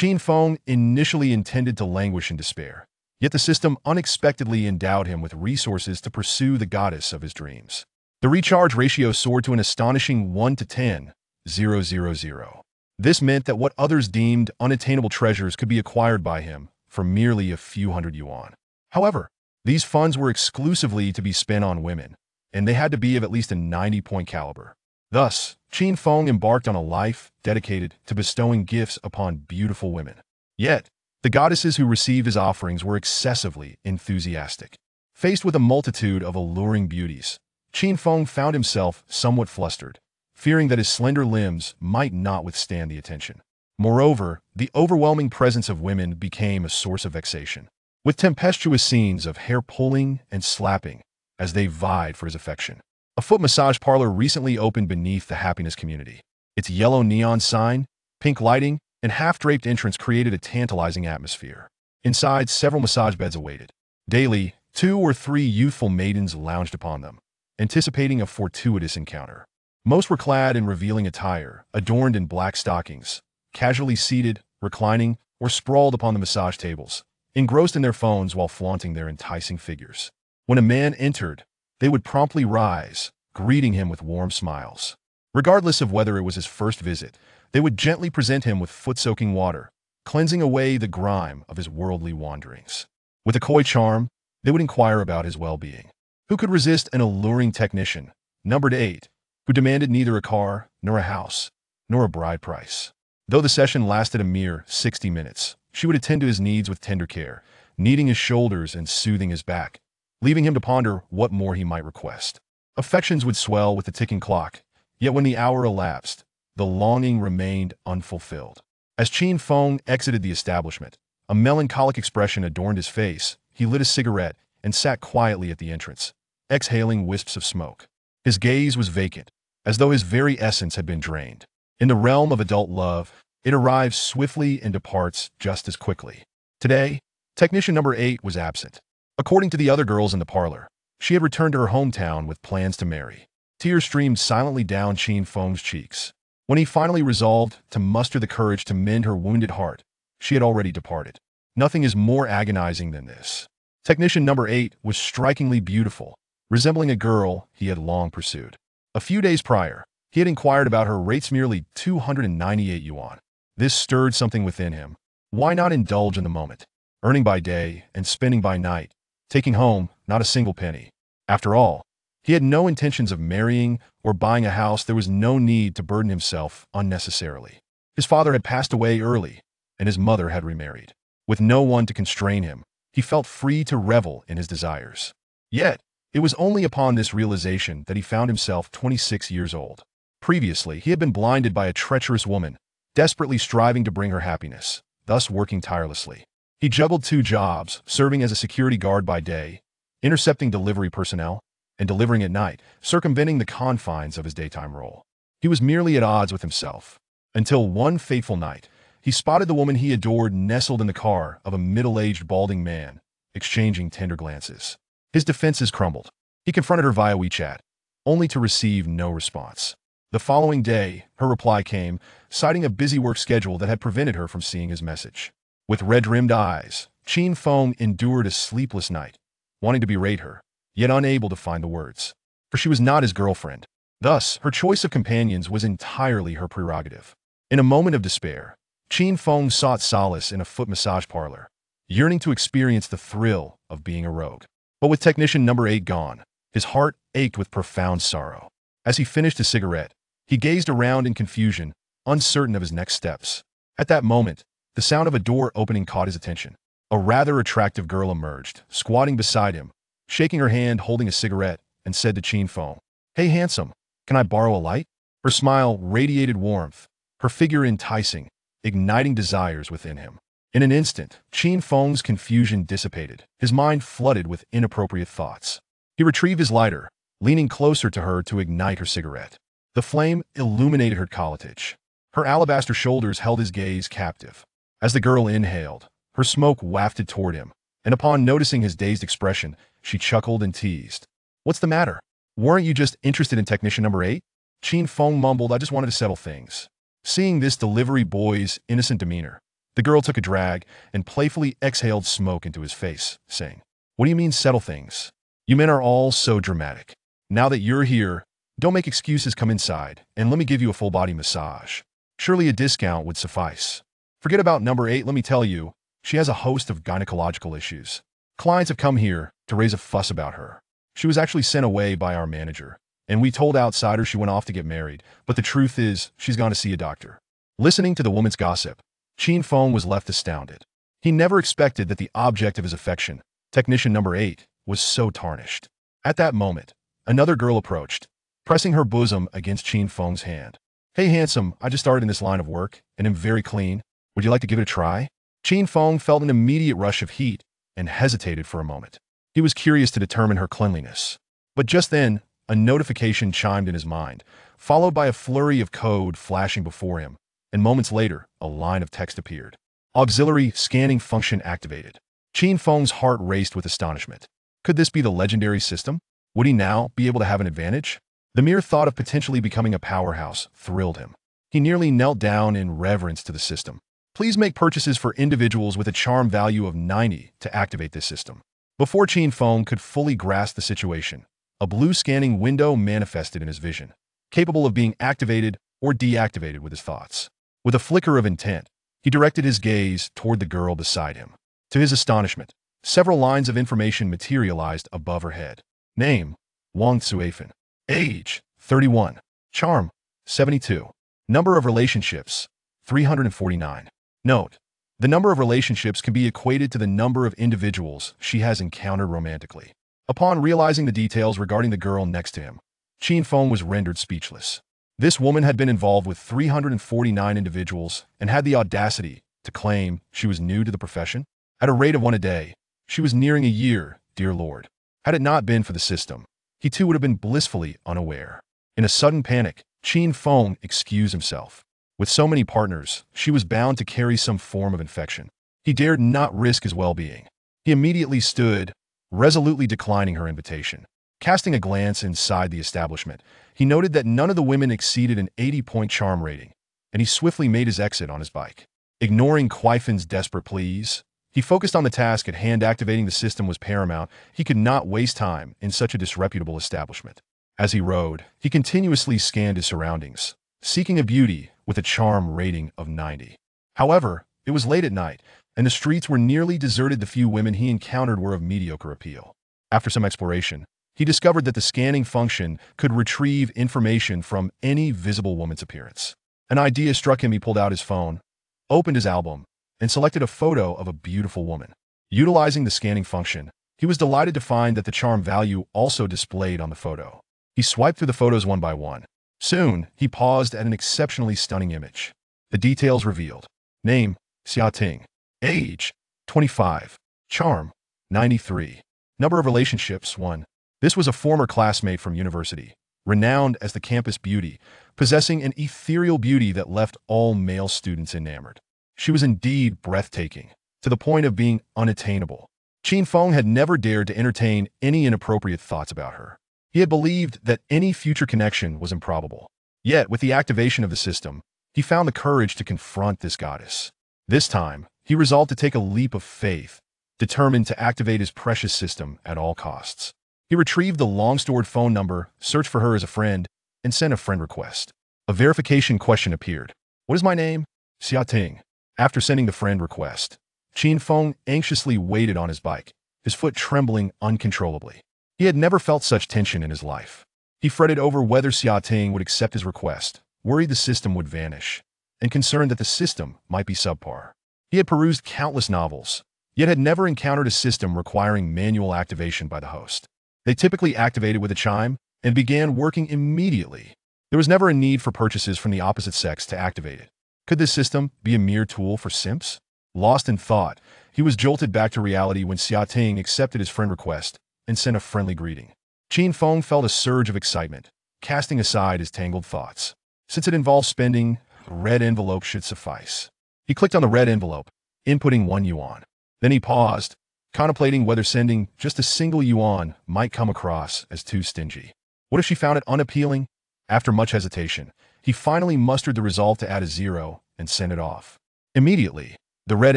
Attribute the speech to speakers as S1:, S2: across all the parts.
S1: Qin Feng initially intended to languish in despair, yet the system unexpectedly endowed him with resources to pursue the goddess of his dreams. The recharge ratio soared to an astonishing 1 to 10, 000. This meant that what others deemed unattainable treasures could be acquired by him for merely a few hundred yuan. However, these funds were exclusively to be spent on women, and they had to be of at least a 90-point caliber. Thus, Qin Feng embarked on a life dedicated to bestowing gifts upon beautiful women. Yet, the goddesses who received his offerings were excessively enthusiastic. Faced with a multitude of alluring beauties, Qin Feng found himself somewhat flustered, fearing that his slender limbs might not withstand the attention. Moreover, the overwhelming presence of women became a source of vexation, with tempestuous scenes of hair pulling and slapping as they vied for his affection. A foot massage parlor recently opened beneath the happiness community. Its yellow neon sign, pink lighting, and half-draped entrance created a tantalizing atmosphere. Inside, several massage beds awaited. Daily, 2 or 3 youthful maidens lounged upon them, anticipating a fortuitous encounter. Most were clad in revealing attire, adorned in black stockings, casually seated, reclining, or sprawled upon the massage tables, engrossed in their phones while flaunting their enticing figures. When a man entered, they would promptly rise, greeting him with warm smiles. Regardless of whether it was his first visit, they would gently present him with foot-soaking water, cleansing away the grime of his worldly wanderings. With a coy charm, they would inquire about his well-being. Who could resist an alluring technician, numbered 8, who demanded neither a car, nor a house, nor a bride price? Though the session lasted a mere 60 minutes, she would attend to his needs with tender care, kneading his shoulders and soothing his back, leaving him to ponder what more he might request. Affections would swell with the ticking clock, yet when the hour elapsed, the longing remained unfulfilled. As Qin Feng exited the establishment, a melancholic expression adorned his face. He lit a cigarette and sat quietly at the entrance, exhaling wisps of smoke. His gaze was vacant, as though his very essence had been drained. In the realm of adult love, it arrives swiftly and departs just as quickly. Today, technician number 8 was absent. According to the other girls in the parlor, she had returned to her hometown with plans to marry. Tears streamed silently down Qin Feng's cheeks. When he finally resolved to muster the courage to mend her wounded heart, she had already departed. Nothing is more agonizing than this. Technician number 8 was strikingly beautiful, resembling a girl he had long pursued. A few days prior, he had inquired about her rates merely 298 yuan. This stirred something within him. Why not indulge in the moment, earning by day and spending by night, taking home not a single penny? After all, he had no intentions of marrying or buying a house. There was no need to burden himself unnecessarily. His father had passed away early, and his mother had remarried. With no one to constrain him, he felt free to revel in his desires. Yet, it was only upon this realization that he found himself 26 years old. Previously, he had been blinded by a treacherous woman, desperately striving to bring her happiness, thus working tirelessly. He juggled 2 jobs, serving as a security guard by day, intercepting delivery personnel, and delivering at night, circumventing the confines of his daytime role. He was merely at odds with himself, until one fateful night, he spotted the woman he adored nestled in the car of a middle-aged balding man, exchanging tender glances. His defenses crumbled. He confronted her via WeChat, only to receive no response. The following day, her reply came, citing a busy work schedule that had prevented her from seeing his message. With red-rimmed eyes, Qin Feng endured a sleepless night, wanting to berate her, yet unable to find the words. For she was not his girlfriend. Thus, her choice of companions was entirely her prerogative. In a moment of despair, Qin Feng sought solace in a foot massage parlor, yearning to experience the thrill of being a rogue. But with technician number 8 gone, his heart ached with profound sorrow. As he finished his cigarette, he gazed around in confusion, uncertain of his next steps. At that moment, the sound of a door opening caught his attention. A rather attractive girl emerged, squatting beside him, shaking her hand holding a cigarette, and said to Qin Feng, "Hey handsome, can I borrow a light?" Her smile radiated warmth, her figure enticing, igniting desires within him. In an instant, Qin Feng's confusion dissipated, his mind flooded with inappropriate thoughts. He retrieved his lighter, leaning closer to her to ignite her cigarette. The flame illuminated her colletage. Her alabaster shoulders held his gaze captive. As the girl inhaled, her smoke wafted toward him, and upon noticing his dazed expression, she chuckled and teased. "What's the matter? Weren't you just interested in technician number 8? Qin Feng mumbled, "I just wanted to settle things." Seeing this delivery boy's innocent demeanor, The girl took a drag and playfully exhaled smoke into his face, saying, "What do you mean settle things? You men are all so dramatic. Now that you're here, don't make excuses, come inside, and let me give you a full-body massage. Surely a discount would suffice. Forget about number 8, let me tell you, she has a host of gynecological issues. Clients have come here to raise a fuss about her. She was actually sent away by our manager, and we told outsiders she went off to get married, but the truth is she's gone to see a doctor." Listening to the woman's gossip, Qin Feng was left astounded. He never expected that the object of his affection, technician number 8, was so tarnished. At that moment, another girl approached, pressing her bosom against Qin Feng's hand. "Hey handsome, I just started in this line of work, and am very clean. Would you like to give it a try?" Qin Feng felt an immediate rush of heat and hesitated for a moment. He was curious to determine her cleanliness. But just then, a notification chimed in his mind, followed by a flurry of code flashing before him, and moments later, a line of text appeared. Auxiliary scanning function activated. Qin Feng's heart raced with astonishment. Could this be the legendary system? Would he now be able to have an advantage? The mere thought of potentially becoming a powerhouse thrilled him. He nearly knelt down in reverence to the system. Please make purchases for individuals with a charm value of 90 to activate this system. Before Qin Feng could fully grasp the situation, a blue scanning window manifested in his vision, capable of being activated or deactivated with his thoughts. With a flicker of intent, he directed his gaze toward the girl beside him. To his astonishment, several lines of information materialized above her head. Name, Wang Tsuefen. Age, 31. Charm, 72. Number of relationships, 349. Note, the number of relationships can be equated to the number of individuals she has encountered romantically. Upon realizing the details regarding the girl next to him, Qin Feng was rendered speechless. This woman had been involved with 349 individuals and had the audacity to claim she was new to the profession. At a rate of one a day, she was nearing a year, dear Lord. Had it not been for the system, he too would have been blissfully unaware. In a sudden panic, Qin Feng excused himself. With so many partners, she was bound to carry some form of infection. He dared not risk his well-being. He immediately stood, resolutely declining her invitation. Casting a glance inside the establishment, he noted that none of the women exceeded an 80-point charm rating, and he swiftly made his exit on his bike. Ignoring Qifen's desperate pleas, he focused on the task at hand. Activating the system was paramount. He could not waste time in such a disreputable establishment. As he rode, he continuously scanned his surroundings, seeking a beauty with a charm rating of 90. However, it was late at night, and the streets were nearly deserted. The few women he encountered were of mediocre appeal. After some exploration, he discovered that the scanning function could retrieve information from any visible woman's appearance. An idea struck him. He pulled out his phone, opened his album, and selected a photo of a beautiful woman. Utilizing the scanning function, he was delighted to find that the charm value also displayed on the photo. He swiped through the photos one by one. Soon, he paused at an exceptionally stunning image. The details revealed. Name, Xiaoting. Age, 25. Charm, 93. Number of relationships, 1. This was a former classmate from university, renowned as the campus beauty, possessing an ethereal beauty that left all male students enamored. She was indeed breathtaking, to the point of being unattainable. Qin Feng had never dared to entertain any inappropriate thoughts about her. He had believed that any future connection was improbable. Yet, with the activation of the system, he found the courage to confront this goddess. This time, he resolved to take a leap of faith, determined to activate his precious system at all costs. He retrieved the long-stored phone number, searched for her as a friend, and sent a friend request. A verification question appeared. What is my name? Xiaoting. After sending the friend request, Qin Feng anxiously waited on his bike, his foot trembling uncontrollably. He had never felt such tension in his life. He fretted over whether Xiaoting would accept his request, worried the system would vanish, and concerned that the system might be subpar. He had perused countless novels, yet had never encountered a system requiring manual activation by the host. They typically activated with a chime and began working immediately. There was never a need for purchases from the opposite sex to activate it. Could this system be a mere tool for simps? Lost in thought, he was jolted back to reality when Xiaoting accepted his friend request and sent a friendly greeting. Qin Feng felt a surge of excitement, casting aside his tangled thoughts. Since it involved spending, a red envelope should suffice. He clicked on the red envelope, inputting 1 yuan. Then he paused, contemplating whether sending just a single yuan might come across as too stingy. What if she found it unappealing? After much hesitation, he finally mustered the resolve to add a 0 and send it off. Immediately, The red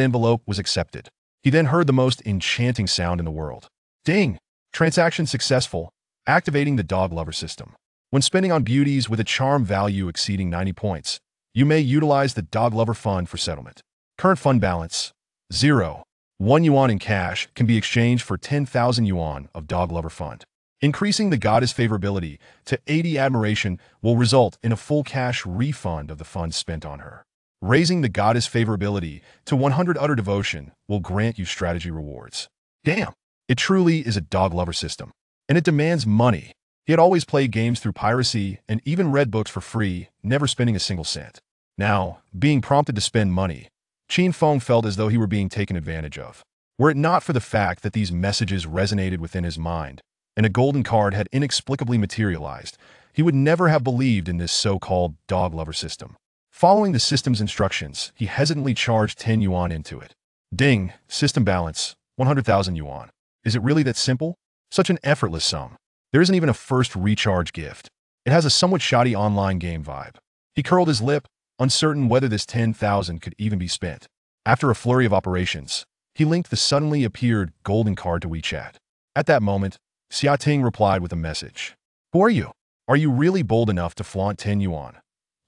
S1: envelope was accepted. He then heard the most enchanting sound in the world. Ding! Transaction successful, activating the dog lover system. When spending on beauties with a charm value exceeding 90 points, you may utilize the dog lover fund for settlement. Current fund balance, 0. 1 yuan in cash can be exchanged for 10,000 yuan of dog lover fund. Increasing the goddess favorability to 80 admiration will result in a full cash refund of the funds spent on her. Raising the goddess favorability to 100 utter devotion will grant you strategy rewards. Damn! It truly is a dog lover system. And it demands money. He had always played games through piracy and even read books for free, never spending a single cent. Now, being prompted to spend money, Qin Feng felt as though he were being taken advantage of. Were it not for the fact that these messages resonated within his mind, and a golden card had inexplicably materialized, he would never have believed in this so-called dog lover system. Following the system's instructions, he hesitantly charged 10 yuan into it. Ding! System balance, 100,000 yuan. Is it really that simple? Such an effortless sum. There isn't even a first recharge gift. It has a somewhat shoddy online game vibe. He curled his lip, uncertain whether this 10,000 could even be spent. After a flurry of operations, he linked the suddenly appeared golden card to WeChat. At that moment, Xiaoting replied with a message. Who are you? Are you really bold enough to flaunt 10 yuan?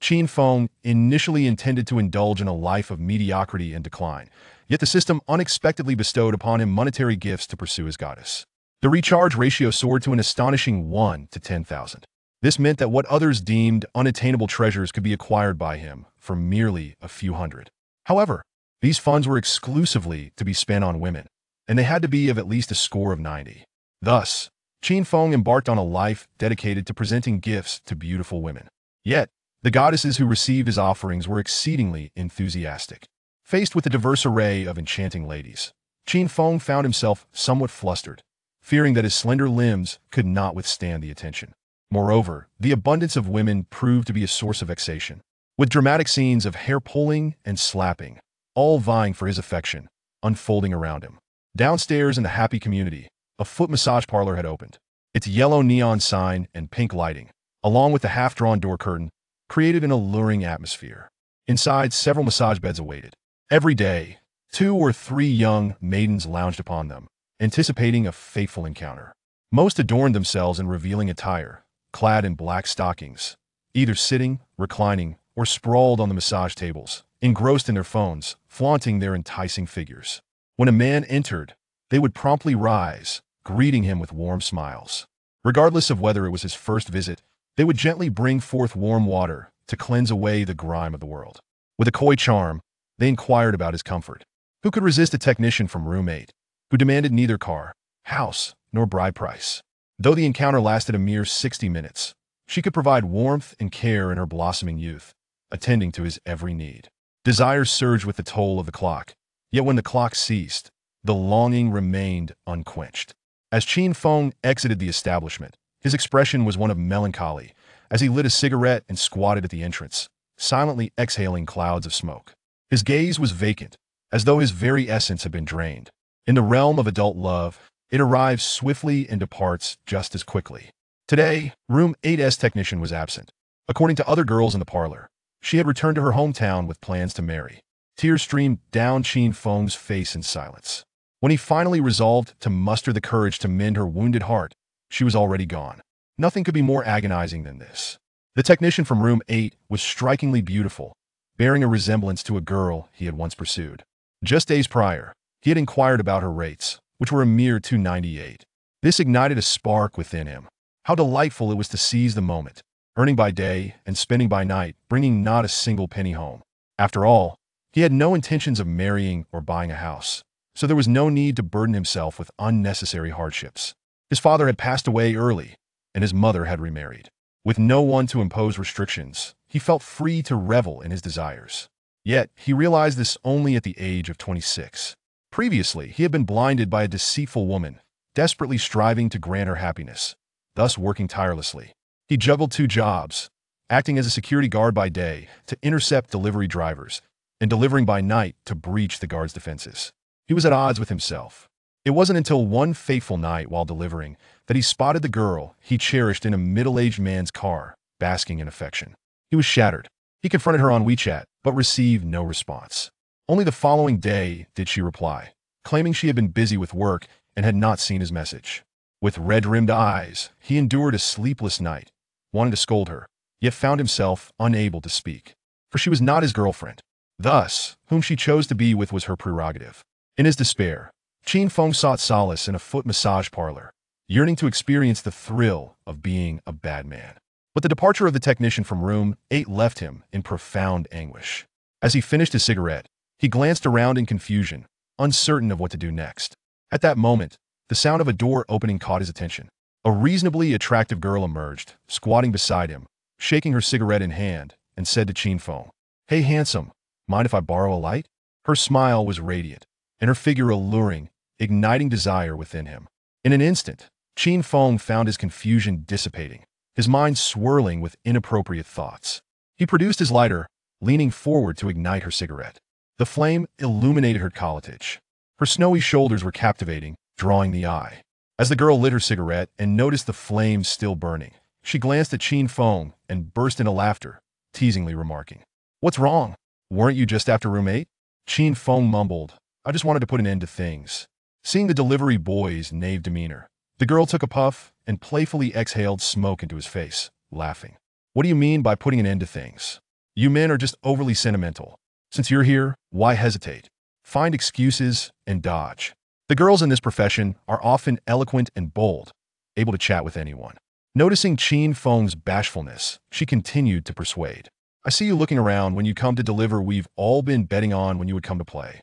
S1: Qin Feng initially intended to indulge in a life of mediocrity and decline, yet the system unexpectedly bestowed upon him monetary gifts to pursue his goddess. The recharge ratio soared to an astonishing 1 to 10,000. This meant that what others deemed unattainable treasures could be acquired by him for merely a few hundred. However, these funds were exclusively to be spent on women, and they had to be of at least a score of 90. Thus, Qin Feng embarked on a life dedicated to presenting gifts to beautiful women. Yet, the goddesses who received his offerings were exceedingly enthusiastic. Faced with a diverse array of enchanting ladies, Qin Feng found himself somewhat flustered, fearing that his slender limbs could not withstand the attention. Moreover, the abundance of women proved to be a source of vexation, with dramatic scenes of hair pulling and slapping, all vying for his affection, unfolding around him. Downstairs in the happy community, a foot massage parlor had opened. Its yellow neon sign and pink lighting, along with the half-drawn door curtain, created an alluring atmosphere. Inside, several massage beds awaited. Every day, 2 or 3 young maidens lounged upon them, anticipating a fateful encounter. Most adorned themselves in revealing attire, clad in black stockings, either sitting, reclining, or sprawled on the massage tables, engrossed in their phones, flaunting their enticing figures. When a man entered, they would promptly rise, greeting him with warm smiles. Regardless of whether it was his first visit, they would gently bring forth warm water to cleanse away the grime of the world. With a coy charm, they inquired about his comfort. Who could resist a technician from room 8, who demanded neither car, house, nor bride price? Though the encounter lasted a mere 60 minutes, she could provide warmth and care in her blossoming youth, attending to his every need. Desires surged with the toll of the clock, yet when the clock ceased, the longing remained unquenched. As Qin Feng exited the establishment, his expression was one of melancholy as he lit a cigarette and squatted at the entrance, silently exhaling clouds of smoke. His gaze was vacant, as though his very essence had been drained. In the realm of adult love, it arrives swiftly and departs just as quickly. Today, room 8's technician was absent. According to other girls in the parlor, she had returned to her hometown with plans to marry. Tears streamed down Qin Feng's face in silence. When he finally resolved to muster the courage to mend her wounded heart, she was already gone. Nothing could be more agonizing than this. The technician from room 8 was strikingly beautiful, bearing a resemblance to a girl he had once pursued. Just days prior, he had inquired about her rates, which were a mere 298. This ignited a spark within him. How delightful it was to seize the moment, earning by day and spending by night, bringing not a single penny home. After all, he had no intentions of marrying or buying a house, so there was no need to burden himself with unnecessary hardships. His father had passed away early, and his mother had remarried. With no one to impose restrictions, he felt free to revel in his desires. Yet, he realized this only at the age of 26. Previously, he had been blinded by a deceitful woman, desperately striving to grant her happiness, thus working tirelessly. He juggled 2 jobs, acting as a security guard by day to intercept delivery drivers, and delivering by night to breach the guards' defenses. He was at odds with himself. It wasn't until one fateful night while delivering that he spotted the girl he cherished in a middle-aged man's car, basking in affection. He was shattered. He confronted her on WeChat, but received no response. Only the following day did she reply, claiming she had been busy with work and had not seen his message. With red-rimmed eyes, he endured a sleepless night, wanting to scold her, yet found himself unable to speak. For she was not his girlfriend. Thus, whom she chose to be with was her prerogative. In his despair, Qin Feng sought solace in a foot massage parlor, yearning to experience the thrill of being a bad man. But the departure of the technician from room 8 left him in profound anguish. As he finished his cigarette, he glanced around in confusion, uncertain of what to do next. At that moment, the sound of a door opening caught his attention. A reasonably attractive girl emerged, squatting beside him, shaking her cigarette in hand, and said to Qin Feng, "Hey handsome, mind if I borrow a light?" Her smile was radiant, and her figure alluring, igniting desire within him. In an instant, Qin Feng found his confusion dissipating, his mind swirling with inappropriate thoughts. He produced his lighter, leaning forward to ignite her cigarette. The flame illuminated her colletage. Her snowy shoulders were captivating, drawing the eye. As the girl lit her cigarette and noticed the flames still burning, she glanced at Qin Feng and burst into laughter, teasingly remarking, "What's wrong? Weren't you just after room 8? Qin Feng mumbled, "I just wanted to put an end to things." Seeing the delivery boy's knave demeanor, the girl took a puff and playfully exhaled smoke into his face, laughing. "What do you mean by putting an end to things? You men are just overly sentimental. Since you're here, why hesitate? Find excuses and dodge." The girls in this profession are often eloquent and bold, able to chat with anyone. Noticing Qin Feng's bashfulness, she continued to persuade. "I see you looking around when you come to deliver. We've all been betting on when you would come to play.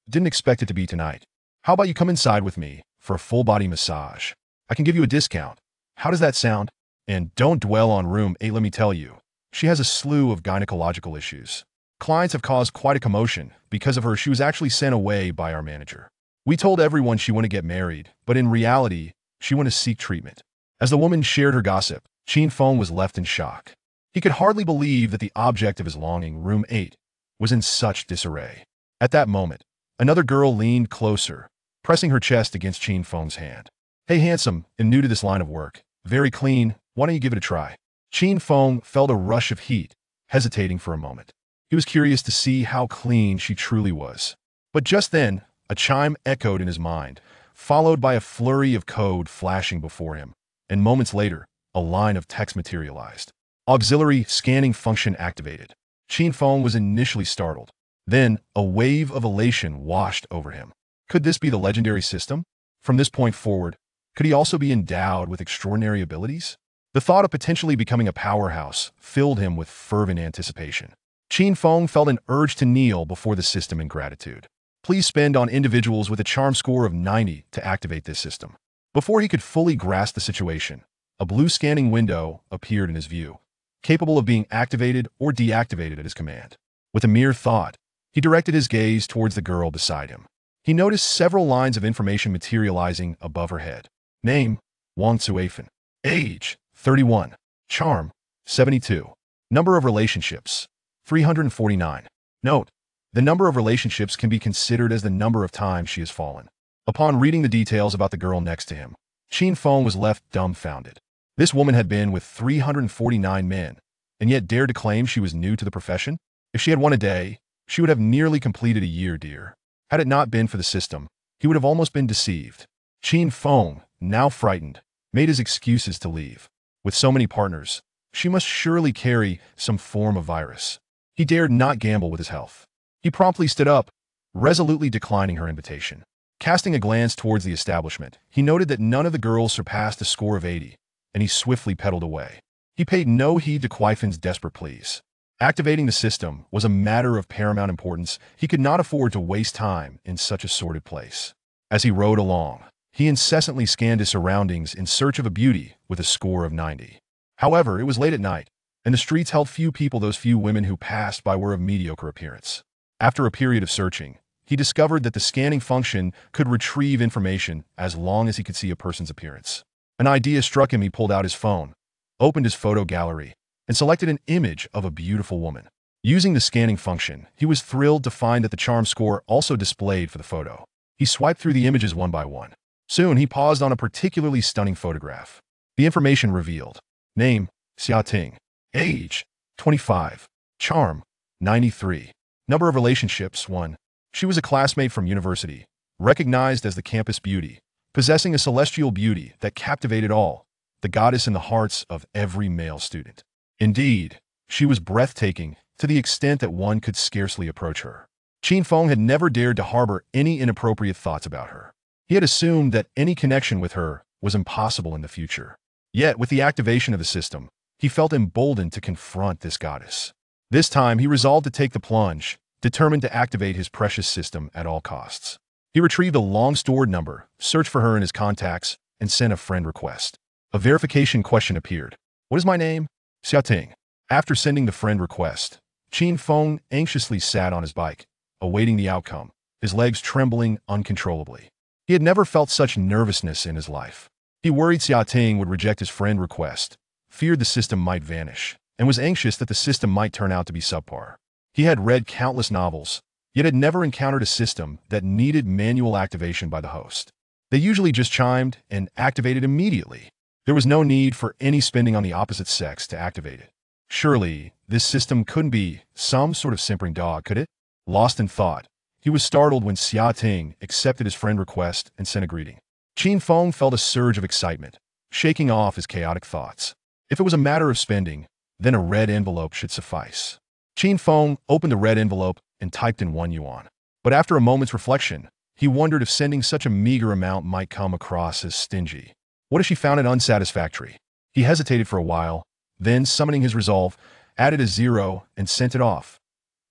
S1: Didn't expect it to be tonight. How about you come inside with me for a full-body massage? I can give you a discount. How does that sound? And don't dwell on room 8, let me tell you. She has a slew of gynecological issues. Clients have caused quite a commotion. Because of her, she was actually sent away by our manager. We told everyone she wanted to get married, but in reality, she wanted to seek treatment." As the woman shared her gossip, Qin Feng was left in shock. He could hardly believe that the object of his longing, room 8, was in such disarray. At that moment, another girl leaned closer, pressing her chest against Qin Feng's hand. "Hey handsome, and new to this line of work. Very clean, why don't you give it a try?" Qin Feng felt a rush of heat, hesitating for a moment. He was curious to see how clean she truly was. But just then, a chime echoed in his mind, followed by a flurry of code flashing before him, and moments later, a line of text materialized. "Auxiliary scanning function activated." Qin Feng was initially startled. Then, a wave of elation washed over him. Could this be the legendary system? From this point forward, could he also be endowed with extraordinary abilities? The thought of potentially becoming a powerhouse filled him with fervent anticipation. Qin Feng felt an urge to kneel before the system in gratitude. Please spend on individuals with a charm score of 90 to activate this system. Before he could fully grasp the situation, a blue scanning window appeared in his view, capable of being activated or deactivated at his command. With a mere thought, he directed his gaze towards the girl beside him. He noticed several lines of information materializing above her head. Name, Wang Cuifan. Age, 31. Charm, 72. Number of relationships, 349. Note, the number of relationships can be considered as the number of times she has fallen. Upon reading the details about the girl next to him, Qin Feng was left dumbfounded. This woman had been with 349 men, and yet dared to claim she was new to the profession? If she had won a day, she would have nearly completed a year, dear. Had it not been for the system, he would have almost been deceived. Qin Feng, now frightened, made his excuses to leave. With so many partners, she must surely carry some form of virus. He dared not gamble with his health. He promptly stood up, resolutely declining her invitation. Casting a glance towards the establishment, he noted that none of the girls surpassed a score of 80, and he swiftly pedaled away. He paid no heed to Qi desperate pleas. Activating the system was a matter of paramount importance. He could not afford to waste time in such a sordid place. As he rode along, he incessantly scanned his surroundings in search of a beauty with a score of 90. However, it was late at night, and the streets held few people. Those few women who passed by were of mediocre appearance. After a period of searching, he discovered that the scanning function could retrieve information as long as he could see a person's appearance. An idea struck him. He pulled out his phone, opened his photo gallery, and selected an image of a beautiful woman. Using the scanning function, he was thrilled to find that the charm score also displayed for the photo. He swiped through the images one by one. Soon, he paused on a particularly stunning photograph. The information revealed: name, Xia Ting. Age, 25. Charm, 93. Number of relationships, 1. She was a classmate from university, recognized as the campus beauty, possessing a celestial beauty that captivated all, the goddess in the hearts of every male student. Indeed, she was breathtaking to the extent that one could scarcely approach her. Qin Feng had never dared to harbor any inappropriate thoughts about her. He had assumed that any connection with her was impossible in the future. Yet, with the activation of the system, he felt emboldened to confront this goddess. This time, he resolved to take the plunge, determined to activate his precious system at all costs. He retrieved a long-stored number, searched for her in his contacts, and sent a friend request. A verification question appeared. "What is my name?" "Xiaoting." After sending the friend request, Qin Feng anxiously sat on his bike, awaiting the outcome, his legs trembling uncontrollably. He had never felt such nervousness in his life. He worried Xiaoting would reject his friend request, feared the system might vanish, and was anxious that the system might turn out to be subpar. He had read countless novels, yet had never encountered a system that needed manual activation by the host. They usually just chimed and activated immediately. There was no need for any spending on the opposite sex to activate it. Surely, this system couldn't be some sort of simpering dog, could it? Lost in thought, he was startled when Xiaoting accepted his friend request and sent a greeting. Qin Feng felt a surge of excitement, shaking off his chaotic thoughts. If it was a matter of spending, then a red envelope should suffice. Qin Feng opened the red envelope and typed in 1 yuan. But after a moment's reflection, he wondered if sending such a meager amount might come across as stingy. What if she found it unsatisfactory? He hesitated for a while, then, summoning his resolve, added a 0 and sent it off.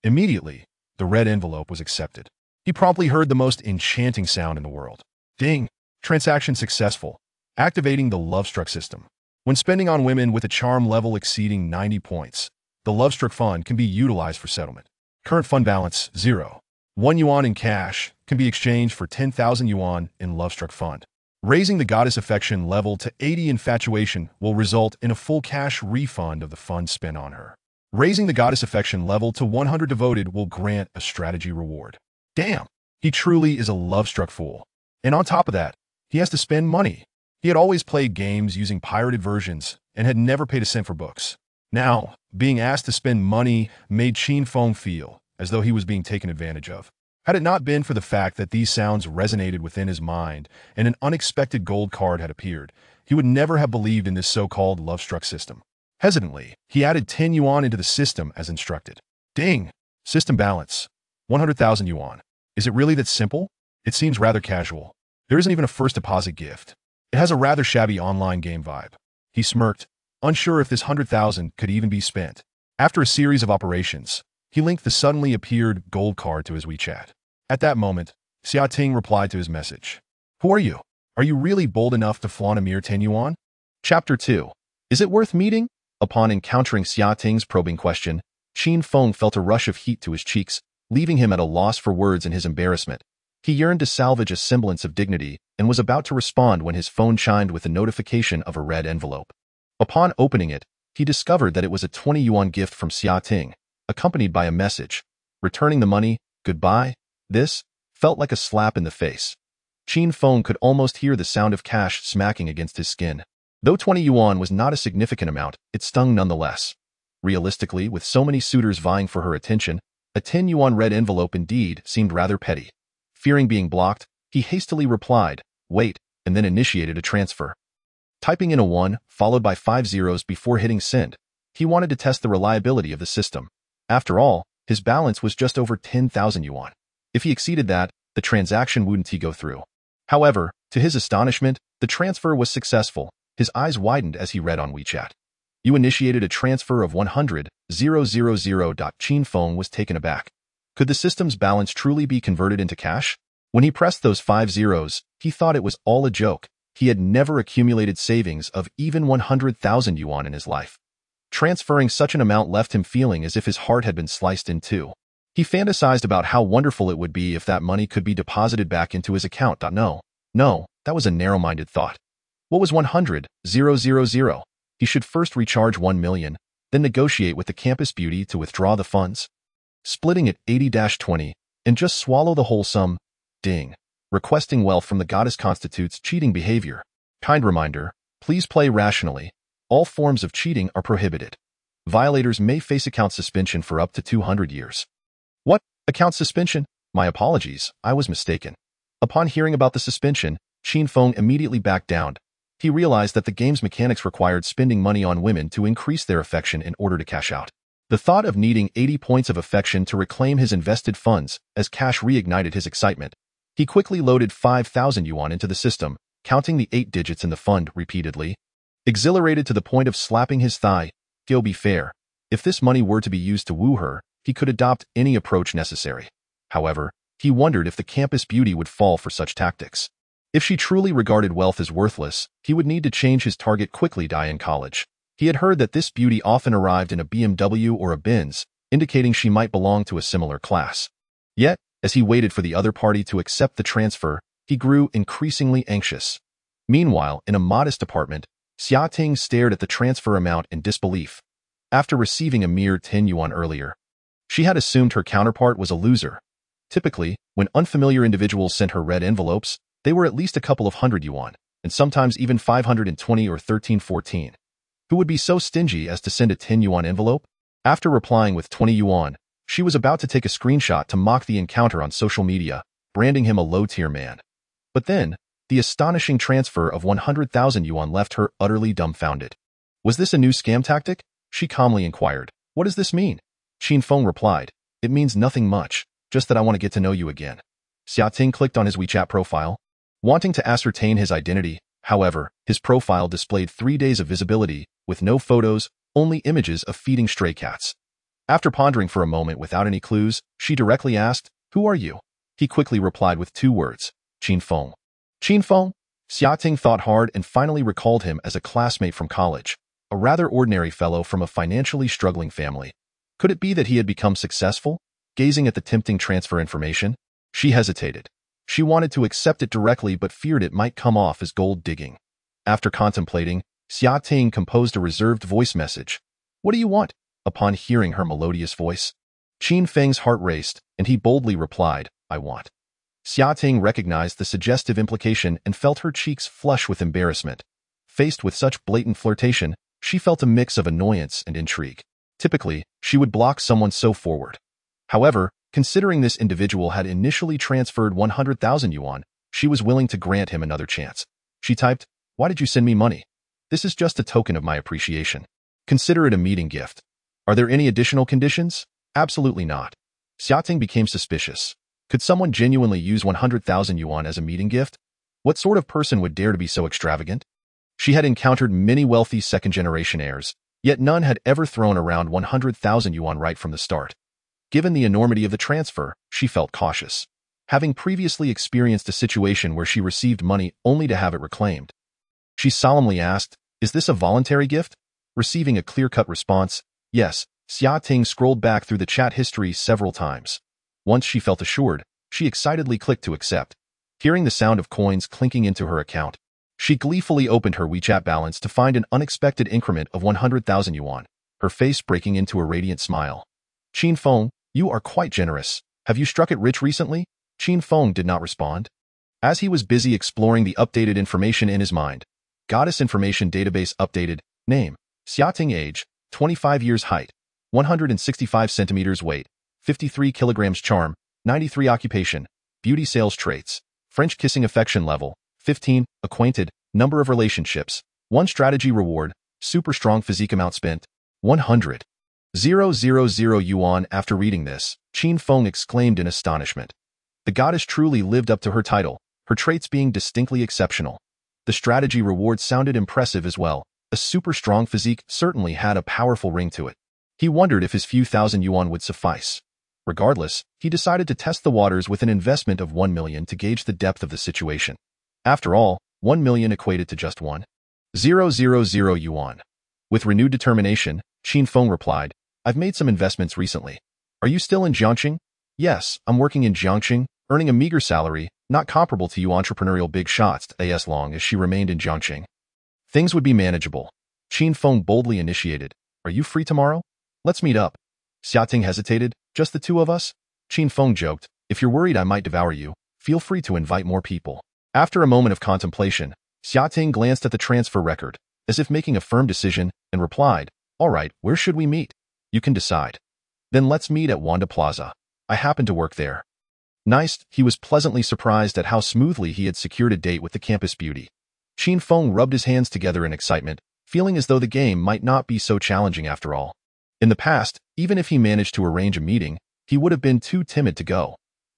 S1: Immediately, the red envelope was accepted. He promptly heard the most enchanting sound in the world. Ding! Transaction successful, activating the love-struck system. When spending on women with a charm level exceeding 90 points, the love-struck fund can be utilized for settlement. Current fund balance, 0. 1 yuan in cash can be exchanged for 10,000 yuan in love-struck fund. Raising the goddess affection level to 80 infatuation will result in a full cash refund of the funds spent on her. Raising the goddess affection level to 100 devoted will grant a strategy reward. Damn, he truly is a love-struck fool. And on top of that, he has to spend money. He had always played games using pirated versions and had never paid a cent for books. Now, being asked to spend money made Qin Feng feel as though he was being taken advantage of. Had it not been for the fact that these sounds resonated within his mind and an unexpected gold card had appeared, he would never have believed in this so-called love-struck system. Hesitantly, he added 10 yuan into the system as instructed. Ding! System balance, 100,000 yuan. Is it really that simple? It seems rather casual. There isn't even a first deposit gift. It has a rather shabby online game vibe. He smirked, unsure if this 100,000 could even be spent. After a series of operations, he linked the suddenly appeared gold card to his WeChat. At that moment, Xiaoting replied to his message. Who are you? Are you really bold enough to flaunt a mere 10 yuan? Chapter 2. Is it worth meeting? Upon encountering Xiaoting's probing question, Qin Feng felt a rush of heat to his cheeks, leaving him at a loss for words in his embarrassment. He yearned to salvage a semblance of dignity and was about to respond when his phone chimed with a notification of a red envelope. Upon opening it, he discovered that it was a 20 yuan gift from Xiaoting, accompanied by a message. Returning the money, goodbye. This felt like a slap in the face. Qin Feng could almost hear the sound of cash smacking against his skin. Though 20 yuan was not a significant amount, it stung nonetheless. Realistically, with so many suitors vying for her attention, a 10 yuan red envelope indeed seemed rather petty. Fearing being blocked, he hastily replied, wait, and then initiated a transfer. Typing in a 1, followed by 5 zeros before hitting send, he wanted to test the reliability of the system. After all, his balance was just over 10,000 yuan. If he exceeded that, the transaction wouldn't go through. However, to his astonishment, the transfer was successful. His eyes widened as he read on WeChat. You initiated a transfer of 100,000. Qin Feng was taken aback. Could the system's balance truly be converted into cash? When he pressed those 5 zeros, he thought it was all a joke. He had never accumulated savings of even 100,000 yuan in his life. Transferring such an amount left him feeling as if his heart had been sliced in two. He fantasized about how wonderful it would be if that money could be deposited back into his account. No, that was a narrow-minded thought. What was 100,000? He should first recharge 1 million, then negotiate with the campus beauty to withdraw the funds. Splitting it 80-20, and just swallow the whole sum. Ding. Requesting wealth from the goddess constitutes cheating behavior. Kind reminder, please play rationally. All forms of cheating are prohibited. Violators may face account suspension for up to 200 years. What? Account suspension? My apologies, I was mistaken. Upon hearing about the suspension, Qin Feng immediately backed down. He realized that the game's mechanics required spending money on women to increase their affection in order to cash out. The thought of needing 80 points of affection to reclaim his invested funds as cash reignited his excitement. He quickly loaded 5,000 yuan into the system, counting the 8 digits in the fund repeatedly. Exhilarated to the point of slapping his thigh, he'll be fair. If this money were to be used to woo her, he could adopt any approach necessary. However, he wondered if the campus beauty would fall for such tactics. If she truly regarded wealth as worthless, he would need to change his target quickly. In college, he had heard that this beauty often arrived in a BMW or a Benz, indicating she might belong to a similar class. Yet, as he waited for the other party to accept the transfer, he grew increasingly anxious. Meanwhile, in a modest apartment, Xiaoting stared at the transfer amount in disbelief. After receiving a mere 10 yuan earlier, she had assumed her counterpart was a loser. Typically, when unfamiliar individuals sent her red envelopes, they were at least a couple of hundred yuan, and sometimes even 520 or 1314. Who would be so stingy as to send a 10 yuan envelope? After replying with 20 yuan, she was about to take a screenshot to mock the encounter on social media, branding him a low-tier man. But then, the astonishing transfer of 100,000 yuan left her utterly dumbfounded. Was this a new scam tactic? She calmly inquired. What does this mean? Qin Feng replied. It means nothing much, just that I want to get to know you again. Xiaoting clicked on his WeChat profile. Wanting to ascertain his identity, however, his profile displayed 3 days of visibility, with no photos, only images of feeding stray cats. After pondering for a moment without any clues, she directly asked, "Who are you?" He quickly replied with 2 words, Qin Feng. Qin Feng? Xiaoting thought hard and finally recalled him as a classmate from college, a rather ordinary fellow from a financially struggling family. Could it be that he had become successful? Gazing at the tempting transfer information, she hesitated. She wanted to accept it directly but feared it might come off as gold digging. After contemplating, Xiaoting composed a reserved voice message. What do you want? Upon hearing her melodious voice, Qin Feng's heart raced, and he boldly replied, I want. Xiaoting recognized the suggestive implication and felt her cheeks flush with embarrassment. Faced with such blatant flirtation, she felt a mix of annoyance and intrigue. Typically, she would block someone so forward. However, considering this individual had initially transferred 100,000 yuan, she was willing to grant him another chance. She typed, Why did you send me money? This is just a token of my appreciation. Consider it a meeting gift. Are there any additional conditions? Absolutely not. Xiaoting became suspicious. Could someone genuinely use 100,000 yuan as a meeting gift? What sort of person would dare to be so extravagant? She had encountered many wealthy second-generation heirs, yet none had ever thrown around 100,000 yuan right from the start. Given the enormity of the transfer, she felt cautious, having previously experienced a situation where she received money only to have it reclaimed. She solemnly asked, Is this a voluntary gift? Receiving a clear-cut response, yes, Xiaoting scrolled back through the chat history several times. Once she felt assured, she excitedly clicked to accept. Hearing the sound of coins clinking into her account, she gleefully opened her WeChat balance to find an unexpected increment of 100,000 yuan, her face breaking into a radiant smile. Qin Feng, you are quite generous. Have you struck it rich recently? Qin Feng did not respond. As he was busy exploring the updated information in his mind, Goddess Information Database updated, name, Xiaoting age, 25 years height, 165 centimeters weight, 53 kilograms charm, 93 occupation, beauty sales traits, French kissing affection level, 15, acquainted, number of relationships, 1 strategy reward, super strong physique amount spent, 100,000 yuan. After reading this, Qin Feng exclaimed in astonishment. The goddess truly lived up to her title, her traits being distinctly exceptional. The strategy reward sounded impressive as well. A super strong physique certainly had a powerful ring to it. He wondered if his few thousand yuan would suffice. Regardless, he decided to test the waters with an investment of 1 million to gauge the depth of the situation. After all, 1 million equated to just 1,000 yuan. With renewed determination, Qin Feng replied, I've made some investments recently. Are you still in Jiangxing? Yes, I'm working in Jiangxing, earning a meager salary, not comparable to you entrepreneurial big shots as long as she remained in Jiangxing. Things would be manageable. Qin Feng boldly initiated. Are you free tomorrow? Let's meet up. Xiaoting hesitated. Just the 2 of us? Qin Feng joked. If you're worried I might devour you, feel free to invite more people. After a moment of contemplation, Xiaoting glanced at the transfer record, as if making a firm decision, and replied, All right, where should we meet? You can decide. Then let's meet at Wanda Plaza. I happen to work there. Nice, he was pleasantly surprised at how smoothly he had secured a date with the campus beauty. Qin Feng rubbed his hands together in excitement, feeling as though the game might not be so challenging after all. In the past, even if he managed to arrange a meeting, he would have been too timid to go.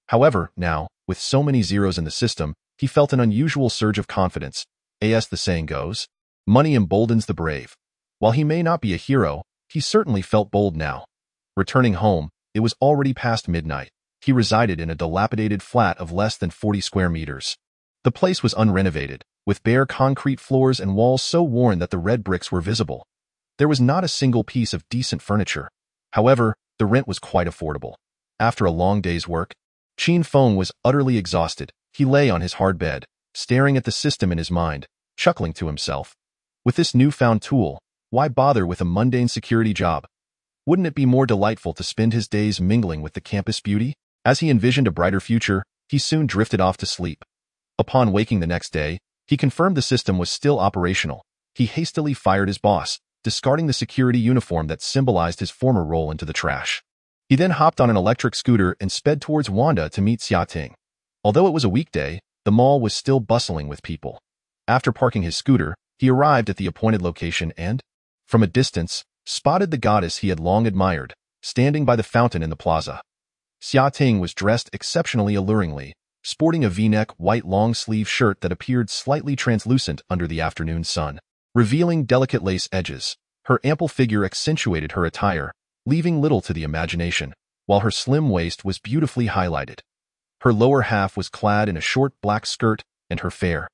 S1: However, now, with so many zeros in the system, he felt an unusual surge of confidence. As the saying goes, money emboldens the brave. While he may not be a hero, he certainly felt bold now. Returning home, it was already past midnight. He resided in a dilapidated flat of less than 40 square meters. The place was unrenovated, with bare concrete floors and walls so worn that the red bricks were visible. There was not a single piece of decent furniture. However, the rent was quite affordable. After a long day's work, Qin Feng was utterly exhausted. He lay on his hard bed, staring at the system in his mind, chuckling to himself. With this newfound tool, why bother with a mundane security job? Wouldn't it be more delightful to spend his days mingling with the campus beauty? As he envisioned a brighter future, he soon drifted off to sleep. Upon waking the next day, he confirmed the system was still operational. He hastily fired his boss, discarding the security uniform that symbolized his former role into the trash. He then hopped on an electric scooter and sped towards Wanda to meet Xiating. Although it was a weekday, the mall was still bustling with people. After parking his scooter, he arrived at the appointed location and, from a distance, spotted the goddess he had long admired, standing by the fountain in the plaza. Xiating was dressed exceptionally alluringly, sporting a V-neck white long-sleeve shirt that appeared slightly translucent under the afternoon sun. Revealing delicate lace edges, her ample figure accentuated her attire, leaving little to the imagination, while her slim waist was beautifully highlighted. Her lower half was clad in a short black skirt, and her fair,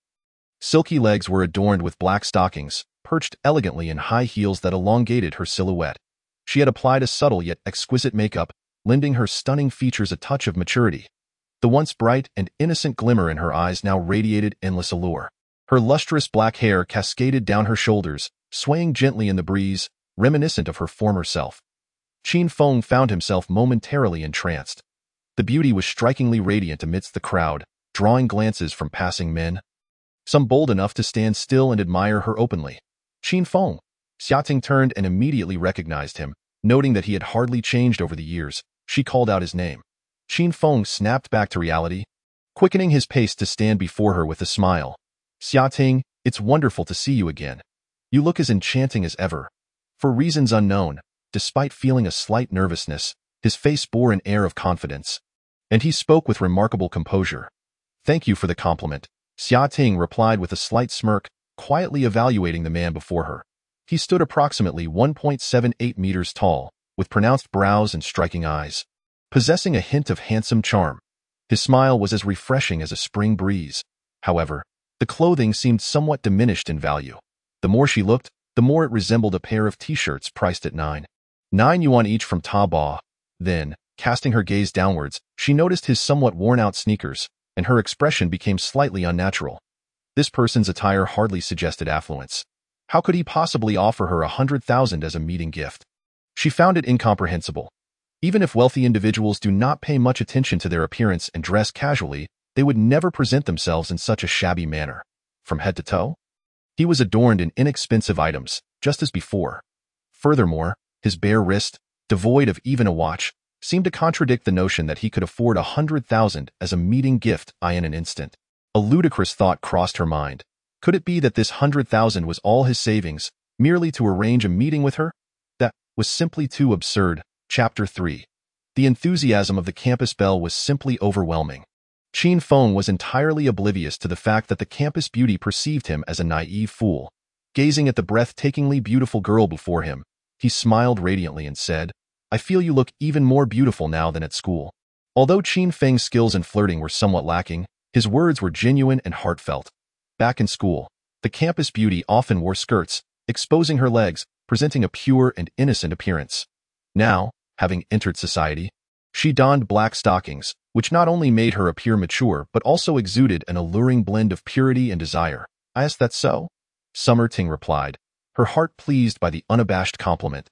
S1: silky legs were adorned with black stockings, perched elegantly in high heels that elongated her silhouette. She had applied a subtle yet exquisite makeup, lending her stunning features a touch of maturity. The once bright and innocent glimmer in her eyes now radiated endless allure. Her lustrous black hair cascaded down her shoulders, swaying gently in the breeze, reminiscent of her former self. Qin Feng found himself momentarily entranced. The beauty was strikingly radiant amidst the crowd, drawing glances from passing men, some bold enough to stand still and admire her openly. Qin Feng. Xiating turned and immediately recognized him, noting that he had hardly changed over the years. She called out his name. Qin Feng snapped back to reality, quickening his pace to stand before her with a smile. Xiating, it's wonderful to see you again. You look as enchanting as ever. For reasons unknown, despite feeling a slight nervousness, his face bore an air of confidence, and he spoke with remarkable composure. Thank you for the compliment, Xiating replied with a slight smirk, quietly evaluating the man before her. He stood approximately 1.78 meters tall, with pronounced brows and striking eyes, possessing a hint of handsome charm. His smile was as refreshing as a spring breeze. However, the clothing seemed somewhat diminished in value. The more she looked, the more it resembled a pair of t-shirts priced at 9 yuan each from Taobao. Then, casting her gaze downwards, she noticed his somewhat worn-out sneakers, and her expression became slightly unnatural. This person's attire hardly suggested affluence. How could he possibly offer her 100,000 as a meeting gift? She found it incomprehensible. Even if wealthy individuals do not pay much attention to their appearance and dress casually, they would never present themselves in such a shabby manner. From head to toe, he was adorned in inexpensive items, just as before. Furthermore, his bare wrist, devoid of even a watch, seemed to contradict the notion that he could afford 100,000 as a meeting gift in an instant. A ludicrous thought crossed her mind. Could it be that this 100,000 was all his savings, merely to arrange a meeting with her? That was simply too absurd. Chapter 3. The enthusiasm of the campus belle was simply overwhelming. Qin Feng was entirely oblivious to the fact that the campus beauty perceived him as a naive fool. Gazing at the breathtakingly beautiful girl before him, he smiled radiantly and said, I feel you look even more beautiful now than at school. Although Qin Feng's skills in flirting were somewhat lacking, his words were genuine and heartfelt. Back in school, the campus beauty often wore skirts, exposing her legs, presenting a pure and innocent appearance. Now, having entered society, she donned black stockings, which not only made her appear mature but also exuded an alluring blend of purity and desire. Is that so? Ting replied, her heart pleased by the unabashed compliment.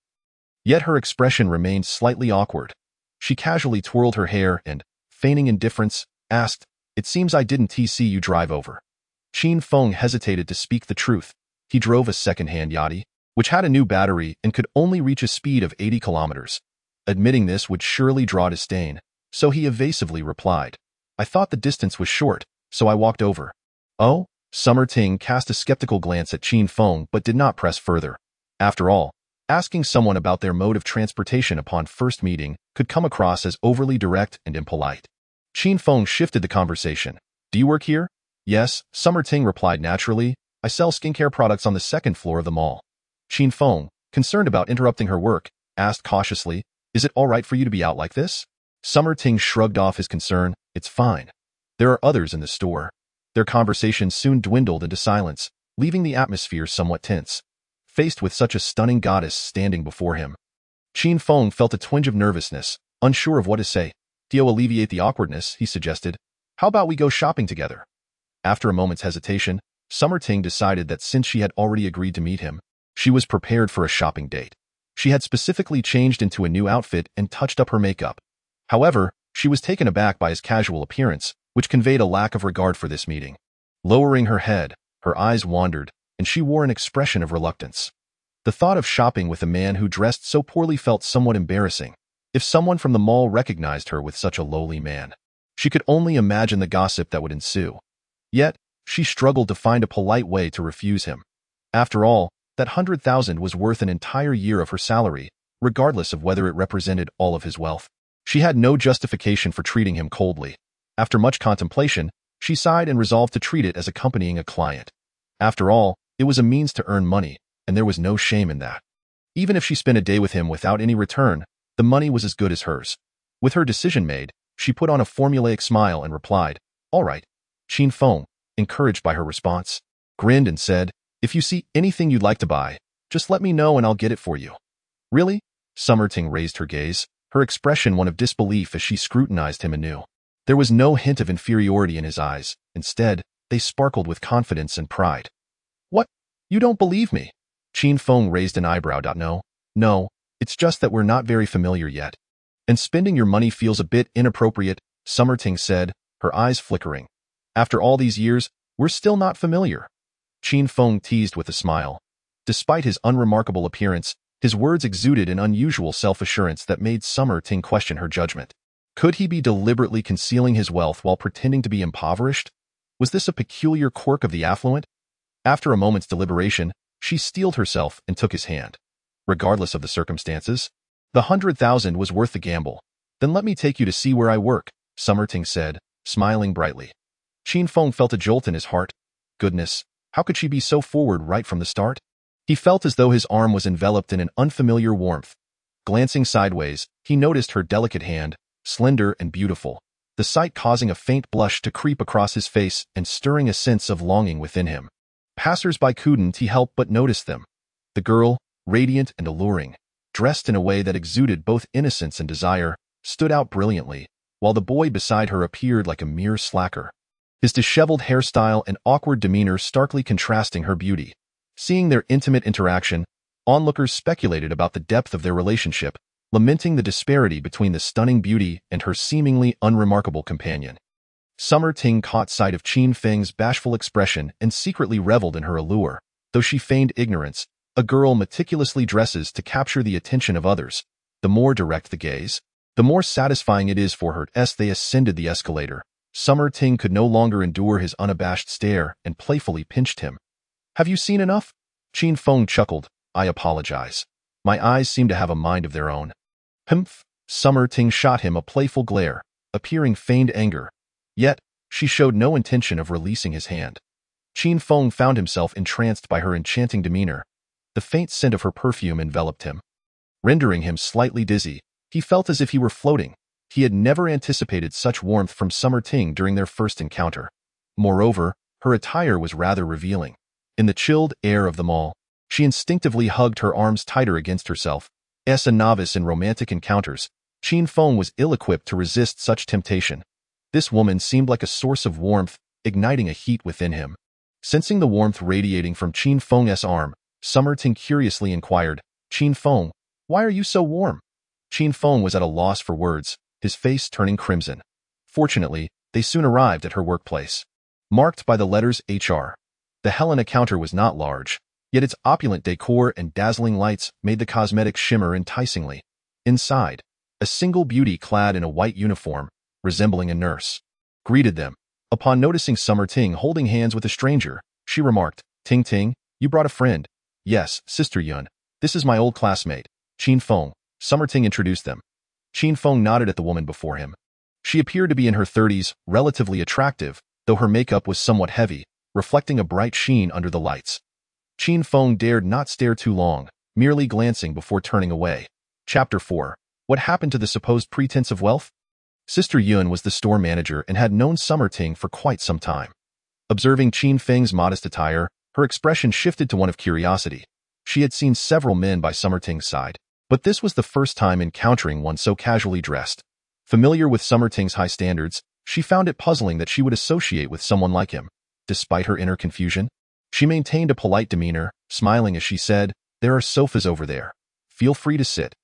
S1: Yet her expression remained slightly awkward. She casually twirled her hair and, feigning indifference, asked, It seems I didn't see you drive over. Qin Feng hesitated to speak the truth. He drove a second-hand yachty, which had a new battery and could only reach a speed of 80 kilometers. Admitting this would surely draw disdain, So he evasively replied, I thought the distance was short, so I walked over. Oh? Summer Ting cast a skeptical glance at Qin Feng but did not press further. After all, asking someone about their mode of transportation upon first meeting could come across as overly direct and impolite. Qin Feng shifted the conversation. Do you work here? Yes, Summer Ting replied naturally. I sell skincare products on the second floor of the mall. Qin Feng, concerned about interrupting her work, asked cautiously, Is it all right for you to be out like this? Summer Ting shrugged off his concern. It's fine. There are others in the store. Their conversation soon dwindled into silence, leaving the atmosphere somewhat tense. Faced with such a stunning goddess standing before him, Qin Feng felt a twinge of nervousness, unsure of what to say. To alleviate the awkwardness, he suggested, How about we go shopping together? After a moment's hesitation, Summer Ting decided that since she had already agreed to meet him, she was prepared for a shopping date. She had specifically changed into a new outfit and touched up her makeup. However, she was taken aback by his casual appearance, which conveyed a lack of regard for this meeting. Lowering her head, her eyes wandered, and she wore an expression of reluctance. The thought of shopping with a man who dressed so poorly felt somewhat embarrassing. If someone from the mall recognized her with such a lowly man, she could only imagine the gossip that would ensue. Yet, she struggled to find a polite way to refuse him. After all, that 100,000 was worth an entire year of her salary, regardless of whether it represented all of his wealth. She had no justification for treating him coldly. After much contemplation, she sighed and resolved to treat it as accompanying a client. After all, it was a means to earn money, and there was no shame in that. Even if she spent a day with him without any return, the money was as good as hers. With her decision made, she put on a formulaic smile and replied, All right. Qin Feng, encouraged by her response, grinned and said, If you see anything you'd like to buy, just let me know and I'll get it for you. Really? Summer Ting raised her gaze, her expression one of disbelief as she scrutinized him anew. There was no hint of inferiority in his eyes. Instead, they sparkled with confidence and pride. What? You don't believe me? Qin Feng raised an eyebrow. No, it's just that we're not very familiar yet. And spending your money feels a bit inappropriate, Summer Ting said, her eyes flickering. After all these years, we're still not familiar. Qin Feng teased with a smile. Despite his unremarkable appearance, his words exuded an unusual self-assurance that made Summer Ting question her judgment. Could he be deliberately concealing his wealth while pretending to be impoverished? Was this a peculiar quirk of the affluent? After a moment's deliberation, she steeled herself and took his hand. Regardless of the circumstances, the 100,000 was worth the gamble. Then let me take you to see where I work, Summer Ting said, smiling brightly. Qin Feng felt a jolt in his heart. Goodness, how could she be so forward right from the start? He felt as though his arm was enveloped in an unfamiliar warmth. Glancing sideways, he noticed her delicate hand, slender and beautiful, the sight causing a faint blush to creep across his face and stirring a sense of longing within him. Passers-by couldn't help but notice them. The girl, radiant and alluring, dressed in a way that exuded both innocence and desire, stood out brilliantly, while the boy beside her appeared like a mere slacker, his disheveled hairstyle and awkward demeanor starkly contrasting her beauty. Seeing their intimate interaction, onlookers speculated about the depth of their relationship, lamenting the disparity between the stunning beauty and her seemingly unremarkable companion. Summer Ting caught sight of Qin Feng's bashful expression and secretly reveled in her allure. Though she feigned ignorance, a girl meticulously dresses to capture the attention of others. The more direct the gaze, the more satisfying it is for her. As they ascended the escalator, Summer Ting could no longer endure his unabashed stare and playfully pinched him. Have you seen enough? Qin Feng chuckled. I apologize. My eyes seem to have a mind of their own. Humph! Summer Ting shot him a playful glare, appearing feigned anger. Yet, she showed no intention of releasing his hand. Qin Feng found himself entranced by her enchanting demeanor. The faint scent of her perfume enveloped him. Rendering him slightly dizzy, he felt as if he were floating. He had never anticipated such warmth from Summer Ting during their first encounter. Moreover, her attire was rather revealing. In the chilled air of the mall, she instinctively hugged her arms tighter against herself. As a novice in romantic encounters, Qin Feng was ill-equipped to resist such temptation. This woman seemed like a source of warmth, igniting a heat within him. Sensing the warmth radiating from Qin Feng's arm, Summer Ting curiously inquired, Qin Feng, why are you so warm? Qin Feng was at a loss for words, his face turning crimson. Fortunately, they soon arrived at her workplace. Marked by the letters HR. The Helena counter was not large, yet its opulent decor and dazzling lights made the cosmetics shimmer enticingly. Inside, A single beauty clad in a white uniform, resembling a nurse, greeted them. Upon noticing Summer Ting holding hands with a stranger, she remarked, "Ting Ting, you brought a friend." "Yes, Sister Yun. This is my old classmate, Qin Feng." Summer Ting introduced them. Qin Feng nodded at the woman before him. She appeared to be in her 30s, relatively attractive, though her makeup was somewhat heavy, reflecting a bright sheen under the lights. Qin Feng dared not stare too long, merely glancing before turning away. Chapter 4. What happened to the supposed pretense of wealth? Sister Yun was the store manager and had known Summer Ting for quite some time. Observing Qin Feng's modest attire, her expression shifted to one of curiosity. She had seen several men by Summer Ting's side, but this was the first time encountering one so casually dressed. Familiar with Summer Ting's high standards, she found it puzzling that she would associate with someone like him. Despite her inner confusion, she maintained a polite demeanor, smiling as she said, "There are sofas over there. Feel free to sit."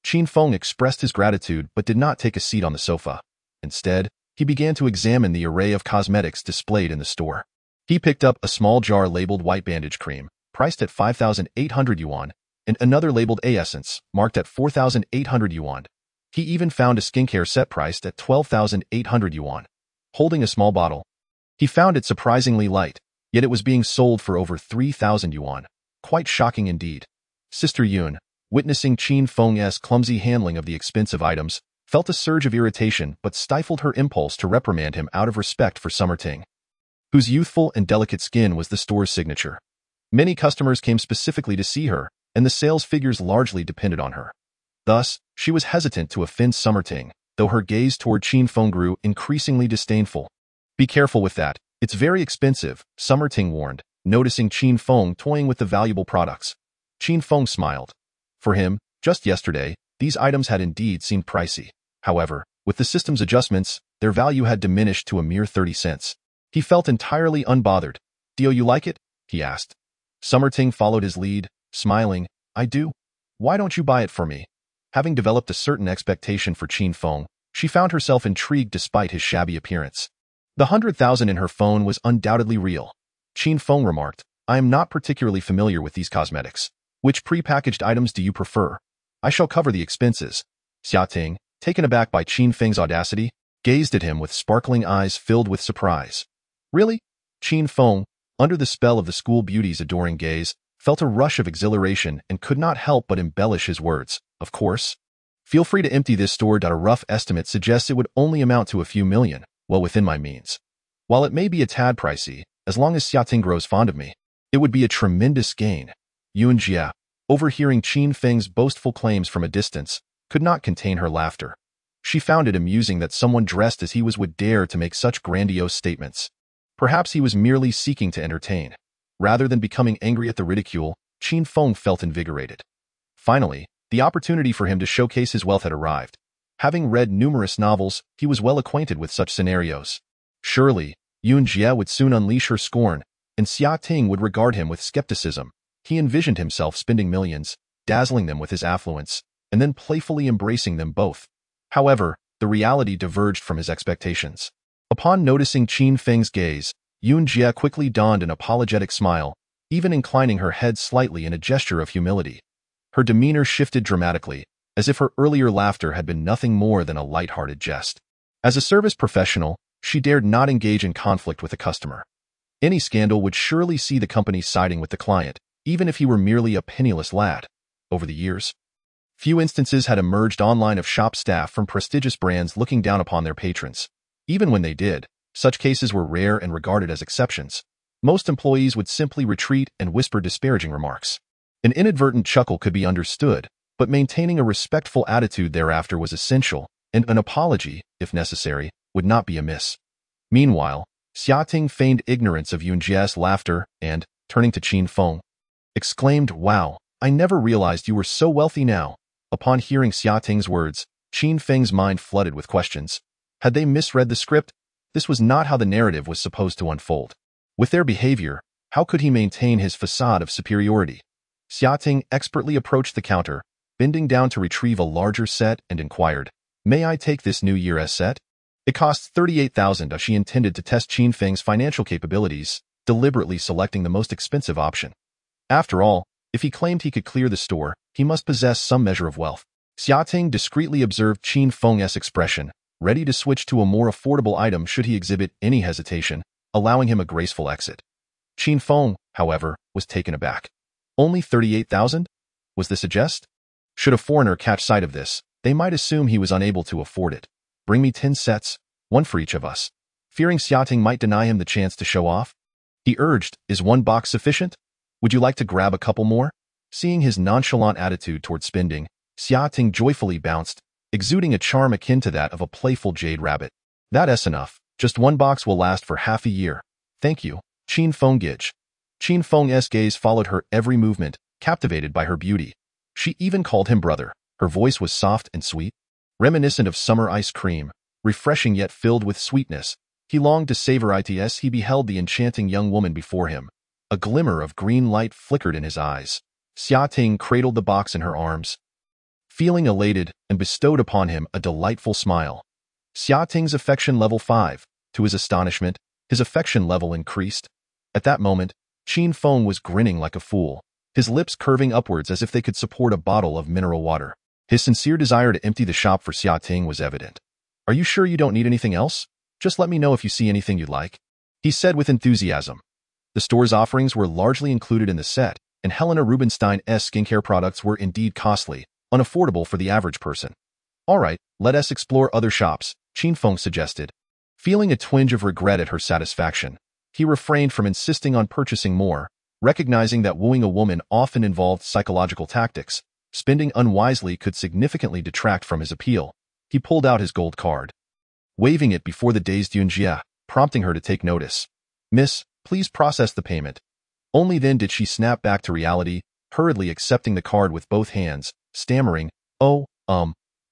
S1: Qin Feng expressed his gratitude but did not take a seat on the sofa. Instead, he began to examine the array of cosmetics displayed in the store. He picked up a small jar labeled white bandage cream, priced at 5,800 yuan, and another labeled A-Essence, marked at 4,800 yuan. He even found a skincare set priced at 12,800 yuan. Holding a small bottle, he found it surprisingly light, yet it was being sold for over 3,000 yuan. Quite shocking indeed. Sister Yun, witnessing Qin Feng's clumsy handling of the expensive items, felt a surge of irritation but stifled her impulse to reprimand him out of respect for Summer Ting, whose youthful and delicate skin was the store's signature. Many customers came specifically to see her, and the sales figures largely depended on her. Thus, she was hesitant to offend Summer Ting, though her gaze toward Qin Feng grew increasingly disdainful. "Be careful with that. It's very expensive," Summer Ting warned, noticing Qin Feng toying with the valuable products. Qin Feng smiled. For him, just yesterday, these items had indeed seemed pricey. However, with the system's adjustments, their value had diminished to a mere 30 cents. He felt entirely unbothered. "Do you like it?" he asked. Summer Ting followed his lead, smiling. "I do. Why don't you buy it for me?" Having developed a certain expectation for Qin Feng, she found herself intrigued despite his shabby appearance. The 100,000 in her phone was undoubtedly real. Qin Feng remarked, "I am not particularly familiar with these cosmetics. Which prepackaged items do you prefer? I shall cover the expenses." Xia Ting, taken aback by Qin Feng's audacity, gazed at him with sparkling eyes filled with surprise. "Really?" Qin Feng, under the spell of the school beauty's adoring gaze, felt a rush of exhilaration and could not help but embellish his words. "Of course. Feel free to empty this store. A rough estimate suggests it would only amount to a few million, well within my means. While it may be a tad pricey, as long as Xia Ting grows fond of me, it would be a tremendous gain." Yun Jia, overhearing Qin Feng's boastful claims from a distance, could not contain her laughter. She found it amusing that someone dressed as he was would dare to make such grandiose statements. Perhaps he was merely seeking to entertain. Rather than becoming angry at the ridicule, Qin Feng felt invigorated. Finally, the opportunity for him to showcase his wealth had arrived. Having read numerous novels, he was well acquainted with such scenarios. Surely, Yun Jia would soon unleash her scorn, and Xia Ting would regard him with skepticism. He envisioned himself spending millions, dazzling them with his affluence, and then playfully embracing them both. However, the reality diverged from his expectations. Upon noticing Qin Feng's gaze, Yun Jia quickly donned an apologetic smile, even inclining her head slightly in a gesture of humility. Her demeanor shifted dramatically, as if her earlier laughter had been nothing more than a light-hearted jest. As a service professional, she dared not engage in conflict with a customer. Any scandal would surely see the company siding with the client, even if he were merely a penniless lad. Over the years, few instances had emerged online of shop staff from prestigious brands looking down upon their patrons. Even when they did, such cases were rare and regarded as exceptions. Most employees would simply retreat and whisper disparaging remarks. An inadvertent chuckle could be understood, but maintaining a respectful attitude thereafter was essential, and an apology, if necessary, would not be amiss. Meanwhile, Xia Ting feigned ignorance of Yun Jia's laughter and, turning to Qin Feng, exclaimed, "Wow, I never realized you were so wealthy now." Upon hearing Xia Ting's words, Qin Feng's mind flooded with questions. Had they misread the script? This was not how the narrative was supposed to unfold. With their behavior, how could he maintain his facade of superiority? Xia Ting expertly approached the counter, bending down to retrieve a larger set and inquired, "May I take this New Year's set?" It costs 38,000. She intended to test Qin Feng's financial capabilities, deliberately selecting the most expensive option. After all, if he claimed he could clear the store, he must possess some measure of wealth. Xiaoting discreetly observed Qin Feng's expression, ready to switch to a more affordable item should he exhibit any hesitation, allowing him a graceful exit. Qin Feng, however, was taken aback. Only 38,000? Was this a jest? Should a foreigner catch sight of this, they might assume he was unable to afford it. Bring me 10 sets, one for each of us. Fearing Xiaoting might deny him the chance to show off, he urged, is one box sufficient? Would you like to grab a couple more? Seeing his nonchalant attitude toward spending, Xiaoting joyfully bounced, exuding a charm akin to that of a playful jade rabbit. That's enough. Just one box will last for half a year. Thank you, Qin Feng Gage. Qin Feng's gaze followed her every movement, captivated by her beauty. She even called him brother. Her voice was soft and sweet, reminiscent of summer ice cream, refreshing yet filled with sweetness. He longed to savor it as he beheld the enchanting young woman before him. A glimmer of green light flickered in his eyes. Xiaoting cradled the box in her arms, feeling elated, and bestowed upon him a delightful smile. Xiaoting's affection level 5. To his astonishment, his affection level increased. At that moment, Qin Feng was grinning like a fool, his lips curving upwards as if they could support a bottle of mineral water. His sincere desire to empty the shop for Xiaoting was evident. Are you sure you don't need anything else? Just let me know if you see anything you'd like, he said with enthusiasm. The store's offerings were largely included in the set, and Helena Rubinstein's skincare products were indeed costly, unaffordable for the average person. All right, let us explore other shops, Qin Feng suggested. Feeling a twinge of regret at her satisfaction, he refrained from insisting on purchasing more, recognizing that wooing a woman often involved psychological tactics. Spending unwisely could significantly detract from his appeal. He pulled out his gold card, waving it before the dazed Yunjie, prompting her to take notice. Miss, please process the payment. Only then did she snap back to reality, hurriedly accepting the card with both hands, stammering, all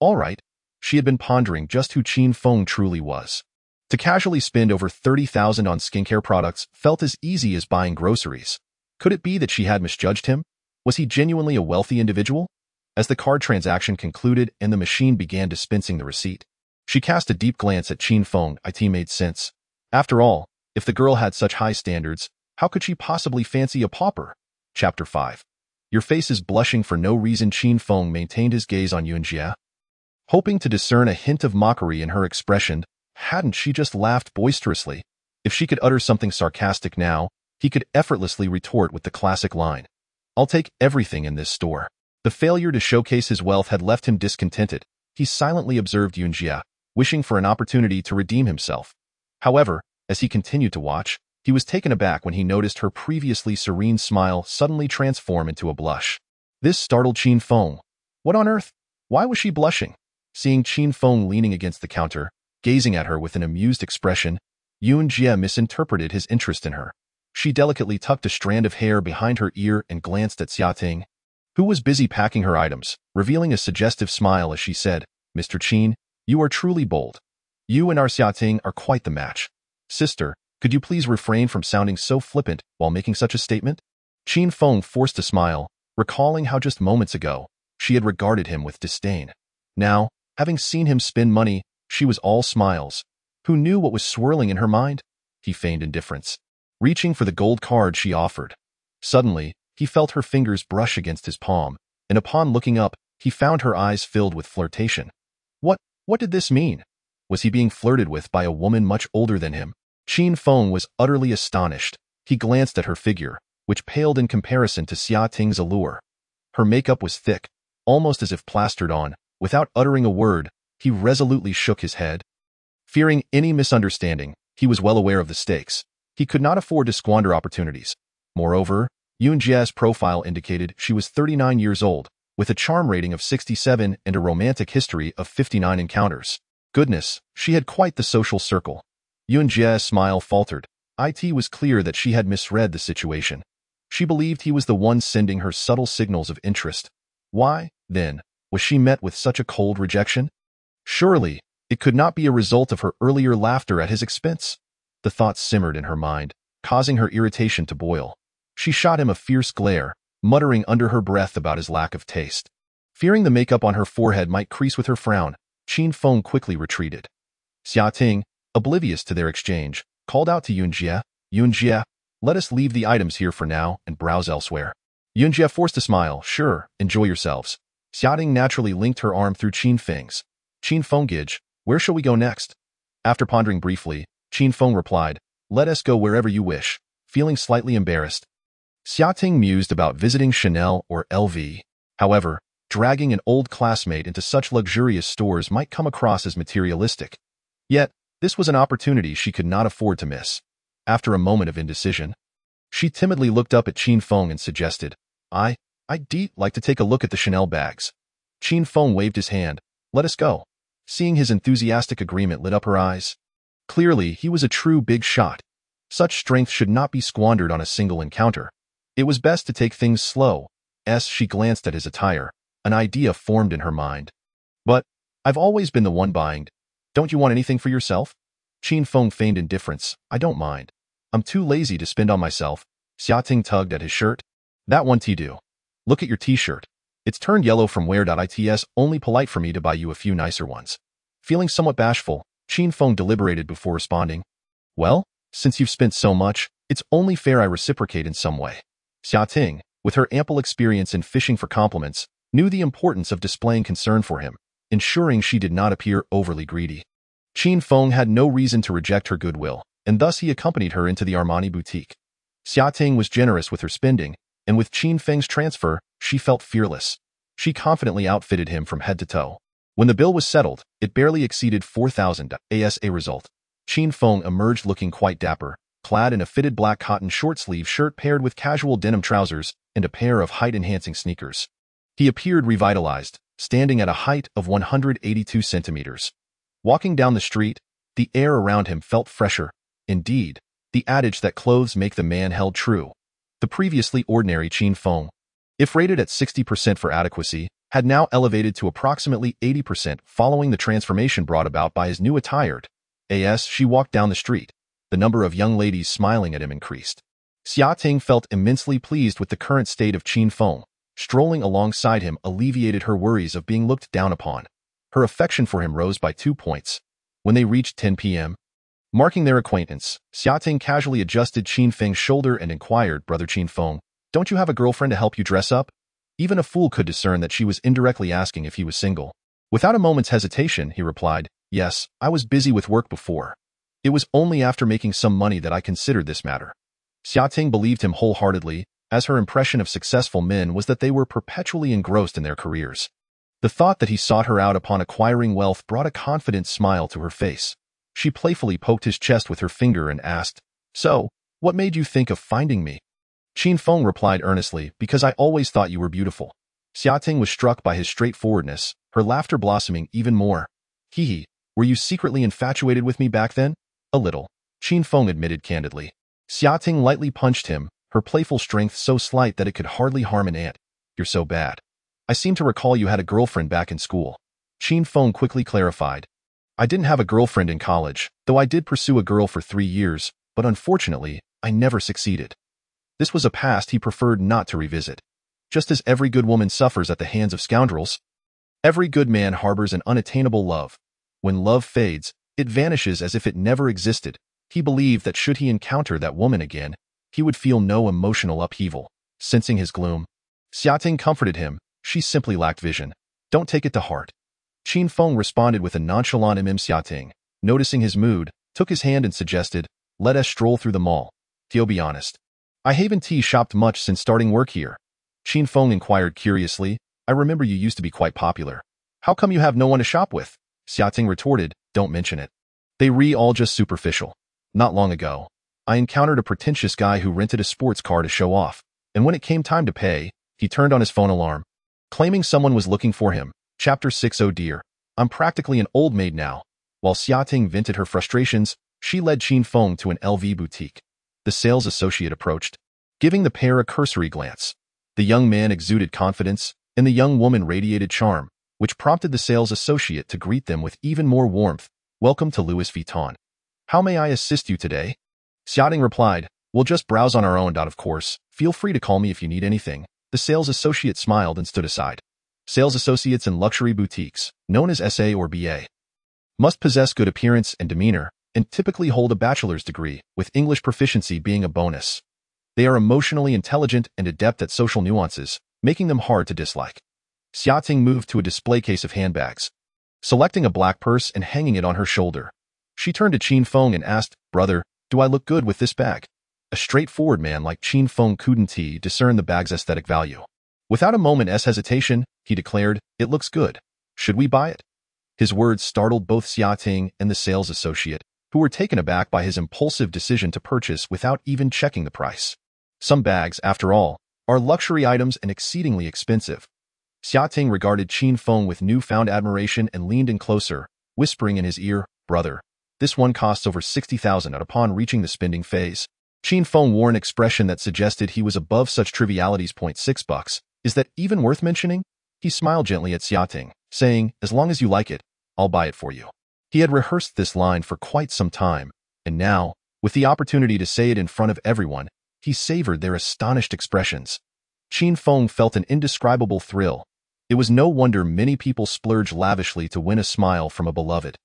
S1: right. She had been pondering just who Qin Feng truly was. To casually spend over 30,000 on skincare products felt as easy as buying groceries. Could it be that she had misjudged him? Was he genuinely a wealthy individual? As the card transaction concluded and the machine began dispensing the receipt, she cast a deep glance at Qin Feng. It made sense. After all, if the girl had such high standards, how could she possibly fancy a pauper? Chapter 5. Your face is blushing for no reason. Qin Feng maintained his gaze on Yunjie, hoping to discern a hint of mockery in her expression. Hadn't she just laughed boisterously? If she could utter something sarcastic now, he could effortlessly retort with the classic line, I'll take everything in this store. The failure to showcase his wealth had left him discontented. He silently observed Yunjie, wishing for an opportunity to redeem himself. However, as he continued to watch, he was taken aback when he noticed her previously serene smile suddenly transform into a blush. This startled Qin Feng. What on earth? Why was she blushing? Seeing Qin Feng leaning against the counter, gazing at her with an amused expression, Yunjie misinterpreted his interest in her. She delicately tucked a strand of hair behind her ear and glanced at Xiaoting, who was busy packing her items, revealing a suggestive smile as she said, Mr. Qin, you are truly bold. You and our Xiaoting are quite the match. Sister, could you please refrain from sounding so flippant while making such a statement? Qin Feng forced a smile, recalling how just moments ago, she had regarded him with disdain. Now, having seen him spend money, she was all smiles. Who knew what was swirling in her mind? He feigned indifference, reaching for the gold card she offered. Suddenly, he felt her fingers brush against his palm, and upon looking up, he found her eyes filled with flirtation. What did this mean? Was he being flirted with by a woman much older than him? Qin Feng was utterly astonished. He glanced at her figure, which paled in comparison to Xiaoting's allure. Her makeup was thick, almost as if plastered on. Without uttering a word, he resolutely shook his head. Fearing any misunderstanding, he was well aware of the stakes. He could not afford to squander opportunities. Moreover, Yunjie's profile indicated she was 39 years old, with a charm rating of 67 and a romantic history of 59 encounters. Goodness, she had quite the social circle. Yunjie's smile faltered. It was clear that she had misread the situation. She believed he was the one sending her subtle signals of interest. Why, then, was she met with such a cold rejection? Surely, it could not be a result of her earlier laughter at his expense. The thought simmered in her mind, causing her irritation to boil. She shot him a fierce glare, muttering under her breath about his lack of taste. Fearing the makeup on her forehead might crease with her frown, Qin Feng quickly retreated. Xiaoting, oblivious to their exchange, called out to Yunjie, Yunjie, let us leave the items here for now and browse elsewhere. Yunjie forced a smile. Sure, enjoy yourselves. Xiaoting naturally linked her arm through Qin Feng's. Qin Feng, where shall we go next? After pondering briefly, Qin Feng replied, let us go wherever you wish, feeling slightly embarrassed. Xiaoting mused about visiting Chanel or LV. However, dragging an old classmate into such luxurious stores might come across as materialistic. Yet, this was an opportunity she could not afford to miss. After a moment of indecision, she timidly looked up at Qin Feng and suggested, I'd like to take a look at the Chanel bags. Qin Feng waved his hand, let us go. Seeing his enthusiastic agreement lit up her eyes. Clearly, he was a true big shot. Such strength should not be squandered on a single encounter. It was best to take things slow. As she glanced at his attire, an idea formed in her mind. But, I've always been the one buying. Don't you want anything for yourself? Qin Feng feigned indifference. I don't mind. I'm too lazy to spend on myself. Xiaoting tugged at his shirt. That one do. Look at your t-shirt. It's turned yellow from wear. It's only polite for me to buy you a few nicer ones. Feeling somewhat bashful, Qin Feng deliberated before responding. Well, since you've spent so much, it's only fair I reciprocate in some way. Xiaoting, with her ample experience in fishing for compliments, knew the importance of displaying concern for him, ensuring she did not appear overly greedy. Qin Feng had no reason to reject her goodwill, and thus he accompanied her into the Armani boutique. Xiaoting was generous with her spending, and with Qin Feng's transfer, she felt fearless. She confidently outfitted him from head to toe. When the bill was settled, it barely exceeded 4,000 as a result. Qin Feng emerged looking quite dapper, clad in a fitted black cotton short-sleeve shirt paired with casual denim trousers and a pair of height-enhancing sneakers. He appeared revitalized, standing at a height of 182 centimeters. Walking down the street, the air around him felt fresher. Indeed, the adage that clothes make the man held true. The previously ordinary Qin Feng, if rated at 60% for adequacy, had now elevated to approximately 80% following the transformation brought about by his new attire. As she walked down the street, the number of young ladies smiling at him increased. Xiaoting felt immensely pleased with the current state of Qin Feng. Strolling alongside him alleviated her worries of being looked down upon. Her affection for him rose by 2 points. When they reached 10 p.m., marking their acquaintance, Xiaoting casually adjusted Qin Feng's shoulder and inquired, Brother Qin Feng, don't you have a girlfriend to help you dress up? Even a fool could discern that she was indirectly asking if he was single. Without a moment's hesitation, he replied, yes, I was busy with work before. It was only after making some money that I considered this matter. Xiaoting believed him wholeheartedly, as her impression of successful men was that they were perpetually engrossed in their careers. The thought that he sought her out upon acquiring wealth brought a confident smile to her face. She playfully poked his chest with her finger and asked, so, what made you think of finding me? Qin Feng replied earnestly, because I always thought you were beautiful. Xiaoting was struck by his straightforwardness, her laughter blossoming even more. Hee, were you secretly infatuated with me back then? A little, Qin Feng admitted candidly. Xiaoting lightly punched him, her playful strength so slight that it could hardly harm an ant. You're so bad. I seem to recall you had a girlfriend back in school. Qin Feng quickly clarified. I didn't have a girlfriend in college, though I did pursue a girl for 3 years, but unfortunately, I never succeeded. This was a past he preferred not to revisit. Just as every good woman suffers at the hands of scoundrels, every good man harbors an unattainable love. When love fades, it vanishes as if it never existed. He believed that should he encounter that woman again, he would feel no emotional upheaval. Sensing his gloom, Xiaoting comforted him. She simply lacked vision. Don't take it to heart. Qin Feng responded with a nonchalant Xiaoting, noticing his mood, took his hand and suggested, let us stroll through the mall. To be honest, I haven't shopped much since starting work here. Qin Feng inquired curiously, I remember you used to be quite popular. How come you have no one to shop with? Xiaoting retorted, don't mention it. They all just superficial. Not long ago, I encountered a pretentious guy who rented a sports car to show off, and when it came time to pay, he turned on his phone alarm, claiming someone was looking for him. Chapter 6. Oh dear, I'm practically an old maid now. While Xiaoting vented her frustrations, she led Qin Feng to an LV boutique. The sales associate approached, giving the pair a cursory glance. The young man exuded confidence, and the young woman radiated charm, which prompted the sales associate to greet them with even more warmth. Welcome to Louis Vuitton. How may I assist you today? Xiaoting replied, we'll just browse on our own. Of course, feel free to call me if you need anything. The sales associate smiled and stood aside. Sales associates in luxury boutiques, known as SA or BA, must possess good appearance and demeanor, and typically hold a bachelor's degree, with English proficiency being a bonus. They are emotionally intelligent and adept at social nuances, making them hard to dislike. Xiating moved to a display case of handbags, selecting a black purse and hanging it on her shoulder. She turned to Qin Feng and asked, "Brother, do I look good with this bag?" A straightforward man like Qin Feng couldn't discern the bag's aesthetic value. Without a moment's hesitation, he declared, "It looks good. Should we buy it?" His words startled both Xiating and the sales associate, who were taken aback by his impulsive decision to purchase without even checking the price. Some bags, after all, are luxury items and exceedingly expensive. Xiating regarded Qin Feng with newfound admiration and leaned in closer, whispering in his ear, "Brother, this one costs over 60,000." Upon reaching the spending phase, Qin Feng wore an expression that suggested he was above such trivialities. $6. Is that even worth mentioning? He smiled gently at Xiating, saying, "As long as you like it, I'll buy it for you." He had rehearsed this line for quite some time, and now, with the opportunity to say it in front of everyone, he savored their astonished expressions. Qin Feng felt an indescribable thrill. It was no wonder many people splurge lavishly to win a smile from a beloved.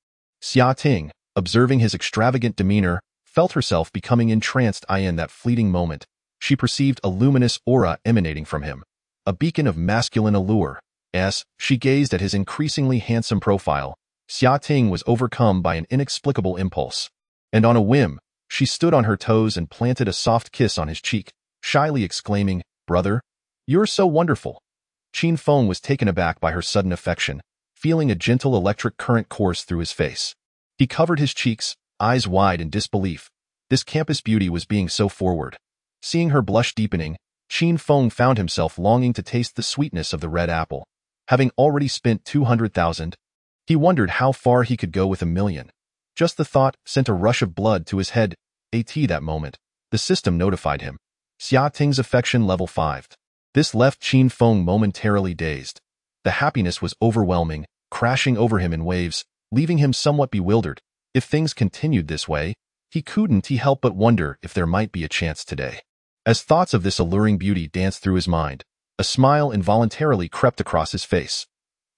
S1: Xiating, observing his extravagant demeanor, felt herself becoming entranced. In that fleeting moment, she perceived a luminous aura emanating from him, a beacon of masculine allure. As she gazed at his increasingly handsome profile, Xiating was overcome by an inexplicable impulse. And on a whim, she stood on her toes and planted a soft kiss on his cheek, shyly exclaiming, "Brother, you're so wonderful." Qin Feng was taken aback by her sudden affection, feeling a gentle electric current course through his face. He covered his cheeks, eyes wide in disbelief. This campus beauty was being so forward. Seeing her blush deepening, Qin Feng found himself longing to taste the sweetness of the red apple. Having already spent 200,000, he wondered how far he could go with 1,000,000. Just the thought sent a rush of blood to his head. That moment, the system notified him. Xiating's affection level 5. This left Qin Feng momentarily dazed. The happiness was overwhelming, crashing over him in waves, leaving him somewhat bewildered. If things continued this way, he couldn't help but wonder if there might be a chance today. As thoughts of this alluring beauty danced through his mind, a smile involuntarily crept across his face.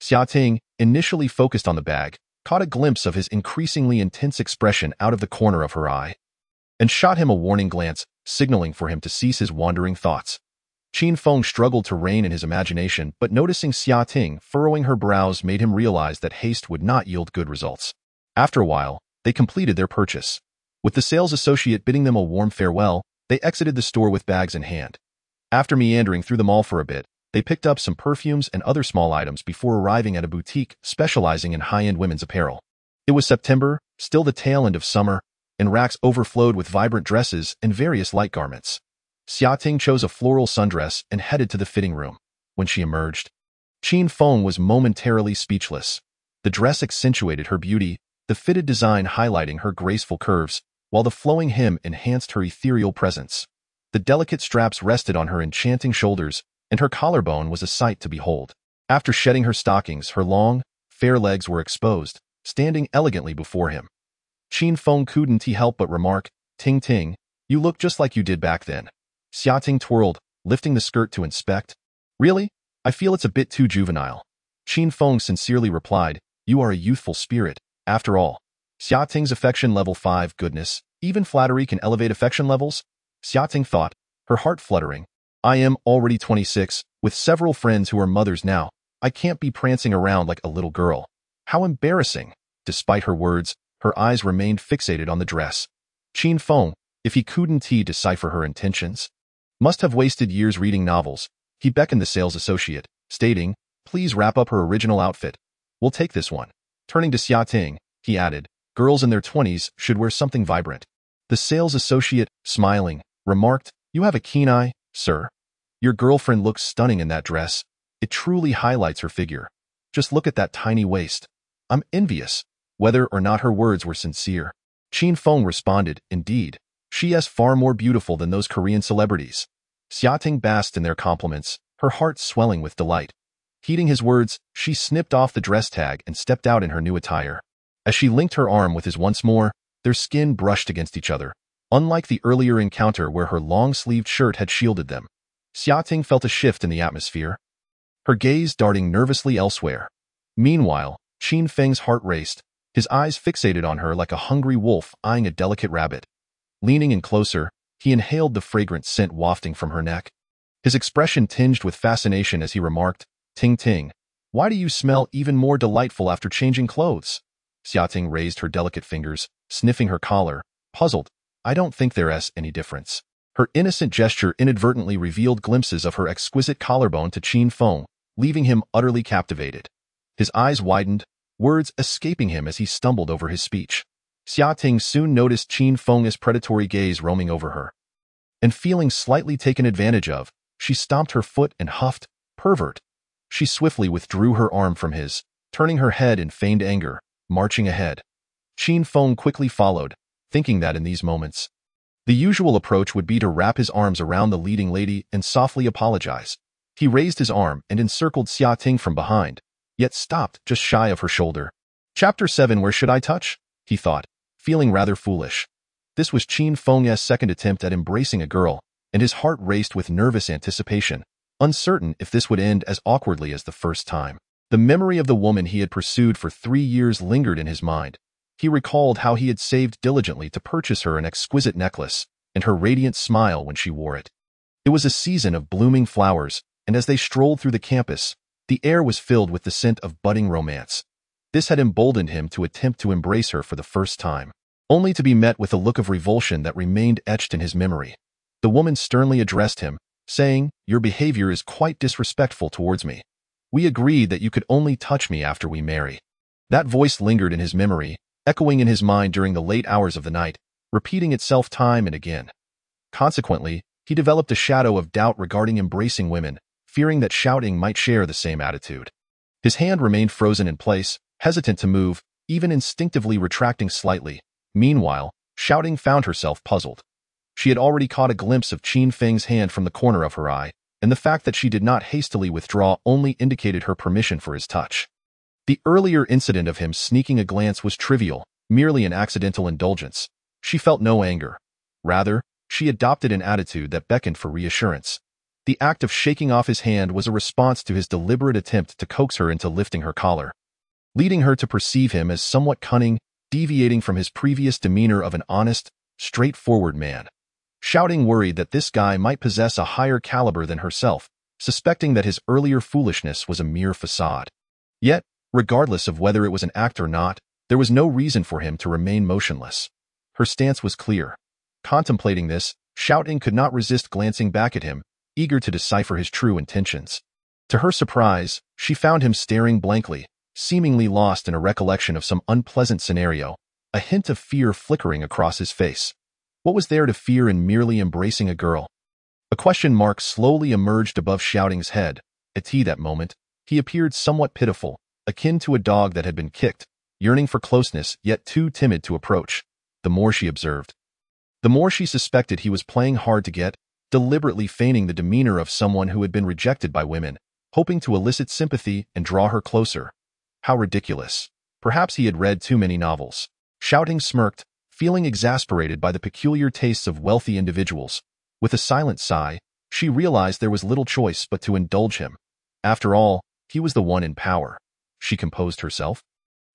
S1: Xiating, initially focused on the bag, caught a glimpse of his increasingly intense expression out of the corner of her eye, and shot him a warning glance, signaling for him to cease his wandering thoughts. Qin Feng struggled to rein in his imagination, but noticing Xiating furrowing her brows made him realize that haste would not yield good results. After a while, they completed their purchase. With the sales associate bidding them a warm farewell, they exited the store with bags in hand. After meandering through the mall for a bit, they picked up some perfumes and other small items before arriving at a boutique specializing in high-end women's apparel. It was September, still the tail end of summer, and racks overflowed with vibrant dresses and various light garments. Xiating chose a floral sundress and headed to the fitting room. When she emerged, Qin Feng was momentarily speechless. The dress accentuated her beauty, the fitted design highlighting her graceful curves, while the flowing hem enhanced her ethereal presence. The delicate straps rested on her enchanting shoulders, and her collarbone was a sight to behold. After shedding her stockings, her long, fair legs were exposed, standing elegantly before him. Qin Feng couldn't help but remark, "Ting Ting, you look just like you did back then." Xiating twirled, lifting the skirt to inspect. "Really? I feel it's a bit too juvenile." Qin Feng sincerely replied, "You are a youthful spirit, after all." Xiating's affection level 5. Goodness, even flattery can elevate affection levels? Xiating thought, her heart fluttering. "I am already 26, with several friends who are mothers now. I can't be prancing around like a little girl. How embarrassing." Despite her words, her eyes remained fixated on the dress. Qin Feng, if he couldn't decipher her intentions, must have wasted years reading novels. He beckoned the sales associate, stating, "Please wrap up her original outfit. We'll take this one." Turning to Xiating, he added, "Girls in their 20s should wear something vibrant." The sales associate, smiling, remarked, "You have a keen eye, sir. Your girlfriend looks stunning in that dress. It truly highlights her figure. Just look at that tiny waist. I'm envious." Whether or not her words were sincere, Qin Feng responded, "Indeed, she is far more beautiful than those Korean celebrities." Xiating basked in their compliments, her heart swelling with delight. Heeding his words, she snipped off the dress tag and stepped out in her new attire. As she linked her arm with his once more, their skin brushed against each other, unlike the earlier encounter where her long-sleeved shirt had shielded them. Xiating felt a shift in the atmosphere, her gaze darting nervously elsewhere. Meanwhile, Qin Feng's heart raced, his eyes fixated on her like a hungry wolf eyeing a delicate rabbit. Leaning in closer, he inhaled the fragrant scent wafting from her neck. His expression tinged with fascination as he remarked, "Ting Ting, Why do you smell even more delightful after changing clothes? Xiaoting raised her delicate fingers, sniffing her collar, puzzled. I don't think there's any difference. Her innocent gesture inadvertently revealed glimpses of her exquisite collarbone to Qin Feng, leaving him utterly captivated. His eyes widened, words escaping him as he stumbled over his speech. Xiaoting soon noticed Qin Feng's predatory gaze roaming over her. And feeling slightly taken advantage of, she stomped her foot and huffed, "Pervert." She swiftly withdrew her arm from his, turning her head in feigned anger, marching ahead. Qin Feng quickly followed, thinking that in these moments, the usual approach would be to wrap his arms around the leading lady and softly apologize. He raised his arm and encircled Xiaoting from behind, yet stopped just shy of her shoulder. Chapter 7. Where should I touch? He thought, feeling rather foolish. This was Qin Feng's second attempt at embracing a girl, and his heart raced with nervous anticipation, uncertain if this would end as awkwardly as the first time. The memory of the woman he had pursued for 3 years lingered in his mind. He recalled how he had saved diligently to purchase her an exquisite necklace, and her radiant smile when she wore it. It was a season of blooming flowers, and as they strolled through the campus, the air was filled with the scent of budding romance. This had emboldened him to attempt to embrace her for the first time, only to be met with a look of revulsion that remained etched in his memory. The woman sternly addressed him, saying, "Your behavior is quite disrespectful towards me. We agreed that you could only touch me after we marry." That voice lingered in his memory, echoing in his mind during the late hours of the night, repeating itself time and again. Consequently, he developed a shadow of doubt regarding embracing women, fearing that Xiaoting might share the same attitude. His hand remained frozen in place, hesitant to move, even instinctively retracting slightly. Meanwhile, Xiaoting found herself puzzled. She had already caught a glimpse of Qin Feng's hand from the corner of her eye, and the fact that she did not hastily withdraw only indicated her permission for his touch. The earlier incident of him sneaking a glance was trivial, merely an accidental indulgence. She felt no anger. Rather, she adopted an attitude that beckoned for reassurance. The act of shaking off his hand was a response to his deliberate attempt to coax her into lifting her collar, leading her to perceive him as somewhat cunning, deviating from his previous demeanor of an honest, straightforward man. Xiaoting worried that this guy might possess a higher caliber than herself, suspecting that his earlier foolishness was a mere facade. Yet, regardless of whether it was an act or not, there was no reason for him to remain motionless. Her stance was clear. Contemplating this, Xiaoting could not resist glancing back at him, eager to decipher his true intentions. To her surprise, she found him staring blankly, seemingly lost in a recollection of some unpleasant scenario, a hint of fear flickering across his face. What was there to fear in merely embracing a girl? A question mark slowly emerged above Xiaoting's head. At that moment, he appeared somewhat pitiful, akin to a dog that had been kicked, yearning for closeness yet too timid to approach. The more she observed, the more she suspected he was playing hard to get, deliberately feigning the demeanor of someone who had been rejected by women, hoping to elicit sympathy and draw her closer. How ridiculous. Perhaps he had read too many novels. Xiaoting smirked, feeling exasperated by the peculiar tastes of wealthy individuals. With a silent sigh, she realized there was little choice but to indulge him. After all, he was the one in power. She composed herself,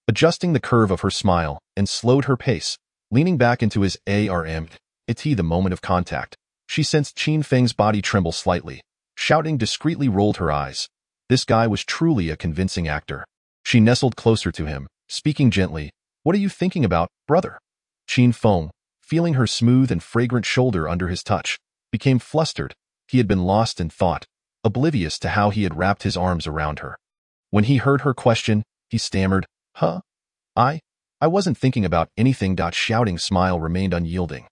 S1: adjusting the curve of her smile, and slowed her pace, leaning back into his arm. At the moment of contact, she sensed Qin Feng's body tremble slightly. Xiaoting discreetly rolled her eyes. This guy was truly a convincing actor. She nestled closer to him, speaking gently. "What are you thinking about, brother?" Qin Feng, feeling her smooth and fragrant shoulder under his touch, became flustered. He had been lost in thought, oblivious to how he had wrapped his arms around her. When he heard her question, he stammered, "Huh? I wasn't thinking about anything." Xiaoting's smile remained unyielding.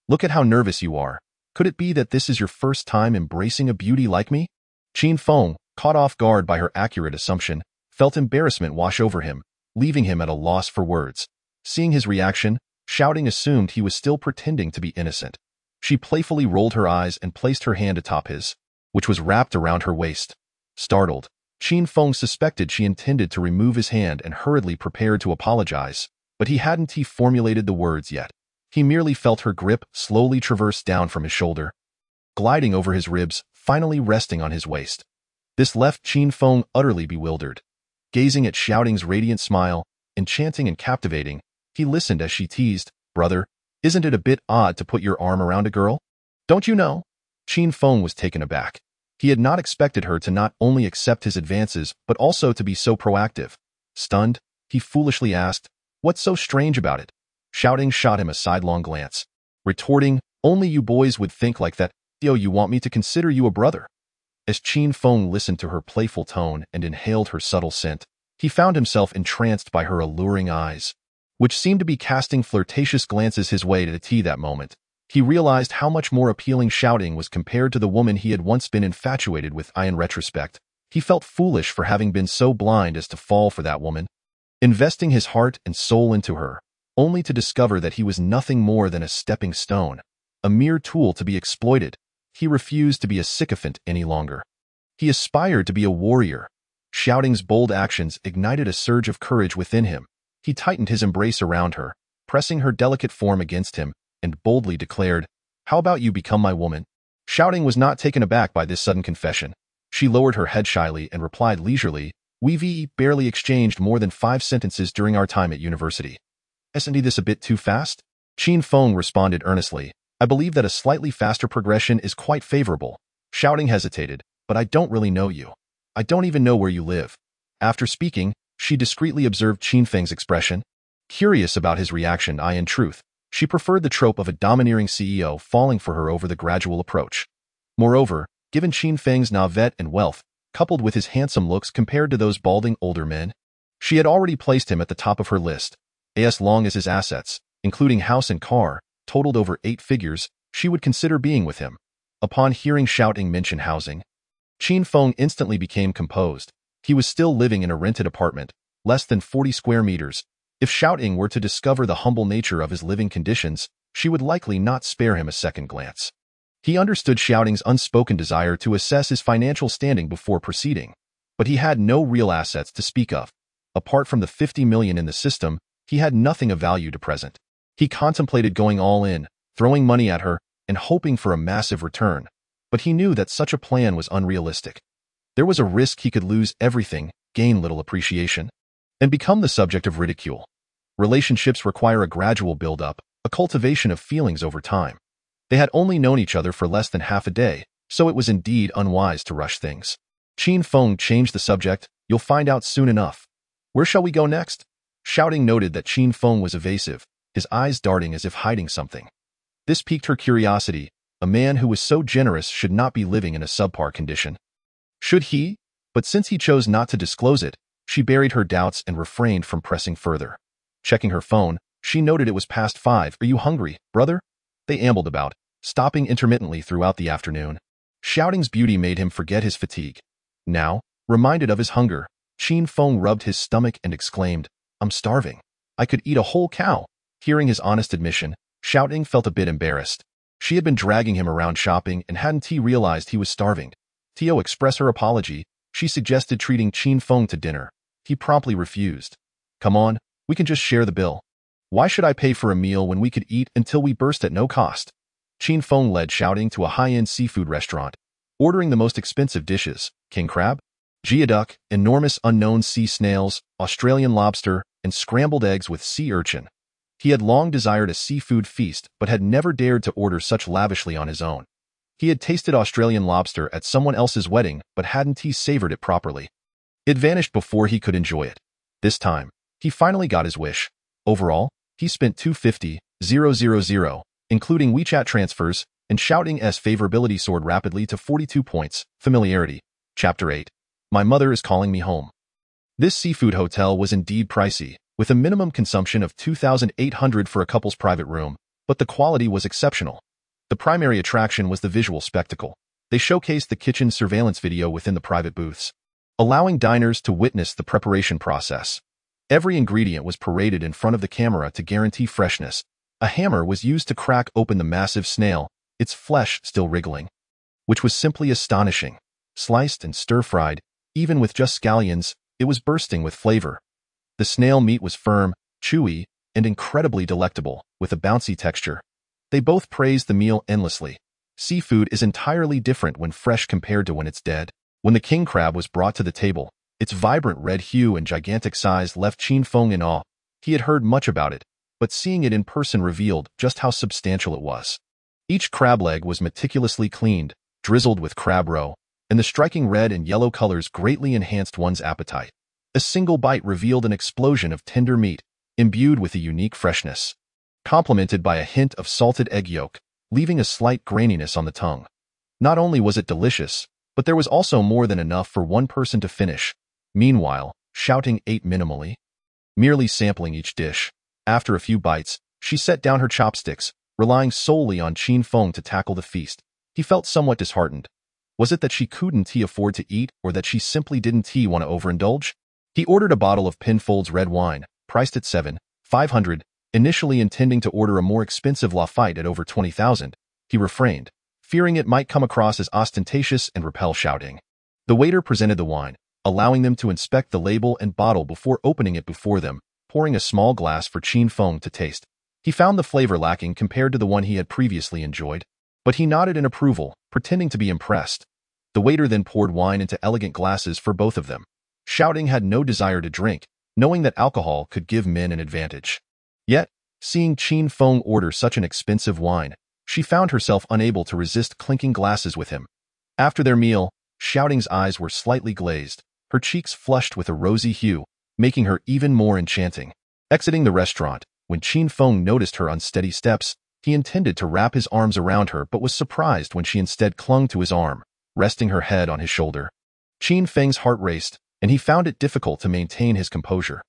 S1: "Look at how nervous you are. Could it be that this is your first time embracing a beauty like me?" Qin Feng, caught off guard by her accurate assumption, felt embarrassment wash over him, leaving him at a loss for words. Seeing his reaction, Xiaoting assumed he was still pretending to be innocent. She playfully rolled her eyes and placed her hand atop his, which was wrapped around her waist. Startled, Qin Feng suspected she intended to remove his hand and hurriedly prepared to apologize, but he hadn't formulated the words yet. He merely felt her grip slowly traverse down from his shoulder, gliding over his ribs, finally resting on his waist. This left Qin Feng utterly bewildered. Gazing at Xiaoting's radiant smile, enchanting and captivating, he listened as she teased, "Brother, isn't it a bit odd to put your arm around a girl? Don't you know?" Qin Feng was taken aback. He had not expected her to not only accept his advances but also to be so proactive. Stunned, he foolishly asked, "What's so strange about it?" Shouting shot him a sidelong glance, retorting, "Only you boys would think like that. Yo, you want me to consider you a brother?" As Qin Feng listened to her playful tone and inhaled her subtle scent, he found himself entranced by her alluring eyes, which seemed to be casting flirtatious glances his way to tea that moment. He realized how much more appealing Shouting was compared to the woman he had once been infatuated with. In retrospect, he felt foolish for having been so blind as to fall for that woman, investing his heart and soul into her, only to discover that he was nothing more than a stepping stone, a mere tool to be exploited. He refused to be a sycophant any longer. He aspired to be a warrior. Shouting's bold actions ignited a surge of courage within him. He tightened his embrace around her, pressing her delicate form against him, and boldly declared, "How about you become my woman?" Shouting was not taken aback by this sudden confession. She lowered her head shyly and replied leisurely, "We've barely exchanged more than 5 sentences during our time at university. Isn't this a bit too fast?" Qin Feng responded earnestly, "I believe that a slightly faster progression is quite favorable." Shouting hesitated, "But I don't really know you. I don't even know where you live." After speaking, she discreetly observed Qin Feng's expression, curious about his reaction. In truth, she preferred the trope of a domineering CEO falling for her over the gradual approach. Moreover, given Qin Feng's navet and wealth, coupled with his handsome looks compared to those balding older men, she had already placed him at the top of her list. As long as his assets, including house and car, totaled over 8 figures, she would consider being with him. Upon hearing Shouting mention housing, Qin Feng instantly became composed. He was still living in a rented apartment, less than 40 square meters. If Shouting were to discover the humble nature of his living conditions, she would likely not spare him a second glance. He understood Shouting's unspoken desire to assess his financial standing before proceeding, but he had no real assets to speak of. Apart from the 50 million in the system, he had nothing of value to present. He contemplated going all in, throwing money at her, and hoping for a massive return, but he knew that such a plan was unrealistic. There was a risk he could lose everything, gain little appreciation, and become the subject of ridicule. Relationships require a gradual build-up, a cultivation of feelings over time. They had only known each other for less than half a day, so it was indeed unwise to rush things. Qin Feng changed the subject. "You'll find out soon enough. Where shall we go next?" Shouting noted that Qin Feng was evasive, his eyes darting as if hiding something. This piqued her curiosity. A man who was so generous should not be living in a subpar condition. Should he? But since he chose not to disclose it, she buried her doubts and refrained from pressing further. Checking her phone, she noted it was past 5. "Are you hungry, brother?" They ambled about, stopping intermittently throughout the afternoon. Shouting's beauty made him forget his fatigue. Now, reminded of his hunger, Qin Feng rubbed his stomach and exclaimed, "I'm starving. I could eat a whole cow." Hearing his honest admission, Shouting felt a bit embarrassed. She had been dragging him around shopping and hadn't he realized he was starving. To express her apology, she suggested treating Qin Feng to dinner. He promptly refused. "Come on, we can just share the bill. Why should I pay for a meal when we could eat until we burst at no cost?" Qin Feng led Shouting to a high-end seafood restaurant, ordering the most expensive dishes: king crab, geoduck, enormous unknown sea snails, Australian lobster, and scrambled eggs with sea urchin. He had long desired a seafood feast but had never dared to order such lavishly on his own. He had tasted Australian lobster at someone else's wedding but hadn't he savored it properly. It vanished before he could enjoy it. This time, he finally got his wish. Overall, he spent 250,000, including WeChat transfers, and Shouting's favorability soared rapidly to 42 points. Familiarity. Chapter 8. My mother is calling me home. This seafood hotel was indeed pricey, with a minimum consumption of 2,800 for a couple's private room, but the quality was exceptional. The primary attraction was the visual spectacle. They showcased the kitchen surveillance video within the private booths, allowing diners to witness the preparation process. Every ingredient was paraded in front of the camera to guarantee freshness. A hammer was used to crack open the massive snail, its flesh still wriggling, which was simply astonishing. Sliced and stir-fried, even with just scallions, it was bursting with flavor. The snail meat was firm, chewy, and incredibly delectable, with a bouncy texture. They both praised the meal endlessly. Seafood is entirely different when fresh compared to when it's dead. When the king crab was brought to the table, its vibrant red hue and gigantic size left Qin Feng in awe. He had heard much about it, but seeing it in person revealed just how substantial it was. Each crab leg was meticulously cleaned, drizzled with crab roe, and the striking red and yellow colors greatly enhanced one's appetite. A single bite revealed an explosion of tender meat, imbued with a unique freshness, complemented by a hint of salted egg yolk, leaving a slight graininess on the tongue. Not only was it delicious, but there was also more than enough for one person to finish. Meanwhile, Shouting ate minimally, merely sampling each dish. After a few bites, she set down her chopsticks, relying solely on Qin Feng to tackle the feast. He felt somewhat disheartened. Was it that she couldn't afford to eat, or that she simply didn't want to overindulge? He ordered a bottle of Penfold's red wine, priced at 7,500, initially intending to order a more expensive Lafite at over 20,000. He refrained, fearing it might come across as ostentatious and repel Shouting. The waiter presented the wine, allowing them to inspect the label and bottle before opening it before them, pouring a small glass for Qin Feng to taste. He found the flavor lacking compared to the one he had previously enjoyed, but he nodded in approval, pretending to be impressed. The waiter then poured wine into elegant glasses for both of them. Shouting had no desire to drink, knowing that alcohol could give men an advantage. Yet, seeing Qin Feng order such an expensive wine, she found herself unable to resist clinking glasses with him. After their meal, Shouting's eyes were slightly glazed, her cheeks flushed with a rosy hue, making her even more enchanting. Exiting the restaurant, when Qin Feng noticed her unsteady steps, he intended to wrap his arms around her but was surprised when she instead clung to his arm, resting her head on his shoulder. Qin Feng's heart raced, and he found it difficult to maintain his composure.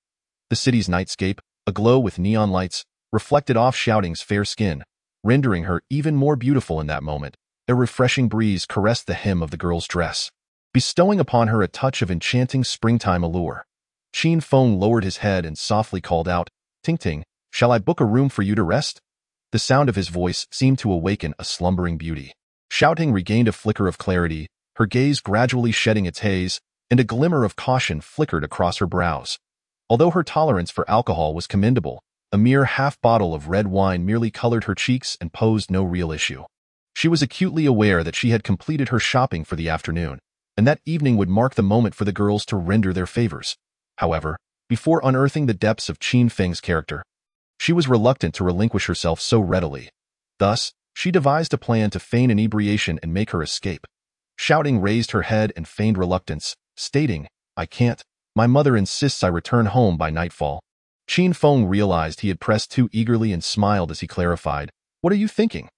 S1: The city's nightscape, aglow with neon lights, reflected off Shouting's fair skin, rendering her even more beautiful in that moment. A refreshing breeze caressed the hem of the girl's dress, bestowing upon her a touch of enchanting springtime allure. Qin Feng lowered his head and softly called out, "Ting Ting, shall I book a room for you to rest?" The sound of his voice seemed to awaken a slumbering beauty. Shouting regained a flicker of clarity, her gaze gradually shedding its haze, and a glimmer of caution flickered across her brows. Although her tolerance for alcohol was commendable, a mere half bottle of red wine merely colored her cheeks and posed no real issue. She was acutely aware that she had completed her shopping for the afternoon, and that evening would mark the moment for the girls to render their favors. However, before unearthing the depths of Qin Feng's character, she was reluctant to relinquish herself so readily. Thus, she devised a plan to feign inebriation and make her escape. Shouting raised her head and feigned reluctance, stating, "I can't. My mother insists I return home by nightfall." Qin Feng realized he had pressed too eagerly and smiled as he clarified, "What are you thinking?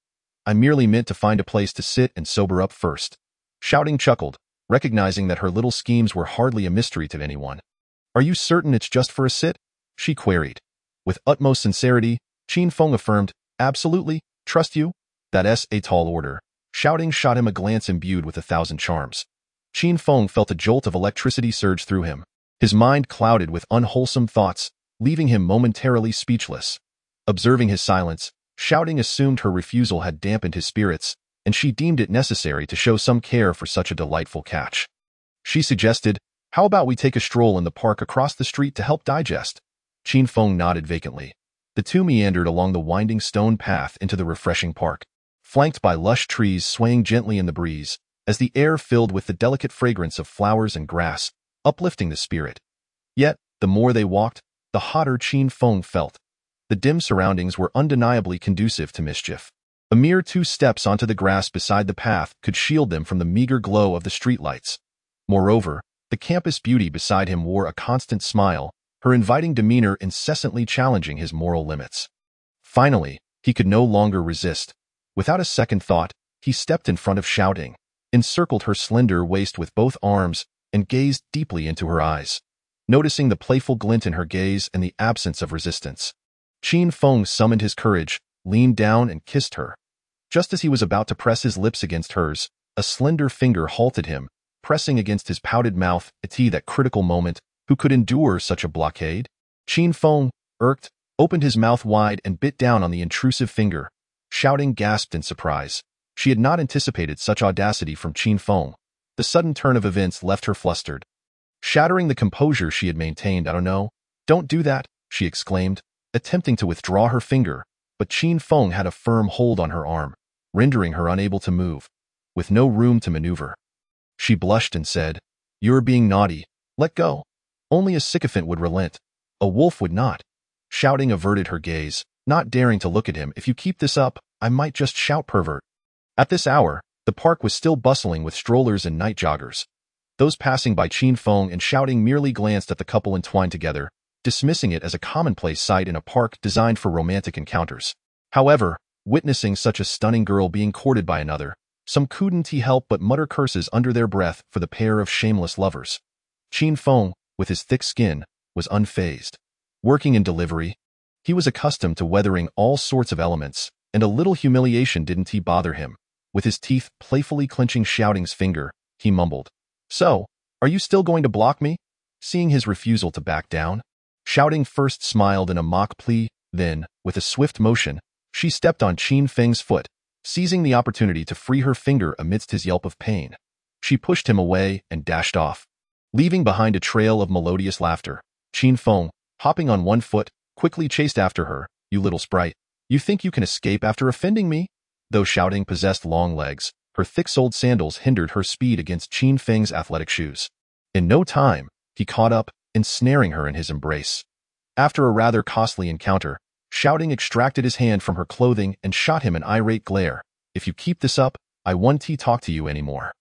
S1: I merely meant to find a place to sit and sober up first." Shouting chuckled, recognizing that her little schemes were hardly a mystery to anyone. "Are you certain it's just for a sit?" she queried. With utmost sincerity, Qin Feng affirmed, "Absolutely, trust you." That's a tall order. Shouting shot him a glance imbued with 1,000 charms. Qin Feng felt a jolt of electricity surge through him. His mind clouded with unwholesome thoughts, leaving him momentarily speechless. Observing his silence, Shouting assumed her refusal had dampened his spirits, and she deemed it necessary to show some care for such a delightful catch. She suggested, "How about we take a stroll in the park across the street to help digest?" Qin Feng nodded vacantly. The two meandered along the winding stone path into the refreshing park, flanked by lush trees swaying gently in the breeze, as the air filled with the delicate fragrance of flowers and grass, uplifting the spirit. Yet, the more they walked, the hotter Qin Feng felt. The dim surroundings were undeniably conducive to mischief. A mere 2 steps onto the grass beside the path could shield them from the meager glow of the streetlights. Moreover, the campus beauty beside him wore a constant smile, her inviting demeanor incessantly challenging his moral limits. Finally, he could no longer resist. Without a second thought, he stepped in front of Shouting, encircled her slender waist with both arms, and gazed deeply into her eyes. Noticing the playful glint in her gaze and the absence of resistance, Qin Feng summoned his courage, leaned down and kissed her. Just as he was about to press his lips against hers, a slender finger halted him, pressing against his pouted mouth. At that critical moment, who could endure such a blockade? Qin Feng, irked, opened his mouth wide and bit down on the intrusive finger. Shouting gasped in surprise. She had not anticipated such audacity from Qin Feng. The sudden turn of events left her flustered. Shattering the composure she had maintained, "Don't do that," she exclaimed, attempting to withdraw her finger, but Qin Feng had a firm hold on her arm, rendering her unable to move, with no room to maneuver. She blushed and said, "You're being naughty. Let go." Only a sycophant would relent. A wolf would not. Shouting averted her gaze, not daring to look at him. "If you keep this up, I might just shout pervert." At this hour, The park was still bustling with strollers and night joggers. Those passing by Qin Feng and shouting merely glanced at the couple entwined together, dismissing it as a commonplace sight in a park designed for romantic encounters. However, witnessing such a stunning girl being courted by another, some couldn't help but mutter curses under their breath for the pair of shameless lovers. Qin Feng, with his thick skin, was unfazed. Working in delivery, he was accustomed to weathering all sorts of elements, and a little humiliation didn't bother him. With his teeth playfully clenching Shouting's finger, he mumbled, "So, are you still going to block me?" Seeing his refusal to back down, Shouting first smiled in a mock plea, then, with a swift motion, she stepped on Qin Feng's foot, seizing the opportunity to free her finger amidst his yelp of pain. She pushed him away and dashed off, leaving behind a trail of melodious laughter. Qin Feng, hopping on one foot, quickly chased after her. "You little sprite, you think you can escape after offending me?" Though Shouting possessed long legs, her thick-soled sandals hindered her speed against Qin Feng's athletic shoes. In no time, he caught up, ensnaring her in his embrace. After a rather costly encounter, Shouting extracted his hand from her clothing and shot him an irate glare. "If you keep this up, I won't talk to you anymore."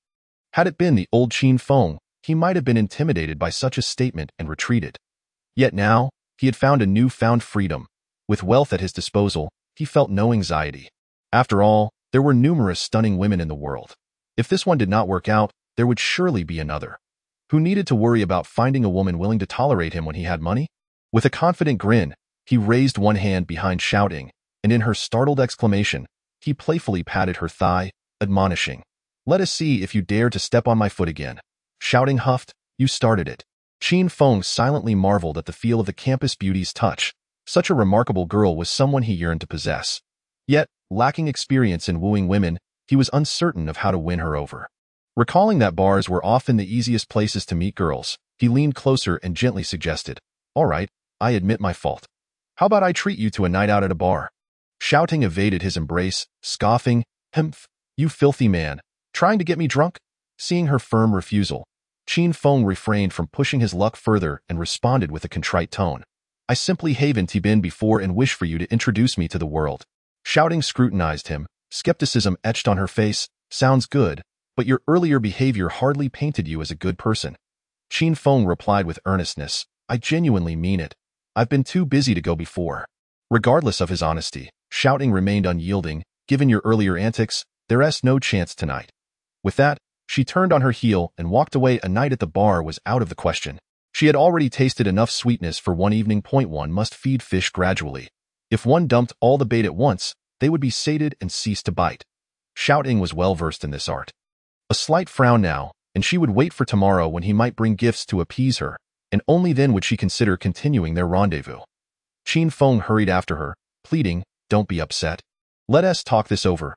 S1: Had it been the old Qin Feng, he might have been intimidated by such a statement and retreated. Yet now, he had found a newfound freedom. With wealth at his disposal, he felt no anxiety. After all, there were numerous stunning women in the world. If this one did not work out, there would surely be another. Who needed to worry about finding a woman willing to tolerate him when he had money? With a confident grin, he raised one hand behind Shouting, and in her startled exclamation, he playfully patted her thigh, admonishing, "Let us see if you dare to step on my foot again." Shouting huffed, "You started it." Qin Feng silently marveled at the feel of the campus beauty's touch. Such a remarkable girl was someone he yearned to possess. Yet, lacking experience in wooing women, he was uncertain of how to win her over. Recalling that bars were often the easiest places to meet girls, he leaned closer and gently suggested, "All right, I admit my fault. How about I treat you to a night out at a bar?" Shouting evaded his embrace, scoffing, "Humph, you filthy man, trying to get me drunk?" Seeing her firm refusal, Qin Feng refrained from pushing his luck further and responded with a contrite tone, "I simply haven't been before and wish for you to introduce me to the world." Shouting scrutinized him, skepticism etched on her face. "Sounds good, but your earlier behavior hardly painted you as a good person." Qin Feng replied with earnestness, "I genuinely mean it. I've been too busy to go before." Regardless of his honesty, Shouting remained unyielding. "Given your earlier antics, there's no chance tonight." With that, she turned on her heel and walked away. A night at the bar was out of the question. She had already tasted enough sweetness for one evening. One must feed fish gradually. If one dumped all the bait at once, they would be sated and cease to bite. Shouting was well versed in this art. A slight frown now, and she would wait for tomorrow when he might bring gifts to appease her, and only then would she consider continuing their rendezvous. Qin Feng hurried after her, pleading, "Don't be upset. Let us talk this over."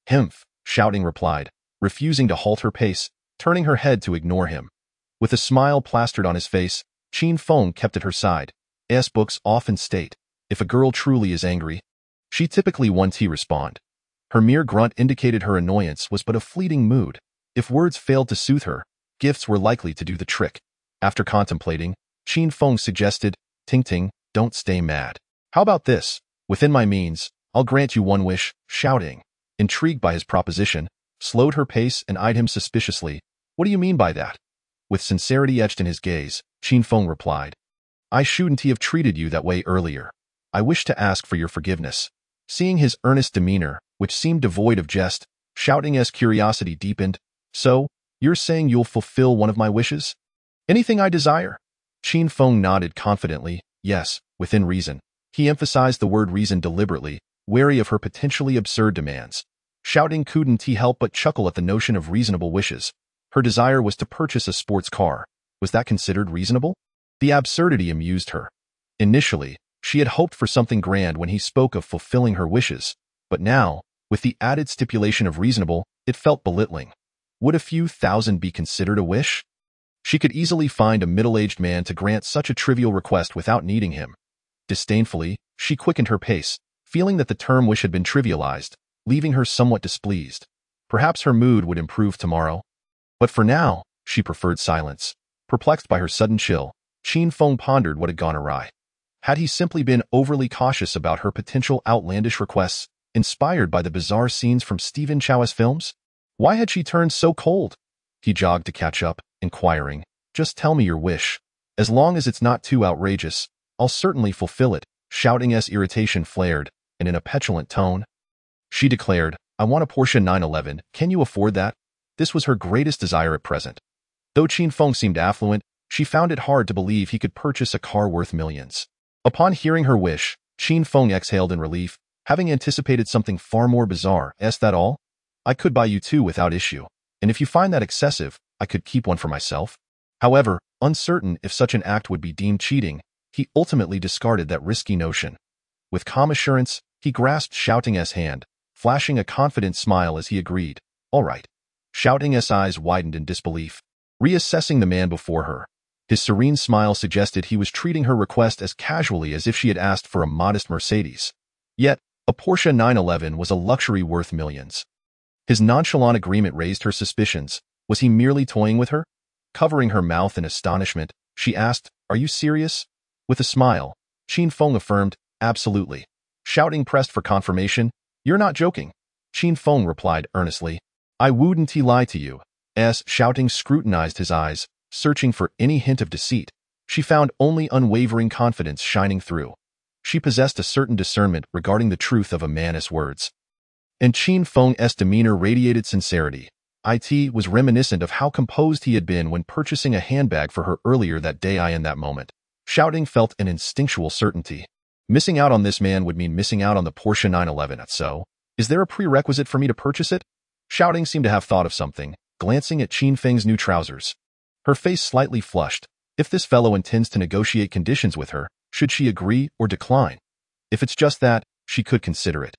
S1: "Humph," Shouting replied, refusing to halt her pace, turning her head to ignore him. With a smile plastered on his face, Qin Feng kept at her side. Books often state, if a girl truly is angry, she typically won't respond. Her mere grunt indicated her annoyance was but a fleeting mood. If words failed to soothe her, gifts were likely to do the trick. After contemplating, Qin Feng suggested, "Ting, don't stay mad. How about this? Within my means, I'll grant you one wish." Shouting, intrigued by his proposition, slowed her pace and eyed him suspiciously. "What do you mean by that?" With sincerity etched in his gaze, Qin Feng replied, "I shouldn't have treated you that way earlier. I wish to ask for your forgiveness." Seeing his earnest demeanor, which seemed devoid of jest, Shouting's curiosity deepened. "So, you're saying you'll fulfill one of my wishes? Anything I desire?" Qin Feng nodded confidently, "Yes, within reason." He emphasized the word reason deliberately, wary of her potentially absurd demands. Shouting couldn't help but chuckle at the notion of reasonable wishes. Her desire was to purchase a sports car. Was that considered reasonable? The absurdity amused her. Initially, she had hoped for something grand when he spoke of fulfilling her wishes, but now, with the added stipulation of reasonable, it felt belittling. Would a few thousand be considered a wish? She could easily find a middle-aged man to grant such a trivial request without needing him. Disdainfully, she quickened her pace, feeling that the term wish had been trivialized, leaving her somewhat displeased. Perhaps her mood would improve tomorrow. But for now, she preferred silence. Perplexed by her sudden chill, Qin Feng pondered what had gone awry. Had he simply been overly cautious about her potential outlandish requests, inspired by the bizarre scenes from Stephen Chow's films? Why had she turned so cold? He jogged to catch up, inquiring, "Just tell me your wish. As long as it's not too outrageous, I'll certainly fulfill it." Shouting's irritation flared, and in a petulant tone, she declared, "I want a Porsche 911, can you afford that?" This was her greatest desire at present. Though Qin Feng seemed affluent, she found it hard to believe he could purchase a car worth millions. Upon hearing her wish, Qin Feng exhaled in relief, having anticipated something far more bizarre. "Is that all? I could buy you two without issue, and if you find that excessive, I could keep one for myself." However, uncertain if such an act would be deemed cheating, he ultimately discarded that risky notion. With calm assurance, he grasped Shouting's hand, flashing a confident smile as he agreed. "All right." Shouting's eyes widened in disbelief, reassessing the man before her. His serene smile suggested he was treating her request as casually as if she had asked for a modest Mercedes. Yet, a Porsche 911 was a luxury worth millions. His nonchalant agreement raised her suspicions. Was he merely toying with her? Covering her mouth in astonishment, she asked, "Are you serious?" With a smile, Qin Feng affirmed, "Absolutely." Shouting pressed for confirmation, "You're not joking." Qin Feng replied earnestly, "I wouldn't lie to you." As Shouting scrutinized his eyes, searching for any hint of deceit, she found only unwavering confidence shining through. She possessed a certain discernment regarding the truth of a man's words. And Qin Feng's demeanor radiated sincerity. It was reminiscent of how composed he had been when purchasing a handbag for her earlier that day. In that moment, Shouting felt an instinctual certainty. Missing out on this man would mean missing out on the Porsche 911. So, is there a prerequisite for me to purchase it? Shouting seemed to have thought of something, glancing at Qin Feng's new trousers. Her face slightly flushed. If this fellow intends to negotiate conditions with her, should she agree or decline? If it's just that, she could consider it.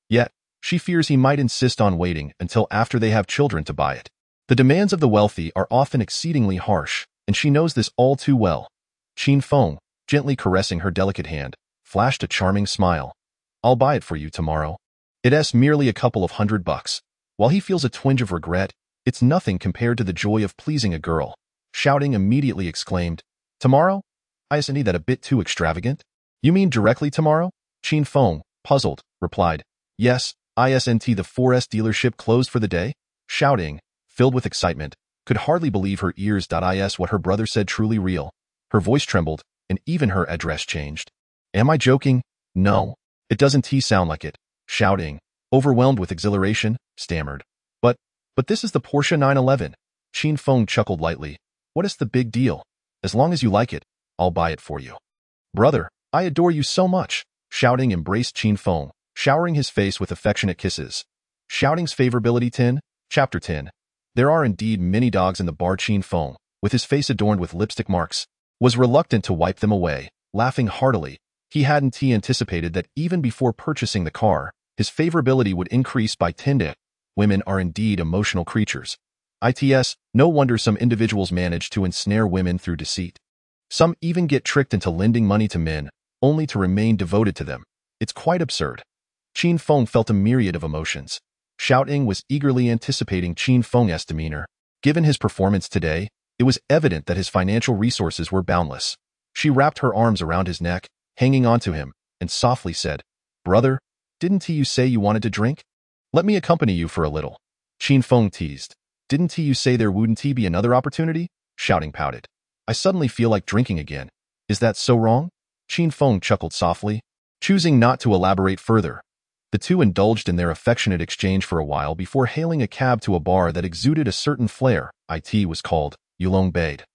S1: Yet, she fears he might insist on waiting until after they have children to buy it. The demands of the wealthy are often exceedingly harsh, and she knows this all too well. Qin Feng, gently caressing her delicate hand, flashed a charming smile. "I'll buy it for you tomorrow. It's merely a couple of $100. While he feels a twinge of regret, it's nothing compared to the joy of pleasing a girl." Shouting immediately exclaimed, "Tomorrow? Isn't that a bit too extravagant?" "You mean directly tomorrow?" Qin Feng, puzzled, replied, "Yes, isn't the 4S dealership closed for the day?" Shouting, filled with excitement, could hardly believe her ears. Is what her brother said truly real? Her voice trembled, and even her address changed. "Am I joking?" "No, it doesn't sound like it." Shouting, overwhelmed with exhilaration, stammered. But this is the Porsche 911. Qin Feng chuckled lightly. "What is the big deal? As long as you like it, I'll buy it for you." "Brother, I adore you so much." Shouting embraced Qin Feng, showering his face with affectionate kisses. Shouting's favorability 10, Chapter 10. There are indeed many dogs in the bar. Qin Feng, with his face adorned with lipstick marks, was reluctant to wipe them away, laughing heartily. He hadn't anticipated that even before purchasing the car, his favorability would increase by 10. Women are indeed emotional creatures. No wonder some individuals manage to ensnare women through deceit. Some even get tricked into lending money to men, only to remain devoted to them. It's quite absurd. Qin Feng felt a myriad of emotions. Shouting was eagerly anticipating Qin Feng's demeanor. Given his performance today, it was evident that his financial resources were boundless. She wrapped her arms around his neck, hanging onto him, and softly said, "Brother, didn't you say you wanted to drink? Let me accompany you for a little." Qin Feng teased. "Didn't you say there wouldn't be another opportunity?" Shouting pouted. "I suddenly feel like drinking again. Is that so wrong?" Qin Feng chuckled softly, choosing not to elaborate further. The two indulged in their affectionate exchange for a while before hailing a cab to a bar that exuded a certain flair. It was called Yulong Bade.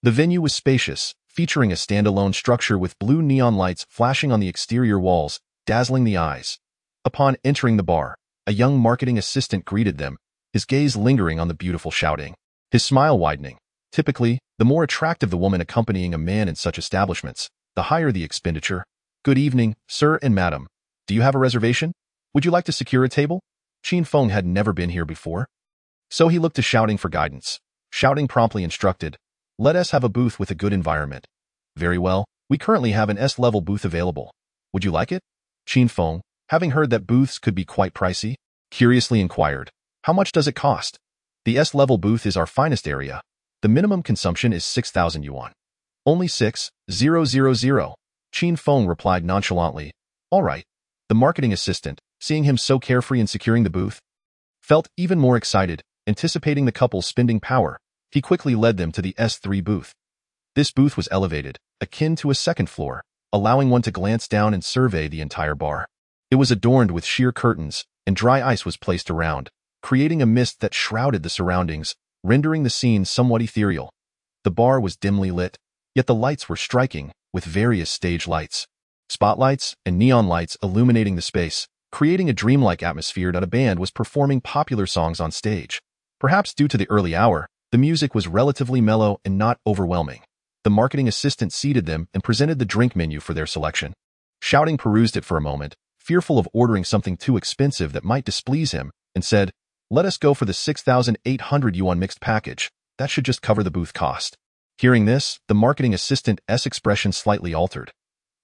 S1: The venue was spacious, featuring a standalone structure with blue neon lights flashing on the exterior walls, dazzling the eyes. Upon entering the bar, a young marketing assistant greeted them, his gaze lingering on the beautiful Shouting, his smile widening. Typically, the more attractive the woman accompanying a man in such establishments, the higher the expenditure. "Good evening, sir and madam. Do you have a reservation? Would you like to secure a table?" Qin Feng had never been here before, so he looked to Shouting for guidance. Shouting promptly instructed, "Let us have a booth with a good environment." "Very well, we currently have an S-level booth available. Would you like it?" Qin Feng, having heard that booths could be quite pricey, curiously inquired, "How much does it cost?" "The S-level booth is our finest area. The minimum consumption is 6,000 yuan. "Only 6,000. Qin Feng replied nonchalantly. "All right." The marketing assistant, seeing him so carefree in securing the booth, felt even more excited. Anticipating the couple's spending power, he quickly led them to the S3 booth. This booth was elevated, akin to a second floor, allowing one to glance down and survey the entire bar. It was adorned with sheer curtains, and dry ice was placed around, creating a mist that shrouded the surroundings, rendering the scene somewhat ethereal. The bar was dimly lit, yet the lights were striking, with various stage lights, spotlights, and neon lights illuminating the space, creating a dreamlike atmosphere that a band was performing popular songs on stage. Perhaps due to the early hour, the music was relatively mellow and not overwhelming. The marketing assistant seated them and presented the drink menu for their selection. Shouting perused it for a moment, fearful of ordering something too expensive that might displease him, and said, "Let us go for the 6,800 yuan mixed package. That should just cover the booth cost." Hearing this, the marketing assistant's expression slightly altered.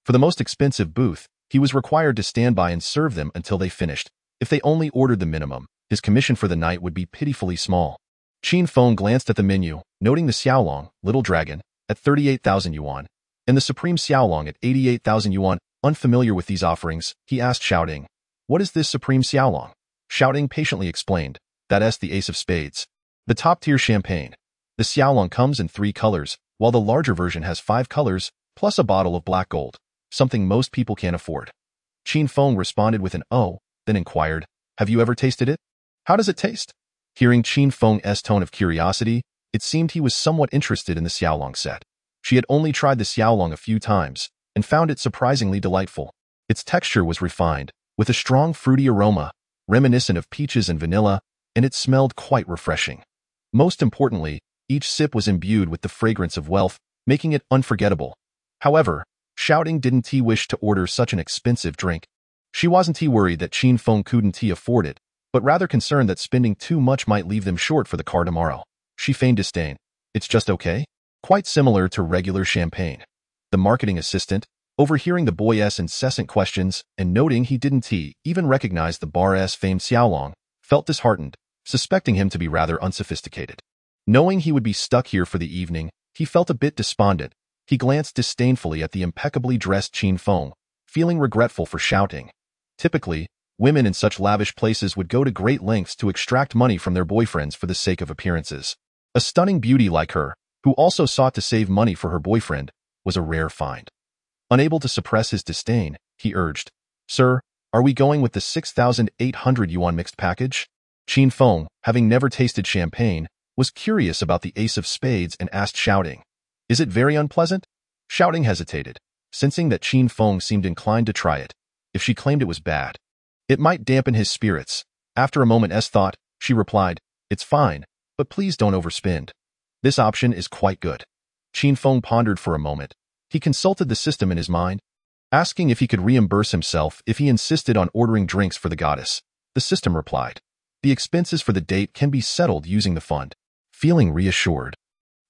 S1: For the most expensive booth, he was required to stand by and serve them until they finished. If they only ordered the minimum, his commission for the night would be pitifully small. Qin Feng glanced at the menu, noting the Xiaolong, Little Dragon, at 38,000 yuan, and the Supreme Xiaolong at 88,000 yuan. Unfamiliar with these offerings, he asked Shouting, "What is this Supreme Xiaolong?" Shouting patiently explained, "That's the Ace of Spades. The top-tier champagne. The Xiaolong comes in 3 colors, while the larger version has 5 colors, plus a bottle of black gold, something most people can't afford." Qin Feng responded with an "oh," then inquired, "Have you ever tasted it? How does it taste?" Hearing Qin Feng's tone of curiosity, it seemed he was somewhat interested in the Xiaolong set. She had only tried the Xiaolong a few times, and found it surprisingly delightful. Its texture was refined, with a strong fruity aroma, reminiscent of peaches and vanilla, and it smelled quite refreshing. Most importantly, each sip was imbued with the fragrance of wealth, making it unforgettable. However, Shouting didn't wish to order such an expensive drink. She wasn't worried that Qin Feng couldn't afford it, but rather concerned that spending too much might leave them short for the car tomorrow. She feigned disdain. "It's just okay?" Quite similar to regular champagne. The marketing assistant, overhearing the boy's incessant questions and noting he didn't even recognize the bar's famed Xiaolong, felt disheartened, suspecting him to be rather unsophisticated. Knowing he would be stuck here for the evening, he felt a bit despondent. He glanced disdainfully at the impeccably dressed Qin Feng, feeling regretful for Shouting. Typically, women in such lavish places would go to great lengths to extract money from their boyfriends for the sake of appearances. A stunning beauty like her, who also sought to save money for her boyfriend, was a rare find. Unable to suppress his disdain, he urged, "Sir, are we going with the 6,800 yuan mixed package?" Qin Feng, having never tasted champagne, was curious about the Ace of Spades and asked Shouting, "Is it very unpleasant?" Shouting hesitated, sensing that Qin Feng seemed inclined to try it. If she claimed it was bad, it might dampen his spirits. After a moment's thought, she replied, "It's fine, but please don't overspend. This option is quite good." Qin Feng pondered for a moment. He consulted the system in his mind, asking if he could reimburse himself if he insisted on ordering drinks for the goddess. The system replied, "The expenses for the date can be settled using the fund." Feeling reassured,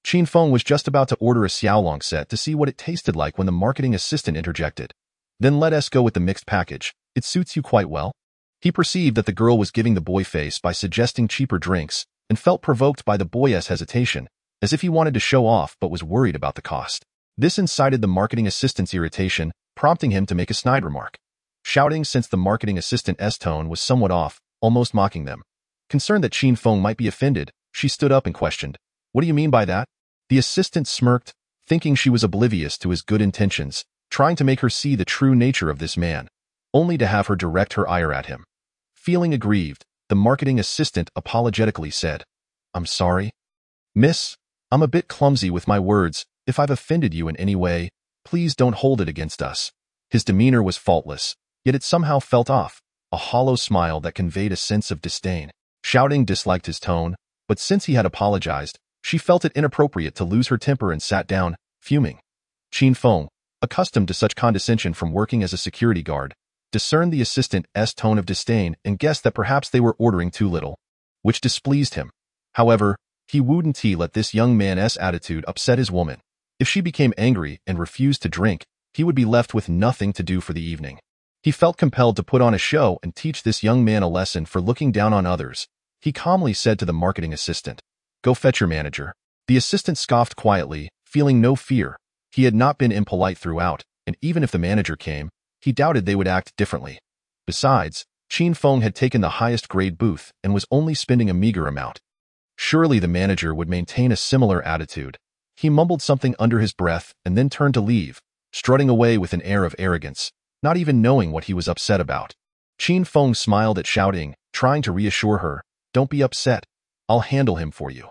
S1: Qin Feng was just about to order a Xiaolong set to see what it tasted like when the marketing assistant interjected, "Then let us go with the mixed package. It suits you quite well." He perceived that the girl was giving the boy face by suggesting cheaper drinks, and felt provoked by the boy's hesitation, as if he wanted to show off but was worried about the cost. This incited the marketing assistant's irritation, prompting him to make a snide remark. Shouting sensed the marketing assistant's tone was somewhat off, almost mocking them. Concerned that Qin Feng might be offended, she stood up and questioned, "What do you mean by that?" The assistant smirked, thinking she was oblivious to his good intentions, trying to make her see the true nature of this man, only to have her direct her ire at him. Feeling aggrieved, the marketing assistant apologetically said, "I'm sorry. Miss, I'm a bit clumsy with my words. If I've offended you in any way, please don't hold it against us." His demeanor was faultless, yet it somehow felt off, a hollow smile that conveyed a sense of disdain. Shouting disliked his tone, but since he had apologized, she felt it inappropriate to lose her temper and sat down, fuming. Qin Feng, accustomed to such condescension from working as a security guard, discerned the assistant's tone of disdain and guessed that perhaps they were ordering too little, which displeased him. However, he wouldn't let this young man's attitude upset his woman. If she became angry and refused to drink, he would be left with nothing to do for the evening. He felt compelled to put on a show and teach this young man a lesson for looking down on others. He calmly said to the marketing assistant, "Go fetch your manager." The assistant scoffed quietly, feeling no fear. He had not been impolite throughout, and even if the manager came, he doubted they would act differently. Besides, Qin Feng had taken the highest grade booth and was only spending a meager amount. Surely the manager would maintain a similar attitude. He mumbled something under his breath and then turned to leave, strutting away with an air of arrogance, not even knowing what he was upset about. Qin Feng smiled at Shouting, trying to reassure her, "Don't be upset. I'll handle him for you."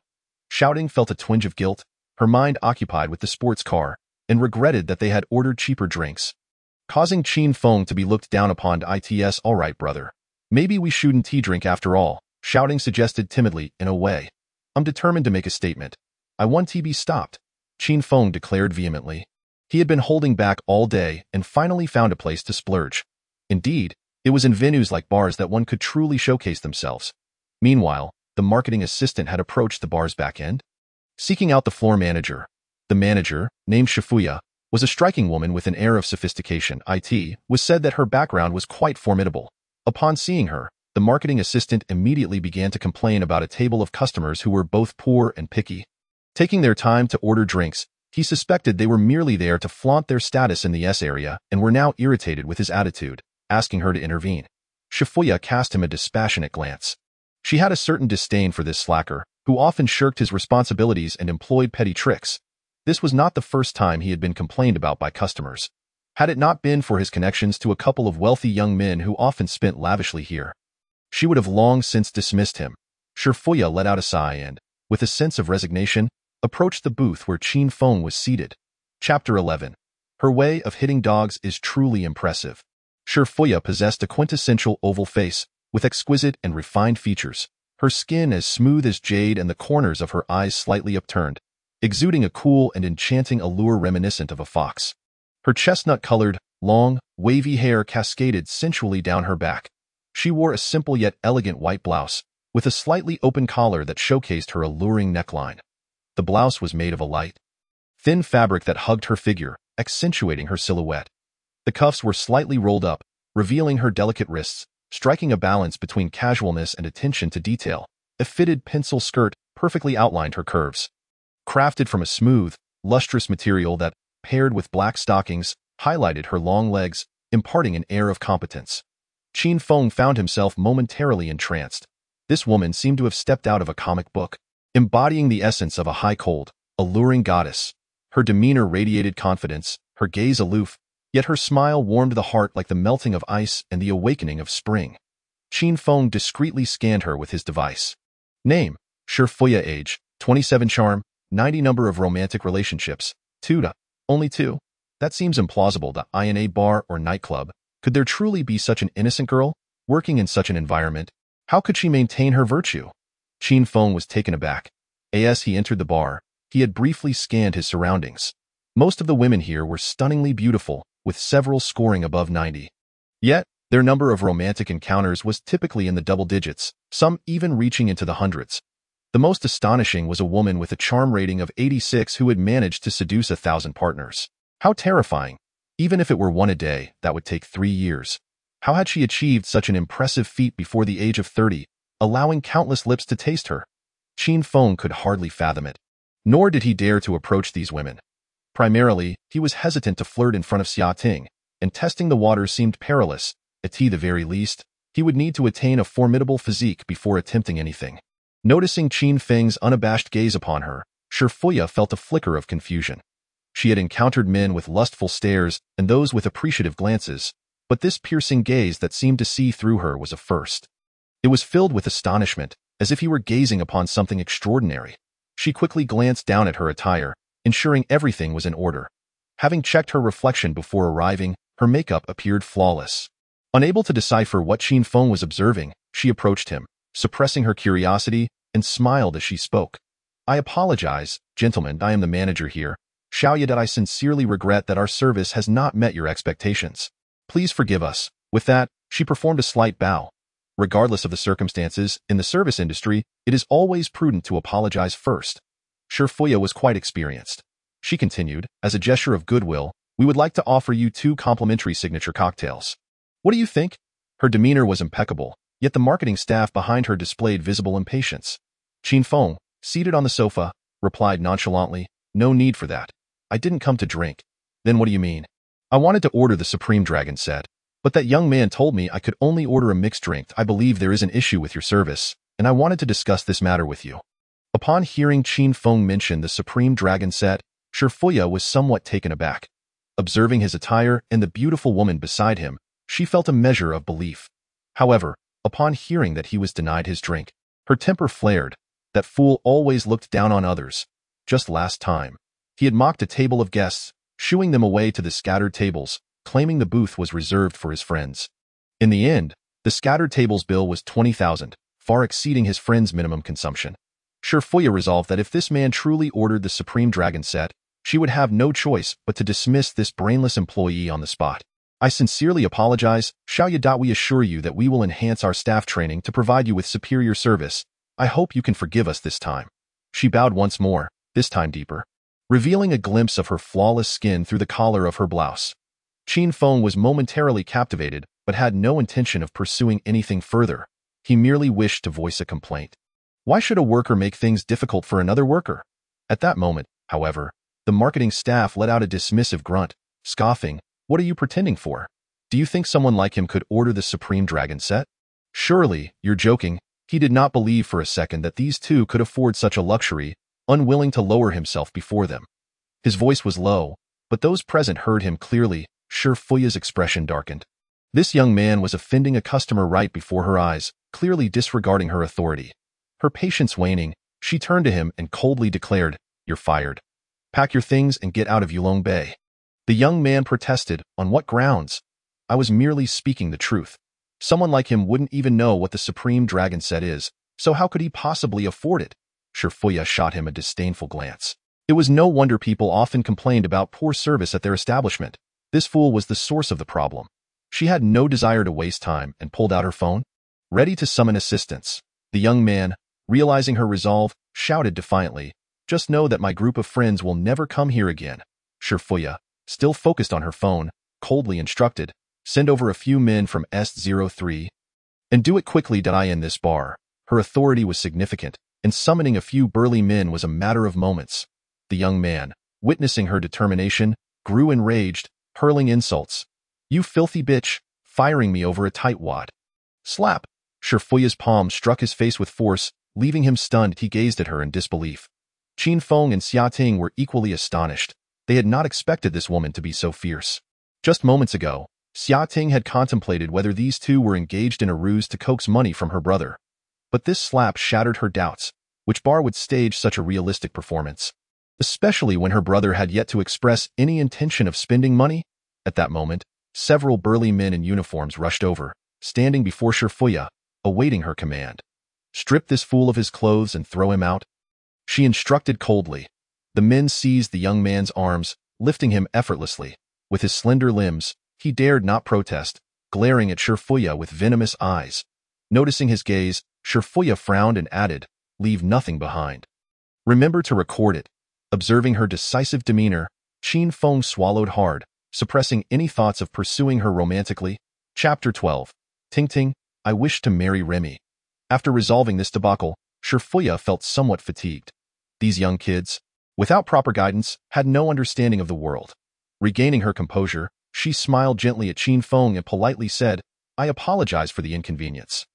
S1: Shouting felt a twinge of guilt, her mind occupied with the sports car, and regretted that they had ordered cheaper drinks, causing Qin Feng to be looked down upon. "It's all right, brother. Maybe we shouldn't tea drink after all," Shouting suggested timidly. "In a way, I'm determined to make a statement. I want to be stopped," Qin Feng declared vehemently. He had been holding back all day and finally found a place to splurge. Indeed, it was in venues like bars that one could truly showcase themselves. Meanwhile, the marketing assistant had approached the bar's back end, seeking out the floor manager. The manager, named Shifuya, was a striking woman with an air of sophistication. It was said that her background was quite formidable. Upon seeing her, the marketing assistant immediately began to complain about a table of customers who were both poor and picky. Taking their time to order drinks, he suspected they were merely there to flaunt their status in the S area and were now irritated with his attitude, asking her to intervene. Shifuya cast him a dispassionate glance. She had a certain disdain for this slacker, who often shirked his responsibilities and employed petty tricks. This was not the first time he had been complained about by customers. Had it not been for his connections to a couple of wealthy young men who often spent lavishly here, she would have long since dismissed him. Shifuya let out a sigh and, with a sense of resignation, approached the booth where Qin Feng was seated. Chapter 11. Her way of hitting dogs is truly impressive. Shifuya possessed a quintessential oval face, with exquisite and refined features, her skin as smooth as jade and the corners of her eyes slightly upturned, exuding a cool and enchanting allure reminiscent of a fox. Her chestnut-colored, long, wavy hair cascaded sensually down her back. She wore a simple yet elegant white blouse, with a slightly open collar that showcased her alluring neckline. The blouse was made of a light, thin fabric that hugged her figure, accentuating her silhouette. The cuffs were slightly rolled up, revealing her delicate wrists, striking a balance between casualness and attention to detail. A fitted pencil skirt perfectly outlined her curves. Crafted from a smooth, lustrous material that, paired with black stockings, highlighted her long legs, imparting an air of competence. Qin Feng found himself momentarily entranced. This woman seemed to have stepped out of a comic book, embodying the essence of a high-cold, alluring goddess. Her demeanor radiated confidence, her gaze aloof, yet her smile warmed the heart like the melting of ice and the awakening of spring. Qin Feng discreetly scanned her with his device. Name: Shifuya. Age: 27. Charm: 90. Number of romantic relationships: 2. Only 2? That seems implausible. In a bar or nightclub, could there truly be such an innocent girl, working in such an environment? How could she maintain her virtue? Qin Feng was taken aback. As he entered the bar, he had briefly scanned his surroundings. Most of the women here were stunningly beautiful, with several scoring above 90. Yet, their number of romantic encounters was typically in the double digits, some even reaching into the hundreds. The most astonishing was a woman with a charm rating of 86 who had managed to seduce 1,000 partners. How terrifying! Even if it were one a day, that would take 3 years. How had she achieved such an impressive feat before the age of 30, allowing countless lips to taste her? Qin Feng could hardly fathom it. Nor did he dare to approach these women. Primarily, he was hesitant to flirt in front of Xia Ting, and testing the waters seemed perilous. At the very least, he would need to attain a formidable physique before attempting anything. Noticing Qin Feng's unabashed gaze upon her, Shifuya felt a flicker of confusion. She had encountered men with lustful stares and those with appreciative glances, but this piercing gaze that seemed to see through her was a first. It was filled with astonishment, as if he were gazing upon something extraordinary. She quickly glanced down at her attire, ensuring everything was in order. Having checked her reflection before arriving, her makeup appeared flawless. Unable to decipher what Qin Feng was observing, she approached him, suppressing her curiosity, and smiled as she spoke. "I apologize, gentlemen, I am the manager here. I sincerely regret that our service has not met your expectations. Please forgive us." With that, she performed a slight bow. Regardless of the circumstances, in the service industry, it is always prudent to apologize first. Shifuya was quite experienced. She continued, "As a gesture of goodwill, we would like to offer you 2 complimentary signature cocktails. What do you think?" Her demeanor was impeccable, yet the marketing staff behind her displayed visible impatience. Qin Feng, seated on the sofa, replied nonchalantly, "No need for that. I didn't come to drink." "Then what do you mean?" "I wanted to order," the Supreme Dragon said, "but that young man told me I could only order a mixed drink. I believe there is an issue with your service, and I wanted to discuss this matter with you." Upon hearing Qin Feng mention the supreme dragon set, Shifuya was somewhat taken aback. Observing his attire and the beautiful woman beside him, she felt a measure of belief. However, upon hearing that he was denied his drink, her temper flared. That fool always looked down on others. Just last time, he had mocked a table of guests, shooing them away to the scattered tables, claiming the booth was reserved for his friends. In the end, the scattered tables bill was 20,000, far exceeding his friend's minimum consumption. Shifuya resolved that if this man truly ordered the supreme dragon set, she would have no choice but to dismiss this brainless employee on the spot. I sincerely apologize, Xiaoya. We assure you that we will enhance our staff training to provide you with superior service. I hope you can forgive us this time. She bowed once more, this time deeper, revealing a glimpse of her flawless skin through the collar of her blouse. Qin Feng was momentarily captivated, but had no intention of pursuing anything further. He merely wished to voice a complaint. Why should a worker make things difficult for another worker? At that moment, however, the marketing staff let out a dismissive grunt, scoffing. What are you pretending for? Do you think someone like him could order the supreme dragon set? Surely, you're joking. He did not believe for a second that these two could afford such a luxury, unwilling to lower himself before them. His voice was low, but those present heard him clearly. Shifuya's expression darkened. This young man was offending a customer right before her eyes, clearly disregarding her authority. Her patience waning, she turned to him and coldly declared, "You're fired. Pack your things and get out of Yulong Bay." The young man protested, "On what grounds? I was merely speaking the truth. Someone like him wouldn't even know what the supreme dragon set is, so how could he possibly afford it?" Shifuya shot him a disdainful glance. It was no wonder people often complained about poor service at their establishment. This fool was the source of the problem. She had no desire to waste time and pulled out her phone, ready to summon assistance. The young man, realizing her resolve, shouted defiantly, "Just know that my group of friends will never come here again." Shifuya, still focused on her phone, coldly instructed, "Send over a few men from Est-03 and do it quickly. I in this bar." Her authority was significant, and summoning a few burly men was a matter of moments. The young man, witnessing her determination, grew enraged, hurling insults. "You filthy bitch, firing me over a tightwad." Slap! Shifuya's palm struck his face with force, leaving him stunned. He gazed at her in disbelief. Qin Feng and Xiaoting were equally astonished. They had not expected this woman to be so fierce. Just moments ago, Xiaoting had contemplated whether these two were engaged in a ruse to coax money from her brother. But this slap shattered her doubts. Which bar would stage such a realistic performance? Especially when her brother had yet to express any intention of spending money? At that moment, several burly men in uniforms rushed over, standing before Shifuya, awaiting her command. "Strip this fool of his clothes and throw him out," she instructed coldly. The men seized the young man's arms, lifting him effortlessly. With his slender limbs, he dared not protest, glaring at Shifuya with venomous eyes. Noticing his gaze, Shifuya frowned and added, "Leave nothing behind. Remember to record it." Observing her decisive demeanor, Qin Feng swallowed hard, suppressing any thoughts of pursuing her romantically. Chapter 12. Ting Ting, I wish to marry Remy. After resolving this debacle, Shifuya felt somewhat fatigued. These young kids, without proper guidance, had no understanding of the world. Regaining her composure, she smiled gently at Qin Feng and politely said, "I apologize for the inconvenience.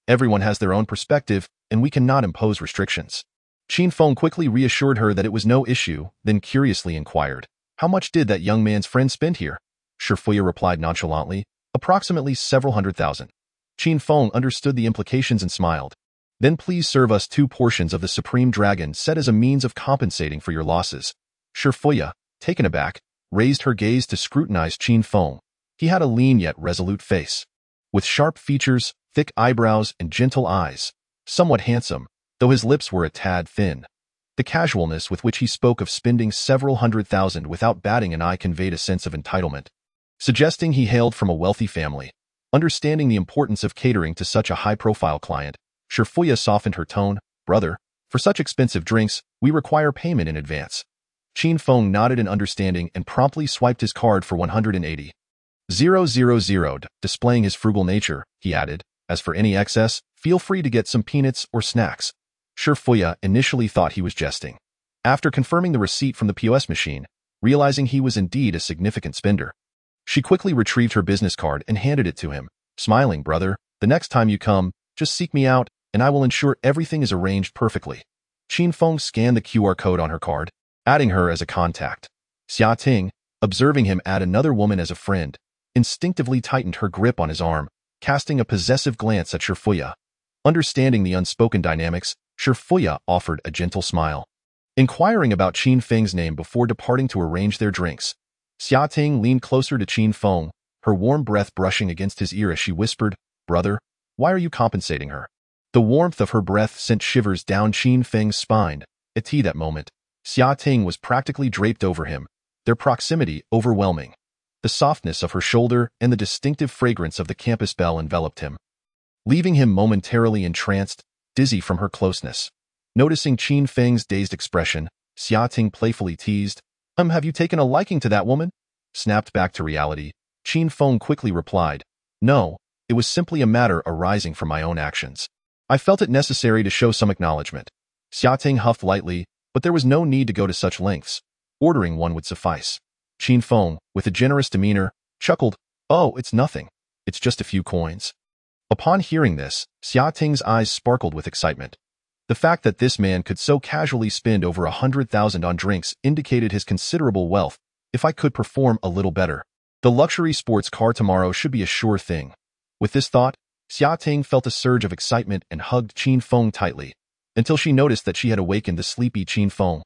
S1: Everyone has their own perspective, and we cannot impose restrictions." Qin Feng quickly reassured her that it was no issue, then curiously inquired, "How much did that young man's friend spend here?" Shifuya replied nonchalantly, "Approximately several 100,000. Qin Feng understood the implications and smiled. "Then please serve us 2 portions of the supreme dragon set as a means of compensating for your losses." Shifuya, taken aback, raised her gaze to scrutinize Qin Feng. He had a lean yet resolute face, with sharp features, thick eyebrows, and gentle eyes. Somewhat handsome, though his lips were a tad thin. The casualness with which he spoke of spending several 100,000 without batting an eye conveyed a sense of entitlement, suggesting he hailed from a wealthy family. Understanding the importance of catering to such a high-profile client, Shifuya softened her tone. "Brother, for such expensive drinks, we require payment in advance." Qin Feng nodded in understanding and promptly swiped his card for 180,000. Displaying his frugal nature, he added, "As for any excess, feel free to get some peanuts or snacks." Shifuya initially thought he was jesting. After confirming the receipt from the POS machine, realizing he was indeed a significant spender, she quickly retrieved her business card and handed it to him, smiling, "Brother, the next time you come, just seek me out, and I will ensure everything is arranged perfectly." Qin Feng scanned the QR code on her card, adding her as a contact. Xia Ting, observing him add another woman as a friend, instinctively tightened her grip on his arm, casting a possessive glance at Shifuya. Understanding the unspoken dynamics, Shifuya offered a gentle smile. Inquiring about Qin Feng's name before departing to arrange their drinks, Xia Ting leaned closer to Qin Feng, her warm breath brushing against his ear as she whispered, "Brother, why are you compensating her?" The warmth of her breath sent shivers down Qin Feng's spine. At that moment, Xia Ting was practically draped over him, their proximity overwhelming. The softness of her shoulder and the distinctive fragrance of the campus bell enveloped him, leaving him momentarily entranced, dizzy from her closeness. Noticing Qin Feng's dazed expression, Xia Ting playfully teased, have you taken a liking to that woman?" Snapped back to reality, Qin Feng quickly replied, "No, it was simply a matter arising from my own actions. I felt it necessary to show some acknowledgement." Xia Ting huffed lightly, but there was no need to go to such lengths. Ordering one would suffice. Qin Feng, with a generous demeanor, chuckled, "Oh, it's nothing. It's just a few coins." Upon hearing this, Xia Ting's eyes sparkled with excitement. The fact that this man could so casually spend over 100,000 on drinks indicated his considerable wealth. If I could perform a little better, the luxury sports car tomorrow should be a sure thing. With this thought, Xia Ting felt a surge of excitement and hugged Qin Feng tightly, until she noticed that she had awakened the sleepy Qin Feng.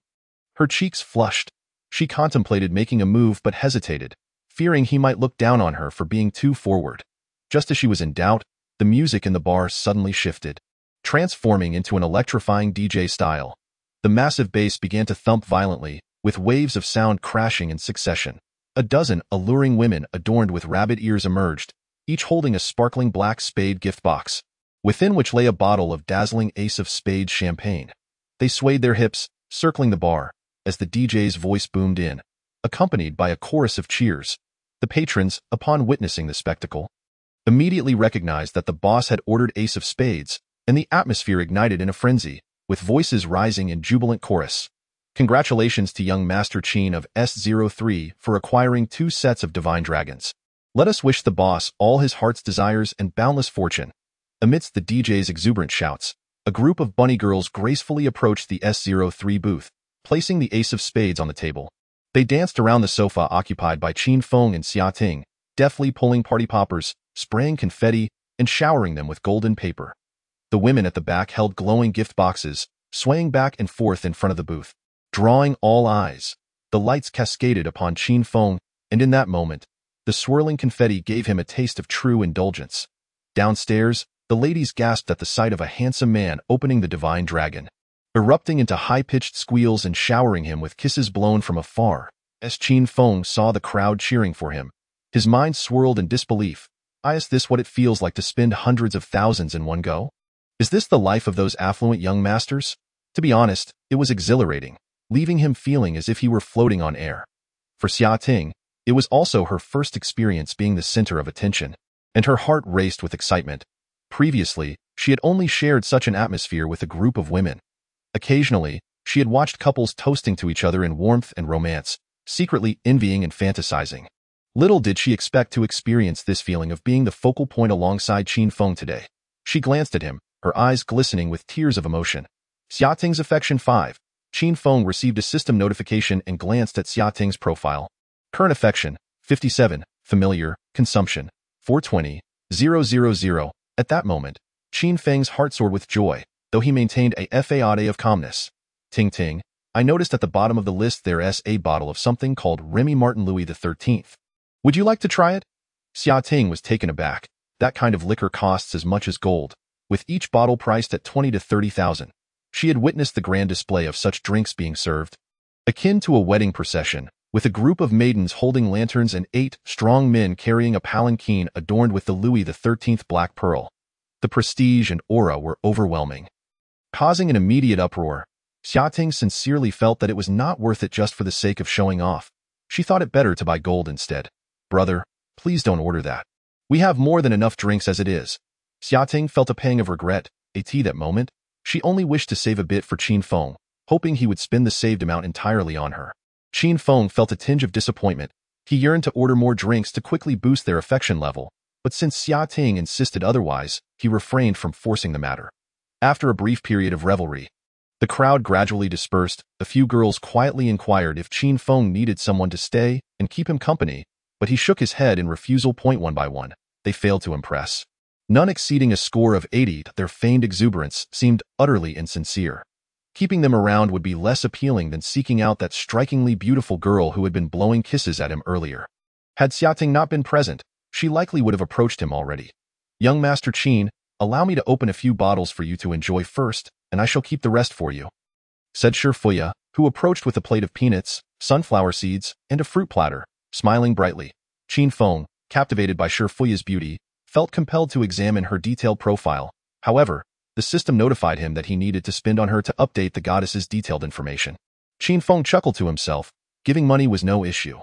S1: Her cheeks flushed. She contemplated making a move but hesitated, fearing he might look down on her for being too forward. Just as she was in doubt, the music in the bar suddenly shifted, transforming into an electrifying DJ style. The massive bass began to thump violently, with waves of sound crashing in succession. A dozen alluring women adorned with rabbit ears emerged, each holding a sparkling black spade gift box, within which lay a bottle of dazzling Ace of Spades champagne. They swayed their hips, circling the bar, as the DJ's voice boomed in, accompanied by a chorus of cheers. The patrons, upon witnessing the spectacle, immediately recognized that the boss had ordered Ace of Spades, and the atmosphere ignited in a frenzy, with voices rising in jubilant chorus. "Congratulations to young Master Qin of S03 for acquiring 2 sets of divine dragons. Let us wish the boss all his heart's desires and boundless fortune." Amidst the DJ's exuberant shouts, a group of bunny girls gracefully approached the S03 booth, placing the Ace of Spades on the table. They danced around the sofa occupied by Qin Feng and Xia Ting, deftly pulling party poppers, spraying confetti, and showering them with golden paper. The women at the back held glowing gift boxes, swaying back and forth in front of the booth, drawing all eyes. The lights cascaded upon Qin Feng, and in that moment, the swirling confetti gave him a taste of true indulgence. Downstairs, the ladies gasped at the sight of a handsome man opening the divine dragon, erupting into high-pitched squeals and showering him with kisses blown from afar. As Qin Feng saw the crowd cheering for him, his mind swirled in disbelief. Is this what it feels like to spend hundreds of thousands in one go? Is this the life of those affluent young masters? To be honest, it was exhilarating, leaving him feeling as if he were floating on air. For Xia Ting, it was also her first experience being the center of attention, and her heart raced with excitement. Previously, she had only shared such an atmosphere with a group of women. Occasionally, she had watched couples toasting to each other in warmth and romance, secretly envying and fantasizing. Little did she expect to experience this feeling of being the focal point alongside Qin Feng today. She glanced at him, her eyes glistening with tears of emotion. Xia Ting's affection 5. Qin Feng received a system notification and glanced at Xia Ting's profile. Current affection, 57, familiar, consumption, 420,000. At that moment, Qin Feng's heart soared with joy, though he maintained a faade of calmness. Ting Ting, I noticed at the bottom of the list there is a bottle of something called Remy Martin Louis XIII. Would you like to try it? Xia Ting was taken aback. That kind of liquor costs as much as gold, with each bottle priced at 20 to 30,000. She had witnessed the grand display of such drinks being served, akin to a wedding procession, with a group of maidens holding lanterns and 8 strong men carrying a palanquin adorned with the Louis XIII black pearl. The prestige and aura were overwhelming, causing an immediate uproar. Xia Ting sincerely felt that it was not worth it just for the sake of showing off. She thought it better to buy gold instead. Brother, please don't order that. We have more than enough drinks as it is. Xia Ting felt a pang of regret. At that moment, she only wished to save a bit for Qin Feng, hoping he would spend the saved amount entirely on her. Qin Feng felt a tinge of disappointment. He yearned to order more drinks to quickly boost their affection level, but since Xia Ting insisted otherwise, he refrained from forcing the matter. After a brief period of revelry, The crowd gradually dispersed. A few girls quietly inquired if Qin Feng needed someone to stay and keep him company, but he shook his head in refusal. One by one, they failed to impress. None exceeding a score of 80, their feigned exuberance seemed utterly insincere. Keeping them around would be less appealing than seeking out that strikingly beautiful girl who had been blowing kisses at him earlier. Had Xiaoting not been present, she likely would have approached him already. "Young Master Qin, allow me to open a few bottles for you to enjoy first, and I shall keep the rest for you," said Shifuya, who approached with a plate of peanuts, sunflower seeds, and a fruit platter, smiling brightly. Qin Feng, captivated by Shifuya's beauty, felt compelled to examine her detailed profile. However, the system notified him that he needed to spend on her to update the goddess's detailed information. Qin Feng chuckled to himself. Giving money was no issue.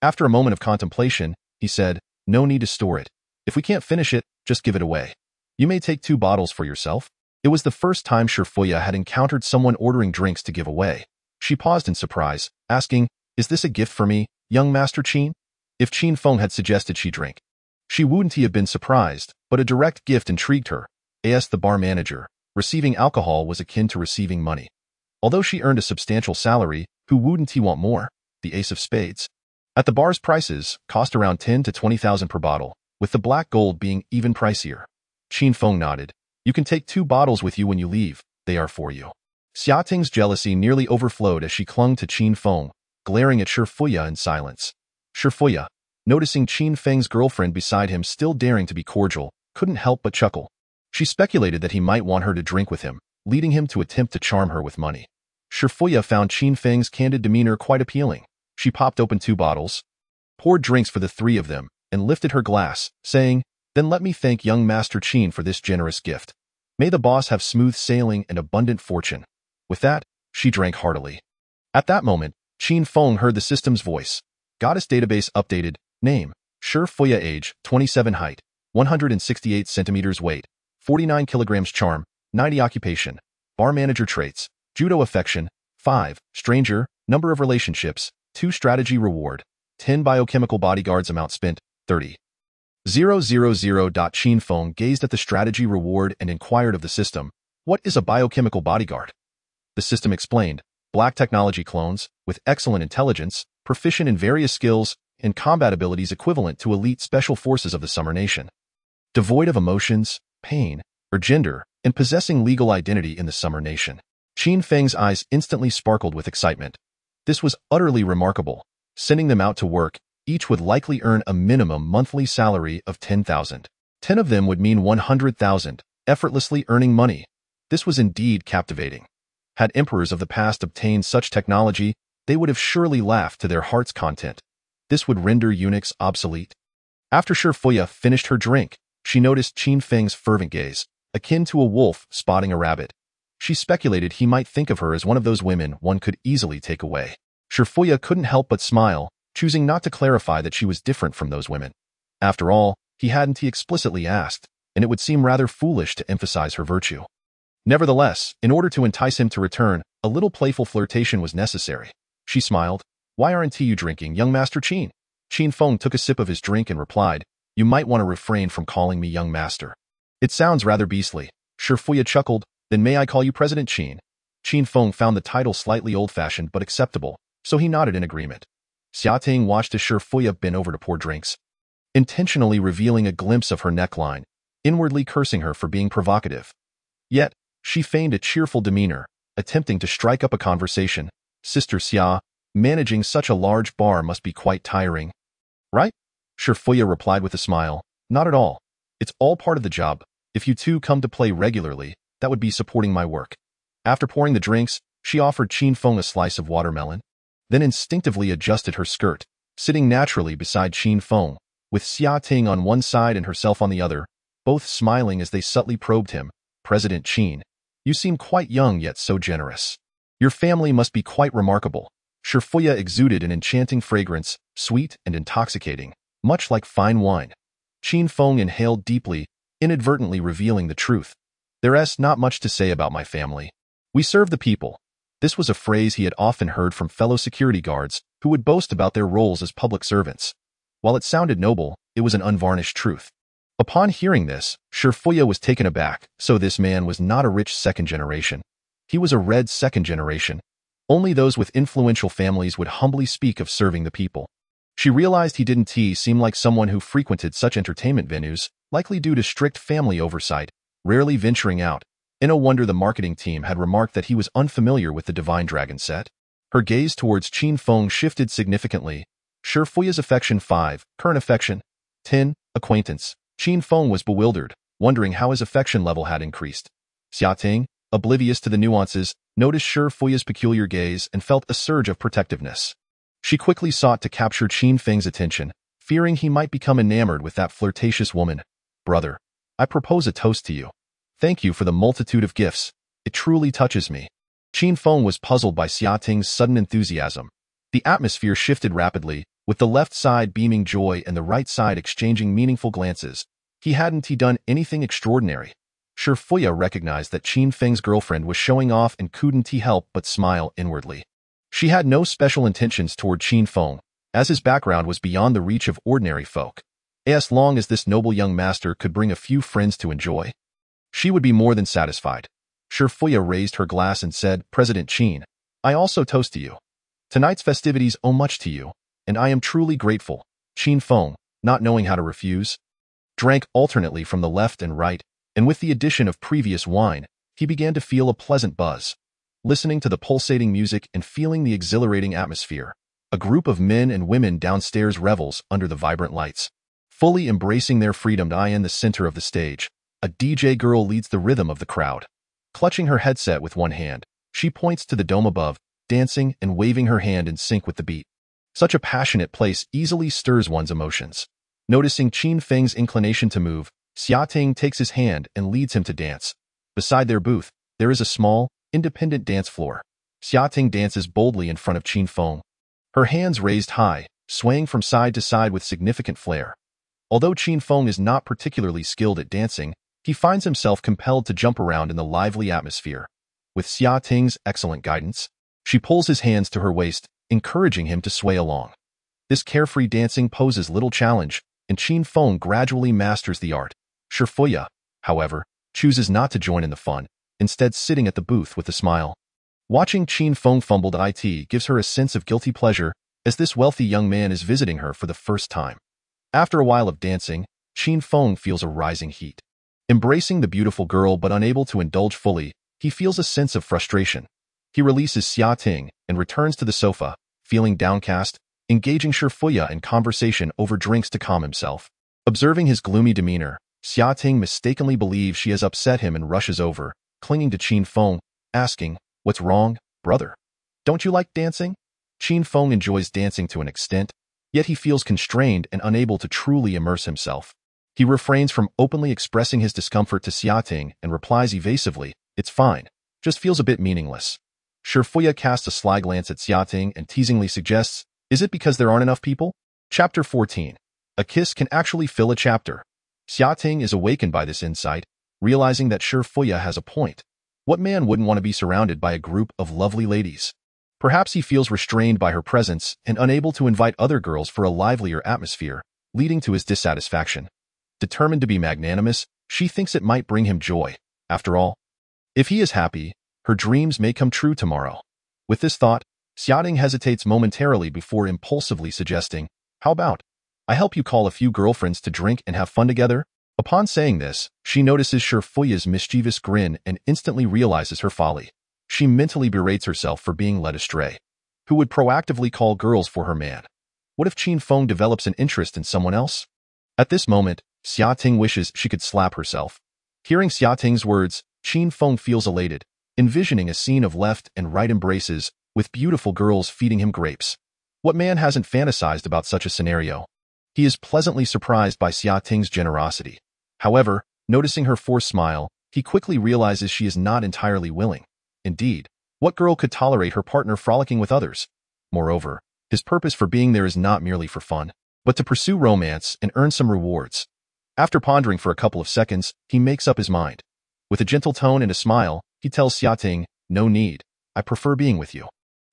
S1: After a moment of contemplation, he said, "No need to store it. If we can't finish it, just give it away. You may take 2 bottles for yourself." It was the first time Shifuya had encountered someone ordering drinks to give away. She paused in surprise, asking, "Is this a gift for me, young Master Qin?" If Qin Feng had suggested she drink, she wouldn't have been surprised, but a direct gift intrigued her. As the bar manager, receiving alcohol was akin to receiving money. Although she earned a substantial salary, who wouldn't he want more? The ace of spades. At the bar's prices, cost around 10 to 20,000 per bottle, with the black gold being even pricier. Qin Feng nodded. "You can take 2 bottles with you when you leave. They are for you." Xiaoting's jealousy nearly overflowed as she clung to Qin Feng, glaring at Shifuya in silence. Shifuya, noticing Qin Feng's girlfriend beside him still daring to be cordial, couldn't help but chuckle. She speculated that he might want her to drink with him, leading him to attempt to charm her with money. Shifuya found Qin Feng's candid demeanor quite appealing. She popped open 2 bottles, poured drinks for the 3 of them, and lifted her glass, saying, "Then let me thank young Master Qin for this generous gift. May the boss have smooth sailing and abundant fortune." With that, she drank heartily. At that moment, Qin Feng heard the system's voice. Goddess database updated. Name, Shifuya. Age, 27. Height, 168 centimeters. Weight, 49 kilograms. Charm, 90. Occupation, bar manager. Traits, judo. Affection, 5. Stranger, number of relationships, 2. Strategy. Reward, 10 biochemical bodyguards. Amount spent, 30,000. Qin Feng gazed at the strategy reward and inquired of the system, "What is a biochemical bodyguard?" The system explained, "Black technology clones, with excellent intelligence, proficient in various skills, and combat abilities equivalent to elite special forces of the Summer Nation. Devoid of emotions, pain, or gender, and possessing legal identity in the Summer Nation." Qin Feng's eyes instantly sparkled with excitement. This was utterly remarkable. Sending them out to work, each would likely earn a minimum monthly salary of 10,000. 10 of them would mean 100,000, effortlessly earning money. This was indeed captivating. Had emperors of the past obtained such technology, they would have surely laughed to their heart's content. This would render eunuchs obsolete. After Shifuya finished her drink, she noticed Qin Feng's fervent gaze, akin to a wolf spotting a rabbit. She speculated he might think of her as one of those women one could easily take away. Shifuya couldn't help but smile, choosing not to clarify that she was different from those women. After all, he hadn't explicitly asked, and it would seem rather foolish to emphasize her virtue. Nevertheless, in order to entice him to return, a little playful flirtation was necessary. She smiled. "Why aren't you drinking, young Master Qin?" Qin Feng took a sip of his drink and replied, "You might want to refrain from calling me young master. It sounds rather beastly." Shifuya chuckled. "Then may I call you President Qin?" Qin Feng found the title slightly old-fashioned but acceptable, so he nodded in agreement. Xiaoting watched as Shifuya bent over to pour drinks, intentionally revealing a glimpse of her neckline, inwardly cursing her for being provocative. Yet, she feigned a cheerful demeanor, attempting to strike up a conversation. "Sister Xia, managing such a large bar must be quite tiring." "Right?" Shifuya replied with a smile. "Not at all. It's all part of the job. If you two come to play regularly, that would be supporting my work." After pouring the drinks, she offered Qin Feng a slice of watermelon, then instinctively adjusted her skirt, sitting naturally beside Qin Feng, with Xiaoting on one side and herself on the other, both smiling as they subtly probed him. "President Qin, you seem quite young yet so generous. Your family must be quite remarkable." Shifuya exuded an enchanting fragrance, sweet and intoxicating, much like fine wine. Qin Feng inhaled deeply, inadvertently revealing the truth. "There's not much to say about my family. We serve the people." This was a phrase he had often heard from fellow security guards who would boast about their roles as public servants. While it sounded noble, it was an unvarnished truth. Upon hearing this, Shifuya was taken aback, so this man was not a rich second generation. He was a red second generation. Only those with influential families would humbly speak of serving the people. She realized he didn't seem like someone who frequented such entertainment venues, likely due to strict family oversight, rarely venturing out. No wonder the marketing team had remarked that he was unfamiliar with the Divine Dragon set. Her gaze towards Qin Feng shifted significantly. Fuya's affection 5, current affection 10, acquaintance. Qin Feng was bewildered, wondering how his affection level had increased. Xiating, oblivious to the nuances, noticed Fuya's peculiar gaze and felt a surge of protectiveness. She quickly sought to capture Qin Feng's attention, fearing he might become enamored with that flirtatious woman. Brother, I propose a toast to you. Thank you for the multitude of gifts. It truly touches me. Qin Feng was puzzled by Xiating's sudden enthusiasm. The atmosphere shifted rapidly, with the left side beaming joy and the right side exchanging meaningful glances. Hadn't he done anything extraordinary? Fuya recognized that Qin Feng's girlfriend was showing off and couldn't help but smile inwardly. She had no special intentions toward Qin Feng, as his background was beyond the reach of ordinary folk. As long as this noble young master could bring a few friends to enjoy, she would be more than satisfied. Fuya raised her glass and said, President Qin, I also toast to you. Tonight's festivities owe much to you, and I am truly grateful. Qin Feng, not knowing how to refuse, drank alternately from the left and right, and with the addition of previous wine, he began to feel a pleasant buzz. Listening to the pulsating music and feeling the exhilarating atmosphere, a group of men and women downstairs revels under the vibrant lights. Fully embracing their freedom, in the center of the stage, a DJ girl leads the rhythm of the crowd. Clutching her headset with one hand, she points to the dome above, dancing and waving her hand in sync with the beat. Such a passionate place easily stirs one's emotions. Noticing Qin Feng's inclination to move, Xiating takes his hand and leads him to dance. Beside their booth, there is a small, independent dance floor. Xiating dances boldly in front of Qin Feng, her hands raised high, swaying from side to side with significant flair. Although Qin Feng is not particularly skilled at dancing, he finds himself compelled to jump around in the lively atmosphere. With Xiating's excellent guidance, she pulls his hands to her waist, encouraging him to sway along. This carefree dancing poses little challenge, and Qin Feng gradually masters the art. Fuya, however, chooses not to join in the fun, instead sitting at the booth with a smile. Watching Qin Feng fumble it gives her a sense of guilty pleasure, as this wealthy young man is visiting her for the first time. After a while of dancing, Qin Feng feels a rising heat. Embracing the beautiful girl but unable to indulge fully, he feels a sense of frustration. He releases Xiating and returns to the sofa, feeling downcast, engaging Fuya in conversation over drinks to calm himself. Observing his gloomy demeanor, Xiating mistakenly believes she has upset him and rushes over, clinging to Qin Feng, asking, What's wrong, brother? Don't you like dancing? Qin Feng enjoys dancing to an extent, yet he feels constrained and unable to truly immerse himself. He refrains from openly expressing his discomfort to Xiating and replies evasively, It's fine, just feels a bit meaningless. Fuya casts a sly glance at Xiating and teasingly suggests, Is it because there aren't enough people? Chapter 14. A kiss can actually fill a chapter. Xiating is awakened by this insight, realizing that Fuya has a point. What man wouldn't want to be surrounded by a group of lovely ladies? Perhaps he feels restrained by her presence and unable to invite other girls for a livelier atmosphere, leading to his dissatisfaction. Determined to be magnanimous, she thinks it might bring him joy. After all, if he is happy, her dreams may come true tomorrow. With this thought, Xiating hesitates momentarily before impulsively suggesting, How about I help you call a few girlfriends to drink and have fun together? Upon saying this, she notices Fuya's mischievous grin and instantly realizes her folly. She mentally berates herself for being led astray. Who would proactively call girls for her man? What if Qin Feng develops an interest in someone else? At this moment, Xiating wishes she could slap herself. Hearing Xiating's words, Qin Feng feels elated, envisioning a scene of left and right embraces, with beautiful girls feeding him grapes. What man hasn't fantasized about such a scenario? He is pleasantly surprised by Xiating's generosity. However, noticing her forced smile, he quickly realizes she is not entirely willing. Indeed, what girl could tolerate her partner frolicking with others? Moreover, his purpose for being there is not merely for fun, but to pursue romance and earn some rewards. After pondering for a couple of seconds, he makes up his mind. With a gentle tone and a smile, he tells Xiating, No need, I prefer being with you.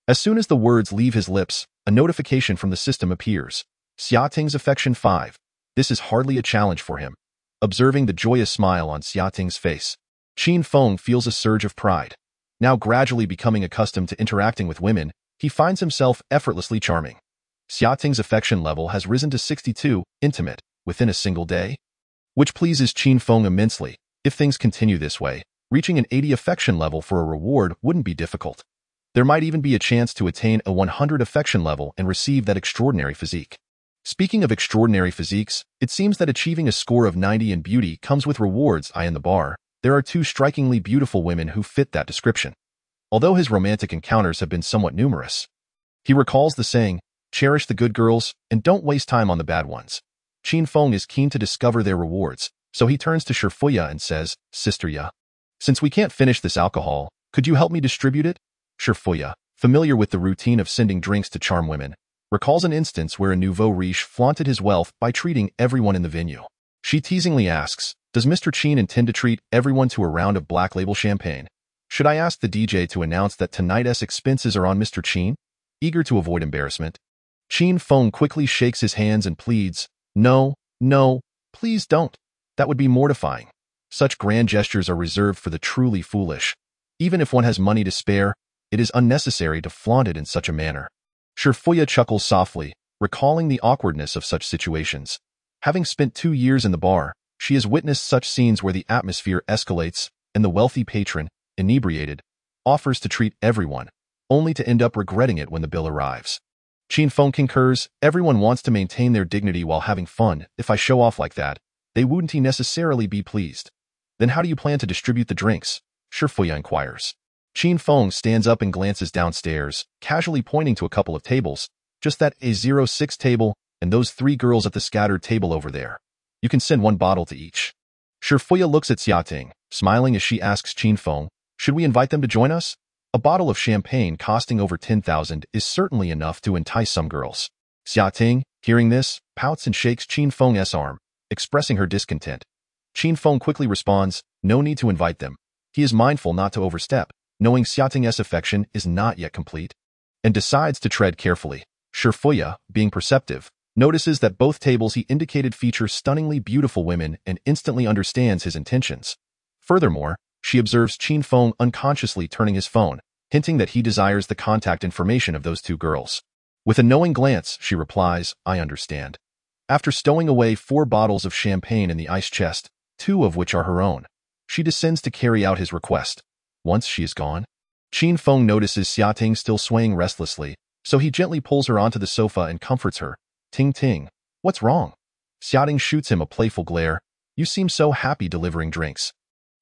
S1: As soon as the words leave his lips, a notification from the system appears. Xiating's affection 5. This is hardly a challenge for him. Observing the joyous smile on Xiating's face, Qin Feng feels a surge of pride. Now gradually becoming accustomed to interacting with women, he finds himself effortlessly charming. Xiating's affection level has risen to 62, intimate, within a single day, which pleases Qin Feng immensely. If things continue this way, reaching an 80 affection level for a reward wouldn't be difficult. There might even be a chance to attain a 100 affection level and receive that extraordinary physique. Speaking of extraordinary physiques, it seems that achieving a score of 90 in beauty comes with rewards. In the bar, there are two strikingly beautiful women who fit that description. Although his romantic encounters have been somewhat numerous, he recalls the saying, "Cherish the good girls and don't waste time on the bad ones." Qin Feng is keen to discover their rewards, so he turns to Shifuya and says, "Sister Ya, since we can't finish this alcohol, could you help me distribute it?" Shifuya, familiar with the routine of sending drinks to charm women, recalls an instance where a nouveau riche flaunted his wealth by treating everyone in the venue. She teasingly asks, "Does Mr. Qin intend to treat everyone to a round of Black Label champagne? Should I ask the DJ to announce that tonight's expenses are on Mr. Qin?" Eager to avoid embarrassment, Qin Feng quickly shakes his hands and pleads, "No, no, please don't. That would be mortifying. Such grand gestures are reserved for the truly foolish. Even if one has money to spare, it is unnecessary to flaunt it in such a manner." Shifuya chuckles softly, recalling the awkwardness of such situations. Having spent 2 years in the bar, she has witnessed such scenes where the atmosphere escalates and the wealthy patron, inebriated, offers to treat everyone, only to end up regretting it when the bill arrives. Qin Feng concurs, everyone wants to maintain their dignity while having fun. If I show off like that, they wouldn't necessarily be pleased. Then how do you plan to distribute the drinks? Shifuya inquires. Qin Feng stands up and glances downstairs, casually pointing to a couple of tables, just that A06 table and those 3 girls at the scattered table over there. You can send 1 bottle to each. Shifuya looks at Xiating, smiling as she asks Qin Feng, should we invite them to join us? A bottle of champagne costing over 10,000 is certainly enough to entice some girls. Xiating, hearing this, pouts and shakes Qin Feng's arm, expressing her discontent. Qin Feng quickly responds, no need to invite them. He is mindful not to overstep, knowing Xiating's affection is not yet complete, and decides to tread carefully. Shifuya, being perceptive, notices that both tables he indicated feature stunningly beautiful women and instantly understands his intentions. Furthermore, she observes Qin Feng unconsciously turning his phone, hinting that he desires the contact information of those 2 girls. With a knowing glance, she replies, I understand. After stowing away 4 bottles of champagne in the ice chest, 2 of which are her own, she descends to carry out his request. Once she is gone, Qin Feng notices Xiating still swaying restlessly, so he gently pulls her onto the sofa and comforts her. Ting ting, what's wrong? Xiating shoots him a playful glare. You seem so happy delivering drinks.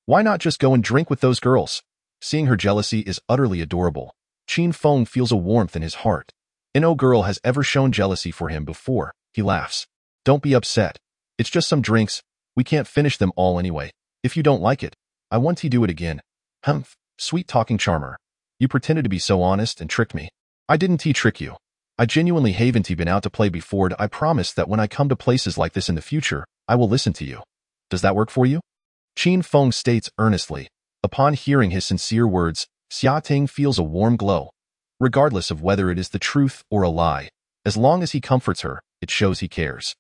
S1: Why not just go and drink with those girls? Seeing her jealousy is utterly adorable. Qin Feng feels a warmth in his heart. No girl has ever shown jealousy for him before. He laughs. Don't be upset. It's just some drinks. We can't finish them all anyway. If you don't like it, I want to do it again. Humph, sweet-talking charmer. You pretended to be so honest and tricked me. I didn't trick you. I genuinely haven't been out to play before. I promise that when I come to places like this in the future, I will listen to you. Does that work for you? Qin Feng states earnestly. Upon hearing his sincere words, Xiating feels a warm glow. Regardless of whether it is the truth or a lie, as long as he comforts her, it shows he cares.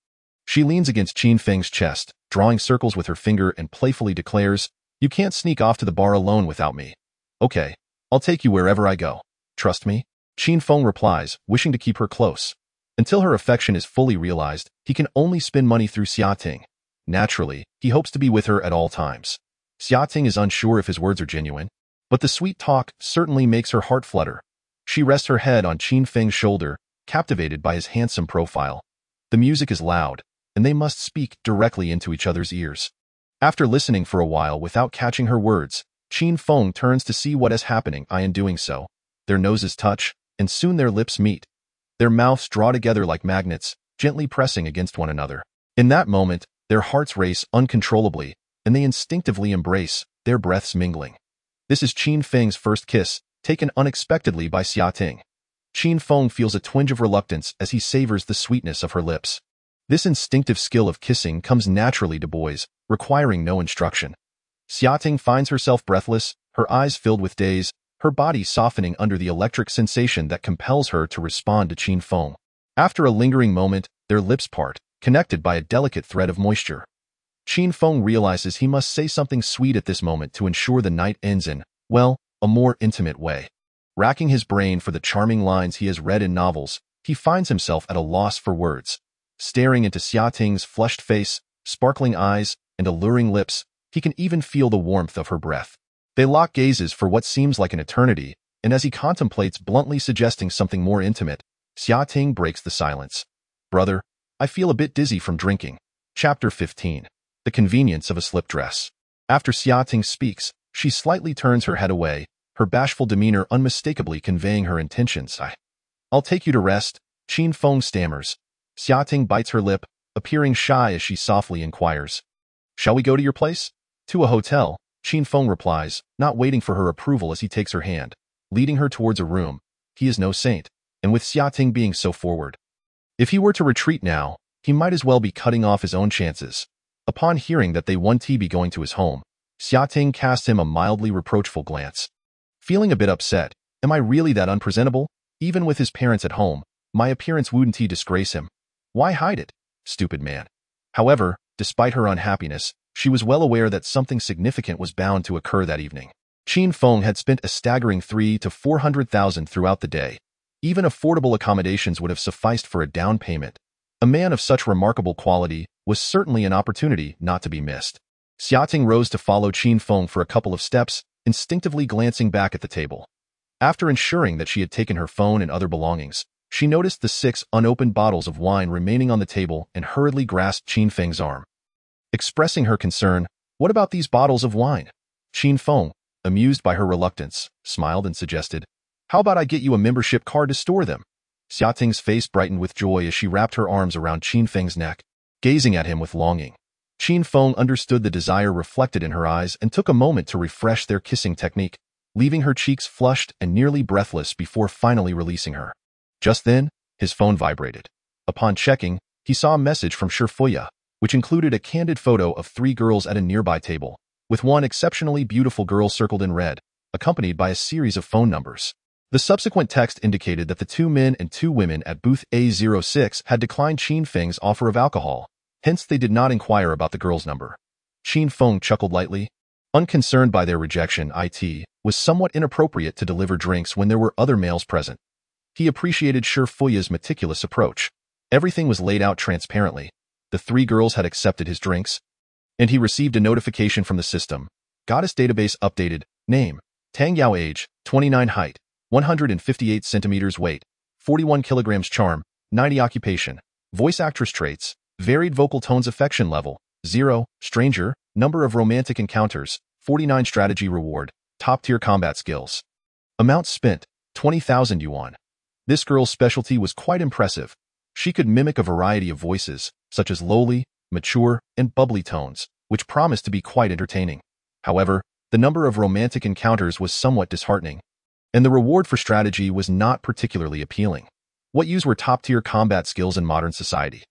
S1: She leans against Qin Feng's chest, drawing circles with her finger and playfully declares, you can't sneak off to the bar alone without me. Okay, I'll take you wherever I go. Trust me? Qin Feng replies, wishing to keep her close. Until her affection is fully realized, he can only spend money through Xiating. Naturally, he hopes to be with her at all times. Xiating is unsure if his words are genuine, but the sweet talk certainly makes her heart flutter. She rests her head on Qin Feng's shoulder, captivated by his handsome profile. The music is loud, and they must speak directly into each other's ears. After listening for a while without catching her words, Qin Feng turns to see what is happening. In doing so, their noses touch, and soon their lips meet. Their mouths draw together like magnets, gently pressing against one another. In that moment, their hearts race uncontrollably, and they instinctively embrace, their breaths mingling. This is Qin Feng's first kiss, taken unexpectedly by Xiating. Qin Feng feels a twinge of reluctance as he savors the sweetness of her lips. This instinctive skill of kissing comes naturally to boys, requiring no instruction. Xiating finds herself breathless, her eyes filled with daze, her body softening under the electric sensation that compels her to respond to Qin Feng. After a lingering moment, their lips part, connected by a delicate thread of moisture. Qin Feng realizes he must say something sweet at this moment to ensure the night ends in, well, a more intimate way. Racking his brain for the charming lines he has read in novels, he finds himself at a loss for words. Staring into Xia Ting's flushed face, sparkling eyes, and alluring lips, he can even feel the warmth of her breath. They lock gazes for what seems like an eternity, and as he contemplates bluntly suggesting something more intimate, Xia Ting breaks the silence. "Brother, I feel a bit dizzy from drinking." Chapter 15. The convenience of a slip dress. After Xia Ting speaks, she slightly turns her head away, her bashful demeanor unmistakably conveying her intentions. "I'll take you to rest," Qin Feng stammers. Xia Ting bites her lip, appearing shy as she softly inquires. "Shall we go to your place?" "To a hotel," Qin Feng replies, not waiting for her approval as he takes her hand, leading her towards a room. He is no saint, and with Xia Ting being so forward, if he were to retreat now, he might as well be cutting off his own chances. Upon hearing that they won't be going to his home, Xia Ting casts him a mildly reproachful glance. Feeling a bit upset, am I really that unpresentable? Even with his parents at home, my appearance wouldn't disgrace him. Why hide it? Stupid man. However, despite her unhappiness, she was well aware that something significant was bound to occur that evening. Qin Feng had spent a staggering 300,000 to 400,000 throughout the day. Even affordable accommodations would have sufficed for a down payment. A man of such remarkable quality was certainly an opportunity not to be missed. Xia Ting rose to follow Qin Feng for a couple of steps, instinctively glancing back at the table. After ensuring that she had taken her phone and other belongings, she noticed the 6 unopened bottles of wine remaining on the table and hurriedly grasped Qin Feng's arm. Expressing her concern, "What about these bottles of wine?" Qin Feng, amused by her reluctance, smiled and suggested, "How about I get you a membership card to store them?" Xia Ting's face brightened with joy as she wrapped her arms around Qin Feng's neck, gazing at him with longing. Qin Feng understood the desire reflected in her eyes and took a moment to refresh their kissing technique, leaving her cheeks flushed and nearly breathless before finally releasing her. Just then, his phone vibrated. Upon checking, he saw a message from Fuya, which included a candid photo of 3 girls at a nearby table, with one exceptionally beautiful girl circled in red, accompanied by a series of phone numbers. The subsequent text indicated that the 2 men and 2 women at booth A06 had declined Qin Feng's offer of alcohol, hence they did not inquire about the girl's number. Qin Feng chuckled lightly. Unconcerned by their rejection, it was somewhat inappropriate to deliver drinks when there were other males present. He appreciated Fuya's meticulous approach. Everything was laid out transparently. The 3 girls had accepted his drinks, and he received a notification from the system. Goddess database updated. Name: Tang Yao. Age: 29. Height: 158 centimeters. Weight: 41 kilograms. Charm: 90. Occupation: voice actress. Traits: varied vocal tones. Affection level: 0. Stranger. Number of romantic encounters: 49. Strategy reward: top-tier combat skills. Amount spent: 20,000 yuan. This girl's specialty was quite impressive. She could mimic a variety of voices, such as lowly, mature, and bubbly tones, which promised to be quite entertaining. However, the number of romantic encounters was somewhat disheartening, and the reward for strategy was not particularly appealing. What use were top-tier combat skills in modern society?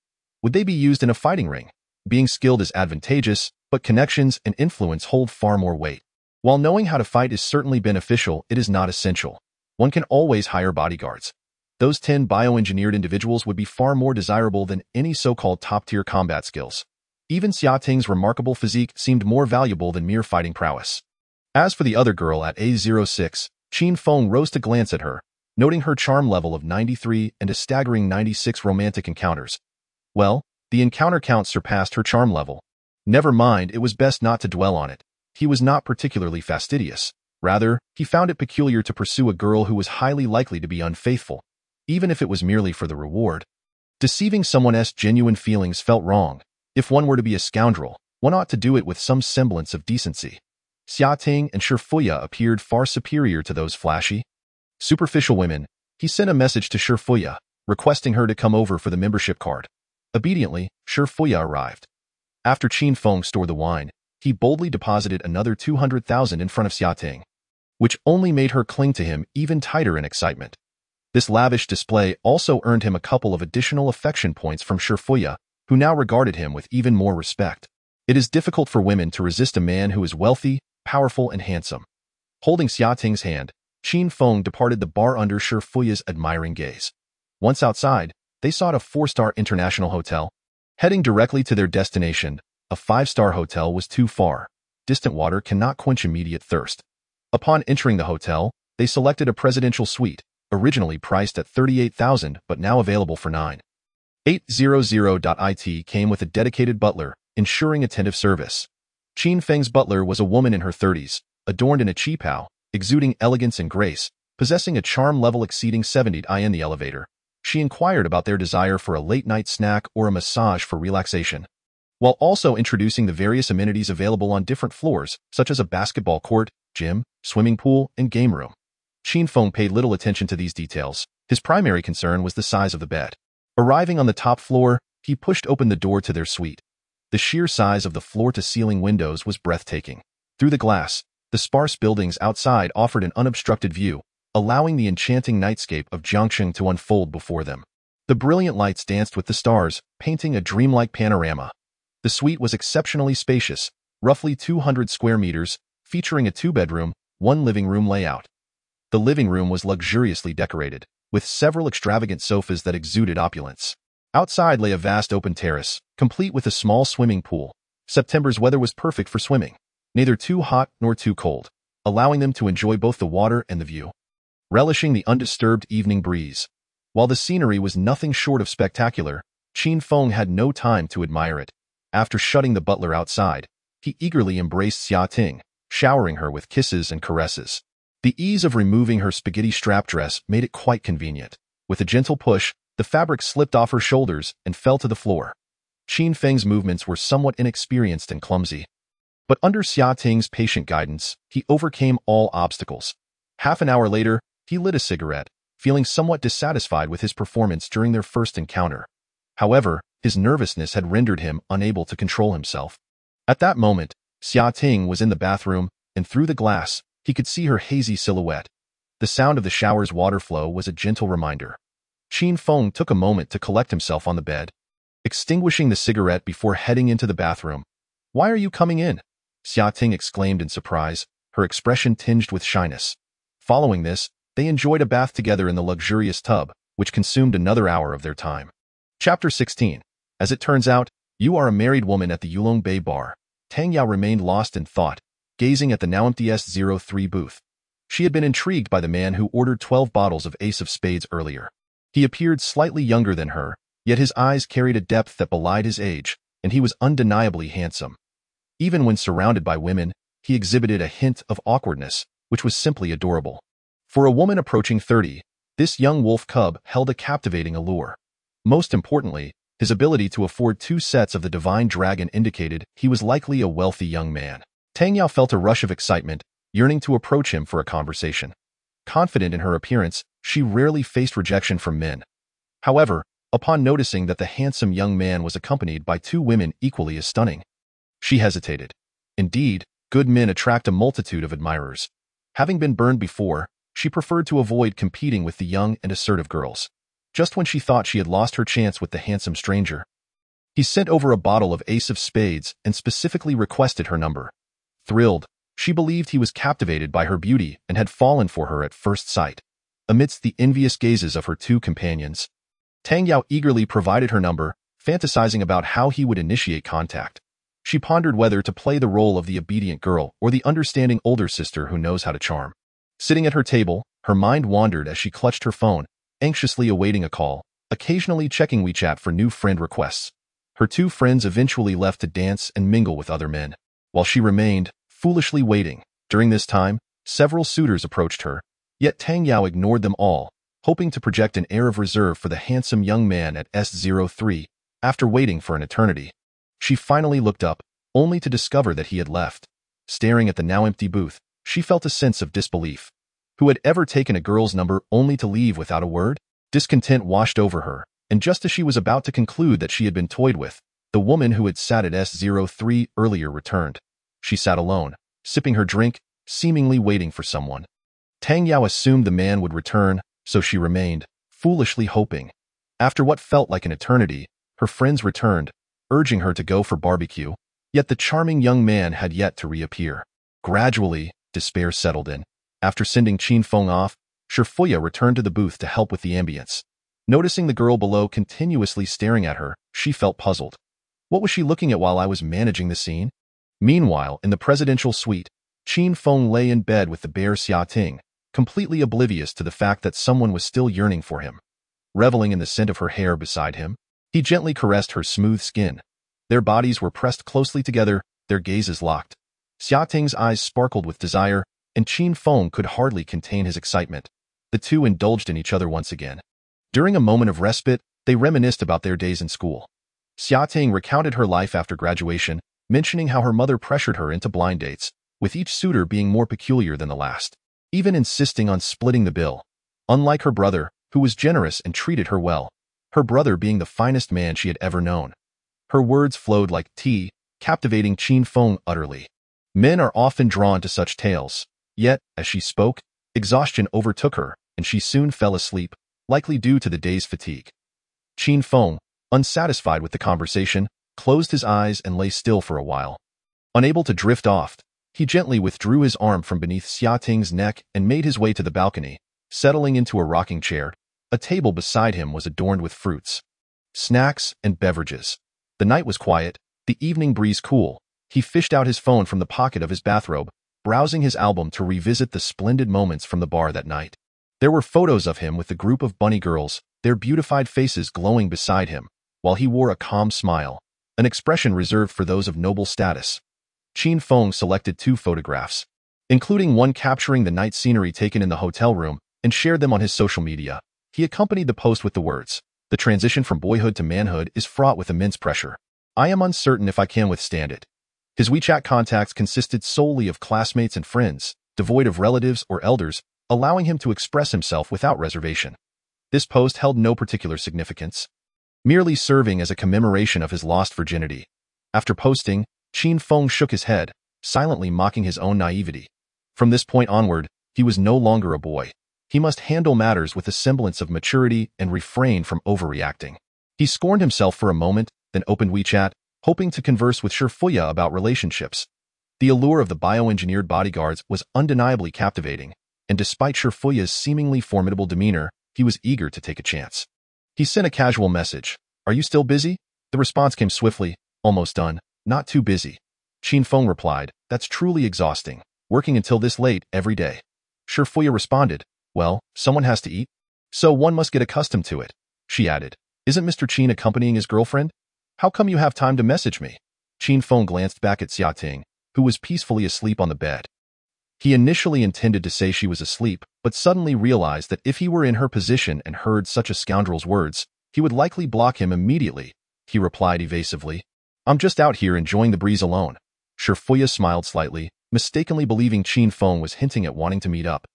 S1: Would they be used in a fighting ring? Being skilled is advantageous, but connections and influence hold far more weight. While knowing how to fight is certainly beneficial, it is not essential. One can always hire bodyguards. Those 10 bioengineered individuals would be far more desirable than any so-called top-tier combat skills. Even Xia Ting's remarkable physique seemed more valuable than mere fighting prowess. As for the other girl at A06, Qin Feng rose to glance at her, noting her charm level of 93 and a staggering 96 romantic encounters. Well, the encounter count surpassed her charm level. Never mind, it was best not to dwell on it. He was not particularly fastidious. Rather, he found it peculiar to pursue a girl who was highly likely to be unfaithful, even if it was merely for the reward. Deceiving someone's genuine feelings felt wrong. If one were to be a scoundrel, one ought to do it with some semblance of decency. Xia Ting and Fuya appeared far superior to those flashy, superficial women. He sent a message to Fuya, requesting her to come over for the membership card. Obediently, Fuya arrived. After Qin Feng stored the wine, he boldly deposited another 200,000 in front of Xia Ting, which only made her cling to him even tighter in excitement. This lavish display also earned him a couple of additional affection points from Fuya, who now regarded him with even more respect. It is difficult for women to resist a man who is wealthy, powerful, and handsome. Holding Xia Ting's hand, Qin Feng departed the bar under Fuya's admiring gaze. Once outside, they sought a 4-star international hotel. Heading directly to their destination, a 5-star hotel was too far. Distant water cannot quench immediate thirst. Upon entering the hotel, they selected a presidential suite, originally priced at $38,000 but now available for $9,800. Came with a dedicated butler, ensuring attentive service. Qin Feng's butler was a woman in her 30s, adorned in a qipao, exuding elegance and grace, possessing a charm level exceeding 70 in the elevator. She inquired about their desire for a late-night snack or a massage for relaxation, while also introducing the various amenities available on different floors, such as a basketball court, gym, swimming pool, and game room. Qin Feng paid little attention to these details. His primary concern was the size of the bed. Arriving on the top floor, he pushed open the door to their suite. The sheer size of the floor-to-ceiling windows was breathtaking. Through the glass, the sparse buildings outside offered an unobstructed view, allowing the enchanting nightscape of Jiangsheng to unfold before them. The brilliant lights danced with the stars, painting a dreamlike panorama. The suite was exceptionally spacious, roughly 200 square meters, featuring a two-bedroom, one living room layout. The living room was luxuriously decorated, with several extravagant sofas that exuded opulence. Outside lay a vast open terrace, complete with a small swimming pool. September's weather was perfect for swimming, neither too hot nor too cold, allowing them to enjoy both the water and the view. Relishing the undisturbed evening breeze. While the scenery was nothing short of spectacular, Qin Feng had no time to admire it. After shutting the butler outside, he eagerly embraced Xia Ting, showering her with kisses and caresses. The ease of removing her spaghetti strap dress made it quite convenient. With a gentle push, the fabric slipped off her shoulders and fell to the floor. Qin Feng's movements were somewhat inexperienced and clumsy, but under Xia Ting's patient guidance, he overcame all obstacles. Half an hour later, he lit a cigarette, feeling somewhat dissatisfied with his performance during their first encounter. However, his nervousness had rendered him unable to control himself. At that moment, Xia Ting was in the bathroom, and through the glass, he could see her hazy silhouette. The sound of the shower's water flow was a gentle reminder. Qin Feng took a moment to collect himself on the bed, extinguishing the cigarette before heading into the bathroom. "Why are you coming in?" Xia Ting exclaimed in surprise, her expression tinged with shyness. Following this, they enjoyed a bath together in the luxurious tub, which consumed another hour of their time. Chapter 16. As it turns out, you are a married woman at the Yulong Bay bar. Tang Yao remained lost in thought, gazing at the now empty S03 booth. She had been intrigued by the man who ordered 12 bottles of Ace of Spades earlier. He appeared slightly younger than her, yet his eyes carried a depth that belied his age, and he was undeniably handsome. Even when surrounded by women, he exhibited a hint of awkwardness, which was simply adorable. For a woman approaching 30, this young wolf cub held a captivating allure. Most importantly, his ability to afford 2 sets of the divine dragon indicated he was likely a wealthy young man. Tang Yao felt a rush of excitement, yearning to approach him for a conversation. Confident in her appearance, she rarely faced rejection from men. However, upon noticing that the handsome young man was accompanied by 2 women equally as stunning, she hesitated. Indeed, good men attract a multitude of admirers. Having been burned before, she preferred to avoid competing with the young and assertive girls. Just when she thought she had lost her chance with the handsome stranger, he sent over a bottle of Ace of Spades and specifically requested her number. Thrilled, she believed he was captivated by her beauty and had fallen for her at first sight. Amidst the envious gazes of her 2 companions, Tang Yao eagerly provided her number, fantasizing about how he would initiate contact. She pondered whether to play the role of the obedient girl or the understanding older sister who knows how to charm. Sitting at her table, her mind wandered as she clutched her phone, anxiously awaiting a call, occasionally checking WeChat for new friend requests. Her 2 friends eventually left to dance and mingle with other men, while she remained, foolishly waiting. During this time, several suitors approached her, yet Tang Yao ignored them all, hoping to project an air of reserve for the handsome young man at S03. After waiting for an eternity, she finally looked up, only to discover that he had left. Staring at the now empty booth, she felt a sense of disbelief. Who had ever taken a girl's number only to leave without a word? Discontent washed over her, and just as she was about to conclude that she had been toyed with, the woman who had sat at S03 earlier returned. She sat alone, sipping her drink, seemingly waiting for someone. Tang Yao assumed the man would return, so she remained, foolishly hoping. After what felt like an eternity, her friends returned, urging her to go for barbecue, yet the charming young man had yet to reappear. Gradually, despair settled in. After sending Qin Feng off, Shifuya returned to the booth to help with the ambience. Noticing the girl below continuously staring at her, she felt puzzled. What was she looking at while I was managing the scene? Meanwhile, in the presidential suite, Qin Feng lay in bed with the bare Xiating, completely oblivious to the fact that someone was still yearning for him. Reveling in the scent of her hair beside him, he gently caressed her smooth skin. Their bodies were pressed closely together, their gazes locked. Xiating's eyes sparkled with desire, and Qin Feng could hardly contain his excitement. The two indulged in each other once again. During a moment of respite, they reminisced about their days in school. Xiating recounted her life after graduation, mentioning how her mother pressured her into blind dates, with each suitor being more peculiar than the last, even insisting on splitting the bill. Unlike her brother, who was generous and treated her well, her brother being the finest man she had ever known. Her words flowed like tea, captivating Qin Feng utterly. Men are often drawn to such tales, yet, as she spoke, exhaustion overtook her, and she soon fell asleep, likely due to the day's fatigue. Qin Feng, unsatisfied with the conversation, closed his eyes and lay still for a while. Unable to drift off, he gently withdrew his arm from beneath Xiating's neck and made his way to the balcony, settling into a rocking chair. A table beside him was adorned with fruits, snacks, and beverages. The night was quiet, the evening breeze cool. He fished out his phone from the pocket of his bathrobe, browsing his album to revisit the splendid moments from the bar that night. There were photos of him with the group of bunny girls, their beautified faces glowing beside him, while he wore a calm smile, an expression reserved for those of noble status. Qin Feng selected 2 photographs, including one capturing the night scenery taken in the hotel room, and shared them on his social media. He accompanied the post with the words, "The transition from boyhood to manhood is fraught with immense pressure. I am uncertain if I can withstand it." His WeChat contacts consisted solely of classmates and friends, devoid of relatives or elders, allowing him to express himself without reservation. This post held no particular significance, merely serving as a commemoration of his lost virginity. After posting, Qin Feng shook his head, silently mocking his own naivety. From this point onward, he was no longer a boy. He must handle matters with a semblance of maturity and refrain from overreacting. He scorned himself for a moment, then opened WeChat, hoping to converse with Shifuya about relationships. The allure of the bioengineered bodyguards was undeniably captivating, and despite Shifuya's seemingly formidable demeanor, he was eager to take a chance. He sent a casual message, "Are you still busy?" The response came swiftly, "Almost done. Not too busy." Qin Feng replied, "That's truly exhausting, working until this late every day." Shifuya responded, "Well, someone has to eat, so one must get accustomed to it." She added, "Isn't Mr. Qin accompanying his girlfriend? How come you have time to message me?" Qin Feng glanced back at Xiating, who was peacefully asleep on the bed. He initially intended to say she was asleep, but suddenly realized that if he were in her position and heard such a scoundrel's words, he would likely block him immediately. He replied evasively, "I'm just out here enjoying the breeze alone." Shifuya smiled slightly, mistakenly believing Qin Feng was hinting at wanting to meet up.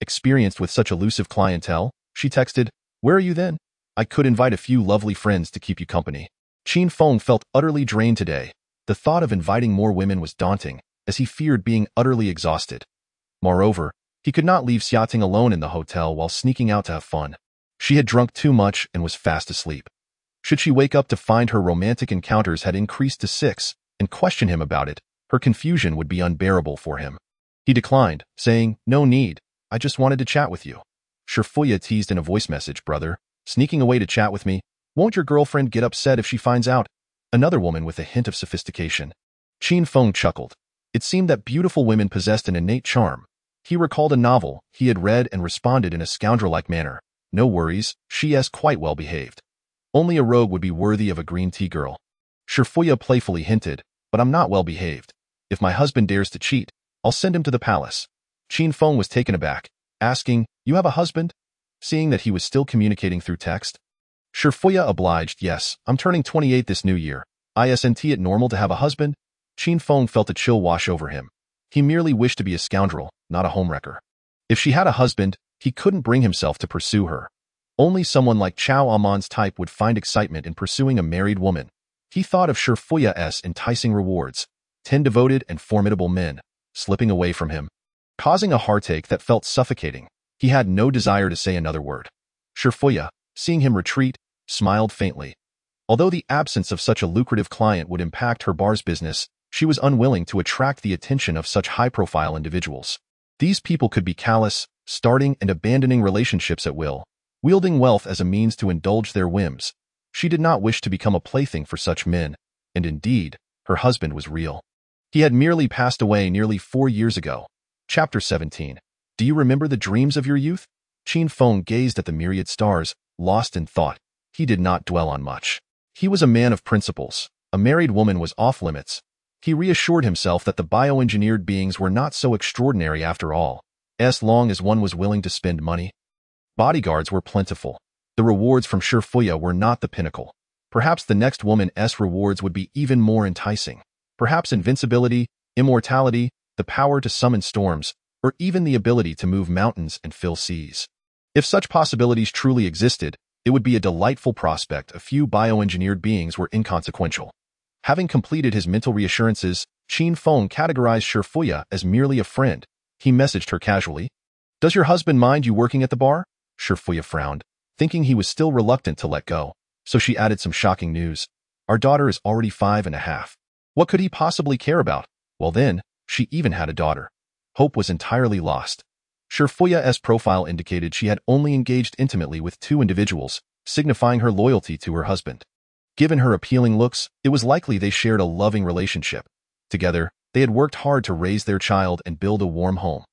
S1: Experienced with such elusive clientele, she texted, "Where are you then? I could invite a few lovely friends to keep you company." Qin Feng felt utterly drained today. The thought of inviting more women was daunting, as he feared being utterly exhausted. Moreover, he could not leave Xiating alone in the hotel while sneaking out to have fun. She had drunk too much and was fast asleep. Should she wake up to find her romantic encounters had increased to 6 and question him about it, her confusion would be unbearable for him. He declined, saying, "No need. I just wanted to chat with you." Shifuya teased in a voice message, "Brother, sneaking away to chat with me? Won't your girlfriend get upset if she finds out?" Another woman with a hint of sophistication. Qin Feng chuckled. It seemed that beautiful women possessed an innate charm. He recalled a novel he had read and responded in a scoundrel-like manner. "No worries, she is quite well behaved. Only a rogue would be worthy of a green tea girl." Shifuya playfully hinted, "But I'm not well behaved. If my husband dares to cheat, I'll send him to the palace." Qin Feng was taken aback, asking, "You have a husband?" Seeing that he was still communicating through text. Shifuya obliged, "Yes, I'm turning 28 this new year. Isn't it normal to have a husband?" Qin Feng felt a chill wash over him. He merely wished to be a scoundrel, not a homewrecker. If she had a husband, he couldn't bring himself to pursue her. Only someone like Chow Amon's type would find excitement in pursuing a married woman. He thought of Shifuya's enticing rewards, 10 devoted and formidable men, slipping away from him, causing a heartache that felt suffocating. He had no desire to say another word. Shifuya, seeing him retreat, smiled faintly. Although the absence of such a lucrative client would impact her bar's business, she was unwilling to attract the attention of such high-profile individuals. These people could be callous, starting and abandoning relationships at will, wielding wealth as a means to indulge their whims. She did not wish to become a plaything for such men, and indeed, her husband was real. He had merely passed away nearly 4 years ago. Chapter 17. Do you remember the dreams of your youth? Qin Feng gazed at the myriad stars, lost in thought. He did not dwell on much. He was a man of principles. A married woman was off limits. He reassured himself that the bioengineered beings were not so extraordinary after all, as long as one was willing to spend money. Bodyguards were plentiful. The rewards from Shifuya were not the pinnacle. Perhaps the next woman's rewards would be even more enticing. Perhaps invincibility, immortality, the power to summon storms, or even the ability to move mountains and fill seas. If such possibilities truly existed, it would be a delightful prospect. A few bioengineered beings were inconsequential. Having completed his mental reassurances, Qin Feng categorized Shifuya as merely a friend. He messaged her casually. Does your husband mind you working at the bar? Shifuya frowned, thinking he was still reluctant to let go. So she added some shocking news. Our daughter is already 5.5. What could he possibly care about? Well then, she even had a daughter. Hope was entirely lost. Shifuya's profile indicated she had only engaged intimately with 2 individuals, signifying her loyalty to her husband. Given her appealing looks, it was likely they shared a loving relationship. Together, they had worked hard to raise their child and build a warm home.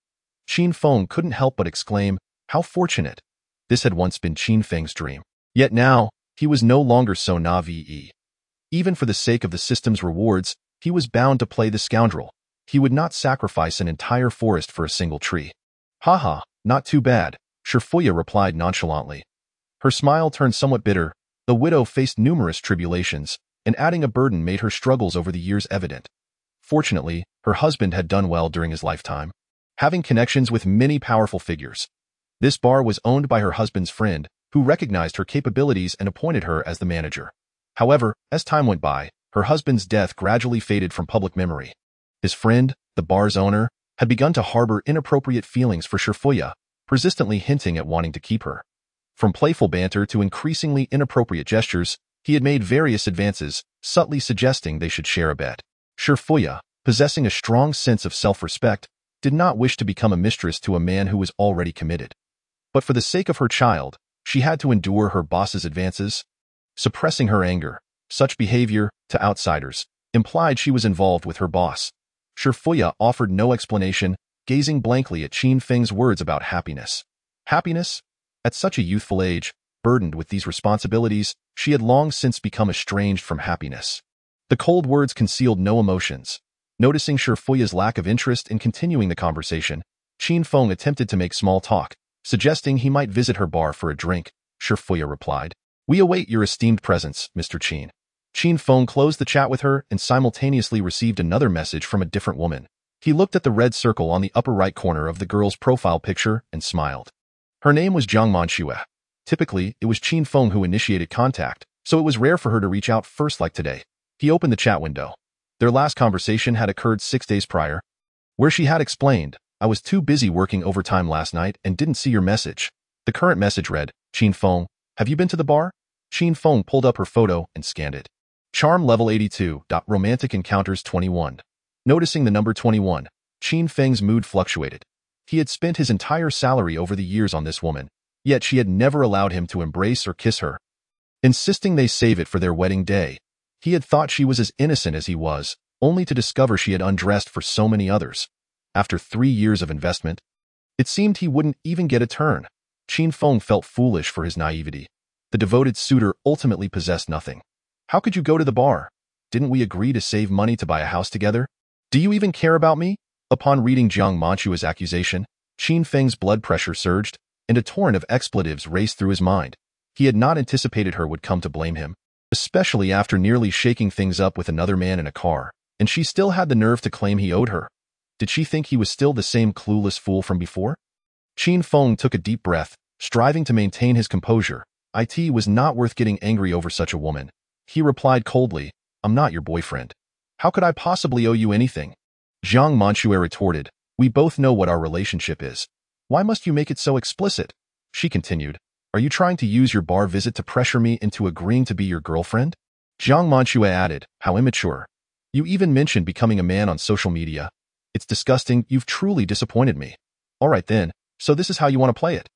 S1: Qin Feng couldn't help but exclaim, how fortunate. This had once been Qin Feng's dream. Yet now, he was no longer so naive. Even for the sake of the system's rewards, he was bound to play the scoundrel. He would not sacrifice an entire forest for a single tree. Haha, not too bad, Shifuya replied nonchalantly. Her smile turned somewhat bitter. The widow faced numerous tribulations, and adding a burden made her struggles over the years evident. Fortunately, her husband had done well during his lifetime, having connections with many powerful figures. This bar was owned by her husband's friend, who recognized her capabilities and appointed her as the manager. However, as time went by, her husband's death gradually faded from public memory. His friend, the bar's owner, had begun to harbor inappropriate feelings for Shifuya, persistently hinting at wanting to keep her. From playful banter to increasingly inappropriate gestures, he had made various advances, subtly suggesting they should share a bed. Shifuya, possessing a strong sense of self-respect, did not wish to become a mistress to a man who was already committed. But for the sake of her child, she had to endure her boss's advances. Suppressing her anger, such behavior, to outsiders, implied she was involved with her boss. Shifuya offered no explanation, gazing blankly at Qin Feng's words about happiness. Happiness? At such a youthful age, burdened with these responsibilities, she had long since become estranged from happiness. The cold words concealed no emotions. Noticing Shifuya's lack of interest in continuing the conversation, Qin Feng attempted to make small talk, suggesting he might visit her bar for a drink. Shifuya replied, "We await your esteemed presence, Mr. Qin." Qin Feng closed the chat with her and simultaneously received another message from a different woman. He looked at the red circle on the upper right corner of the girl's profile picture and smiled. Her name was Jiang Manxue. Typically, it was Qin Feng who initiated contact, so it was rare for her to reach out first like today. He opened the chat window. Their last conversation had occurred 6 days prior, where she had explained, "I was too busy working overtime last night and didn't see your message." The current message read, "Qin Feng, have you been to the bar?" Qin Feng pulled up her photo and scanned it. Charm level 82. Romantic encounters 21. Noticing the number 21, Qin Feng's mood fluctuated. He had spent his entire salary over the years on this woman, yet she had never allowed him to embrace or kiss her, insisting they save it for their wedding day. He had thought she was as innocent as he was, only to discover she had undressed for so many others. After 3 years of investment, it seemed he wouldn't even get a turn. Qin Feng felt foolish for his naivety. The devoted suitor ultimately possessed nothing. How could you go to the bar? Didn't we agree to save money to buy a house together? Do you even care about me? Upon reading Jiang Manxue's accusation, Qin Feng's blood pressure surged, and a torrent of expletives raced through his mind. He had not anticipated her would come to blame him, especially after nearly shaking things up with another man in a car, and she still had the nerve to claim he owed her. Did she think he was still the same clueless fool from before? Qin Feng took a deep breath, striving to maintain his composure. It was not worth getting angry over such a woman. He replied coldly, "I'm not your boyfriend. How could I possibly owe you anything?" Jiang Manxue retorted, "We both know what our relationship is. Why must you make it so explicit?" She continued, "Are you trying to use your bar visit to pressure me into agreeing to be your girlfriend?" Jiang Manxue added, "How immature. You even mentioned becoming a man on social media. It's disgusting. You've truly disappointed me." "All right then, so this is how you want to play it."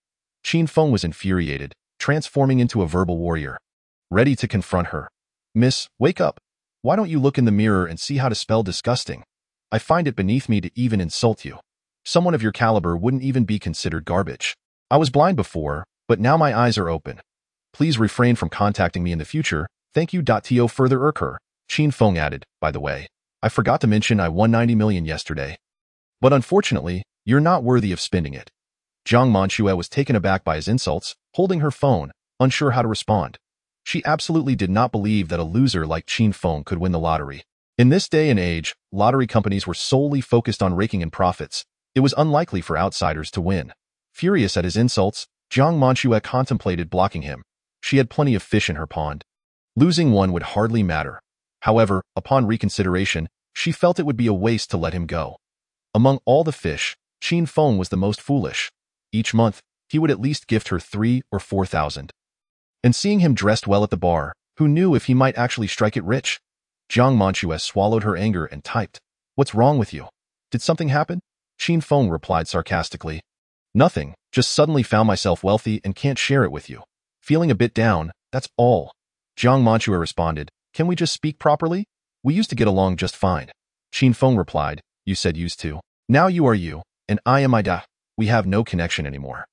S1: Qin Feng was infuriated, transforming into a verbal warrior, ready to confront her. "Miss, wake up. Why don't you look in the mirror and see how to spell disgusting?" I find it beneath me to even insult you. Someone of your caliber wouldn't even be considered garbage. I was blind before, but now my eyes are open. Please refrain from contacting me in the future. Thank you. To further irk her, Qin Feng added, by the way, I forgot to mention I won 90 million yesterday. But unfortunately, you're not worthy of spending it. Jiang Manxue was taken aback by his insults, holding her phone, unsure how to respond. She absolutely did not believe that a loser like Qin Feng could win the lottery. In this day and age, lottery companies were solely focused on raking in profits. It was unlikely for outsiders to win. Furious at his insults, Jiang Manxue contemplated blocking him. She had plenty of fish in her pond. Losing one would hardly matter. However, upon reconsideration, she felt it would be a waste to let him go. Among all the fish, Qin Feng was the most foolish. Each month, he would at least gift her 3,000 or 4,000. And seeing him dressed well at the bar, who knew if he might actually strike it rich? Jiang Manxue swallowed her anger and typed, "What's wrong with you? Did something happen?" Qin Feng replied sarcastically, "Nothing, just suddenly found myself wealthy and can't share it with you. Feeling a bit down, that's all." Jiang Manxue responded, "Can we just speak properly? We used to get along just fine." Qin Feng replied, "You said used to. Now you are you, and I am I da. We have no connection anymore."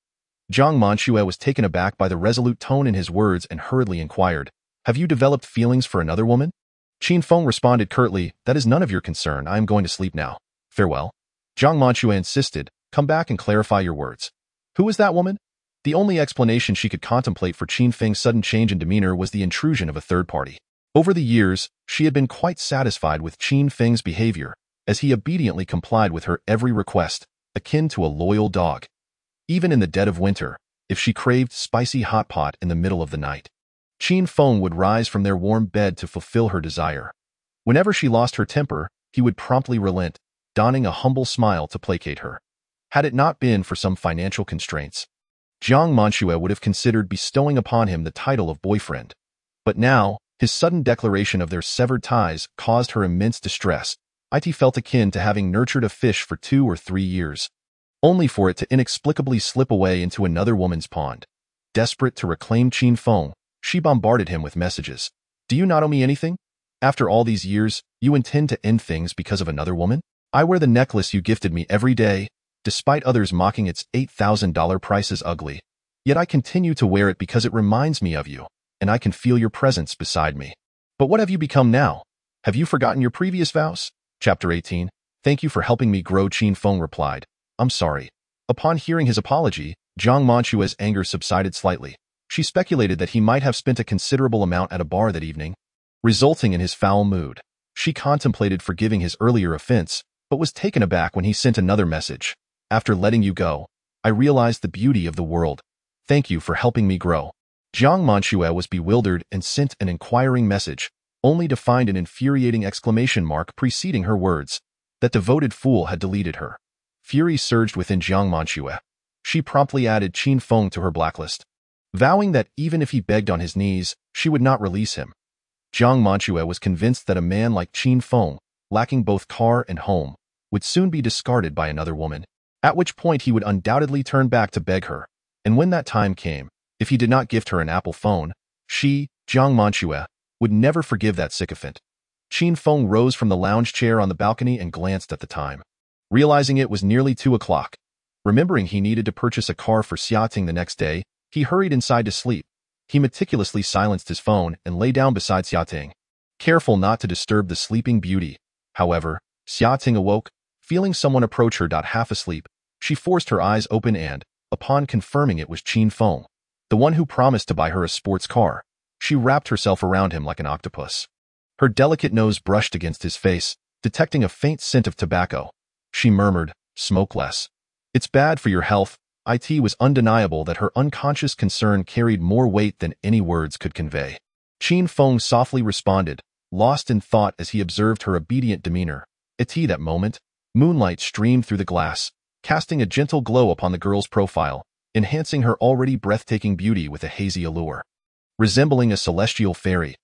S1: Jiang Manxue was taken aback by the resolute tone in his words and hurriedly inquired, "Have you developed feelings for another woman?" Qin Feng responded curtly, "That is none of your concern. I am going to sleep now. Farewell." Jiang Manxue insisted, "Come back and clarify your words. Who is that woman?" The only explanation she could contemplate for Qin Feng's sudden change in demeanor was the intrusion of a third party. Over the years, she had been quite satisfied with Qin Feng's behavior, as he obediently complied with her every request, akin to a loyal dog. Even in the dead of winter, if she craved spicy hot pot in the middle of the night, Qin Feng would rise from their warm bed to fulfill her desire. Whenever she lost her temper, he would promptly relent, donning a humble smile to placate her. Had it not been for some financial constraints, Jiang Manxue would have considered bestowing upon him the title of boyfriend. But now, his sudden declaration of their severed ties caused her immense distress. It felt akin to having nurtured a fish for 2 or 3 years, only for it to inexplicably slip away into another woman's pond. Desperate to reclaim Qin Feng, she bombarded him with messages. "Do you not owe me anything? After all these years, you intend to end things because of another woman? I wear the necklace you gifted me every day, despite others mocking its $8,000 price as ugly. Yet I continue to wear it because it reminds me of you, and I can feel your presence beside me. But what have you become now? Have you forgotten your previous vows?" Chapter 18. "Thank you for helping me grow," Qin Feng replied. "I'm sorry." Upon hearing his apology, Jiang Manxue's anger subsided slightly. She speculated that he might have spent a considerable amount at a bar that evening, resulting in his foul mood. She contemplated forgiving his earlier offense, but was taken aback when he sent another message. "After letting you go, I realized the beauty of the world. Thank you for helping me grow." Jiang Manxue was bewildered and sent an inquiring message, only to find an infuriating exclamation mark preceding her words. That devoted fool had deleted her. Fury surged within Jiang Manxue. She promptly added Qin Feng to her blacklist, vowing that even if he begged on his knees, she would not release him. Jiang Manxue was convinced that a man like Qin Feng, lacking both car and home, would soon be discarded by another woman, at which point he would undoubtedly turn back to beg her. And when that time came, if he did not gift her an Apple phone, she, Jiang Manxue, would never forgive that sycophant. Qin Feng rose from the lounge chair on the balcony and glanced at the time. Realizing it was nearly 2 o'clock, remembering he needed to purchase a car for Xiating the next day, he hurried inside to sleep. He meticulously silenced his phone and lay down beside Xiating, careful not to disturb the sleeping beauty. However, Xiating awoke, feeling someone approach her. Half asleep, she forced her eyes open and, upon confirming it was Qin Feng, the one who promised to buy her a sports car, she wrapped herself around him like an octopus. Her delicate nose brushed against his face, detecting a faint scent of tobacco. She murmured, "Smoke less. It's bad for your health." It was undeniable that her unconscious concern carried more weight than any words could convey. Qin Feng softly responded, lost in thought as he observed her obedient demeanor. At that moment, moonlight streamed through the glass, casting a gentle glow upon the girl's profile, enhancing her already breathtaking beauty with a hazy allure. Resembling a celestial fairy,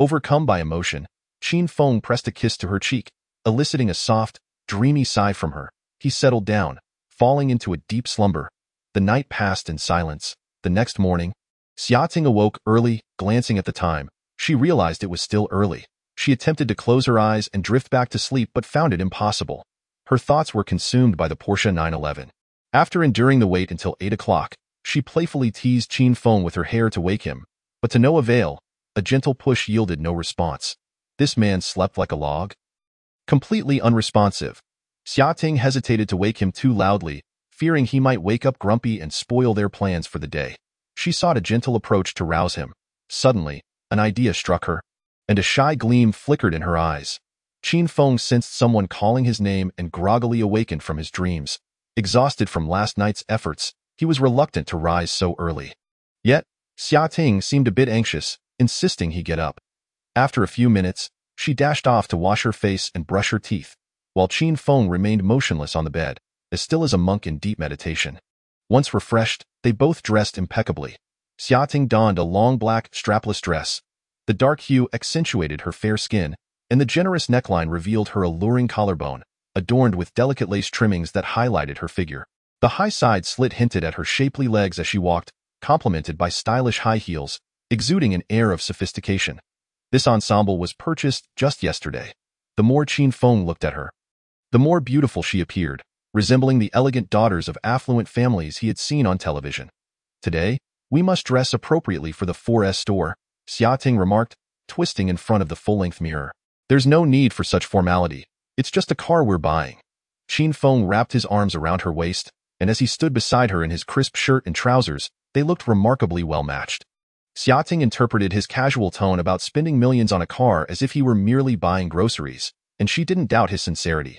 S1: overcome by emotion, Qin Feng pressed a kiss to her cheek, eliciting a soft, dreamy sigh from her. He settled down, falling into a deep slumber. The night passed in silence. The next morning, Xiating awoke early. Glancing at the time, she realized it was still early. She attempted to close her eyes and drift back to sleep but found it impossible. Her thoughts were consumed by the Porsche 911. After enduring the wait until 8 o'clock, she playfully teased Qin Feng with her hair to wake him, but to no avail. A gentle push yielded no response. This man slept like a log. Completely unresponsive. Xiaoting hesitated to wake him too loudly, fearing he might wake up grumpy and spoil their plans for the day. She sought a gentle approach to rouse him. Suddenly, an idea struck her, and a shy gleam flickered in her eyes. Qin Feng sensed someone calling his name and groggily awakened from his dreams. Exhausted from last night's efforts, he was reluctant to rise so early. Yet, Xiaoting seemed a bit anxious, insisting he get up. After a few minutes, she dashed off to wash her face and brush her teeth, while Qin Feng remained motionless on the bed, as still as a monk in deep meditation. Once refreshed, they both dressed impeccably. Xiaoting donned a long black, strapless dress. The dark hue accentuated her fair skin, and the generous neckline revealed her alluring collarbone, adorned with delicate lace trimmings that highlighted her figure. The high side slit hinted at her shapely legs as she walked, complemented by stylish high heels, exuding an air of sophistication. This ensemble was purchased just yesterday. The more Qin Feng looked at her, the more beautiful she appeared, resembling the elegant daughters of affluent families he had seen on television. Today, we must dress appropriately for the 4S store, Xiaoting remarked, twisting in front of the full-length mirror. There's no need for such formality. It's just a car we're buying. Qin Feng wrapped his arms around her waist, and as he stood beside her in his crisp shirt and trousers, they looked remarkably well-matched. Xiaoting interpreted his casual tone about spending millions on a car as if he were merely buying groceries, and she didn't doubt his sincerity.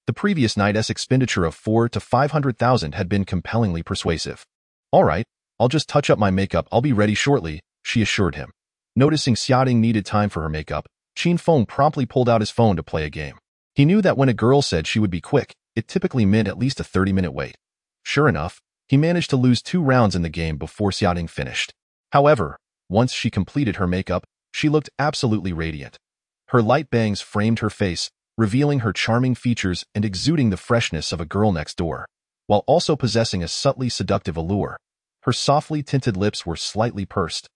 S1: The previous night's expenditure of 400,000 to 500,000 had been compellingly persuasive. All right, I'll just touch up my makeup. I'll be ready shortly, she assured him. Noticing Xiaoting needed time for her makeup, Qin Feng promptly pulled out his phone to play a game. He knew that when a girl said she would be quick, it typically meant at least a 30-minute wait. Sure enough, he managed to lose 2 rounds in the game before Xiaoting finished. However, once she completed her makeup, she looked absolutely radiant. Her light bangs framed her face, revealing her charming features and exuding the freshness of a girl next door, while also possessing a subtly seductive allure. Her softly tinted lips were slightly pursed,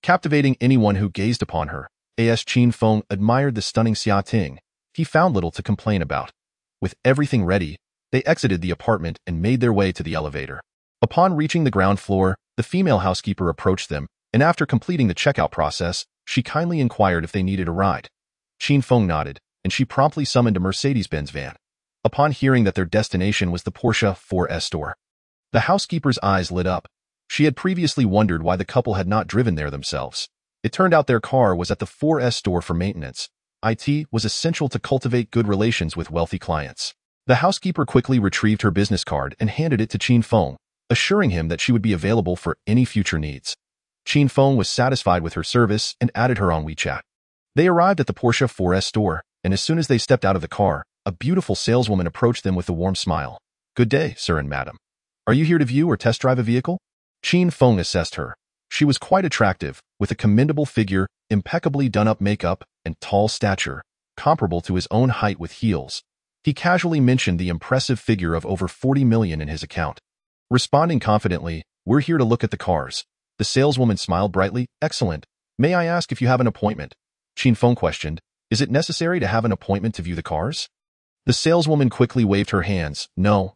S1: captivating anyone who gazed upon her. As Qin Feng admired the stunning Xiaoting, he found little to complain about. With everything ready, they exited the apartment and made their way to the elevator. Upon reaching the ground floor, the female housekeeper approached them, and after completing the checkout process, she kindly inquired if they needed a ride. Qin Feng nodded, and she promptly summoned a Mercedes-Benz van. Upon hearing that their destination was the Porsche 4S store, the housekeeper's eyes lit up. She had previously wondered why the couple had not driven there themselves. It turned out their car was at the 4S store for maintenance. It was essential to cultivate good relations with wealthy clients. The housekeeper quickly retrieved her business card and handed it to Qin Feng, assuring him that she would be available for any future needs. Qin Feng was satisfied with her service and added her on WeChat. They arrived at the Porsche 4S store, and as soon as they stepped out of the car, a beautiful saleswoman approached them with a warm smile. Good day, sir and madam. Are you here to view or test drive a vehicle? Qin Feng assessed her. She was quite attractive, with a commendable figure, impeccably done-up makeup, and tall stature, comparable to his own height with heels. He casually mentioned the impressive figure of over 40 million in his account. Responding confidently, "We're here to look at the cars." The saleswoman smiled brightly. "Excellent. May I ask if you have an appointment?" Qin Feng questioned. "Is it necessary to have an appointment to view the cars?" The saleswoman quickly waved her hands. No.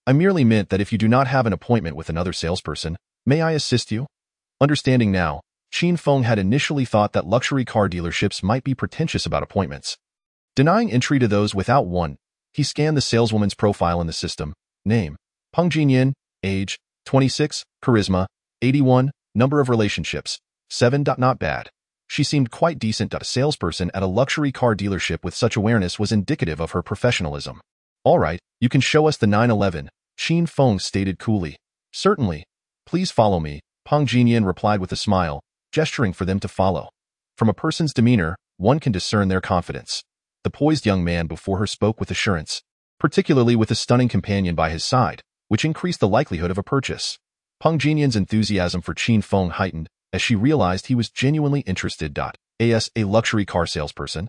S1: I merely meant that if you do not have an appointment with another salesperson, may I assist you?" Understanding now, Qin Feng had initially thought that luxury car dealerships might be pretentious about appointments. Denying entry to those without one, he scanned the saleswoman's profile in the system. Name: Peng Jinyan. Age: 26. Charisma: 81. Number of relationships: 7. Not bad. She seemed quite decent. A salesperson at a luxury car dealership with such awareness was indicative of her professionalism. "All right, you can show us the 911, Qin Feng stated coolly. "Certainly. Please follow me," Peng Jinyan replied with a smile, gesturing for them to follow. From a person's demeanor, one can discern their confidence. The poised young man before her spoke with assurance, particularly with a stunning companion by his side, which increased the likelihood of a purchase. Peng Jinyan's enthusiasm for Qin Feng heightened as she realized he was genuinely interested. As a luxury car salesperson,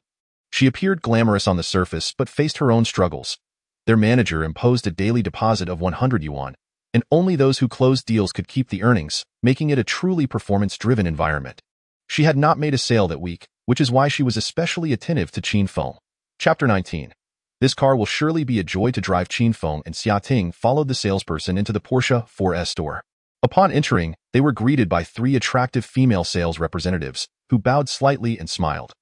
S1: she appeared glamorous on the surface but faced her own struggles. Their manager imposed a daily deposit of 100 yuan, and only those who closed deals could keep the earnings, making it a truly performance-driven environment. She had not made a sale that week, which is why she was especially attentive to Qin Feng. Chapter 19. This car will surely be a joy to drive. Qin Feng and Xia Ting followed the salesperson into the Porsche 4S store. Upon entering, they were greeted by 3 attractive female sales representatives, who bowed slightly and smiled.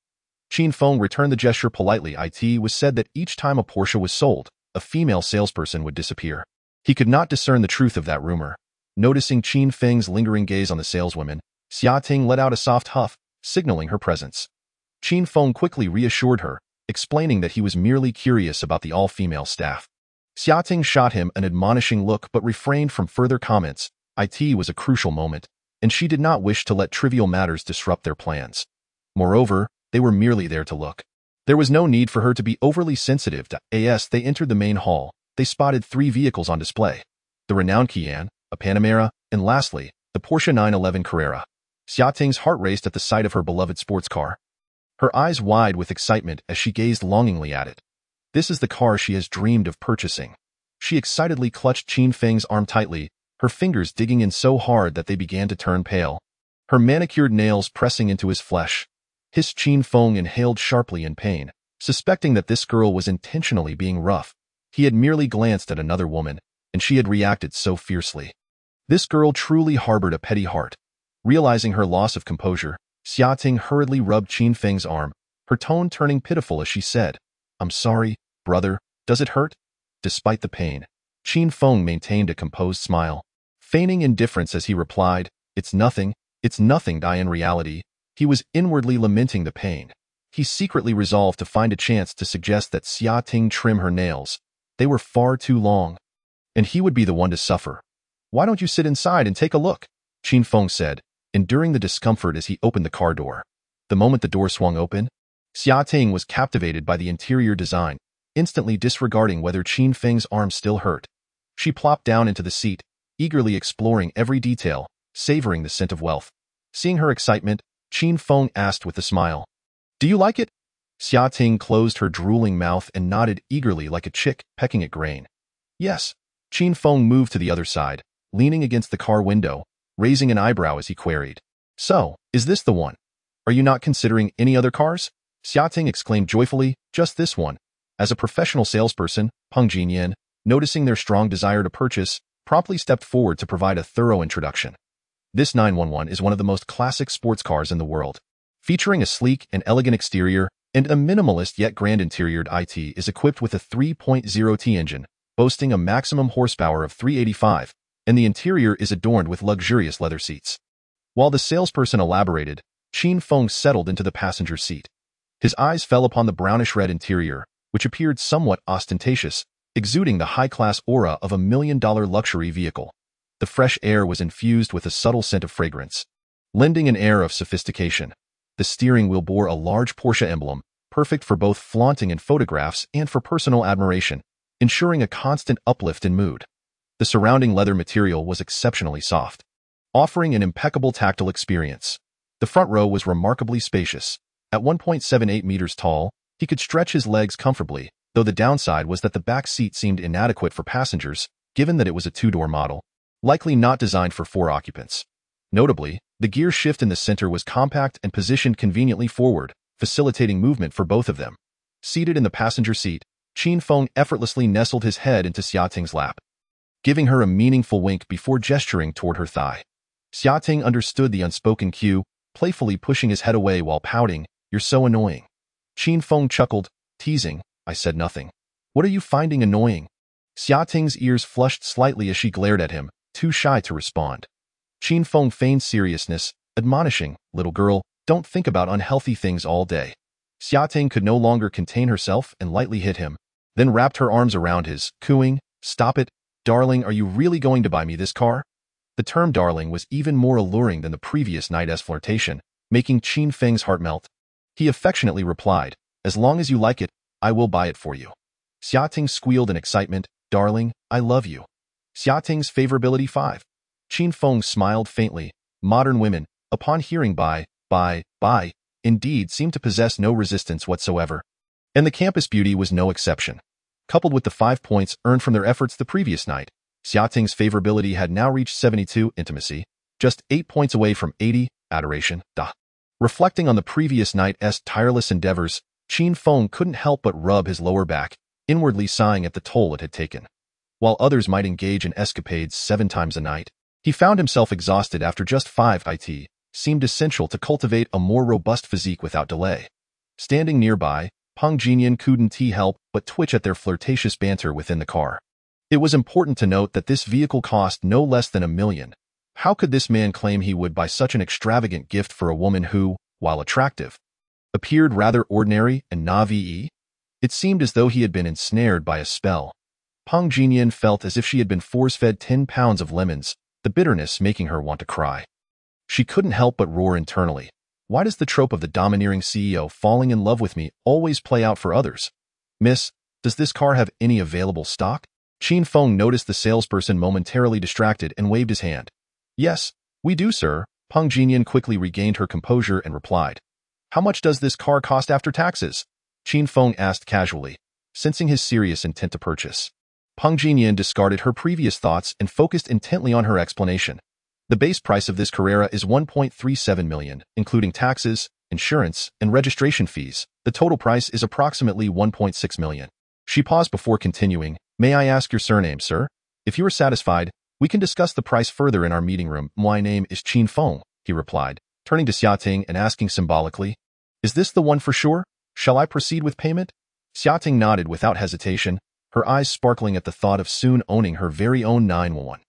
S1: Qin Feng returned the gesture politely. It was said that each time a Porsche was sold, a female salesperson would disappear. He could not discern the truth of that rumor. Noticing Qin Feng's lingering gaze on the saleswomen, Xia Ting let out a soft huff, signaling her presence. Qin Feng quickly reassured her, explaining that he was merely curious about the all-female staff. Xia Ting shot him an admonishing look but refrained from further comments. It was a crucial moment, and she did not wish to let trivial matters disrupt their plans. Moreover, they were merely there to look. There was no need for her to be overly sensitive to. As they entered the main hall, they spotted 3 vehicles on display: the renowned Qian, a Panamera, and lastly, the Porsche 911 Carrera. Xia Ting's heart raced at the sight of her beloved sports car. Her eyes wide with excitement as she gazed longingly at it. This is the car she has dreamed of purchasing. She excitedly clutched Qin Feng's arm tightly, her fingers digging in so hard that they began to turn pale. Her manicured nails pressing into his flesh. Qin Feng inhaled sharply in pain, suspecting that this girl was intentionally being rough. He had merely glanced at another woman, and she had reacted so fiercely. This girl truly harbored a petty heart. Realizing her loss of composure, Xia Ting hurriedly rubbed Qin Feng's arm, her tone turning pitiful as she said, "I'm sorry, brother, does it hurt?" Despite the pain, Qin Feng maintained a composed smile, feigning indifference as he replied, it's nothing. In reality, he was inwardly lamenting the pain. He secretly resolved to find a chance to suggest that Xia Ting trim her nails. They were far too long, and he would be the one to suffer. "Why don't you sit inside and take a look?" Qin Feng said, enduring the discomfort as he opened the car door. The moment the door swung open, Xia Ting was captivated by the interior design, instantly disregarding whether Qin Feng's arm still hurt. She plopped down into the seat, eagerly exploring every detail, savoring the scent of wealth. Seeing her excitement, Qin Feng asked with a smile, "Do you like it?" Xia Ting closed her drooling mouth and nodded eagerly like a chick pecking at grain. "Yes." Qin Feng moved to the other side, leaning against the car window, raising an eyebrow as he queried, "So, is this the one? Are you not considering any other cars?" Xia Ting exclaimed joyfully, "Just this one." As a professional salesperson, Peng Jinyan, noticing their strong desire to purchase, promptly stepped forward to provide a thorough introduction. This 911 is one of the most classic sports cars in the world. Featuring a sleek and elegant exterior and a minimalist yet grand interior, it is equipped with a 3.0T engine, boasting a maximum horsepower of 385, and the interior is adorned with luxurious leather seats. While the salesperson elaborated, Qin Feng settled into the passenger seat. His eyes fell upon the brownish-red interior, which appeared somewhat ostentatious, exuding the high-class aura of a $1 million luxury vehicle. The fresh air was infused with a subtle scent of fragrance, lending an air of sophistication. The steering wheel bore a large Porsche emblem, perfect for both flaunting in photographs and for personal admiration, ensuring a constant uplift in mood. The surrounding leather material was exceptionally soft, offering an impeccable tactile experience. The front row was remarkably spacious. At 1.78 meters tall, he could stretch his legs comfortably, though the downside was that the back seat seemed inadequate for passengers, given that it was a 2-door model, likely not designed for 4 occupants. Notably, the gear shift in the center was compact and positioned conveniently forward, facilitating movement for both of them. Seated in the passenger seat, Qin Feng effortlessly nestled his head into Xia Ting's lap, giving her a meaningful wink before gesturing toward her thigh. Xia Ting understood the unspoken cue, playfully pushing his head away while pouting, "You're so annoying." Qin Feng chuckled, teasing, "I said nothing. What are you finding annoying?" Xia Ting's ears flushed slightly as she glared at him, too shy to respond. Qin Feng feigned seriousness, admonishing, "Little girl, don't think about unhealthy things all day." Xia Ting could no longer contain herself and lightly hit him, then wrapped her arms around his, cooing, "Stop it, darling, are you really going to buy me this car?" The term darling was even more alluring than the previous night's flirtation, making Qin Feng's heart melt. He affectionately replied, "As long as you like it, I will buy it for you." Xia Ting squealed in excitement, "Darling, I love you." Xia Ting's favorability 5. Qin Feng smiled faintly. Modern women, upon hearing buy, indeed seemed to possess no resistance whatsoever. And the campus beauty was no exception. Coupled with the 5 points earned from their efforts the previous night, Xia Ting's favorability had now reached 72, intimacy, just 8 points away from 80, adoration. Reflecting on the previous night's tireless endeavors, Qin Feng couldn't help but rub his lower back, inwardly sighing at the toll it had taken. While others might engage in escapades 7 times a night, he found himself exhausted after just 5. It seemed essential to cultivate a more robust physique without delay. Standing nearby, Peng Jinyan couldn't help but twitch at their flirtatious banter within the car. It was important to note that this vehicle cost no less than $1 million. How could this man claim he would buy such an extravagant gift for a woman who, while attractive, appeared rather ordinary and naive? It seemed as though he had been ensnared by a spell. Peng Jinyan felt as if she had been force-fed 10 pounds of lemons, the bitterness making her want to cry. She couldn't help but roar internally. Why does the trope of the domineering CEO falling in love with me always play out for others? Miss, does this car have any available stock? Qin Feng noticed the salesperson momentarily distracted and waved his hand. Yes, we do, sir. Peng Jinyan quickly regained her composure and replied. How much does this car cost after taxes? Qin Feng asked casually, sensing his serious intent to purchase. Peng Jinyan discarded her previous thoughts and focused intently on her explanation. The base price of this Carrera is $1.37 million, including taxes, insurance, and registration fees. The total price is approximately $1.6 million. She paused before continuing. May I ask your surname, sir? If you are satisfied, we can discuss the price further in our meeting room. My name is Qin Feng, he replied, turning to Xiating and asking symbolically, is this the one for sure? Shall I proceed with payment? Xiating nodded without hesitation, her eyes sparkling at the thought of soon owning her very own 911.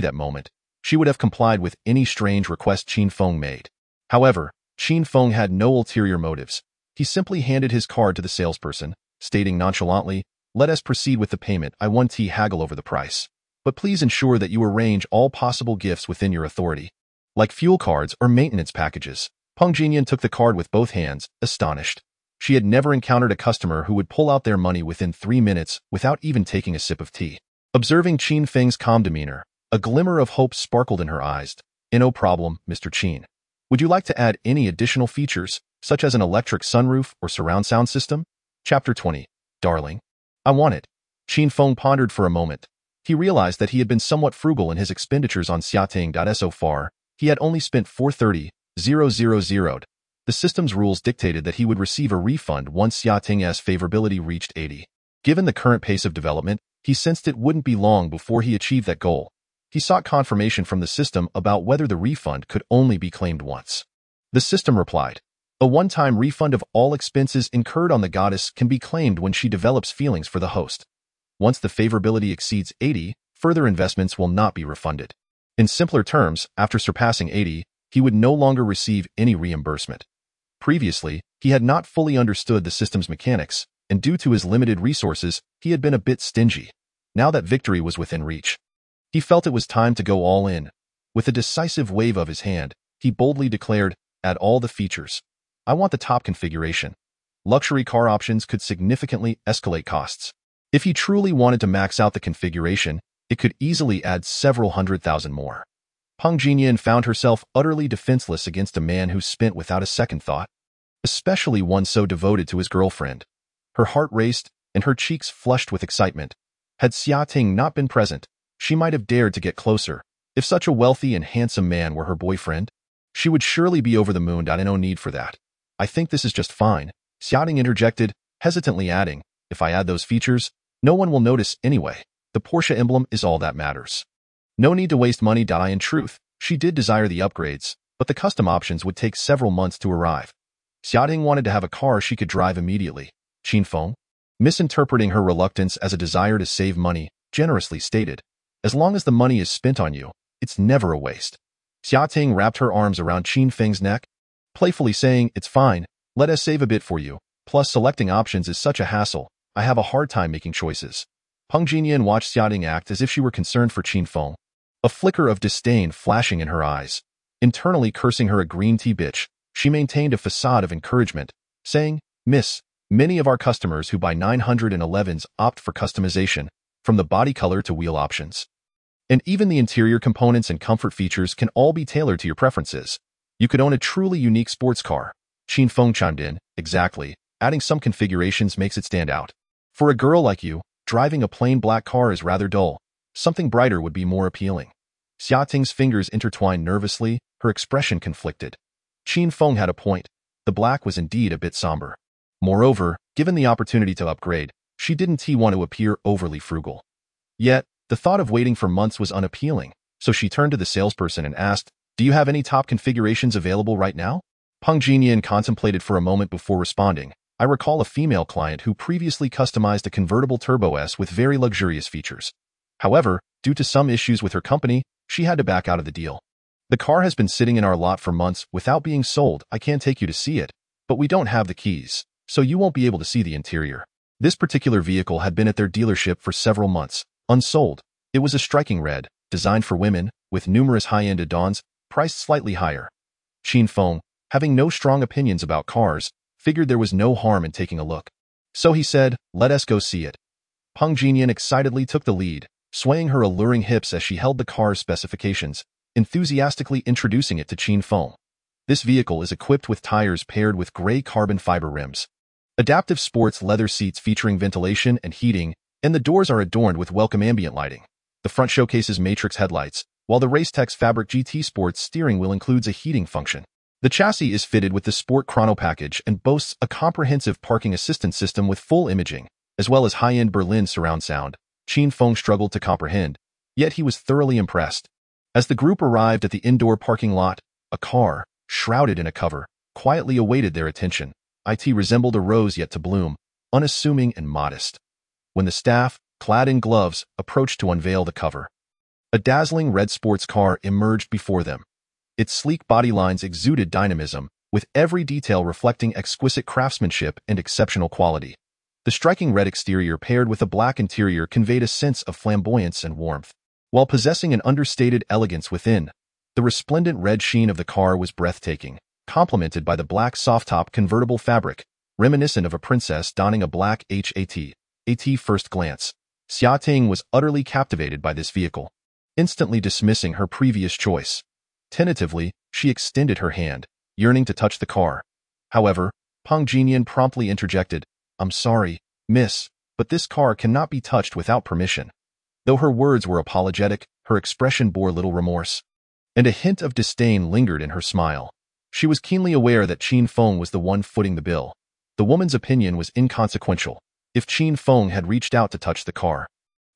S1: That moment, she would have complied with any strange request Qin Feng made. However, Qin Feng had no ulterior motives. He simply handed his card to the salesperson, stating nonchalantly, let us proceed with the payment. I won't haggle over the price. But please ensure that you arrange all possible gifts within your authority, like fuel cards or maintenance packages. Peng Jinyan took the card with both hands, astonished. She had never encountered a customer who would pull out their money within 3 minutes without even taking a sip of tea. Observing Qin Feng's calm demeanor, a glimmer of hope sparkled in her eyes. No problem, Mr. Qin. Would you like to add any additional features, such as an electric sunroof or surround sound system? Chapter 20. Darling. I want it. Qin Feng pondered for a moment. He realized that he had been somewhat frugal in his expenditures on Xiating. So far, he had only spent 430,000. The system's rules dictated that he would receive a refund once Xiating's favorability reached 80. Given the current pace of development, he sensed it wouldn't be long before he achieved that goal. He sought confirmation from the system about whether the refund could only be claimed once. The system replied, a one-time refund of all expenses incurred on the goddess can be claimed when she develops feelings for the host. Once the favorability exceeds 80, further investments will not be refunded. In simpler terms, after surpassing 80, he would no longer receive any reimbursement. Previously, he had not fully understood the system's mechanics, and due to his limited resources, he had been a bit stingy. Now that victory was within reach, he felt it was time to go all in. With a decisive wave of his hand, he boldly declared, add all the features. I want the top configuration. Luxury car options could significantly escalate costs. If he truly wanted to max out the configuration, it could easily add several $100,000 more. Peng Jinyan found herself utterly defenseless against a man who spent without a second thought, especially one so devoted to his girlfriend. Her heart raced, and her cheeks flushed with excitement. Had Xiating not been present, she might have dared to get closer. If such a wealthy and handsome man were her boyfriend, she would surely be over the moon. No need for that. I think this is just fine, Xiating interjected, hesitantly adding, if I add those features, no one will notice anyway. The Porsche emblem is all that matters. No need to waste money. In truth, she did desire the upgrades, but the custom options would take several months to arrive. Xiating wanted to have a car she could drive immediately. Qin Feng, misinterpreting her reluctance as a desire to save money, generously stated, as long as the money is spent on you, it's never a waste. Xiating wrapped her arms around Qin Feng's neck, playfully saying, it's fine, let us save a bit for you. Plus, selecting options is such a hassle. I have a hard time making choices. Peng Jinyan watched Xiating act as if she were concerned for Qin Feng, a flicker of disdain flashing in her eyes. Internally cursing her a green tea bitch, she maintained a facade of encouragement, saying, Miss, many of our customers who buy 911s opt for customization, from the body color to wheel options. And even the interior components and comfort features can all be tailored to your preferences. You could own a truly unique sports car. Qin Feng chimed in, exactly, adding some configurations makes it stand out. For a girl like you, driving a plain black car is rather dull. Something brighter would be more appealing. Xiating's fingers intertwined nervously, her expression conflicted.
S2: Qin Feng had a point. The black was indeed a bit somber. Moreover, given the opportunity to upgrade, she didn't want to appear overly frugal. Yet, the thought of waiting for months was unappealing, so she turned to the salesperson and asked, "Do you have any top configurations available right now?" Peng Jinian contemplated for a moment before responding. "I recall a female client who previously customized a convertible Turbo S with very luxurious features. However, due to some issues with her company, she had to back out of the deal. The car has been sitting in our lot for months without being sold. I can take you to see it, but we don't have the keys, so you won't be able to see the interior." This particular vehicle had been at their dealership for several months, unsold. It was a striking red, designed for women, with numerous high-end add-ons, priced slightly higher. Qin Feng, having no strong opinions about cars, figured there was no harm in taking a look. So he said, "Let us go see it." Peng Jinian excitedly took the lead, swaying her alluring hips as she held the car's specifications, enthusiastically introducing it to Qin Feng. This vehicle is equipped with tires paired with gray carbon fiber rims, adaptive sports leather seats featuring ventilation and heating, and the doors are adorned with welcome ambient lighting. The front showcases matrix headlights, while the Racetex Fabric GT Sports steering wheel includes a heating function. The chassis is fitted with the Sport Chrono package and boasts a comprehensive parking assistance system with full imaging, as well as high-end Berlin surround sound. Qin Feng struggled to comprehend, yet he was thoroughly impressed. As the group arrived at the indoor parking lot, a car, shrouded in a cover, quietly awaited their attention. It resembled a rose yet to bloom, unassuming and modest. When the staff, clad in gloves, approached to unveil the cover, a dazzling red sports car emerged before them. Its sleek body lines exuded dynamism, with every detail reflecting exquisite craftsmanship and exceptional quality. The striking red exterior paired with a black interior conveyed a sense of flamboyance and warmth, while possessing an understated elegance within. The resplendent red sheen of the car was breathtaking, complemented by the black soft-top convertible fabric, reminiscent of a princess donning a black hat. At first glance, Xia Ting was utterly captivated by this vehicle, instantly dismissing her previous choice. Tentatively, she extended her hand, yearning to touch the car. However, Peng Jinian promptly interjected, "I'm sorry, miss, but this car cannot be touched without permission." Though her words were apologetic, her expression bore little remorse, and a hint of disdain lingered in her smile. She was keenly aware that Qin Feng was the one footing the bill. The woman's opinion was inconsequential. If Qin Feng had reached out to touch the car,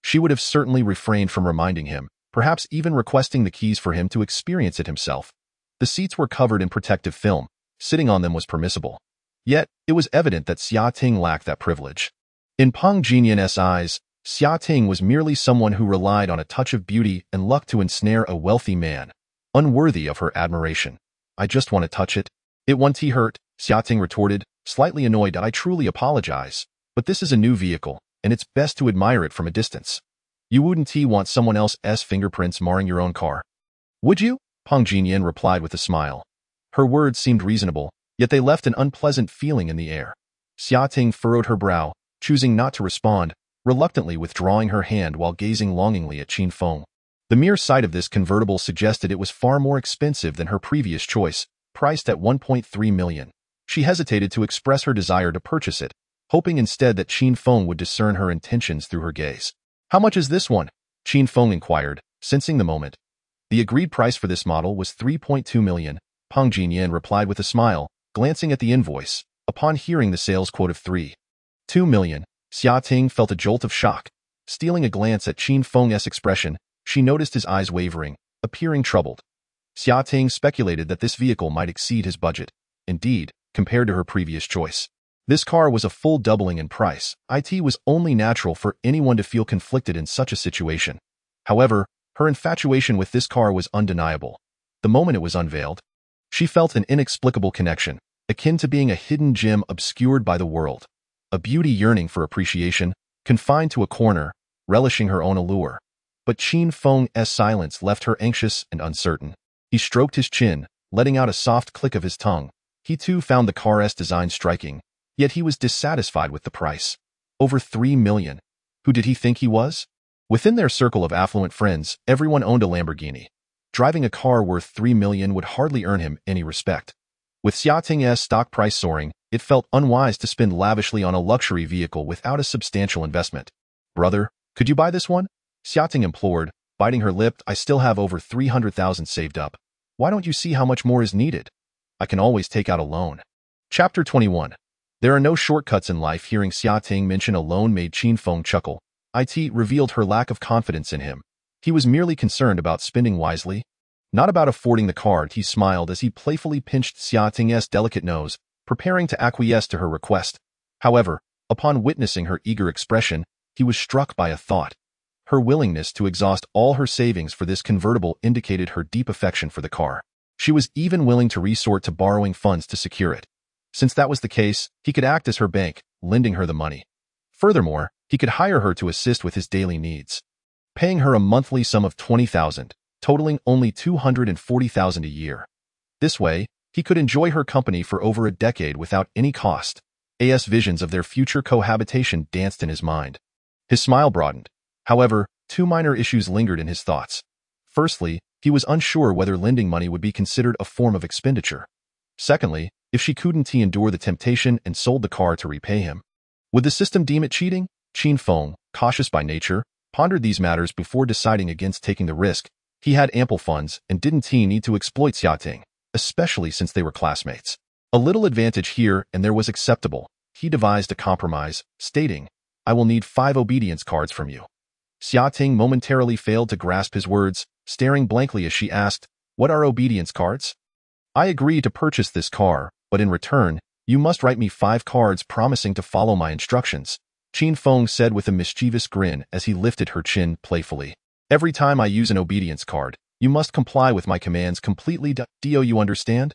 S2: she would have certainly refrained from reminding him, perhaps even requesting the keys for him to experience it himself. The seats were covered in protective film. Sitting on them was permissible. Yet, it was evident that Xia Ting lacked that privilege. In Peng Jinian's eyes, Xia Ting was merely someone who relied on a touch of beauty and luck to ensnare a wealthy man, unworthy of her admiration. "I just want to touch it. It won't hurt," Xia Ting retorted, slightly annoyed. "I truly apologize, but this is a new vehicle, and it's best to admire it from a distance. You wouldn't want someone else's fingerprints marring your own car, would you?" Peng Jinian replied with a smile. Her words seemed reasonable, yet they left an unpleasant feeling in the air. Xia Ting furrowed her brow, choosing not to respond, reluctantly withdrawing her hand while gazing longingly at Qin Feng. The mere sight of this convertible suggested it was far more expensive than her previous choice, priced at 1.3 million. She hesitated to express her desire to purchase it, hoping instead that Qin Feng would discern her intentions through her gaze. "How much is this one?" Qin Feng inquired, sensing the moment. The agreed price for this model was 3.2 million. Peng Jinian replied with a smile, glancing at the invoice. Upon hearing the sales quote of 3.2 million, Xia Ting felt a jolt of shock. Stealing a glance at Qin Feng's expression, she noticed his eyes wavering, appearing troubled. Xia Ting speculated that this vehicle might exceed his budget. Indeed, compared to her previous choice, this car was a full doubling in price. It was only natural for anyone to feel conflicted in such a situation. However, her infatuation with this car was undeniable. The moment it was unveiled, she felt an inexplicable connection, akin to being a hidden gem obscured by the world. A beauty yearning for appreciation, confined to a corner, relishing her own allure. But Qin Feng's silence left her anxious and uncertain. He stroked his chin, letting out a soft click of his tongue. He too found the car's design striking, yet he was dissatisfied with the price. Over 3 million. Who did he think he was? Within their circle of affluent friends, everyone owned a Lamborghini. Driving a car worth 3 million would hardly earn him any respect. With Xia Ting's stock price soaring, it felt unwise to spend lavishly on a luxury vehicle without a substantial investment. "Brother, could you buy this one?" Xia Ting implored, biting her lip. "I still have over 300,000 saved up. Why don't you see how much more is needed?" I can always take out a loan. Chapter 21. There are no shortcuts in life. Hearing Xia Ting mention a loan made Qin Feng chuckle. It revealed her lack of confidence in him. He was merely concerned about spending wisely, not about affording the card. He smiled as he playfully pinched Xia Ting's delicate nose, preparing to acquiesce to her request. However, upon witnessing her eager expression, he was struck by a thought. Her willingness to exhaust all her savings for this convertible indicated her deep affection for the car. She was even willing to resort to borrowing funds to secure it. Since that was the case, he could act as her bank, lending her the money. Furthermore, he could hire her to assist with his daily needs, paying her a monthly sum of 20,000, totaling only 240,000 a year. This way, he could enjoy her company for over a decade without any cost. Visions of their future cohabitation danced in his mind. His smile broadened. However, two minor issues lingered in his thoughts. Firstly, he was unsure whether lending money would be considered a form of expenditure. Secondly, if she couldn't endure the temptation and sold the car to repay him, would the system deem it cheating? Qin Feng, cautious by nature, pondered these matters before deciding against taking the risk. He had ample funds and didn't need to exploit Xia Ting, especially since they were classmates. A little advantage here and there was acceptable. He devised a compromise, stating, "I will need 5 obedience cards from you." Xia Ting momentarily failed to grasp his words, staring blankly as she asked, "What are obedience cards?" "I agree to purchase this car, but in return, you must write me 5 cards promising to follow my instructions," Qin Feng said with a mischievous grin as he lifted her chin playfully. "Every time I use an obedience card, you must comply with my commands completely. Do you understand?"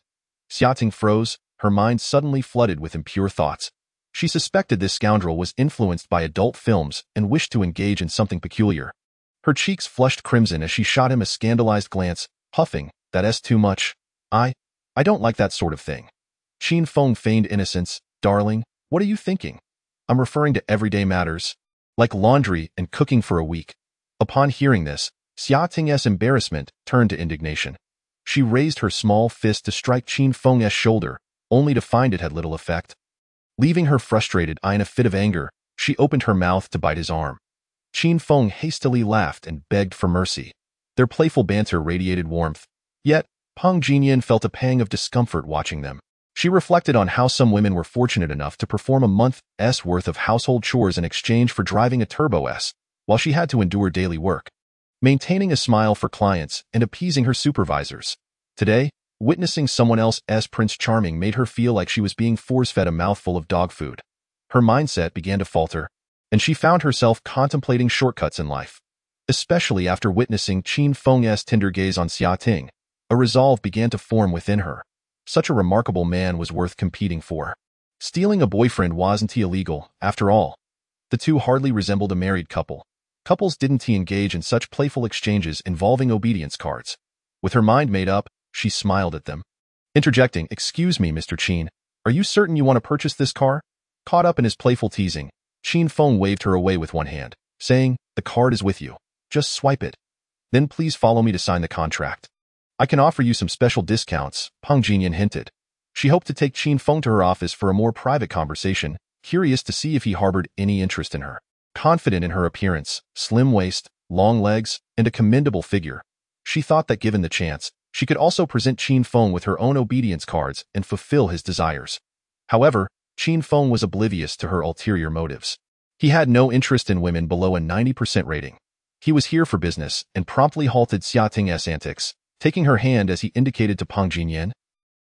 S2: Xia Ting froze, her mind suddenly flooded with impure thoughts. She suspected this scoundrel was influenced by adult films and wished to engage in something peculiar. Her cheeks flushed crimson as she shot him a scandalized glance, huffing, "That's too much. I don't like that sort of thing." Qin Feng feigned innocence. "Darling, what are you thinking? I'm referring to everyday matters, like laundry and cooking for a week." Upon hearing this, Xia Ting's embarrassment turned to indignation. She raised her small fist to strike Qin Feng's shoulder, only to find it had little effect. Leaving her frustrated in a fit of anger, she opened her mouth to bite his arm. Qin Feng hastily laughed and begged for mercy. Their playful banter radiated warmth. Yet, Peng Jinyan felt a pang of discomfort watching them. She reflected on how some women were fortunate enough to perform a month's worth of household chores in exchange for driving a Turbo S, while she had to endure daily work, maintaining a smile for clients and appeasing her supervisors. Today, witnessing someone else's Prince Charming made her feel like she was being force-fed a mouthful of dog food. Her mindset began to falter, and she found herself contemplating shortcuts in life. Especially after witnessing Qin Feng's tender gaze on Xia Ting, a resolve began to form within her. Such a remarkable man was worth competing for. Stealing a boyfriend wasn't illegal, after all. The two hardly resembled a married couple. Couples didn't engage in such playful exchanges involving obedience cards. With her mind made up, she smiled at them. Interjecting, "Excuse me, Mr. Qin, are you certain you want to purchase this car?" Caught up in his playful teasing, Qin Feng waved her away with one hand, saying, "The card is with you. Just swipe it. Then please follow me to sign the contract." "I can offer you some special discounts," Peng Jinyan hinted. She hoped to take Qin Feng to her office for a more private conversation, curious to see if he harbored any interest in her. Confident in her appearance, slim waist, long legs, and a commendable figure, she thought that given the chance, she could also present Qin Feng with her own obedience cards and fulfill his desires. However, Qin Feng was oblivious to her ulterior motives. He had no interest in women below a 90% rating. He was here for business and promptly halted Xia Ting's antics, taking her hand as he indicated to Peng Jinyan.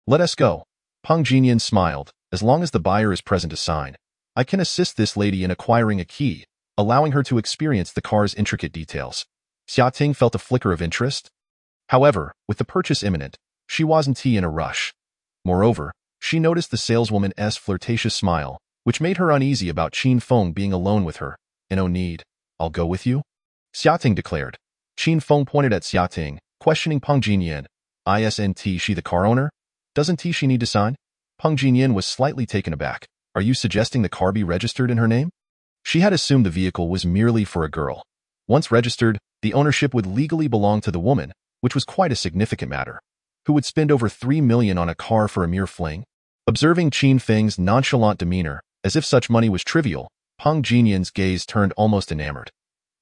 S2: "Let us go." Peng Jinyan smiled. "As long as the buyer is present to sign, I can assist this lady in acquiring a key, allowing her to experience the car's intricate details." Xia Ting felt a flicker of interest. However, with the purchase imminent, she wasn't in a rush. Moreover, she noticed the saleswoman's flirtatious smile, which made her uneasy about Qin Feng being alone with her. "No need. I'll go with you," Xia Ting declared. Qin Feng pointed at Xia Ting, questioning Peng Jinyan. "Isn't she the car owner? Doesn't she need to sign?" Peng Jinyan was slightly taken aback. "Are you suggesting the car be registered in her name?" She had assumed the vehicle was merely for a girl. Once registered, the ownership would legally belong to the woman, which was quite a significant matter. Who would spend over 3 million on a car for a mere fling? Observing Qin Feng's nonchalant demeanor, as if such money was trivial, Peng Jinyan's gaze turned almost enamored.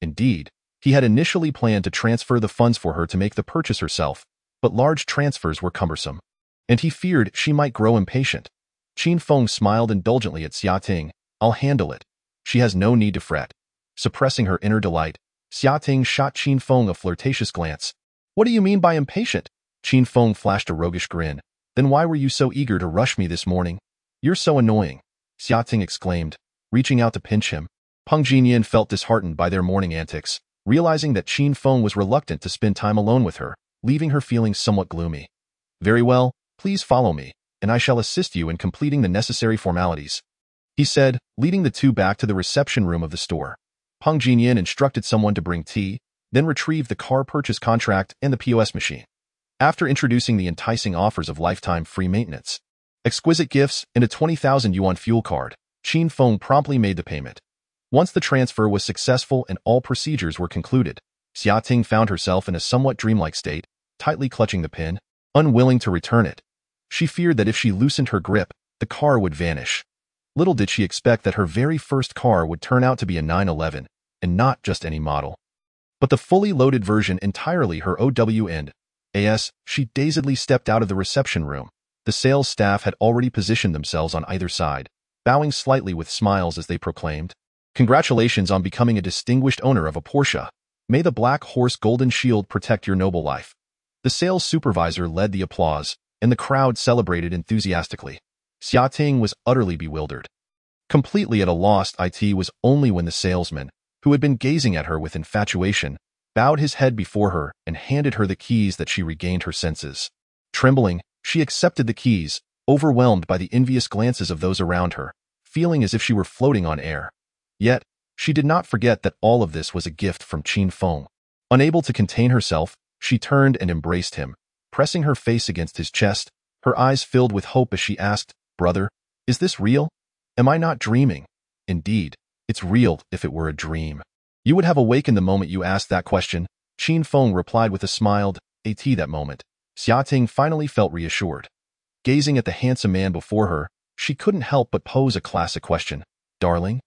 S2: Indeed, he had initially planned to transfer the funds for her to make the purchase herself, but large transfers were cumbersome. and he feared she might grow impatient. Qin Feng smiled indulgently at Xia Ting. I'll handle it. She has no need to fret. Suppressing her inner delight, Xia Ting shot Qin Feng a flirtatious glance. What do you mean by impatient? Qin Feng flashed a roguish grin. Then why were you so eager to rush me this morning? You're so annoying, Xia Ting exclaimed, reaching out to pinch him. Peng Jinyan felt disheartened by their morning antics, realizing that Qin Feng was reluctant to spend time alone with her, leaving her feeling somewhat gloomy. Very well, please follow me, and I shall assist you in completing the necessary formalities, he said, leading the two back to the reception room of the store. Peng Jinyan instructed someone to bring tea, then retrieved the car purchase contract and the POS machine. After introducing the enticing offers of lifetime free maintenance, exquisite gifts, and a 20,000 yuan fuel card, Qin Feng promptly made the payment. Once the transfer was successful and all procedures were concluded, Xia Ting found herself in a somewhat dreamlike state, tightly clutching the pin, unwilling to return it. She feared that if she loosened her grip, the car would vanish. Little did she expect that her very first car would turn out to be a 911, and not just any model, but the fully loaded version entirely her OWN. As she dazedly stepped out of the reception room, the sales staff had already positioned themselves on either side, bowing slightly with smiles as they proclaimed, "Congratulations on becoming a distinguished owner of a Porsche. May the Black Horse Golden Shield protect your noble life." The sales supervisor led the applause, and the crowd celebrated enthusiastically. Xia Ting was utterly bewildered. Completely at a loss, it was only when the salesman, who had been gazing at her with infatuation, bowed his head before her and handed her the keys that she regained her senses. Trembling, she accepted the keys, overwhelmed by the envious glances of those around her, feeling as if she were floating on air. Yet, she did not forget that all of this was a gift from Qin Feng. Unable to contain herself, she turned and embraced him, pressing her face against his chest, her eyes filled with hope as she asked, "Brother, is this real? Am I not dreaming?" "Indeed, it's real if it were a dream. You would have awakened the moment you asked that question," Qin Feng replied with a smile. At that moment, Xia Ting finally felt reassured. Gazing at the handsome man before her, she couldn't help but pose a classic question. "Darling,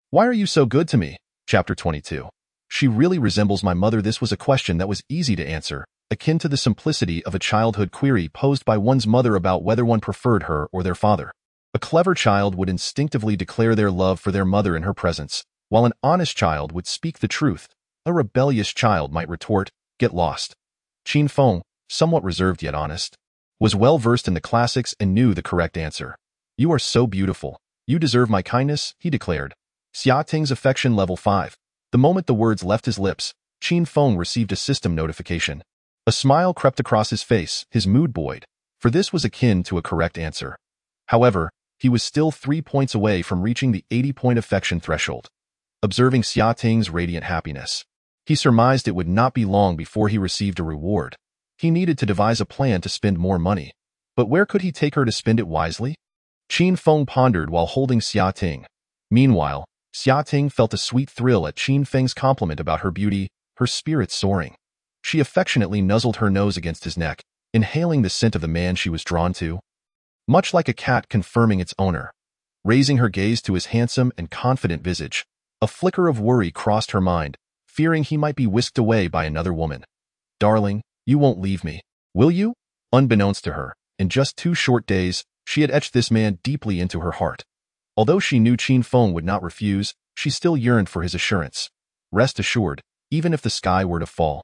S2: why are you so good to me?" Chapter 22. She really resembles my mother. This was a question that was easy to answer, akin to the simplicity of a childhood query posed by one's mother about whether one preferred her or their father. A clever child would instinctively declare their love for their mother in her presence, while an honest child would speak the truth. A rebellious child might retort, "Get lost." Qin Feng, somewhat reserved yet honest, was well versed in the classics and knew the correct answer. "You are so beautiful. You deserve my kindness," he declared. Xia Ting's affection level 5. The moment the words left his lips, Qin Feng received a system notification. A smile crept across his face, his mood buoyed, for this was akin to a correct answer. However, he was still 3 points away from reaching the 80-point affection threshold. Observing Xia Ting's radiant happiness, he surmised it would not be long before he received a reward. He needed to devise a plan to spend more money. But where could he take her to spend it wisely? Qin Feng pondered while holding Xia Ting. Meanwhile, Xia Ting felt a sweet thrill at Qin Feng's compliment about her beauty, her spirits soaring. She affectionately nuzzled her nose against his neck, inhaling the scent of the man she was drawn to, much like a cat confirming its owner. Raising her gaze to his handsome and confident visage, a flicker of worry crossed her mind, fearing he might be whisked away by another woman. "Darling, you won't leave me, will you?" Unbeknownst to her, in just 2 short days, she had etched this man deeply into her heart. Although she knew Qin Feng would not refuse, she still yearned for his assurance. "Rest assured, even if the sky were to fall,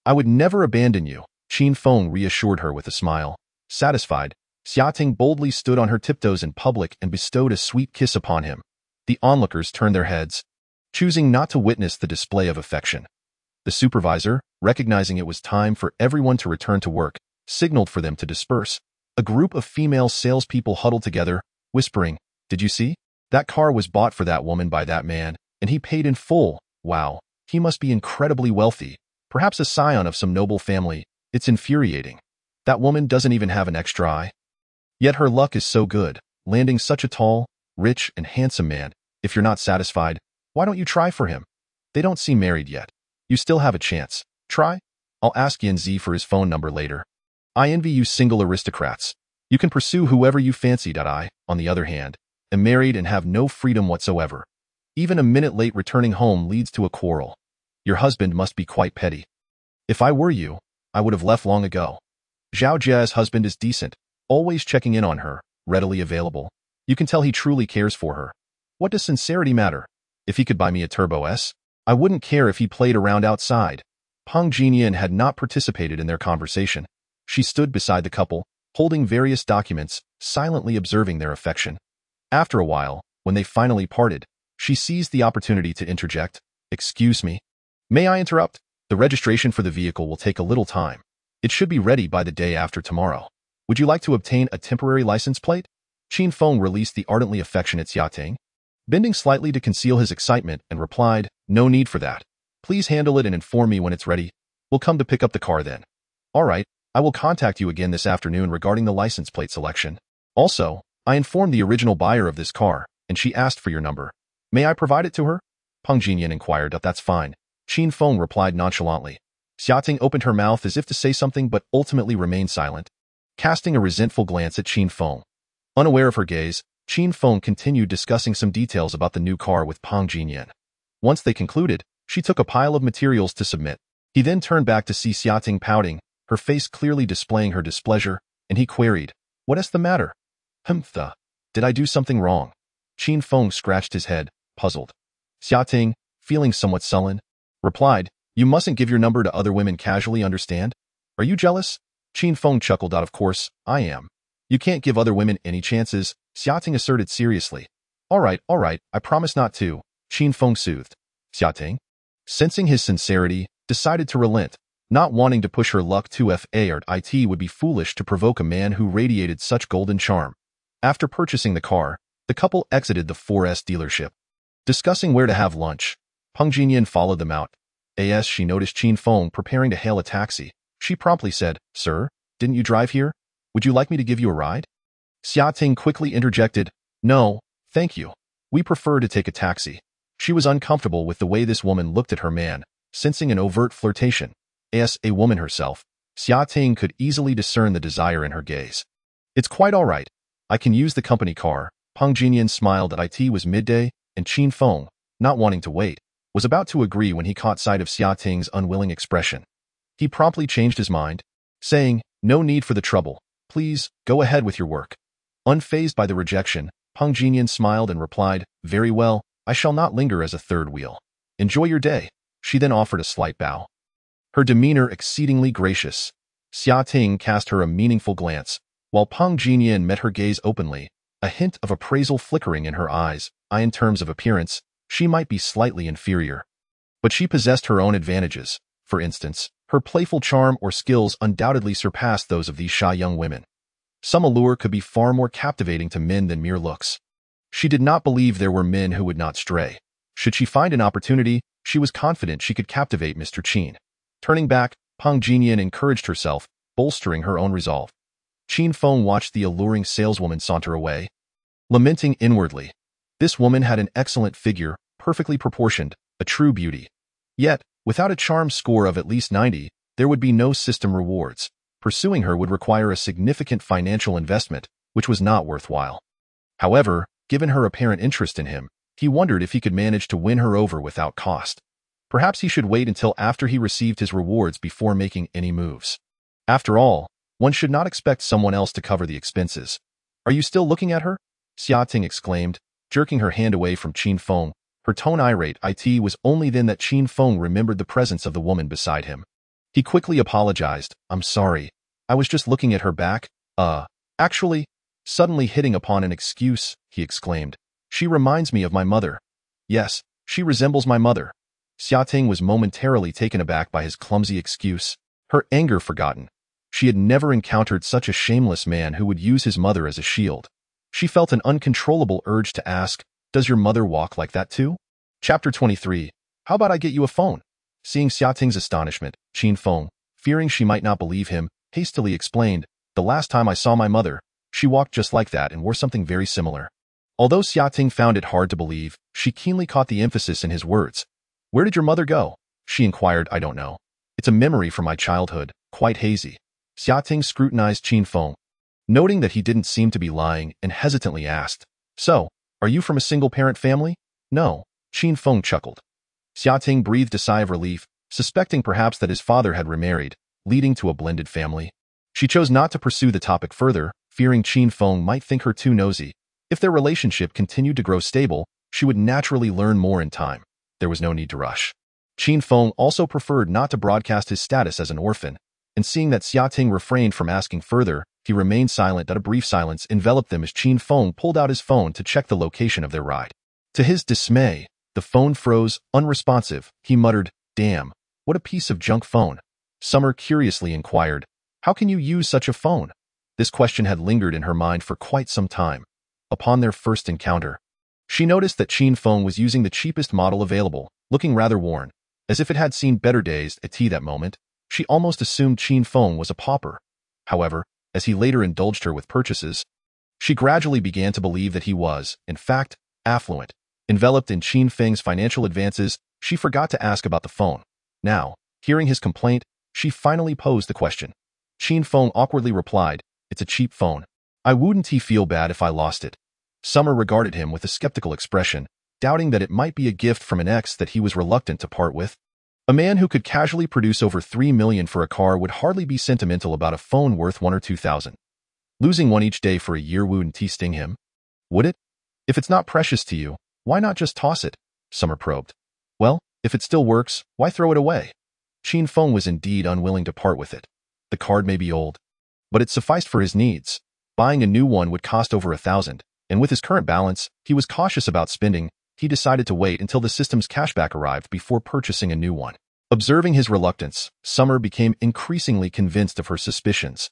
S2: I would never abandon you," Qin Feng reassured her with a smile. Satisfied, Xia Ting boldly stood on her tiptoes in public and bestowed a sweet kiss upon him. The onlookers turned their heads, choosing not to witness the display of affection. The supervisor, recognizing it was time for everyone to return to work, signaled for them to disperse. A group of female salespeople huddled together, whispering, "Did you see? That car was bought for that woman by that man, and he paid in full. Wow, he must be incredibly wealthy, perhaps a scion of some noble family. It's infuriating. That woman doesn't even have an extra eye. Yet her luck is so good, landing such a tall, rich, and handsome man. If you're not satisfied, why don't you try for him? They don't seem married yet. You still have a chance. Try? I'll ask Yan Zi for his phone number later. I envy you single aristocrats. You can pursue whoever you fancy. I, on the other hand, am married and have no freedom whatsoever. Even a minute late returning home leads to a quarrel. Your husband must be quite petty. If I were you, I would have left long ago. Zhao Jia's husband is decent, always checking in on her, readily available. You can tell he truly cares for her. What does sincerity matter? If he could buy me a Turbo S, I wouldn't care if he played around outside. Peng Jinyan had not participated in their conversation. She stood beside the couple, holding various documents, silently observing their affection. After a while, when they finally parted, she seized the opportunity to interject. Excuse me. May I interrupt? The registration for the vehicle will take a little time. It should be ready by the day after tomorrow. Would you like to obtain a temporary license plate? Qin Feng released the ardently affectionate Xiating, bending slightly to conceal his excitement, and replied, No need for that. Please handle it and inform me when it's ready. We'll come to pick up the car then. All right, I will contact you again this afternoon regarding the license plate selection. Also, I informed the original buyer of this car, and she asked for your number. May I provide it to her? Peng Jinyan inquired. That's fine. Qin Feng replied nonchalantly. Xiating opened her mouth as if to say something but ultimately remained silent, casting a resentful glance at Qin Feng. Unaware of her gaze, Qin Feng continued discussing some details about the new car with Peng Jinyan. Once they concluded, she took a pile of materials to submit. He then turned back to see Xiating pouting, her face clearly displaying her displeasure, and he queried, What is the matter? Did I do something wrong? Qin Feng scratched his head, puzzled. Xiating, feeling somewhat sullen, replied, You mustn't give your number to other women casually, understand? Are you jealous? Qin Feng chuckled out. Of course, I am. You can't give other women any chances, Xiating asserted seriously. All right, I promise not to, Qin Feng soothed. Xiating, sensing his sincerity, decided to relent, not wanting to push her luck too far. It would be foolish to provoke a man who radiated such golden charm. After purchasing the car, the couple exited the 4S dealership. Discussing where to have lunch, Peng Jinyan followed them out. As she noticed Qin Feng preparing to hail a taxi, she promptly said, Sir, didn't you drive here? Would you like me to give you a ride? Xiating quickly interjected, No, thank you. We prefer to take a taxi. She was uncomfortable with the way this woman looked at her man, sensing an overt flirtation. As a woman herself, Xiating could easily discern the desire in her gaze. It's quite all right. I can use the company car. Peng Jinyan smiled. It was midday, and Qin Feng, not wanting to wait, was about to agree when he caught sight of Xiating's unwilling expression. He promptly changed his mind, saying, No need for the trouble. Please, go ahead with your work. Unfazed by the rejection, Peng Jinyan smiled and replied, Very well, I shall not linger as a third wheel. Enjoy your day. She then offered a slight bow. Her demeanor exceedingly gracious. Xiating cast her a meaningful glance, while Peng Jinyan met her gaze openly, a hint of appraisal flickering in her eyes. In terms of appearance, she might be slightly inferior, but she possessed her own advantages. For instance, her playful charm or skills undoubtedly surpassed those of these shy young women. Some allure could be far more captivating to men than mere looks. She did not believe there were men who would not stray. Should she find an opportunity, she was confident she could captivate Mr. Qin. Turning back, Peng Jinyan encouraged herself, bolstering her own resolve. Qin Feng watched the alluring saleswoman saunter away, lamenting inwardly. This woman had an excellent figure, perfectly proportioned, a true beauty. Yet, without a charm score of at least 90, there would be no system rewards. Pursuing her would require a significant financial investment, which was not worthwhile. However, given her apparent interest in him, he wondered if he could manage to win her over without cost. Perhaps he should wait until after he received his rewards before making any moves. After all, one should not expect someone else to cover the expenses. Are you still looking at her? Xiating exclaimed, jerking her hand away from Qin Feng, her tone irate. It was only then that Qin Feng remembered the presence of the woman beside him. He quickly apologized. I'm sorry. I was just looking at her back. Actually, suddenly hitting upon an excuse, he exclaimed. She reminds me of my mother. Yes, she resembles my mother. Xiating was momentarily taken aback by his clumsy excuse, her anger forgotten. She had never encountered such a shameless man who would use his mother as a shield. She felt an uncontrollable urge to ask, Does your mother walk like that too? Chapter 23. How about I get you a phone? Seeing Xiating's astonishment, Qin Feng, fearing she might not believe him, hastily explained, The last time I saw my mother, she walked just like that and wore something very similar. Although Xiating found it hard to believe, she keenly caught the emphasis in his words. Where did your mother go? She inquired. I don't know. It's a memory from my childhood, quite hazy. Xiating scrutinized Qin Feng, noting that he didn't seem to be lying, and hesitantly asked, So, are you from a single-parent family? No, Qin Feng chuckled. Xiating breathed a sigh of relief, suspecting perhaps that his father had remarried, leading to a blended family. She chose not to pursue the topic further, fearing Qin Feng might think her too nosy. If their relationship continued to grow stable, she would naturally learn more in time. There was no need to rush. Qin Feng also preferred not to broadcast his status as an orphan, and seeing that Xiaoting refrained from asking further, he remained silent. A brief silence enveloped them as Qin Feng pulled out his phone to check the location of their ride. To his dismay, the phone froze, unresponsive. He muttered, "Damn, what a piece of junk phone." Summer curiously inquired, "How can you use such a phone?" This question had lingered in her mind for quite some time. Upon their first encounter, she noticed that Qin Feng was using the cheapest model available, looking rather worn, as if it had seen better days. At that moment, she almost assumed Qin Feng was a pauper. However, as he later indulged her with purchases, she gradually began to believe that he was, in fact, affluent. Enveloped in Qin Feng's financial advances, she forgot to ask about the phone. Now, hearing his complaint, she finally posed the question. Qin Feng awkwardly replied, "It's a cheap phone. I wouldn't feel bad if I lost it." Summer regarded him with a skeptical expression, doubting that it might be a gift from an ex that he was reluctant to part with. A man who could casually produce over $3 million for a car would hardly be sentimental about a phone worth $1,000 or $2,000. Losing one each day for a year wouldn't sting him, would it? If it's not precious to you, why not just toss it? Summer probed. Well, if it still works, why throw it away? Qin Feng was indeed unwilling to part with it. The card may be old, but it sufficed for his needs. Buying a new one would cost over $1,000, and with his current balance, he was cautious about spending. He decided to wait until the system's cashback arrived before purchasing a new one. Observing his reluctance, Summer became increasingly convinced of her suspicions.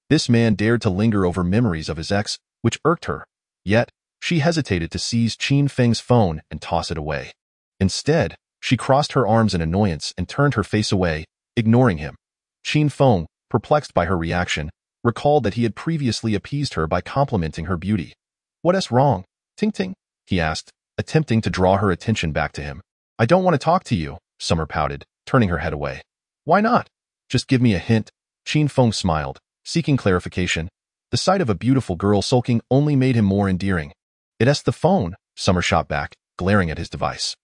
S2: This man dared to linger over memories of his ex, which irked her. Yet, she hesitated to seize Qin Feng's phone and toss it away. Instead, she crossed her arms in annoyance and turned her face away, ignoring him. Qin Feng, perplexed by her reaction, recalled that he had previously appeased her by complimenting her beauty. "What's wrong, Ting Ting?" he asked, attempting to draw her attention back to him. "I don't want to talk to you," Summer pouted, turning her head away. "Why not? Just give me a hint." Qin Feng smiled, seeking clarification. The sight of a beautiful girl sulking only made him more endearing. "It's the phone," Summer shot back, glaring at his device.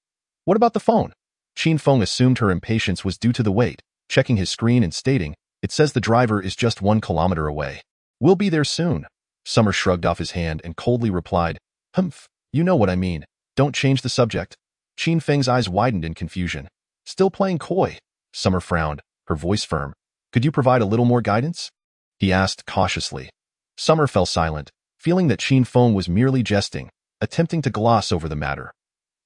S2: "What about the phone?" Qin Feng assumed her impatience was due to the wait, checking his screen and stating, "It says the driver is just 1 kilometer away. We'll be there soon." Summer shrugged off his hand and coldly replied, "Humph, you know what I mean. Don't change the subject." Qin Feng's eyes widened in confusion. "Still playing coy?" Summer frowned, her voice firm. "Could you provide a little more guidance?" he asked cautiously. Summer fell silent, feeling that Qin Feng was merely jesting, attempting to gloss over the matter.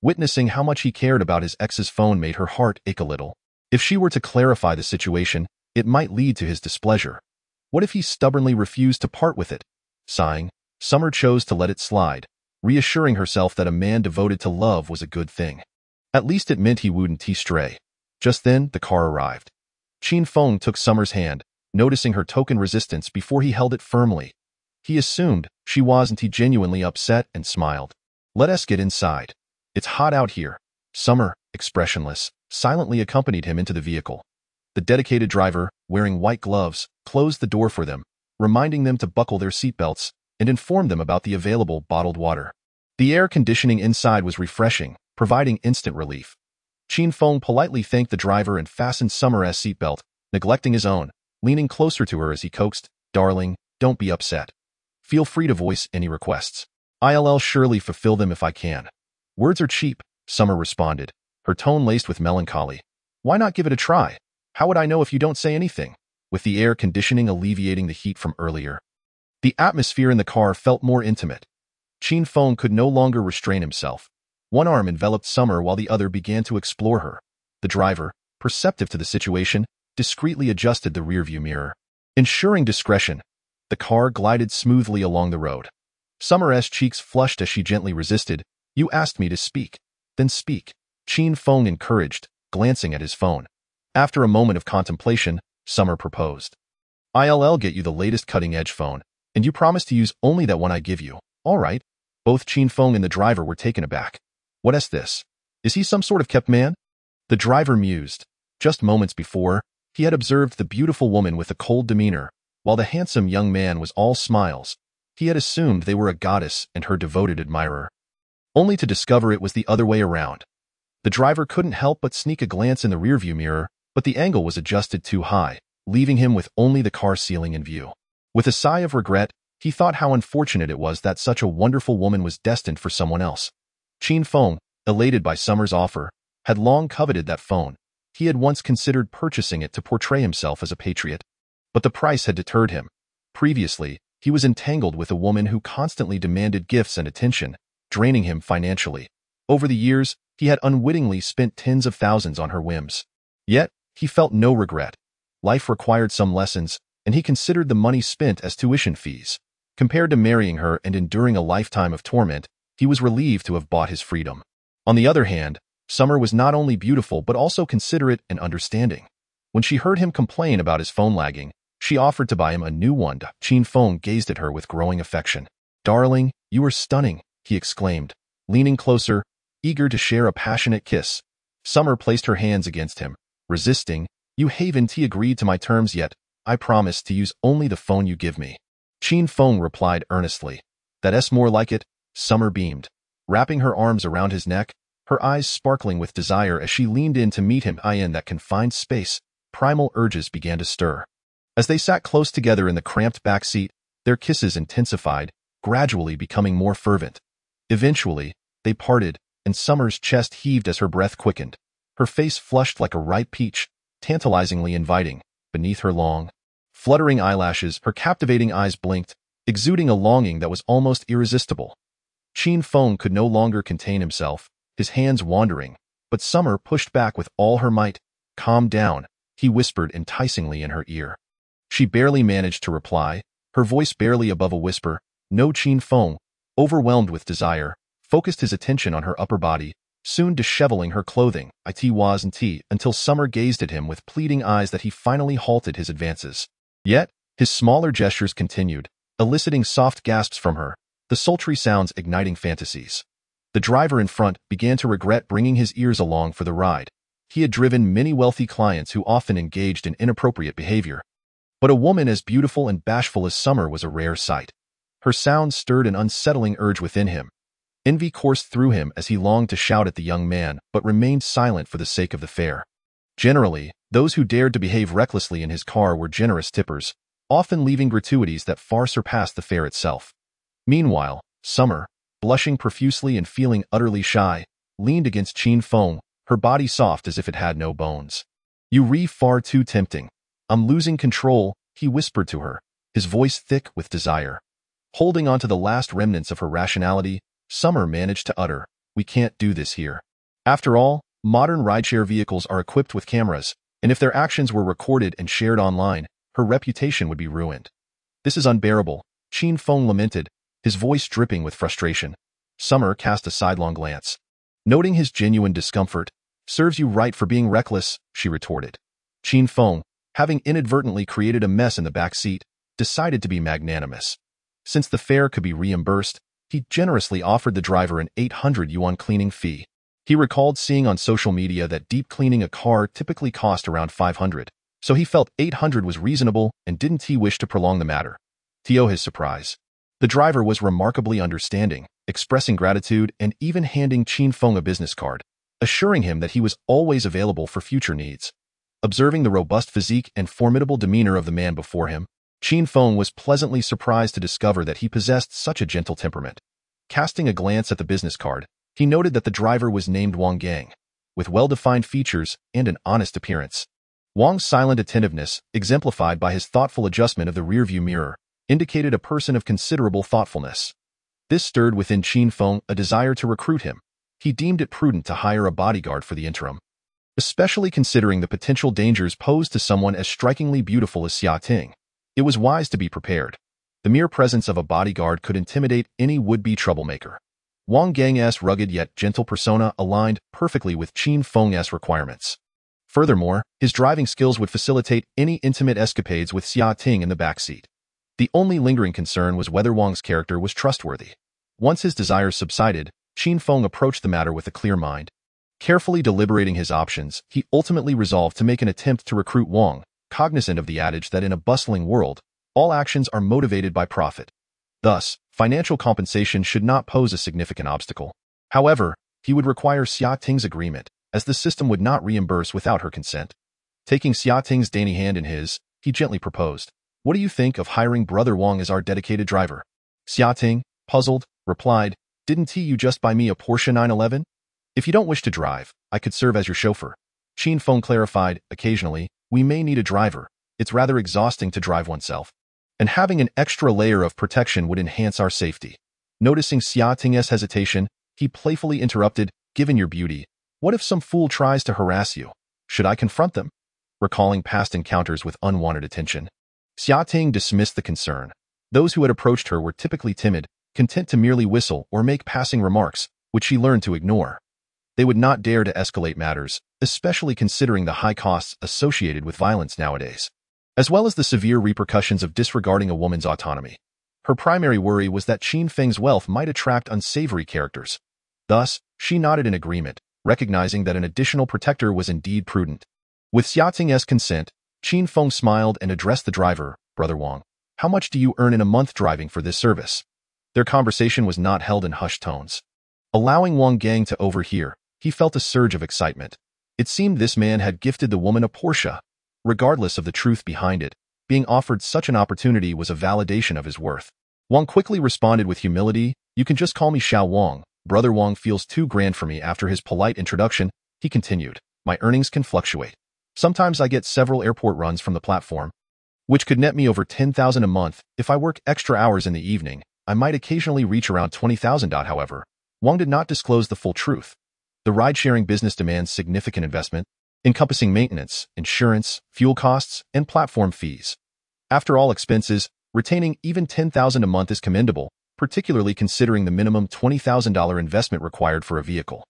S2: Witnessing how much he cared about his ex's phone made her heart ache a little. If she were to clarify the situation, it might lead to his displeasure. What if he stubbornly refused to part with it? Sighing, Summer chose to let it slide, reassuring herself that a man devoted to love was a good thing. At least it meant he wouldn't stray. Just then, the car arrived. Qin Feng took Summer's hand, noticing her token resistance before he held it firmly. He assumed she wasn't genuinely upset and smiled. "Let us get inside. It's hot out here." Summer, expressionless, silently accompanied him into the vehicle. The dedicated driver, wearing white gloves, closed the door for them, reminding them to buckle their seatbelts, and informed them about the available bottled water. The air conditioning inside was refreshing, providing instant relief. Qin Feng politely thanked the driver and fastened Summer's seatbelt, neglecting his own, leaning closer to her as he coaxed, "Darling, don't be upset. Feel free to voice any requests. I'll surely fulfill them if I can." "Words are cheap," Summer responded, her tone laced with melancholy. "Why not give it a try? How would I know if you don't say anything?" With the air conditioning alleviating the heat from earlier, the atmosphere in the car felt more intimate. Qin Feng could no longer restrain himself. One arm enveloped Summer while the other began to explore her. The driver, perceptive to the situation, discreetly adjusted the rearview mirror. Ensuring discretion, the car glided smoothly along the road. Summer's cheeks flushed as she gently resisted. "You asked me to speak. Then speak," Qin Feng encouraged, glancing at his phone. After a moment of contemplation, Summer proposed. "I'll get you the latest cutting-edge phone, and you promise to use only that one I give you, all right?" Both Qin Feng and the driver were taken aback. "What's this? Is he some sort of kept man?" The driver mused. Just moments before, he had observed the beautiful woman with a cold demeanor, while the handsome young man was all smiles. He had assumed they were a goddess and her devoted admirer, only to discover it was the other way around. The driver couldn't help but sneak a glance in the rearview mirror, but the angle was adjusted too high, leaving him with only the car ceiling in view. With a sigh of regret, He thought how unfortunate it was that such a wonderful woman was destined for someone else. Qin Feng, elated by Summer's offer, had long coveted that phone. He had once considered purchasing it to portray himself as a patriot. But the price had deterred him. Previously, he was entangled with a woman who constantly demanded gifts and attention, draining him financially. Over the years, he had unwittingly spent tens of thousands on her whims. Yet, he felt no regret. Life required some lessons, and he considered the money spent as tuition fees. Compared to marrying her and enduring a lifetime of torment, he was relieved to have bought his freedom. On the other hand, Summer was not only beautiful but also considerate and understanding. When she heard him complain about his phone lagging, she offered to buy him a new one. Qin Feng gazed at her with growing affection. "Darling, you are stunning," he exclaimed, leaning closer, eager to share a passionate kiss. Summer placed her hands against him, resisting. "You haven't agreed to my terms yet. I promise to use only the phone you give me." Qin Feng replied earnestly. "That's more like it," Summer beamed, wrapping her arms around his neck, her eyes sparkling with desire as she leaned in to meet him. In that confined space, primal urges began to stir. As they sat close together in the cramped back seat, their kisses intensified, gradually becoming more fervent. Eventually, they parted, and Summer's chest heaved as her breath quickened. Her face flushed like a ripe peach, tantalizingly inviting. Beneath her long, fluttering eyelashes, her captivating eyes blinked, exuding a longing that was almost irresistible. Qin Feng could no longer contain himself, his hands wandering, but Summer pushed back with all her might. "Calm down," he whispered enticingly in her ear. She barely managed to reply, her voice barely above a whisper. No. Qin Feng, overwhelmed with desire, focused his attention on her upper body, soon disheveling her clothing. Until Summer gazed at him with pleading eyes that he finally halted his advances. Yet, his smaller gestures continued, eliciting soft gasps from her, the sultry sounds igniting fantasies. The driver in front began to regret bringing his ears along for the ride. He had driven many wealthy clients who often engaged in inappropriate behavior. But a woman as beautiful and bashful as Summer was a rare sight. Her sounds stirred an unsettling urge within him. Envy coursed through him as he longed to shout at the young man, but remained silent for the sake of the fare. Generally, those who dared to behave recklessly in his car were generous tippers, often leaving gratuities that far surpassed the fare itself. Meanwhile, Summer, blushing profusely and feeling utterly shy, leaned against Qin Feng, her body soft as if it had no bones. "You're far too tempting. I'm losing control," he whispered to her, his voice thick with desire. Holding on to the last remnants of her rationality, Summer managed to utter, "We can't do this here." After all, modern rideshare vehicles are equipped with cameras, and if their actions were recorded and shared online, her reputation would be ruined. "This is unbearable," Qin Feng lamented, his voice dripping with frustration. Summer cast a sidelong glance. Noting his genuine discomfort, "Serves you right for being reckless," she retorted. Qin Feng, having inadvertently created a mess in the back seat, decided to be magnanimous. Since the fare could be reimbursed, he generously offered the driver an 800 yuan cleaning fee. He recalled seeing on social media that deep cleaning a car typically cost around 500, so he felt 800 was reasonable and didn't he wish to prolong the matter. To his surprise, the driver was remarkably understanding, expressing gratitude and even handing Qin Feng a business card, assuring him that he was always available for future needs. Observing the robust physique and formidable demeanor of the man before him, Qin Feng was pleasantly surprised to discover that he possessed such a gentle temperament. Casting a glance at the business card, he noted that the driver was named Wang Gang, with well-defined features and an honest appearance. Wang's silent attentiveness, exemplified by his thoughtful adjustment of the rearview mirror, indicated a person of considerable thoughtfulness. This stirred within Qin Feng a desire to recruit him. He deemed it prudent to hire a bodyguard for the interim, especially considering the potential dangers posed to someone as strikingly beautiful as Xia Ting. It was wise to be prepared. The mere presence of a bodyguard could intimidate any would-be troublemaker. Wang Gang's rugged yet gentle persona aligned perfectly with Qin Feng's requirements. Furthermore, his driving skills would facilitate any intimate escapades with Xia Ting in the backseat. The only lingering concern was whether Wang's character was trustworthy. Once his desires subsided, Qin Feng approached the matter with a clear mind. Carefully deliberating his options, he ultimately resolved to make an attempt to recruit Wang, cognizant of the adage that in a bustling world, all actions are motivated by profit. Thus, financial compensation should not pose a significant obstacle. However, he would require Xia Ting's agreement, as the system would not reimburse without her consent. Taking Xia Ting's dainty hand in his, he gently proposed, What do you think of hiring Brother Wang as our dedicated driver? Xiaoting, puzzled, replied, Didn't you just buy me a Porsche 911? If you don't wish to drive, I could serve as your chauffeur. Qin Feng clarified, occasionally, we may need a driver. It's rather exhausting to drive oneself. And having an extra layer of protection would enhance our safety. Noticing Xiaoting's hesitation, he playfully interrupted, Given your beauty, what if some fool tries to harass you? Should I confront them? Recalling past encounters with unwanted attention, Xiaoting dismissed the concern. Those who had approached her were typically timid, content to merely whistle or make passing remarks, which she learned to ignore. They would not dare to escalate matters, especially considering the high costs associated with violence nowadays, as well as the severe repercussions of disregarding a woman's autonomy. Her primary worry was that Qin Feng's wealth might attract unsavory characters. Thus, she nodded in agreement, recognizing that an additional protector was indeed prudent. With Xiaoting's consent, Qin Feng smiled and addressed the driver, Brother Wang. How much do you earn in a month driving for this service? Their conversation was not held in hushed tones. Allowing Wang Gang to overhear, he felt a surge of excitement. It seemed this man had gifted the woman a Porsche. Regardless of the truth behind it, being offered such an opportunity was a validation of his worth. Wang quickly responded with humility, You can just call me Xiao Wang. Brother Wang feels too grand for me. After his polite introduction, he continued, My earnings can fluctuate. Sometimes I get several airport runs from the platform, which could net me over 10,000 a month. If I work extra hours in the evening, I might occasionally reach around 20,000. However, Wang did not disclose the full truth. The ride-sharing business demands significant investment, encompassing maintenance, insurance, fuel costs, and platform fees. After all expenses, retaining even 10,000 a month is commendable, particularly considering the minimum $20,000 investment required for a vehicle.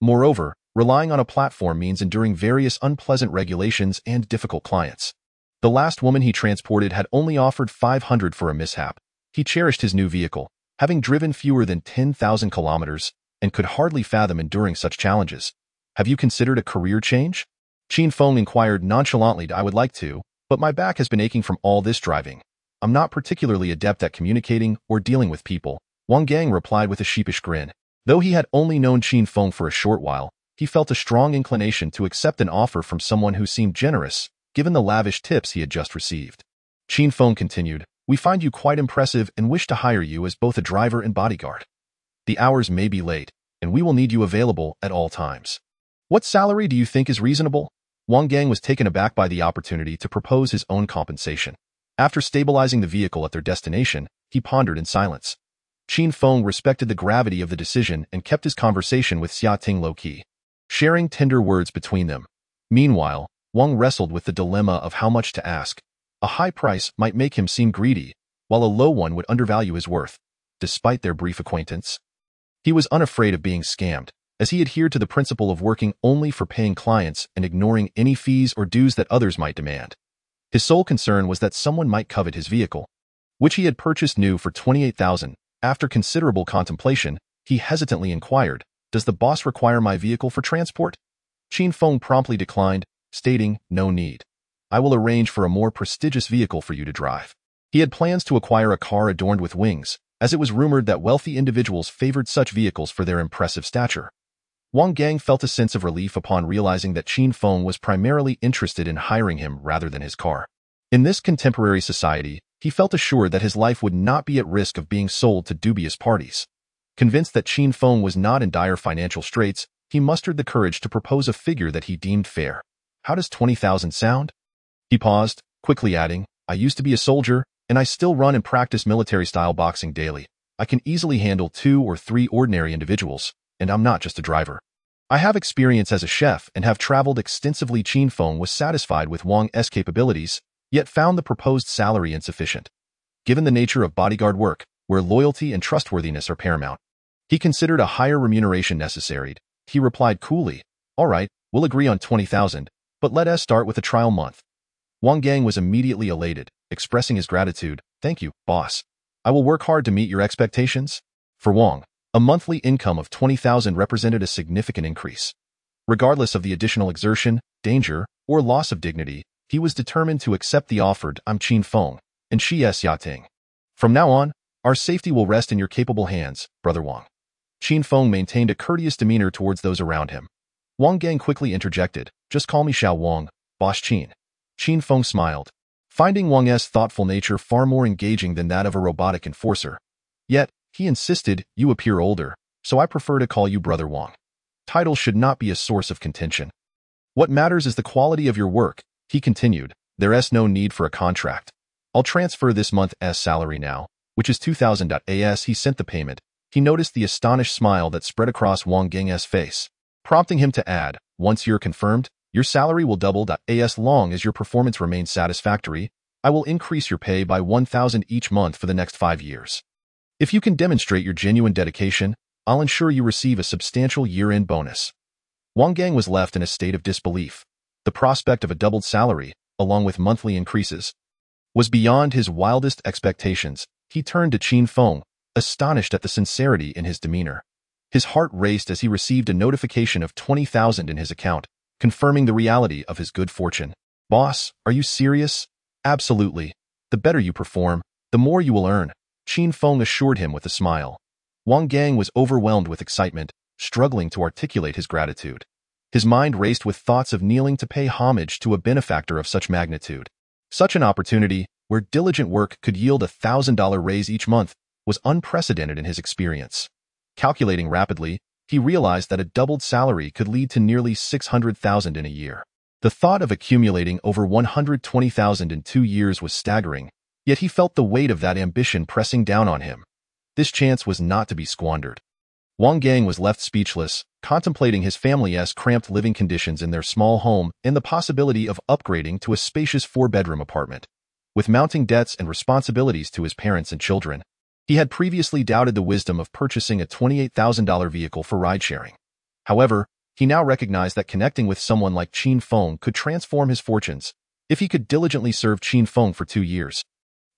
S2: Moreover, relying on a platform means enduring various unpleasant regulations and difficult clients. The last woman he transported had only offered 500 for a mishap. He cherished his new vehicle, having driven fewer than 10,000 kilometers, and could hardly fathom enduring such challenges. Have you considered a career change? Qin Feng inquired nonchalantly. I would like to, but my back has been aching from all this driving. I'm not particularly adept at communicating or dealing with people, Wang Gang replied with a sheepish grin. Though he had only known Qin Feng for a short while, he felt a strong inclination to accept an offer from someone who seemed generous, given the lavish tips he had just received. Qin Feng continued, We find you quite impressive and wish to hire you as both a driver and bodyguard. The hours may be late, and we will need you available at all times. What salary do you think is reasonable? Wang Gang was taken aback by the opportunity to propose his own compensation. After stabilizing the vehicle at their destination, he pondered in silence. Qin Feng respected the gravity of the decision and kept his conversation with Xiaoting low-key, sharing tender words between them. Meanwhile, Wang wrestled with the dilemma of how much to ask. A high price might make him seem greedy, while a low one would undervalue his worth. Despite their brief acquaintance, he was unafraid of being scammed, as he adhered to the principle of working only for paying clients and ignoring any fees or dues that others might demand. His sole concern was that someone might covet his vehicle, which he had purchased new for 28,000. After considerable contemplation, he hesitantly inquired, Does the boss require my vehicle for transport? Qin Feng promptly declined, stating, No need. I will arrange for a more prestigious vehicle for you to drive. He had plans to acquire a car adorned with wings, as it was rumored that wealthy individuals favored such vehicles for their impressive stature. Wang Gang felt a sense of relief upon realizing that Qin Feng was primarily interested in hiring him rather than his car. In this contemporary society, he felt assured that his life would not be at risk of being sold to dubious parties. Convinced that Qin Feng was not in dire financial straits, he mustered the courage to propose a figure that he deemed fair. How does 20,000 sound? He paused, quickly adding, I used to be a soldier, and I still run and practice military-style boxing daily. I can easily handle 2 or 3 ordinary individuals, and I'm not just a driver. I have experience as a chef and have traveled extensively. Qin Feng was satisfied with Wang's capabilities, yet found the proposed salary insufficient. Given the nature of bodyguard work, where loyalty and trustworthiness are paramount, he considered a higher remuneration necessary. He replied coolly, All right, we'll agree on 20,000, but let us start with a trial month. Wang Gang was immediately elated, expressing his gratitude. Thank you, boss. I will work hard to meet your expectations. For Wang, a monthly income of 20,000 represented a significant increase. Regardless of the additional exertion, danger, or loss of dignity, he was determined to accept the offered. I'm Qin Feng, and she is Xiaoting. From now on, our safety will rest in your capable hands, Brother Wang. Qin Feng maintained a courteous demeanor towards those around him. Wang Gang quickly interjected, Just call me Xiao Wang, Boss Qin. Qin Feng smiled. finding Wang's thoughtful nature far more engaging than that of a robotic enforcer. Yet, he insisted, "You appear older, so I prefer to call you Brother Wang. Titles should not be a source of contention. What matters is the quality of your work," he continued. "There's no need for a contract. I'll transfer this month's salary now, which is 2,000. As he sent the payment, he noticed the astonished smile that spread across Wang Geng's face, prompting him to add, "Once you're confirmed, your salary will double. As long as your performance remains satisfactory, I will increase your pay by 1,000 each month for the next 5 years. If you can demonstrate your genuine dedication, I'll ensure you receive a substantial year-end bonus." Wang Geng was left in a state of disbelief. The prospect of a doubled salary, along with monthly increases, was beyond his wildest expectations. He turned to Qin Feng, astonished at the sincerity in his demeanor. His heart raced as he received a notification of 20,000 in his account, confirming the reality of his good fortune. "Boss, are you serious?" "Absolutely. The better you perform, the more you will earn," Qin Feng assured him with a smile. Wang Geng was overwhelmed with excitement, struggling to articulate his gratitude. His mind raced with thoughts of kneeling to pay homage to a benefactor of such magnitude. Such an opportunity, where diligent work could yield a $1,000 raise each month, was unprecedented in his experience. Calculating rapidly, he realized that a doubled salary could lead to nearly 600,000 in a year. The thought of accumulating over 120,000 in 2 years was staggering, yet he felt the weight of that ambition pressing down on him. This chance was not to be squandered. Wang Geng was left speechless, contemplating his family's cramped living conditions in their small home and the possibility of upgrading to a spacious 4-bedroom apartment. With mounting debts and responsibilities to his parents and children, he had previously doubted the wisdom of purchasing a $28,000 vehicle for ride-sharing. However, he now recognized that connecting with someone like Qin Feng could transform his fortunes, if he could diligently serve Qin Feng for 2 years.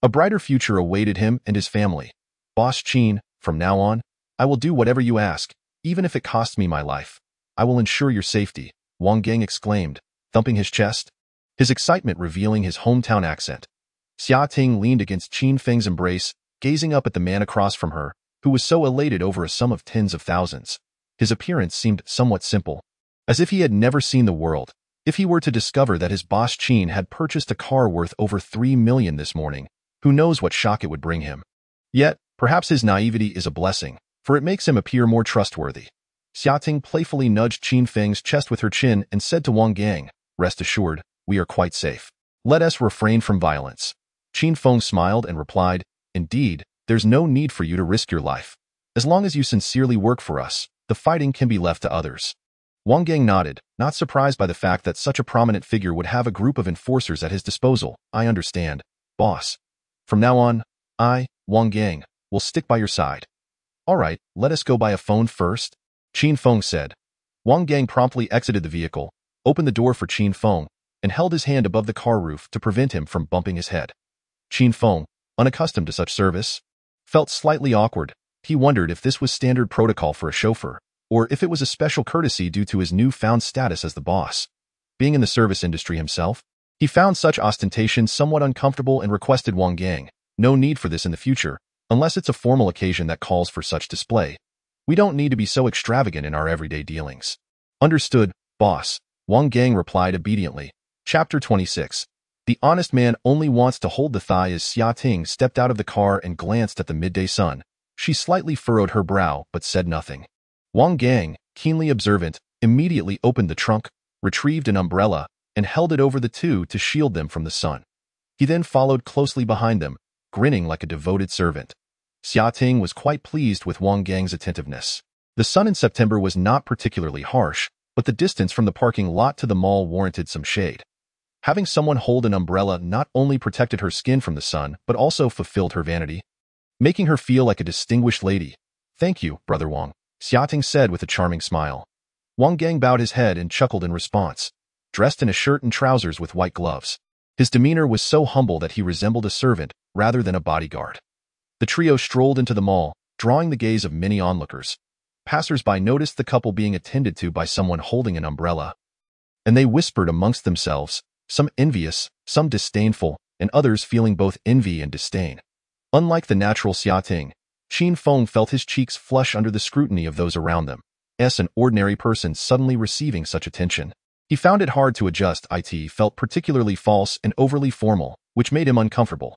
S2: A brighter future awaited him and his family. "Boss Qin, from now on, I will do whatever you ask, even if it costs me my life. I will ensure your safety," Wang Geng exclaimed, thumping his chest, his excitement revealing his hometown accent. Xia Ting leaned against Qin Feng's embrace, gazing up at the man across from her, who was so elated over a sum of tens of thousands. His appearance seemed somewhat simple, as if he had never seen the world. If he were to discover that his boss Qin had purchased a car worth over 3 million this morning, who knows what shock it would bring him. Yet, perhaps his naivety is a blessing, for it makes him appear more trustworthy. Xia Ting playfully nudged Qin Feng's chest with her chin and said to Wang Geng, "Rest assured, we are quite safe. Let us refrain from violence." Qin Feng smiled and replied, "Indeed, there's no need for you to risk your life. As long as you sincerely work for us, the fighting can be left to others." Wang Geng nodded, not surprised by the fact that such a prominent figure would have a group of enforcers at his disposal. "I understand, boss. From now on, I, Wang Geng, will stick by your side." "All right, let us go by a phone first," Qin Feng said. Wang Geng promptly exited the vehicle, opened the door for Qin Feng, and held his hand above the car roof to prevent him from bumping his head. Qin Feng, unaccustomed to such service, felt slightly awkward. He wondered if this was standard protocol for a chauffeur, or if it was a special courtesy due to his newfound status as the boss. Being in the service industry himself, he found such ostentation somewhat uncomfortable and requested Wang Geng, "No need for this in the future, unless it's a formal occasion that calls for such display. We don't need to be so extravagant in our everyday dealings." "Understood, boss," Wang Geng replied obediently. Chapter 26. The honest man only wants to hold the thigh. As Xia Ting stepped out of the car and glanced at the midday sun, she slightly furrowed her brow but said nothing. Wang Geng, keenly observant, immediately opened the trunk, retrieved an umbrella, and held it over the two to shield them from the sun. He then followed closely behind them, grinning like a devoted servant. Xia Ting was quite pleased with Wang Geng's attentiveness. The sun in September was not particularly harsh, but the distance from the parking lot to the mall warranted some shade. Having someone hold an umbrella not only protected her skin from the sun, but also fulfilled her vanity, making her feel like a distinguished lady. "Thank you, Brother Wang," Xia Ting said with a charming smile. Wang Geng bowed his head and chuckled in response, dressed in a shirt and trousers with white gloves. His demeanor was so humble that he resembled a servant rather than a bodyguard. The trio strolled into the mall, drawing the gaze of many onlookers. Passers-by noticed the couple being attended to by someone holding an umbrella, and they whispered amongst themselves, some envious, some disdainful, and others feeling both envy and disdain. Unlike the natural Xia Ting, Qin Feng felt his cheeks flush under the scrutiny of those around them. As an ordinary person suddenly receiving such attention, he found it hard to adjust. It felt particularly false and overly formal, which made him uncomfortable.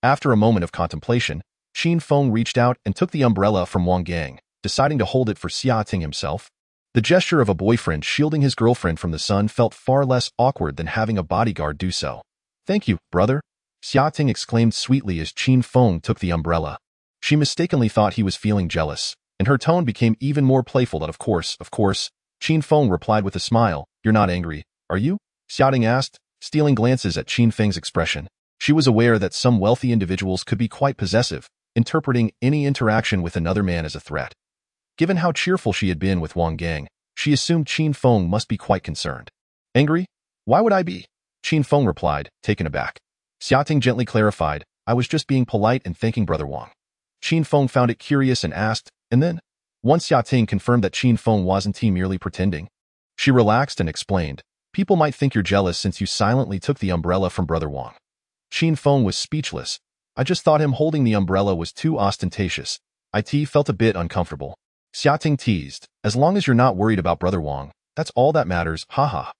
S2: After a moment of contemplation, Qin Feng reached out and took the umbrella from Wang Gang, deciding to hold it for Xiaoting himself. The gesture of a boyfriend shielding his girlfriend from the sun felt far less awkward than having a bodyguard do so. "Thank you, brother," Xiaoting exclaimed sweetly as Qin Feng took the umbrella. She mistakenly thought he was feeling jealous, and her tone became even more playful. "Of course, Qin Feng replied with a smile. "You're not angry, are you?" Xiaoting asked, stealing glances at Qin Feng's expression. She was aware that some wealthy individuals could be quite possessive, interpreting any interaction with another man as a threat. Given how cheerful she had been with Wang Gang, she assumed Qin Feng must be quite concerned. "Angry? Why would I be?" Qin Feng replied, taken aback. Xiaoting gently clarified, "I was just being polite and thanking Brother Wang." Qin Feng found it curious and asked, "And then?" Once Xiaoting confirmed that Qin Feng wasn't merely pretending, she relaxed and explained, "People might think you're jealous since you silently took the umbrella from Brother Wang." Qin Feng was speechless. "I just thought him holding the umbrella was too ostentatious." It felt a bit uncomfortable. Xiaoting teased, "As long as you're not worried about Brother Wang, that's all that matters, haha."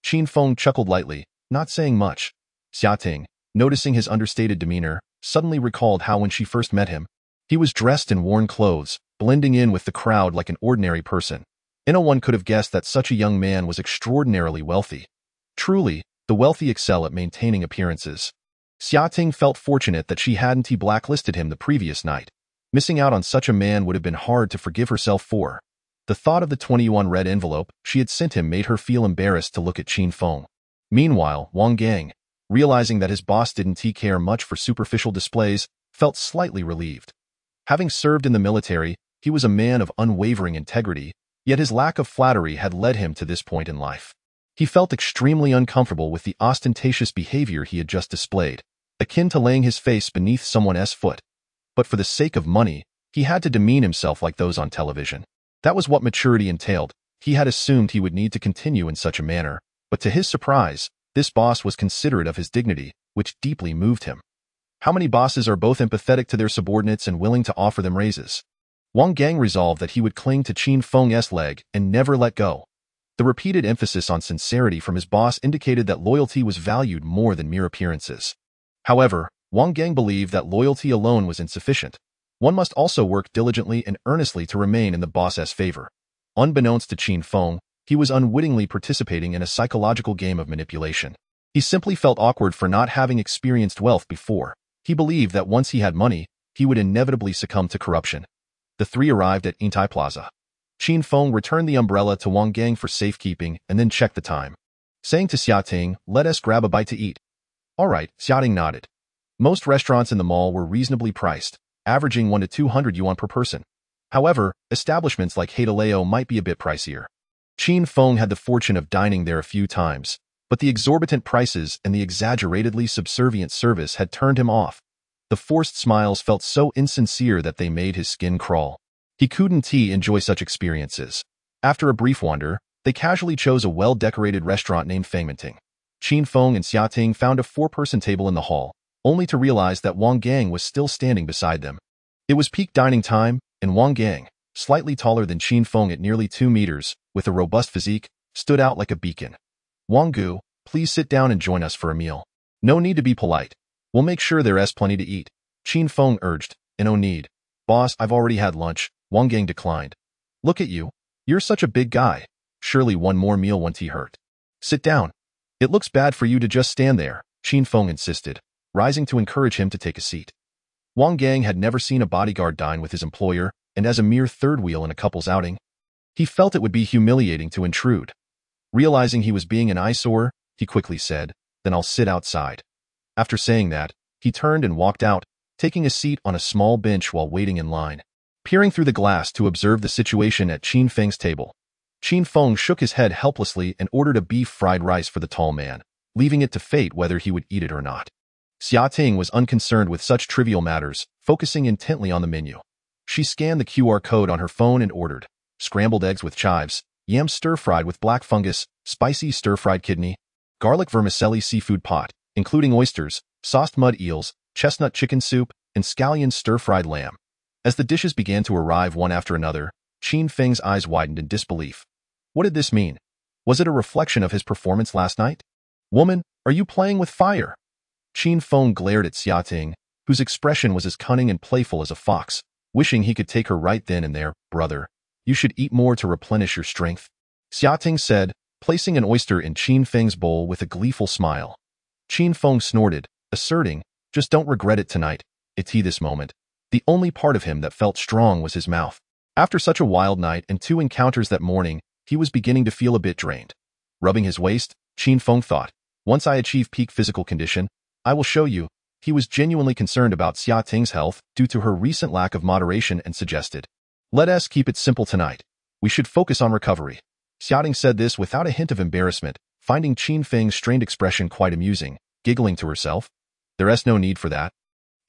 S2: Qin Feng chuckled lightly, not saying much. Xiaoting, noticing his understated demeanor, suddenly recalled how when she first met him, he was dressed in worn clothes, blending in with the crowd like an ordinary person. No one could have guessed that such a young man was extraordinarily wealthy. Truly, the wealthy excel at maintaining appearances. Xiaoting felt fortunate that she hadn't blacklisted him the previous night. Missing out on such a man would have been hard to forgive herself for. The thought of the 20 yuan red envelope she had sent him made her feel embarrassed to look at Qin Feng. Meanwhile, Wang Gang, realizing that his boss didn't care much for superficial displays, felt slightly relieved. Having served in the military, he was a man of unwavering integrity, yet his lack of flattery had led him to this point in life. He felt extremely uncomfortable with the ostentatious behavior he had just displayed, akin to laying his face beneath someone's foot. But for the sake of money, he had to demean himself like those on television. That was what maturity entailed. He had assumed he would need to continue in such a manner, but to his surprise, this boss was considerate of his dignity, which deeply moved him. How many bosses are both empathetic to their subordinates and willing to offer them raises? Wang Gang resolved that he would cling to Qin Feng's leg and never let go. The repeated emphasis on sincerity from his boss indicated that loyalty was valued more than mere appearances. However, Wang Gang believed that loyalty alone was insufficient. One must also work diligently and earnestly to remain in the boss's favor. Unbeknownst to Qin Feng, he was unwittingly participating in a psychological game of manipulation. He simply felt awkward for not having experienced wealth before. He believed that once he had money, he would inevitably succumb to corruption. The three arrived at Yingtai Plaza. Qin Feng returned the umbrella to Wang Gang for safekeeping and then checked the time, saying to Xiaoting, "Let us grab a bite to eat." "All right," Xiaoting nodded. Most restaurants in the mall were reasonably priced, averaging 1 to 200 yuan per person. However, establishments like Heideleo might be a bit pricier. Qin Feng had the fortune of dining there a few times, but the exorbitant prices and the exaggeratedly subservient service had turned him off. The forced smiles felt so insincere that they made his skin crawl. He couldn't enjoy such experiences. After a brief wander, they casually chose a well-decorated restaurant named Fengmenting. Qin Feng and Xiaoting found a 4-person table in the hall, only to realize that Wang Gang was still standing beside them. It was peak dining time, and Wang Gang, slightly taller than Qin Feng at nearly 2 meters, with a robust physique, stood out like a beacon. "Wang Gu, please sit down and join us for a meal. No need to be polite. We'll make sure there's plenty to eat," Qin Feng urged. "No need. Boss, I've already had lunch," Wang Gang declined. "Look at you. You're such a big guy. Surely one more meal won't hurt. Sit down. It looks bad for you to just stand there," Qin Feng insisted, rising to encourage him to take a seat. Wang Gang had never seen a bodyguard dine with his employer, and as a mere third wheel in a couple's outing, he felt it would be humiliating to intrude. Realizing he was being an eyesore, he quickly said, "Then I'll sit outside." After saying that, he turned and walked out, taking a seat on a small bench while waiting in line. Peering through the glass to observe the situation at Qin Feng's table, Qin Feng shook his head helplessly and ordered a beef fried rice for the tall man, leaving it to fate whether he would eat it or not. Xiaoting was unconcerned with such trivial matters, focusing intently on the menu. She scanned the QR code on her phone and ordered scrambled eggs with chives, yam stir-fried with black fungus, spicy stir-fried kidney, garlic vermicelli seafood pot, including oysters, sauced mud eels, chestnut chicken soup, and scallion stir-fried lamb. As the dishes began to arrive one after another, Qin Feng's eyes widened in disbelief. What did this mean? Was it a reflection of his performance last night? "Woman, are you playing with fire?" Qin Feng glared at Xiating, whose expression was as cunning and playful as a fox, wishing he could take her right then and there. Brother, you should eat more to replenish your strength, Xiating said, placing an oyster in Qin Feng's bowl with a gleeful smile. Qin Feng snorted, asserting, just don't regret it tonight. This moment. The only part of him that felt strong was his mouth. After such a wild night and 2 encounters that morning, he was beginning to feel a bit drained. Rubbing his waist, Qin Feng thought, once I achieve peak physical condition, I will show you. He was genuinely concerned about Xiating's health due to her recent lack of moderation and suggested, let us keep it simple tonight. We should focus on recovery. Xiating said this without a hint of embarrassment, finding Qin Feng's strained expression quite amusing, giggling to herself. There's no need for that,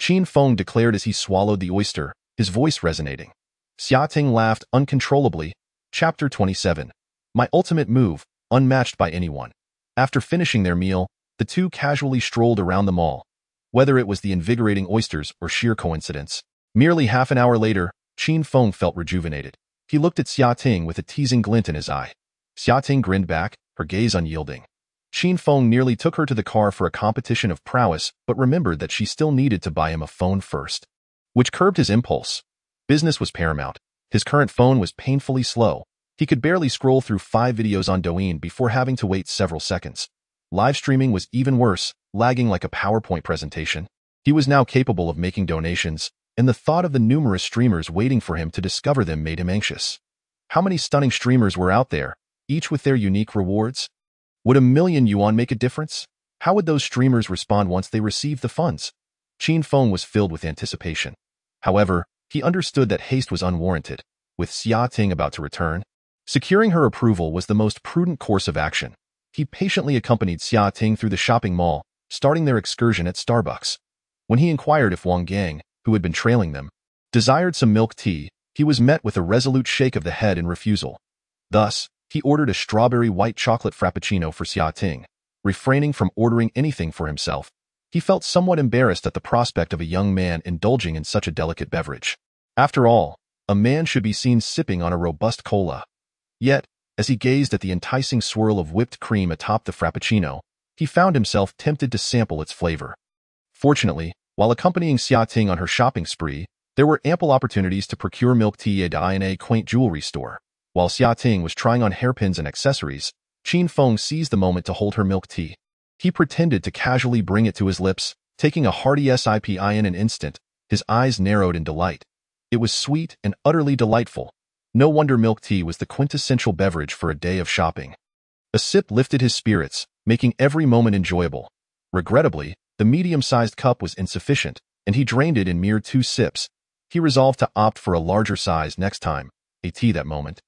S2: Qin Feng declared as he swallowed the oyster, his voice resonating. Xiating laughed uncontrollably. Chapter 27. My ultimate move, unmatched by anyone. After finishing their meal, the two casually strolled around the mall. Whether it was the invigorating oysters or sheer coincidence. Merely half an hour later, Qin Feng felt rejuvenated. He looked at Xiating with a teasing glint in his eye. Xiating grinned back, her gaze unyielding. Qin Feng nearly took her to the car for a competition of prowess, but remembered that she still needed to buy him a phone first, which curbed his impulse. Business was paramount. His current phone was painfully slow. He could barely scroll through 5 videos on Douyin before having to wait several seconds. Live streaming was even worse, lagging like a PowerPoint presentation. He was now capable of making donations, and the thought of the numerous streamers waiting for him to discover them made him anxious. How many stunning streamers were out there, each with their unique rewards? Would $1,000,000 yuan make a difference? How would those streamers respond once they received the funds? Qin Feng was filled with anticipation. However, he understood that haste was unwarranted. With Xiating about to return, securing her approval was the most prudent course of action. He patiently accompanied Xiating through the shopping mall, starting their excursion at Starbucks. When he inquired if Wang Gang, who had been trailing them, desired some milk tea, he was met with a resolute shake of the head in refusal. Thus, he ordered a strawberry white chocolate frappuccino for Xiating, refraining from ordering anything for himself. He felt somewhat embarrassed at the prospect of a young man indulging in such a delicate beverage. After all, a man should be seen sipping on a robust cola. Yet, as he gazed at the enticing swirl of whipped cream atop the frappuccino, he found himself tempted to sample its flavor. Fortunately, while accompanying Xiating on her shopping spree, there were ample opportunities to procure milk tea in a quaint jewelry store. While Xiating was trying on hairpins and accessories, Qin Feng seized the moment to hold her milk tea. He pretended to casually bring it to his lips, taking a hearty sip in an instant, his eyes narrowed in delight. It was sweet and utterly delightful. No wonder milk tea was the quintessential beverage for a day of shopping. A sip lifted his spirits, making every moment enjoyable. Regrettably, the medium-sized cup was insufficient, and he drained it in mere 2 sips. He resolved to opt for a larger size next time. That moment.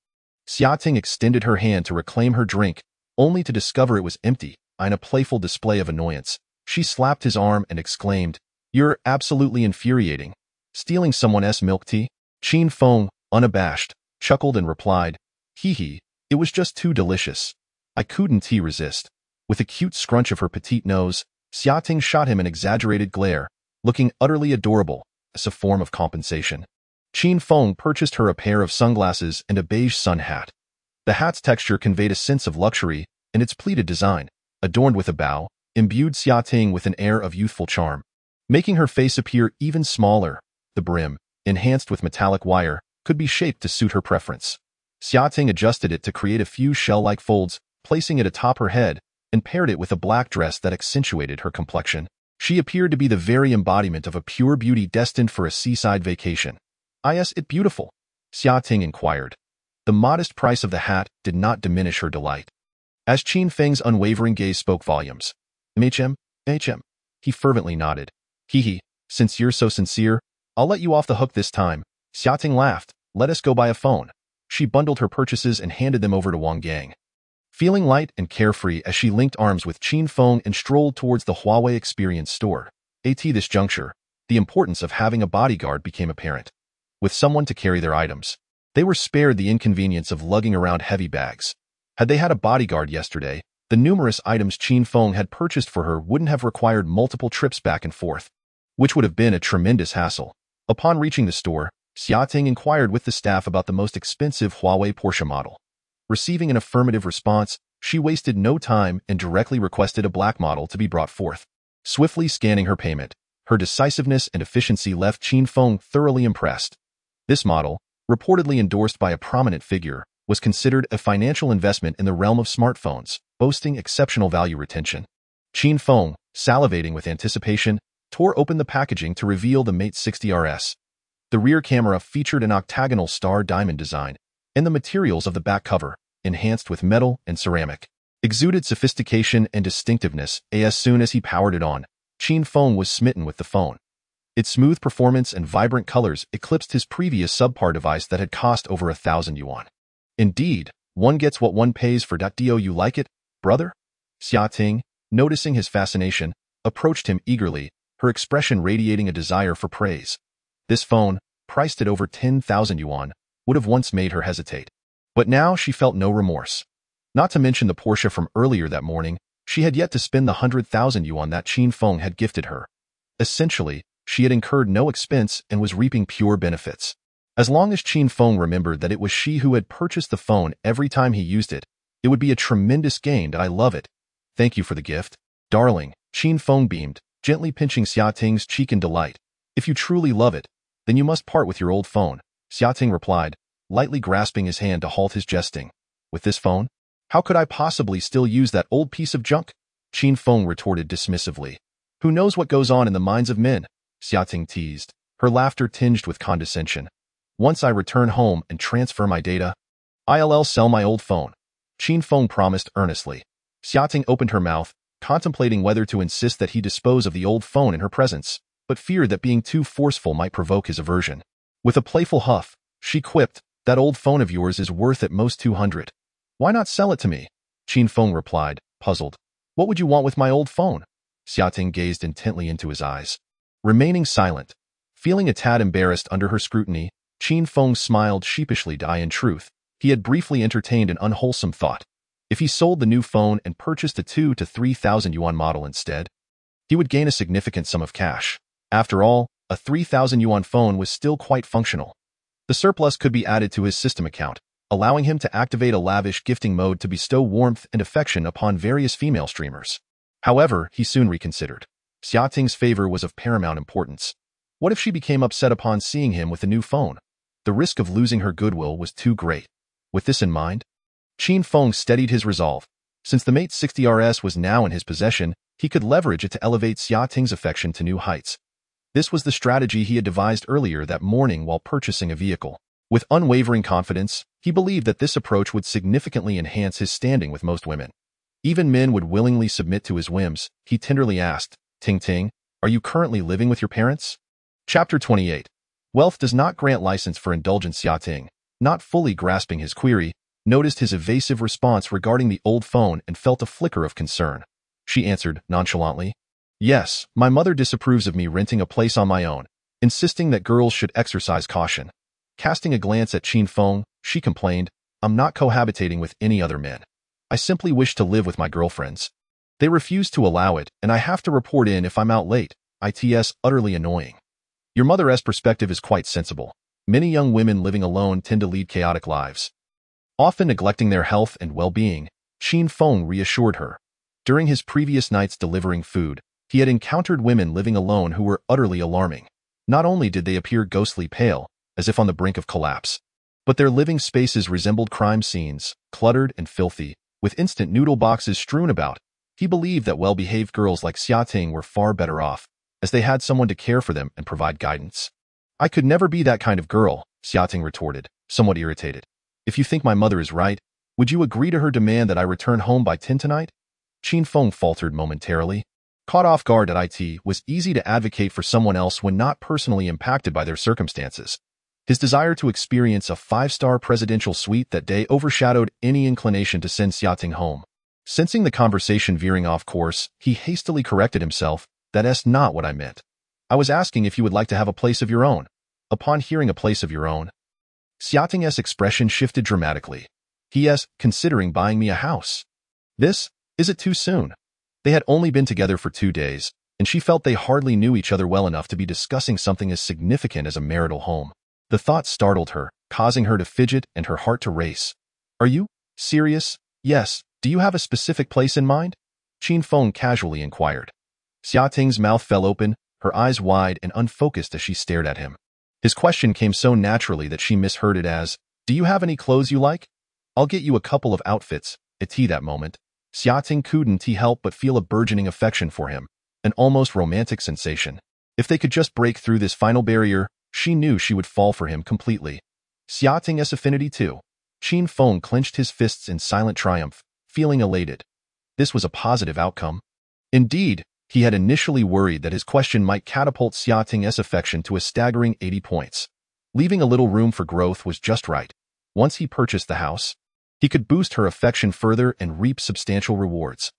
S2: Xiating extended her hand to reclaim her drink, only to discover it was empty. In a playful display of annoyance, she slapped his arm and exclaimed, "You're absolutely infuriating. Stealing someone else's milk tea?" Qin Feng, unabashed, chuckled and replied, "Hee, it was just too delicious. I couldn't resist." With a cute scrunch of her petite nose, Xiating shot him an exaggerated glare, looking utterly adorable, as a form of compensation. Qin Feng purchased her a pair of sunglasses and a beige sun hat. The hat's texture conveyed a sense of luxury, and its pleated design, adorned with a bow, imbued Xiating with an air of youthful charm, making her face appear even smaller. The brim, enhanced with metallic wire, could be shaped to suit her preference. Xiating adjusted it to create a few shell-like folds, placing it atop her head, and paired it with a black dress that accentuated her complexion. She appeared to be the very embodiment of a pure beauty destined for a seaside vacation. "Is it beautiful?" Xiating inquired. The modest price of the hat did not diminish her delight, as Qin Feng's unwavering gaze spoke volumes. "HM. He fervently nodded. Since you're so sincere, I'll let you off the hook this time." Xiating laughed. "Let us go buy a phone." She bundled her purchases and handed them over to Wang Gang. Feeling light and carefree as she linked arms with Qin Feng and strolled towards the Huawei Experience store. At this juncture, the importance of having a bodyguard became apparent. With someone to carry their items, they were spared the inconvenience of lugging around heavy bags. Had they had a bodyguard yesterday, the numerous items Qin Feng had purchased for her wouldn't have required multiple trips back and forth, which would have been a tremendous hassle. Upon reaching the store, Xiating inquired with the staff about the most expensive Huawei Porsche model. Receiving an affirmative response, she wasted no time and directly requested a black model to be brought forth. Swiftly scanning her payment, her decisiveness and efficiency left Qin Feng thoroughly impressed. This model, reportedly endorsed by a prominent figure, was considered a financial investment in the realm of smartphones, boasting exceptional value retention. Qin Feng, salivating with anticipation, tore open the packaging to reveal the Mate 60RS. The rear camera featured an octagonal star diamond design, and the materials of the back cover, enhanced with metal and ceramic, exuded sophistication and distinctiveness. As soon as he powered it on, Qin Feng was smitten with the phone. Its smooth performance and vibrant colors eclipsed his previous subpar device that had cost over 1,000 yuan. Indeed, one gets what one pays for. Do you like it, brother? Xia Ting, noticing his fascination, approached him eagerly, her expression radiating a desire for praise. This phone, priced at over 10,000 yuan, would have once made her hesitate. But now she felt no remorse. Not to mention the Porsche from earlier that morning, she had yet to spend the 100,000 yuan that Qin Feng had gifted her. Essentially, she had incurred no expense and was reaping pure benefits. As long as Qin Feng remembered that it was she who had purchased the phone every time he used it, it would be a tremendous gain. I love it. Thank you for the gift, darling, Qin Feng beamed, gently pinching Xia Ting's cheek in delight. If you truly love it, then you must part with your old phone, Xia Ting replied, lightly grasping his hand to halt his jesting. With this phone? How could I possibly still use that old piece of junk? Qin Feng retorted dismissively. Who knows what goes on in the minds of men? Xia Ting teased, her laughter tinged with condescension. Once I return home and transfer my data, I'll sell my old phone, Qin Feng promised earnestly. Xia Ting opened her mouth, contemplating whether to insist that he dispose of the old phone in her presence, but feared that being too forceful might provoke his aversion. With a playful huff, she quipped, that old phone of yours is worth at most 200. Why not sell it to me? Qin Feng replied, puzzled. What would you want with my old phone? Xia Ting gazed intently into his eyes. Remaining silent, feeling a tad embarrassed under her scrutiny, Qin Feng smiled sheepishly. In truth, he had briefly entertained an unwholesome thought. If he sold the new phone and purchased a 2,000 to 3,000 yuan model instead, he would gain a significant sum of cash. After all, a 3,000 yuan phone was still quite functional. The surplus could be added to his system account, allowing him to activate a lavish gifting mode to bestow warmth and affection upon various female streamers. However, he soon reconsidered. Xia Ting's favor was of paramount importance. What if she became upset upon seeing him with a new phone? The risk of losing her goodwill was too great. With this in mind, Qin Feng steadied his resolve. Since the Mate 60RS was now in his possession, he could leverage it to elevate Xia Ting's affection to new heights. This was the strategy he had devised earlier that morning while purchasing a vehicle. With unwavering confidence, he believed that this approach would significantly enhance his standing with most women. Even men would willingly submit to his whims. He tenderly asked, Ting Ting, are you currently living with your parents? Chapter 28. Wealth does not grant license for indulgence. Xia Ting, not fully grasping his query, noticed his evasive response regarding the old phone and felt a flicker of concern. She answered nonchalantly, yes, my mother disapproves of me renting a place on my own, insisting that girls should exercise caution. Casting a glance at Qin Feng, she complained, I'm not cohabitating with any other men. I simply wish to live with my girlfriends. They refuse to allow it, and I have to report in if I'm out late. It's utterly annoying. Your mother's perspective is quite sensible. Many young women living alone tend to lead chaotic lives, often neglecting their health and well-being, Qin Feng reassured her. During his previous nights delivering food, he had encountered women living alone who were utterly alarming. Not only did they appear ghostly pale, as if on the brink of collapse, but their living spaces resembled crime scenes, cluttered and filthy, with instant noodle boxes strewn about. He believed that well-behaved girls like Xia Ting were far better off, as they had someone to care for them and provide guidance. I could never be that kind of girl, Xia Ting retorted, somewhat irritated. If you think my mother is right, would you agree to her demand that I return home by 10 tonight? Qin Feng faltered momentarily. Caught off guard it was easy to advocate for someone else when not personally impacted by their circumstances. His desire to experience a 5-star presidential suite that day overshadowed any inclination to send Xia Ting home. Sensing the conversation veering off course, he hastily corrected himself, that's not what I meant. I was asking if you would like to have a place of your own. Upon hearing a place of your own, Xia Ting's expression shifted dramatically. He is considering buying me a house. Is it too soon? They had only been together for 2 days, and she felt they hardly knew each other well enough to be discussing something as significant as a marital home. The thought startled her, causing her to fidget and her heart to race. Are you serious? Yes. Do you have a specific place in mind? Qin Feng casually inquired. Xia Ting's mouth fell open, her eyes wide and unfocused as she stared at him. His question came so naturally that she misheard it as, "Do you have any clothes you like? I'll get you a couple of outfits." At that moment, Xia Ting couldn't help but feel a burgeoning affection for him, an almost romantic sensation. If they could just break through this final barrier, she knew she would fall for him completely. Xia Ting's affinity too. Qin Feng clenched his fists in silent triumph, feeling elated. This was a positive outcome. Indeed, he had initially worried that his question might catapult Xia Ting's affection to a staggering 80 points. Leaving a little room for growth was just right. Once he purchased the house, he could boost her affection further and reap substantial rewards.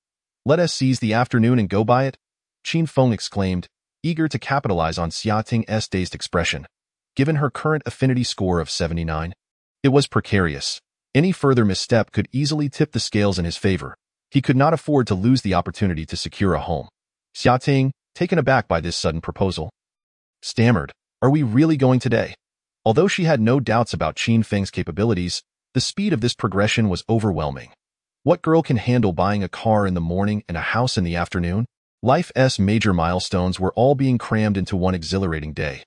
S2: "Let us seize the afternoon and go by it," Qin Feng exclaimed, eager to capitalize on Xia Ting's dazed expression. Given her current affinity score of 79, it was precarious. Any further misstep could easily tip the scales in his favor. He could not afford to lose the opportunity to secure a home. Xia Ting, taken aback by this sudden proposal, stammered, "Are we really going today?" Although she had no doubts about Qin Feng's capabilities, the speed of this progression was overwhelming. What girl can handle buying a car in the morning and a house in the afternoon? Life's major milestones were all being crammed into one exhilarating day.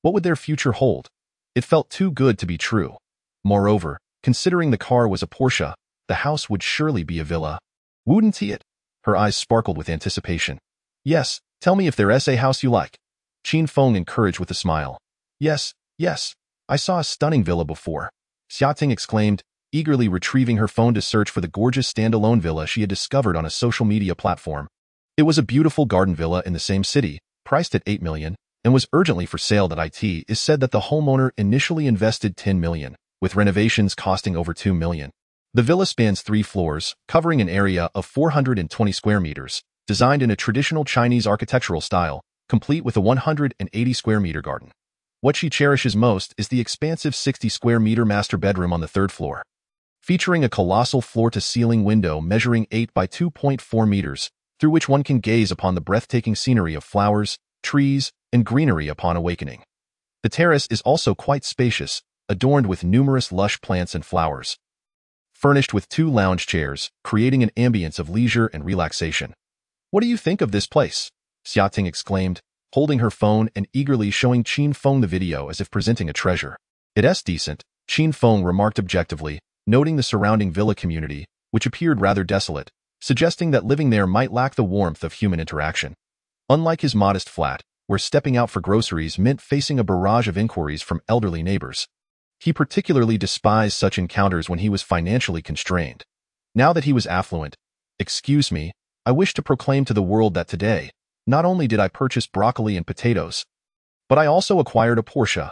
S2: What would their future hold? It felt too good to be true. Moreover, considering the car was a Porsche, the house would surely be a villa. Wouldn't it? Her eyes sparkled with anticipation. "Yes, tell me if there's a house you like," Qin Feng encouraged with a smile. Yes, I saw a stunning villa before," Xia Ting exclaimed, eagerly retrieving her phone to search for the gorgeous standalone villa she had discovered on a social media platform. It was a beautiful garden villa in the same city, priced at 8 million, and was urgently for sale. It is said that the homeowner initially invested 10 million, with renovations costing over 2 million. The villa spans 3 floors, covering an area of 420 square meters, designed in a traditional Chinese architectural style, complete with a 180 square meter garden. What she cherishes most is the expansive 60 square meter master bedroom on the 3rd floor. Featuring a colossal floor-to-ceiling window measuring 8 by 2.4 meters, through which one can gaze upon the breathtaking scenery of flowers, trees, and greenery upon awakening. The terrace is also quite spacious, adorned with numerous lush plants and flowers. Furnished with 2 lounge chairs, creating an ambience of leisure and relaxation. "What do you think of this place?" Xia Ting exclaimed, holding her phone and eagerly showing Qin Feng the video as if presenting a treasure. "It's decent," Qin Feng remarked objectively, noting the surrounding villa community, which appeared rather desolate, suggesting that living there might lack the warmth of human interaction. Unlike his modest flat, where stepping out for groceries meant facing a barrage of inquiries from elderly neighbors, he particularly despised such encounters when he was financially constrained. Now that he was affluent, "Excuse me, I wish to proclaim to the world that today, not only did I purchase broccoli and potatoes, but I also acquired a Porsche.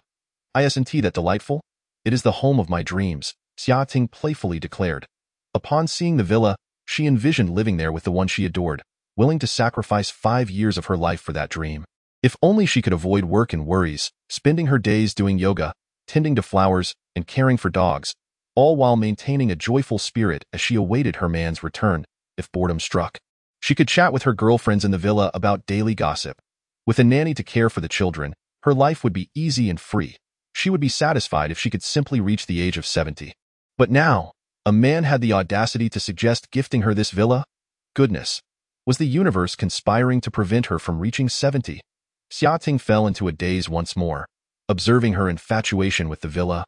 S2: Isn't that delightful? It is the home of my dreams," Xia Ting playfully declared. Upon seeing the villa, she envisioned living there with the one she adored, willing to sacrifice 5 years of her life for that dream. If only she could avoid work and worries, spending her days doing yoga, tending to flowers, and caring for dogs, all while maintaining a joyful spirit as she awaited her man's return, if boredom struck. She could chat with her girlfriends in the villa about daily gossip. With a nanny to care for the children, her life would be easy and free. She would be satisfied if she could simply reach the age of 70. But now, a man had the audacity to suggest gifting her this villa? Goodness. Was the universe conspiring to prevent her from reaching 70? Xia Ting fell into a daze once more, observing her infatuation with the villa.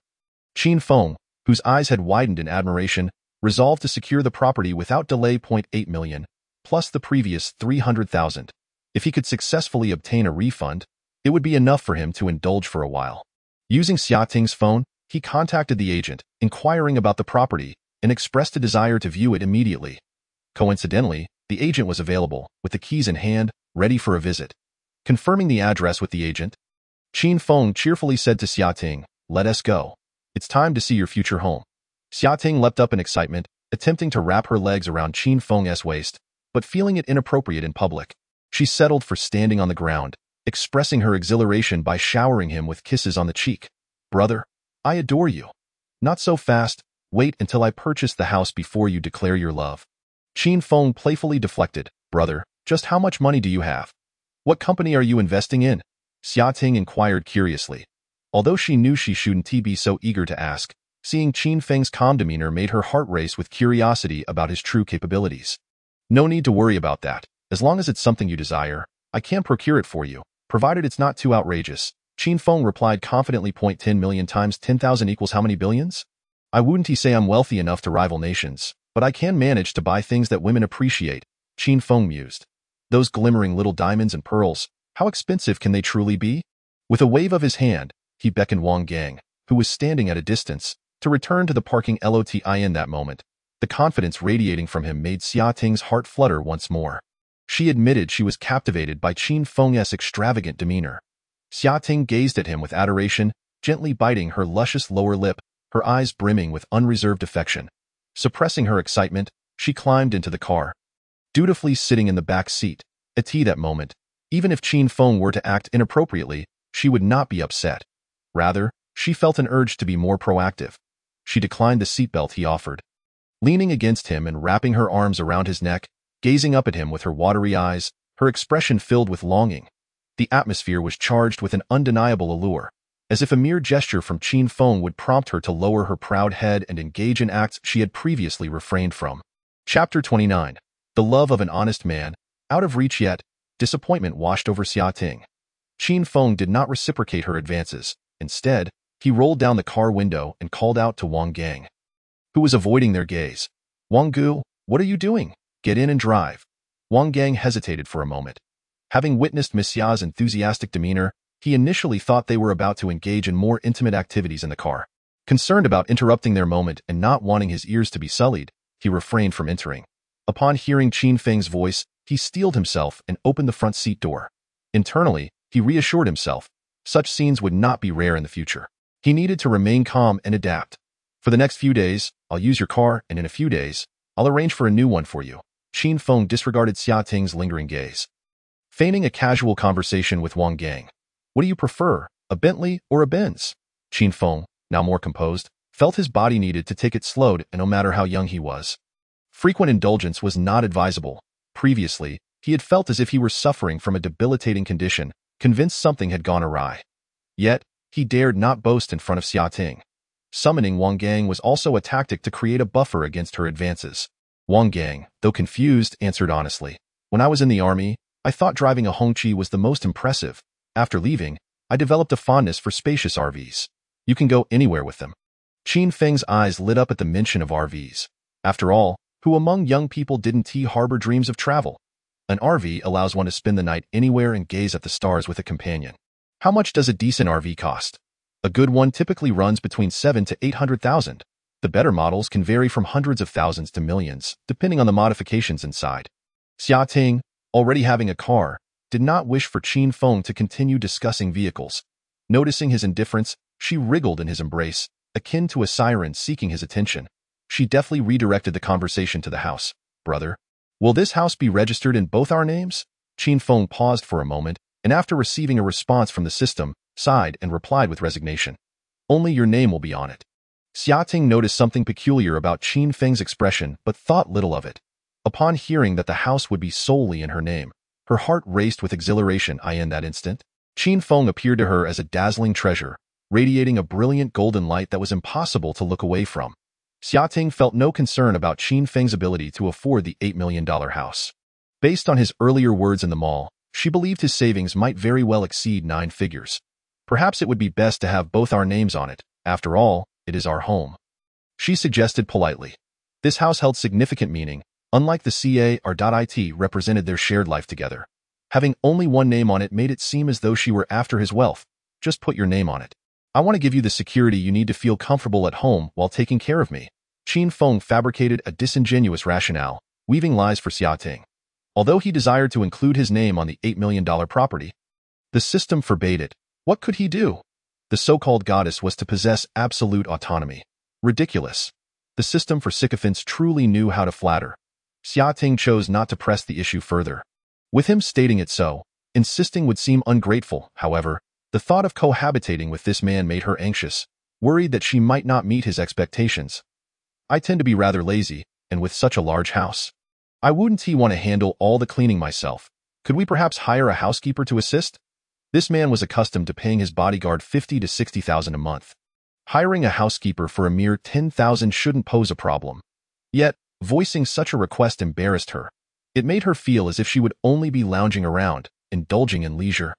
S2: Qin Feng, whose eyes had widened in admiration, resolved to secure the property without delay. 8 million, plus the previous 300,000. If he could successfully obtain a refund, it would be enough for him to indulge for a while. Using Xia Ting's phone, he contacted the agent, inquiring about the property, and expressed a desire to view it immediately. Coincidentally, the agent was available, with the keys in hand, ready for a visit. Confirming the address with the agent, Qin Feng cheerfully said to Xia Ting, "Let us go. It's time to see your future home." Xia Ting leapt up in excitement, attempting to wrap her legs around Qin Feng's waist, but feeling it inappropriate in public. She settled for standing on the ground, expressing her exhilaration by showering him with kisses on the cheek. "Brother, I adore you. Not so fast. Wait until I purchase the house before you declare your love." Qin Feng playfully deflected. "Brother, just how much money do you have? What company are you investing in?" Xia Ting inquired curiously. Although she knew she shouldn't be so eager to ask, seeing Qin Feng's calm demeanor made her heart race with curiosity about his true capabilities. "No need to worry about that, as long as it's something you desire. I can procure it for you, provided it's not too outrageous. Qin Feng replied confidently. 10 million times 10,000 equals how many billions? I wouldn't say I'm wealthy enough to rival nations, but I can manage to buy things that women appreciate, Qin Feng mused. Those glimmering little diamonds and pearls, how expensive can they truly be? With a wave of his hand, he beckoned Wang Gang, who was standing at a distance, to return to the parking lot. In that moment, the confidence radiating from him made Xia Ting's heart flutter once more. She admitted she was captivated by Qin Feng's extravagant demeanor. Xia Ting gazed at him with adoration, gently biting her luscious lower lip, her eyes brimming with unreserved affection. Suppressing her excitement, she climbed into the car, dutifully sitting in the back seat. At that moment, even if Qin Feng were to act inappropriately, she would not be upset. Rather, she felt an urge to be more proactive. She declined the seatbelt he offered. Leaning against him and wrapping her arms around his neck, gazing up at him with her watery eyes, her expression filled with longing. The atmosphere was charged with an undeniable allure, as if a mere gesture from Qin Feng would prompt her to lower her proud head and engage in acts she had previously refrained from. Chapter 29. The love of an honest man. Out of reach yet, disappointment washed over Xia Ting. Qin Feng did not reciprocate her advances. Instead, he rolled down the car window and called out to Wang Gang, who was avoiding their gaze. Wang Gu, what are you doing? Get in and drive. Wang Gang hesitated for a moment. Having witnessed Miss Xia's enthusiastic demeanor, he initially thought they were about to engage in more intimate activities in the car. Concerned about interrupting their moment and not wanting his ears to be sullied, he refrained from entering. Upon hearing Qin Feng's voice, he steeled himself and opened the front seat door. Internally, he reassured himself. Such scenes would not be rare in the future. He needed to remain calm and adapt. For the next few days, I'll use your car, and in a few days, I'll arrange for a new one for you. Qin Feng disregarded Xia Ting's lingering gaze, feigning a casual conversation with Wang Gang. What do you prefer, a Bentley or a Benz? Qin Feng, now more composed, felt his body needed to take it slowed, and no matter how young he was. Frequent indulgence was not advisable. Previously, he had felt as if he were suffering from a debilitating condition, convinced something had gone awry. Yet, he dared not boast in front of Xia Ting. Summoning Wang Gang was also a tactic to create a buffer against her advances. Wang Gang, though confused, answered honestly. When I was in the army, I thought driving a Hongqi was the most impressive. After leaving, I developed a fondness for spacious RVs. You can go anywhere with them. Qin Feng's eyes lit up at the mention of RVs. After all, who among young people didn't harbor dreams of travel? An RV allows one to spend the night anywhere and gaze at the stars with a companion. How much does a decent RV cost? A good one typically runs between 7 to 800,000. The better models can vary from hundreds of thousands to millions, depending on the modifications inside. Xia Ting, already having a car, did not wish for Qin Feng to continue discussing vehicles. Noticing his indifference, she wriggled in his embrace, akin to a siren seeking his attention. She deftly redirected the conversation to the house. Brother, will this house be registered in both our names? Qin Feng paused for a moment, and after receiving a response from the system, sighed and replied with resignation. Only your name will be on it. Xia Ting noticed something peculiar about Qin Feng's expression, but thought little of it. Upon hearing that the house would be solely in her name, her heart raced with exhilaration. In that instant, Qin Feng appeared to her as a dazzling treasure, radiating a brilliant golden light that was impossible to look away from. Xia Ting felt no concern about Qin Feng's ability to afford the $8 million house. Based on his earlier words in the mall, she believed his savings might very well exceed 9 figures. Perhaps it would be best to have both our names on it. After all, it is our home. She suggested politely. This house held significant meaning. Unlike the CAR.IT represented their shared life together. Having only one name on it made it seem as though she were after his wealth. Just put your name on it. I want to give you the security you need to feel comfortable at home while taking care of me. Qin Feng fabricated a disingenuous rationale, weaving lies for Xia Ting. Although he desired to include his name on the $8 million property, the system forbade it. What could he do? The so-called goddess was to possess absolute autonomy. Ridiculous. The system for sycophants truly knew how to flatter. Xia Ting chose not to press the issue further. With him stating it so, insisting would seem ungrateful. However, the thought of cohabitating with this man made her anxious, worried that she might not meet his expectations. I tend to be rather lazy, and with such a large house, I wouldn't want to handle all the cleaning myself. Could we perhaps hire a housekeeper to assist? This man was accustomed to paying his bodyguard $50,000 to $60,000 a month. Hiring a housekeeper for a mere $10,000 shouldn't pose a problem. Yet, voicing such a request embarrassed her. It made her feel as if she would only be lounging around, indulging in leisure.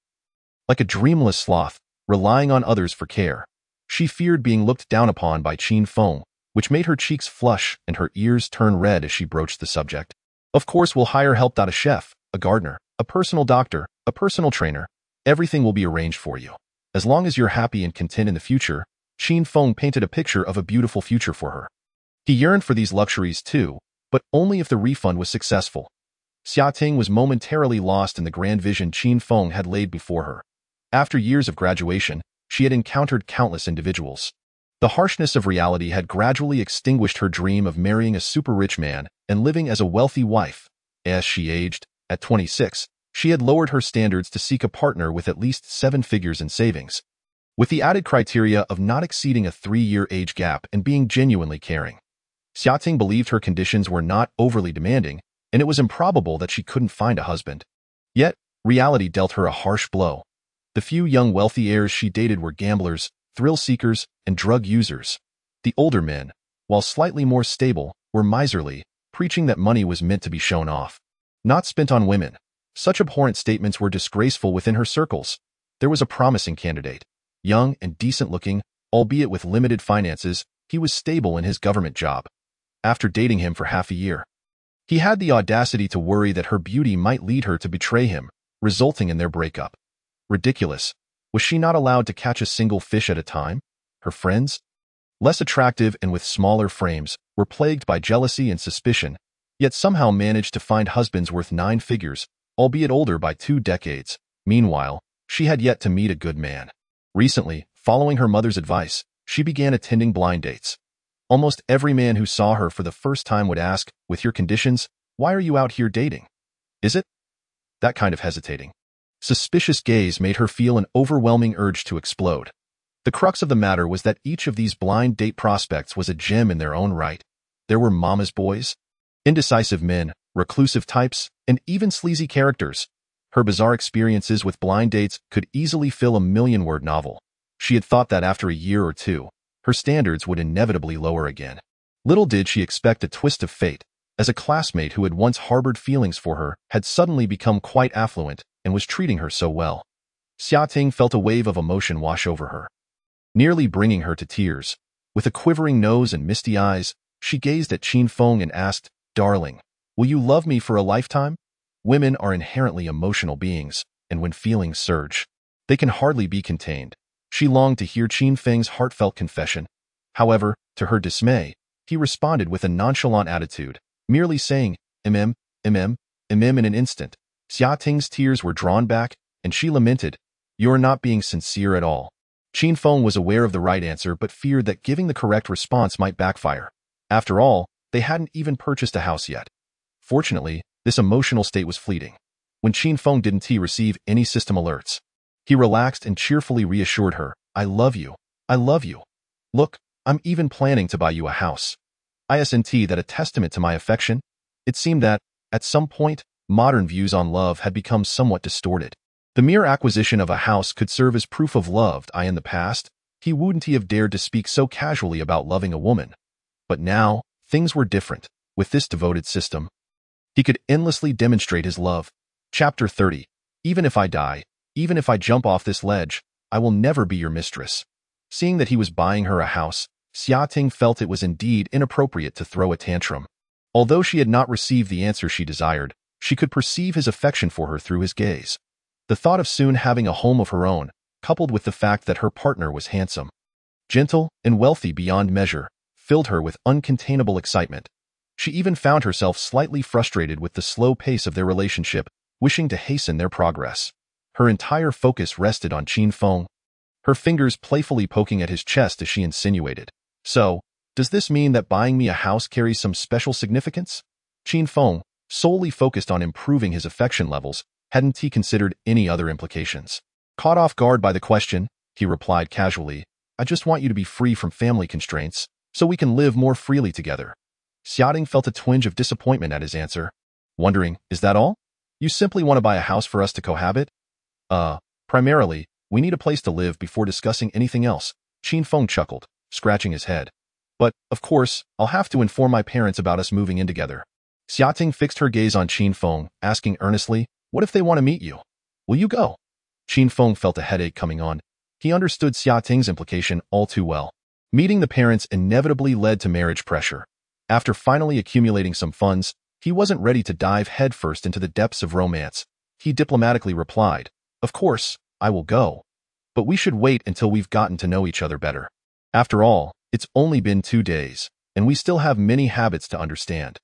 S2: Like a dreamless sloth, relying on others for care, she feared being looked down upon by Qin Feng, which made her cheeks flush and her ears turn red as she broached the subject. Of course, we'll hire help. A chef, a gardener, a personal doctor, a personal trainer. Everything will be arranged for you. As long as you're happy and content in the future, Qin Feng painted a picture of a beautiful future for her. He yearned for these luxuries too, but only if the refund was successful. Xiating was momentarily lost in the grand vision Qin Feng had laid before her. After years of graduation, she had encountered countless individuals. The harshness of reality had gradually extinguished her dream of marrying a super-rich man and living as a wealthy wife. As she aged, at 26, she had lowered her standards to seek a partner with at least 7 figures in savings, with the added criteria of not exceeding a 3-year age gap and being genuinely caring. Xiating believed her conditions were not overly demanding, and it was improbable that she couldn't find a husband. Yet, reality dealt her a harsh blow. The few young wealthy heirs she dated were gamblers, thrill-seekers, and drug users. The older men, while slightly more stable, were miserly, preaching that money was meant to be shown off, not spent on women. Such abhorrent statements were disgraceful within her circles. There was a promising candidate. Young and decent-looking, albeit with limited finances, he was stable in his government job. After dating him for half a year, he had the audacity to worry that her beauty might lead her to betray him, resulting in their breakup. Ridiculous. Was she not allowed to catch a single fish at a time? Her friends, less attractive and with smaller frames, were plagued by jealousy and suspicion, yet somehow managed to find husbands worth 9 figures, albeit older by 2 decades. Meanwhile, she had yet to meet a good man. Recently, following her mother's advice, she began attending blind dates. Almost every man who saw her for the first time would ask, with your conditions, why are you out here dating? Is it that kind of hesitating? Suspicious gaze made her feel an overwhelming urge to explode. The crux of the matter was that each of these blind date prospects was a gem in their own right. There were mama's boys, indecisive men, reclusive types, and even sleazy characters. Her bizarre experiences with blind dates could easily fill a 1,000,000-word novel. She had thought that after a year or two, her standards would inevitably lower again. Little did she expect a twist of fate, as a classmate who had once harbored feelings for her had suddenly become quite affluent and was treating her so well. Xiating felt a wave of emotion wash over her, nearly bringing her to tears. With a quivering nose and misty eyes, she gazed at Qin Feng and asked, "Darling, will you love me for a lifetime?" Women are inherently emotional beings, and when feelings surge, they can hardly be contained. She longed to hear Qin Feng's heartfelt confession. However, to her dismay, he responded with a nonchalant attitude, merely saying, in an instant. Xiating's tears were drawn back, and she lamented, "You are not being sincere at all." Qin Feng was aware of the right answer but feared that giving the correct response might backfire. After all, they hadn't even purchased a house yet. Fortunately, this emotional state was fleeting. When Qin Feng didn't receive any system alerts, he relaxed and cheerfully reassured her, "I love you. I love you. Look, I'm even planning to buy you a house. Isn't that a testament to my affection?" It seemed that, at some point, modern views on love had become somewhat distorted. The mere acquisition of a house could serve as proof of love. In the past, he wouldn't have dared to speak so casually about loving a woman. But now, things were different. With this devoted system, he could endlessly demonstrate his love. Chapter 30. Even if I die, even if I jump off this ledge, I will never be your mistress. Seeing that he was buying her a house, Xiating felt it was indeed inappropriate to throw a tantrum. Although she had not received the answer she desired, she could perceive his affection for her through his gaze. The thought of soon having a home of her own, coupled with the fact that her partner was handsome, gentle, and wealthy beyond measure, filled her with uncontainable excitement. She even found herself slightly frustrated with the slow pace of their relationship, wishing to hasten their progress. Her entire focus rested on Qin Feng, her fingers playfully poking at his chest as she insinuated, "So, does this mean that buying me a house carries some special significance?" Qin Feng, solely focused on improving his affection levels, hadn't he considered any other implications. Caught off guard by the question, he replied casually, "I just want you to be free from family constraints, so we can live more freely together." Xiating felt a twinge of disappointment at his answer, wondering, "Is that all? You simply want to buy a house for us to cohabit?" Primarily, we need a place to live before discussing anything else," Qin Feng chuckled, scratching his head. "But, of course, I'll have to inform my parents about us moving in together." Xiating fixed her gaze on Qin Feng, asking earnestly, "What if they want to meet you?" Will you go? Qin Feng felt a headache coming on. He understood Xia Ting's implication all too well. Meeting the parents inevitably led to marriage pressure. After finally accumulating some funds, he wasn't ready to dive headfirst into the depths of romance. He diplomatically replied, "Of course, I will go. But we should wait until we've gotten to know each other better. After all, it's only been 2 days, and we still have many habits to understand."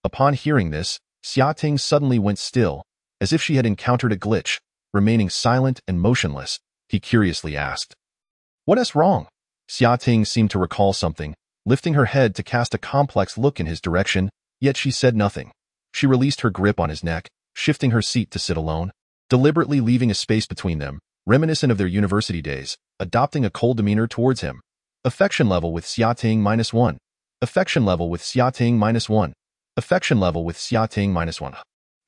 S2: Upon hearing this, Xia Ting suddenly went still, as if she had encountered a glitch. Remaining silent and motionless, he curiously asked, "What is wrong?" Xia Ting seemed to recall something, lifting her head to cast a complex look in his direction, yet she said nothing. She released her grip on his neck, shifting her seat to sit alone, deliberately leaving a space between them, reminiscent of their university days, adopting a cold demeanor towards him. Affection level with Xia Ting -1. Affection level with Xia Ting -1. Affection level with Xia Ting -1.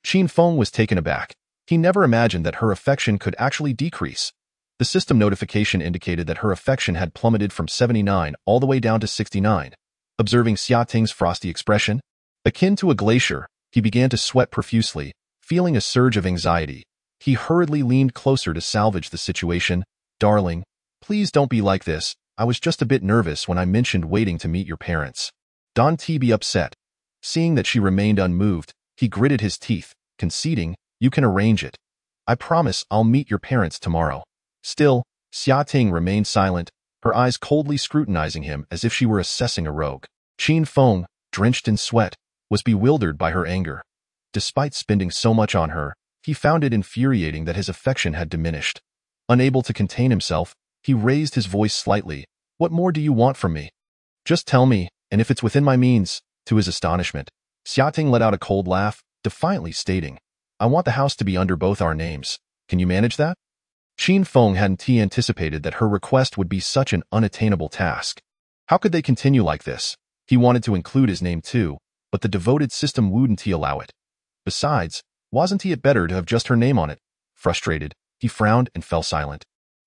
S2: Qin Feng was taken aback. He never imagined that her affection could actually decrease. The system notification indicated that her affection had plummeted from 79 all the way down to 69. Observing Xia Ting's frosty expression, akin to a glacier, he began to sweat profusely, feeling a surge of anxiety. He hurriedly leaned closer to salvage the situation. "Darling, please don't be like this. I was just a bit nervous when I mentioned waiting to meet your parents." Don't be upset. Seeing that she remained unmoved, he gritted his teeth, conceding, "You can arrange it. I promise I'll meet your parents tomorrow." Still, Xia Ting remained silent, her eyes coldly scrutinizing him as if she were assessing a rogue. Qin Feng, drenched in sweat, was bewildered by her anger. Despite spending so much on her, he found it infuriating that his affection had diminished. Unable to contain himself, he raised his voice slightly. "What more do you want from me? Just tell me, and if it's within my means." To his astonishment, Xia Ting let out a cold laugh, defiantly stating, "I want the house to be under both our names. Can you manage that?" Qin Feng hadn't anticipated that her request would be such an unattainable task. How could they continue like this? He wanted to include his name too, but the devoted system wouldn't allow it. Besides, wasn't it better to have just her name on it? Frustrated, he frowned and fell silent.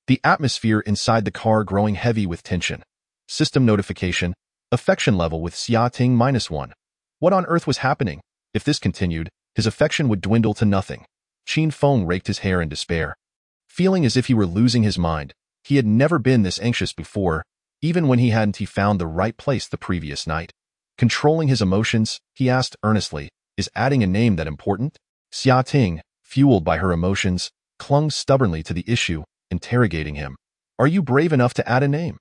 S2: The atmosphere inside the car growing heavy with tension. System notification, affection level with Xia Ting -1. What on earth was happening? If this continued, his affection would dwindle to nothing. Qin Feng raked his hair in despair. Feeling as if he were losing his mind, he had never been this anxious before, even when he hadn't found the right place the previous night. Controlling his emotions, he asked earnestly, "Is adding a name that important?" Xia Ting, fueled by her emotions, clung stubbornly to the issue, interrogating him. "Are you brave enough to add a name?"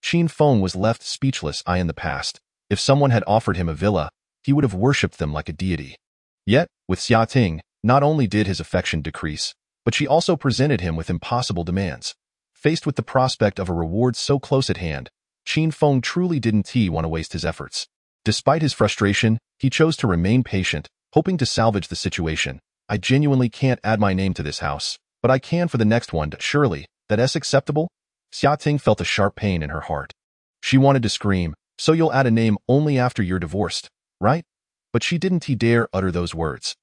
S2: Qin Feng was left speechless. In the past, if someone had offered him a villa, he would have worshipped them like a deity. Yet, with Xia Ting, not only did his affection decrease, but she also presented him with impossible demands. Faced with the prospect of a reward so close at hand, Qin Feng truly didn't want to waste his efforts. Despite his frustration, he chose to remain patient, hoping to salvage the situation. "I genuinely can't add my name to this house, but I can for the next one. Surely, that's acceptable?" Xia Ting felt a sharp pain in her heart. She wanted to scream, "So you'll add a name only after you're divorced, right?" But she didn't dare utter those words.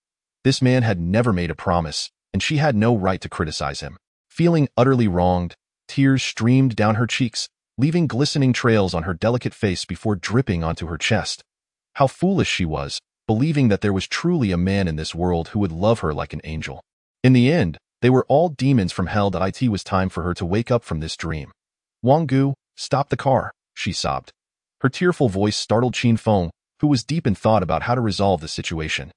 S2: This man had never made a promise, and she had no right to criticize him. Feeling utterly wronged, tears streamed down her cheeks, leaving glistening trails on her delicate face before dripping onto her chest. How foolish she was, believing that there was truly a man in this world who would love her like an angel. In the end, they were all demons from hell. It was time for her to wake up from this dream. "Wang Gu, stop the car," she sobbed. Her tearful voice startled Qin Feng, who was deep in thought about how to resolve the situation.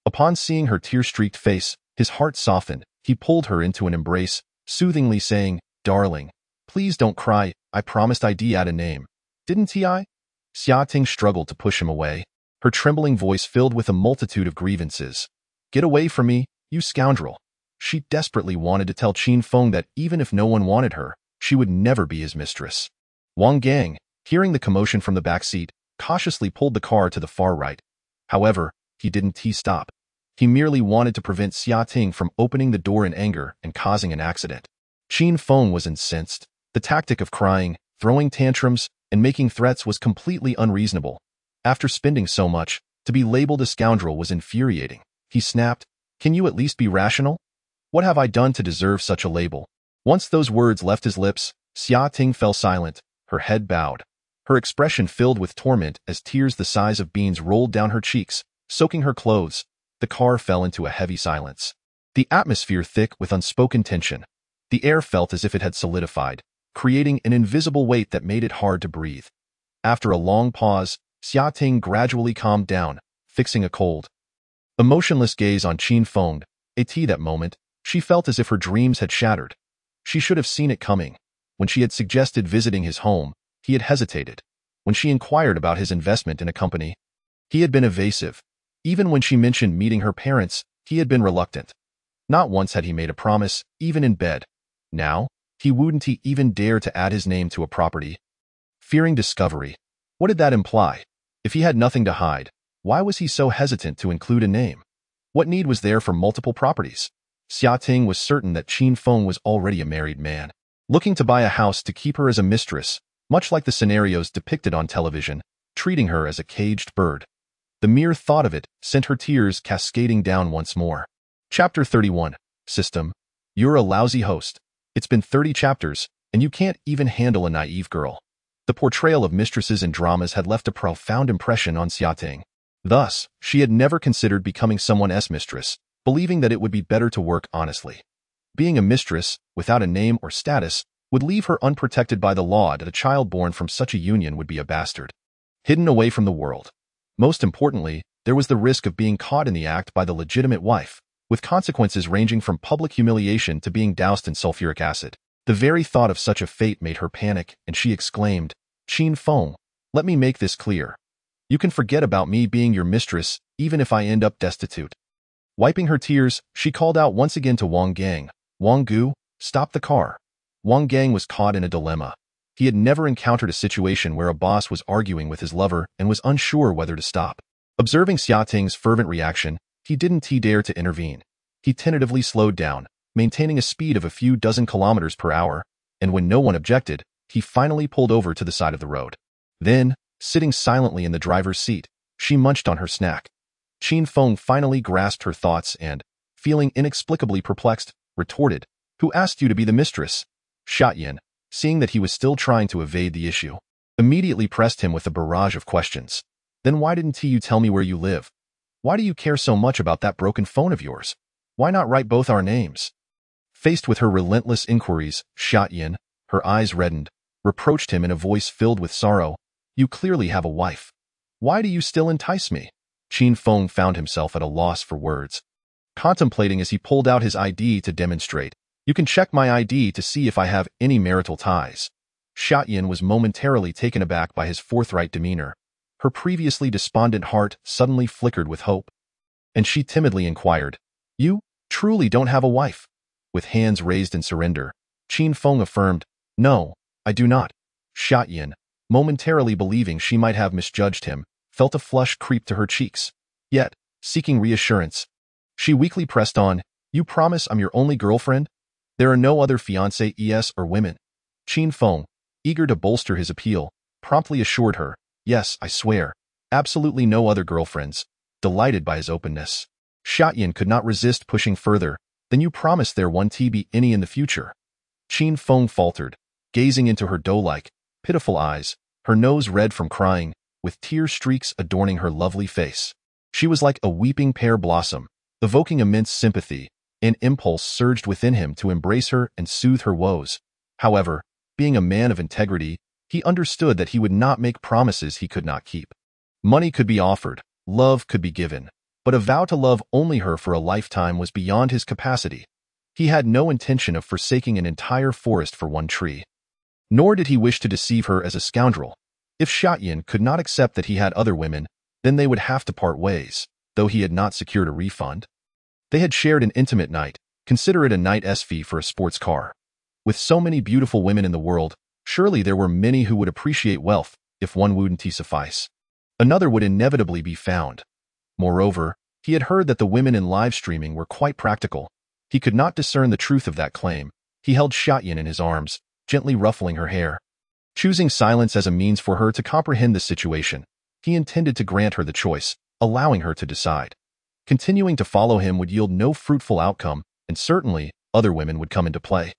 S2: Upon seeing her tear-streaked face, his heart softened. He pulled her into an embrace, soothingly saying, "Darling, please don't cry. I promised I'd add a name. Didn't I?" Xia Ting struggled to push him away, her trembling voice filled with a multitude of grievances. "Get away from me, you scoundrel." She desperately wanted to tell Qin Feng that even if no one wanted her, she would never be his mistress. Wang Gang, hearing the commotion from the back seat, cautiously pulled the car to the far right. However, he didn't stop. He merely wanted to prevent Xia Ting from opening the door in anger and causing an accident. Qin Feng was incensed. The tactic of crying, throwing tantrums, and making threats was completely unreasonable. After spending so much, to be labeled a scoundrel was infuriating. He snapped, "Can you at least be rational? What have I done to deserve such a label?" Once those words left his lips, Xia Ting fell silent, her head bowed. Her expression filled with torment as tears the size of beans rolled down her cheeks, soaking her clothes. The car fell into a heavy silence. the atmosphere thick with unspoken tension. The air felt as if it had solidified, creating an invisible weight that made it hard to breathe. After a long pause, Xiating gradually calmed down, fixing a cold, emotionless gaze on Qin Feng. That moment, she felt as if her dreams had shattered. She should have seen it coming. When she had suggested visiting his home, he had hesitated. When she inquired about his investment in a company, he had been evasive. Even when she mentioned meeting her parents, he had been reluctant. Not once had he made a promise, even in bed. Now, he wouldn't even dare to add his name to a property. Fearing discovery. What did that imply? If he had nothing to hide, why was he so hesitant to include a name? What need was there for multiple properties? Xiating was certain that Qin Feng was already a married man, looking to buy a house to keep her as a mistress, much like the scenarios depicted on television, treating her as a caged bird. The mere thought of it sent her tears cascading down once more. Chapter 31. System. You're a lousy host. It's been 30 chapters, and you can't even handle a naive girl. The portrayal of mistresses in dramas had left a profound impression on Xiating. Thus, she had never considered becoming someone's mistress, believing that it would be better to work honestly. Being a mistress, without a name or status, would leave her unprotected by the law, that a child born from such a union would be a bastard, hidden away from the world. Most importantly, there was the risk of being caught in the act by the legitimate wife, with consequences ranging from public humiliation to being doused in sulfuric acid. The very thought of such a fate made her panic, and she exclaimed, "Qin Feng, let me make this clear. You can forget about me being your mistress, even if I end up destitute." Wiping her tears, she called out once again to Wang Gang, "Wang Gu, stop the car." Wang Gang was caught in a dilemma. He had never encountered a situation where a boss was arguing with his lover and was unsure whether to stop. Observing Xiating's fervent reaction, he didn't dare to intervene. He tentatively slowed down, maintaining a speed of a few dozen kilometers per hour, and when no one objected, he finally pulled over to the side of the road. Then, sitting silently in the driver's seat, she munched on her snack. Qin Feng finally grasped her thoughts and, feeling inexplicably perplexed, retorted, "Who asked you to be the mistress?" Xiating, seeing that he was still trying to evade the issue, immediately pressed him with a barrage of questions. "Then why didn't you tell me where you live? Why do you care so much about that broken phone of yours? Why not write both our names?" Faced with her relentless inquiries, Xiating, her eyes reddened, reproached him in a voice filled with sorrow, "You clearly have a wife. Why do you still entice me?" Qin Feng found himself at a loss for words, contemplating as he pulled out his ID to demonstrate. "You can check my ID to see if I have any marital ties." Xiating was momentarily taken aback by his forthright demeanor. Her previously despondent heart suddenly flickered with hope, and she timidly inquired, "You truly don't have a wife?" With hands raised in surrender, Qin Feng affirmed, "No, I do not." Xiating, momentarily believing she might have misjudged him, felt a flush creep to her cheeks. Yet, seeking reassurance, she weakly pressed on, "You promise I'm your only girlfriend? There are no other fiancés or women?" Qin Feng, eager to bolster his appeal, promptly assured her, "Yes, I swear. Absolutely no other girlfriends," delighted by his openness. Xiating could not resist pushing further. "Then you promise there won't be any in the future?" Qin Feng faltered, gazing into her doe-like, pitiful eyes, her nose red from crying, with tear streaks adorning her lovely face. She was like a weeping pear blossom, evoking immense sympathy. An impulse surged within him to embrace her and soothe her woes. However, being a man of integrity, he understood that he would not make promises he could not keep. Money could be offered, love could be given, but a vow to love only her for a lifetime was beyond his capacity. He had no intention of forsaking an entire forest for one tree. Nor did he wish to deceive her as a scoundrel. If Xiating could not accept that he had other women, then they would have to part ways, though he had not secured a refund. They had shared an intimate night. Consider it a night's fee for a sports car. With so many beautiful women in the world, surely there were many who would appreciate wealth, if one wouldn't suffice. Another would inevitably be found. Moreover, he had heard that the women in live streaming were quite practical. He could not discern the truth of that claim. He held Xiating in his arms, gently ruffling her hair. Choosing silence as a means for her to comprehend the situation, he intended to grant her the choice, allowing her to decide. Continuing to follow him would yield no fruitful outcome, and certainly, other women would come into play.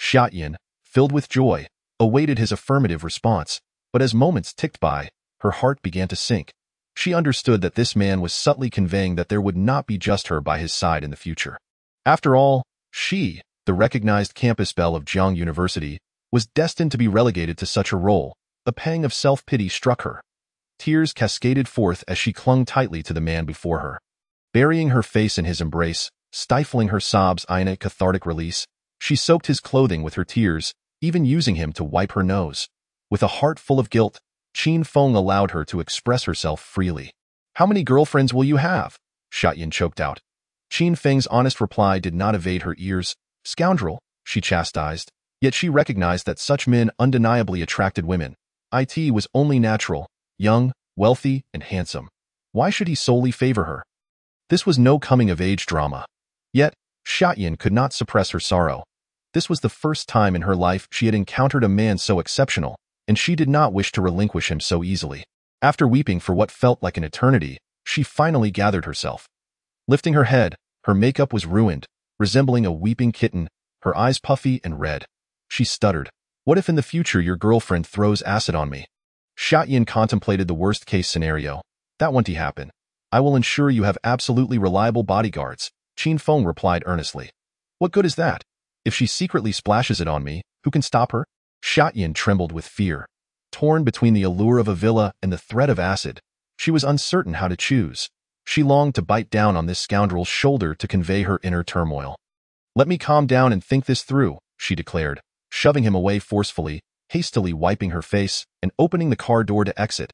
S2: Xiating, filled with joy, awaited his affirmative response, but as moments ticked by, her heart began to sink. She understood that this man was subtly conveying that there would not be just her by his side in the future. After all, she, the recognized campus belle of Jiang University, was destined to be relegated to such a role. A pang of self-pity struck her. Tears cascaded forth as she clung tightly to the man before her. Burying her face in his embrace, stifling her sobs in a cathartic release, she soaked his clothing with her tears, even using him to wipe her nose. With a heart full of guilt, Qin Feng allowed her to express herself freely. "How many girlfriends will you have?" Xiaoyan choked out. Qin Feng's honest reply did not evade her ears. "Scoundrel," she chastised, yet she recognized that such men undeniably attracted women. It was only natural, young, wealthy, and handsome. Why should he solely favor her? This was no coming-of-age drama. Yet, Xiaoyan could not suppress her sorrow. This was the first time in her life she had encountered a man so exceptional, and she did not wish to relinquish him so easily. After weeping for what felt like an eternity, she finally gathered herself. Lifting her head, her makeup was ruined, resembling a weeping kitten, her eyes puffy and red. She stuttered, "What if in the future your girlfriend throws acid on me?" Xiaoyan contemplated the worst-case scenario. "That won't happen. I will ensure you have absolutely reliable bodyguards," Qin Feng replied earnestly. "What good is that? If she secretly splashes it on me, who can stop her?" Xiaoyan trembled with fear. Torn between the allure of a villa and the threat of acid, she was uncertain how to choose. She longed to bite down on this scoundrel's shoulder to convey her inner turmoil. "Let me calm down and think this through," she declared, shoving him away forcefully, hastily wiping her face, and opening the car door to exit.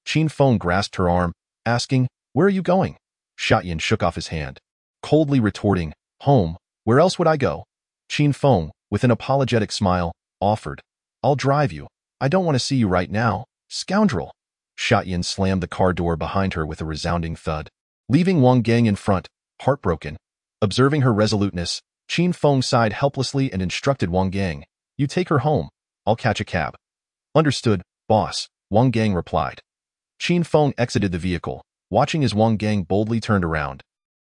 S2: Qin Feng grasped her arm, asking, "Where are you going?" Xiaoyan shook off his hand, coldly retorting, "Home. Where else would I go?" Qin Feng, with an apologetic smile, offered, "I'll drive you. I don't want to see you right now, scoundrel." Xiaoyan slammed the car door behind her with a resounding thud, leaving Wang Gang in front, heartbroken. Observing her resoluteness, Qin Feng sighed helplessly and instructed Wang Gang, "You take her home. I'll catch a cab." "Understood, boss," Wang Gang replied. Qin Feng exited the vehicle, watching as Wang Gang boldly turned around.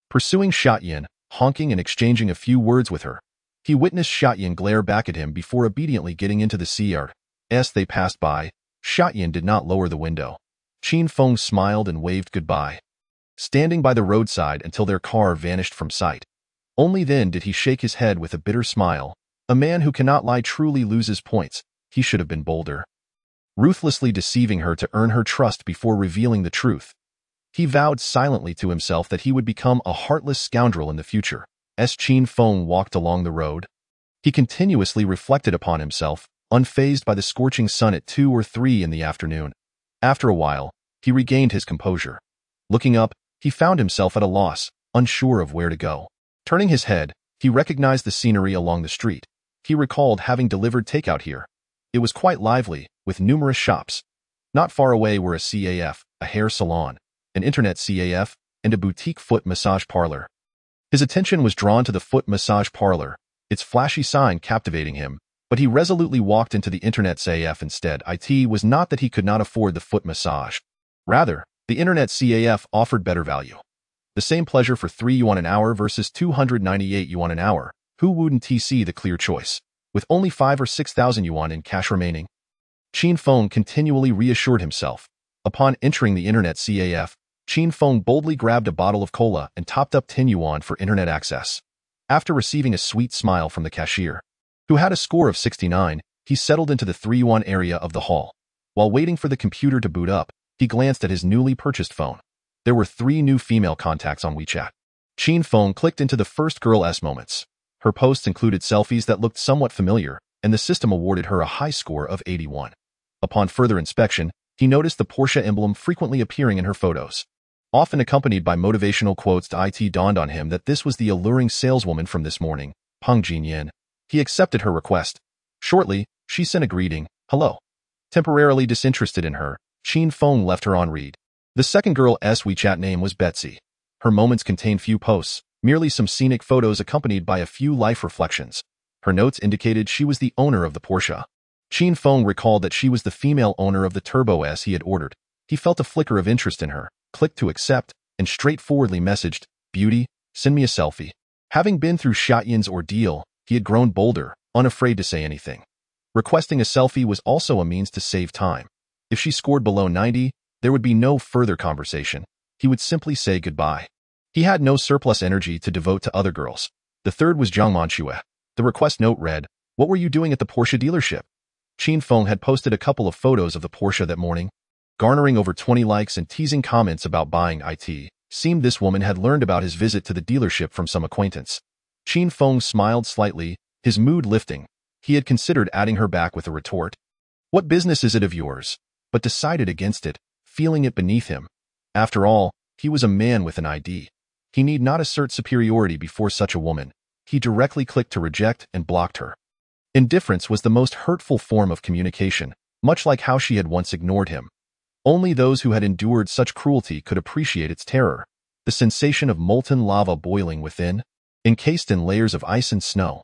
S2: Pursuing Xiaoyan, honking and exchanging a few words with her, he witnessed Xiaoyan glare back at him before obediently getting into the CR. As they passed by, Xiaoyan did not lower the window. Qin Feng smiled and waved goodbye, standing by the roadside until their car vanished from sight. Only then did he shake his head with a bitter smile. A man who cannot lie truly loses points. He should have been bolder. Ruthlessly deceiving her to earn her trust before revealing the truth. He vowed silently to himself that he would become a heartless scoundrel in the future. As Qin Feng walked along the road, he continuously reflected upon himself, unfazed by the scorching sun at 2 or 3 in the afternoon. After a while, he regained his composure. Looking up, he found himself at a loss, unsure of where to go. Turning his head, he recognized the scenery along the street. He recalled having delivered takeout here. It was quite lively, with numerous shops. Not far away were a CAF, a hair salon, an internet CAF, and a boutique foot massage parlor. His attention was drawn to the foot massage parlor, its flashy sign captivating him, but he resolutely walked into the internet CAF instead. It was not that he could not afford the foot massage. Rather, the internet CAF offered better value. The same pleasure for 3 yuan an hour versus 298 yuan an hour. Who wouldn't see the clear choice? With only 5 or 6,000 yuan in cash remaining. Qin Feng continually reassured himself. Upon entering the internet CAF, Qin Feng boldly grabbed a bottle of cola and topped up 10 yuan for internet access. After receiving a sweet smile from the cashier, who had a score of 69, he settled into the 3 yuan area of the hall. While waiting for the computer to boot up, he glanced at his newly purchased phone. There were 3 new female contacts on WeChat. Qin Feng clicked into the first girl's moments. Her posts included selfies that looked somewhat familiar, and the system awarded her a high score of 81. Upon further inspection, he noticed the Porsche emblem frequently appearing in her photos. Often accompanied by motivational quotes, it dawned on him that this was the alluring saleswoman from this morning, Peng Jinyan. He accepted her request. Shortly, she sent a greeting, "Hello." Temporarily disinterested in her, Qin Feng left her on read. The second girl's WeChat name was Betsy. Her moments contained few posts, merely some scenic photos accompanied by a few life reflections. Her notes indicated she was the owner of the Porsche. Qin Feng recalled that she was the female owner of the Turbo S he had ordered. He felt a flicker of interest in her, clicked to accept, and straightforwardly messaged, "Beauty, send me a selfie." Having been through Xiaoyan's ordeal, he had grown bolder, unafraid to say anything. Requesting a selfie was also a means to save time. If she scored below 90, there would be no further conversation. He would simply say goodbye. He had no surplus energy to devote to other girls. The third was Zhang Manxue. The request note read, "What were you doing at the Porsche dealership?" Qin Feng had posted a couple of photos of the Porsche that morning, garnering over 20 likes and teasing comments about buying it. Seemed this woman had learned about his visit to the dealership from some acquaintance. Qin Feng smiled slightly, his mood lifting. He had considered adding her back with a retort. "What business is it of yours?" but decided against it, feeling it beneath him. After all, he was a man with an ID. He need not assert superiority before such a woman. He directly clicked to reject and blocked her. Indifference was the most hurtful form of communication, much like how she had once ignored him. Only those who had endured such cruelty could appreciate its terror, the sensation of molten lava boiling within, encased in layers of ice and snow.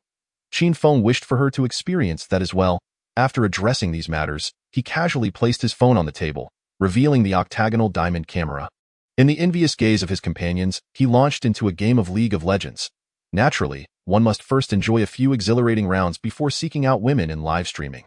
S2: Qin Feng wished for her to experience that as well. After addressing these matters, he casually placed his phone on the table, revealing the octagonal diamond camera. In the envious gaze of his companions, he launched into a game of League of Legends. Naturally, one must first enjoy a few exhilarating rounds before seeking out women in live streaming.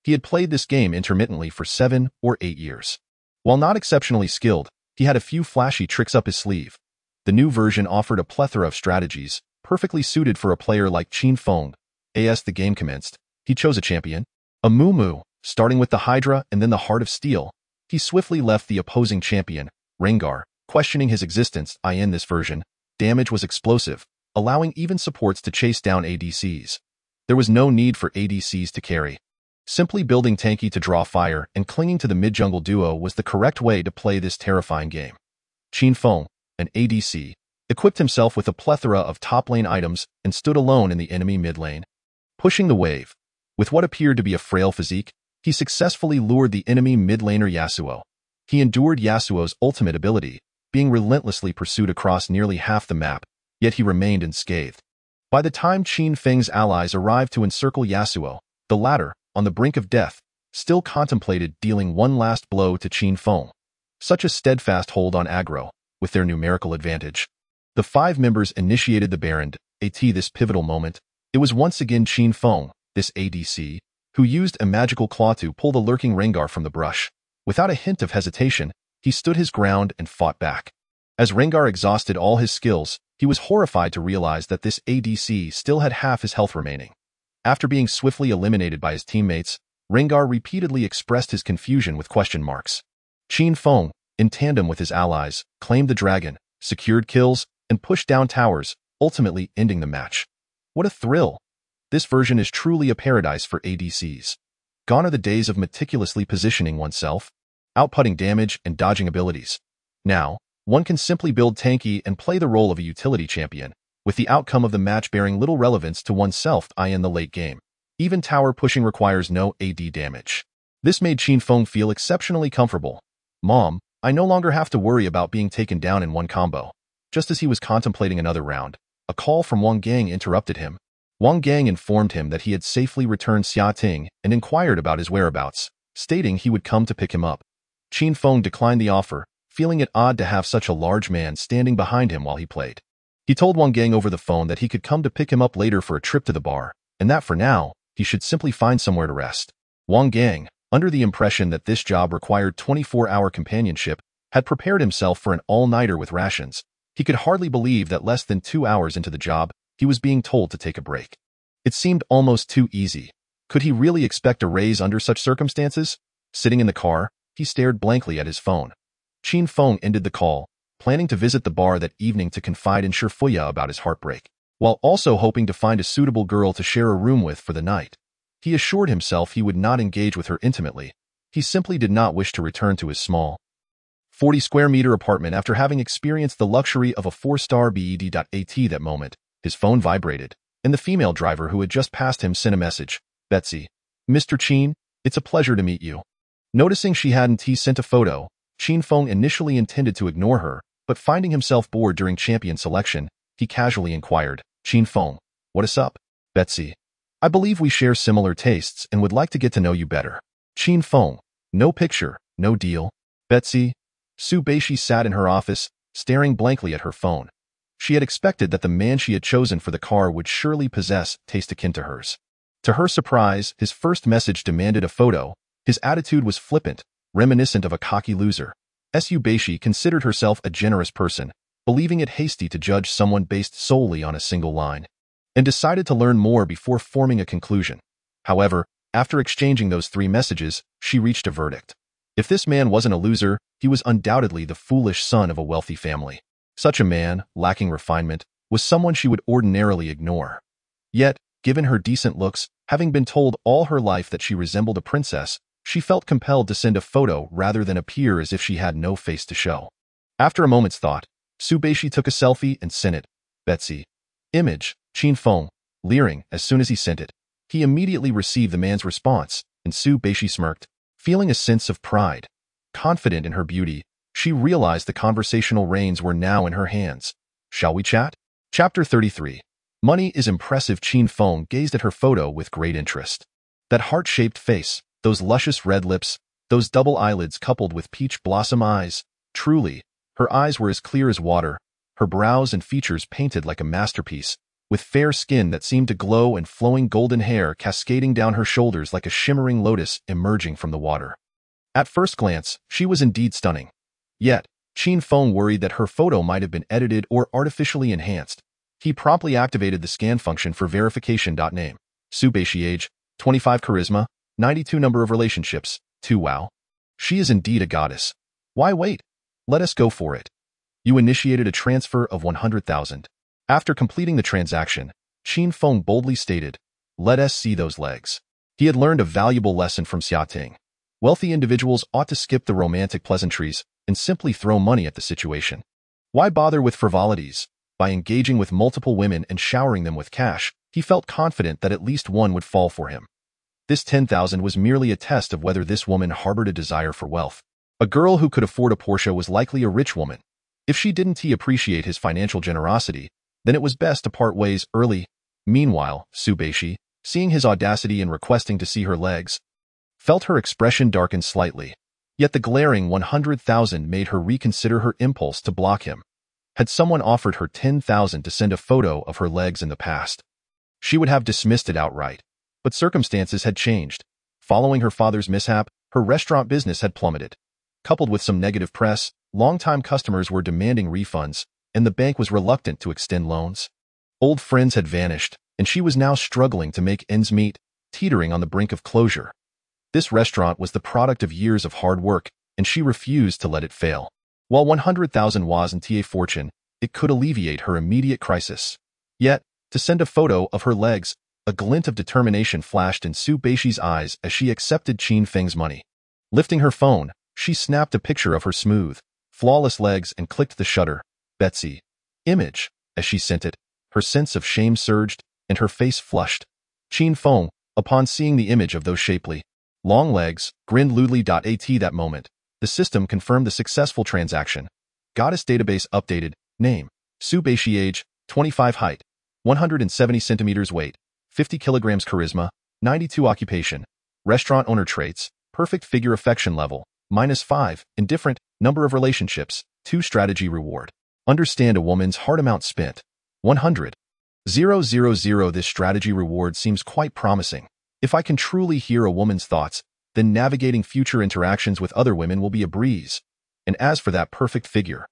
S2: He had played this game intermittently for 7 or 8 years. While not exceptionally skilled, he had a few flashy tricks up his sleeve. The new version offered a plethora of strategies, perfectly suited for a player like Qin Feng. As the game commenced, he chose a champion, a Mumu, starting with the Hydra and then the Heart of Steel. He swiftly left the opposing champion, Rengar, questioning his existence. In this version, damage was explosive, allowing even supports to chase down ADCs. There was no need for ADCs to carry. Simply building tanky to draw fire and clinging to the mid-jungle duo was the correct way to play this terrifying game. Qin Feng, an ADC, equipped himself with a plethora of top-lane items and stood alone in the enemy mid-lane. Pushing the wave. With what appeared to be a frail physique, he successfully lured the enemy mid-laner Yasuo. He endured Yasuo's ultimate ability, being relentlessly pursued across nearly half the map, yet he remained unscathed. By the time Qin Feng's allies arrived to encircle Yasuo, the latter, on the brink of death, still contemplated dealing one last blow to Qin Feng. Such a steadfast hold on aggro, with their numerical advantage. The 5 members initiated the Baron at this pivotal moment. It was once again Qin Feng, this ADC, who used a magical claw to pull the lurking Rengar from the brush. Without a hint of hesitation, he stood his ground and fought back. As Rengar exhausted all his skills, he was horrified to realize that this ADC still had half his health remaining. After being swiftly eliminated by his teammates, Rengar repeatedly expressed his confusion with question marks. Qin Feng, in tandem with his allies, claimed the dragon, secured kills, and pushed down towers, ultimately ending the match. What a thrill! This version is truly a paradise for ADCs. Gone are the days of meticulously positioning oneself, outputting damage and dodging abilities. Now, one can simply build tanky and play the role of a utility champion, with the outcome of the match bearing little relevance to oneself in the late game. Even tower pushing requires no AD damage. This made Qin Feng feel exceptionally comfortable. "Mom, I no longer have to worry about being taken down in one combo." Just as he was contemplating another round, a call from Wang Gang interrupted him. Wang Gang informed him that he had safely returned Xia Ting and inquired about his whereabouts, stating he would come to pick him up. Qin Feng declined the offer, feeling it odd to have such a large man standing behind him while he played. He told Wang Gang over the phone that he could come to pick him up later for a trip to the bar, and that for now, he should simply find somewhere to rest. Wang Gang, under the impression that this job required 24-hour companionship, had prepared himself for an all-nighter with rations. He could hardly believe that less than 2 hours into the job, he was being told to take a break. It seemed almost too easy. Could he really expect a raise under such circumstances? Sitting in the car, he stared blankly at his phone. Qin Feng ended the call, planning to visit the bar that evening to confide in Shifuya about his heartbreak, while also hoping to find a suitable girl to share a room with for the night. He assured himself he would not engage with her intimately. He simply did not wish to return to his small, 40-square-meter apartment after having experienced the luxury of a 4-star bed. That moment, his phone vibrated, and the female driver who had just passed him sent a message. "Betsy. Mr. Qin, it's a pleasure to meet you." Noticing she hadn't sent a photo, Qin Feng initially intended to ignore her, but finding himself bored during champion selection, he casually inquired, "Qin Feng, what is up?" "Betsy. I believe we share similar tastes and would like to get to know you better." Qin Feng. No picture, no deal. Betsy. Su Beishi sat in her office, staring blankly at her phone. She had expected that the man she had chosen for the car would surely possess taste akin to hers. To her surprise, his first message demanded a photo. His attitude was flippant, reminiscent of a cocky loser. Su Beishi considered herself a generous person, believing it hasty to judge someone based solely on a single line. and decided to learn more before forming a conclusion. However, after exchanging those 3 messages, she reached a verdict. If this man wasn't a loser, he was undoubtedly the foolish son of a wealthy family. Such a man, lacking refinement, was someone she would ordinarily ignore. Yet, given her decent looks, having been told all her life that she resembled a princess, she felt compelled to send a photo rather than appear as if she had no face to show. After a moment's thought, Su Beishi took a selfie and sent it. Betsy. Image, Qin Feng, leering as soon as he sent it. He immediately received the man's response, and Su Beishi smirked, feeling a sense of pride. Confident in her beauty, she realized the conversational reins were now in her hands. Shall we chat? Chapter 33. Money is impressive. Qin Feng gazed at her photo with great interest. That heart-shaped face, those luscious red lips, those double eyelids coupled with peach blossom eyes. Truly, her eyes were as clear as water, her brows and features painted like a masterpiece, with fair skin that seemed to glow and flowing golden hair cascading down her shoulders like a shimmering lotus emerging from the water. At first glance, she was indeed stunning. Yet, Qin Feng worried that her photo might have been edited or artificially enhanced. He promptly activated the scan function for verification. Name, Su Beishi. Age, 25. Charisma, 92. Number of relationships, 2. Wow. She is indeed a goddess. Why wait? Let us go for it. You initiated a transfer of 100,000. After completing the transaction, Qin Feng boldly stated, "Let us see those legs." He had learned a valuable lesson from Xiaoting. Wealthy individuals ought to skip the romantic pleasantries and simply throw money at the situation. Why bother with frivolities? By engaging with multiple women and showering them with cash, he felt confident that at least one would fall for him. This 10,000 was merely a test of whether this woman harbored a desire for wealth. A girl who could afford a Porsche was likely a rich woman. If she didn't appreciate his financial generosity, then it was best to part ways early. Meanwhile, Su Beishi, seeing his audacity and requesting to see her legs, felt her expression darken slightly. Yet the glaring 100,000 made her reconsider her impulse to block him. Had someone offered her 10,000 to send a photo of her legs in the past, she would have dismissed it outright. But circumstances had changed. Following her father's mishap, her restaurant business had plummeted. Coupled with some negative press, longtime customers were demanding refunds, and the bank was reluctant to extend loans. Old friends had vanished, and she was now struggling to make ends meet, teetering on the brink of closure. This restaurant was the product of years of hard work, and she refused to let it fail. While 100,000 wasn't a fortune, it could alleviate her immediate crisis. Yet, to send a photo of her legs, a glint of determination flashed in Su Beishi's eyes as she accepted Qin Feng's money. Lifting her phone, she snapped a picture of her smooth, flawless legs and clicked the shutter. Betsy. Image. As she sent it, her sense of shame surged, and her face flushed. Qin Feng, upon seeing the image of those shapely, long legs, grinned lewdly. At that moment, the system confirmed the successful transaction. Goddess database updated. Name, Su Beishi. Age, 25. Height, 170 centimeters. Weight, 50 kilograms. Charisma, 92. Occupation, restaurant owner. Traits, perfect figure. Affection level, -5. Indifferent. Number of relationships, 2. Strategy reward. Understand a woman's heart. Amount spent, 100,000. This strategy reward seems quite promising. If I can truly hear a woman's thoughts, then navigating future interactions with other women will be a breeze. And as for that perfect figure,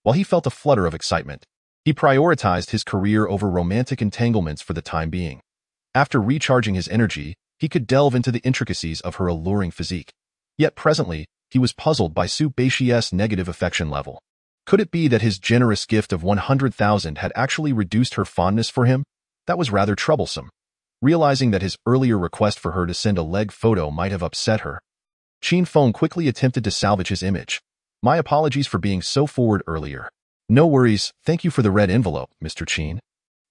S2: while he felt a flutter of excitement, he prioritized his career over romantic entanglements for the time being. After recharging his energy, he could delve into the intricacies of her alluring physique. Yet presently, he was puzzled by Su Beishi's negative affection level. Could it be that his generous gift of 100,000 had actually reduced her fondness for him? That was rather troublesome. Realizing that his earlier request for her to send a leg photo might have upset her, Qin Feng quickly attempted to salvage his image. My apologies for being so forward earlier. No worries, thank you for the red envelope, Mr. Qin.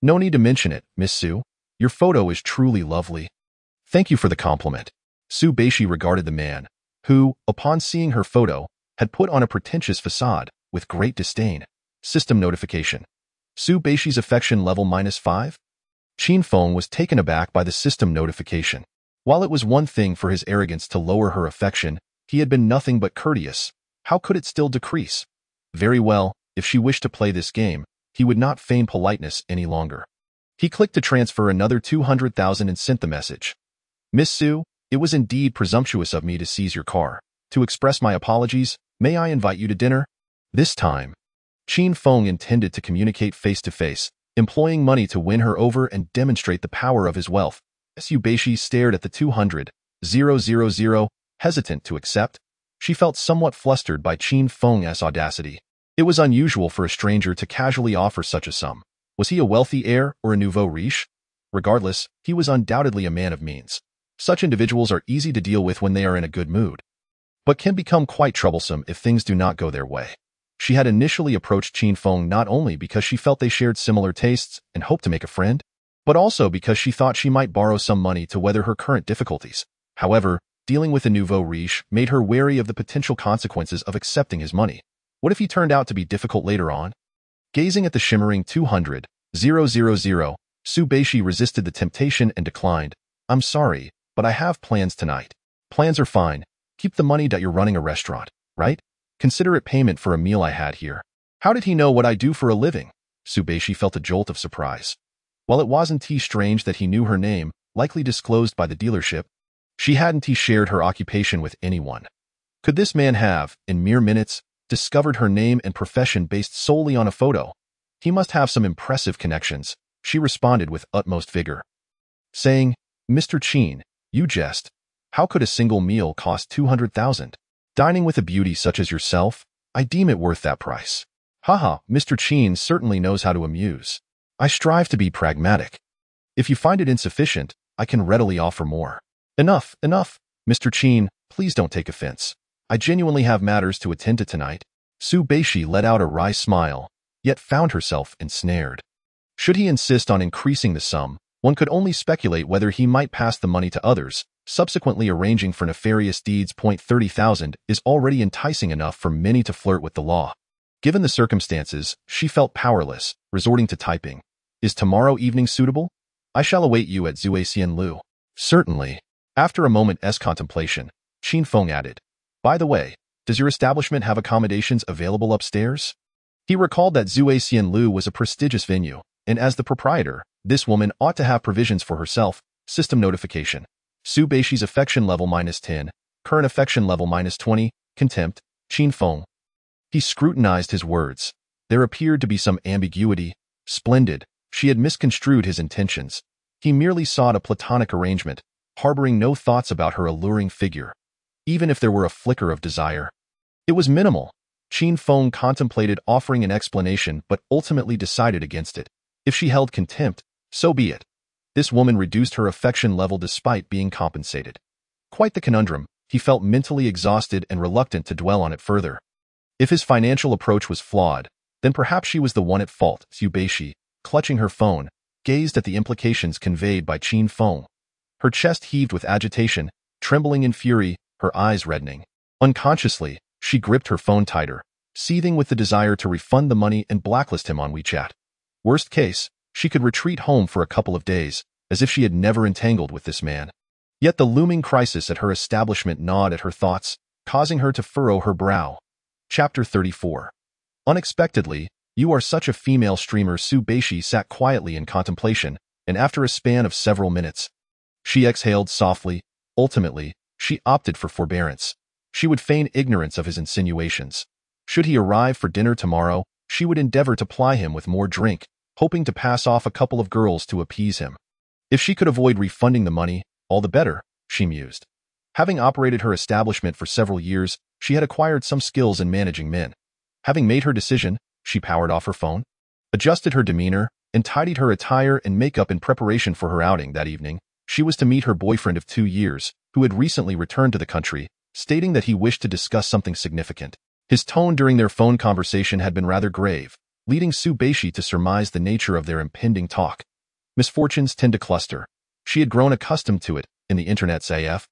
S2: No need to mention it, Miss Su. Your photo is truly lovely. Thank you for the compliment. Su Beishi regarded the man, who, upon seeing her photo, had put on a pretentious facade, with great disdain. System notification. Su Beishi's affection level -5? Qin Feng was taken aback by the system notification. While it was one thing for his arrogance to lower her affection, he had been nothing but courteous. How could it still decrease? Very well, if she wished to play this game, he would not feign politeness any longer. He clicked to transfer another 200,000 and sent the message. Miss Su, it was indeed presumptuous of me to seize your car. To express my apologies, may I invite you to dinner? This time, Qin Feng intended to communicate face-to-face, employing money to win her over and demonstrate the power of his wealth. Subeishi stared at the 200,000, hesitant to accept. She felt somewhat flustered by Qin Feng's audacity. It was unusual for a stranger to casually offer such a sum. Was he a wealthy heir or a nouveau riche? Regardless, he was undoubtedly a man of means. Such individuals are easy to deal with when they are in a good mood, but can become quite troublesome if things do not go their way. She had initially approached Qin Feng not only because she felt they shared similar tastes and hoped to make a friend, but also because she thought she might borrow some money to weather her current difficulties. However, dealing with a nouveau riche made her wary of the potential consequences of accepting his money. What if he turned out to be difficult later on? Gazing at the shimmering 200,000, Subeishi resisted the temptation and declined. I'm sorry, but I have plans tonight. Plans are fine. Keep the money that you're running a restaurant, right? Consider it payment for a meal I had here. How did he know what I do for a living? Subeishi felt a jolt of surprise. While it wasn't strange that he knew her name, likely disclosed by the dealership, she hadn't shared her occupation with anyone. Could this man have, in mere minutes, discovered her name and profession based solely on a photo? He must have some impressive connections, she responded with utmost vigor, saying, Mr. Qin, you jest. How could a single meal cost 200,000? Dining with a beauty such as yourself, I deem it worth that price. Haha, Mr. Qin certainly knows how to amuse. I strive to be pragmatic. If you find it insufficient, I can readily offer more. Enough, Mr. Qin, please don't take offense. I genuinely have matters to attend to tonight. Subeishi let out a wry smile, yet found herself ensnared. Should he insist on increasing the sum, one could only speculate whether he might pass the money to others, subsequently arranging for nefarious deeds. 30,000 is already enticing enough for many to flirt with the law. Given the circumstances, she felt powerless, resorting to typing. Is tomorrow evening suitable? I shall await you at Lu. Certainly. After a moment's contemplation, Qin Feng added, By the way, does your establishment have accommodations available upstairs? He recalled that Lu was a prestigious venue, and as the proprietor, this woman ought to have provisions for herself. System notification. Subeishi's affection level -10, current affection level -20, contempt, Qin Feng. He scrutinized his words. There appeared to be some ambiguity. Splendid. She had misconstrued his intentions. He merely sought a platonic arrangement, harboring no thoughts about her alluring figure, even if there were a flicker of desire. It was minimal. Qin Feng contemplated offering an explanation but ultimately decided against it. If she held contempt, so be it. This woman reduced her affection level despite being compensated. Quite the conundrum. He felt mentally exhausted and reluctant to dwell on it further. If his financial approach was flawed, then perhaps she was the one at fault. Subeishi, clutching her phone, gazed at the implications conveyed by Qin Feng. Her chest heaved with agitation, trembling in fury, her eyes reddening. Unconsciously, she gripped her phone tighter, seething with the desire to refund the money and blacklist him on WeChat. Worst case, she could retreat home for a couple of days, as if she had never entangled with this man. Yet the looming crisis at her establishment gnawed at her thoughts, causing her to furrow her brow. Chapter 34. Unexpectedly, you are such a female streamer. Subeishi sat quietly in contemplation, and after a span of several minutes, she exhaled softly. Ultimately, she opted for forbearance. She would feign ignorance of his insinuations. Should he arrive for dinner tomorrow, she would endeavor to ply him with more drink, hoping to pass off a couple of girls to appease him. If she could avoid refunding the money, all the better, she mused. Having operated her establishment for several years, she had acquired some skills in managing men. Having made her decision, she powered off her phone, adjusted her demeanor, and tidied her attire and makeup in preparation for her outing that evening. She was to meet her boyfriend of 2 years, who had recently returned to the country, stating that he wished to discuss something significant. His tone during their phone conversation had been rather grave, leading Subeishi to surmise the nature of their impending talk. Misfortunes tend to cluster. She had grown accustomed to it in the internet's AF.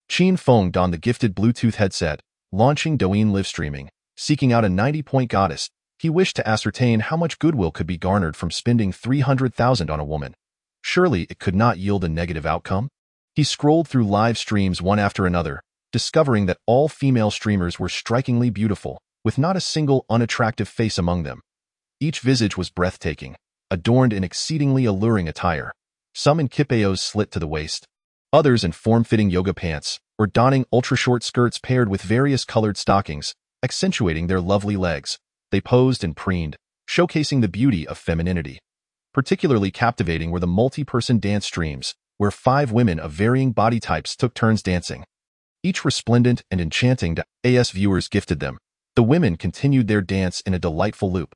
S2: Qin Feng donned the gifted Bluetooth headset, launching Douyin live streaming, seeking out a 90-point goddess. He wished to ascertain how much goodwill could be garnered from spending 300,000 on a woman. Surely it could not yield a negative outcome? He scrolled through live streams one after another, discovering that all female streamers were strikingly beautiful, with not a single unattractive face among them. Each visage was breathtaking, adorned in exceedingly alluring attire, some in kipayos slit to the waist, others in form-fitting yoga pants, or donning ultra-short skirts paired with various colored stockings, accentuating their lovely legs. They posed and preened, showcasing the beauty of femininity. Particularly captivating were the multi-person dance streams, where 5 women of varying body types took turns dancing. Each resplendent and enchanting as viewers gifted them. The women continued their dance in a delightful loop.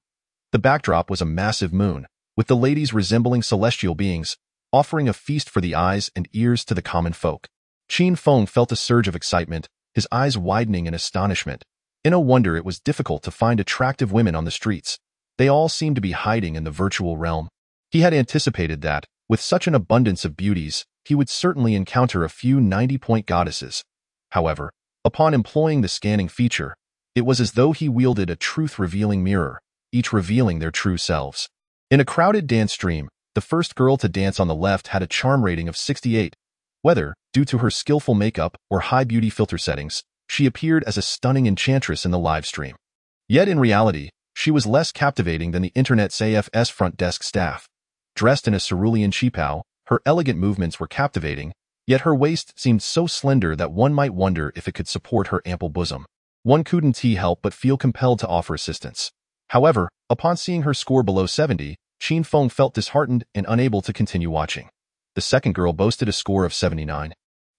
S2: The backdrop was a massive moon, with the ladies resembling celestial beings, offering a feast for the eyes and ears to the common folk. Qin Feng felt a surge of excitement, his eyes widening in astonishment. In a wonder it was difficult to find attractive women on the streets. They all seemed to be hiding in the virtual realm. He had anticipated that, with such an abundance of beauties, he would certainly encounter a few 90-point goddesses. However, upon employing the scanning feature, it was as though he wielded a truth-revealing mirror, each revealing their true selves. In a crowded dance stream, the first girl to dance on the left had a charm rating of 68. Whether, due to her skillful makeup or high beauty filter settings, she appeared as a stunning enchantress in the live stream. Yet in reality, she was less captivating than the internet's AFS front desk staff. Dressed in a cerulean qipao, her elegant movements were captivating, yet her waist seemed so slender that one might wonder if it could support her ample bosom. One couldn't help but feel compelled to offer assistance. However, upon seeing her score below 70, Qin Feng felt disheartened and unable to continue watching. The second girl boasted a score of 79.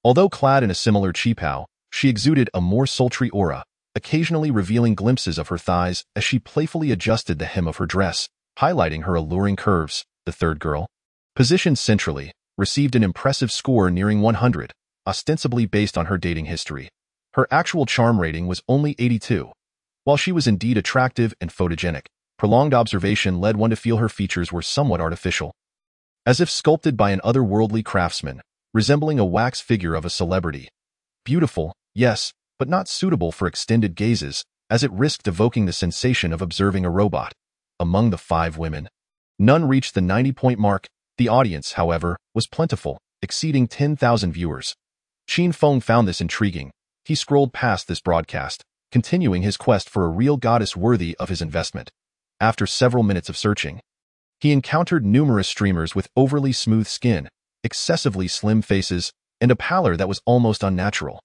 S2: Although clad in a similar qipao, she exuded a more sultry aura, occasionally revealing glimpses of her thighs as she playfully adjusted the hem of her dress, highlighting her alluring curves. The third girl, positioned centrally, received an impressive score nearing 100, ostensibly based on her dating history. Her actual charm rating was only 82. While she was indeed attractive and photogenic, prolonged observation led one to feel her features were somewhat artificial. As if sculpted by an otherworldly craftsman, resembling a wax figure of a celebrity. Beautiful, yes, but not suitable for extended gazes, as it risked evoking the sensation of observing a robot. Among the 5 women, none reached the 90-point mark. The audience, however, was plentiful, exceeding 10,000 viewers. Qin Feng found this intriguing. He scrolled past this broadcast, continuing his quest for a real goddess worthy of his investment. After several minutes of searching, he encountered numerous streamers with overly smooth skin, excessively slim faces, and a pallor that was almost unnatural.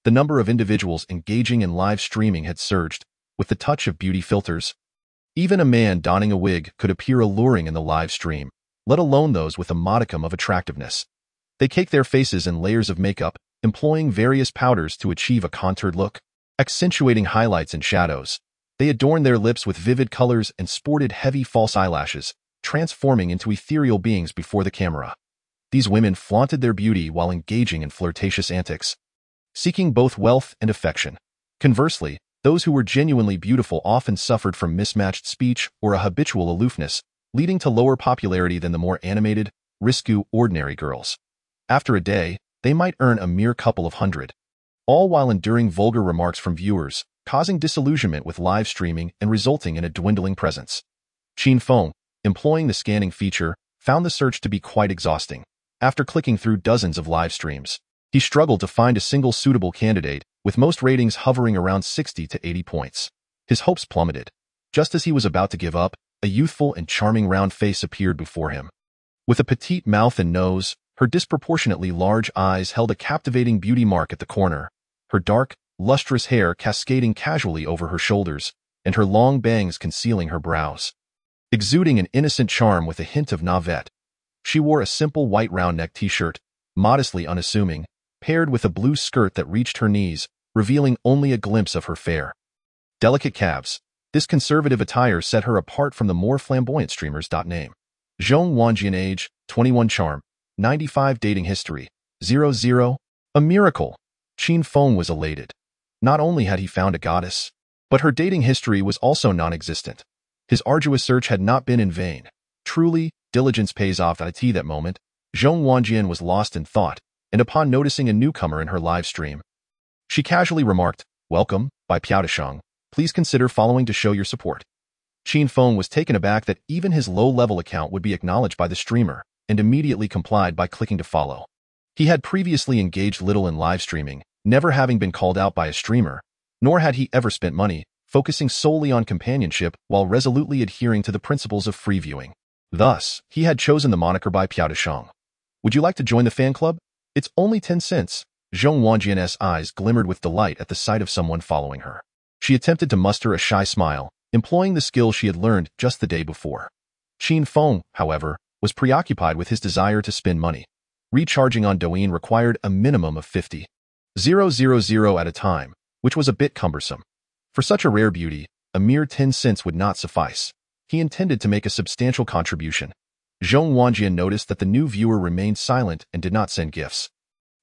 S2: The number of individuals engaging in live streaming had surged, with the touch of beauty filters. Even a man donning a wig could appear alluring in the live stream, let alone those with a modicum of attractiveness. They cake their faces in layers of makeup, employing various powders to achieve a contoured look, accentuating highlights and shadows. They adorned their lips with vivid colors and sported heavy false eyelashes, transforming into ethereal beings before the camera. These women flaunted their beauty while engaging in flirtatious antics, seeking both wealth and affection. Conversely, those who were genuinely beautiful often suffered from mismatched speech or a habitual aloofness, leading to lower popularity than the more animated, risque, ordinary girls. After a day, they might earn a mere couple of hundred, all while enduring vulgar remarks from viewers, causing disillusionment with live streaming and resulting in a dwindling presence. Qin Feng, employing the scanning feature, found the search to be quite exhausting. After clicking through dozens of live streams, he struggled to find a single suitable candidate, with most ratings hovering around 60 to 80 points. His hopes plummeted. Just as he was about to give up, a youthful and charming round face appeared before him. With a petite mouth and nose, her disproportionately large eyes held a captivating beauty mark at the corner, her dark, lustrous hair cascading casually over her shoulders, and her long bangs concealing her brows. Exuding an innocent charm with a hint of navet, she wore a simple white round-neck t-shirt, modestly unassuming, paired with a blue skirt that reached her knees, revealing only a glimpse of her fair, delicate calves. This conservative attire set her apart from the more flamboyant streamers. Name: Zhong Wanjian. Age: 21. Charm: 95. Dating history: 00. A miracle! Qin Feng was elated. Not only had he found a goddess, but her dating history was also non-existent. His arduous search had not been in vain. Truly, diligence pays off. At that moment, Zhong Wanjian was lost in thought, and upon noticing a newcomer in her live stream, she casually remarked, "Welcome, by Piaotashang. Please consider following to show your support." Qin Feng was taken aback that even his low-level account would be acknowledged by the streamer, and immediately complied by clicking to follow. He had previously engaged little in live streaming, never having been called out by a streamer, nor had he ever spent money, focusing solely on companionship while resolutely adhering to the principles of free viewing. Thus, he had chosen the moniker by Piaotashang. "Would you like to join the fan club? It's only 10 cents. Zhong Wanjian's eyes glimmered with delight at the sight of someone following her. She attempted to muster a shy smile, employing the skill she had learned just the day before. Qin Feng, however, was preoccupied with his desire to spend money. Recharging on Douyin required a minimum of 50,000 at a time, which was a bit cumbersome. For such a rare beauty, a mere 10 cents would not suffice. He intended to make a substantial contribution. Zhong Wanjian noticed that the new viewer remained silent and did not send gifts.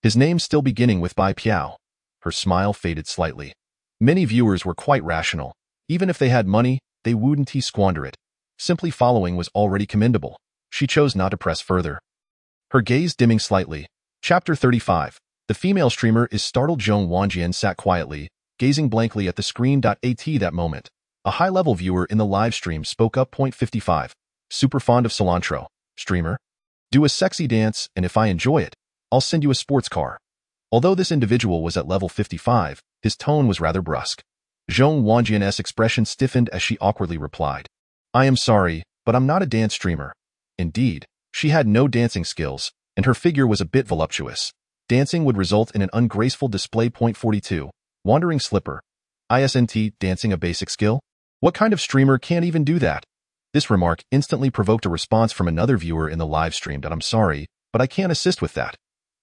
S2: His name still beginning with Bai Piao. Her smile faded slightly. Many viewers were quite rational. Even if they had money, they wouldn't squander it. Simply following was already commendable. She chose not to press further. Her gaze dimming slightly. Chapter 35. The female streamer is startled. Zhong Wanjian sat quietly, gazing blankly at the screen. At that moment, a high-level viewer in the live stream spoke up. 55. Super fond of cilantro. Streamer? Do a sexy dance, and if I enjoy it, I'll send you a sports car. Although this individual was at level 55, his tone was rather brusque. Zhong Wanjian's expression stiffened as she awkwardly replied, I am sorry, but I'm not a dance streamer. Indeed, she had no dancing skills, and her figure was a bit voluptuous. Dancing would result in an ungraceful display. 42. Wandering slipper. Isn't dancing a basic skill? What kind of streamer can't even do that? This remark instantly provoked a response from another viewer in the live stream. I'm sorry, but I can't assist with that.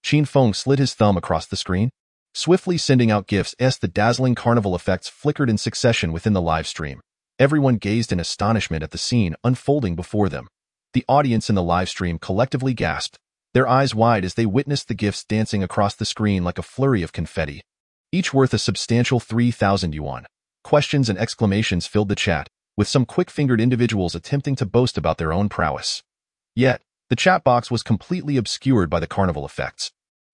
S2: Qin Feng slid his thumb across the screen, swiftly sending out gifts as the dazzling carnival effects flickered in succession within the live stream. Everyone gazed in astonishment at the scene unfolding before them. The audience in the live stream collectively gasped, their eyes wide as they witnessed the gifts dancing across the screen like a flurry of confetti, each worth a substantial 3,000 yuan. Questions and exclamations filled the chat, with some quick-fingered individuals attempting to boast about their own prowess. Yet, the chat box was completely obscured by the carnival effects,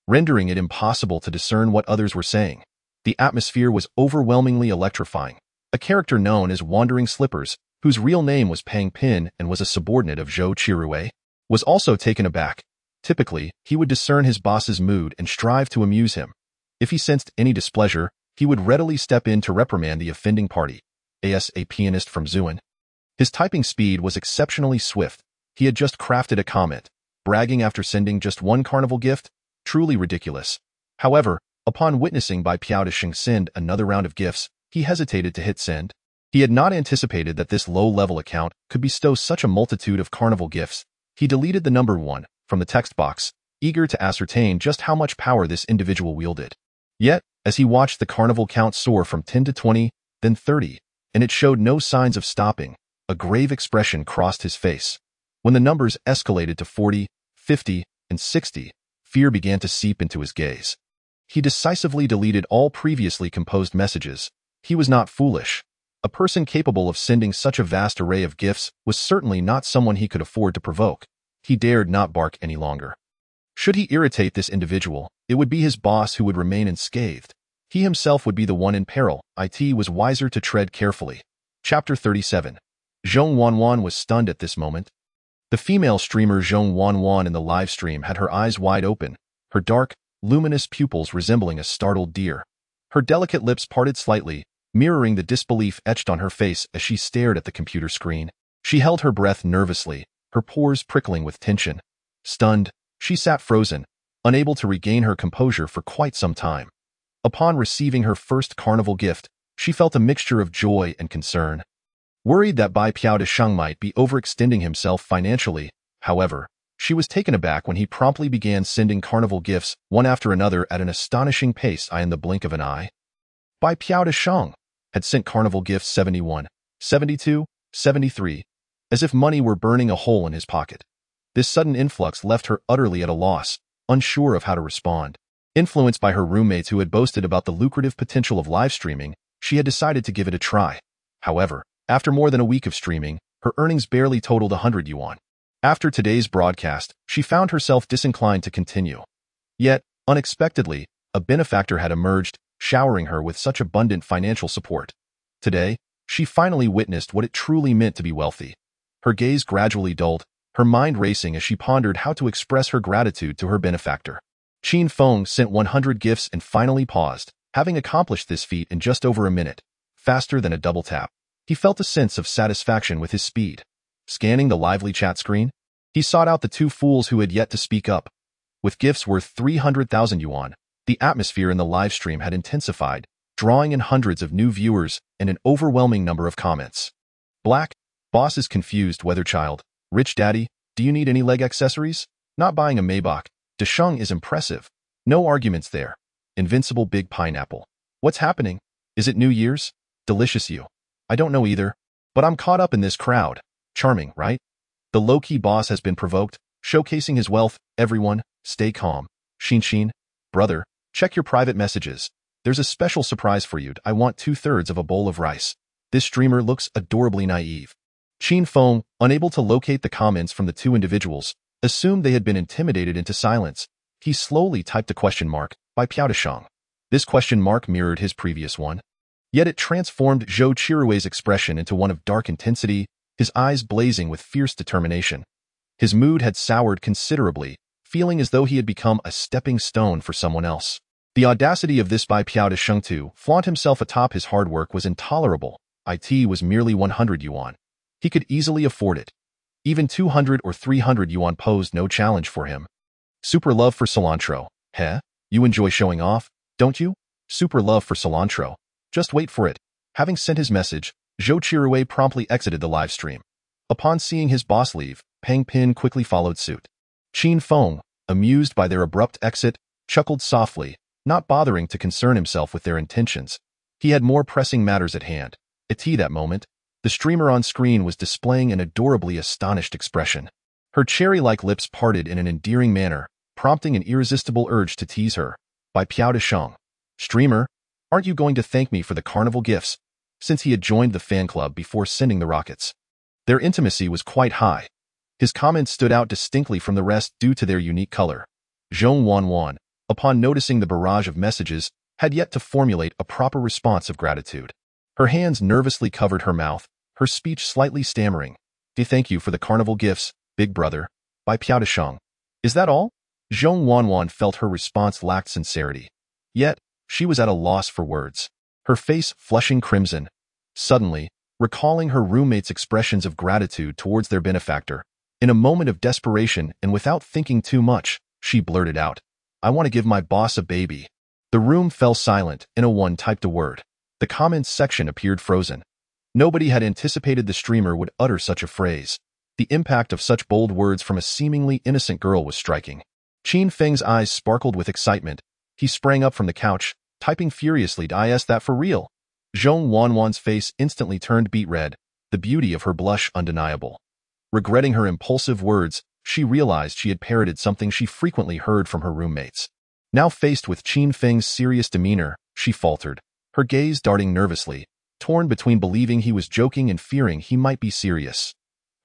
S2: rendering it impossible to discern what others were saying. The atmosphere was overwhelmingly electrifying. A character known as Wandering Slippers, whose real name was Pang Pin and was a subordinate of Zhou Chirue, was also taken aback. Typically, he would discern his boss's mood and strive to amuse him. If he sensed any displeasure, he would readily step in to reprimand the offending party. As a pianist from Zuan. His typing speed was exceptionally swift. He had just crafted a comment, bragging after sending just one carnival gift. Truly ridiculous. However, upon witnessing Bai Piao Sheng send another round of gifts, he hesitated to hit send. He had not anticipated that this low-level account could bestow such a multitude of carnival gifts. He deleted the number 1 from the text box, eager to ascertain just how much power this individual wielded. Yet, as he watched the carnival count soar from 10 to 20, then 30, and it showed no signs of stopping, a grave expression crossed his face. When the numbers escalated to 40, 50, and 60, fear began to seep into his gaze. He decisively deleted all previously composed messages. He was not foolish. A person capable of sending such a vast array of gifts was certainly not someone he could afford to provoke. He dared not bark any longer. Should he irritate this individual, it would be his boss who would remain unscathed. He himself would be the one in peril. It was wiser to tread carefully. Chapter 37. Zhong Wanwan was stunned at this moment. The female streamer Zhong Wanwan in the live stream had her eyes wide open, her dark, luminous pupils resembling a startled deer. Her delicate lips parted slightly, mirroring the disbelief etched on her face as she stared at the computer screen. She held her breath nervously, her pores prickling with tension. Stunned, she sat frozen, unable to regain her composure for quite some time. Upon receiving her first carnival gift, she felt a mixture of joy and concern. Worried that Bai Piao Sheng might be overextending himself financially, however, she was taken aback when he promptly began sending carnival gifts one after another at an astonishing pace in the blink of an eye. Bai Piao Sheng had sent carnival gifts 71, 72, 73, as if money were burning a hole in his pocket. This sudden influx left her utterly at a loss, unsure of how to respond. Influenced by her roommates who had boasted about the lucrative potential of live streaming, she had decided to give it a try. However, after more than a week of streaming, her earnings barely totaled 100 yuan. After today's broadcast, she found herself disinclined to continue. Yet, unexpectedly, a benefactor had emerged, showering her with such abundant financial support. Today, she finally witnessed what it truly meant to be wealthy. Her gaze gradually dulled, her mind racing as she pondered how to express her gratitude to her benefactor. Qin Feng sent 100 gifts and finally paused, having accomplished this feat in just over a minute, faster than a double tap. He felt a sense of satisfaction with his speed. Scanning the lively chat screen, he sought out the two fools who had yet to speak up. With gifts worth 300,000 yuan, the atmosphere in the live stream had intensified, drawing in hundreds of new viewers and an overwhelming number of comments. Black, boss is confused, weather child, Rich daddy, do you need any leg accessories? Not buying a Maybach. Desheng is impressive. No arguments there. Invincible big pineapple. What's happening? Is it New Year's? Delicious you. I don't know either. But I'm caught up in this crowd. Charming, right? The low-key boss has been provoked, showcasing his wealth. Everyone, stay calm. Xin, brother, check your private messages. There's a special surprise for you. I want 2/3 of a bowl of rice. This streamer looks adorably naive. Qin Feng, unable to locate the comments from the two individuals, assumed they had been intimidated into silence. He slowly typed a question mark by Desheng. This question mark mirrored his previous one. Yet it transformed Zhou Qirui's expression into one of dark intensity, his eyes blazing with fierce determination. His mood had soured considerably, feeling as though he had become a stepping stone for someone else. The audacity of this by Desheng to flaunt himself atop his hard work was intolerable. It was merely 100 yuan. He could easily afford it. Even 200 or 300 yuan posed no challenge for him. Super love for cilantro. Heh? You enjoy showing off, don't you? Super love for cilantro. Just wait for it. Having sent his message, Zhou Qirui promptly exited the live stream. Upon seeing his boss leave, Pang Pin quickly followed suit. Qin Feng, amused by their abrupt exit, chuckled softly, not bothering to concern himself with their intentions. He had more pressing matters at hand. At that moment, the streamer on screen was displaying an adorably astonished expression. Her cherry-like lips parted in an endearing manner, prompting an irresistible urge to tease her. By Desheng. Streamer, aren't you going to thank me for the carnival gifts? Since he had joined the fan club before sending the rockets. Their intimacy was quite high. His comments stood out distinctly from the rest due to their unique color. Zhong Wanwan, upon noticing the barrage of messages, had yet to formulate a proper response of gratitude. Her hands nervously covered her mouth, her speech slightly stammering. Thank you for the carnival gifts, big brother. By Desheng. Is that all? Zhong Wanwan felt her response lacked sincerity. Yet, she was at a loss for words. Her face flushing crimson. Suddenly, recalling her roommate's expressions of gratitude towards their benefactor, in a moment of desperation and without thinking too much, she blurted out, I want to give my boss a baby. The room fell silent, and one typed a word. The comments section appeared frozen. Nobody had anticipated the streamer would utter such a phrase. The impact of such bold words from a seemingly innocent girl was striking. Qin Feng's eyes sparkled with excitement. He sprang up from the couch, typing furiously, Is that for real? Zhong Wanwan's face instantly turned beet red, the beauty of her blush undeniable. Regretting her impulsive words, she realized she had parroted something she frequently heard from her roommates. Now faced with Qin Feng's serious demeanor, she faltered, her gaze darting nervously, torn between believing he was joking and fearing he might be serious.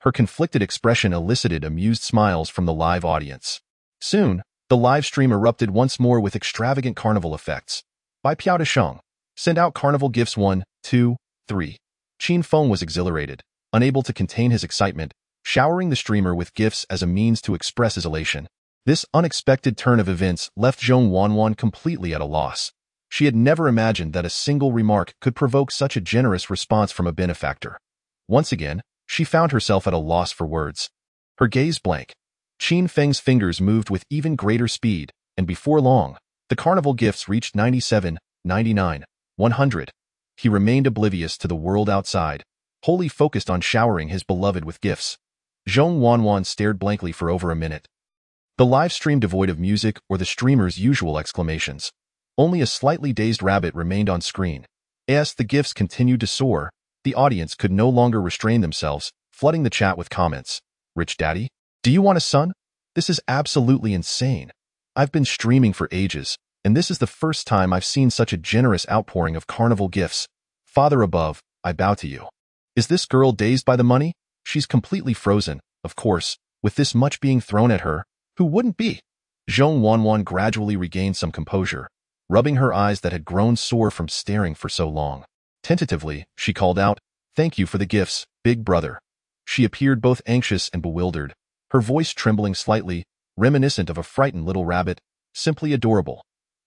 S2: Her conflicted expression elicited amused smiles from the live audience. Soon, the live stream erupted once more with extravagant carnival effects. By Desheng. Send out carnival gifts 1, 2, 3. Qin Feng was exhilarated, unable to contain his excitement, showering the streamer with gifts as a means to express his elation. This unexpected turn of events left Zhong Wanwan completely at a loss. She had never imagined that a single remark could provoke such a generous response from a benefactor. Once again, she found herself at a loss for words. Her gaze blank. Qin Feng's fingers moved with even greater speed, and before long, the carnival gifts reached 97, 99, 100. He remained oblivious to the world outside, wholly focused on showering his beloved with gifts. Zhong Wanwan stared blankly for over a minute. The live stream devoid of music or the streamer's usual exclamations. Only a slightly dazed rabbit remained on screen. As the gifts continued to soar, the audience could no longer restrain themselves, flooding the chat with comments. Rich daddy? Do you want a son? This is absolutely insane. I've been streaming for ages, and this is the first time I've seen such a generous outpouring of carnival gifts. Father above, I bow to you. Is this girl dazed by the money? She's completely frozen, of course, with this much being thrown at her. Who wouldn't be? Zhong Wanwan gradually regained some composure, rubbing her eyes that had grown sore from staring for so long. Tentatively, she called out, Thank you for the gifts, big brother. She appeared both anxious and bewildered, her voice trembling slightly, reminiscent of a frightened little rabbit, simply adorable.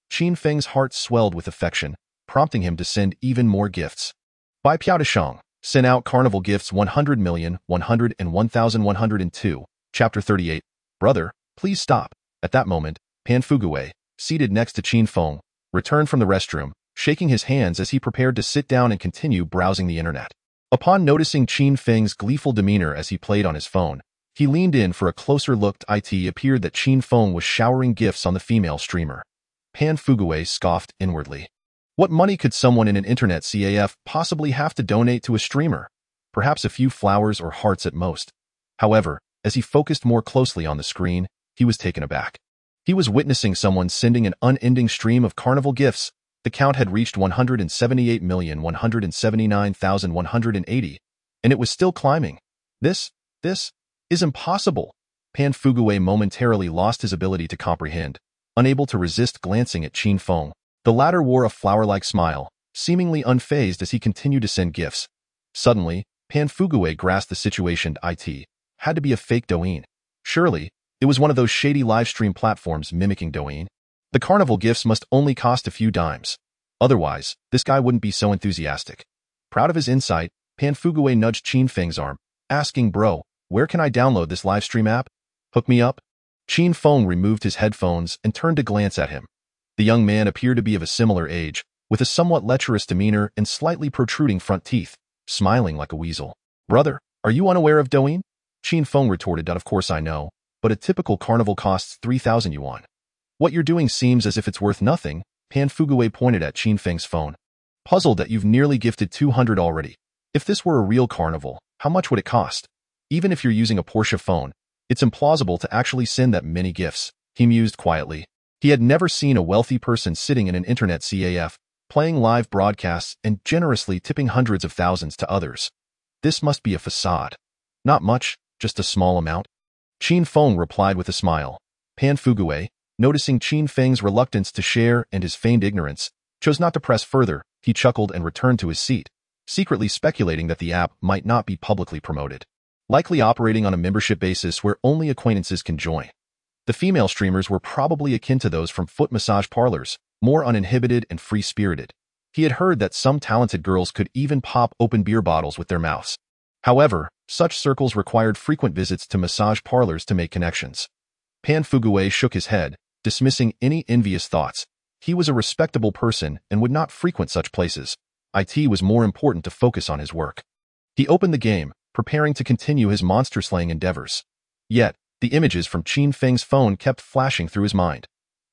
S2: Qin Feng's heart swelled with affection, prompting him to send even more gifts. By Desheng. Sent out carnival gifts 100,101,102. Chapter 38. Brother, please stop. At that moment, Pan Fuguwei, seated next to Qin Feng, returned from the restroom, shaking his hands as he prepared to sit down and continue browsing the internet. Upon noticing Qin Feng's gleeful demeanor as he played on his phone, He leaned in for a closer look. It appeared that Qin Feng was showering gifts on the female streamer. Pan Fuguei scoffed inwardly. What money could someone in an internet CAF possibly have to donate to a streamer? Perhaps a few flowers or hearts at most. However, as he focused more closely on the screen, he was taken aback. He was witnessing someone sending an unending stream of carnival gifts. The count had reached 178,179,180, and it was still climbing. This is impossible. Pan Fuguei momentarily lost his ability to comprehend, unable to resist glancing at Qin Feng. The latter wore a flower-like smile, seemingly unfazed as he continued to send gifts. Suddenly, Pan Fuguei grasped the situation. It had to be a fake Douyin. Surely, it was one of those shady livestream platforms mimicking Douyin. The carnival gifts must only cost a few dimes. Otherwise, this guy wouldn't be so enthusiastic. Proud of his insight, Pan Fuguei nudged Qin Feng's arm, asking, "Bro, where can I download this livestream app? Hook me up?" Qin Feng removed his headphones and turned to glance at him. The young man appeared to be of a similar age, with a somewhat lecherous demeanor and slightly protruding front teeth, smiling like a weasel. "Brother, are you unaware of Douyin?" Qin Feng retorted. "Of course I know, but a typical carnival costs 3,000 yuan. What you're doing seems as if it's worth nothing." Pan Fuguei pointed at Qin Feng's phone. "Puzzled that you've nearly gifted 200 already. If this were a real carnival, how much would it cost? Even if you're using a Porsche phone, it's implausible to actually send that many gifts," he mused quietly. He had never seen a wealthy person sitting in an internet CAF, playing live broadcasts and generously tipping hundreds of thousands to others. This must be a facade. "Not much, just a small amount." Qin Feng replied with a smile. Pan Fuguei, noticing Qin Feng's reluctance to share and his feigned ignorance, chose not to press further. He chuckled and returned to his seat, secretly speculating that the app might not be publicly promoted, likely operating on a membership basis where only acquaintances can join. The female streamers were probably akin to those from foot massage parlors, more uninhibited and free-spirited. He had heard that some talented girls could even pop open beer bottles with their mouths. However, such circles required frequent visits to massage parlors to make connections. Pan Fuguei shook his head, dismissing any envious thoughts. He was a respectable person and would not frequent such places. It was more important to focus on his work. He opened the game, preparing to continue his monster-slaying endeavors. Yet, the images from Qin Feng's phone kept flashing through his mind.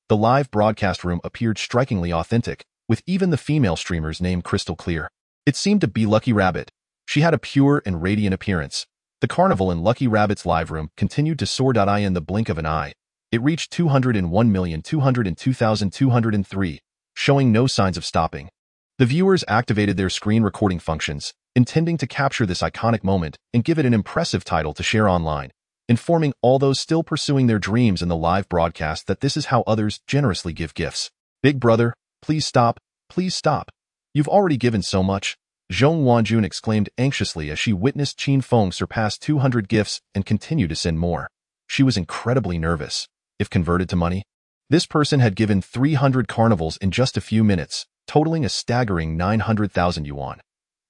S2: The live broadcast room appeared strikingly authentic, with even the female streamer's name crystal clear. It seemed to be Lucky Rabbit. She had a pure and radiant appearance. The carnival in Lucky Rabbit's live room continued to soar. In the blink of an eye, it reached 201,202,203, showing no signs of stopping. The viewers activated their screen recording functions, intending to capture this iconic moment and give it an impressive title to share online, informing all those still pursuing their dreams in the live broadcast that this is how others generously give gifts. "Big brother, please stop, please stop. You've already given so much," Zhong Wanjun exclaimed anxiously as she witnessed Qin Feng surpass 200 gifts and continue to send more. She was incredibly nervous. If converted to money, this person had given 300 carnivals in just a few minutes, totaling a staggering 900,000 yuan.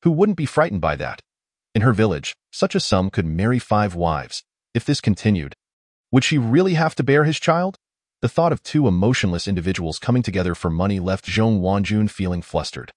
S2: Who wouldn't be frightened by that? In her village, such a sum could marry 5 wives. If this continued, would she really have to bear his child? The thought of 2 emotionless individuals coming together for money left Zhong Wanjun feeling flustered.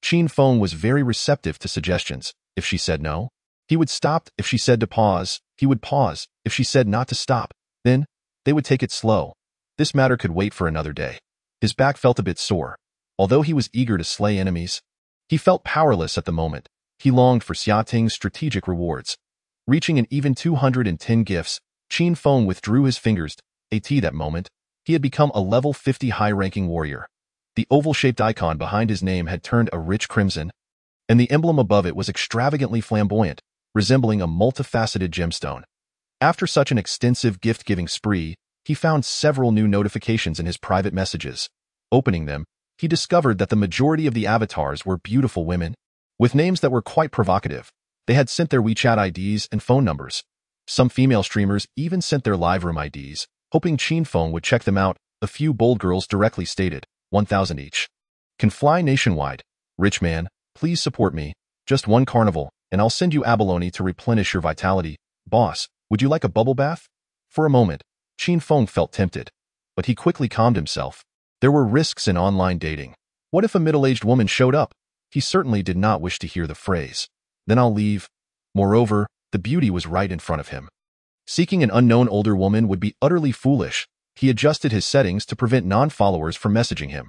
S2: Qin Feng was very receptive to suggestions. If she said no, he would stop. If she said to pause, he would pause. If she said not to stop, then they would take it slow. This matter could wait for another day. His back felt a bit sore. Although he was eager to slay enemies, he felt powerless at the moment. He longed for Xiating's strategic rewards. Reaching an even 210 gifts, Qin Feng withdrew his fingers. At that moment, he had become a level 50 high-ranking warrior. The oval-shaped icon behind his name had turned a rich crimson, and the emblem above it was extravagantly flamboyant, resembling a multifaceted gemstone. After such an extensive gift-giving spree, he found several new notifications in his private messages. Opening them, he discovered that the majority of the avatars were beautiful women, with names that were quite provocative. They had sent their WeChat IDs and phone numbers. Some female streamers even sent their live room IDs, hoping Qin Feng would check them out. A few bold girls directly stated, 1,000 each. "Can fly nationwide. Rich man, please support me. Just 1 carnival, and I'll send you abalone to replenish your vitality. Boss, would you like a bubble bath?" For a moment, Qin Feng felt tempted, but he quickly calmed himself. There were risks in online dating. What if a middle-aged woman showed up? He certainly did not wish to hear the phrase, "Then I'll leave." Moreover, the beauty was right in front of him. Seeking an unknown older woman would be utterly foolish. He adjusted his settings to prevent non-followers from messaging him.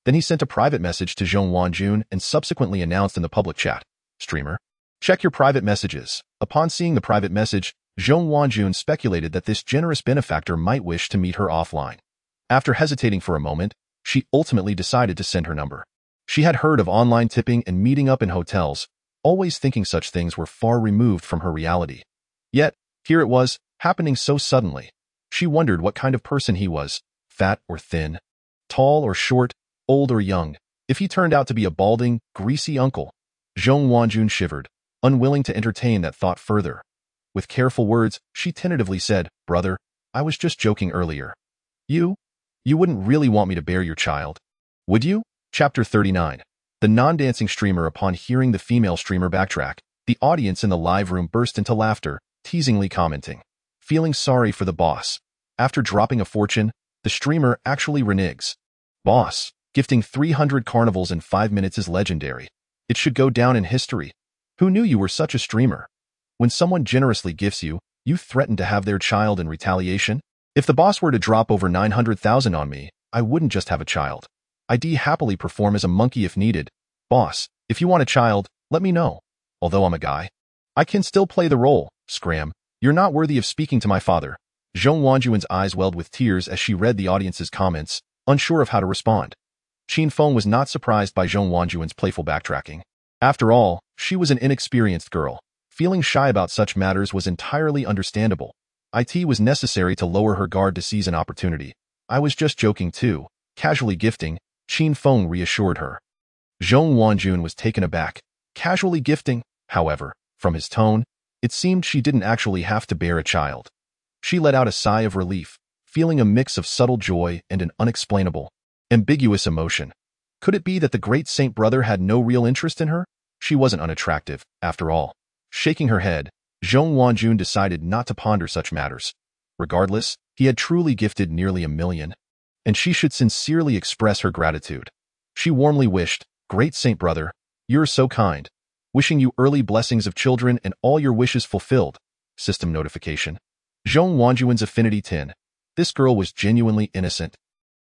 S2: Then he sent a private message to Zhong Wanjun and subsequently announced in the public chat, "Streamer, check your private messages." Upon seeing the private message, Zhong Wanjun speculated that this generous benefactor might wish to meet her offline. After hesitating for a moment, she ultimately decided to send her number. She had heard of online tipping and meeting up in hotels, always thinking such things were far removed from her reality. Yet, here it was, happening so suddenly. She wondered what kind of person he was, fat or thin, tall or short, old or young. If he turned out to be a balding, greasy uncle. Zhong Wanjun shivered, unwilling to entertain that thought further. With careful words, she tentatively said, "Brother, I was just joking earlier. You wouldn't really want me to bear your child, would you?" Chapter 39. The non-dancing streamer. Upon hearing the female streamer backtrack, the audience in the live room burst into laughter, teasingly commenting, "Feeling sorry for the boss. After dropping a fortune, the streamer actually reneges. Boss, gifting 300 carnivals in 5 minutes is legendary. It should go down in history. Who knew you were such a streamer? When someone generously gifts you, you threaten to have their child in retaliation? If the boss were to drop over 900,000 on me, I wouldn't just have a child. I'd happily perform as a monkey if needed. Boss, if you want a child, let me know. Although I'm a guy, I can still play the role. Scram, you're not worthy of speaking to my father." Zhong Wanjun's eyes welled with tears as she read the audience's comments, unsure of how to respond. Qin Feng was not surprised by Zhong Wanjun's playful backtracking. After all, she was an inexperienced girl. Feeling shy about such matters was entirely understandable. It was necessary to lower her guard to seize an opportunity. "I was just joking too, casually gifting," Qin Feng reassured her. Zhong Wanjun was taken aback. Casually gifting, however, from his tone, it seemed she didn't actually have to bear a child. She let out a sigh of relief, feeling a mix of subtle joy and an unexplainable, ambiguous emotion. Could it be that the great saint brother had no real interest in her? She wasn't unattractive, after all. Shaking her head, Zhong Wanjun decided not to ponder such matters. Regardless, he had truly gifted nearly 1 million, and she should sincerely express her gratitude. She warmly wished, "Great saint brother, you're so kind. Wishing you early blessings of children and all your wishes fulfilled." System notification. Zhong Wanjun's affinity 10. This girl was genuinely innocent.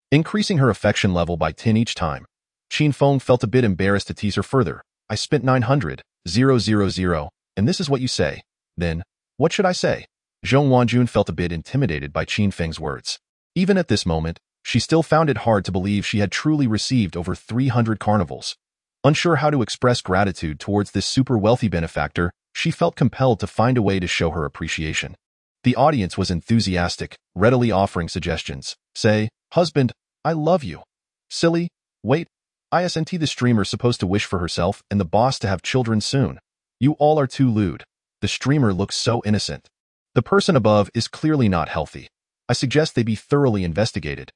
S2: Increasing her affection level by 10 each time. Qin Feng felt a bit embarrassed to tease her further. "I spent 900,000, and this is what you say. Then, what should I say?" Zhong Wanjun felt a bit intimidated by Qin Feng's words. Even at this moment, she still found it hard to believe she had truly received over 300 carnivals. Unsure how to express gratitude towards this super wealthy benefactor, she felt compelled to find a way to show her appreciation. The audience was enthusiastic, readily offering suggestions. "Say, husband, I love you." "Silly, wait, isn't the streamer supposed to wish for herself and the boss to have children soon? You all are too lewd. The streamer looks so innocent. The person above is clearly not healthy. I suggest they be thoroughly investigated."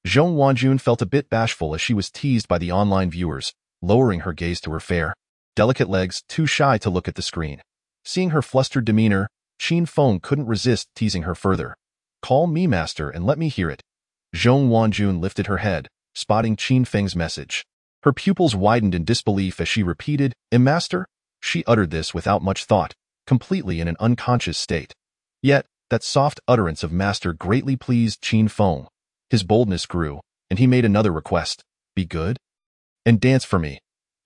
S2: Zhong Wanjun felt a bit bashful as she was teased by the online viewers, lowering her gaze to her fair, delicate legs, too shy to look at the screen. Seeing her flustered demeanor, Qin Feng couldn't resist teasing her further. "Call me master and let me hear it." Zhong Wanjun lifted her head, spotting Qin Feng's message. Her pupils widened in disbelief as she repeated, "Master?" She uttered this without much thought, completely in an unconscious state. Yet, that soft utterance of master greatly pleased Qin Feng. His boldness grew, and he made another request. "Be good and dance for me."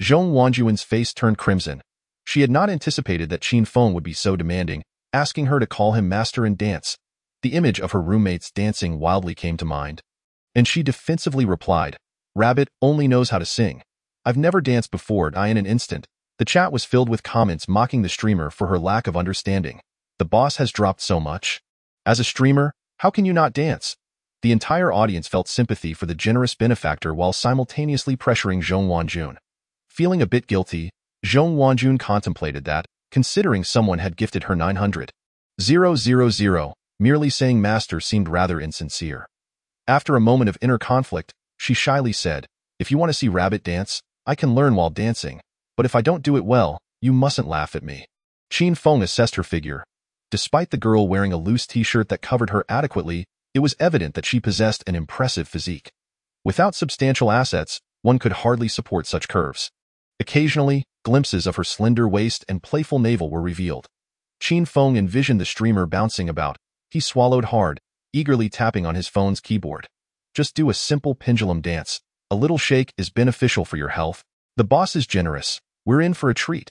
S2: Zhong Wanjun's face turned crimson. She had not anticipated that Qin Feng would be so demanding, asking her to call him master and dance. The image of her roommates dancing wildly came to mind, and she defensively replied, "Rabbit only knows how to sing. I've never danced before." In an instant, the chat was filled with comments mocking the streamer for her lack of understanding. "The boss has dropped so much. As a streamer, how can you not dance?" The entire audience felt sympathy for the generous benefactor while simultaneously pressuring Zhong Wanjun. Feeling a bit guilty, Zhong Wanjun contemplated that, considering someone had gifted her 900,000, merely saying master seemed rather insincere. After a moment of inner conflict, she shyly said, "If you want to see Rabbit dance, I can learn while dancing, but if I don't do it well, you mustn't laugh at me." Qin Feng assessed her figure. Despite the girl wearing a loose t-shirt that covered her adequately, it was evident that she possessed an impressive physique. Without substantial assets, one could hardly support such curves. Occasionally, glimpses of her slender waist and playful navel were revealed. Qin Feng envisioned the streamer bouncing about, He swallowed hard, eagerly tapping on his phone's keyboard. Just do a simple pendulum dance. A little shake is beneficial for your health. The boss is generous. We're in for a treat.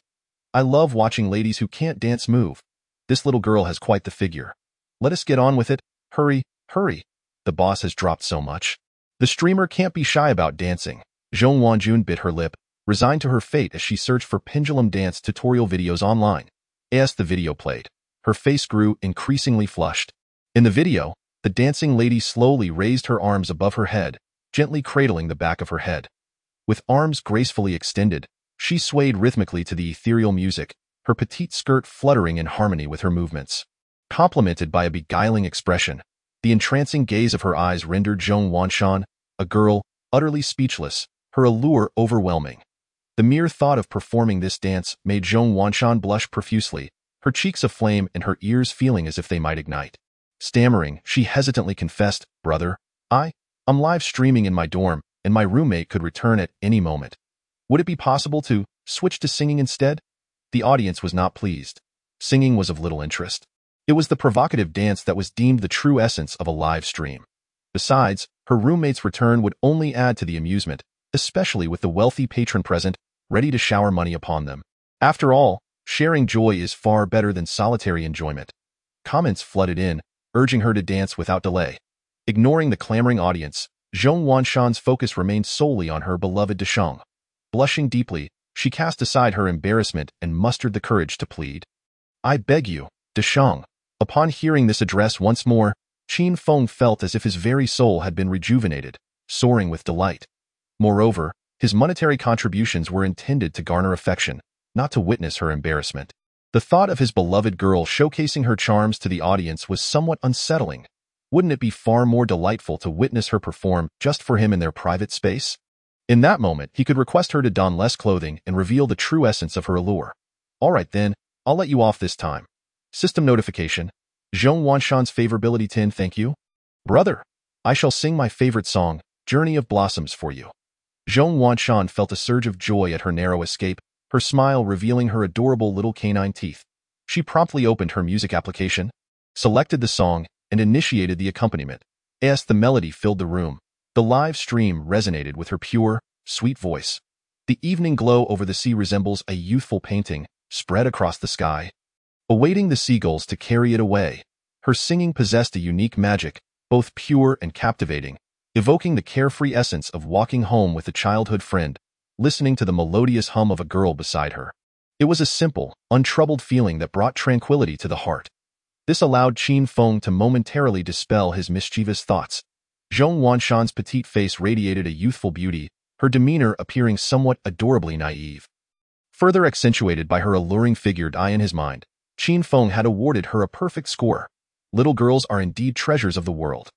S2: I love watching ladies who can't dance move. This little girl has quite the figure. Let us get on with it. Hurry, hurry. The boss has dropped so much. The streamer can't be shy about dancing. Zhong Wanjun bit her lip, resigned to her fate as she searched for pendulum dance tutorial videos online. As the video played, her face grew increasingly flushed. In the video, the dancing lady slowly raised her arms above her head, gently cradling the back of her head. With arms gracefully extended, she swayed rhythmically to the ethereal music, her petite skirt fluttering in harmony with her movements. Complemented by a beguiling expression, the entrancing gaze of her eyes rendered Zhong Wanshan, a girl, utterly speechless, her allure overwhelming. The mere thought of performing this dance made Zhong Wanshan blush profusely, her cheeks aflame and her ears feeling as if they might ignite. Stammering, she hesitantly confessed, "Brother, I'm live streaming in my dorm, and my roommate could return at any moment. Would it be possible to switch to singing instead?" The audience was not pleased. Singing was of little interest. It was the provocative dance that was deemed the true essence of a live stream. Besides, her roommate's return would only add to the amusement, especially with the wealthy patron present, ready to shower money upon them. After all, sharing joy is far better than solitary enjoyment. Comments flooded in, urging her to dance without delay. Ignoring the clamoring audience, Zhong Wanshan's focus remained solely on her beloved Desheng. Blushing deeply, she cast aside her embarrassment and mustered the courage to plead. "I beg you, Desheng." Upon hearing this address once more, Qin Feng felt as if his very soul had been rejuvenated, soaring with delight. Moreover, his monetary contributions were intended to garner affection, not to witness her embarrassment. The thought of his beloved girl showcasing her charms to the audience was somewhat unsettling. Wouldn't it be far more delightful to witness her perform just for him in their private space? In that moment, he could request her to don less clothing and reveal the true essence of her allure. "All right then, I'll let you off this time." System notification. Zhong Wanshan's favorability 10, thank you. "Brother, I shall sing my favorite song, Journey of Blossoms, for you." Zhong Wanshan felt a surge of joy at her narrow escape, her smile revealing her adorable little canine teeth. She promptly opened her music application, selected the song, and initiated the accompaniment. As the melody filled the room, the live stream resonated with her pure, sweet voice. The evening glow over the sea resembles a youthful painting spread across the sky, awaiting the seagulls to carry it away. Her singing possessed a unique magic, both pure and captivating, evoking the carefree essence of walking home with a childhood friend, listening to the melodious hum of a girl beside her. It was a simple, untroubled feeling that brought tranquility to the heart. This allowed Qin Feng to momentarily dispel his mischievous thoughts. Zhong Wanshan's petite face radiated a youthful beauty, her demeanor appearing somewhat adorably naive. Further accentuated by her alluring figure in his mind, Qin Feng had awarded her a perfect score. Little girls are indeed treasures of the world.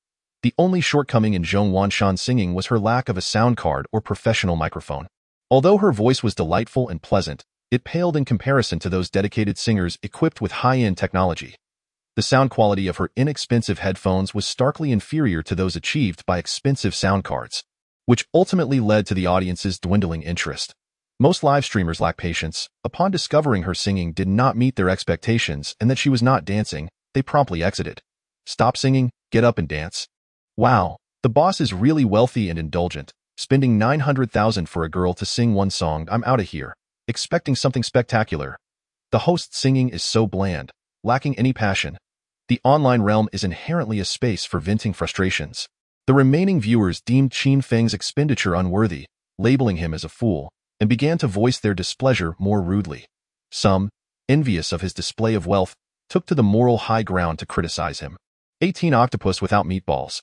S2: The only shortcoming in Zhong Wanshan's singing was her lack of a sound card or professional microphone. Although her voice was delightful and pleasant, it paled in comparison to those dedicated singers equipped with high-end technology. The sound quality of her inexpensive headphones was starkly inferior to those achieved by expensive sound cards, which ultimately led to the audience's dwindling interest. Most live streamers lack patience. Upon discovering her singing did not meet their expectations and that she was not dancing, they promptly exited. "Stop singing, get up and dance." Wow, the boss is really wealthy and indulgent, spending 900,000 for a girl to sing one song. I'm out of here, expecting something spectacular. The host's singing is so bland, lacking any passion. The online realm is inherently a space for venting frustrations. The remaining viewers deemed Qin Feng's expenditure unworthy, labeling him as a fool, and began to voice their displeasure more rudely. Some, envious of his display of wealth, took to the moral high ground to criticize him. 18 octopus without meatballs.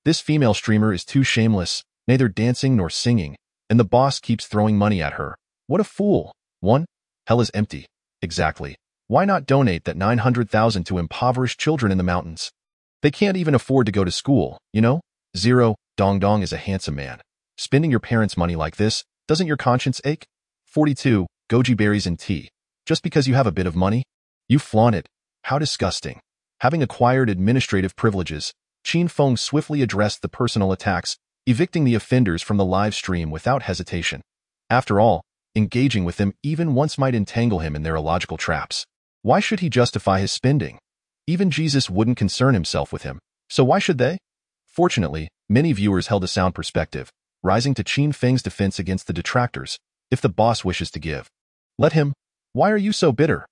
S2: This female streamer is too shameless, neither dancing nor singing, and the boss keeps throwing money at her. What a fool. 1. Hell is empty. Exactly. Why not donate that 900,000 to impoverished children in the mountains? They can't even afford to go to school, you know? 0. Dong Dong is a handsome man. Spending your parents' money like this, doesn't your conscience ache? 42. Goji berries and tea. Just because you have a bit of money? You flaunt it. How disgusting. Having acquired administrative privileges, Qin Feng swiftly addressed the personal attacks, evicting the offenders from the live stream without hesitation. After all, engaging with them even once might entangle him in their illogical traps. Why should he justify his spending? Even Jesus wouldn't concern himself with him, so why should they? Fortunately, many viewers held a sound perspective, rising to Qin Feng's defense against the detractors. If the boss wishes to give, let him. Why are you so bitter?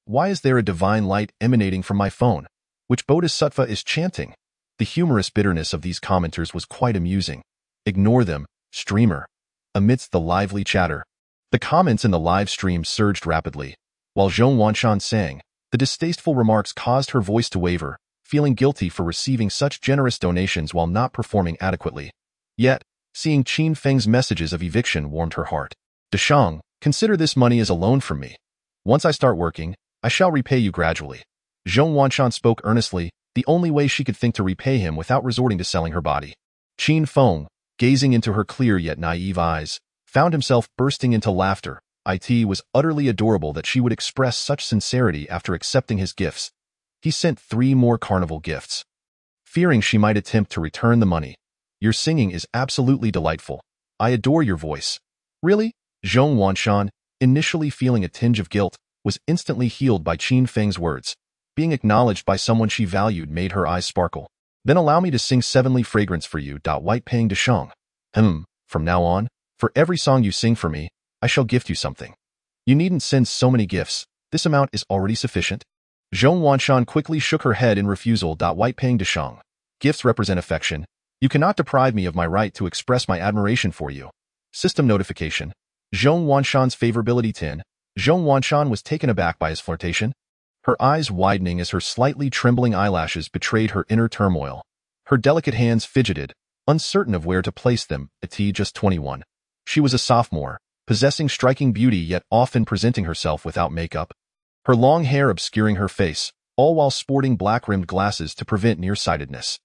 S2: Why is there a divine light emanating from my phone, which Bodhisattva is chanting? The humorous bitterness of these commenters was quite amusing. Ignore them, streamer. Amidst the lively chatter, the comments in the live stream surged rapidly. While Zhong Wanshan sang, the distasteful remarks caused her voice to waver, feeling guilty for receiving such generous donations while not performing adequately. Yet, seeing Qin Feng's messages of eviction warmed her heart. Deshang, consider this money as a loan from me. Once I start working, I shall repay you gradually. Zhong Wanshan spoke earnestly, the only way she could think to repay him without resorting to selling her body. Qin Feng, gazing into her clear yet naive eyes, found himself bursting into laughter. It was utterly adorable that she would express such sincerity after accepting his gifts. He sent 3 more carnival gifts, fearing she might attempt to return the money. Your singing is absolutely delightful. I adore your voice. Really? Zhong Wanshan, initially feeling a tinge of guilt, was instantly healed by Qin Feng's words. Being acknowledged by someone she valued made her eyes sparkle. Then allow me to sing 7 fragrance for you. White Pang Deshang. From now on, for every song you sing for me, I shall gift you something. You needn't send so many gifts. This amount is already sufficient. Zhong Wanshan quickly shook her head in refusal. White Pang Deshang. Gifts represent affection. You cannot deprive me of my right to express my admiration for you. System notification. Zhong Wanshan's favorability 10. Zhong Wanshan was taken aback by his flirtation, her eyes widening as her slightly trembling eyelashes betrayed her inner turmoil. Her delicate hands fidgeted, uncertain of where to place them. Just 21. She was a sophomore, possessing striking beauty yet often presenting herself without makeup. Her long hair obscuring her face, all while sporting black-rimmed glasses to prevent nearsightedness.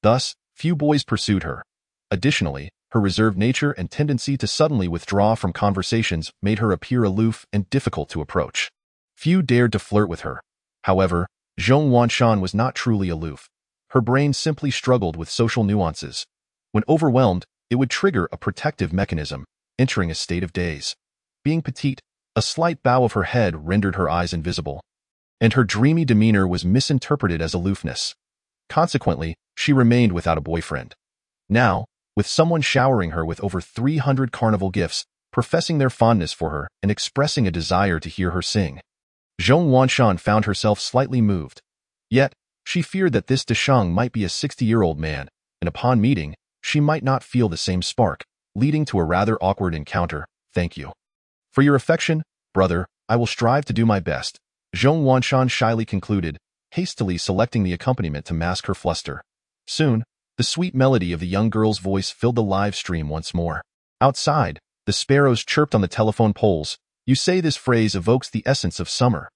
S2: Thus, few boys pursued her. Additionally, her reserved nature and tendency to suddenly withdraw from conversations made her appear aloof and difficult to approach. Few dared to flirt with her. However, Zhong Wanshan was not truly aloof. Her brain simply struggled with social nuances. When overwhelmed, it would trigger a protective mechanism, entering a state of daze. Being petite, a slight bow of her head rendered her eyes invisible, and her dreamy demeanor was misinterpreted as aloofness. Consequently, she remained without a boyfriend. Now, with someone showering her with over 300 carnival gifts, professing their fondness for her and expressing a desire to hear her sing, Zhong Wanshan found herself slightly moved. Yet, she feared that this Deshang might be a 60-year-old man, and upon meeting, she might not feel the same spark, leading to a rather awkward encounter. Thank you for your affection, brother. I will strive to do my best, Zhong Wanshan shyly concluded, hastily selecting the accompaniment to mask her fluster. Soon, the sweet melody of the young girl's voice filled the live stream once more. Outside, the sparrows chirped on the telephone poles. You say this phrase evokes the essence of summer.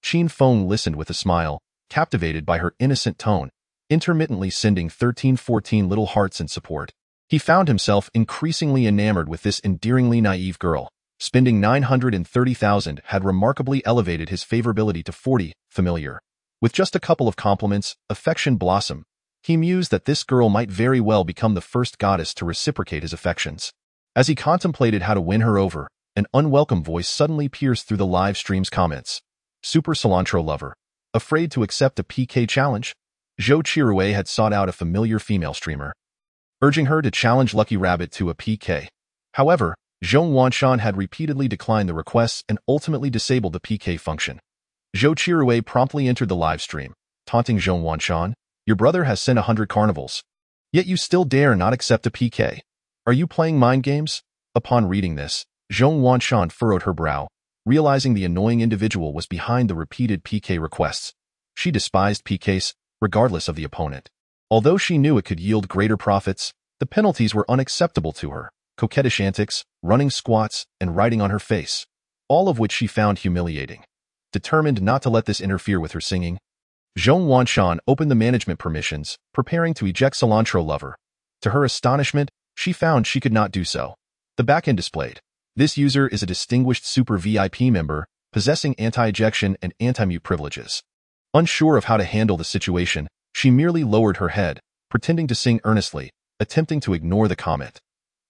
S2: Qin Feng listened with a smile, captivated by her innocent tone, intermittently sending 13-14 little hearts in support. He found himself increasingly enamored with this endearingly naive girl. Spending 930,000 had remarkably elevated his favorability to 40, familiar. With just a couple of compliments, affection blossomed. He mused that this girl might very well become the first goddess to reciprocate his affections. As he contemplated how to win her over, an unwelcome voice suddenly pierced through the live stream's comments. Super cilantro lover. Afraid to accept a PK challenge? Zhou Chirui had sought out a familiar female streamer, urging her to challenge Lucky Rabbit to a PK. However, Zhong Wanshan had repeatedly declined the requests and ultimately disabled the PK function. Zhou Chirui promptly entered the live stream, taunting Zhong Wanshan, your brother has sent 100 carnivals. Yet you still dare not accept a PK. Are you playing mind games? Upon reading this, Zhong Wanshan furrowed her brow, realizing the annoying individual was behind the repeated PK requests. She despised PKs, regardless of the opponent. Although she knew it could yield greater profits, the penalties were unacceptable to her. Coquettish antics, running squats, and writing on her face, all of which she found humiliating. Determined not to let this interfere with her singing, Zhong Wanshan opened the management permissions, preparing to eject Cilantro Lover. To her astonishment, she found she could not do so. The backend displayed, this user is a distinguished super VIP member, possessing anti-ejection and anti-mute privileges. Unsure of how to handle the situation, she merely lowered her head, pretending to sing earnestly, attempting to ignore the comment.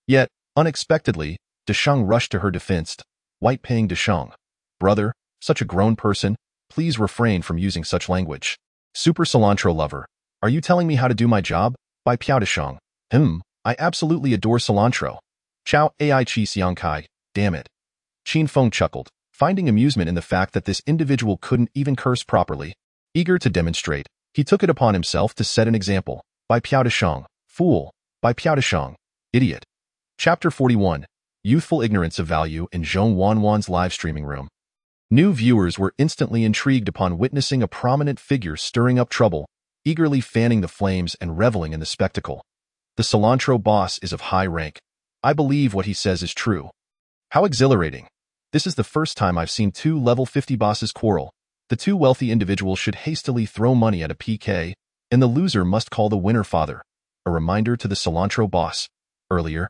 S2: Yet, unexpectedly, Deshang rushed to her defense. White Pang Deshang. Brother, such a grown person, please refrain from using such language. Super cilantro lover. Are you telling me how to do my job? By Piaotishang. I absolutely adore cilantro. Chow ai chi xiang kai. Damn it. Qin Feng chuckled, finding amusement in the fact that this individual couldn't even curse properly. Eager to demonstrate, he took it upon himself to set an example. By Piaotishang. Fool. By Piaotishang. Idiot. Chapter 41. Youthful Ignorance of Value in Zhong Wanwan's live streaming room. New viewers were instantly intrigued upon witnessing a prominent figure stirring up trouble, eagerly fanning the flames and reveling in the spectacle. The cilantro boss is of high rank. I believe what he says is true. How exhilarating. This is the first time I've seen two level 50 bosses quarrel. The two wealthy individuals should hastily throw money at a PK, and the loser must call the winner father. A reminder to the cilantro boss. Earlier,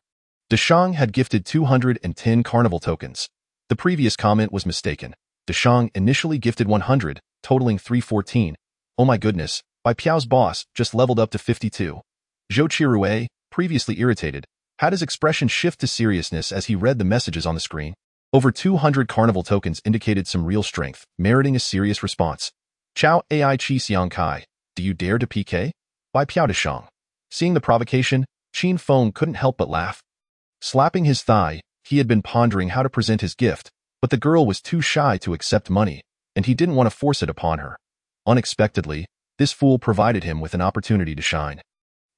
S2: Deshang had gifted 210 carnival tokens. The previous comment was mistaken. Deshang initially gifted 100, totaling 314. Oh my goodness, Bai Piao's boss just leveled up to 52. Zhou Chirue, previously irritated, had his expression shift to seriousness as he read the messages on the screen. Over 200 carnival tokens indicated some real strength, meriting a serious response. Chow ai chi xiang kai. Do you dare to PK? By Piaotishang. Seeing the provocation, Qin Feng couldn't help but laugh. Slapping his thigh, he had been pondering how to present his gift, but the girl was too shy to accept money, and he didn't want to force it upon her. Unexpectedly, this fool provided him with an opportunity to shine.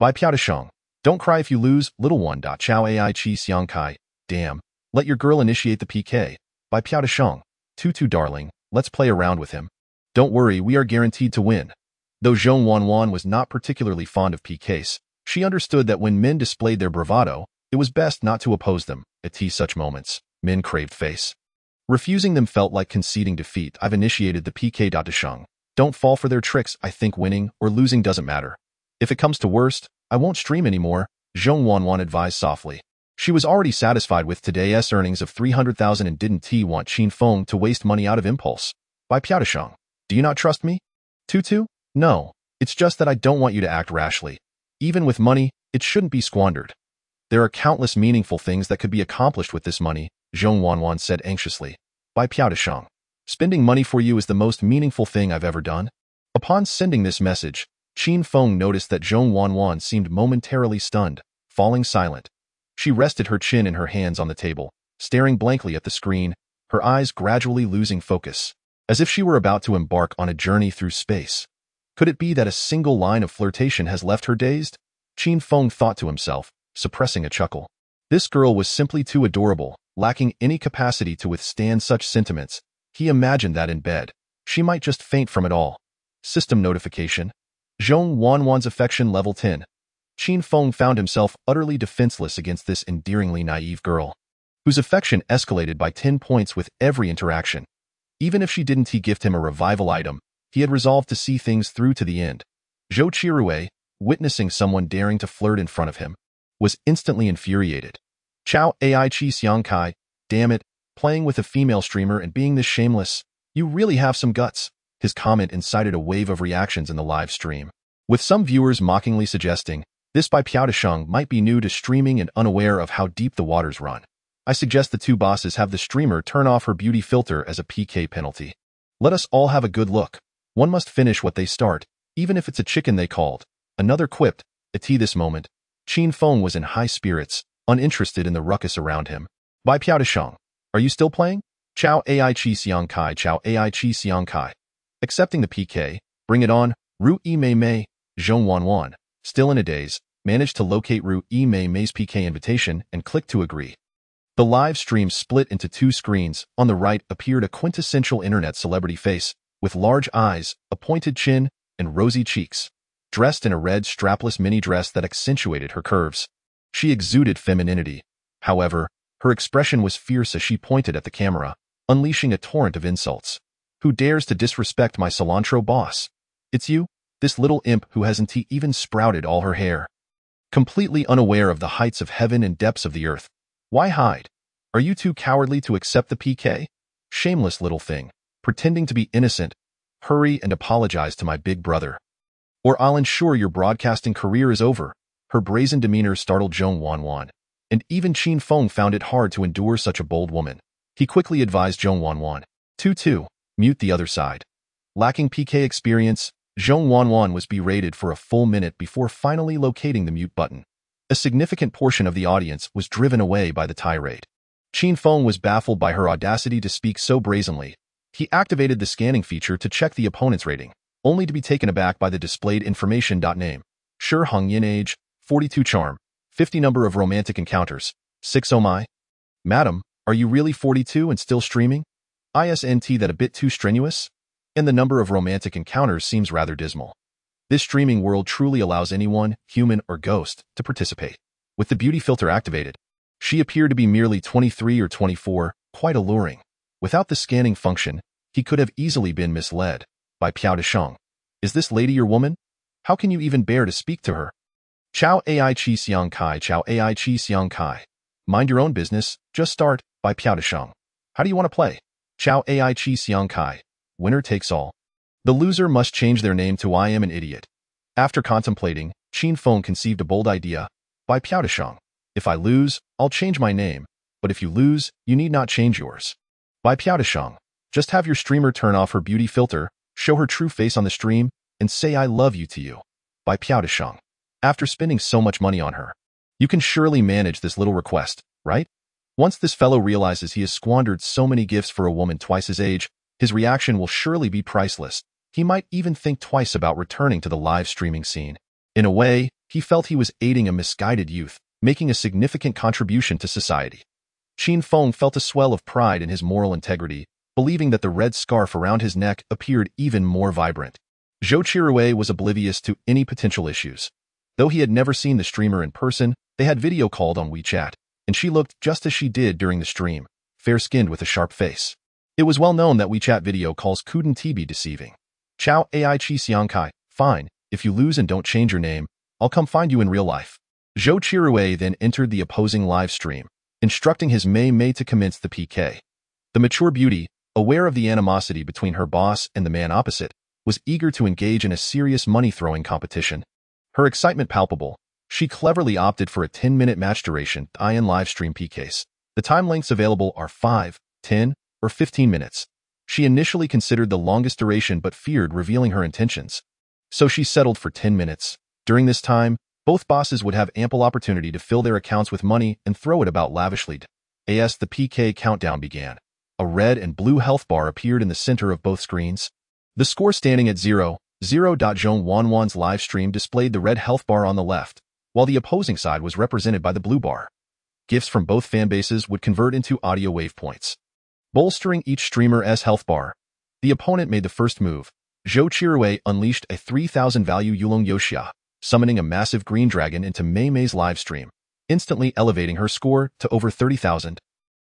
S2: By Piaotishang. Don't cry if you lose, little one. Chow ai chi xiang kai. Damn. Let your girl initiate the PK. By Piaotishang. Tutu darling, let's play around with him. Don't worry, we are guaranteed to win. Though Zhong Wanwan was not particularly fond of PKs, she understood that when men displayed their bravado, it was best not to oppose them. At such moments, men craved face. Refusing them felt like conceding defeat. I've initiated the PK. Deshang. Don't fall for their tricks. I think winning or losing doesn't matter. If it comes to worst, I won't stream anymore, Zhong Wanwan advised softly. She was already satisfied with today's earnings of 300,000 and didn't want Qin Feng to waste money out of impulse. By Piaotishang. Do you not trust me? Tutu? No. It's just that I don't want you to act rashly. Even with money, it shouldn't be squandered. There are countless meaningful things that could be accomplished with this money, Zhong Wanwan said anxiously. By Piaotishang. Spending money for you is the most meaningful thing I've ever done. Upon sending this message, Qin Feng noticed that Zhong Wanwan seemed momentarily stunned, falling silent. She rested her chin in her hands on the table, staring blankly at the screen, her eyes gradually losing focus, as if she were about to embark on a journey through space. Could it be that a single line of flirtation has left her dazed? Qin Feng thought to himself, suppressing a chuckle. This girl was simply too adorable, lacking any capacity to withstand such sentiments. He imagined that in bed, she might just faint from it all. System notification. Zhong Wanwan's affection level 10. Qin Feng found himself utterly defenseless against this endearingly naive girl, whose affection escalated by 10 points with every interaction. Even if she didn't gift him a revival item, he had resolved to see things through to the end. Zhou Chirue, witnessing someone daring to flirt in front of him, was instantly infuriated. Chow ai chi xiang kai. Damn it, playing with a female streamer and being this shameless. You really have some guts. His comment incited a wave of reactions in the live stream, with some viewers mockingly suggesting, this Bai Piaotishang might be new to streaming and unaware of how deep the waters run. I suggest the two bosses have the streamer turn off her beauty filter as a PK penalty. Let us all have a good look. One must finish what they start, even if it's a chicken they called. Another quipped. At this moment, Qin Feng was in high spirits, uninterested in the ruckus around him. Bai Piaotishang. Are you still playing? Chow ai chi xiang kai. Chow ai chi xiang kai. Accepting the PK, bring it on, Ru Yi Mei Mei. Zhong Wanwan, still in a daze, managed to locate Ru Yi Mei Mei's PK invitation and clicked to agree. The live stream split into two screens. On the right appeared a quintessential internet celebrity face, with large eyes, a pointed chin, and rosy cheeks. Dressed in a red strapless mini dress that accentuated her curves. She exuded femininity. However, her expression was fierce as she pointed at the camera, unleashing a torrent of insults. Who dares to disrespect my cilantro boss? It's you, this little imp who hasn't even sprouted all her hair. Completely unaware of the heights of heaven and depths of the earth. Why hide? Are you too cowardly to accept the PK? Shameless little thing, pretending to be innocent. Hurry and apologize to my big brother, or I'll ensure your broadcasting career is over. Her brazen demeanor startled Zhong Wanwan, and even Qin Feng found it hard to endure such a bold woman. He quickly advised Zhong Wanwan, Tutu, mute the other side. Lacking PK experience, Zhong Wanwan was berated for a full minute before finally locating the mute button. A significant portion of the audience was driven away by the tirade. Qin Feng was baffled by her audacity to speak so brazenly. He activated the scanning feature to check the opponent's rating, only to be taken aback by the displayed information. Name: Shi Heng Yin, age 42, charm 50, number of romantic encounters 6. Oh my. Madam, are you really 42 and still streaming? Isn't that a bit too strenuous? And the number of romantic encounters seems rather dismal. This streaming world truly allows anyone, human or ghost, to participate. With the beauty filter activated, she appeared to be merely 23 or 24, quite alluring. Without the scanning function, he could have easily been misled. By Piao Desheng. Is this lady your woman? How can you even bear to speak to her? Chao Ai Chi Xiang Kai, Chao Ai Chi Xiang Kai. Mind your own business, just start. By Piao Desheng. How do you want to play? Chao Ai Chi Xiang Kai. Winner takes all. The loser must change their name to I am an idiot. After contemplating, Qin Feng conceived a bold idea. By Piao Desheng. If I lose, I'll change my name, but if you lose, you need not change yours. By Piao Desheng. Just have your streamer turn off her beauty filter, show her true face on the stream, and say I love you to you. By Piao Desheng. After spending so much money on her, you can surely manage this little request, right? Once this fellow realizes he has squandered so many gifts for a woman twice his age, his reaction will surely be priceless. He might even think twice about returning to the live streaming scene. In a way, he felt he was aiding a misguided youth, making a significant contribution to society. Qin Feng felt a swell of pride in his moral integrity, believing that the red scarf around his neck appeared even more vibrant. Zhou Chirui was oblivious to any potential issues. Though he had never seen the streamer in person, they had video called on WeChat, and she looked just as she did during the stream, fair-skinned with a sharp face. It was well known that WeChat video calls couldn't be deceiving. Chao Ai Chi Xiang Kai. Fine, if you lose and don't change your name, I'll come find you in real life. Zhou Chirui then entered the opposing live stream, instructing his Mei to commence the PK. The mature beauty, aware of the animosity between her boss and the man opposite, was eager to engage in a serious money-throwing competition. Her excitement palpable, she cleverly opted for a 10-minute match duration in live stream PKs. The time lengths available are 5, 10, or 15 minutes. She initially considered the longest duration but feared revealing her intentions. So she settled for 10 minutes. During this time, both bosses would have ample opportunity to fill their accounts with money and throw it about lavishly. As the PK countdown began, a red and blue health bar appeared in the center of both screens. The score standing at 0. Zhong Wanwan's live stream displayed the red health bar on the left, while the opposing side was represented by the blue bar. Gifts from both fanbases would convert into audio wave points, bolstering each streamer's health bar. The opponent made the first move. Zhou Chirui unleashed a 3,000 value Yulong Yoxia, summoning a massive green dragon into Mei's live stream, instantly elevating her score to over 30,000,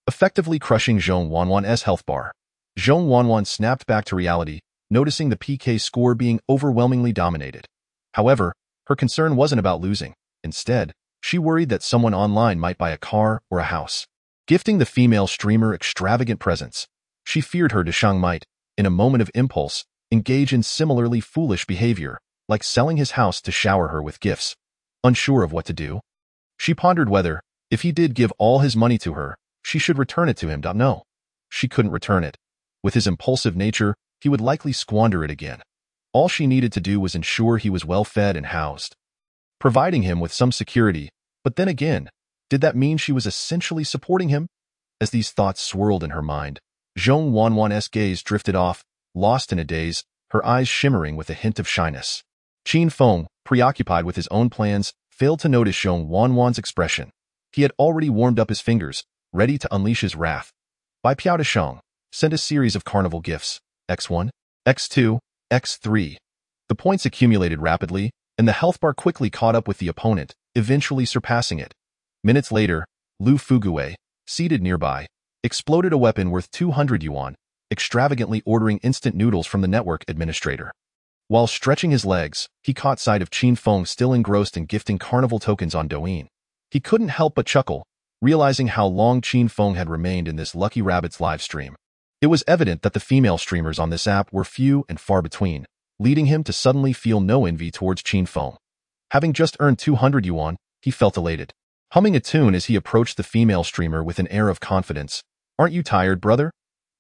S2: effectively crushing Zhong Wanwan's health bar. Zhong Wanwan snapped back to reality, noticing the PK score being overwhelmingly dominated. However, her concern wasn't about losing. Instead, she worried that someone online might buy a car or a house, gifting the female streamer extravagant presents. She feared her Desheng might, in a moment of impulse, engage in similarly foolish behavior, like selling his house to shower her with gifts. Unsure of what to do, she pondered whether, if he did give all his money to her, she should return it to him. No, she couldn't return it. With his impulsive nature, he would likely squander it again. All she needed to do was ensure he was well fed and housed, providing him with some security. But then again, did that mean she was essentially supporting him? As these thoughts swirled in her mind, Zhong Wanwan's gaze drifted off, lost in a daze, her eyes shimmering with a hint of shyness. Qin Feng, preoccupied with his own plans, failed to notice Zhong Wanwan's expression. He had already warmed up his fingers, ready to unleash his wrath. By Piao Desheng, sent a series of carnival gifts. X1, X2, X3. The points accumulated rapidly, and the health bar quickly caught up with the opponent, eventually surpassing it. Minutes later, Lu Fugui, seated nearby, exploded a weapon worth 200 yuan, extravagantly ordering instant noodles from the network administrator. While stretching his legs, he caught sight of Qin Feng still engrossed in gifting carnival tokens on Douyin. He couldn't help but chuckle, realizing how long Qin Feng had remained in this Lucky Rabbit's live stream. It was evident that the female streamers on this app were few and far between, leading him to suddenly feel no envy towards Qin Feng. Having just earned 200 yuan, he felt elated, humming a tune as he approached the female streamer with an air of confidence. Aren't you tired, brother?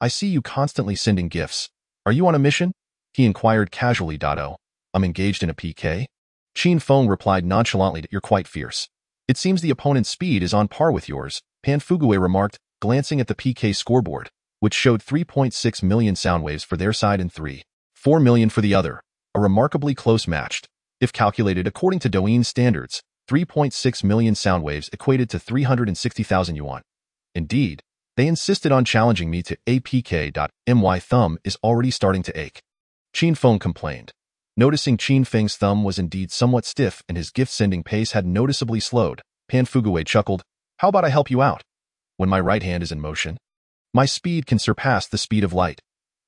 S2: I see you constantly sending gifts. Are you on a mission? he inquired casually. Oh, I'm engaged in a PK? Qin Feng replied nonchalantly, you're quite fierce. It seems the opponent's speed is on par with yours, Pan Fuguwei remarked, glancing at the PK scoreboard, which showed 3.6 million sound waves for their side and 3.4 million for the other, a remarkably close match. If calculated according to Douyin standards, 3.6 million sound waves equated to 360,000 yuan. Indeed, they insisted on challenging me to APK. My thumb is already starting to ache. Qin Feng complained. Noticing Qin Feng's thumb was indeed somewhat stiff and his gift-sending pace had noticeably slowed, Pan Fuguwei chuckled, how about I help you out? When my right hand is in motion, my speed can surpass the speed of light.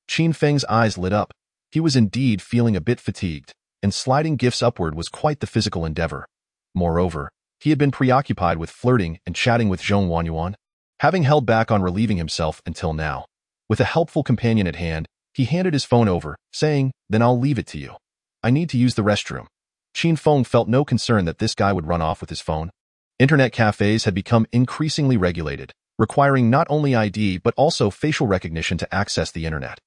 S2: Qin Feng's eyes lit up. He was indeed feeling a bit fatigued, and sliding gifts upward was quite the physical endeavor. Moreover, he had been preoccupied with flirting and chatting with Zhong Wanyuan, having held back on relieving himself until now. With a helpful companion at hand, he handed his phone over, saying, then I'll leave it to you. I need to use the restroom. Qin Feng felt no concern that this guy would run off with his phone. Internet cafes had become increasingly regulated, requiring not only ID but also facial recognition to access the internet.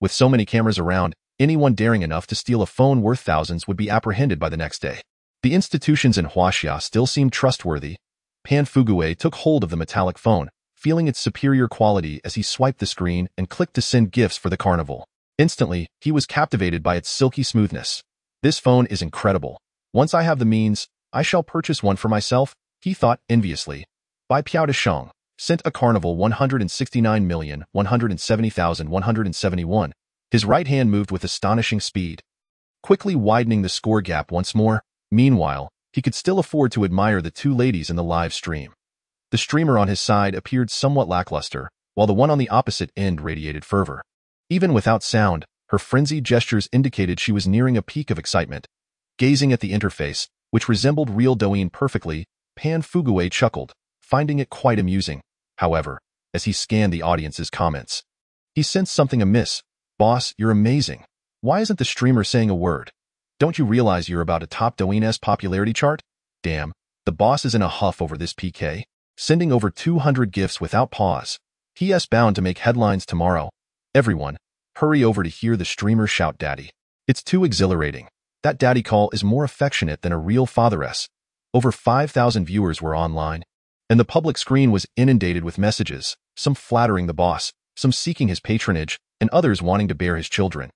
S2: With so many cameras around, anyone daring enough to steal a phone worth thousands would be apprehended by the next day. The institutions in Huaxia still seemed trustworthy. Pan Fuguwei took hold of the metallic phone, feeling its superior quality as he swiped the screen and clicked to send gifts for the carnival. Instantly, he was captivated by its silky smoothness. This phone is incredible. Once I have the means, I shall purchase one for myself, he thought enviously. By Piao Shang, sent a carnival 169,170,171. His right hand moved with astonishing speed, quickly widening the score gap once more. Meanwhile, he could still afford to admire the two ladies in the live stream. The streamer on his side appeared somewhat lackluster, while the one on the opposite end radiated fervor. Even without sound, her frenzied gestures indicated she was nearing a peak of excitement. Gazing at the interface, which resembled real Douyin perfectly, Pan Fuguwei chuckled, finding it quite amusing. However, as he scanned the audience's comments, he sensed something amiss. Boss, you're amazing. Why isn't the streamer saying a word? Don't you realize you're about to top Douyin popularity chart? Damn, the boss is in a huff over this PK, sending over 200 gifts without pause. He's bound to make headlines tomorrow. Everyone, hurry over to hear the streamer shout daddy. It's too exhilarating. That daddy call is more affectionate than a real fatheress. Over 5,000 viewers were online, and the public screen was inundated with messages, some flattering the boss, some seeking his patronage, and others wanting to bear his children.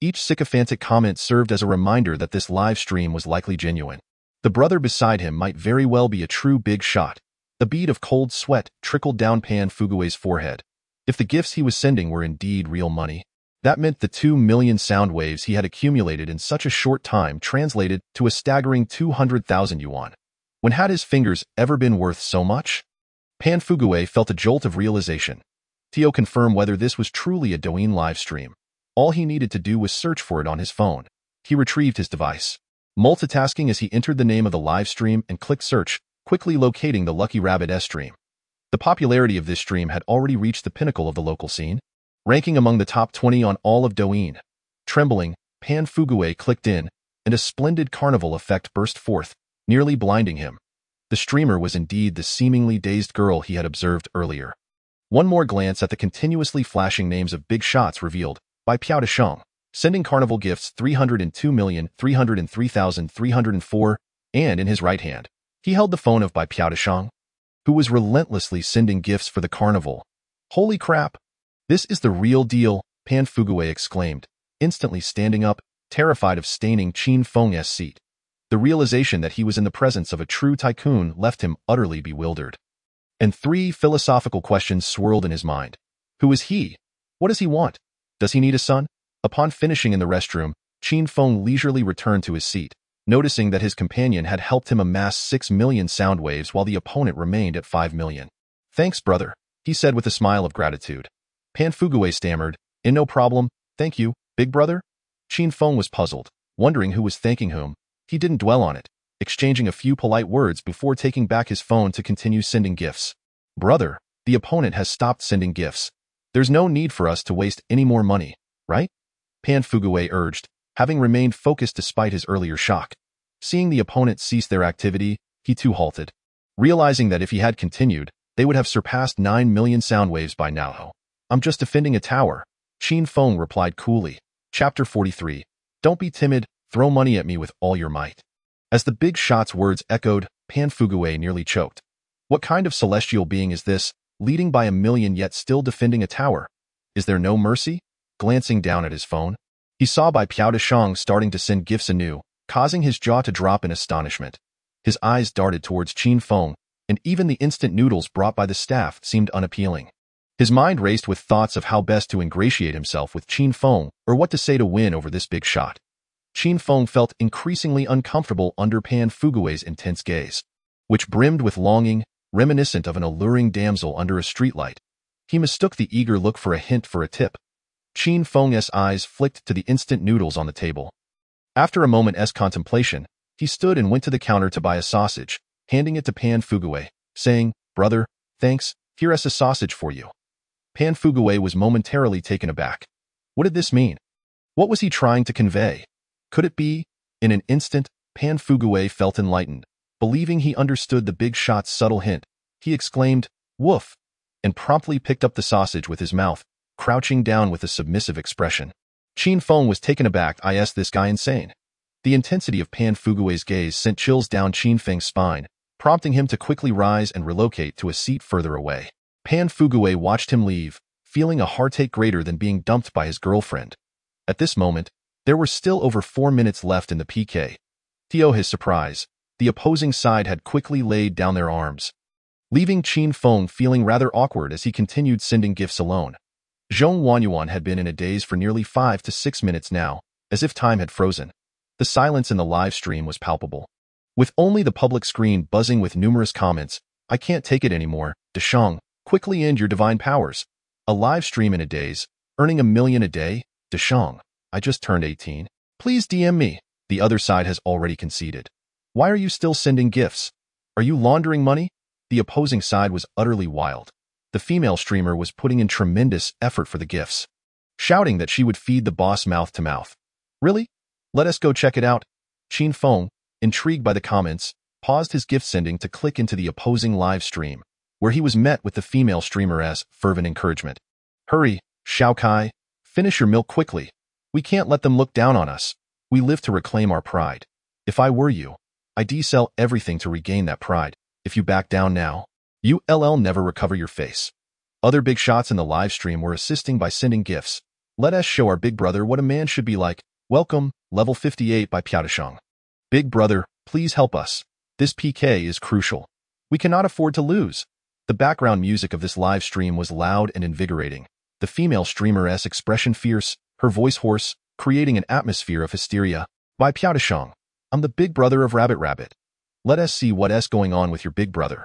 S2: Each sycophantic comment served as a reminder that this live stream was likely genuine. The brother beside him might very well be a true big shot. A bead of cold sweat trickled down Pan Fuguwei's forehead. If the gifts he was sending were indeed real money, that meant the 2 million sound waves he had accumulated in such a short time translated to a staggering 200,000 yuan. When had his fingers ever been worth so much? Pan Fuguwei felt a jolt of realization. To confirm whether this was truly a Douyin live stream, all he needed to do was search for it on his phone. He retrieved his device, multitasking as he entered the name of the live stream and clicked search, quickly locating the Lucky Rabbit stream. The popularity of this stream had already reached the pinnacle of the local scene, ranking among the top 20 on all of Douyin. Trembling, Pan Fuguwei clicked in, and a splendid carnival effect burst forth, nearly blinding him. The streamer was indeed the seemingly dazed girl he had observed earlier. One more glance at the continuously flashing names of big shots revealed, by Piao Shang, sending carnival gifts 302,303,304, and in his right hand, he held the phone of Bai Piao Shang, who was relentlessly sending gifts for the carnival. Holy crap! This is the real deal, Pan Fuguwei exclaimed, instantly standing up, terrified of staining Qin Feng's seat. The realization that he was in the presence of a true tycoon left him utterly bewildered. And 3 philosophical questions swirled in his mind. Who is he? What does he want? Does he need a son? Upon finishing in the restroom, Qin Feng leisurely returned to his seat, noticing that his companion had helped him amass 6 million sound waves while the opponent remained at 5 million. Thanks, brother, he said with a smile of gratitude. Pan Fuguwei stammered, no problem, thank you, big brother? Qin Feng was puzzled, wondering who was thanking whom. He didn't dwell on it, exchanging a few polite words before taking back his phone to continue sending gifts. Brother, the opponent has stopped sending gifts. There's no need for us to waste any more money, right? Pan Fuguwei urged, having remained focused despite his earlier shock. Seeing the opponent cease their activity, he too halted, realizing that if he had continued, they would have surpassed 9 million sound waves by now. I'm just defending a tower, Qin Feng replied coolly. Chapter 43. Don't be timid, throw money at me with all your might. As the big shot's words echoed, Pan Fugué nearly choked. What kind of celestial being is this, leading by 1,000,000 yet still defending a tower? Is there no mercy? Glancing down at his phone, he saw Bai Piaoshang starting to send gifts anew, causing his jaw to drop in astonishment. His eyes darted towards Qin Feng, and even the instant noodles brought by the staff seemed unappealing. His mind raced with thoughts of how best to ingratiate himself with Qin Feng or what to say to win over this big shot. Qin Feng felt increasingly uncomfortable under Pan Fugué's intense gaze, which brimmed with longing, reminiscent of an alluring damsel under a streetlight. He mistook the eager look for a hint for a tip. Qin Feng's eyes flicked to the instant noodles on the table. After a moment's contemplation, he stood and went to the counter to buy a sausage, handing it to Pan Fugué, saying, "Brother, thanks, here's a sausage for you." Pan Fugué was momentarily taken aback. What did this mean? What was he trying to convey? Could it be? In an instant, Pan Fugué felt enlightened. Believing he understood the big shot's subtle hint, he exclaimed, "Woof," and promptly picked up the sausage with his mouth, crouching down with a submissive expression. Qin Feng was taken aback. Is this guy insane? The intensity of Pan Fugué's gaze sent chills down Qin Feng's spine, prompting him to quickly rise and relocate to a seat further away. Pan Fugué watched him leave, feeling a heartache greater than being dumped by his girlfriend. At this moment, there were still over 4 minutes left in the PK. To his surprise, the opposing side had quickly laid down their arms, leaving Qin Feng feeling rather awkward as he continued sending gifts alone. Zhong Wanyuan had been in a daze for nearly 5 to 6 minutes now, as if time had frozen. The silence in the live stream was palpable, with only the public screen buzzing with numerous comments. "I can't take it anymore, Deshang. Quickly end your divine powers." A live stream in a daze, earning 1,000,000 a day? Deshang, I just turned 18. Please DM me. The other side has already conceded. Why are you still sending gifts? Are you laundering money? The opposing side was utterly wild. The female streamer was putting in tremendous effort for the gifts, shouting that she would feed the boss mouth to mouth. Really? Let us go check it out. Qin Feng, intrigued by the comments, paused his gift sending to click into the opposing live stream, where he was met with the female streamer's fervent encouragement. "Hurry, Shao Kai, finish your milk quickly. We can't let them look down on us. We live to reclaim our pride. If I were you, I'd sell everything to regain that pride. If you back down now, you'll never recover your face." Other big shots in the live stream were assisting by sending gifts. "Let us show our big brother what a man should be like. Welcome, level 58 by Piaoshang. Big brother, please help us. This PK is crucial. We cannot afford to lose." The background music of this live stream was loud and invigorating. The female streamer's expression fierce, her voice hoarse, creating an atmosphere of hysteria. "By Piaoshang, I'm the big brother of Rabbit. Let us see what's going on with your big brother."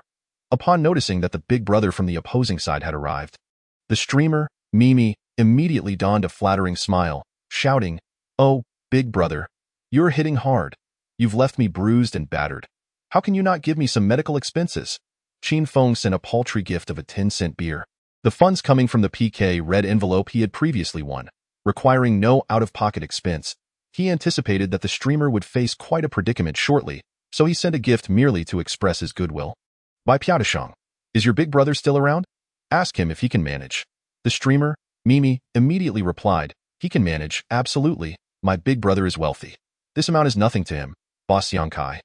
S2: Upon noticing that the big brother from the opposing side had arrived, the streamer, Mimi, immediately donned a flattering smile, shouting, "Oh, big brother, you're hitting hard. You've left me bruised and battered. How can you not give me some medical expenses?" Qin Feng sent a paltry gift of a 10-cent beer. The funds coming from the PK red envelope he had previously won, requiring no out-of-pocket expense. He anticipated that the streamer would face quite a predicament shortly, so he sent a gift merely to express his goodwill. "By Piaoshang, is your big brother still around? Ask him if he can manage." The streamer, Mimi, immediately replied, "He can manage, absolutely. My big brother is wealthy. This amount is nothing to him, Boss Yang Kai.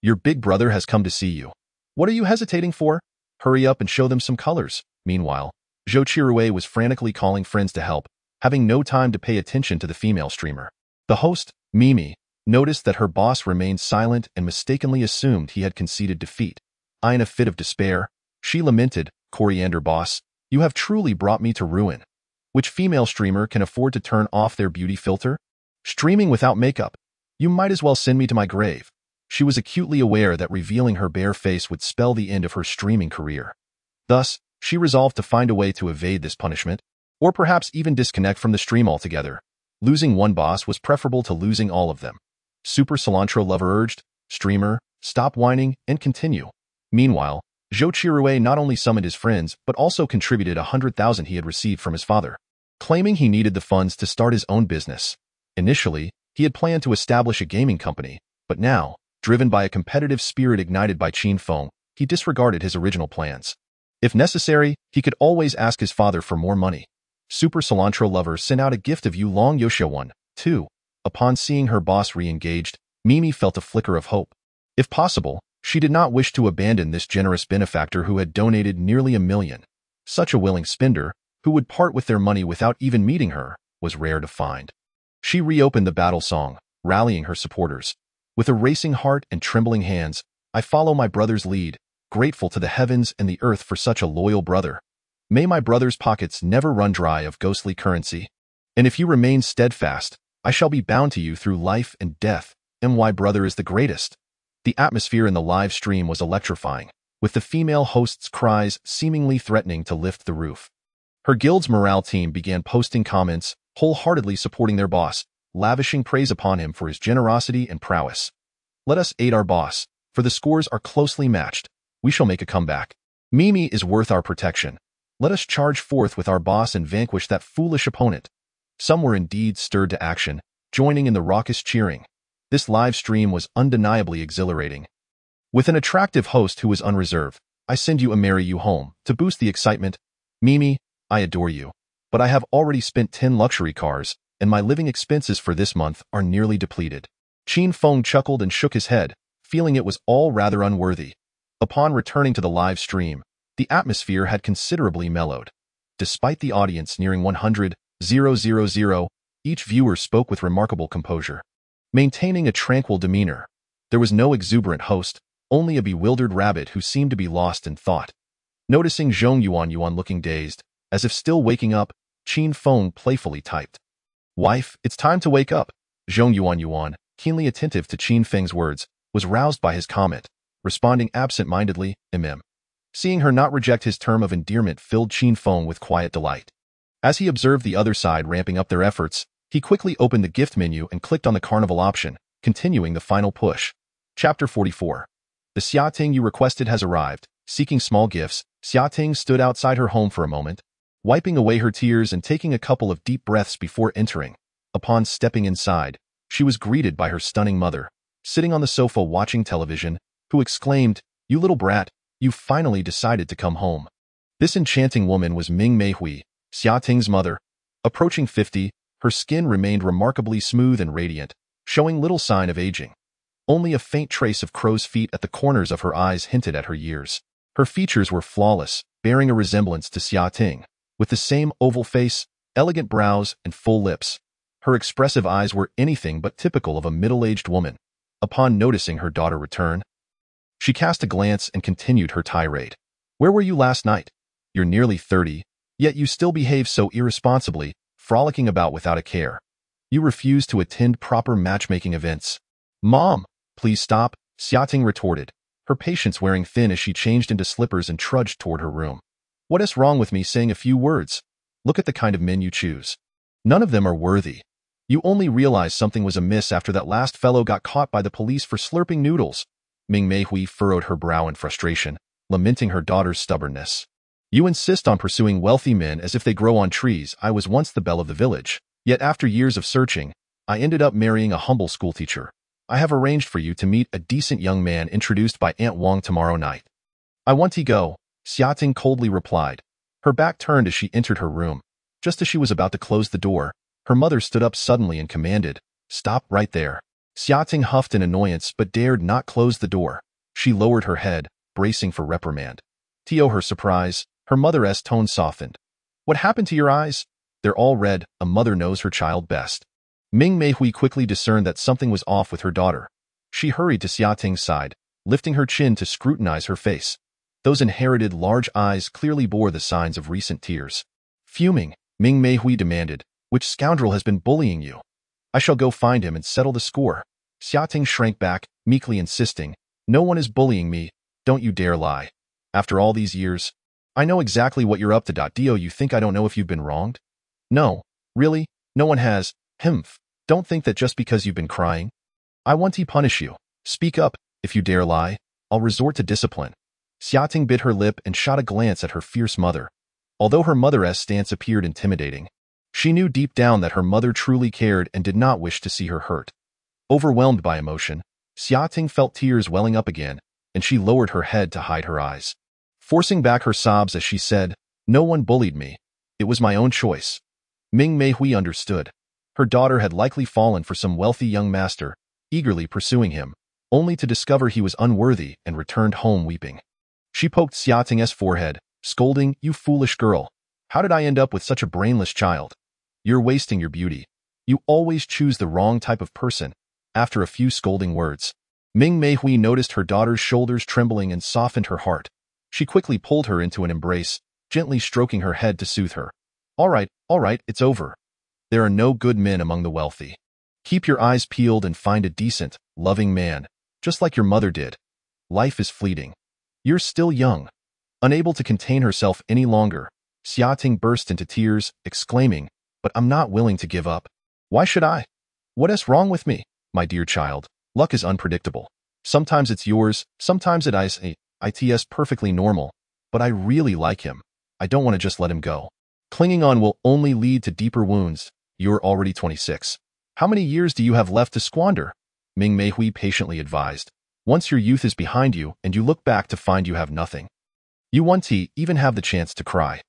S2: Your big brother has come to see you. What are you hesitating for? Hurry up and show them some colors." Meanwhile, Zhou Chirue was frantically calling friends to help, having no time to pay attention to the female streamer. The host, Mimi, noticed that her boss remained silent and mistakenly assumed he had conceded defeat. In a fit of despair, she lamented, "Coriander boss, you have truly brought me to ruin. Which female streamer can afford to turn off their beauty filter? Streaming without makeup. You might as well send me to my grave." She was acutely aware that revealing her bare face would spell the end of her streaming career. Thus, she resolved to find a way to evade this punishment, or perhaps even disconnect from the stream altogether. Losing one boss was preferable to losing all of them. Super Cilantro Lover urged, "Streamer, stop whining and continue." Meanwhile, Zhou Chirue not only summoned his friends but also contributed 100,000 he had received from his father, claiming he needed the funds to start his own business. Initially, he had planned to establish a gaming company, but now, driven by a competitive spirit ignited by Qin Feng, he disregarded his original plans. If necessary, he could always ask his father for more money. Super Cilantro Lover sent out a gift of Yulong Yoxiuan, too. Upon seeing her boss re-engaged, Mimi felt a flicker of hope. If possible, she did not wish to abandon this generous benefactor who had donated nearly $1 million. Such a willing spender, who would part with their money without even meeting her, was rare to find. She reopened the battle song, rallying her supporters. With a racing heart and trembling hands, I follow my brother's lead, grateful to the heavens and the earth for such a loyal brother. May my brother's pockets never run dry of ghostly currency. And if you remain steadfast, I shall be bound to you through life and death. My brother is the greatest. The atmosphere in the live stream was electrifying, with the female host's cries seemingly threatening to lift the roof. Her guild's morale team began posting comments, wholeheartedly supporting their boss, lavishing praise upon him for his generosity and prowess. Let us aid our boss, for the scores are closely matched. We shall make a comeback. Mimi is worth our protection. Let us charge forth with our boss and vanquish that foolish opponent. Some were indeed stirred to action, joining in the raucous cheering. This live stream was undeniably exhilarating. With an attractive host who was unreserved, I send you a marry you home, to boost the excitement. Mimi, I adore you. But I have already spent 10 luxury cars, and my living expenses for this month are nearly depleted. Qin Feng chuckled and shook his head, feeling it was all rather unworthy. Upon returning to the live stream, the atmosphere had considerably mellowed. Despite the audience nearing 100,000, each viewer spoke with remarkable composure, maintaining a tranquil demeanor. There was no exuberant host, only a bewildered rabbit who seemed to be lost in thought. Noticing Zhong Yuan looking dazed, as if still waking up, Qin Feng playfully typed, "Wife, it's time to wake up." Zhong Yuan, keenly attentive to Qin Feng's words, was roused by his comment, responding absent-mindedly, Seeing her not reject his term of endearment filled Qin Feng with quiet delight. As he observed the other side ramping up their efforts, he quickly opened the gift menu and clicked on the carnival option, continuing the final push. Chapter 44. The Xiating you requested has arrived. Seeking small gifts, Xiating stood outside her home for a moment, wiping away her tears and taking a couple of deep breaths before entering. Upon stepping inside, she was greeted by her stunning mother, sitting on the sofa watching television, who exclaimed, "You little brat, you finally decided to come home." This enchanting woman was Ming Meihui, Xiating's mother. Approaching 50, her skin remained remarkably smooth and radiant, showing little sign of aging. Only a faint trace of crow's feet at the corners of her eyes hinted at her years. Her features were flawless, bearing a resemblance to Xiating, with the same oval face, elegant brows, and full lips. Her expressive eyes were anything but typical of a middle-aged woman. Upon noticing her daughter return, she cast a glance and continued her tirade. "Where were you last night? You're nearly 30, yet you still behave so irresponsibly, frolicking about without a care. You refuse to attend proper matchmaking events." "Mom, please stop," Xiating retorted, her patience wearing thin as she changed into slippers and trudged toward her room. "What is wrong with me saying a few words? Look at the kind of men you choose. None of them are worthy. You only realized something was amiss after that last fellow got caught by the police for slurping noodles." Ming Meihui furrowed her brow in frustration, lamenting her daughter's stubbornness. "You insist on pursuing wealthy men as if they grow on trees. I was once the belle of the village, yet after years of searching, I ended up marrying a humble schoolteacher. I have arranged for you to meet a decent young man introduced by Aunt Wang tomorrow night." "I want to go," Xiating coldly replied. Her back turned as she entered her room. Just as she was about to close the door, her mother stood up suddenly and commanded, "Stop right there." Xiating huffed in annoyance but dared not close the door. She lowered her head, bracing for reprimand. To her surprise, her mother's tone softened. "What happened to your eyes?" "They're all red. A mother knows her child best." Ming Meihui quickly discerned that something was off with her daughter. She hurried to Xiating's side, lifting her chin to scrutinize her face. Those inherited large eyes clearly bore the signs of recent tears. Fuming, Ming Meihui demanded, "Which scoundrel has been bullying you? I shall go find him and settle the score." Xiating shrank back, meekly insisting, "No one is bullying me. Don't you dare lie. After all these years, I know exactly what you're up to. You think I don't know if you've been wronged? No, really, no one has. Don't think that just because you've been crying. I want to punish you. Speak up. If you dare lie, I'll resort to discipline." Xiating bit her lip and shot a glance at her fierce mother. Although her mother's stance appeared intimidating, she knew deep down that her mother truly cared and did not wish to see her hurt. Overwhelmed by emotion, Xiating felt tears welling up again, and she lowered her head to hide her eyes, forcing back her sobs as she said, "No one bullied me. It was my own choice. Ming Meihui understood. Her daughter had likely fallen for some wealthy young master, eagerly pursuing him, only to discover he was unworthy and returned home weeping. She poked Xiating's forehead, scolding, "You foolish girl. How did I end up with such a brainless child? You're wasting your beauty. You always choose the wrong type of person." After a few scolding words, Ming Meihui noticed her daughter's shoulders trembling and softened her heart. She quickly pulled her into an embrace, gently stroking her head to soothe her. All right, it's over. There are no good men among the wealthy. Keep your eyes peeled and find a decent, loving man, just like your mother did. Life is fleeting. You're still young." Unable to contain herself any longer, Xiating burst into tears, exclaiming, "But I'm not willing to give up. Why should I? What is wrong with me? My dear child, luck is unpredictable. Sometimes it's yours, sometimes it's perfectly normal, but I really like him. I don't want to just let him go. Clinging on will only lead to deeper wounds. You're already 26. How many years do you have left to squander?" Ming Meihui patiently advised. "Once your youth is behind you and you look back to find you have nothing, you won't even have the chance to cry."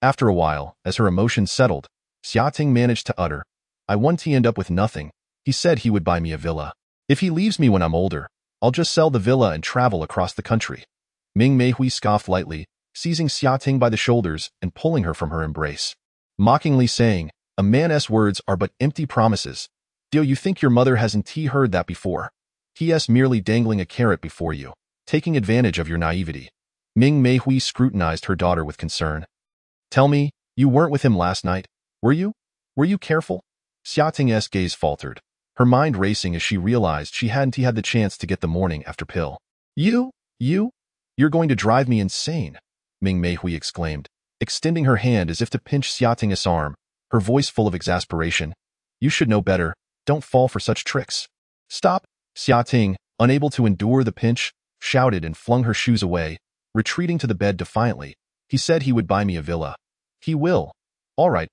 S2: After a while, as her emotions settled, Xiating managed to utter, "I won't end up with nothing. He said he would buy me a villa. If he leaves me when I'm older, I'll just sell the villa and travel across the country." Ming Meihui scoffed lightly, seizing Xiating by the shoulders and pulling her from her embrace, mockingly saying, "A man's words are but empty promises. Do you think your mother hasn't heard that before? He is merely dangling a carrot before you, taking advantage of your naivety." Ming Meihui scrutinized her daughter with concern. "Tell me, you weren't with him last night, were you? Were you careful?" Xiating's gaze faltered, her mind racing as she realized she hadn't had the chance to get the morning after pill. You're going to drive me insane," Ming Meihui exclaimed, extending her hand as if to pinch Xiating's arm, her voice full of exasperation. "You should know better. Don't fall for such tricks." "Stop!" Xiating, unable to endure the pinch, shouted and flung her shoes away, retreating to the bed defiantly. "He said he would buy me a villa. He will." All right.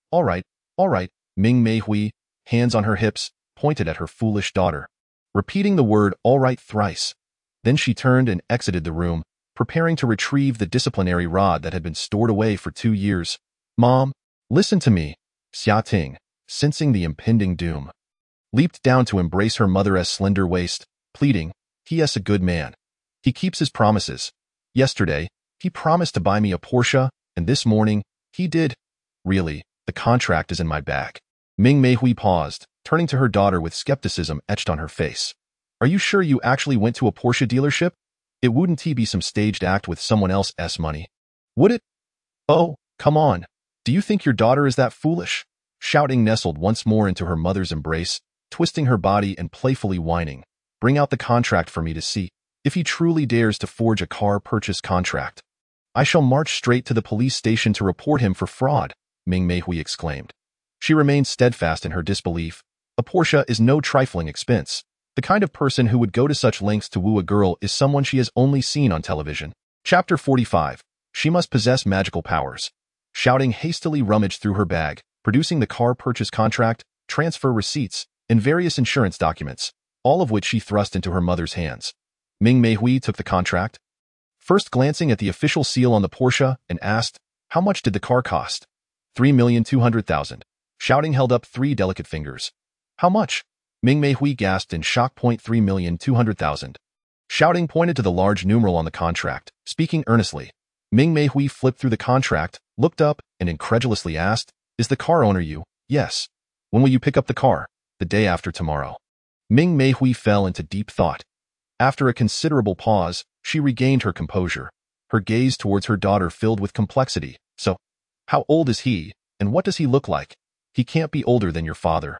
S2: Ming Meihui, hands on her hips, pointed at her foolish daughter, repeating the word "all right" thrice. Then she turned and exited the room, preparing to retrieve the disciplinary rod that had been stored away for 2 years. "Mom, listen to me." Xiating, sensing the impending doom, leaped down to embrace her mother's slender waist, pleading, "He is a good man. He keeps his promises. Yesterday, he promised to buy me a Porsche, and this morning, he did. Really, the contract is in my bag." Ming Meihui paused, turning to her daughter with skepticism etched on her face. "Are you sure you actually went to a Porsche dealership? It wouldn't be some staged act with someone else's money, would it?" "Oh, come on. Do you think your daughter is that foolish?" Xiating nestled once more into her mother's embrace, twisting her body and playfully whining. "Bring out the contract for me to see. If he truly dares to forge a car purchase contract, I shall march straight to the police station to report him for fraud," Ming Meihui exclaimed. She remained steadfast in her disbelief. A Porsche is no trifling expense. The kind of person who would go to such lengths to woo a girl is someone she has only seen on television. Chapter 45. She must possess magical powers. Xiating hastily rummaged through her bag, producing the car purchase contract, transfer receipts, and various insurance documents, all of which she thrust into her mother's hands. Ming Meihui took the contract, first glancing at the official seal on the Porsche, and asked, "How much did the car cost?" 3,200,000. Xiating held up 3 delicate fingers. "How much?" Ming Meihui gasped in shock. 3,200,000. Xiating pointed to the large numeral on the contract, speaking earnestly. Ming Meihui flipped through the contract, looked up, and incredulously asked, "Is the car owner you?" "Yes." "When will you pick up the car?" "The day after tomorrow." Ming Meihui fell into deep thought. After a considerable pause, she regained her composure, her gaze towards her daughter filled with complexity. "So, how old is he, and what does he look like?" "He can't be older than your father."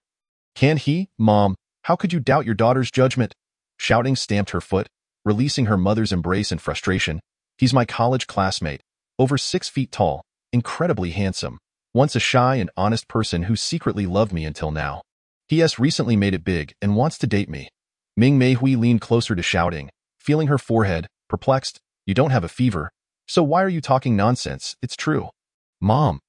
S2: "Can't he? Mom, how could you doubt your daughter's judgment?" Xiating stamped her foot, releasing her mother's embrace in frustration. "He's my college classmate, over 6 feet tall, incredibly handsome, once a shy and honest person who secretly loved me until now. He has recently made it big and wants to date me." Ming Meihui leaned closer to Xiating, feeling her forehead, perplexed. "You don't have a fever, so why are you talking nonsense? It's true." "Mom."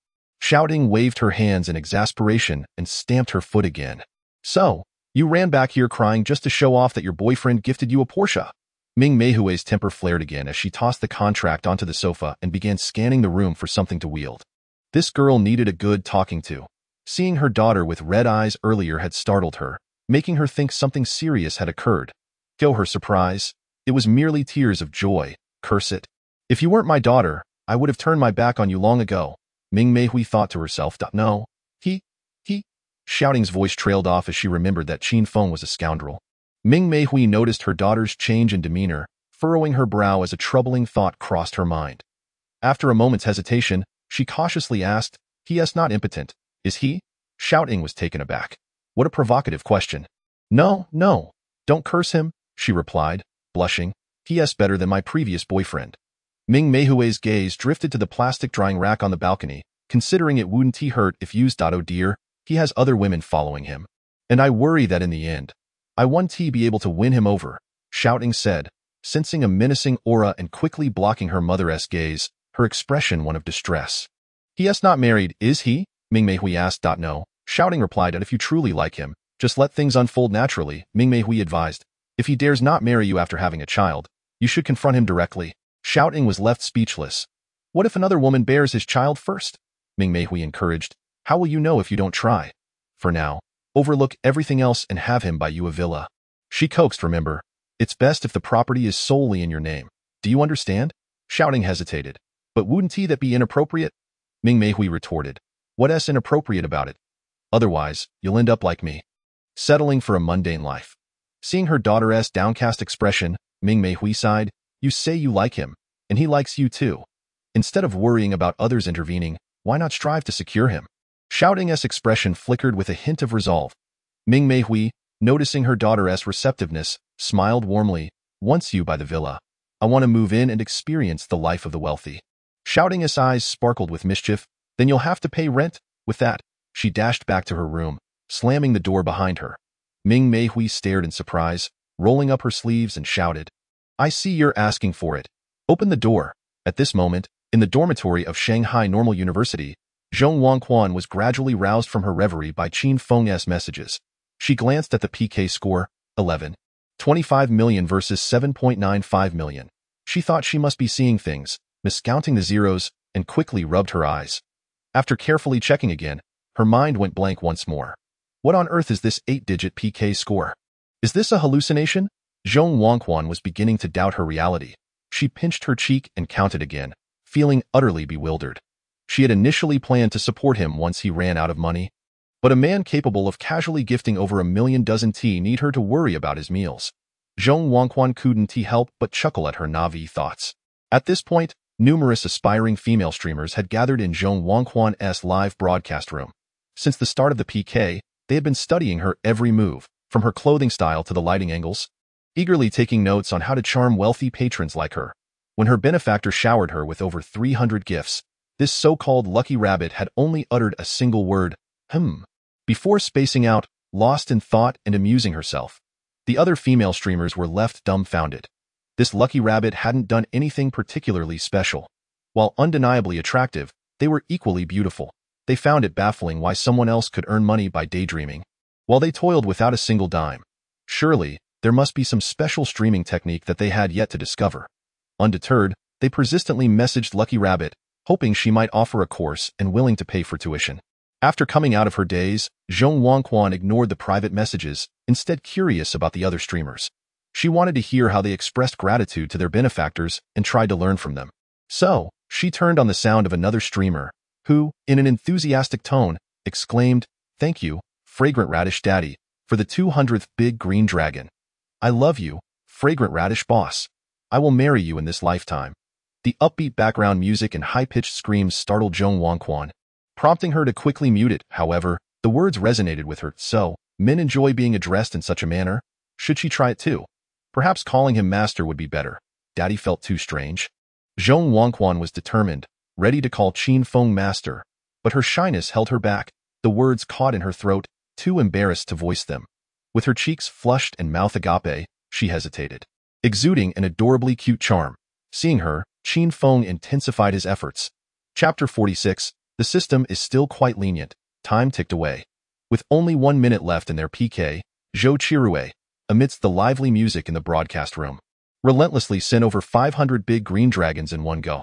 S2: Xiating waved her hands in exasperation and stamped her foot again. "So, you ran back here crying just to show off that your boyfriend gifted you a Porsche?" Ming Meihui's temper flared again as she tossed the contract onto the sofa and began scanning the room for something to wield. This girl needed a good talking to. Seeing her daughter with red eyes earlier had startled her, making her think something serious had occurred. To her surprise, it was merely tears of joy. Curse it. If you weren't my daughter, I would have turned my back on you long ago, Ming Meihui thought to herself. No. He. Shouting's voice trailed off as she remembered that Qin Feng was a scoundrel. Ming Meihui noticed her daughter's change in demeanor, furrowing her brow as a troubling thought crossed her mind. After a moment's hesitation, she cautiously asked, "He is not impotent, is he?" Shouting was taken aback. What a provocative question. No, don't curse him, she replied, blushing. He is better than my previous boyfriend. Ming Meihui's gaze drifted to the plastic drying rack on the balcony, considering it wouldn't he hurt if used. Oh dear, he has other women following him. And I worry that in the end, I won't be able to win him over, Shouting said, sensing a menacing aura and quickly blocking her mother's gaze, her expression one of distress. He is not married, is he? Ming Meihui asked. No, Shouting replied. And if you truly like him, just let things unfold naturally, Ming Meihui advised. If he dares not marry you after having a child, you should confront him directly. Shouting was left speechless. What if another woman bears his child first? Ming Meihui encouraged. How will you know if you don't try? For now, overlook everything else and have him buy you a villa. She coaxed. Remember, it's best if the property is solely in your name. Do you understand? Shouting hesitated. But wouldn't that be inappropriate? Ming Meihui retorted. What's inappropriate about it? Otherwise, you'll end up like me, settling for a mundane life. Seeing her daughter's downcast expression, Ming Meihui sighed. You say you like him, and he likes you too. Instead of worrying about others intervening, why not strive to secure him? Shouting's expression flickered with a hint of resolve. Ming Meihui, noticing her daughter's receptiveness, smiled warmly. Once you buy the villa, I want to move in and experience the life of the wealthy. Shouting's eyes sparkled with mischief. Then you'll have to pay rent. With that, she dashed back to her room, slamming the door behind her. Ming Meihui stared in surprise, rolling up her sleeves and shouted, I see you're asking for it. Open the door. At this moment, in the dormitory of Shanghai Normal University, Zhong Wangquan was gradually roused from her reverie by Qin Feng's messages. She glanced at the PK score, 11.25 million versus 7.95 million. She thought she must be seeing things, miscounting the zeros, and quickly rubbed her eyes. After carefully checking again, her mind went blank once more. What on earth is this 8-digit PK score? Is this a hallucination? Zhong Wangquan was beginning to doubt her reality. She pinched her cheek and counted again, feeling utterly bewildered. She had initially planned to support him once he ran out of money. But a man capable of casually gifting over 1 million doesn't need her to worry about his meals. Zhong Wangquan couldn't help but chuckle at her naive thoughts. At this point, numerous aspiring female streamers had gathered in Zhong Wangquan's live broadcast room. Since the start of the PK, they had been studying her every move, from her clothing style to the lighting angles, eagerly taking notes on how to charm wealthy patrons like her. When her benefactor showered her with over 300 gifts, this so-called lucky rabbit had only uttered a single word, before spacing out, lost in thought and amusing herself. The other female streamers were left dumbfounded. This lucky rabbit hadn't done anything particularly special. While undeniably attractive, they were equally beautiful. They found it baffling why someone else could earn money by daydreaming, while they toiled without a single dime. Surely, there must be some special streaming technique that they had yet to discover. Undeterred, they persistently messaged Lucky Rabbit, hoping she might offer a course and willing to pay for tuition. After coming out of her daze, Zhong Wangquan ignored the private messages, instead curious about the other streamers. She wanted to hear how they expressed gratitude to their benefactors and tried to learn from them. So, she turned on the sound of another streamer, who, in an enthusiastic tone, exclaimed, Thank you, Fragrant Radish Daddy, for the 200th big green dragon. I love you, Fragrant Radish Boss. I will marry you in this lifetime. The upbeat background music and high-pitched screams startled Zhong Wangquan, prompting her to quickly mute it. However, the words resonated with her. So, men enjoy being addressed in such a manner? Should she try it too? Perhaps calling him master would be better. Daddy felt too strange. Zhong Wangquan was determined, ready to call Qin Feng master, but her shyness held her back. The words caught in her throat, too embarrassed to voice them. With her cheeks flushed and mouth agape, she hesitated, exuding an adorably cute charm. Seeing her, Qin Feng intensified his efforts. Chapter 46. The system is still quite lenient. Time ticked away. With only 1 minute left in their PK, Zhou Chirue, amidst the lively music in the broadcast room, relentlessly sent over 500 big green dragons in one go.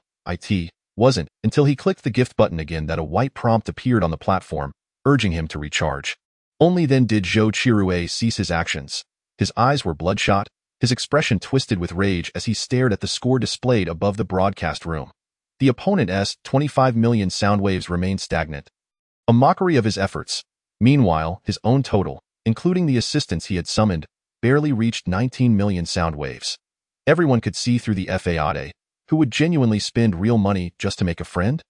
S2: wasn't until he clicked the gift button again that a white prompt appeared on the platform, urging him to recharge. Only then did Zhou Qirue cease his actions. His eyes were bloodshot, his expression twisted with rage as he stared at the score displayed above the broadcast room. The opponent's 25 million sound waves remained stagnant, a mockery of his efforts. Meanwhile, his own total, including the assistants he had summoned, barely reached 19 million sound waves. Everyone could see through the vied. Who would genuinely spend real money just to make a friend?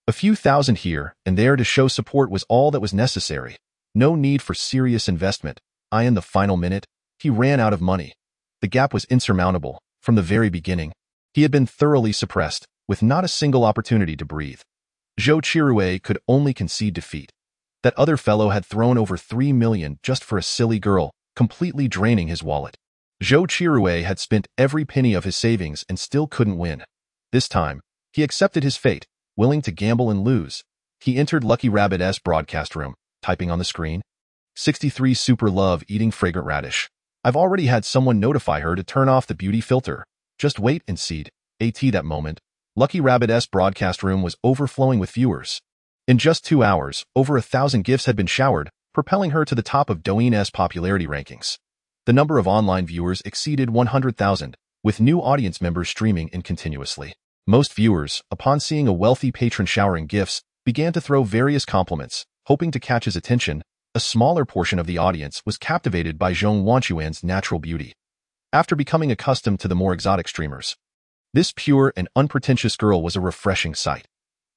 S2: A few thousand here and there to show support was all that was necessary. No need for serious investment. In the final minute, he ran out of money. The gap was insurmountable. From the very beginning, he had been thoroughly suppressed, with not a single opportunity to breathe. Zhou Qirue could only concede defeat. That other fellow had thrown over 3 million just for a silly girl, completely draining his wallet. Zhou Qirue had spent every penny of his savings and still couldn't win. This time, he accepted his fate, willing to gamble and lose. He entered Lucky Rabbit's broadcast room, typing on the screen, 63 super love eating fragrant radish. I've already had someone notify her to turn off the beauty filter. Just wait and see. That moment, Lucky Rabbit's broadcast room was overflowing with viewers. In just 2 hours, over 1,000 gifts had been showered, propelling her to the top of Douyin's popularity rankings. The number of online viewers exceeded 100,000, with new audience members streaming in continuously. Most viewers, upon seeing a wealthy patron showering gifts, began to throw various compliments, hoping to catch his attention. A smaller portion of the audience was captivated by Zhong Wanquan's natural beauty. After becoming accustomed to the more exotic streamers, this pure and unpretentious girl was a refreshing sight.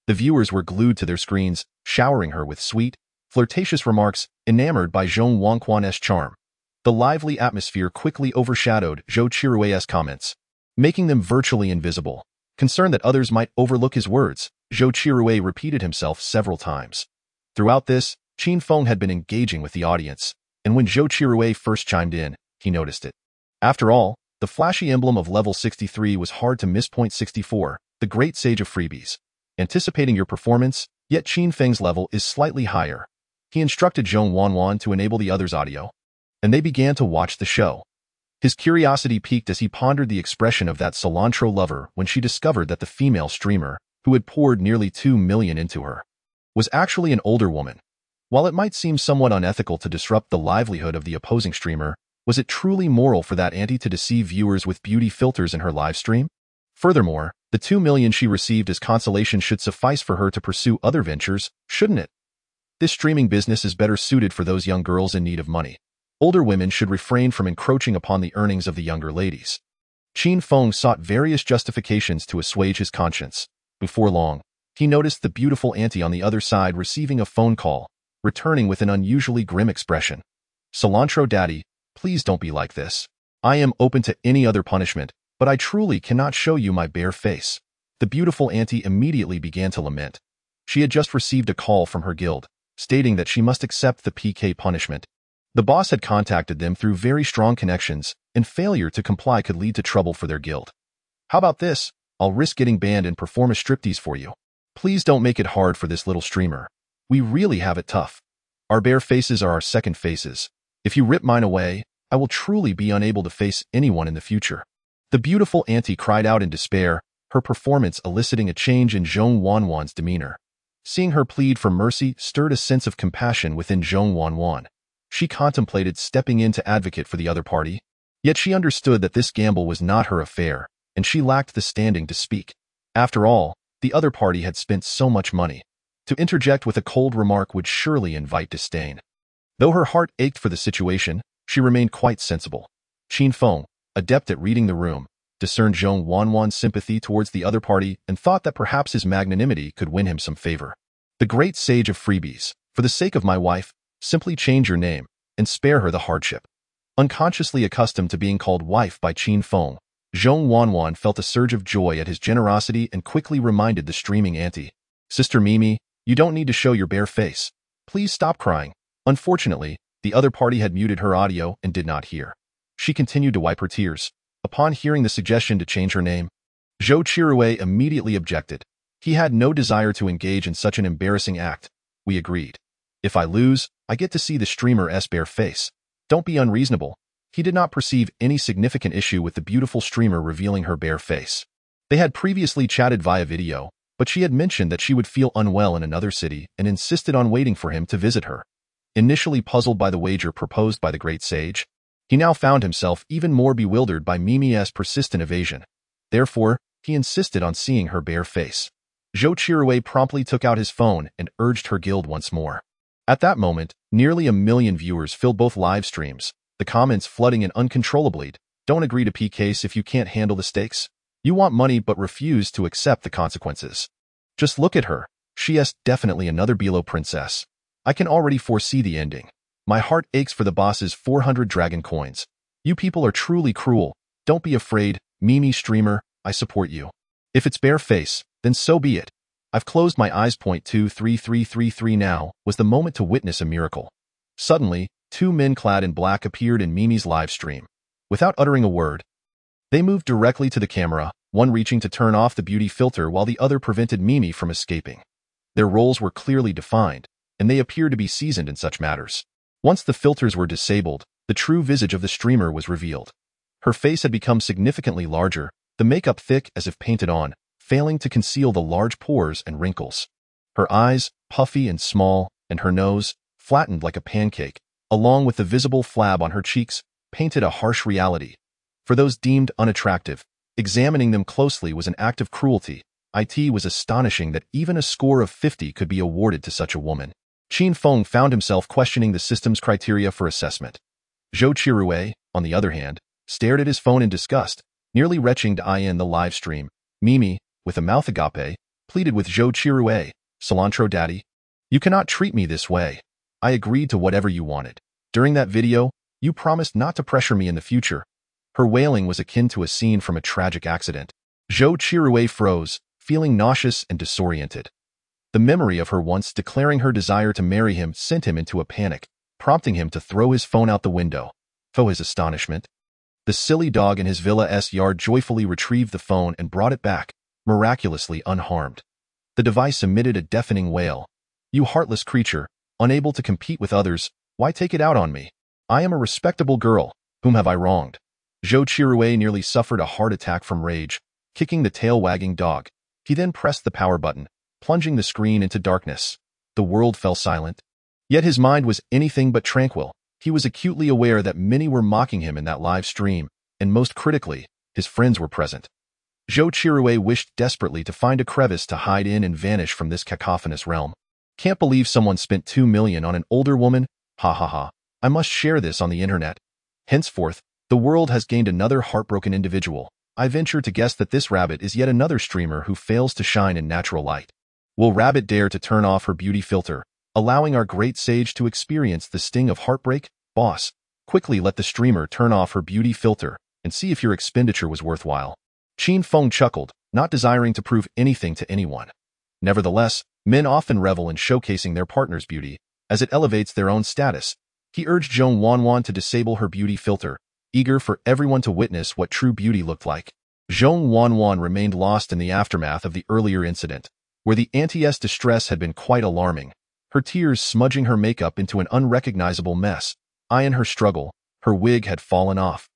S2: The viewers were glued to their screens, showering her with sweet, flirtatious remarks, enamored by Zhong Wanquan's charm. The lively atmosphere quickly overshadowed Zhou Qirue's comments, making them virtually invisible. Concerned that others might overlook his words, Zhou Qirue repeated himself several times. Throughout this, Qin Feng had been engaging with the audience, and when Zhou Qirue first chimed in, he noticed it. After all, the flashy emblem of level 63 was hard to miss. Point 64, the great sage of freebies. Anticipating your performance, yet Qin Feng's level is slightly higher. He instructed Zhong Wanwan to enable the others' audio, and they began to watch the show. His curiosity peaked as he pondered the expression of that cilantro lover when she discovered that the female streamer, who had poured nearly 2 million into her, was actually an older woman. While it might seem somewhat unethical to disrupt the livelihood of the opposing streamer, was it truly moral for that auntie to deceive viewers with beauty filters in her live stream? Furthermore, the 2 million she received as consolation should suffice for her to pursue other ventures, shouldn't it? This streaming business is better suited for those young girls in need of money. Older women should refrain from encroaching upon the earnings of the younger ladies. Qin Feng sought various justifications to assuage his conscience. Before long, he noticed the beautiful auntie on the other side receiving a phone call, returning with an unusually grim expression. Cilantro daddy, please don't be like this. I am open to any other punishment, but I truly cannot show you my bare face. The beautiful auntie immediately began to lament. She had just received a call from her guild, stating that she must accept the PK punishment. The boss had contacted them through very strong connections, and failure to comply could lead to trouble for their guild. How about this? I'll risk getting banned and perform a striptease for you. Please don't make it hard for this little streamer. We really have it tough. Our bare faces are our second faces. If you rip mine away, I will truly be unable to face anyone in the future. The beautiful auntie cried out in despair, her performance eliciting a change in Zhong Wanwan's demeanor. Seeing her plead for mercy stirred a sense of compassion within Zhong Wanwan. She contemplated stepping in to advocate for the other party, yet she understood that this gamble was not her affair, and she lacked the standing to speak. After all, the other party had spent so much money. To interject with a cold remark would surely invite disdain. Though her heart ached for the situation, she remained quite sensible. Qin Feng, adept at reading the room, discerned Zhong Wanwan's sympathy towards the other party and thought that perhaps his magnanimity could win him some favor. The great sage of freebies, for the sake of my wife, simply change your name, and spare her the hardship. Unconsciously accustomed to being called wife by Qin Feng, Zhong Wanwan felt a surge of joy at his generosity and quickly reminded the streaming auntie, Sister Mimi, you don't need to show your bare face. Please stop crying. Unfortunately, the other party had muted her audio and did not hear. She continued to wipe her tears. Upon hearing the suggestion to change her name, Zhou Qirue immediately objected. He had no desire to engage in such an embarrassing act. We agreed. If I lose, I get to see the streamer's bare face. Don't be unreasonable. He did not perceive any significant issue with the beautiful streamer revealing her bare face. They had previously chatted via video, but she had mentioned that she would feel unwell in another city and insisted on waiting for him to visit her. Initially puzzled by the wager proposed by the great sage, he now found himself even more bewildered by Mimi's persistent evasion. Therefore, he insisted on seeing her bare face. Zhou Qiruwei promptly took out his phone and urged her guild once more. At that moment, nearly 1 million viewers filled both live streams, the comments flooding in uncontrollably. Don't agree to PKs if you can't handle the stakes. You want money but refuse to accept the consequences. Just look at her. She is definitely another Below princess. I can already foresee the ending. My heart aches for the boss's 400 dragon coins. You people are truly cruel. Don't be afraid, Mimi streamer, I support you. If it's bare face, then so be it. I've closed my eyes. 23333 now was the moment to witness a miracle. Suddenly, 2 men clad in black appeared in Mimi's live stream. Without uttering a word, they moved directly to the camera, one reaching to turn off the beauty filter while the other prevented Mimi from escaping. Their roles were clearly defined, and they appeared to be seasoned in such matters. Once the filters were disabled, the true visage of the streamer was revealed. Her face had become significantly larger, the makeup thick as if painted on, failing to conceal the large pores and wrinkles. Her eyes, puffy and small, and her nose, flattened like a pancake, along with the visible flab on her cheeks, painted a harsh reality. For those deemed unattractive, examining them closely was an act of cruelty. It was astonishing that even a score of 50 could be awarded to such a woman. Qin Feng found himself questioning the system's criteria for assessment. Zhou Qiruwei, on the other hand, stared at his phone in disgust, nearly retching to end the live stream. Mimi, with a mouth agape, pleaded with Zhou Qiruwei, "Cilantro daddy, you cannot treat me this way. I agreed to whatever you wanted. During that video, you promised not to pressure me in the future." Her wailing was akin to a scene from a tragic accident. Zhou Qiruwei froze, feeling nauseous and disoriented. The memory of her once declaring her desire to marry him sent him into a panic, prompting him to throw his phone out the window. To his astonishment, the silly dog in his villa's yard joyfully retrieved the phone and brought it back, miraculously unharmed. The device emitted a deafening wail. "You heartless creature, unable to compete with others, why take it out on me? I am a respectable girl. Whom have I wronged?" Zhou Qiruwei nearly suffered a heart attack from rage, kicking the tail-wagging dog. He then pressed the power button, plunging the screen into darkness. The world fell silent. Yet his mind was anything but tranquil. He was acutely aware that many were mocking him in that live stream, and most critically, his friends were present. Zhou Qiruwei wished desperately to find a crevice to hide in and vanish from this cacophonous realm. Can't believe someone spent 2 million on an older woman? Ha ha ha. I must share this on the internet. Henceforth, the world has gained another heartbroken individual. I venture to guess that this rabbit is yet another streamer who fails to shine in natural light. Will Rabbit dare to turn off her beauty filter, allowing our great sage to experience the sting of heartbreak? Boss, quickly let the streamer turn off her beauty filter and see if your expenditure was worthwhile. Qin Feng chuckled, not desiring to prove anything to anyone. Nevertheless, men often revel in showcasing their partner's beauty, as it elevates their own status. He urged Zhong Wanwan to disable her beauty filter, eager for everyone to witness what true beauty looked like. Zhong Wanwan remained lost in the aftermath of the earlier incident, where the auntie's distress had been quite alarming, her tears smudging her makeup into an unrecognizable mess. In her struggle, her wig had fallen off,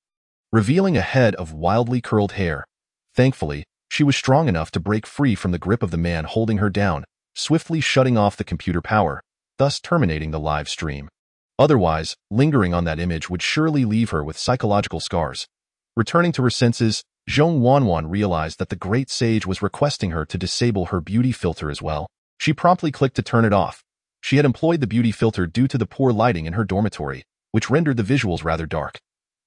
S2: revealing a head of wildly curled hair. Thankfully, she was strong enough to break free from the grip of the man holding her down, swiftly shutting off the computer power, thus terminating the live stream. Otherwise, lingering on that image would surely leave her with psychological scars. Returning to her senses, Zhong Wanwan realized that the great sage was requesting her to disable her beauty filter as well. She promptly clicked to turn it off. She had employed the beauty filter due to the poor lighting in her dormitory, which rendered the visuals rather dark.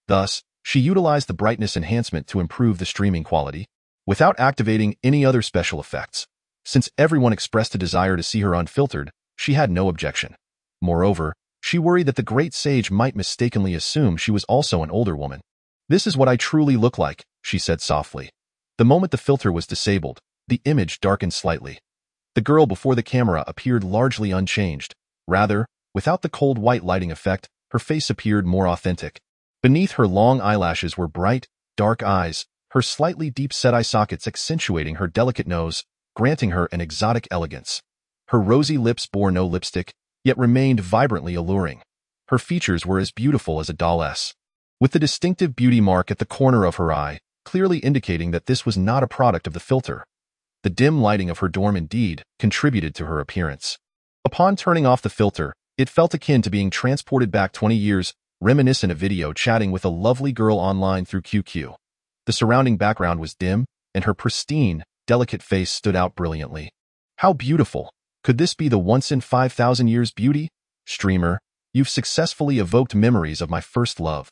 S2: Thus, she utilized the brightness enhancement to improve the streaming quality, without activating any other special effects. Since everyone expressed a desire to see her unfiltered, she had no objection. Moreover, she worried that the great sage might mistakenly assume she was also an older woman. "This is what I truly look like," she said softly. The moment the filter was disabled, the image darkened slightly. The girl before the camera appeared largely unchanged. Rather, without the cold white lighting effect, her face appeared more authentic. Beneath her long eyelashes were bright, dark eyes, her slightly deep-set eye sockets accentuating her delicate nose, granting her an exotic elegance. Her rosy lips bore no lipstick, yet remained vibrantly alluring. Her features were as beautiful as a doll's, with the distinctive beauty mark at the corner of her eye, clearly indicating that this was not a product of the filter. The dim lighting of her dorm indeed contributed to her appearance. Upon turning off the filter, it felt akin to being transported back 20 years, reminiscent of video chatting with a lovely girl online through QQ. The surrounding background was dim, and her pristine, delicate face stood out brilliantly. How beautiful! Could this be the once-in-5,000 years beauty? Streamer, you've successfully evoked memories of my first love.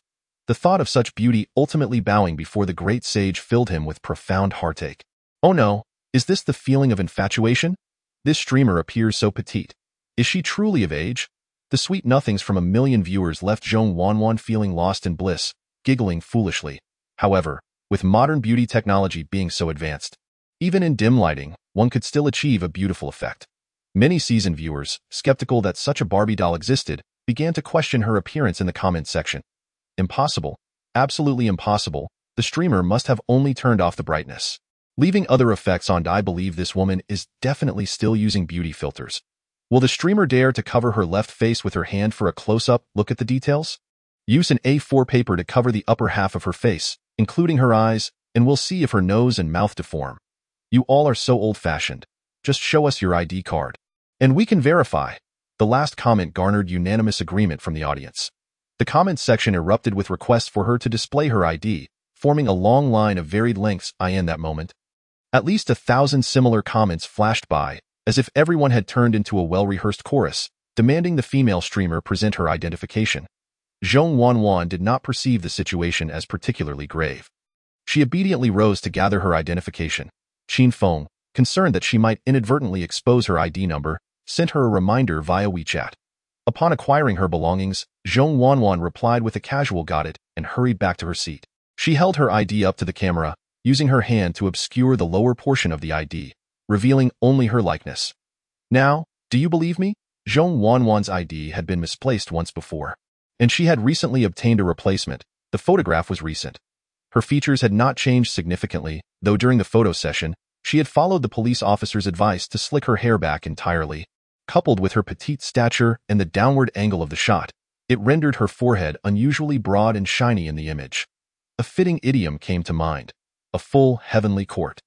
S2: The thought of such beauty ultimately bowing before the great sage filled him with profound heartache. Oh no, is this the feeling of infatuation? This streamer appears so petite. Is she truly of age? The sweet nothings from a million viewers left Zhong Wanwan feeling lost in bliss, giggling foolishly. However, with modern beauty technology being so advanced, even in dim lighting, one could still achieve a beautiful effect. Many seasoned viewers, skeptical that such a Barbie doll existed, began to question her appearance in the comment section. Impossible. Absolutely impossible. The streamer must have only turned off the brightness, leaving other effects on. I believe this woman is definitely still using beauty filters. Will the streamer dare to cover her left face with her hand for a close-up look at the details? Use an A4 paper to cover the upper half of her face, including her eyes, and we'll see if her nose and mouth deform. You all are so old-fashioned. Just show us your ID card, and we can verify. The last comment garnered unanimous agreement from the audience. The comment section erupted with requests for her to display her ID, forming a long line of varied lengths. In that moment, at least 1,000 similar comments flashed by, as if everyone had turned into a well-rehearsed chorus, demanding the female streamer present her identification. Zhong Wanwan did not perceive the situation as particularly grave. She obediently rose to gather her identification. Qin Feng, concerned that she might inadvertently expose her ID number, sent her a reminder via WeChat. Upon acquiring her belongings, Zhong Wanwan replied with a casual "got it" and hurried back to her seat. She held her ID up to the camera, using her hand to obscure the lower portion of the ID, revealing only her likeness. Now, do you believe me? Zhong Wanwan's ID had been misplaced once before, and she had recently obtained a replacement. The photograph was recent. Her features had not changed significantly, though during the photo session, she had followed the police officer's advice to slick her hair back entirely. Coupled with her petite stature and the downward angle of the shot, it rendered her forehead unusually broad and shiny in the image. A fitting idiom came to mind: a full heavenly court.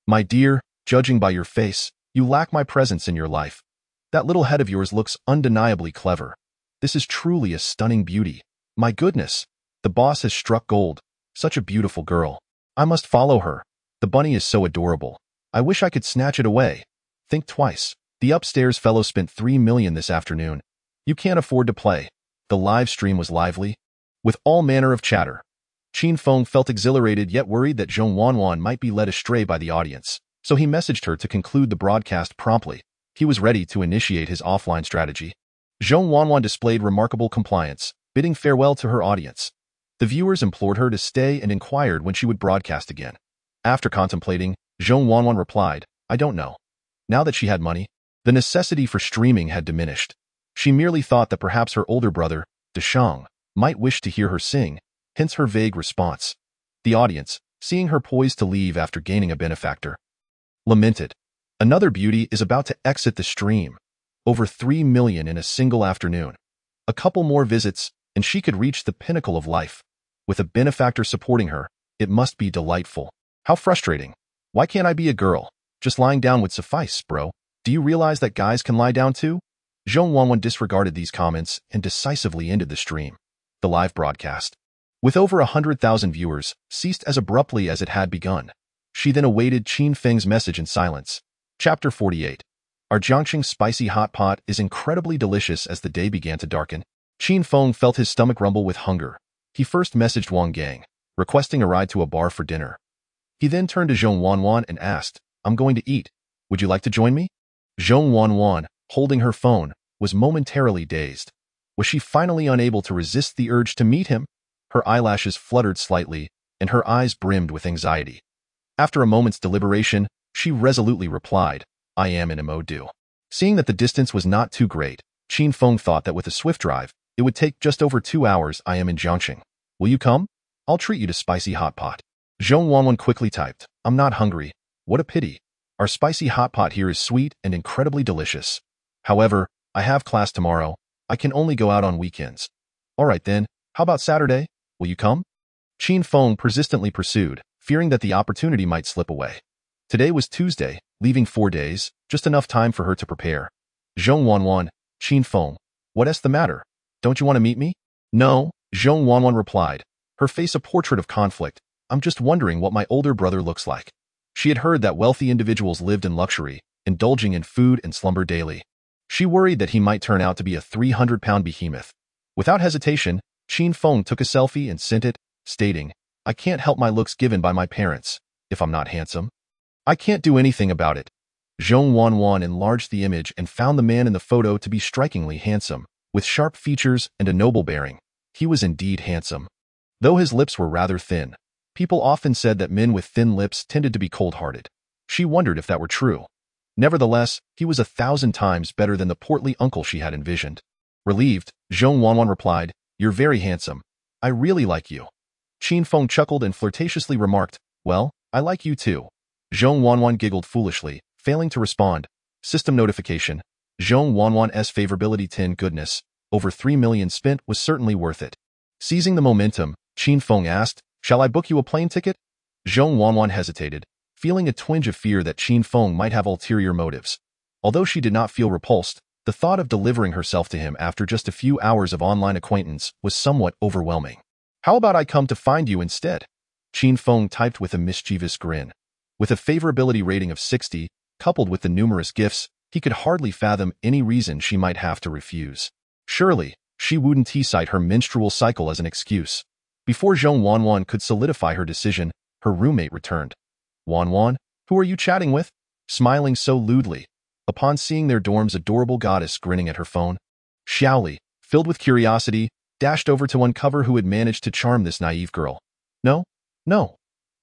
S2: My dear, judging by your face, you lack my presence in your life. That little head of yours looks undeniably clever. This is truly a stunning beauty. My goodness, the boss has struck gold. Such a beautiful girl. I must follow her. The bunny is so adorable. I wish I could snatch it away. Think twice. The upstairs fellow spent 3 million this afternoon. You can't afford to play. The live stream was lively, with all manner of chatter. Qin Feng felt exhilarated yet worried that Zhong Wanwan might be led astray by the audience, so he messaged her to conclude the broadcast promptly. He was ready to initiate his offline strategy. Zhong Wanwan displayed remarkable compliance, bidding farewell to her audience. The viewers implored her to stay and inquired when she would broadcast again. After contemplating, Zhong Wanwan replied, I don't know. Now that she had money, the necessity for streaming had diminished. She merely thought that perhaps her older brother, Deshang, might wish to hear her sing, hence her vague response. The audience, seeing her poised to leave after gaining a benefactor, lamented. Another beauty is about to exit the stream. Over 3 million in a single afternoon. A couple more visits, and she could reach the pinnacle of life. With a benefactor supporting her, it must be delightful. How frustrating. Why can't I be a girl? Just lying down would suffice, bro. Do you realize that guys can lie down too? Zhong Wanwan disregarded these comments and decisively ended the stream. The live broadcast, with over 100,000 viewers, ceased as abruptly as it had begun. She then awaited Qin Feng's message in silence. Chapter 48. Our Jiangxing spicy hot pot is incredibly delicious. As the day began to darken, Qin Feng felt his stomach rumble with hunger. He first messaged Wang Gang, requesting a ride to a bar for dinner. He then turned to Zhong Wanwan and asked, I'm going to eat. Would you like to join me? Zhong Wanwan, holding her phone, was momentarily dazed. Was she finally unable to resist the urge to meet him? Her eyelashes fluttered slightly, and her eyes brimmed with anxiety. After a moment's deliberation, she resolutely replied, I am in Imodu. Seeing that the distance was not too great, Qin Feng thought that with a swift drive, it would take just over 2 hours. I am in Jiangxing. Will you come? I'll treat you to spicy hot pot. Zhong Wanwan quickly typed, I'm not hungry. What a pity. Our spicy hot pot here is sweet and incredibly delicious. However, I have class tomorrow. I can only go out on weekends. All right then, how about Saturday? Will you come? Qin Feng persistently pursued, fearing that the opportunity might slip away. Today was Tuesday, leaving 4 days, just enough time for her to prepare. Zhong Wanwan, Qin Feng, what's the matter? Don't you want to meet me? No, Zhong Wanwan replied, her face a portrait of conflict. I'm just wondering what my older brother looks like. She had heard that wealthy individuals lived in luxury, indulging in food and slumber daily. She worried that he might turn out to be a 300-pound behemoth. Without hesitation, Qin Feng took a selfie and sent it, stating, I can't help my looks given by my parents. If I'm not handsome, I can't do anything about it. Zhong Wanwan enlarged the image and found the man in the photo to be strikingly handsome, with sharp features and a noble bearing. He was indeed handsome. Though his lips were rather thin, people often said that men with thin lips tended to be cold-hearted. She wondered if that were true. Nevertheless, he was 1,000 times better than the portly uncle she had envisioned. Relieved, Zhong Wanwan replied, You're very handsome. I really like you. Qin Feng chuckled and flirtatiously remarked, Well, I like you too. Zhong Wanwan giggled foolishly, failing to respond. System notification. Zhong Wanwan's favorability 10 goodness. Over 3 million spent was certainly worth it. Seizing the momentum, Qin Feng asked, Shall I book you a plane ticket? Zhong Wanwan hesitated, feeling a twinge of fear that Qin Feng might have ulterior motives. Although she did not feel repulsed, the thought of delivering herself to him after just a few hours of online acquaintance was somewhat overwhelming. How about I come to find you instead? Qin Feng typed with a mischievous grin. With a favorability rating of 60, coupled with the numerous gifts, he could hardly fathom any reason she might have to refuse. Surely, she wouldn't cite her menstrual cycle as an excuse. Before Zhong Wanwan could solidify her decision, her roommate returned. Wanwan, who are you chatting with? Smiling so lewdly. Upon seeing their dorm's adorable goddess grinning at her phone, Xiaoli, filled with curiosity, dashed over to uncover who had managed to charm this naive girl. No.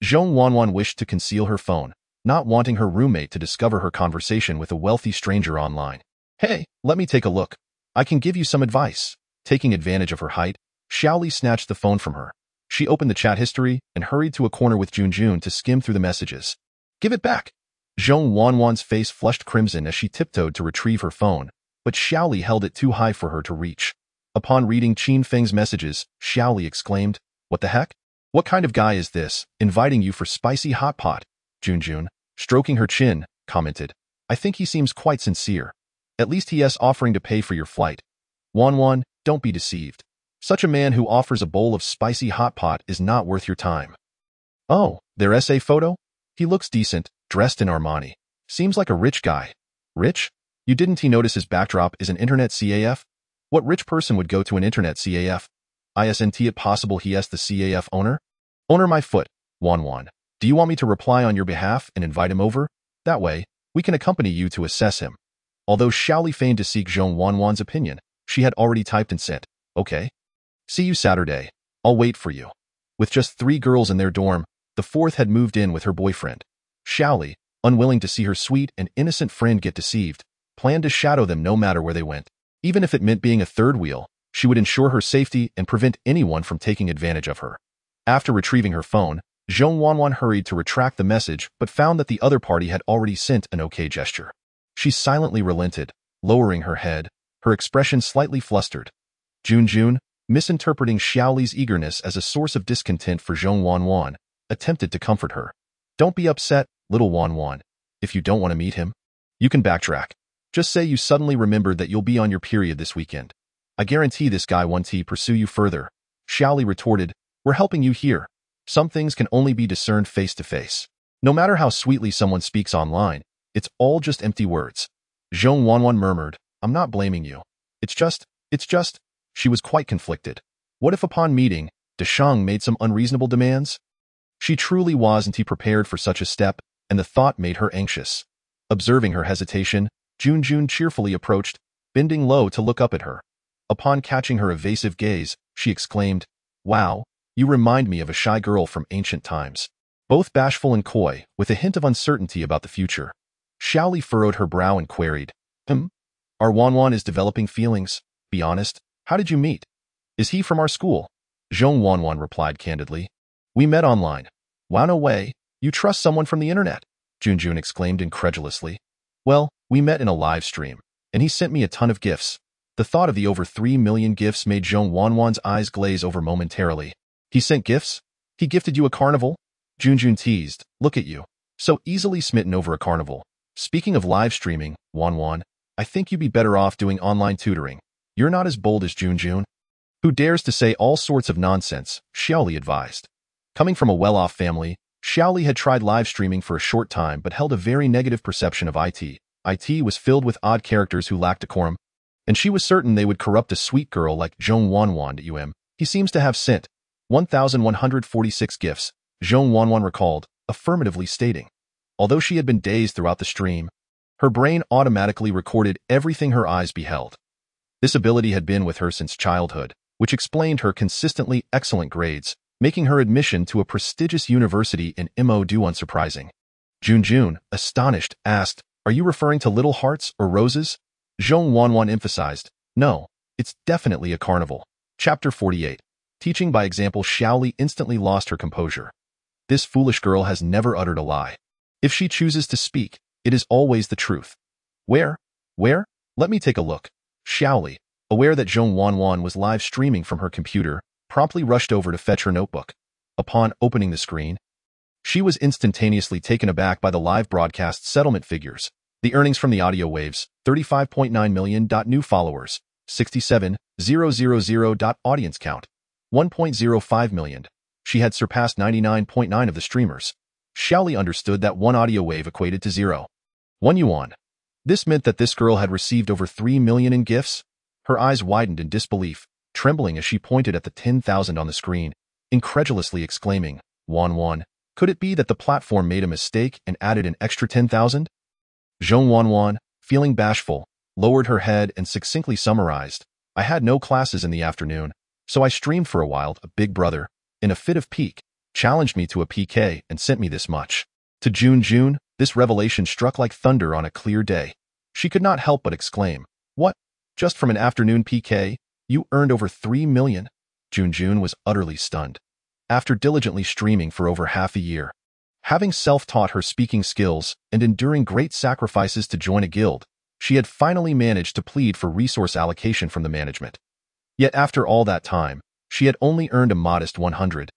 S2: Zhong Wanwan wished to conceal her phone, not wanting her roommate to discover her conversation with a wealthy stranger online. Hey, let me take a look. I can give you some advice. Taking advantage of her height, Xiaoli snatched the phone from her. She opened the chat history and hurried to a corner with Junjun to skim through the messages. Give it back. Zhong Wanwan's face flushed crimson as she tiptoed to retrieve her phone, but Xiaoli held it too high for her to reach. Upon reading Qin Feng's messages, Xiaoli exclaimed, What the heck? What kind of guy is this, inviting you for spicy hot pot? Junjun, stroking her chin, commented, I think he seems quite sincere. At least he is offering to pay for your flight. Wanwan, don't be deceived. Such a man who offers a bowl of spicy hot pot is not worth your time. Oh, their essay photo? He looks decent, dressed in Armani. Seems like a rich guy. Rich? Didn't he notice his backdrop is an internet CAF? What rich person would go to an internet CAF? Isn't it possible he is the CAF owner? Owner my foot, Wanwan. Do you want me to reply on your behalf and invite him over? That way, we can accompany you to assess him. Although Xiaoli feigned to seek Zhong Wanwan's opinion, she had already typed and sent, Okay. See you Saturday. I'll wait for you. With just 3 girls in their dorm, the 4th had moved in with her boyfriend. Xiaoli, unwilling to see her sweet and innocent friend get deceived, planned to shadow them no matter where they went. Even if it meant being a third wheel, she would ensure her safety and prevent anyone from taking advantage of her. After retrieving her phone, Zhong Wanwan hurried to retract the message but found that the other party had already sent an okay gesture. She silently relented, lowering her head, her expression slightly flustered. Junjun, misinterpreting Xiaoli's eagerness as a source of discontent for Zhong Wanwan, attempted to comfort her. Don't be upset, little Wanwan. If you don't want to meet him, you can backtrack. Just say you suddenly remembered that you'll be on your period this weekend. I guarantee this guy won't pursue you further. Xiaoli retorted, We're helping you here. Some things can only be discerned face to face. No matter how sweetly someone speaks online, it's all just empty words. Zhong Wanwan murmured, I'm not blaming you. It's just. She was quite conflicted. What if upon meeting, Deshang made some unreasonable demands? She truly wasn't prepared for such a step, and the thought made her anxious. Observing her hesitation, Junjun cheerfully approached, bending low to look up at her. Upon catching her evasive gaze, she exclaimed, Wow, you remind me of a shy girl from ancient times. Both bashful and coy, with a hint of uncertainty about the future. Xiaoli furrowed her brow and queried, Our Wanwan is developing feelings. Be honest, how did you meet? Is he from our school? Zhong Wanwan replied candidly. We met online. Wow, no way. You trust someone from the internet? Junjun exclaimed incredulously. Well, we met in a live stream, and he sent me a ton of gifts. The thought of the over 3 million gifts made Zhong Wanwan's eyes glaze over momentarily. He sent gifts? He gifted you a carnival? Junjun teased, Look at you. So easily smitten over a carnival. Speaking of live streaming, Wan, I think you'd be better off doing online tutoring. You're not as bold as Jun, who dares to say all sorts of nonsense, Xiaoli advised. Coming from a well-off family, Xiaoli had tried live streaming for a short time but held a very negative perception of IT. IT was filled with odd characters who lacked decorum, and she was certain they would corrupt a sweet girl like Zhong Wanwan to UM. He seems to have sent 1,146 gifts, Zhong Wanwan recalled, affirmatively stating. Although she had been dazed throughout the stream, her brain automatically recorded everything her eyes beheld. This ability had been with her since childhood, which explained her consistently excellent grades, making her admission to a prestigious university in Mo do unsurprising. Jun, astonished, asked, "Are you referring to little hearts or roses?" Zhong Wanwan emphasized, "No, it's definitely a carnival." Chapter 48. Teaching by example. Xiaoli instantly lost her composure. This foolish girl has never uttered a lie. If she chooses to speak, it is always the truth. Where? Let me take a look. Xiaoli, aware that Zhong Wanwan was live streaming from her computer, promptly rushed over to fetch her notebook. Upon opening the screen, she was instantaneously taken aback by the live broadcast settlement figures. The earnings from the audio waves, 35.9 million. New followers, 67,000. Audience count, 1.05 million. She had surpassed 99.9% of the streamers. Xiaoli understood that one audio wave equated to 0.1 yuan. This meant that this girl had received over 3 million in gifts. Her eyes widened in disbelief, trembling as she pointed at the 10,000 on the screen, incredulously exclaiming, Wan, could it be that the platform made a mistake and added an extra 10,000? Zhong Wanwan, feeling bashful, lowered her head and succinctly summarized, "I had no classes in the afternoon, so I streamed for a while. A big brother, in a fit of pique, challenged me to a PK and sent me this much." To Jun, this revelation struck like thunder on a clear day. She could not help but exclaim, "What? Just from an afternoon PK, you earned over 3 million? Jun was utterly stunned. After diligently streaming for over half a year, having self-taught her speaking skills and enduring great sacrifices to join a guild, she had finally managed to plead for resource allocation from the management. Yet after all that time, she had only earned a modest 100,000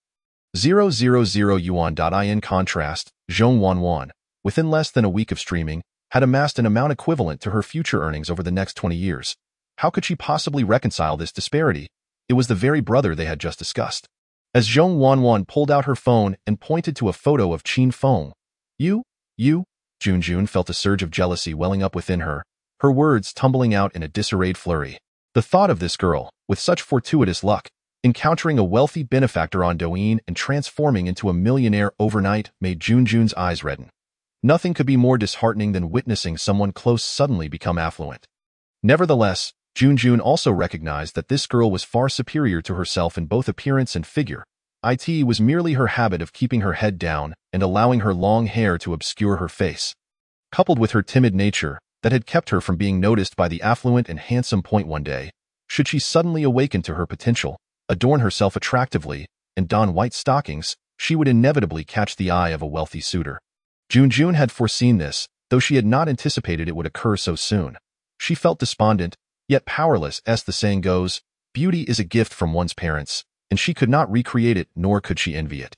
S2: yuan. In contrast, Zhong Wanwan, within less than a week of streaming, had amassed an amount equivalent to her future earnings over the next 20 years. How could she possibly reconcile this disparity? It was the very brother they had just discussed. As Zhong Wanwan pulled out her phone and pointed to a photo of Qin Feng, You? Jun felt a surge of jealousy welling up within her, her words tumbling out in a disarrayed flurry. The thought of this girl, with such fortuitous luck, encountering a wealthy benefactor on Douyin and transforming into a millionaire overnight, made Jun's eyes redden. Nothing could be more disheartening than witnessing someone close suddenly become affluent. Nevertheless, Jun also recognized that this girl was far superior to herself in both appearance and figure. It was merely her habit of keeping her head down and allowing her long hair to obscure her face, coupled with her timid nature, that had kept her from being noticed by the affluent and handsome point one day. Should she suddenly awaken to her potential, adorn herself attractively, and don white stockings, she would inevitably catch the eye of a wealthy suitor. Jun had foreseen this, though she had not anticipated it would occur so soon. She felt despondent, yet powerless. As the saying goes, beauty is a gift from one's parents, and she could not recreate it, nor could she envy it.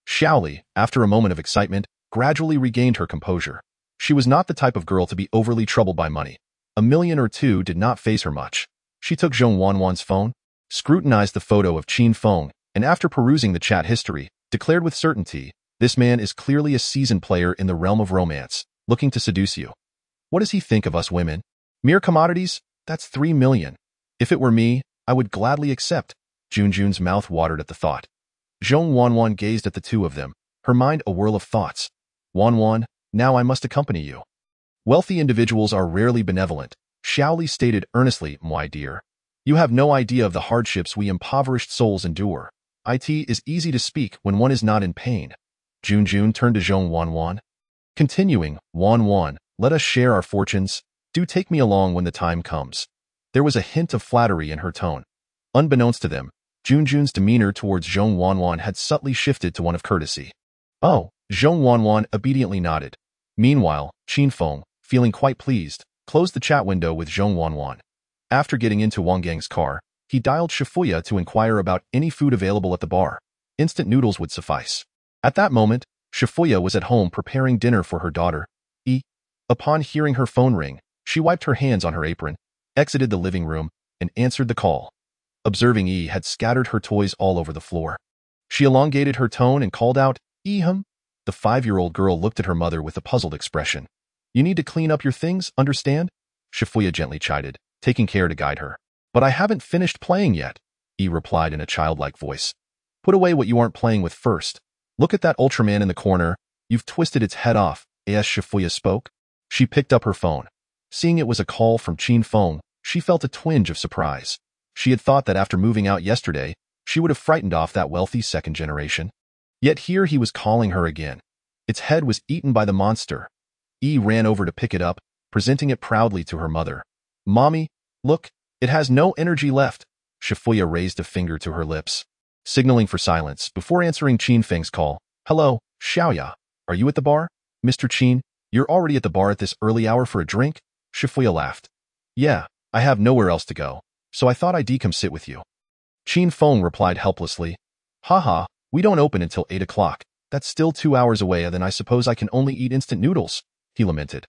S2: Xiaoli, after a moment of excitement, gradually regained her composure. She was not the type of girl to be overly troubled by money. $1 million or $2 did not faze her much. She took Zhong Wanwan's phone, scrutinized the photo of Qin Feng, and after perusing the chat history, declared with certainty, "This man is clearly a seasoned player in the realm of romance, looking to seduce you. What does he think of us women? Mere commodities? That's 3 million. If it were me, I would gladly accept." Jun's mouth watered at the thought. Zhong Wanwan gazed at the two of them, her mind a whirl of thoughts. "Wanwan, now I must accompany you." "Wealthy individuals are rarely benevolent," Xiaoli stated earnestly. "My dear, you have no idea of the hardships we impoverished souls endure. It is easy to speak when one is not in pain." Jun turned to Zhong Wanwan, continuing, "Wanwan, let us share our fortunes. Do take me along when the time comes." There was a hint of flattery in her tone. Unbeknownst to them, Jun's demeanor towards Zhong Wanwan had subtly shifted to one of courtesy. "Oh," Zhong Wanwan obediently nodded. Meanwhile, Qin Feng, feeling quite pleased, closed the chat window with Zhong Wanwan. After getting into Wang Gang's car, he dialed Shifuya to inquire about any food available at the bar. Instant noodles would suffice. At that moment, Shifuya was at home preparing dinner for her daughter. Upon hearing her phone ring, she wiped her hands on her apron, exited the living room, and answered the call. Observing E had scattered her toys all over the floor. She elongated her tone and called out, "Ehum." The 5-year-old girl looked at her mother with a puzzled expression. "You need to clean up your things, understand?" Shifuya gently chided, taking care to guide her. "But I haven't finished playing yet," E replied in a childlike voice. "Put away what you aren't playing with first. Look at that Ultraman in the corner. You've twisted its head off," as Shifuya spoke. She picked up her phone. Seeing it was a call from Qin Feng, she felt a twinge of surprise. She had thought that after moving out yesterday, she would have frightened off that wealthy second generation. Yet here he was calling her again. Its head was eaten by the monster. E ran over to pick it up, presenting it proudly to her mother. "Mommy, look, it has no energy left." Shifuya raised a finger to her lips, signaling for silence before answering Qin Feng's call. "Hello, Xiaoya. Are you at the bar?" "Mr. Qin, you're already at the bar at this early hour for a drink?" Shifuya laughed. "Yeah, I have nowhere else to go, so I thought I'd come sit with you." Qin Feng replied helplessly. "Haha, we don't open until 8 o'clock. That's still 2 hours away, then I suppose I can only eat instant noodles," he lamented.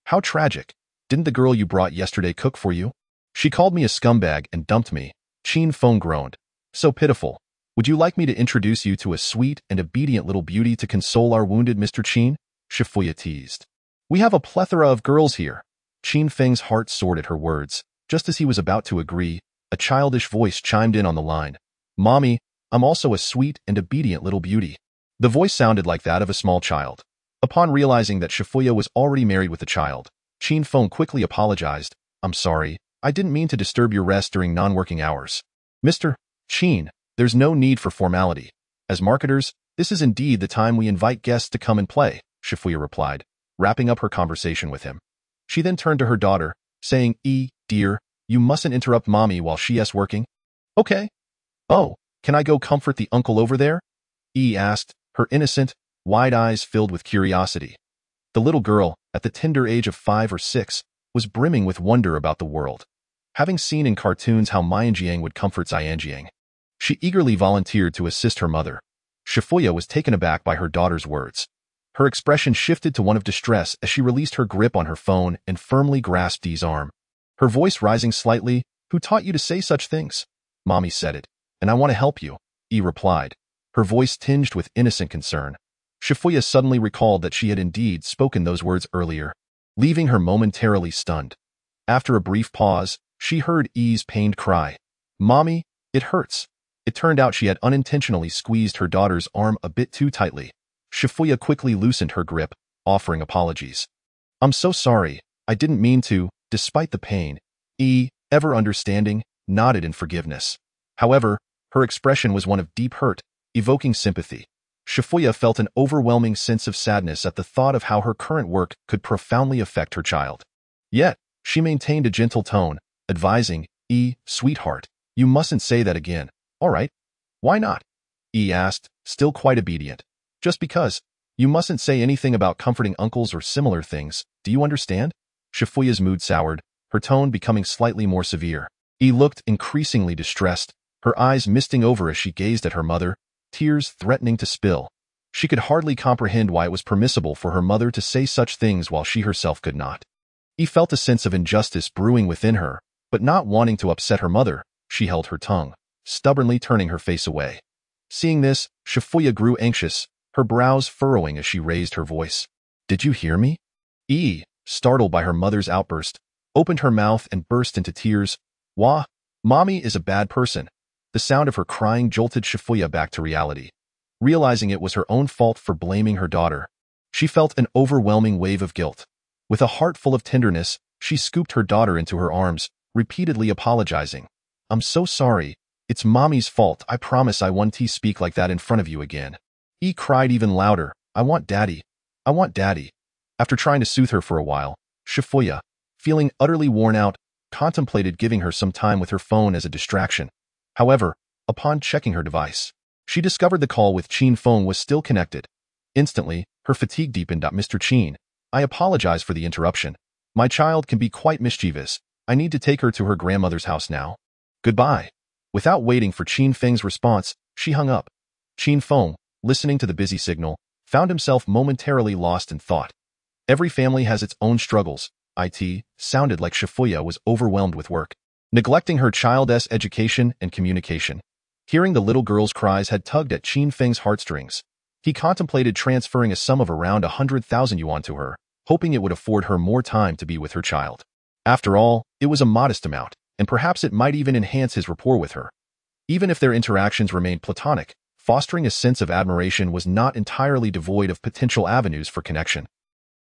S2: "How tragic. Didn't the girl you brought yesterday cook for you?" "She called me a scumbag and dumped me," Qin Feng groaned. "So pitiful. Would you like me to introduce you to a sweet and obedient little beauty to console our wounded Mr. Qin?" Shifuya teased. "We have a plethora of girls here." Qin Feng's heart soared at her words. Just as he was about to agree, a childish voice chimed in on the line. "Mommy, I'm also a sweet and obedient little beauty." The voice sounded like that of a small child. Upon realizing that Shifuya was already married with a child, Qin Feng quickly apologized. "I'm sorry, I didn't mean to disturb your rest during non-working hours." "Mr. Qin, there's no need for formality. As marketers, this is indeed the time we invite guests to come and play," Shifuya replied, wrapping up her conversation with him. She then turned to her daughter, saying, "Dear, you mustn't interrupt Mommy while she's working." "Okay." "Oh, can I go comfort the uncle over there?" E asked, her innocent, wide eyes filled with curiosity. The little girl, at the tender age of 5 or 6, was brimming with wonder about the world. Having seen in cartoons how Mianjiang would comfort Xianjiang, she eagerly volunteered to assist her mother. Shifuya was taken aback by her daughter's words. Her expression shifted to one of distress as she released her grip on her phone and firmly grasped E's arm. Her voice rising slightly, "Who taught you to say such things?" "Mommy said it, and I want to help you," E replied, her voice tinged with innocent concern. Shifuya suddenly recalled that she had indeed spoken those words earlier, leaving her momentarily stunned. After a brief pause, she heard E's pained cry. "Mommy, it hurts." It turned out she had unintentionally squeezed her daughter's arm a bit too tightly. Shifuya quickly loosened her grip, offering apologies. "I'm so sorry, I didn't mean to," despite the pain. E, ever understanding, nodded in forgiveness. However, her expression was one of deep hurt, evoking sympathy. Shifuya felt an overwhelming sense of sadness at the thought of how her current work could profoundly affect her child. Yet, she maintained a gentle tone, advising, "Sweetheart, you mustn't say that again." "All right. Why not?" E asked, still quite obedient. "Just because. You mustn't say anything about comforting uncles or similar things. Do you understand?" Shifuya's mood soured, her tone becoming slightly more severe. E looked increasingly distressed, her eyes misting over as she gazed at her mother, tears threatening to spill. She could hardly comprehend why it was permissible for her mother to say such things while she herself could not. E felt a sense of injustice brewing within her, but not wanting to upset her mother, she held her tongue, stubbornly turning her face away. Seeing this, Shifuya grew anxious, her brows furrowing as she raised her voice. "Did you hear me?" E, startled by her mother's outburst, opened her mouth and burst into tears. "Wah, Mommy is a bad person." The sound of her crying jolted Shifuya back to reality. Realizing it was her own fault for blaming her daughter, she felt an overwhelming wave of guilt. With a heart full of tenderness, she scooped her daughter into her arms, repeatedly apologizing. "I'm so sorry. It's Mommy's fault. I promise I won't speak like that in front of you again." E cried even louder, "I want Daddy. I want Daddy." After trying to soothe her for a while, Shifuya, feeling utterly worn out, contemplated giving her some time with her phone as a distraction. However, upon checking her device, she discovered the call with Qin Feng was still connected. Instantly, her fatigue deepened. "Mr. Qin, I apologize for the interruption. My child can be quite mischievous. I need to take her to her grandmother's house now. Goodbye." Without waiting for Qin Feng's response, she hung up. Qin Feng, listening to the busy signal, found himself momentarily lost in thought. Every family has its own struggles. It sounded like Shifuya was overwhelmed with work, neglecting her child's education and communication. Hearing the little girl's cries had tugged at Qin Feng's heartstrings. He contemplated transferring a sum of around 100,000 yuan to her, hoping it would afford her more time to be with her child. After all, it was a modest amount, and perhaps it might even enhance his rapport with her. Even if their interactions remained platonic, fostering a sense of admiration was not entirely devoid of potential avenues for connection.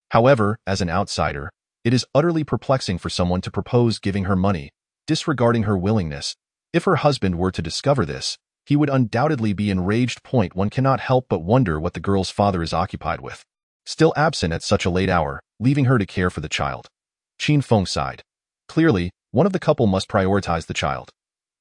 S2: However, as an outsider, it is utterly perplexing for someone to propose giving her money, disregarding her willingness. If her husband were to discover this, he would undoubtedly be enraged. One cannot help but wonder what the girl's father is occupied with. Still absent at such a late hour, leaving her to care for the child. Qin Feng sighed. Clearly, one of the couple must prioritize the child.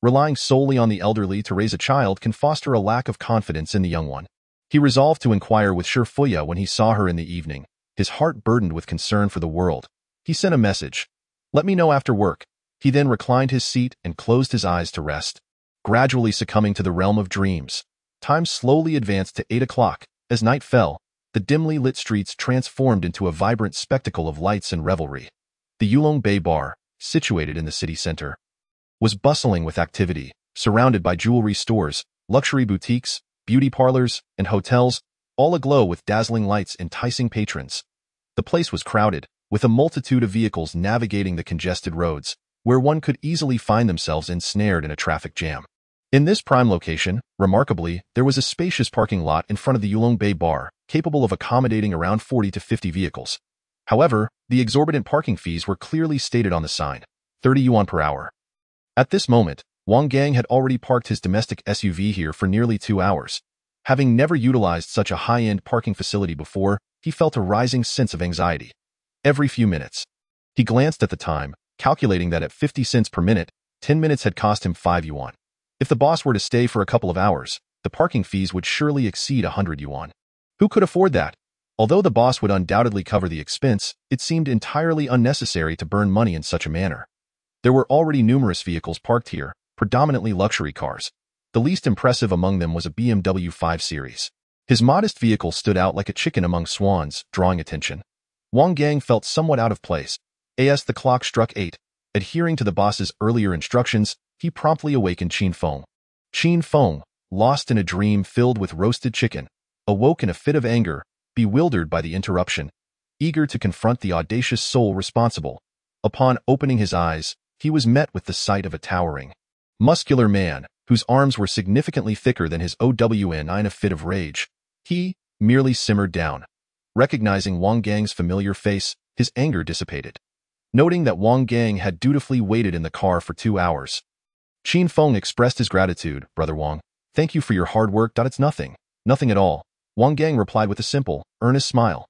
S2: Relying solely on the elderly to raise a child can foster a lack of confidence in the young one. He resolved to inquire with Shifuya when he saw her in the evening, his heart burdened with concern for the world. He sent a message. "Let me know after work." He then reclined his seat and closed his eyes to rest. Gradually succumbing to the realm of dreams, time slowly advanced to 8 o'clock. As night fell, the dimly lit streets transformed into a vibrant spectacle of lights and revelry. The Yulong Bay Bar, situated in the city center, was bustling with activity, surrounded by jewelry stores, luxury boutiques, beauty parlors, and hotels, all aglow with dazzling lights enticing patrons. The place was crowded, with a multitude of vehicles navigating the congested roads, where one could easily find themselves ensnared in a traffic jam. In this prime location, remarkably, there was a spacious parking lot in front of the Yulong Bay Bar, capable of accommodating around 40 to 50 vehicles. However, the exorbitant parking fees were clearly stated on the sign, 30 yuan per hour. At this moment, Wang Gang had already parked his domestic SUV here for nearly 2 hours. Having never utilized such a high-end parking facility before, he felt a rising sense of anxiety. Every few minutes, he glanced at the time, calculating that at 50 cents per minute, 10 minutes had cost him 5 yuan. If the boss were to stay for a couple of hours, the parking fees would surely exceed 100 yuan. Who could afford that? Although the boss would undoubtedly cover the expense, it seemed entirely unnecessary to burn money in such a manner. There were already numerous vehicles parked here, predominantly luxury cars. The least impressive among them was a BMW 5 Series. His modest vehicle stood out like a chicken among swans, drawing attention. Wang Gang felt somewhat out of place. As the clock struck 8, adhering to the boss's earlier instructions, he promptly awakened Qin Feng. Qin Feng, lost in a dream filled with roasted chicken, awoke in a fit of anger, bewildered by the interruption, eager to confront the audacious soul responsible. Upon opening his eyes, he was met with the sight of a towering, muscular man, whose arms were significantly thicker than his own. In a fit of rage, he merely simmered down. Recognizing Wang Gang's familiar face, his anger dissipated. Noting that Wang Gang had dutifully waited in the car for 2 hours, Qin Feng expressed his gratitude. "Brother Wang, thank you for your hard work. It's nothing. Nothing at all," Wang Gang replied with a simple, earnest smile.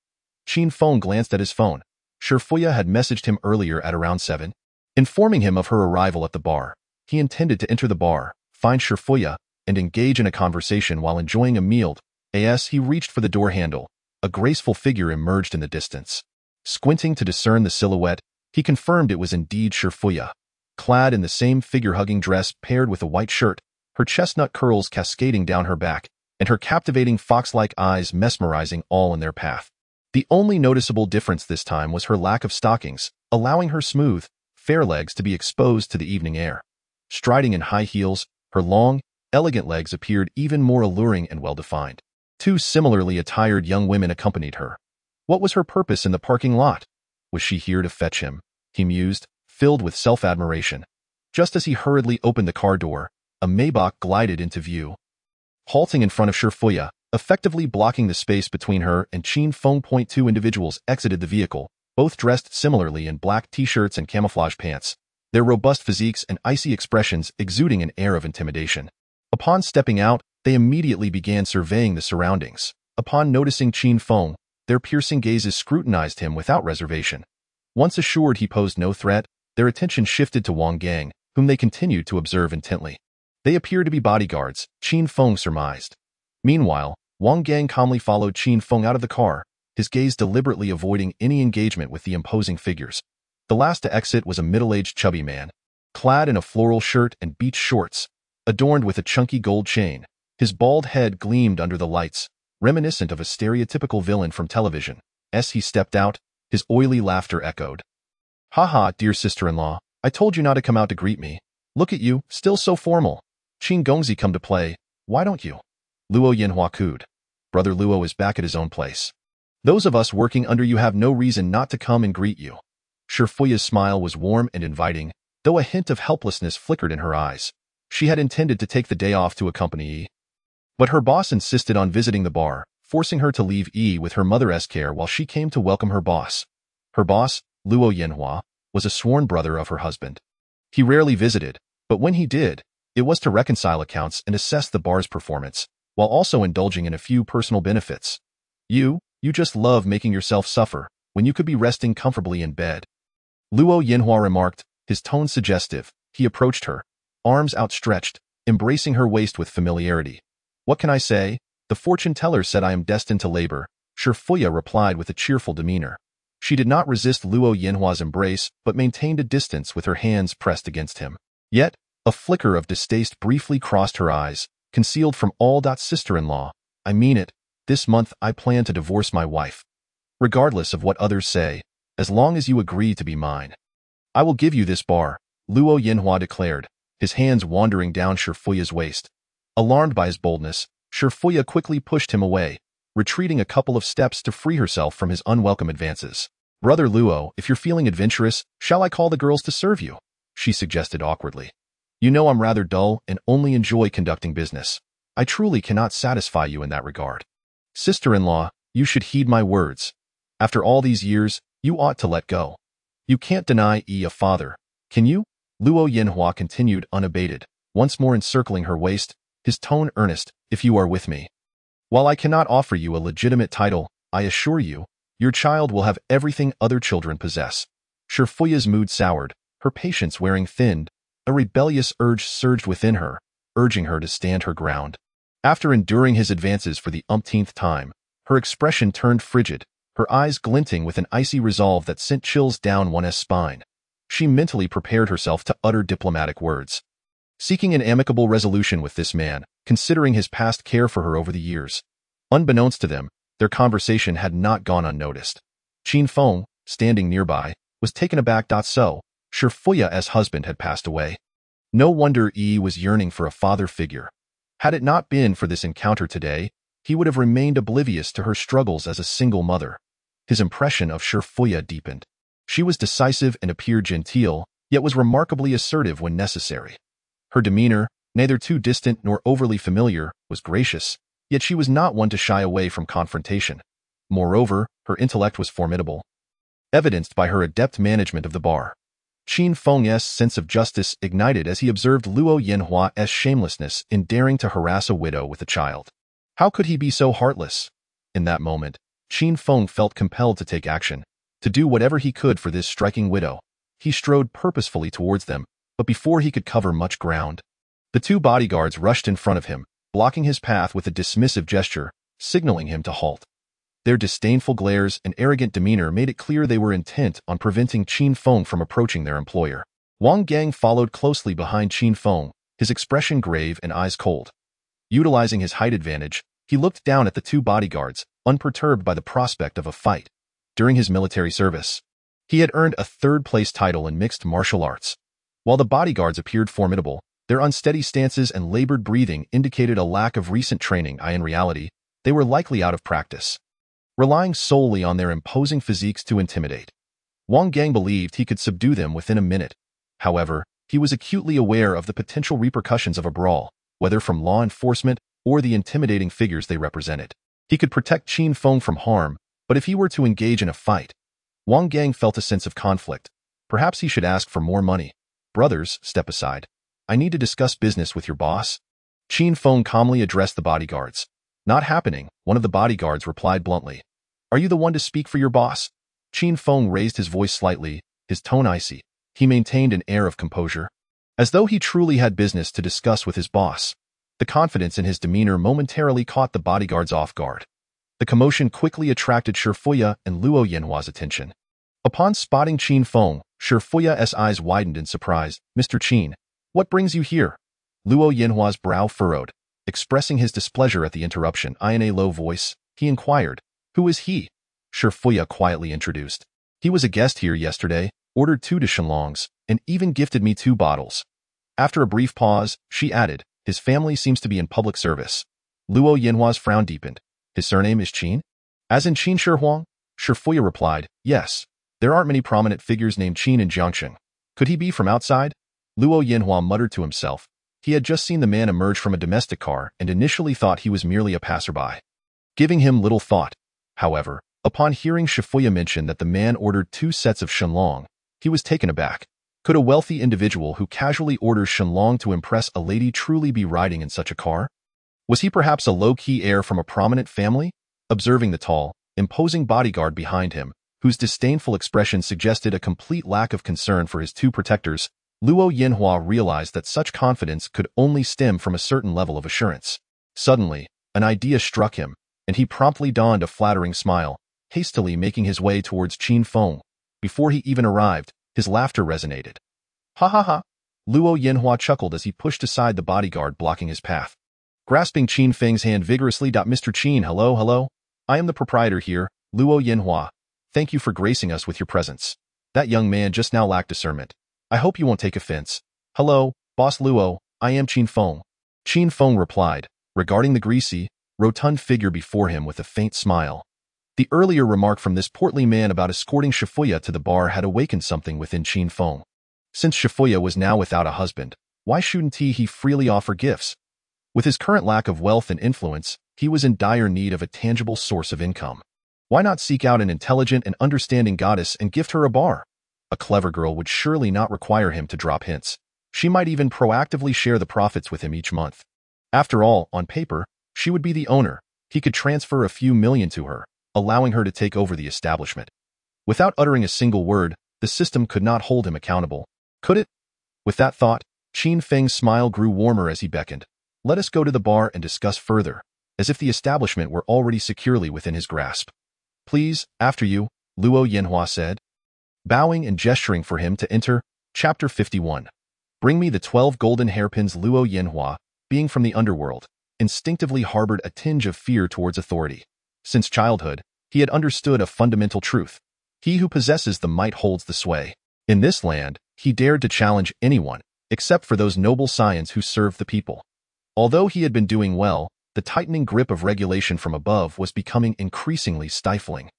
S2: Qin Feng glanced at his phone. Shifuya had messaged him earlier at around 7, informing him of her arrival at the bar. He intended to enter the bar, find Shifuya, and engage in a conversation while enjoying a meal. As he reached for the door handle, a graceful figure emerged in the distance. Squinting to discern the silhouette, he confirmed it was indeed Shifuya. Clad in the same figure-hugging dress paired with a white shirt, her chestnut curls cascading down her back, and her captivating fox-like eyes mesmerizing all in their path. The only noticeable difference this time was her lack of stockings, allowing her smooth, fair legs to be exposed to the evening air. Striding in high heels, her long, elegant legs appeared even more alluring and well-defined. 2 similarly attired young women accompanied her. What was her purpose in the parking lot? Was she here to fetch him? He mused, filled with self-admiration. Just as he hurriedly opened the car door, a Maybach glided into view. Halting in front of Shifuya, effectively blocking the space between her and Qin Feng. 2 individuals exited the vehicle, both dressed similarly in black t-shirts and camouflage pants, their robust physiques and icy expressions exuding an air of intimidation. Upon stepping out, they immediately began surveying the surroundings. Upon noticing Qin Feng, their piercing gazes scrutinized him without reservation. Once assured he posed no threat, their attention shifted to Wang Gang, whom they continued to observe intently. They appear to be bodyguards, Qin Feng surmised. Meanwhile, Wang Gang calmly followed Qin Feng out of the car, his gaze deliberately avoiding any engagement with the imposing figures. The last to exit was a middle-aged chubby man, clad in a floral shirt and beach shorts, adorned with a chunky gold chain. His bald head gleamed under the lights, reminiscent of a stereotypical villain from television. As he stepped out, His oily laughter echoed. "Ha ha, dear sister-in-law, I told you not to come out to greet me. Look at you, still so formal. Qin Gongzi come to play, why don't you?" Luo Yinhua cooed. Brother Luo is back at his own place. Those of us working under you have no reason not to come and greet you. Shifuya's smile was warm and inviting, though a hint of helplessness flickered in her eyes. She had intended to take the day off to accompany Yi. But her boss insisted on visiting the bar, forcing her to leave Yi with her mother's care while she came to welcome her boss. Her boss, Luo Yinhua, was a sworn brother of her husband. He rarely visited, but when he did, it was to reconcile accounts and assess the bar's performance, while also indulging in a few personal benefits. You just love making yourself suffer, when you could be resting comfortably in bed. Luo Yinhua remarked, his tone suggestive. He approached her, arms outstretched, embracing her waist with familiarity. "What can I say? The fortune teller said I am destined to labor," Shifuya replied with a cheerful demeanor. She did not resist Luo Yinhua's embrace, but maintained a distance with her hands pressed against him. Yet, a flicker of distaste briefly crossed her eyes, concealed from all. "Sister-in-law, I mean it, this month I plan to divorce my wife. Regardless of what others say, as long as you agree to be mine. I will give you this bar," Luo Yinhua declared, his hands wandering down Shifuya's waist. Alarmed by his boldness, Shifuya quickly pushed him away, retreating a couple of steps to free herself from his unwelcome advances. "Brother Luo, if you're feeling adventurous, shall I call the girls to serve you?" she suggested awkwardly. "You know I'm rather dull and only enjoy conducting business. I truly cannot satisfy you in that regard. Sister-in-law, you should heed my words. After all these years, you ought to let go. You can't deny a father, can you?" Luo Yinhua continued unabated, once more encircling her waist, his tone earnest. "If you are with me. While I cannot offer you a legitimate title, I assure you, your child will have everything other children possess." Shifuya's mood soured, her patience wearing thin. A rebellious urge surged within her, urging her to stand her ground. After enduring his advances for the umpteenth time, her expression turned frigid, her eyes glinting with an icy resolve that sent chills down one's spine. She mentally prepared herself to utter diplomatic words, seeking an amicable resolution with this man, considering his past care for her over the years. Unbeknownst to them, their conversation had not gone unnoticed. Qin Feng, standing nearby, was taken aback. Shifuya's husband had passed away. No wonder Yi was yearning for a father figure. Had it not been for this encounter today, he would have remained oblivious to her struggles as a single mother. His impression of Shifuya deepened. She was decisive and appeared genteel, yet was remarkably assertive when necessary. Her demeanor, neither too distant nor overly familiar, was gracious, yet she was not one to shy away from confrontation. Moreover, her intellect was formidable, evidenced by her adept management of the bar. Qin Feng's sense of justice ignited as he observed Luo Yinhua's shamelessness in daring to harass a widow with a child. How could he be so heartless? In that moment, Qin Feng felt compelled to take action, to do whatever he could for this striking widow. He strode purposefully towards them, but before he could cover much ground, the two bodyguards rushed in front of him, blocking his path with a dismissive gesture, signaling him to halt. Their disdainful glares and arrogant demeanor made it clear they were intent on preventing Qin Feng from approaching their employer. Wang Gang followed closely behind Qin Feng, his expression grave and eyes cold. Utilizing his height advantage, he looked down at the two bodyguards, unperturbed by the prospect of a fight. During his military service, he had earned a third-place title in mixed martial arts. While the bodyguards appeared formidable, their unsteady stances and labored breathing indicated a lack of recent training. In reality, they were likely out of practice, relying solely on their imposing physiques to intimidate. Wang Gang believed he could subdue them within a minute. However, he was acutely aware of the potential repercussions of a brawl, whether from law enforcement or the intimidating figures they represented. He could protect Qin Feng from harm, but if he were to engage in a fight, Wang Gang felt a sense of conflict. Perhaps he should ask for more money. "Brothers, step aside. I need to discuss business with your boss." Qin Feng calmly addressed the bodyguards. "Not happening," one of the bodyguards replied bluntly. "Are you the one to speak for your boss?" Qin Feng raised his voice slightly, his tone icy. He maintained an air of composure, as though he truly had business to discuss with his boss. The confidence in his demeanor momentarily caught the bodyguards off guard. The commotion quickly attracted Shifuya and Luo Yinhua's attention. Upon spotting Qin Feng, Shifuya's eyes widened in surprise. "Mr. Qin, what brings you here?" Luo Yinhua's brow furrowed. Expressing his displeasure at the interruption in a low voice, he inquired, "Who is he?" Shifuya quietly introduced. He was a guest here yesterday, ordered 2 de Shenlongs, and even gifted me 2 bottles. After a brief pause, she added, his family seems to be in public service. Luo Yinhua's frown deepened. His surname is Qin? As in Qin Shi? Shifuya replied, yes. There aren't many prominent figures named Qin in Jiangsheng. Could he be from outside? Luo Yinhua muttered to himself. He had just seen the man emerge from a domestic car and initially thought he was merely a passerby. Giving him little thought, however, upon hearing Shifuya mention that the man ordered 2 sets of Shenlong, he was taken aback. Could a wealthy individual who casually orders Shenlong to impress a lady truly be riding in such a car? Was he perhaps a low-key heir from a prominent family? Observing the tall, imposing bodyguard behind him, whose disdainful expression suggested a complete lack of concern for his 2 protectors, Luo Yinhua realized that such confidence could only stem from a certain level of assurance. Suddenly, an idea struck him, and he promptly donned a flattering smile, hastily making his way towards Qin Feng. Before he even arrived, his laughter resonated. Ha ha ha! Luo Yinhua chuckled as he pushed aside the bodyguard blocking his path. Grasping Qin Feng's hand vigorously, Mr. Qin, hello. I am the proprietor here, Luo Yinhua. Thank you for gracing us with your presence. That young man just now lacked discernment. I hope you won't take offense. Hello, Boss Luo, I am Qin Feng. Qin Feng replied, regarding the greasy, rotund figure before him with a faint smile. The earlier remark from this portly man about escorting Shifuya to the bar had awakened something within Qin Feng. Since Shifuya was now without a husband, why shouldn't he freely offer gifts? With his current lack of wealth and influence, he was in dire need of a tangible source of income. Why not seek out an intelligent and understanding goddess and gift her a bar? A clever girl would surely not require him to drop hints. She might even proactively share the profits with him each month. After all, on paper, she would be the owner. He could transfer a few million to her, allowing her to take over the establishment. Without uttering a single word, the system could not hold him accountable. Could it? With that thought, Qin Feng's smile grew warmer as he beckoned. Let us go to the bar and discuss further, as if the establishment were already securely within his grasp. Please, after you, Luo Yinhua said. Bowing and gesturing for him to enter, Chapter 51. Bring me the 12 golden hairpins. Luo Yinhua, being from the underworld, instinctively harbored a tinge of fear towards authority. Since childhood, he had understood a fundamental truth. He who possesses the might holds the sway. In this land, he dared to challenge anyone, except for those noble scions who served the people. Although he had been doing well, the tightening grip of regulation from above was becoming increasingly stifling.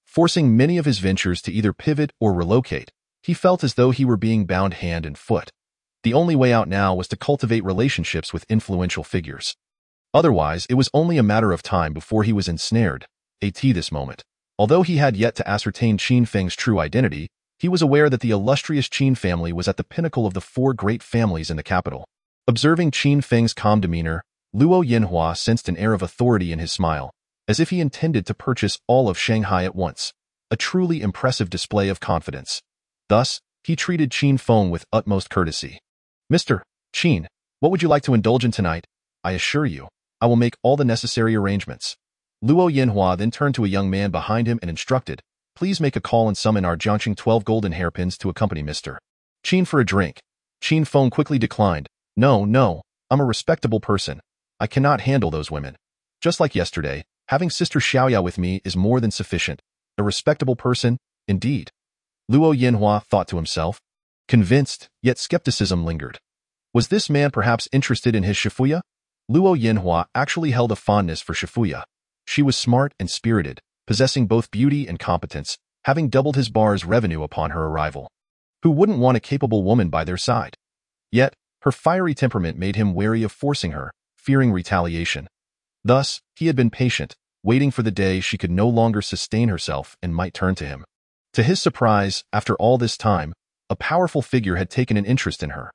S2: Forcing many of his ventures to either pivot or relocate, he felt as though he were being bound hand and foot. The only way out now was to cultivate relationships with influential figures. Otherwise, it was only a matter of time before he was ensnared. This moment. Although he had yet to ascertain Qin Feng's true identity, he was aware that the illustrious Qin family was at the pinnacle of the 4 great families in the capital. Observing Qin Feng's calm demeanor, Luo Yinhua sensed an air of authority in his smile, as if he intended to purchase all of Shanghai at once, a truly impressive display of confidence. Thus, he treated Qin Feng with utmost courtesy. Mr. Qin, what would you like to indulge in tonight? I assure you, I will make all the necessary arrangements. Luo Yinhua then turned to a young man behind him and instructed, please make a call and summon our Jiangsheng 12 golden hairpins to accompany Mr. Qin for a drink. Qin Feng quickly declined. No, I'm a respectable person. I cannot handle those women. Just like yesterday, having Sister Xiaoya with me is more than sufficient. A respectable person, indeed. Luo Yinhua thought to himself. Convinced, yet skepticism lingered. Was this man perhaps interested in his Shifuya? Luo Yinhua actually held a fondness for Shifuya. She was smart and spirited, possessing both beauty and competence, having doubled his bar's revenue upon her arrival. Who wouldn't want a capable woman by their side? Yet, her fiery temperament made him wary of forcing her, fearing retaliation. Thus, he had been patient, waiting for the day she could no longer sustain herself and might turn to him. To his surprise, after all this time, a powerful figure had taken an interest in her.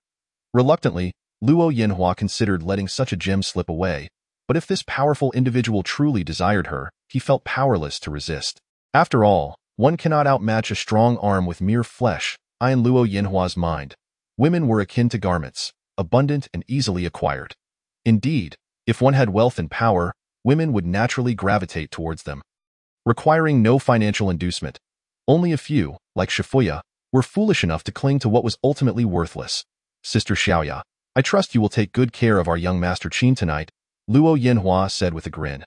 S2: Reluctantly, Luo Yinhua considered letting such a gem slip away, but if this powerful individual truly desired her, he felt powerless to resist. After all, one cannot outmatch a strong arm with mere flesh. In Luo Yinhua's mind, women were akin to garments, abundant and easily acquired. Indeed, if one had wealth and power, women would naturally gravitate towards them. Requiring no financial inducement, only a few, like Shifuya, were foolish enough to cling to what was ultimately worthless. Sister Xiaoya, I trust you will take good care of our young Master Qin tonight, Luo Yinhua said with a grin.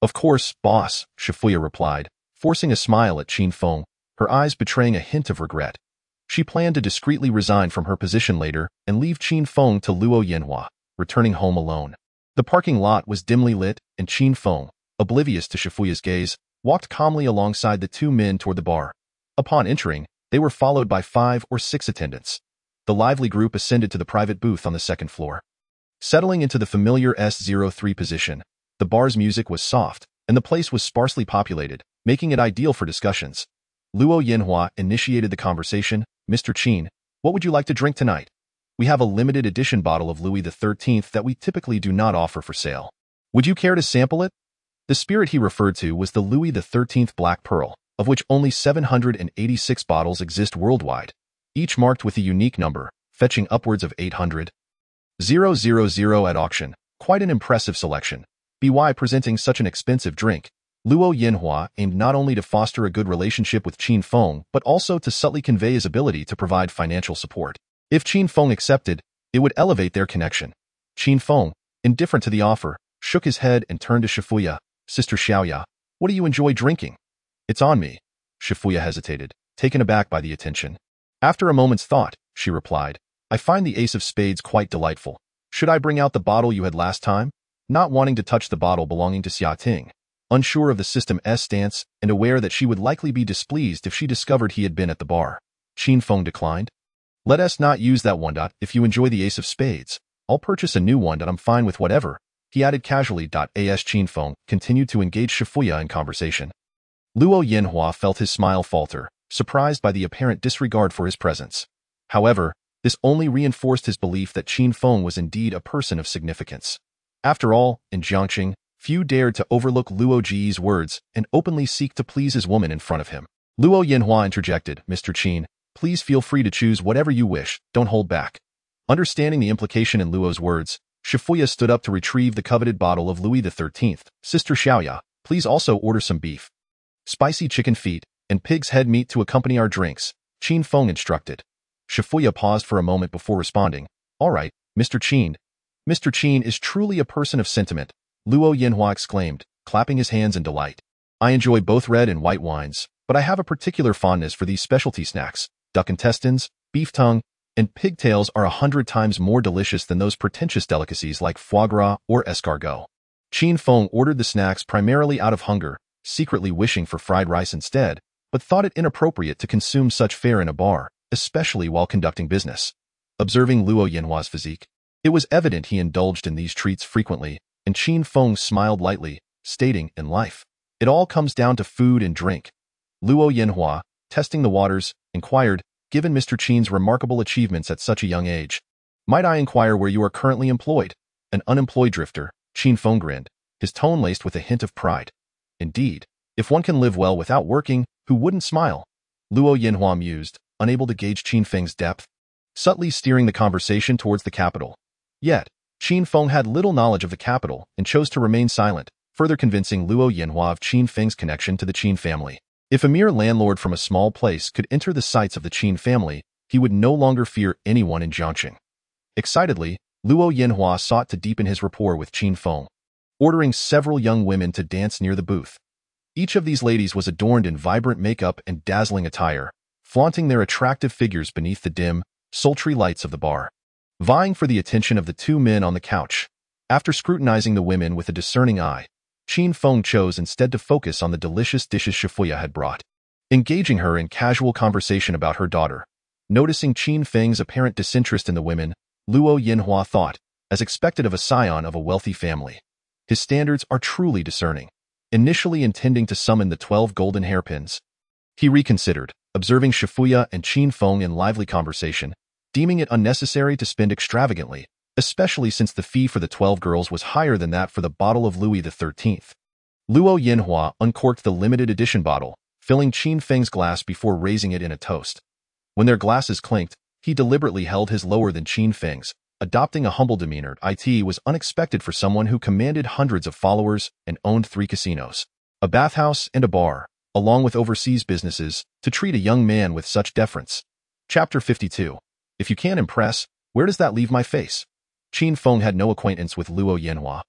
S2: Of course, boss, Shifuya replied, forcing a smile at Qin Feng, her eyes betraying a hint of regret. She planned to discreetly resign from her position later and leave Qin Feng to Luo Yanhua, returning home alone. The parking lot was dimly lit, and Qin Feng, oblivious to Shifuya's gaze, walked calmly alongside the two men toward the bar. Upon entering, they were followed by 5 or 6 attendants. The lively group ascended to the private booth on the second floor. Settling into the familiar S03 position, the bar's music was soft, and the place was sparsely populated, making it ideal for discussions. Luo Yanhua initiated the conversation. "Mr. Qin, what would you like to drink tonight? We have a limited edition bottle of Louis XIII that we typically do not offer for sale. Would you care to sample it?" The spirit he referred to was the Louis XIII Black Pearl, of which only 786 bottles exist worldwide, each marked with a unique number, fetching upwards of 800,000 at auction. Quite an impressive selection. By presenting such an expensive drink, Luo Yanhua aimed not only to foster a good relationship with Qin Feng, but also to subtly convey his ability to provide financial support. If Qin Feng accepted, it would elevate their connection. Qin Feng, indifferent to the offer, shook his head and turned to Shifuya. "Sister Xiaoya, what do you enjoy drinking?" "It's on me." Shifuya hesitated, taken aback by the attention. After a moment's thought, she replied, "I find the Ace of Spades quite delightful. Should I bring out the bottle you had last time?" Not wanting to touch the bottle belonging to Xia Ting, unsure of the system's stance and aware that she would likely be displeased if she discovered he had been at the bar, Qin Feng declined. "Let us not use that one. If you enjoy the Ace of Spades, I'll purchase a new one. I'm fine with whatever," he added casually. As Qin Feng continued to engage Shifuya in conversation, Luo Yanhua felt his smile falter, surprised by the apparent disregard for his presence. However, this only reinforced his belief that Qin Feng was indeed a person of significance. After all, in Jiangqing, few dared to overlook Luo Ji's words and openly seek to please his woman in front of him. Luo Yanhua interjected, "Mr. Qin, please feel free to choose whatever you wish, don't hold back." Understanding the implication in Luo's words, Shifuya stood up to retrieve the coveted bottle of Louis XIII. "Sister Xiaoya, please also order some beef, spicy chicken feet, and pig's head meat to accompany our drinks," Qin Feng instructed. Shifuya paused for a moment before responding, "All right, Mr. Qin." "Mr. Qin is truly a person of sentiment," Luo Yanhua exclaimed, clapping his hands in delight. "I enjoy both red and white wines, but I have a particular fondness for these specialty snacks. Duck intestines, beef tongue, and pigtails are 100 times more delicious than those pretentious delicacies like foie gras or escargot." Qin Feng ordered the snacks primarily out of hunger, secretly wishing for fried rice instead, but thought it inappropriate to consume such fare in a bar, especially while conducting business. Observing Luo Yanhua's physique, it was evident he indulged in these treats frequently, and Qin Feng smiled lightly, stating, "In life, it all comes down to food and drink." Luo Yanhua, testing the waters, inquired, "Given Mr. Qin's remarkable achievements at such a young age, might I inquire where you are currently employed?" "An unemployed drifter," Qin Feng grinned, his tone laced with a hint of pride. "Indeed, if one can live well without working, who wouldn't smile?" Luo Yanhua mused, unable to gauge Qin Feng's depth, subtly steering the conversation towards the capital. Yet, Qin Feng had little knowledge of the capital and chose to remain silent, further convincing Luo Yanhua of Qin Feng's connection to the Qin family. If a mere landlord from a small place could enter the sights of the Qin family, he would no longer fear anyone in Jiangqing. Excitedly, Luo Yanhua sought to deepen his rapport with Qin Feng, ordering several young women to dance near the booth. Each of these ladies was adorned in vibrant makeup and dazzling attire, flaunting their attractive figures beneath the dim, sultry lights of the bar. Vying for the attention of the two men on the couch, after scrutinizing the women with a discerning eye, Qin Feng chose instead to focus on the delicious dishes Shifuya had brought, engaging her in casual conversation about her daughter. Noticing Qin Feng's apparent disinterest in the women, Luo Yanhua thought, as expected of a scion of a wealthy family, his standards are truly discerning. Initially intending to summon the 12 golden hairpins, he reconsidered, observing Shifuya and Qin Feng in lively conversation, deeming it unnecessary to spend extravagantly, especially since the fee for the 12 girls was higher than that for the bottle of Louis XIII. Luo Yanhua uncorked the limited edition bottle, filling Qin Feng's glass before raising it in a toast. When their glasses clinked, he deliberately held his lower than Qin Feng's, adopting a humble demeanor. It was unexpected for someone who commanded hundreds of followers and owned 3 casinos, a bathhouse, and a bar, along with overseas businesses, to treat a young man with such deference. Chapter 52. If you can't impress, where does that leave my face? Qin Feng had no acquaintance with Luo Yanhua.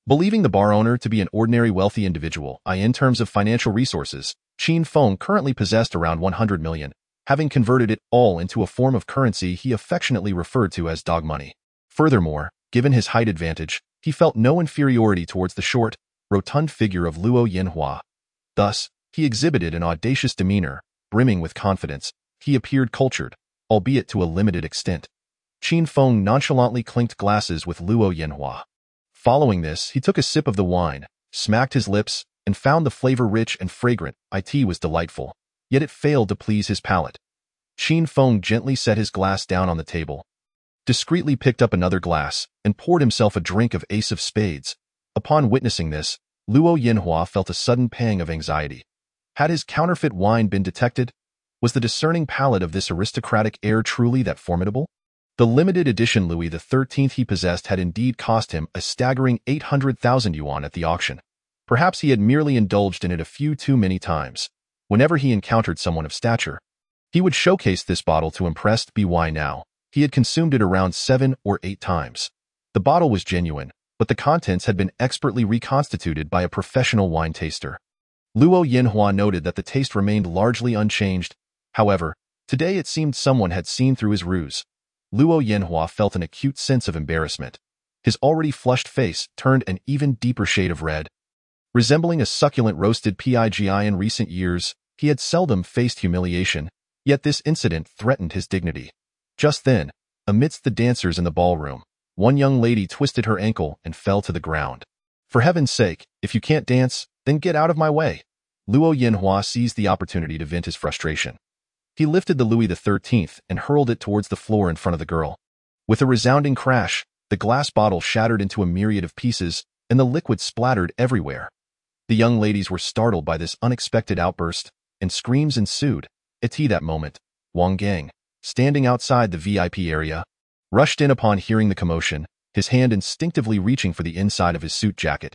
S2: Believing the bar owner to be an ordinary wealthy individual, in terms of financial resources, Qin Feng currently possessed around 100 million, having converted it all into a form of currency he affectionately referred to as dog money. Furthermore, given his height advantage, he felt no inferiority towards the short, rotund figure of Luo Yinhua. Thus, he exhibited an audacious demeanor, brimming with confidence. He appeared cultured, albeit to a limited extent. Qin Feng nonchalantly clinked glasses with Luo Yinhua. Following this, he took a sip of the wine, smacked his lips, and found the flavor rich and fragrant. It was delightful, yet it failed to please his palate. Qin Feng gently set his glass down on the table, discreetly picked up another glass, and poured himself a drink of Ace of Spades. Upon witnessing this, Luo Yinhua felt a sudden pang of anxiety. Had his counterfeit wine been detected? Was the discerning palate of this aristocratic heir truly that formidable? The limited edition Louis XIII he possessed had indeed cost him a staggering 800,000 yuan at the auction. Perhaps he had merely indulged in it a few too many times. Whenever he encountered someone of stature, he would showcase this bottle to impress. By now, he had consumed it around 7 or 8 times. The bottle was genuine, but the contents had been expertly reconstituted by a professional wine taster. Luo Yinhua noted that the taste remained largely unchanged. However, today it seemed someone had seen through his ruse. Luo Yinhua felt an acute sense of embarrassment. His already flushed face turned an even deeper shade of red. Resembling a succulent roasted pig in recent years, he had seldom faced humiliation, yet this incident threatened his dignity. Just then, amidst the dancers in the ballroom, one young lady twisted her ankle and fell to the ground. For heaven's sake, if you can't dance, then get out of my way. Luo Yinhua seized the opportunity to vent his frustration. He lifted the Louis XIII and hurled it towards the floor in front of the girl. With a resounding crash, the glass bottle shattered into a myriad of pieces, and the liquid splattered everywhere. The young ladies were startled by this unexpected outburst, and screams ensued. At that moment, Wang Gang, standing outside the VIP area, rushed in upon hearing the commotion, his hand instinctively reaching for the inside of his suit jacket.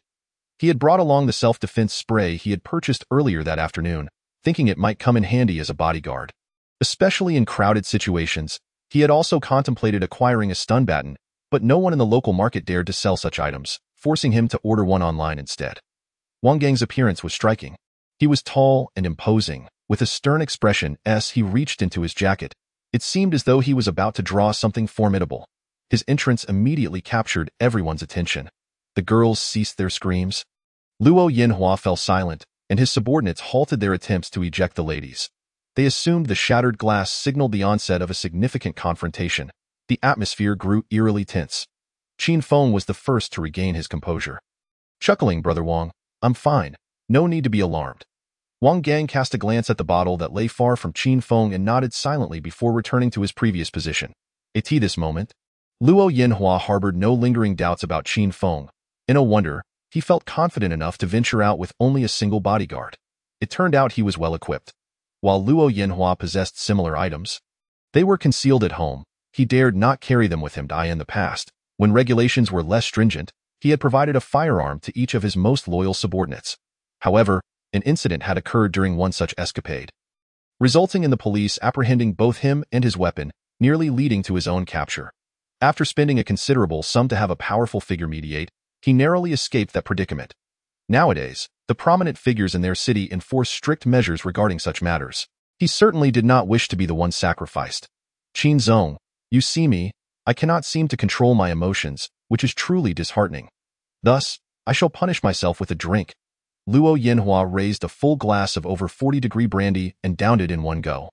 S2: He had brought along the self-defense spray he had purchased earlier that afternoon, thinking it might come in handy as a bodyguard. Especially in crowded situations, he had also contemplated acquiring a stun baton, but no one in the local market dared to sell such items, forcing him to order one online instead. Wang Gang's appearance was striking. He was tall and imposing, with a stern expression as he reached into his jacket. It seemed as though he was about to draw something formidable. His entrance immediately captured everyone's attention. The girls ceased their screams. Luo Yinhua fell silent, and his subordinates halted their attempts to eject the ladies. They assumed the shattered glass signaled the onset of a significant confrontation. The atmosphere grew eerily tense. Qin Feng was the first to regain his composure. Chuckling, Brother Wang, I'm fine. No need to be alarmed. Wang Gang cast a glance at the bottle that lay far from Qin Feng and nodded silently before returning to his previous position. At this moment, Luo Yinhua harbored no lingering doubts about Qin Feng. In a wonder, he felt confident enough to venture out with only a single bodyguard. It turned out he was well equipped. While Luo Yinhua possessed similar items, they were concealed at home. He dared not carry them with him in the past. When regulations were less stringent, he had provided a firearm to each of his most loyal subordinates. However, an incident had occurred during one such escapade, resulting in the police apprehending both him and his weapon, nearly leading to his own capture. After spending a considerable sum to have a powerful figure mediate, he narrowly escaped that predicament. Nowadays, the prominent figures in their city enforce strict measures regarding such matters. He certainly did not wish to be the one sacrificed. Qin Zong, you see me, I cannot seem to control my emotions, which is truly disheartening. Thus, I shall punish myself with a drink. Luo Yinhua raised a full glass of over 40-degree brandy and downed it in one go.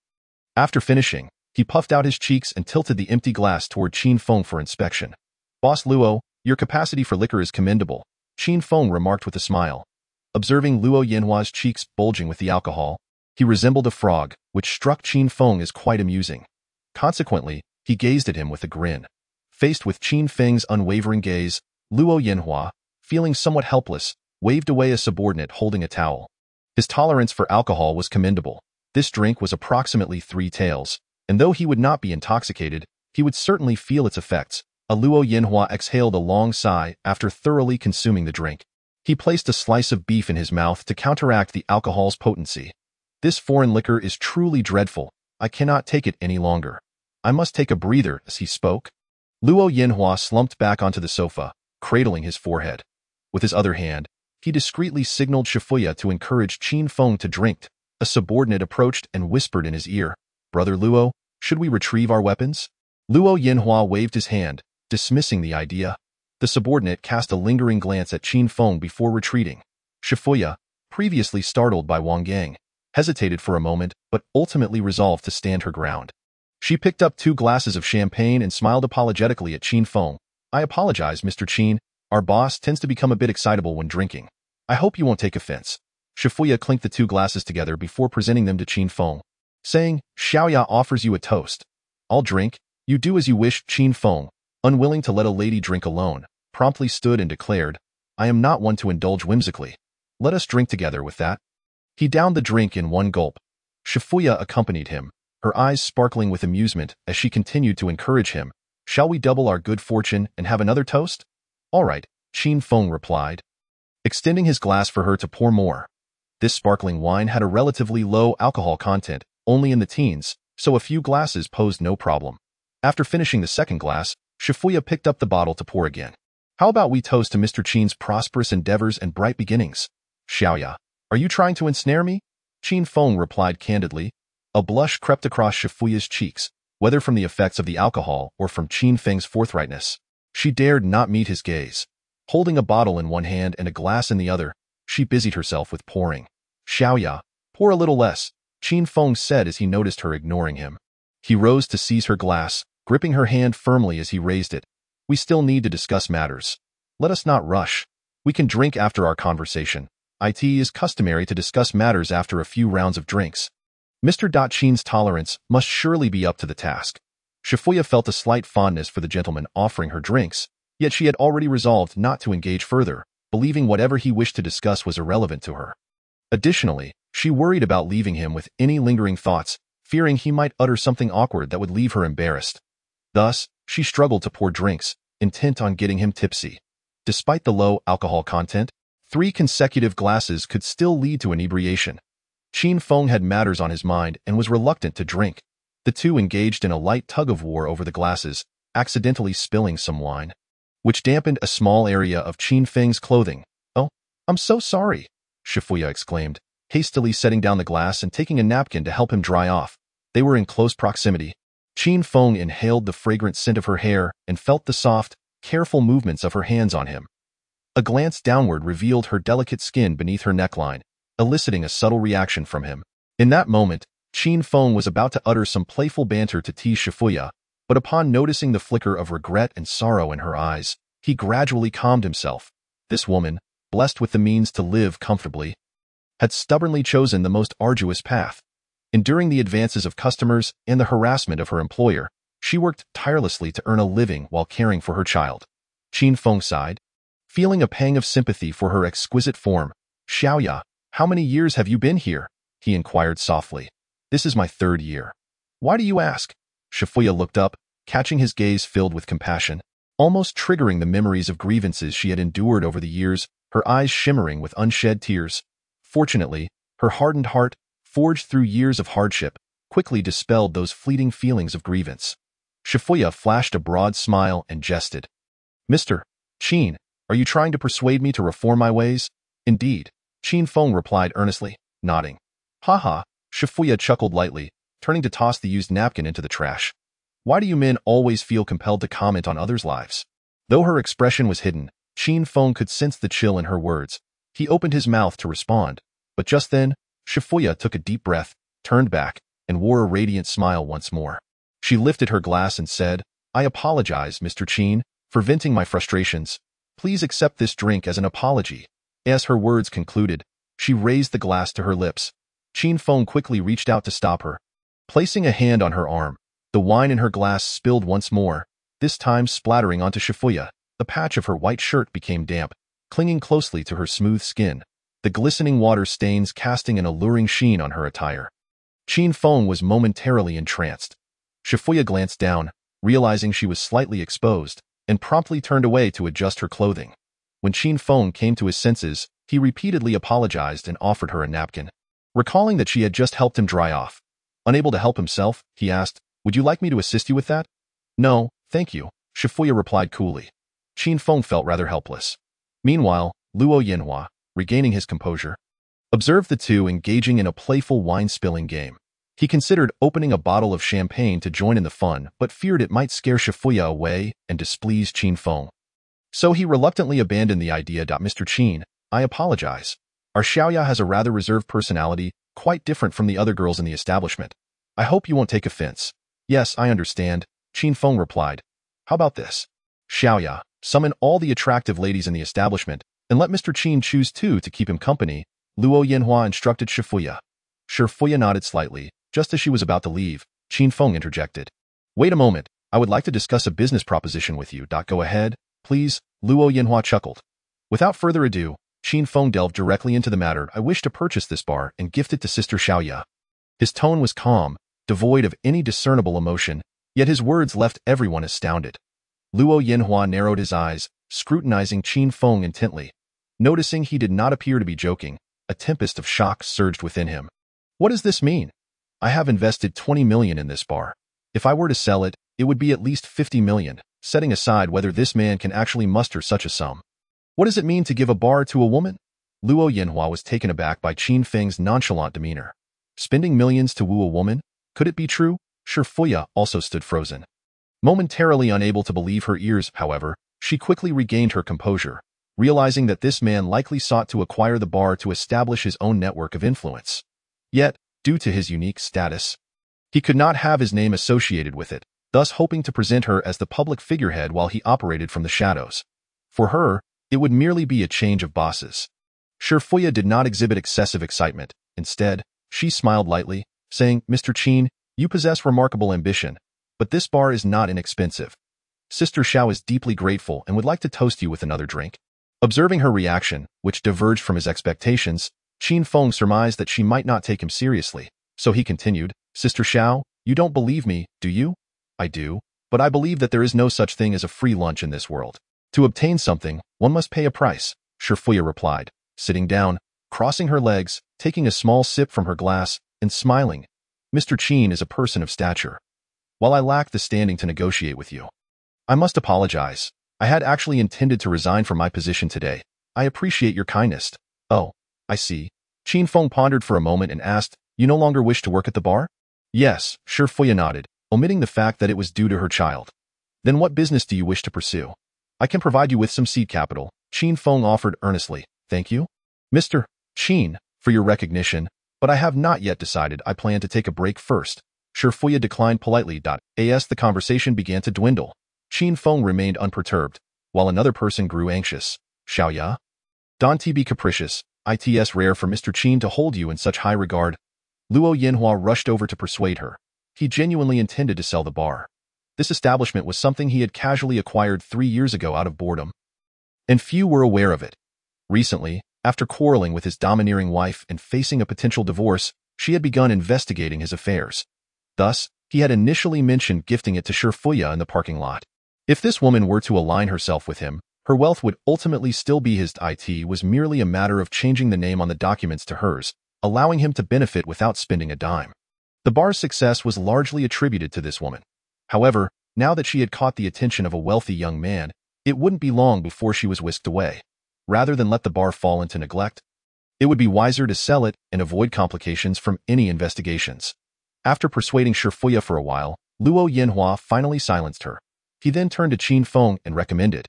S2: After finishing, he puffed out his cheeks and tilted the empty glass toward Qin Feng for inspection. Boss Luo, your capacity for liquor is commendable, Qin Feng remarked with a smile. Observing Luo Yinhua's cheeks bulging with the alcohol, he resembled a frog, which struck Qin Feng as quite amusing. Consequently, he gazed at him with a grin. Faced with Qin Feng's unwavering gaze, Luo Yinhua, feeling somewhat helpless, waved away a subordinate holding a towel. His tolerance for alcohol was commendable. This drink was approximately 3 taels, and though he would not be intoxicated, he would certainly feel its effects. Luo Yinhua exhaled a long sigh after thoroughly consuming the drink. He placed a slice of beef in his mouth to counteract the alcohol's potency. This foreign liquor is truly dreadful. I cannot take it any longer. I must take a breather. As he spoke, Luo Yinhua slumped back onto the sofa, cradling his forehead. With his other hand, he discreetly signaled Shifuya to encourage Qin Feng to drink. A subordinate approached and whispered in his ear, "Brother Luo, should we retrieve our weapons?" Luo Yinhua waved his hand, dismissing the idea. The subordinate cast a lingering glance at Qin Feng before retreating. Shifuya, previously startled by Wang Gang, hesitated for a moment but ultimately resolved to stand her ground. She picked up 2 glasses of champagne and smiled apologetically at Qin Feng. "I apologize, Mr. Qin. Our boss tends to become a bit excitable when drinking. I hope you won't take offense." Shifuya clinked the 2 glasses together before presenting them to Qin Feng, saying, "Xiaoya offers you a toast." "I'll drink. You do as you wish." Qin Feng, unwilling to let a lady drink alone, promptly stood and declared, "I am not one to indulge whimsically. Let us drink together with that." He downed the drink in one gulp. Shifuya accompanied him, her eyes sparkling with amusement as she continued to encourage him. "Shall we double our good fortune and have another toast?" "All right," Qin Feng replied, extending his glass for her to pour more. This sparkling wine had a relatively low alcohol content, only in the teens, so a few glasses posed no problem. After finishing the second glass, Shifuya picked up the bottle to pour again. "How about we toast to Mr. Qin's prosperous endeavors and bright beginnings?" "Xiaoya, are you trying to ensnare me?" Qin Feng replied candidly. A blush crept across Shifuya's cheeks, whether from the effects of the alcohol or from Qin Feng's forthrightness. She dared not meet his gaze. Holding a bottle in one hand and a glass in the other, she busied herself with pouring. "Xiaoya, pour a little less," Qin Feng said as he noticed her ignoring him. He rose to seize her glass, gripping her hand firmly as he raised it. "We still need to discuss matters. Let us not rush. We can drink after our conversation. It is customary to discuss matters after a few rounds of drinks." Mr. Qin's tolerance must surely be up to the task. Shifuya felt a slight fondness for the gentleman offering her drinks, yet she had already resolved not to engage further, believing whatever he wished to discuss was irrelevant to her. Additionally, she worried about leaving him with any lingering thoughts, fearing he might utter something awkward that would leave her embarrassed. Thus, she struggled to pour drinks, intent on getting him tipsy. Despite the low alcohol content, 3 consecutive glasses could still lead to inebriation. Qin Feng had matters on his mind and was reluctant to drink. The 2 engaged in a light tug-of-war over the glasses, accidentally spilling some wine, which dampened a small area of Qin Feng's clothing. "Oh, I'm so sorry," Shifuya exclaimed, hastily setting down the glass and taking a napkin to help him dry off. They were in close proximity. Qin Feng inhaled the fragrant scent of her hair and felt the soft, careful movements of her hands on him. A glance downward revealed her delicate skin beneath her neckline, eliciting a subtle reaction from him. In that moment, Qin Feng was about to utter some playful banter to tease Shifuya, but upon noticing the flicker of regret and sorrow in her eyes, he gradually calmed himself. This woman, blessed with the means to live comfortably, had stubbornly chosen the most arduous path. Enduring the advances of customers and the harassment of her employer, she worked tirelessly to earn a living while caring for her child. Qin Feng sighed, feeling a pang of sympathy for her exquisite form. "Xiaoya, how many years have you been here?" he inquired softly. "This is my 3rd year." "Why do you ask?" Shifuya looked up, catching his gaze filled with compassion, almost triggering the memories of grievances she had endured over the years, her eyes shimmering with unshed tears. Fortunately, her hardened heart, forged through years of hardship, quickly dispelled those fleeting feelings of grievance. Shifuya flashed a broad smile and jested. "Mr. Qin, are you trying to persuade me to reform my ways?" "Indeed," Qin Feng replied earnestly, nodding. "Ha!" Shifuya chuckled lightly, turning to toss the used napkin into the trash. "Why do you men always feel compelled to comment on others' lives?" Though her expression was hidden, Qin Feng could sense the chill in her words. He opened his mouth to respond, but just then, Shifuya took a deep breath, turned back, and wore a radiant smile once more. She lifted her glass and said, "I apologize, Mr. Qin, for venting my frustrations. Please accept this drink as an apology." As her words concluded, she raised the glass to her lips. Qin Feng quickly reached out to stop her. Placing a hand on her arm, the wine in her glass spilled once more, this time splattering onto Shifuya. The patch of her white shirt became damp, clinging closely to her smooth skin, the glistening water stains casting an alluring sheen on her attire. Qin Feng was momentarily entranced. Shifuya glanced down, realizing she was slightly exposed, and promptly turned away to adjust her clothing. When Qin Feng came to his senses, he repeatedly apologized and offered her a napkin. Recalling that she had just helped him dry off. Unable to help himself, he asked, "Would you like me to assist you with that?" "No, thank you," Shifuya replied coolly. Qin Feng felt rather helpless. Meanwhile, Luo Yinhua, regaining his composure, observed the two engaging in a playful wine-spilling game. He considered opening a bottle of champagne to join in the fun, but feared it might scare Shifuya away and displease Qin Feng. So he reluctantly abandoned the idea. Mr. Qin, I apologize. Our Xiaoya has a rather reserved personality, quite different from the other girls in the establishment. I hope you won't take offense. Yes, I understand, Qin Feng replied. How about this? Xiaoya, summon all the attractive ladies in the establishment, and let Mr. Qin choose two to keep him company, Luo Yanhua instructed Shifuya. Shifuya nodded slightly. Just as she was about to leave, Qin Feng interjected. Wait a moment, I would like to discuss a business proposition with you. Go ahead, please, Luo Yanhua chuckled. Without further ado, Qin Feng delved directly into the matter. I wish to purchase this bar and gift it to Sister Xiaoya. His tone was calm, devoid of any discernible emotion, yet his words left everyone astounded. Luo Yanhua narrowed his eyes, scrutinizing Qin Feng intently. Noticing he did not appear to be joking, a tempest of shock surged within him. What does this mean? I have invested 20 million in this bar. If I were to sell it, it would be at least 50 million, setting aside whether this man can actually muster such a sum. What does it mean to give a bar to a woman? Luo Yanhua was taken aback by Qin Feng's nonchalant demeanor. Spending millions to woo a woman? Could it be true? Shifuya also stood frozen. Momentarily unable to believe her ears, however, she quickly regained her composure, realizing that this man likely sought to acquire the bar to establish his own network of influence. Yet, due to his unique status, he could not have his name associated with it, thus hoping to present her as the public figurehead while he operated from the shadows. For her, it would merely be a change of bosses. Shifuya did not exhibit excessive excitement. Instead, she smiled lightly, saying, Mr. Qin, you possess remarkable ambition, but this bar is not inexpensive. Sister Xiao is deeply grateful and would like to toast you with another drink. Observing her reaction, which diverged from his expectations, Qin Feng surmised that she might not take him seriously, so he continued, Sister Xiao, you don't believe me, do you? I do, but I believe that there is no such thing as a free lunch in this world. To obtain something, one must pay a price, Shifuya replied, sitting down, crossing her legs, taking a small sip from her glass, and smiling. Mr. Qin is a person of stature. While I lack the standing to negotiate with you, I must apologize. I had actually intended to resign from my position today. I appreciate your kindness. Oh, I see. Qin Feng pondered for a moment and asked, you no longer wish to work at the bar? Yes, Shifuya nodded, omitting the fact that it was due to her child. Then what business do you wish to pursue? I can provide you with some seed capital, Qin Feng offered earnestly. Thank you, Mr. Qin, for your recognition, but I have not yet decided. I plan to take a break first. Shifuya declined politely. As the conversation began to dwindle, Qin Feng remained unperturbed, while another person grew anxious. Xiaoya? Don't be capricious. It's rare for Mr. Qin to hold you in such high regard. Luo Yanhua rushed over to persuade her. He genuinely intended to sell the bar. This establishment was something he had casually acquired 3 years ago out of boredom, and few were aware of it. Recently, after quarreling with his domineering wife and facing a potential divorce, she had begun investigating his affairs. Thus, he had initially mentioned gifting it to Shifuya in the parking lot. If this woman were to align herself with him, her wealth would ultimately still be his. It was merely a matter of changing the name on the documents to hers, allowing him to benefit without spending a dime. The bar's success was largely attributed to this woman. However, now that she had caught the attention of a wealthy young man, it wouldn't be long before she was whisked away. Rather than let the bar fall into neglect, it would be wiser to sell it and avoid complications from any investigations. After persuading Shifuya for a while, Luo Yanhua finally silenced her. He then turned to Qin Feng and recommended,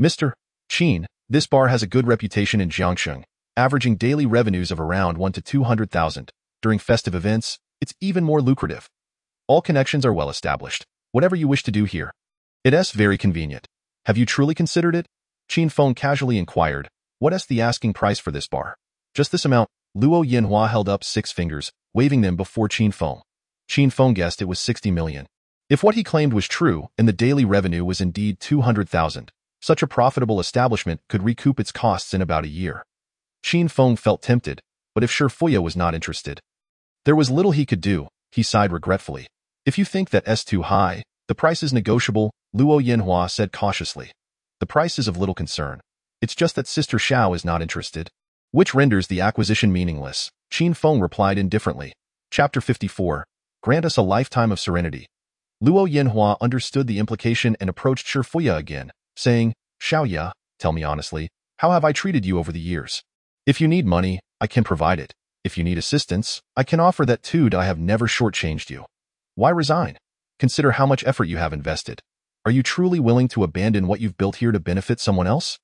S2: Mr. Qin, this bar has a good reputation in Jiangsheng, averaging daily revenues of around 1 to 200,000. During festive events, it's even more lucrative. All connections are well established. Whatever you wish to do here, it's very convenient. Have you truly considered it? Qin Feng casually inquired, what's the asking price for this bar? Just this amount. Luo Yanhua held up 6 fingers, waving them before Qin Feng. Qin Feng guessed it was 60 million. If what he claimed was true, and the daily revenue was indeed 200,000, such a profitable establishment could recoup its costs in about a year. Qin Feng felt tempted, but if Shifuya was not interested, there was little he could do. He sighed regretfully. If you think that's too high, the price is negotiable, Luo Yanhua said cautiously. The price is of little concern. It's just that Sister Xiao is not interested, which renders the acquisition meaningless, Qin Feng replied indifferently. Chapter 54. Grant us a lifetime of serenity. Luo Yanhua understood the implication and approached Shifuya again, saying, Xiaoya, tell me honestly, how have I treated you over the years? If you need money, I can provide it. If you need assistance, I can offer that too. I have never shortchanged you. Why resign? Consider how much effort you have invested. Are you truly willing to abandon what you've built here to benefit someone else?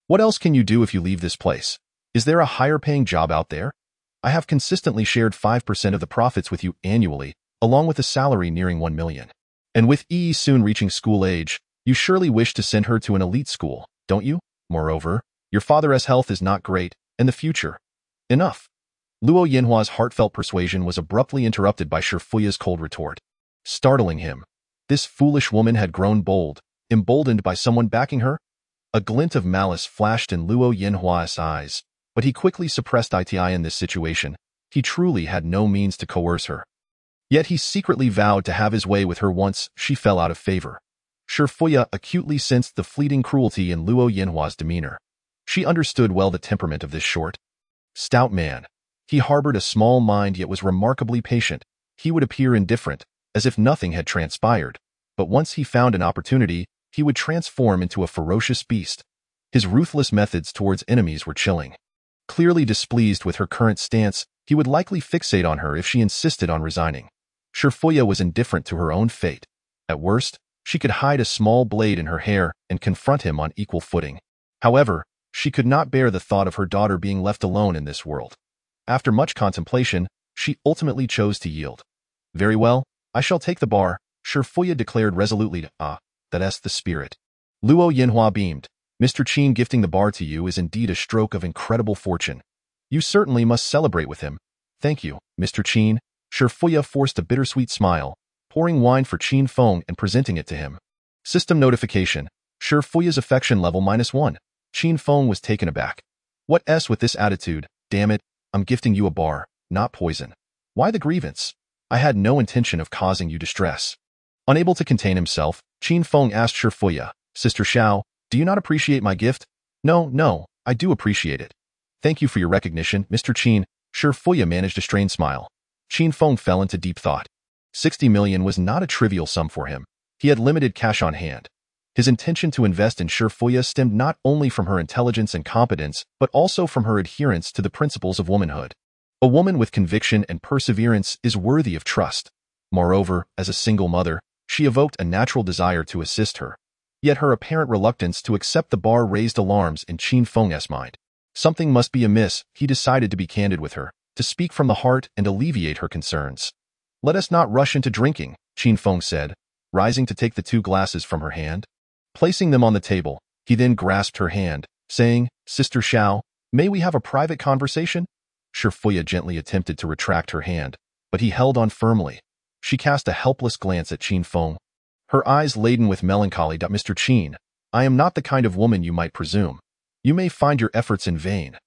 S2: What else can you do if you leave this place? Is there a higher-paying job out there? I have consistently shared 5% of the profits with you annually, along with a salary nearing 1 million. And with E soon reaching school age, you surely wish to send her to an elite school, don't you? Moreover, your father's health is not great, and the future. Enough. Luo Yinhua's heartfelt persuasion was abruptly interrupted by Shifuya's cold retort. Startling him, this foolish woman had grown bold, emboldened by someone backing her. A glint of malice flashed in Luo Yinhua's eyes, but he quickly suppressed it in this situation. He truly had no means to coerce her. Yet he secretly vowed to have his way with her once she fell out of favor. Shifuya acutely sensed the fleeting cruelty in Luo Yinhua's demeanor. She understood well the temperament of this short, stout man. He harbored a small mind yet was remarkably patient. He would appear indifferent, as if nothing had transpired, but once he found an opportunity, he would transform into a ferocious beast. His ruthless methods towards enemies were chilling. Clearly displeased with her current stance, he would likely fixate on her if she insisted on resigning. Shifuya was indifferent to her own fate. At worst, she could hide a small blade in her hair and confront him on equal footing. However, she could not bear the thought of her daughter being left alone in this world. After much contemplation, she ultimately chose to yield. Very well, I shall take the bar, Shifuya declared resolutely. That's the spirit. Luo Yinhua beamed. Mr. Qin gifting the bar to you is indeed a stroke of incredible fortune. You certainly must celebrate with him. Thank you, Mr. Qin. Shifuya forced a bittersweet smile, pouring wine for Qin Feng and presenting it to him. System notification. Shifuya's affection level -1. Qin Feng was taken aback. What s with this attitude? Damn it, I'm gifting you a bar, not poison. Why the grievance? I had no intention of causing you distress. Unable to contain himself, Qin Feng asked Shifuya, Sister Xiao, do you not appreciate my gift? No, I do appreciate it. Thank you for your recognition, Mr. Qin. Shifuya managed a strained smile. Qin Feng fell into deep thought. 60 million was not a trivial sum for him. He had limited cash on hand. His intention to invest in Shifuya stemmed not only from her intelligence and competence, but also from her adherence to the principles of womanhood. A woman with conviction and perseverance is worthy of trust. Moreover, as a single mother, she evoked a natural desire to assist her. Yet her apparent reluctance to accept the bar raised alarms in Qin Feng's mind. Something must be amiss. He decided to be candid with her, to speak from the heart and alleviate her concerns. Let us not rush into drinking, Qin Feng said, rising to take the 2 glasses from her hand. Placing them on the table, he then grasped her hand, saying, Sister Xiao, may we have a private conversation? Shifuya gently attempted to retract her hand, but he held on firmly. She cast a helpless glance at Qin Feng, her eyes laden with melancholy. Mr. Qin, I am not the kind of woman you might presume. You may find your efforts in vain.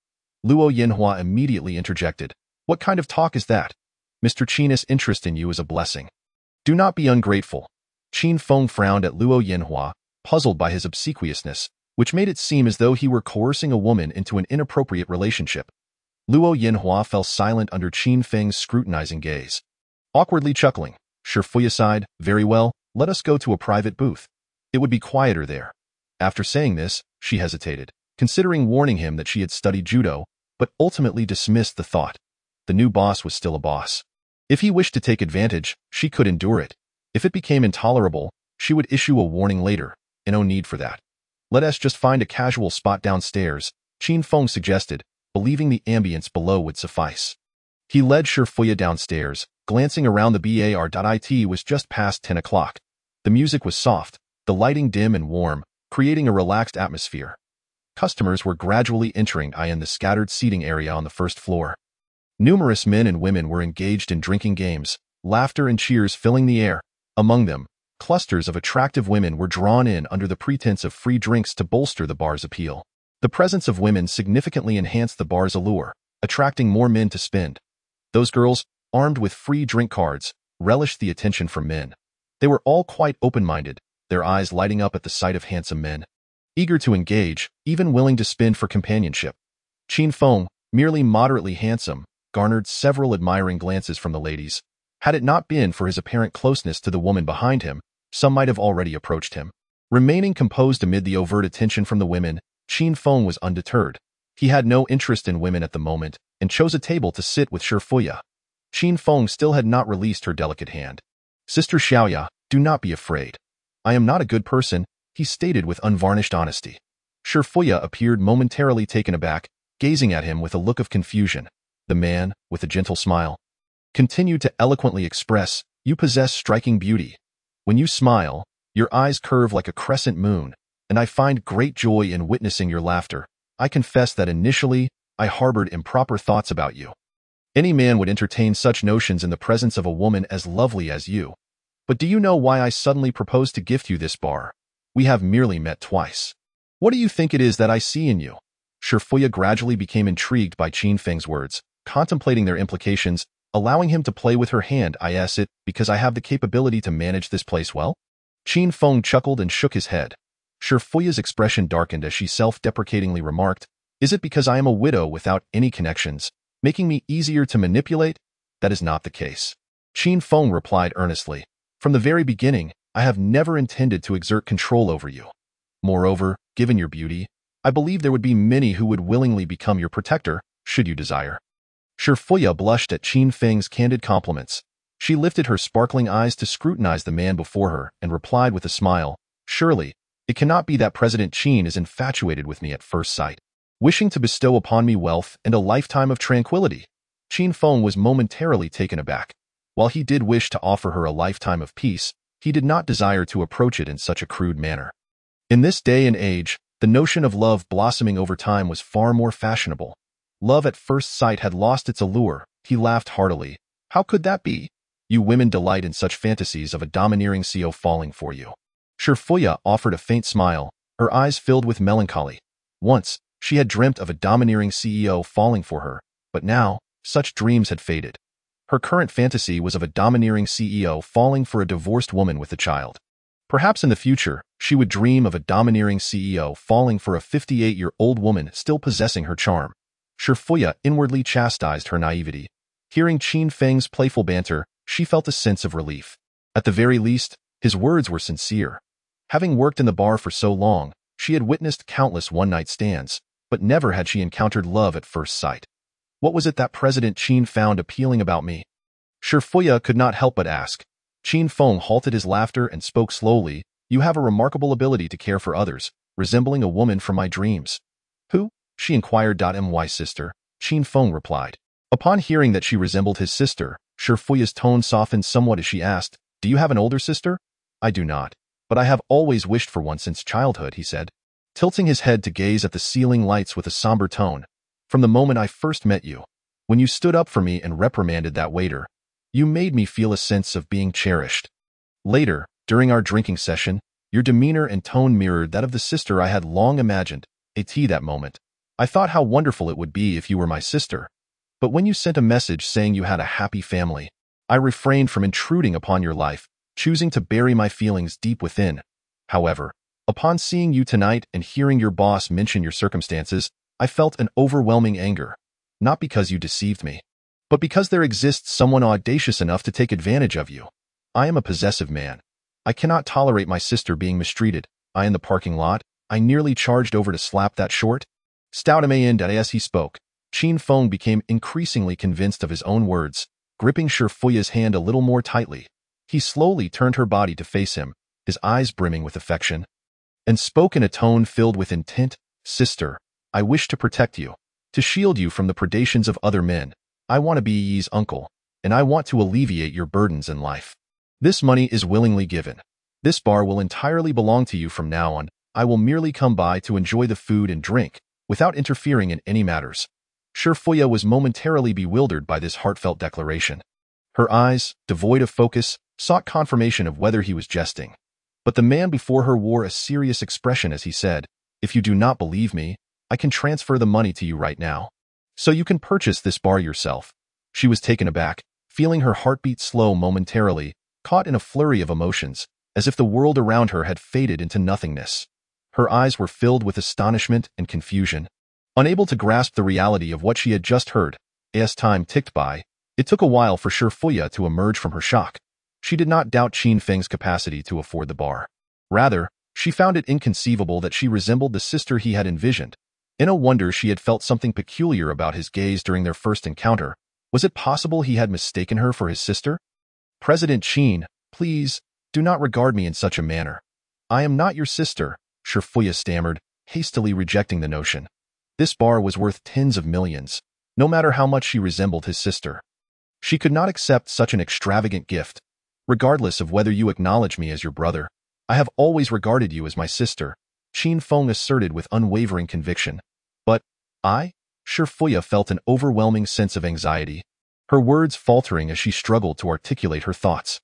S2: Luo Yinhua immediately interjected. What kind of talk is that? Mr. Qin's interest in you is a blessing. Do not be ungrateful. Qin Feng frowned at Luo Yinhua, puzzled by his obsequiousness, which made it seem as though he were coercing a woman into an inappropriate relationship. Luo Yinhua fell silent under Qin Feng's scrutinizing gaze. Awkwardly chuckling, Shifuya sighed, very well, let us go to a private booth. It would be quieter there. After saying this, she hesitated, considering warning him that she had studied judo, but ultimately dismissed the thought. The new boss was still a boss. If he wished to take advantage, she could endure it. If it became intolerable, she would issue a warning later, and no need for that. Let us just find a casual spot downstairs, Qin Feng suggested, believing the ambience below would suffice. He led Shifuya downstairs, glancing around the bar. It was just past 10 o'clock. The music was soft, the lighting dim and warm, creating a relaxed atmosphere. Customers were gradually entering in the scattered seating area on the first floor. Numerous men and women were engaged in drinking games, laughter and cheers filling the air. Among them, clusters of attractive women were drawn in under the pretense of free drinks to bolster the bar's appeal. The presence of women significantly enhanced the bar's allure, attracting more men to spend. Those girls, armed with free drink cards, relished the attention from men. They were all quite open-minded, their eyes lighting up at the sight of handsome men. Eager to engage, even willing to spend for companionship. Qin Feng, merely moderately handsome, garnered several admiring glances from the ladies. Had it not been for his apparent closeness to the woman behind him, some might have already approached him. Remaining composed amid the overt attention from the women, Qin Feng was undeterred. He had no interest in women at the moment, and chose a table to sit with Shifuya. Qin Feng still had not released her delicate hand. "Sister Xiaoya, do not be afraid. I am not a good person," he stated with unvarnished honesty. Shifuya appeared momentarily taken aback, gazing at him with a look of confusion. The man, with a gentle smile, continued to eloquently express, "You possess striking beauty. When you smile, your eyes curve like a crescent moon, and I find great joy in witnessing your laughter. I confess that initially, I harbored improper thoughts about you. Any man would entertain such notions in the presence of a woman as lovely as you. But do you know why I suddenly proposed to gift you this bar? We have merely met twice. What do you think it is that I see in you?" Shifuya gradually became intrigued by Qin Feng's words, contemplating their implications, allowing him to play with her hand. "I ask it because I have the capability to manage this place well?" Qin Feng chuckled and shook his head. Shifuya's expression darkened as she self-deprecatingly remarked, "Is it because I am a widow without any connections, making me easier to manipulate?" "That is not the case," Qin Feng replied earnestly. "From the very beginning, I have never intended to exert control over you. Moreover, given your beauty, I believe there would be many who would willingly become your protector, should you desire." Shifuya blushed at Qin Feng's candid compliments. She lifted her sparkling eyes to scrutinize the man before her and replied with a smile, "Surely, it cannot be that President Qin is infatuated with me at first sight, wishing to bestow upon me wealth and a lifetime of tranquility." Qin Feng was momentarily taken aback. While he did wish to offer her a lifetime of peace, he did not desire to approach it in such a crude manner. In this day and age, the notion of love blossoming over time was far more fashionable. Love at first sight had lost its allure. He laughed heartily. "How could that be? You women delight in such fantasies of a domineering CEO falling for you." Shifuya offered a faint smile, her eyes filled with melancholy. Once, she had dreamt of a domineering CEO falling for her, but now, such dreams had faded. Her current fantasy was of a domineering CEO falling for a divorced woman with a child. Perhaps in the future, she would dream of a domineering CEO falling for a 58-year-old woman still possessing her charm. Shifuya inwardly chastised her naivety. Hearing Qin Feng's playful banter, she felt a sense of relief. At the very least, his words were sincere. Having worked in the bar for so long, she had witnessed countless one-night stands, but never had she encountered love at first sight. What was it that President Qin found appealing about me? Shifuya could not help but ask. Qin Feng halted his laughter and spoke slowly. "You have a remarkable ability to care for others, resembling a woman from my dreams." "Who?" she inquired. "My sister," Qin Feng replied. Upon hearing that she resembled his sister, Shifuya's tone softened somewhat as she asked, "Do you have an older sister?" "I do not, but I have always wished for one since childhood," he said, tilting his head to gaze at the ceiling lights with a somber tone. "From the moment I first met you, when you stood up for me and reprimanded that waiter, you made me feel a sense of being cherished. Later, during our drinking session, your demeanor and tone mirrored that of the sister I had long imagined. That moment, I thought how wonderful it would be if you were my sister. But when you sent a message saying you had a happy family, I refrained from intruding upon your life, choosing to bury my feelings deep within. However, upon seeing you tonight and hearing your boss mention your circumstances, I felt an overwhelming anger. Not because you deceived me, but because there exists someone audacious enough to take advantage of you. I am a possessive man. I cannot tolerate my sister being mistreated. In the parking lot, I nearly charged over to slap that short, stout man. As he spoke, Qin Feng became increasingly convinced of his own words, gripping Shifuya's hand a little more tightly. He slowly turned her body to face him, his eyes brimming with affection, and spoke in a tone filled with intent. "Sister, I wish to protect you, to shield you from the predations of other men. I want to be Yi's uncle, and I want to alleviate your burdens in life. This money is willingly given. This bar will entirely belong to you from now on. I will merely come by to enjoy the food and drink, without interfering in any matters." Shifuya was momentarily bewildered by this heartfelt declaration. Her eyes, devoid of focus, sought confirmation of whether he was jesting. But the man before her wore a serious expression as he said, "If you do not believe me, I can transfer the money to you right now, so you can purchase this bar yourself." She was taken aback, feeling her heartbeat slow momentarily, caught in a flurry of emotions, as if the world around her had faded into nothingness. Her eyes were filled with astonishment and confusion. Unable to grasp the reality of what she had just heard, as time ticked by, it took a while for Shifuya to emerge from her shock. She did not doubt Qin Feng's capacity to afford the bar. Rather, she found it inconceivable that she resembled the sister he had envisioned. In a wonder she had felt something peculiar about his gaze during their first encounter. Was it possible he had mistaken her for his sister? President Qin, please, do not regard me in such a manner. I am not your sister, Shifuya stammered, hastily rejecting the notion. This bar was worth tens of millions, no matter how much she resembled his sister. She could not accept such an extravagant gift. Regardless of whether you acknowledge me as your brother, I have always regarded you as my sister, Qin Feng asserted with unwavering conviction. But Shifuya felt an overwhelming sense of anxiety, her words faltering as she struggled to articulate her thoughts.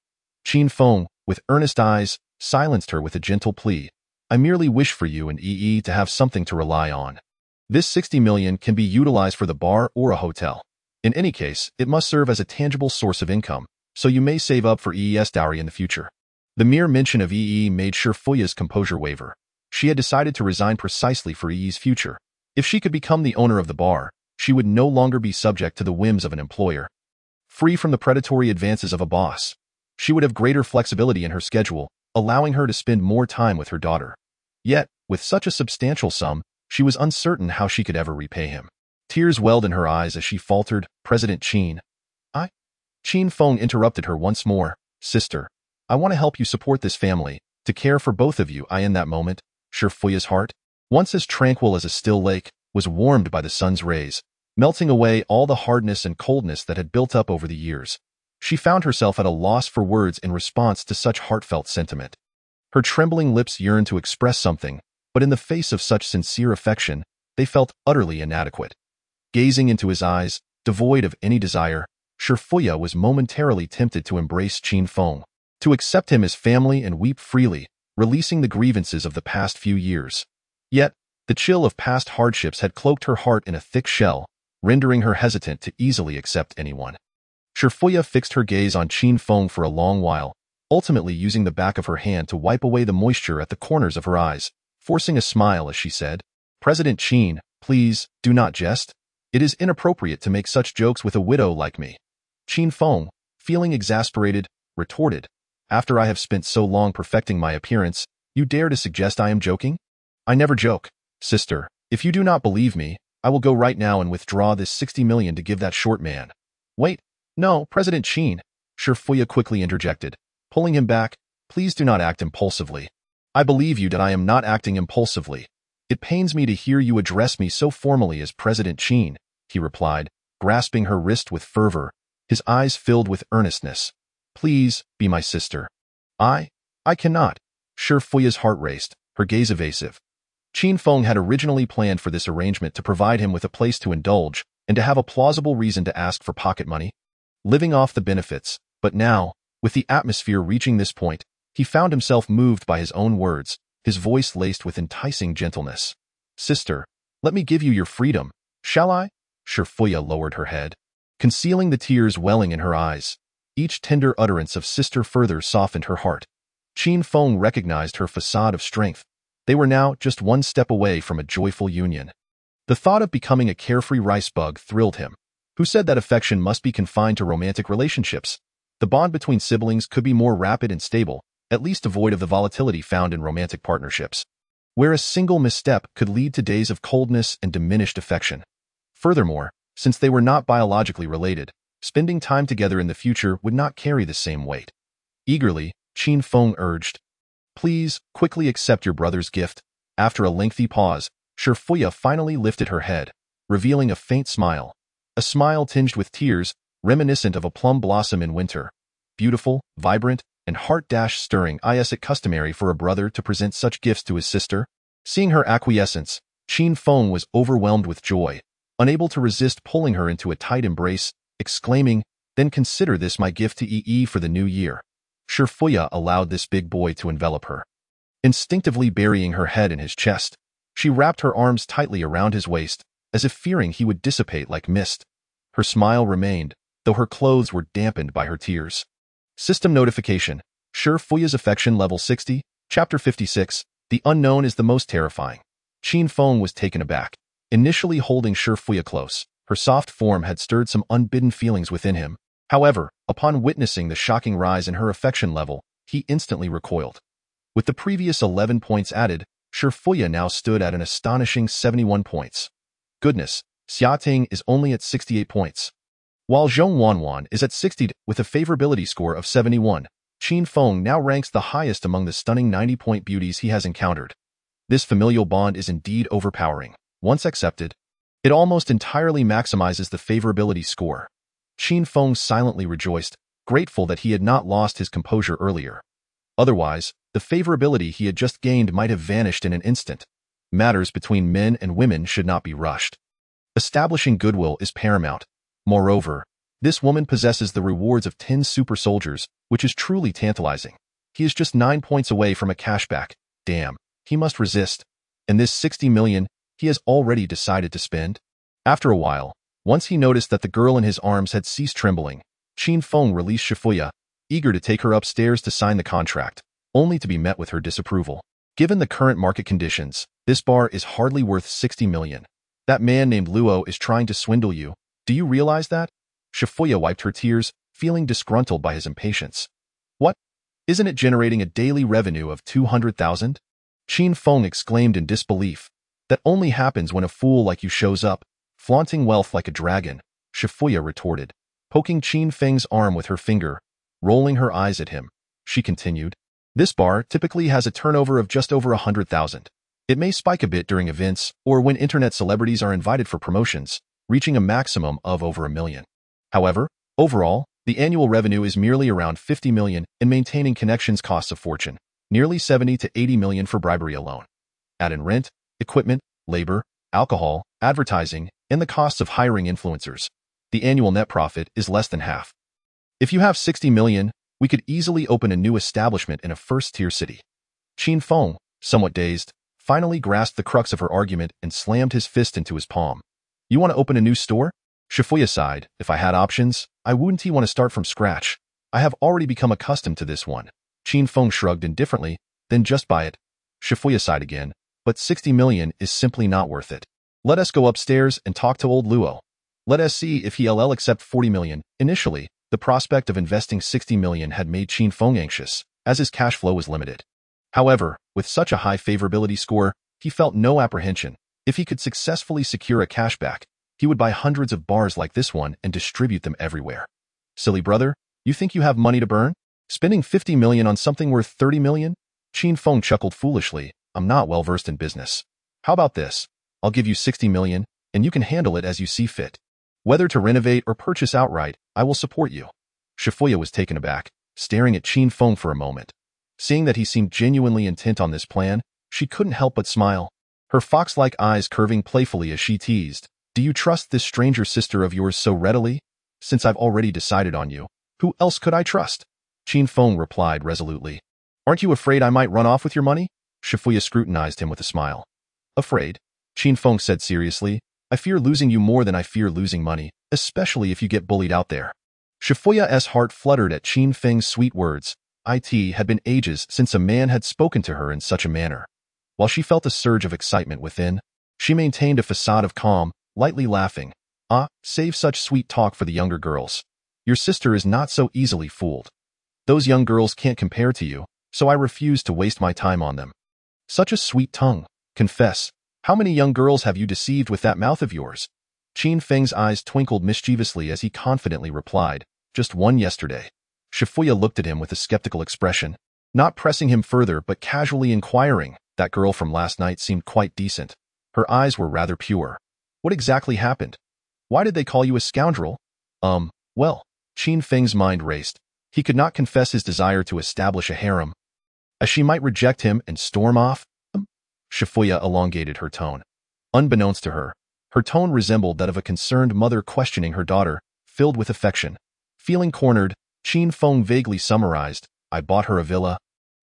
S2: Qin Feng, with earnest eyes, silenced her with a gentle plea. I merely wish for you and EE to have something to rely on. This 60 million can be utilized for the bar or a hotel. In any case, it must serve as a tangible source of income, so you may save up for EE's dowry in the future. The mere mention of EE made Shifuya's composure waver. She had decided to resign precisely for EE's future. If she could become the owner of the bar, she would no longer be subject to the whims of an employer. Free from the predatory advances of a boss, she would have greater flexibility in her schedule, allowing her to spend more time with her daughter. Yet, with such a substantial sum, she was uncertain how she could ever repay him. Tears welled in her eyes as she faltered, President Qin. Qin Feng interrupted her once more. Sister, I want to help you support this family, to care for both of you. In that moment, Shifuya's heart, once as tranquil as a still lake, was warmed by the sun's rays, melting away all the hardness and coldness that had built up over the years. She found herself at a loss for words in response to such heartfelt sentiment. Her trembling lips yearned to express something, but in the face of such sincere affection, they felt utterly inadequate. Gazing into his eyes, devoid of any desire, Shifuya was momentarily tempted to embrace Qin Feng, to accept him as family and weep freely, releasing the grievances of the past few years. Yet, the chill of past hardships had cloaked her heart in a thick shell, rendering her hesitant to easily accept anyone. Shifuya fixed her gaze on Qin Feng for a long while, ultimately using the back of her hand to wipe away the moisture at the corners of her eyes, forcing a smile as she said, President Qin, please, do not jest. It is inappropriate to make such jokes with a widow like me. Qin Feng, feeling exasperated, retorted, after I have spent so long perfecting my appearance, you dare to suggest I am joking? I never joke. Sister, if you do not believe me, I will go right now and withdraw this 60 million to give that short man. Wait, no, President Qin, Shifuya quickly interjected, pulling him back. Please do not act impulsively. I believe you that I am not acting impulsively. It pains me to hear you address me so formally as President Qin, he replied, grasping her wrist with fervor, his eyes filled with earnestness. Please, be my sister. I cannot. Shifuya's heart raced, her gaze evasive. Qin Feng had originally planned for this arrangement to provide him with a place to indulge and to have a plausible reason to ask for pocket money, living off the benefits, but now, with the atmosphere reaching this point, he found himself moved by his own words, his voice laced with enticing gentleness. Sister, let me give you your freedom, shall I? Shifuya lowered her head, concealing the tears welling in her eyes. Each tender utterance of sister further softened her heart. Qin Feng recognized her facade of strength. They were now just one step away from a joyful union. The thought of becoming a carefree rice bug thrilled him. Who said that affection must be confined to romantic relationships? The bond between siblings could be more rapid and stable, at least devoid of the volatility found in romantic partnerships, where a single misstep could lead to days of coldness and diminished affection. Furthermore, since they were not biologically related, spending time together in the future would not carry the same weight. Eagerly, Qin Feng urged, Please, quickly accept your brother's gift. After a lengthy pause, Shifuya finally lifted her head, revealing a faint smile. A smile tinged with tears, reminiscent of a plum blossom in winter. Beautiful, vibrant, and heart-stirring. Is it customary for a brother to present such gifts to his sister? Seeing her acquiescence, Qin Feng was overwhelmed with joy, unable to resist pulling her into a tight embrace, exclaiming, Then consider this my gift to EE for the new year. Shifuya allowed this big boy to envelop her. Instinctively burying her head in his chest, she wrapped her arms tightly around his waist, as if fearing he would dissipate like mist. Her smile remained, though her clothes were dampened by her tears. System notification. Shifuya's affection level 60, Chapter 56, The unknown is the most terrifying. Qin Feng was taken aback. Initially holding Shifuya close, her soft form had stirred some unbidden feelings within him. However, upon witnessing the shocking rise in her affection level, he instantly recoiled. With the previous 11 points added, Shifuya now stood at an astonishing 71 points. Goodness, Xiating is only at 68 points. While Zhong Wanwan is at 60 with a favorability score of 71, Qin Feng now ranks the highest among the stunning 90-point beauties he has encountered. This familial bond is indeed overpowering. Once accepted, it almost entirely maximizes the favorability score. Qin Feng silently rejoiced, grateful that he had not lost his composure earlier. Otherwise, the favorability he had just gained might have vanished in an instant. Matters between men and women should not be rushed. Establishing goodwill is paramount. Moreover, this woman possesses the rewards of 10 super soldiers, which is truly tantalizing. He is just 9 points away from a cashback. Damn, he must resist. And this 60 million he has already decided to spend? After a while, once he noticed that the girl in his arms had ceased trembling, Qin Feng released Shifuya, eager to take her upstairs to sign the contract, only to be met with her disapproval. Given the current market conditions, this bar is hardly worth 60 million. That man named Luo is trying to swindle you. Do you realize that? Shifuya wiped her tears, feeling disgruntled by his impatience. What? Isn't it generating a daily revenue of 200,000? Qin Feng exclaimed in disbelief. That only happens when a fool like you shows up, flaunting wealth like a dragon, Shifuya retorted, poking Qin Feng's arm with her finger. Rolling her eyes at him, she continued. This bar typically has a turnover of just over 100,000. It may spike a bit during events or when internet celebrities are invited for promotions, reaching a maximum of over 1 million. However, overall, the annual revenue is merely around 50 million, and maintaining connections costs a fortune, nearly 70 to 80 million for bribery alone. Add in rent, equipment, labor, alcohol, advertising, and the costs of hiring influencers. The annual net profit is less than half. If you have 60 million, we could easily open a new establishment in a first-tier city. Qin Feng, somewhat dazed, finally grasped the crux of her argument and slammed his fist into his palm. You want to open a new store? Shifuya sighed. If I had options, I wouldn't want to start from scratch. I have already become accustomed to this one. Qin Feng shrugged indifferently, then just buy it. Shifuya sighed again, but 60 million is simply not worth it. Let us go upstairs and talk to old Luo. Let us see if he'll accept 40 million. Initially, the prospect of investing 60 million had made Qin Feng anxious, as his cash flow was limited. However, with such a high favorability score, he felt no apprehension. If he could successfully secure a cashback, he would buy hundreds of bars like this one and distribute them everywhere. Silly brother, you think you have money to burn? Spending 50 million on something worth 30 million? Qin Feng chuckled foolishly. I'm not well versed in business. How about this? I'll give you 60 million, and you can handle it as you see fit. Whether to renovate or purchase outright, I will support you. Shifuya was taken aback, staring at Qin Feng for a moment. Seeing that he seemed genuinely intent on this plan, she couldn't help but smile, her fox-like eyes curving playfully as she teased. Do you trust this stranger sister of yours so readily? Since I've already decided on you, who else could I trust? Qin Feng replied resolutely. Aren't you afraid I might run off with your money? Shifuya scrutinized him with a smile. Afraid? Qin Feng said seriously. I fear losing you more than I fear losing money, especially if you get bullied out there. Shifuya's heart fluttered at Qin Feng's sweet words. It had been ages since a man had spoken to her in such a manner. While she felt a surge of excitement within, she maintained a facade of calm, lightly laughing. Save such sweet talk for the younger girls. Your sister is not so easily fooled. Those young girls can't compare to you, so I refuse to waste my time on them. Such a sweet tongue. Confess, how many young girls have you deceived with that mouth of yours? Qin Feng's eyes twinkled mischievously as he confidently replied, just one yesterday. Shifuya looked at him with a skeptical expression, not pressing him further but casually inquiring. That girl from last night seemed quite decent. Her eyes were rather pure. What exactly happened? Why did they call you a scoundrel? Well, Qin Feng's mind raced. He could not confess his desire to establish a harem, as she might reject him and storm off. Shifuya elongated her tone. Unbeknownst to her, her tone resembled that of a concerned mother questioning her daughter, filled with affection. Feeling cornered, Qin Feng vaguely summarized, I bought her a villa,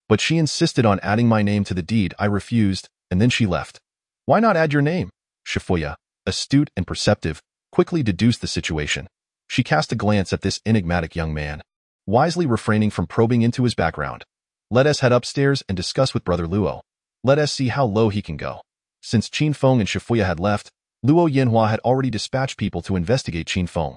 S2: but she insisted on adding my name to the deed. I refused, and then she left. Why not add your name? Shifuya, astute and perceptive, quickly deduced the situation. She cast a glance at this enigmatic young man, wisely refraining from probing into his background. Let us head upstairs and discuss with Brother Luo. Let us see how low he can go. Since Qin Feng and Shifuya had left, Luo Yanhua had already dispatched people to investigate Qin Feng.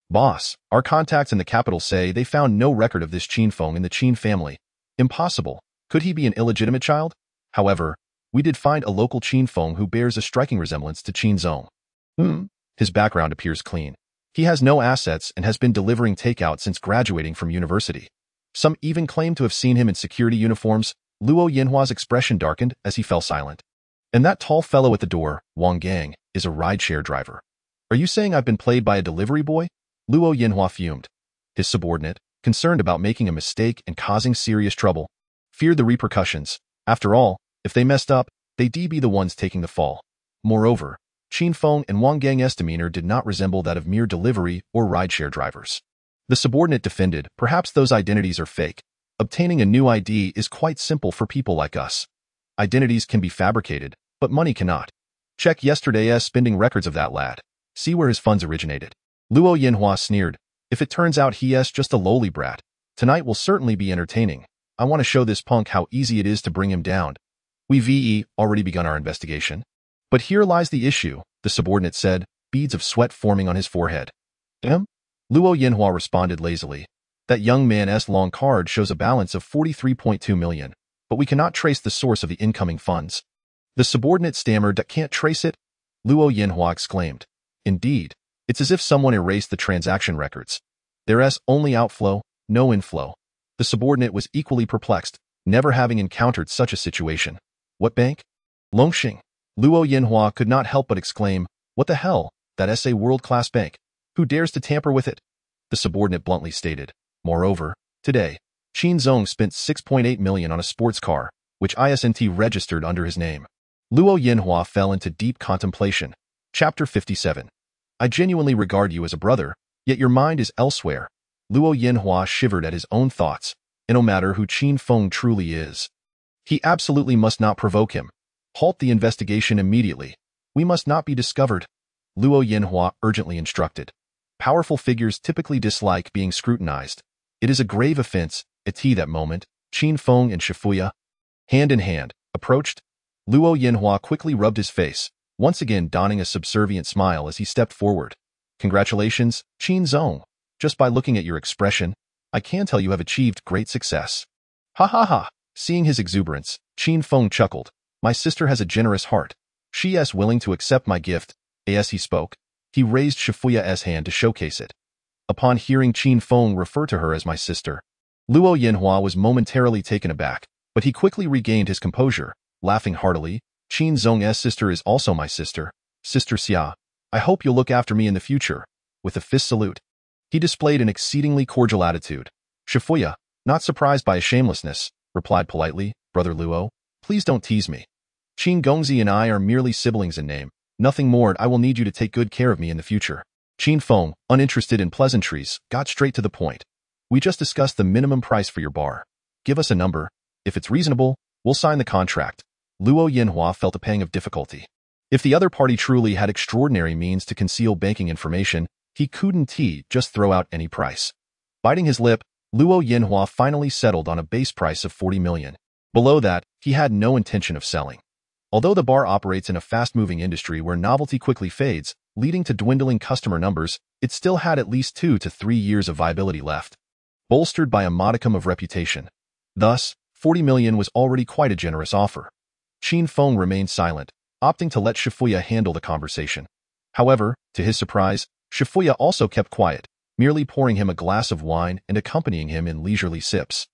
S2: Boss, our contacts in the capital say they found no record of this Qin Feng in the Qin family. Impossible. Could he be an illegitimate child? However, We did find a local Qin Feng who bears a striking resemblance to Qin Zong. His background appears clean. He has no assets and has been delivering takeout since graduating from university. Some even claim to have seen him in security uniforms. Luo Yinhua's expression darkened as he fell silent. And that tall fellow at the door, Wang Gang, is a rideshare driver. Are you saying I've been played by a delivery boy? Luo Yinhua fumed. His subordinate, concerned about making a mistake and causing serious trouble, feared the repercussions. After all, if they messed up, they'd be the ones taking the fall. Moreover, Qin Feng and Wang Gang's demeanor did not resemble that of mere delivery or rideshare drivers. The subordinate defended, perhaps those identities are fake. Obtaining a new ID is quite simple for people like us. Identities can be fabricated, but money cannot. Check yesterday's spending records of that lad. See where his funds originated. Luo Yinhua sneered. If it turns out he's just a lowly brat, tonight will certainly be entertaining. I want to show this punk how easy it is to bring him down. We've already begun our investigation. But here lies the issue, the subordinate said, beads of sweat forming on his forehead. Luo Yinhua responded lazily. That young man's long card shows a balance of 43.2 million, but we cannot trace the source of the incoming funds. The subordinate stammered, can't trace it? Luo Yinhua exclaimed. Indeed, it's as if someone erased the transaction records. There's only outflow, no inflow. The subordinate was equally perplexed, never having encountered such a situation. What bank? Longxing. Luo Yinhua could not help but exclaim, what the hell, that's a world-class bank. Who dares to tamper with it? The subordinate bluntly stated. Moreover, today, Qin Zong spent 6.8 million on a sports car, which isn't registered under his name. Luo Yinhua fell into deep contemplation. Chapter 57. I genuinely regard you as a brother, yet your mind is elsewhere. Luo Yinhua shivered at his own thoughts, and no matter who Qin Feng truly is, he absolutely must not provoke him. Halt the investigation immediately. We must not be discovered. Luo Yinhua urgently instructed. Powerful figures typically dislike being scrutinized. It is a grave offense. At that moment, Qin Feng and Shifuya, hand in hand, approached. Luo Yinhua quickly rubbed his face, once again donning a subservient smile as he stepped forward. Congratulations, Qin Zong. Just by looking at your expression, I can tell you have achieved great success. Ha ha ha. Seeing his exuberance, Qin Feng chuckled. My sister has a generous heart. She is willing to accept my gift. As he spoke, he raised Shifuya's hand to showcase it. Upon hearing Qin Feng refer to her as my sister, Luo Yinhua was momentarily taken aback, but he quickly regained his composure, laughing heartily. Qin Zong's sister is also my sister. Sister Xia, I hope you'll look after me in the future. With a fist salute, he displayed an exceedingly cordial attitude. Shifuya, not surprised by his shamelessness, replied politely, Brother Luo, please don't tease me. Qin Gongzi and I are merely siblings in name. Nothing more. I will need you to take good care of me in the future. Qin Feng, uninterested in pleasantries, got straight to the point. We just discussed the minimum price for your bar. Give us a number. If it's reasonable, we'll sign the contract. Luo Yinhua felt a pang of difficulty. If the other party truly had extraordinary means to conceal banking information, he couldn't just throw out any price. Biting his lip, Luo Yinhua finally settled on a base price of 40 million. Below that, he had no intention of selling. Although the bar operates in a fast-moving industry where novelty quickly fades, leading to dwindling customer numbers, it still had at least 2 to 3 years of viability left, bolstered by a modicum of reputation. Thus, 40 million was already quite a generous offer. Qin Feng remained silent, opting to let Shifuya handle the conversation. However, to his surprise, Shifuya also kept quiet, merely pouring him a glass of wine and accompanying him in leisurely sips.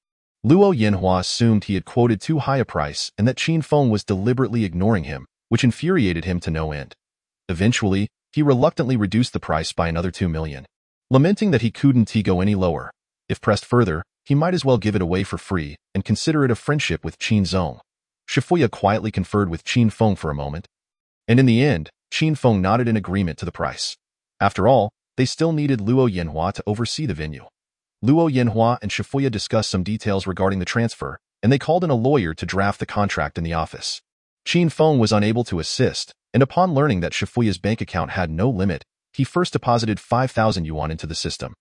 S2: Luo Yinhua assumed he had quoted too high a price and that Qin Feng was deliberately ignoring him, which infuriated him to no end. Eventually, he reluctantly reduced the price by another 2 million, lamenting that he couldn't go any lower. If pressed further, he might as well give it away for free and consider it a friendship with Qin Zong. Shifuya quietly conferred with Qin Feng for a moment, and in the end, Qin Feng nodded in agreement to the price. After all, they still needed Luo Yinhua to oversee the venue. Luo Yinhua and Shifuya discussed some details regarding the transfer, and they called in a lawyer to draft the contract in the office. Qin Feng was unable to assist, and upon learning that Shifuya's bank account had no limit, he first deposited 5,000 yuan into the system.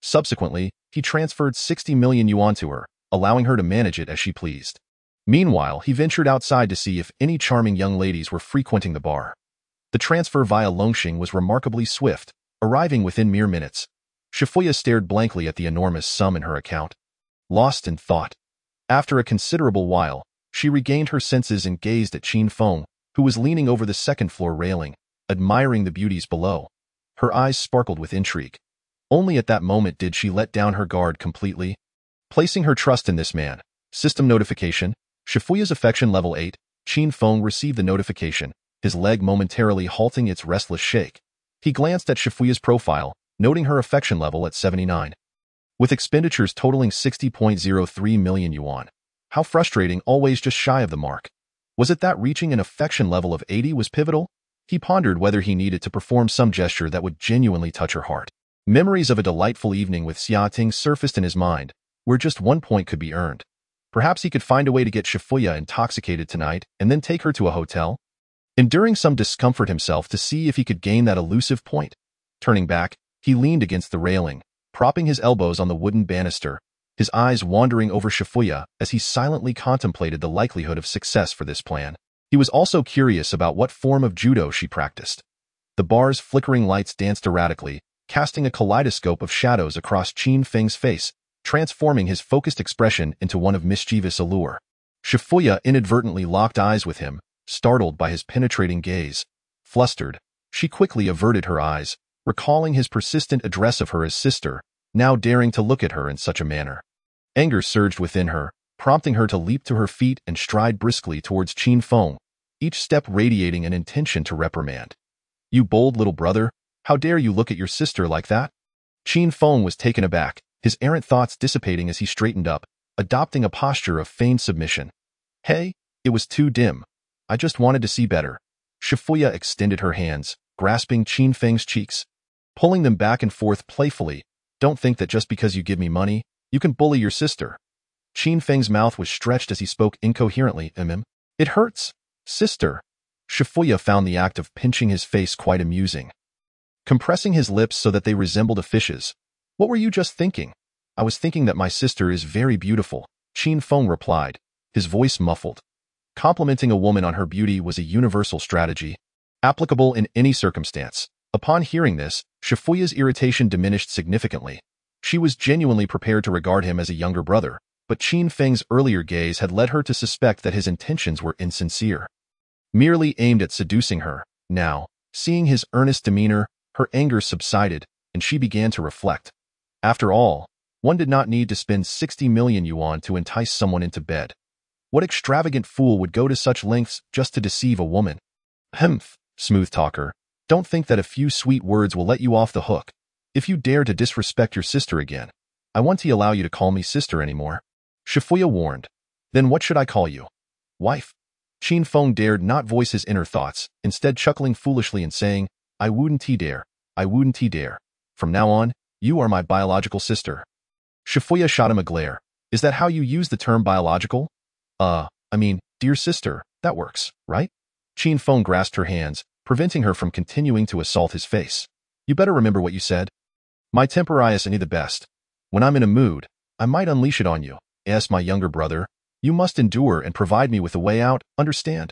S2: Subsequently, he transferred 60 million yuan to her, allowing her to manage it as she pleased. Meanwhile, he ventured outside to see if any charming young ladies were frequenting the bar. The transfer via Longxing was remarkably swift, arriving within mere minutes. Shifuya stared blankly at the enormous sum in her account, lost in thought. After a considerable while, She regained her senses and gazed at Qin Feng, who was leaning over the second-floor railing, admiring the beauties below. Her eyes sparkled with intrigue. Only at that moment did she let down her guard completely. Placing her trust in this man. System notification. Shifuya's affection level 8. Qin Feng received the notification, his leg momentarily halting its restless shake. He glanced at Shifuya's profile, noting her affection level at 79. With expenditures totaling 60.03 million yuan. How frustrating, always just shy of the mark. Was it that reaching an affection level of 80 was pivotal? He pondered whether he needed to perform some gesture that would genuinely touch her heart. Memories of a delightful evening with Xiating surfaced in his mind, where just 1 point could be earned. Perhaps he could find a way to get Shifuya intoxicated tonight and then take her to a hotel? Enduring some discomfort himself to see if he could gain that elusive point. Turning back, he leaned against the railing, propping his elbows on the wooden banister, his eyes wandering over Shifuya as he silently contemplated the likelihood of success for this plan. He was also curious about what form of judo she practiced. The bar's flickering lights danced erratically, casting a kaleidoscope of shadows across Qin Feng's face, transforming his focused expression into one of mischievous allure. Shifuya inadvertently locked eyes with him, startled by his penetrating gaze. Flustered, she quickly averted her eyes, recalling his persistent address of her as sister, now daring to look at her in such a manner. Anger surged within her, prompting her to leap to her feet and stride briskly towards Qin Feng, each step radiating an intention to reprimand. "You bold little brother, how dare you look at your sister like that?" Qin Feng was taken aback, his errant thoughts dissipating as he straightened up, adopting a posture of feigned submission. "Hey, it was too dim. I just wanted to see better." Shifuya extended her hands, grasping Qin Feng's cheeks, pulling them back and forth playfully. "Don't think that just because you give me money, you can bully your sister." Qin Feng's mouth was stretched as he spoke incoherently. "It hurts, sister." Shifuya found the act of pinching his face quite amusing. Compressing his lips so that they resembled a fish's. "What were you just thinking?" "I was thinking that my sister is very beautiful," Qin Feng replied, his voice muffled. Complimenting a woman on her beauty was a universal strategy, applicable in any circumstance. Upon hearing this, Shifuya's irritation diminished significantly. She was genuinely prepared to regard him as a younger brother, but Qin Feng's earlier gaze had led her to suspect that his intentions were insincere, merely aimed at seducing her. Now, seeing his earnest demeanor, her anger subsided, and she began to reflect. After all, one did not need to spend 60 million yuan to entice someone into bed. What extravagant fool would go to such lengths just to deceive a woman? "Humph, smooth talker. Don't think that a few sweet words will let you off the hook. If you dare to disrespect your sister again, I won't allow you to call me sister anymore." Shifuya warned. "Then what should I call you?" "Wife." Qin Feng dared not voice his inner thoughts, instead chuckling foolishly and saying, I wouldn't dare. From now on, you are my biological sister." Shifuya shot him a glare. "Is that how you use the term biological?" Dear sister, that works, right?" Qin Feng grasped her hands, preventing her from continuing to assault his face. "You better remember what you said. My temper is any the best. When I'm in a mood, I might unleash it on you. Yes, my younger brother, you must endure and provide me with a way out, understand?"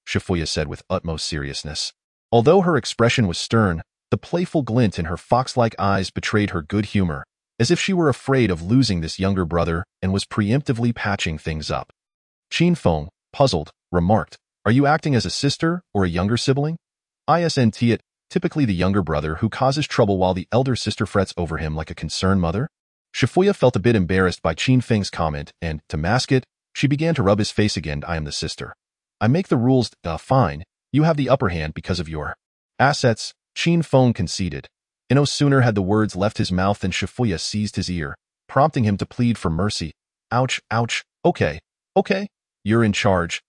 S2: Shifuya said with utmost seriousness. Although her expression was stern, the playful glint in her fox-like eyes betrayed her good humor, as if she were afraid of losing this younger brother and was preemptively patching things up. Qin Feng, puzzled, remarked, "Are you acting as a sister or a younger sibling?" "Isn't it typically the younger brother who causes trouble while the elder sister frets over him like a concerned mother?" Shifuya felt a bit embarrassed by Qin Feng's comment, and, to mask it, she began to rub his face again. "I am the sister. I make the rules, fine. You have the upper hand because of your assets," Qin Feng conceded. And no sooner had the words left his mouth than Shifuya seized his ear, prompting him to plead for mercy. "Ouch, ouch, okay. You're in charge.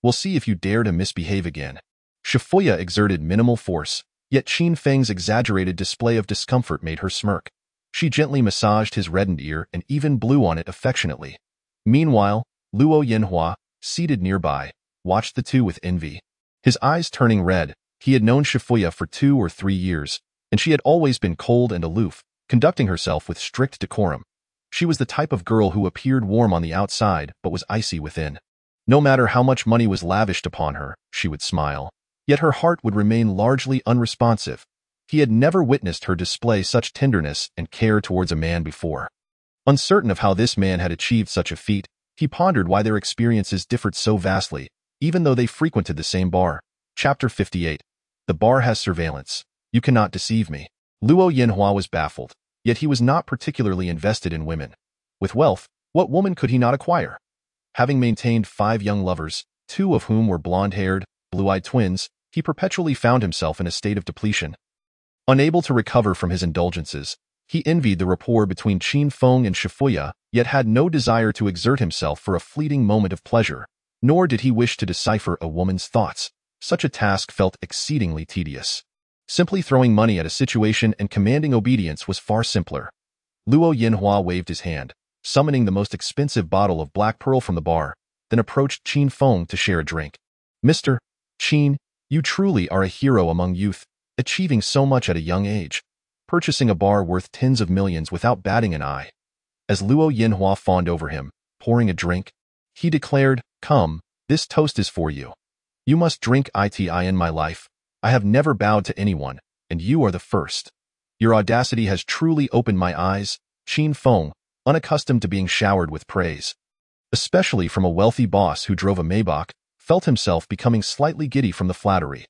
S2: We'll see if you dare to misbehave again." Shifuya exerted minimal force, yet Qin Feng's exaggerated display of discomfort made her smirk. She gently massaged his reddened ear and even blew on it affectionately. Meanwhile, Luo Yanhua, seated nearby, watched the two with envy. His eyes turning red, he had known Shifuya for 2 or 3 years, and she had always been cold and aloof, conducting herself with strict decorum. She was the type of girl who appeared warm on the outside but was icy within. No matter how much money was lavished upon her, she would smile, yet her heart would remain largely unresponsive. He had never witnessed her display such tenderness and care towards a man before. Uncertain of how this man had achieved such a feat, He pondered why their experiences differed so vastly, even though they frequented the same bar. Chapter 58. The bar has surveillance. You cannot deceive me. Luo Yinhua was baffled, yet he was not particularly invested in women. With wealth, what woman could he not acquire? Having maintained 5 young lovers, 2 of whom were blonde-haired, blue-eyed twins, he perpetually found himself in a state of depletion. Unable to recover from his indulgences, he envied the rapport between Qin Feng and Shifuya, yet had no desire to exert himself for a fleeting moment of pleasure, nor did he wish to decipher a woman's thoughts. Such a task felt exceedingly tedious. Simply throwing money at a situation and commanding obedience was far simpler. Luo Yinhua waved his hand, summoning the most expensive bottle of black pearl from the bar, then approached Qin Feng to share a drink. Mr. Qin, you truly are a hero among youth, achieving so much at a young age, purchasing a bar worth tens of millions without batting an eye. As Luo Yinhua fawned over him, pouring a drink, he declared, "Come, this toast is for you. You must drink it in my life. I have never bowed to anyone, and you are the first. Your audacity has truly opened my eyes." Qin Feng, unaccustomed to being showered with praise, especially from a wealthy boss who drove a Maybach, felt himself becoming slightly giddy from the flattery.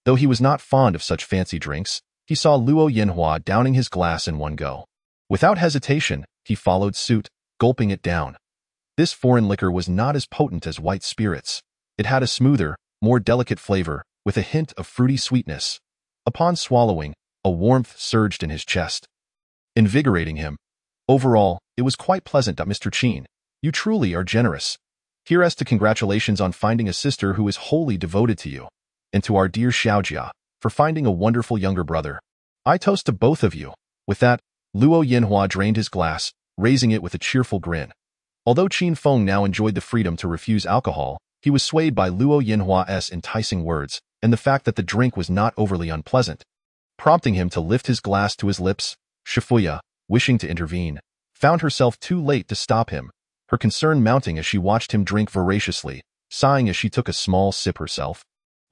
S2: Though he was not fond of such fancy drinks, he saw Luo Yinhua downing his glass in one go. Without hesitation, he followed suit, gulping it down. This foreign liquor was not as potent as white spirits. It had a smoother, more delicate flavor, with a hint of fruity sweetness. Upon swallowing, a warmth surged in his chest, invigorating him. Overall, it was quite pleasant. Mr. Qin, you truly are generous. Here's to congratulations on finding a sister who is wholly devoted to you, and to our dear Xiaojia for finding a wonderful younger brother. I toast to both of you. With that, Luo Yinhua drained his glass, raising it with a cheerful grin. Although Qin Feng now enjoyed the freedom to refuse alcohol, he was swayed by Luo Yinhua's enticing words and the fact that the drink was not overly unpleasant, prompting him to lift his glass to his lips. Shifuya, wishing to intervene, found herself too late to stop him, her concern mounting as she watched him drink voraciously, sighing as she took a small sip herself.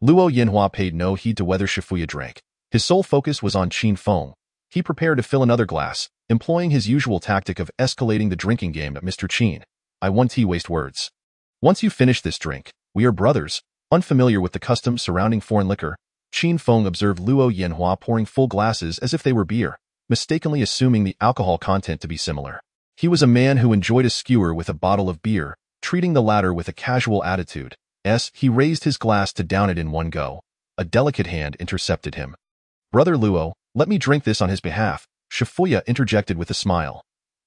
S2: Luo Yinhua paid no heed to whether Shifuya drank. His sole focus was on Qin Feng. He prepared to fill another glass, employing his usual tactic of escalating the drinking game. Mr. Qin, I won't waste words. Once you finish this drink, we are brothers. Unfamiliar with the customs surrounding foreign liquor, Qin Feng observed Luo Yinhua pouring full glasses as if they were beer, mistakenly assuming the alcohol content to be similar. He was a man who enjoyed a skewer with a bottle of beer, treating the latter with a casual attitude. As he raised his glass to down it in one go, a delicate hand intercepted him. Brother Luo, let me drink this on his behalf, Shifuya interjected with a smile.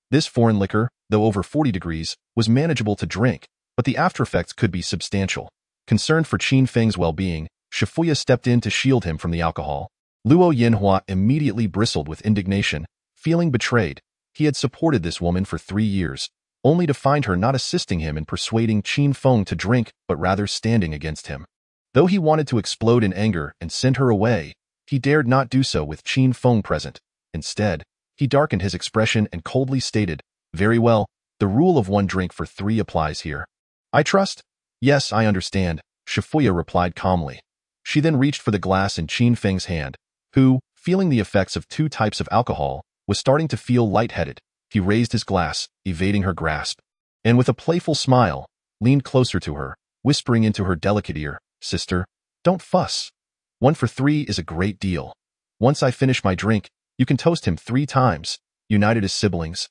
S2: This foreign liquor, though over 40 degrees, was manageable to drink, but the aftereffects could be substantial. Concerned for Qin Feng's well-being, Shifuya stepped in to shield him from the alcohol. Luo Yinhua immediately bristled with indignation, feeling betrayed. He had supported this woman for 3 years, only to find her not assisting him in persuading Qin Feng to drink, but rather standing against him. Though he wanted to explode in anger and send her away, he dared not do so with Qin Feng present. Instead, he darkened his expression and coldly stated, "Very well, the rule of 1 drink for 3 applies here. I trust?" "Yes, I understand," Shifuya replied calmly. She then reached for the glass in Qin Feng's hand, who, feeling the effects of 2 types of alcohol, was starting to feel lightheaded. He raised his glass, evading her grasp, and with a playful smile, leaned closer to her, whispering into her delicate ear, "Sister, don't fuss. 1 for 3 is a great deal. Once I finish my drink, you can toast him 3 times, united as siblings.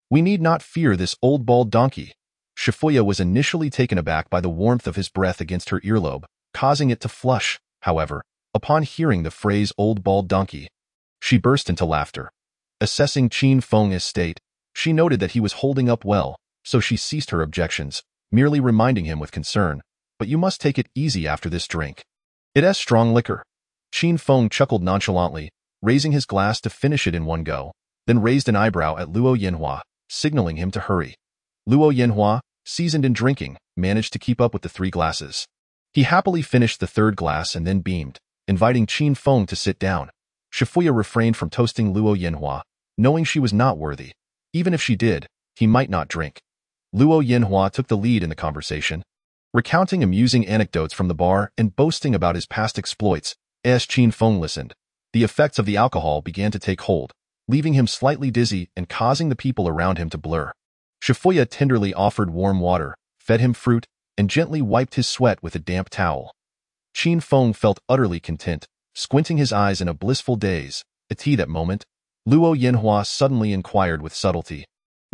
S2: We need not fear this old bald donkey." Shifuya was initially taken aback by the warmth of his breath against her earlobe, causing it to flush. However, upon hearing the phrase "old bald donkey," she burst into laughter. Assessing Qin Feng's state, she noted that he was holding up well, so she ceased her objections, merely reminding him with concern, "But you must take it easy after this drink. It's strong liquor." Qin Feng chuckled nonchalantly, raising his glass to finish it in one go, then raised an eyebrow at Luo Yinhua, signaling him to hurry. Luo Yinhua, seasoned in drinking, managed to keep up with the 3 glasses. He happily finished the 3rd glass and then beamed, inviting Qin Feng to sit down. Shifuya refrained from toasting Luo Yinhua, knowing she was not worthy. Even if she did, he might not drink. Luo Yinhua took the lead in the conversation, recounting amusing anecdotes from the bar and boasting about his past exploits. As Qin Feng listened, the effects of the alcohol began to take hold, leaving him slightly dizzy and causing the people around him to blur. Shifuya tenderly offered warm water, fed him fruit, and gently wiped his sweat with a damp towel. Qin Feng felt utterly content, squinting his eyes in a blissful daze. At that moment, Luo Yanhua suddenly inquired with subtlety.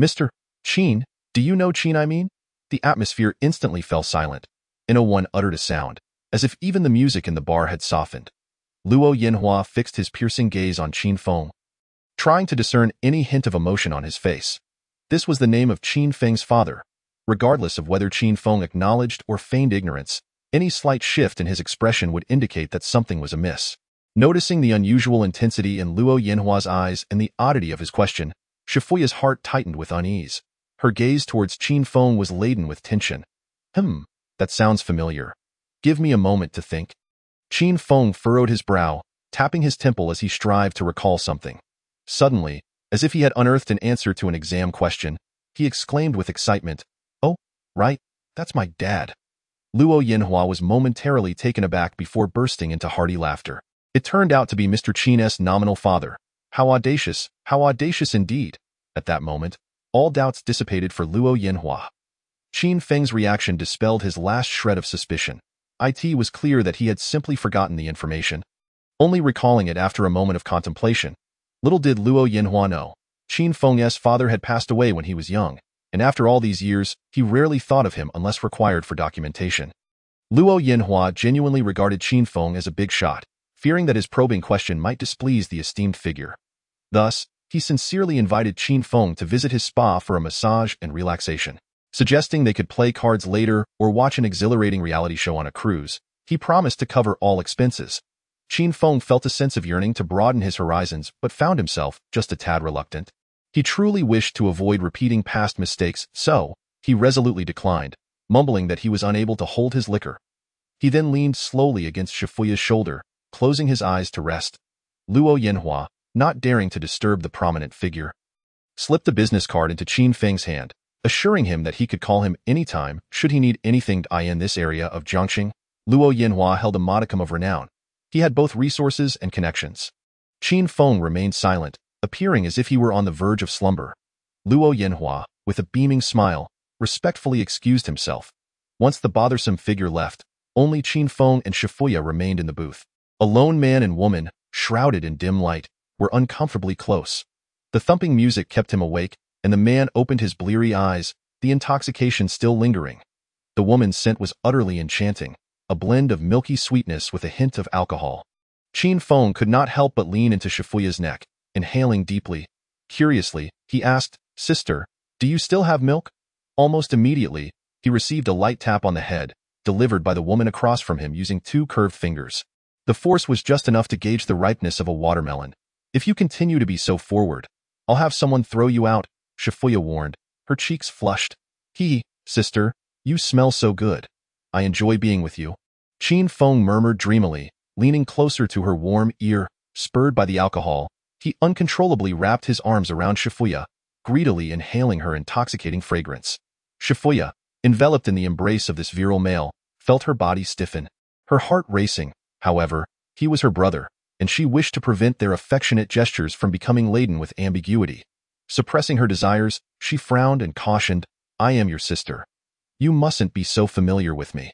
S2: "Mr. Qin, do you know Qin I mean?" The atmosphere instantly fell silent, and no one uttered a sound, as if even the music in the bar had softened. Luo Yanhua fixed his piercing gaze on Qin Feng, trying to discern any hint of emotion on his face. This was the name of Qin Feng's father. Regardless of whether Qin Feng acknowledged or feigned ignorance, any slight shift in his expression would indicate that something was amiss. Noticing the unusual intensity in Luo Yanhua's eyes and the oddity of his question, Shifuya's heart tightened with unease. Her gaze towards Qin Feng was laden with tension. That sounds familiar. Give me a moment to think. Qin Feng furrowed his brow, tapping his temple as he strived to recall something. Suddenly, as if he had unearthed an answer to an exam question, he exclaimed with excitement, "Oh, right, that's my dad." Luo Yanhua was momentarily taken aback before bursting into hearty laughter. It turned out to be Mr. Qin's nominal father. How audacious indeed. At that moment, all doubts dissipated for Luo Yanhua. Qin Feng's reaction dispelled his last shred of suspicion. It was clear that he had simply forgotten the information, only recalling it after a moment of contemplation. Little did Luo Yanhua know, Qin Feng's father had passed away when he was young, and after all these years, he rarely thought of him unless required for documentation. Luo Yanhua genuinely regarded Qin Feng as a big shot, fearing that his probing question might displease the esteemed figure. Thus, he sincerely invited Qin Feng to visit his spa for a massage and relaxation. Suggesting they could play cards later or watch an exhilarating reality show on a cruise, he promised to cover all expenses. Qin Feng felt a sense of yearning to broaden his horizons but found himself just a tad reluctant. He truly wished to avoid repeating past mistakes, so he resolutely declined, mumbling that he was unable to hold his liquor. He then leaned slowly against Shifuya's shoulder, closing his eyes to rest. Luo Yanhua, not daring to disturb the prominent figure, slipped a business card into Qin Feng's hand, assuring him that he could call him anytime should he need anything in this area of Jiangxing. Luo Yanhua held a modicum of renown. He had both resources and connections. Qin Feng remained silent, appearing as if he were on the verge of slumber. Luo Yanhua, with a beaming smile, respectfully excused himself. Once the bothersome figure left, only Qin Feng and Shifuya remained in the booth. A lone man and woman, shrouded in dim light, were uncomfortably close. The thumping music kept him awake, and the man opened his bleary eyes, the intoxication still lingering. The woman's scent was utterly enchanting, a blend of milky sweetness with a hint of alcohol. Qin Feng could not help but lean into Shifuya's neck, inhaling deeply. Curiously, he asked, "Sister, do you still have milk?" Almost immediately, he received a light tap on the head, delivered by the woman across from him using 2 curved fingers. The force was just enough to gauge the ripeness of a watermelon. "If you continue to be so forward, I'll have someone throw you out," Shifuya warned, her cheeks flushed. "Sister, you smell so good. I enjoy being with you," Qin Feng murmured dreamily, leaning closer to her warm ear. Spurred by the alcohol, he uncontrollably wrapped his arms around Shifuya, greedily inhaling her intoxicating fragrance. Shifuya, enveloped in the embrace of this virile male, felt her body stiffen, her heart racing. However, he was her brother, and she wished to prevent their affectionate gestures from becoming laden with ambiguity. Suppressing her desires, she frowned and cautioned, "I am your sister. You mustn't be so familiar with me."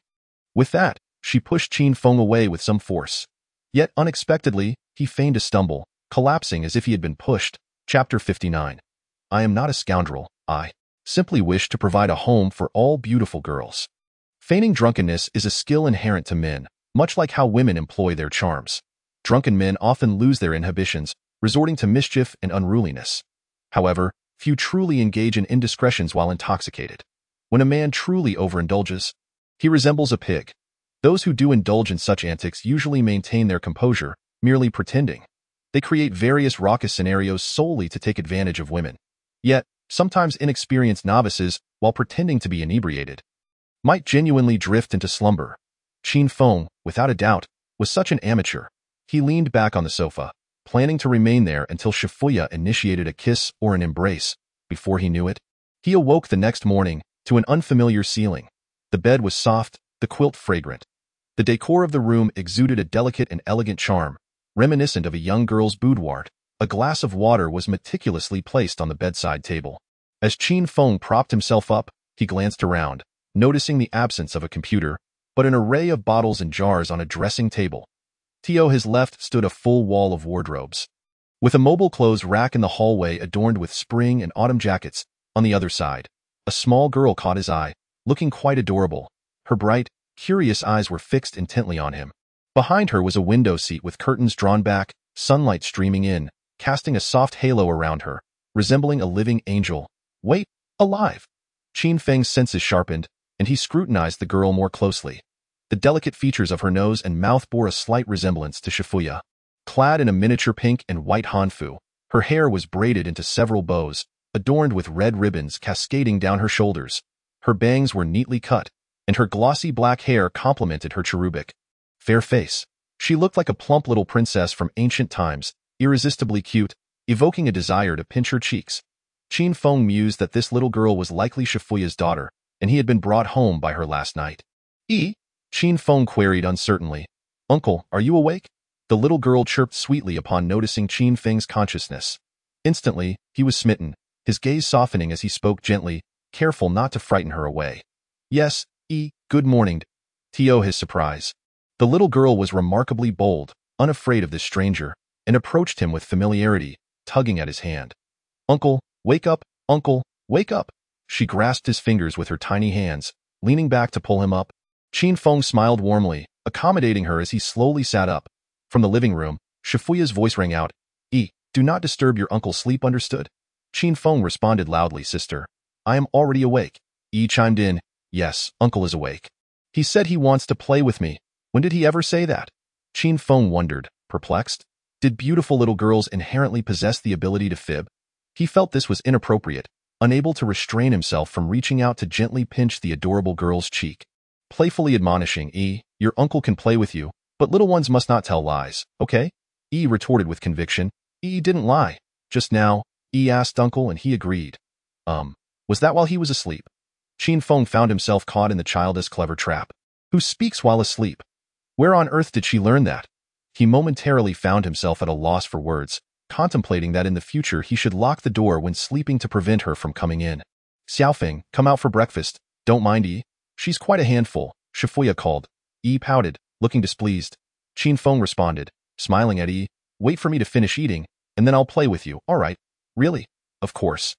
S2: With that, she pushed Qin Feng away with some force. Yet unexpectedly, he feigned a stumble, collapsing as if he had been pushed. Chapter 59. I am not a scoundrel, I simply wish to provide a home for all beautiful girls. Feigning drunkenness is a skill inherent to men, much like how women employ their charms. Drunken men often lose their inhibitions, resorting to mischief and unruliness. However, few truly engage in indiscretions while intoxicated. When a man truly overindulges, he resembles a pig. Those who do indulge in such antics usually maintain their composure, merely pretending. They create various raucous scenarios solely to take advantage of women. Yet, sometimes inexperienced novices, while pretending to be inebriated, might genuinely drift into slumber. Qin Feng, without a doubt, was such an amateur. He leaned back on the sofa, planning to remain there until Shifuya initiated a kiss or an embrace. Before he knew it, he awoke the next morning to an unfamiliar ceiling. The bed was soft, the quilt fragrant. The decor of the room exuded a delicate and elegant charm, reminiscent of a young girl's boudoir. A glass of water was meticulously placed on the bedside table. As Qin Feng propped himself up, he glanced around, noticing the absence of a computer, but an array of bottles and jars on a dressing table. To his left stood a full wall of wardrobes, with a mobile clothes rack in the hallway adorned with spring and autumn jackets. On the other side, a small girl caught his eye, looking quite adorable. Her bright, curious eyes were fixed intently on him. Behind her was a window seat with curtains drawn back, sunlight streaming in, casting a soft halo around her, resembling a living angel. Wait, alive! Qin Feng's senses sharpened, and he scrutinized the girl more closely. The delicate features of her nose and mouth bore a slight resemblance to Shifuya. Clad in a miniature pink and white hanfu, her hair was braided into several bows, adorned with red ribbons cascading down her shoulders. Her bangs were neatly cut, and her glossy black hair complemented her cherubic, fair face. She looked like a plump little princess from ancient times, irresistibly cute, evoking a desire to pinch her cheeks. Qin Feng mused that this little girl was likely Shifuya's daughter, and he had been brought home by her last night. Qin Feng queried uncertainly. Uncle, are you awake? The little girl chirped sweetly upon noticing Qin Feng's consciousness. Instantly, he was smitten, his gaze softening as he spoke gently, careful not to frighten her away. Yes, good morning. To his surprise. The little girl was remarkably bold, unafraid of this stranger, and approached him with familiarity, tugging at his hand. Uncle, wake up, uncle, wake up. She grasped his fingers with her tiny hands, leaning back to pull him up. Qin Feng smiled warmly, accommodating her as he slowly sat up. From the living room, Shifuya's voice rang out. Do not disturb your uncle's sleep, understood? Qin Feng responded loudly, Sister. I am already awake. Chimed in. Yes, uncle is awake. He said he wants to play with me. When did he ever say that? Qin Feng wondered, perplexed. Did beautiful little girls inherently possess the ability to fib? He felt this was inappropriate, unable to restrain himself from reaching out to gently pinch the adorable girl's cheek. Playfully admonishing, your uncle can play with you, but little ones must not tell lies, okay? Retorted with conviction. Didn't lie. Just now, asked uncle and he agreed. Was that while he was asleep? Qin Feng found himself caught in the childish clever trap. Who speaks while asleep? Where on earth did she learn that? He momentarily found himself at a loss for words, contemplating that in the future he should lock the door when sleeping to prevent her from coming in. Xiaofeng, come out for breakfast. Don't mind She's quite a handful, Shifuya called. Pouted, looking displeased. Qin Feng responded, smiling at wait for me to finish eating, and then I'll play with you, all right? Really? Of course.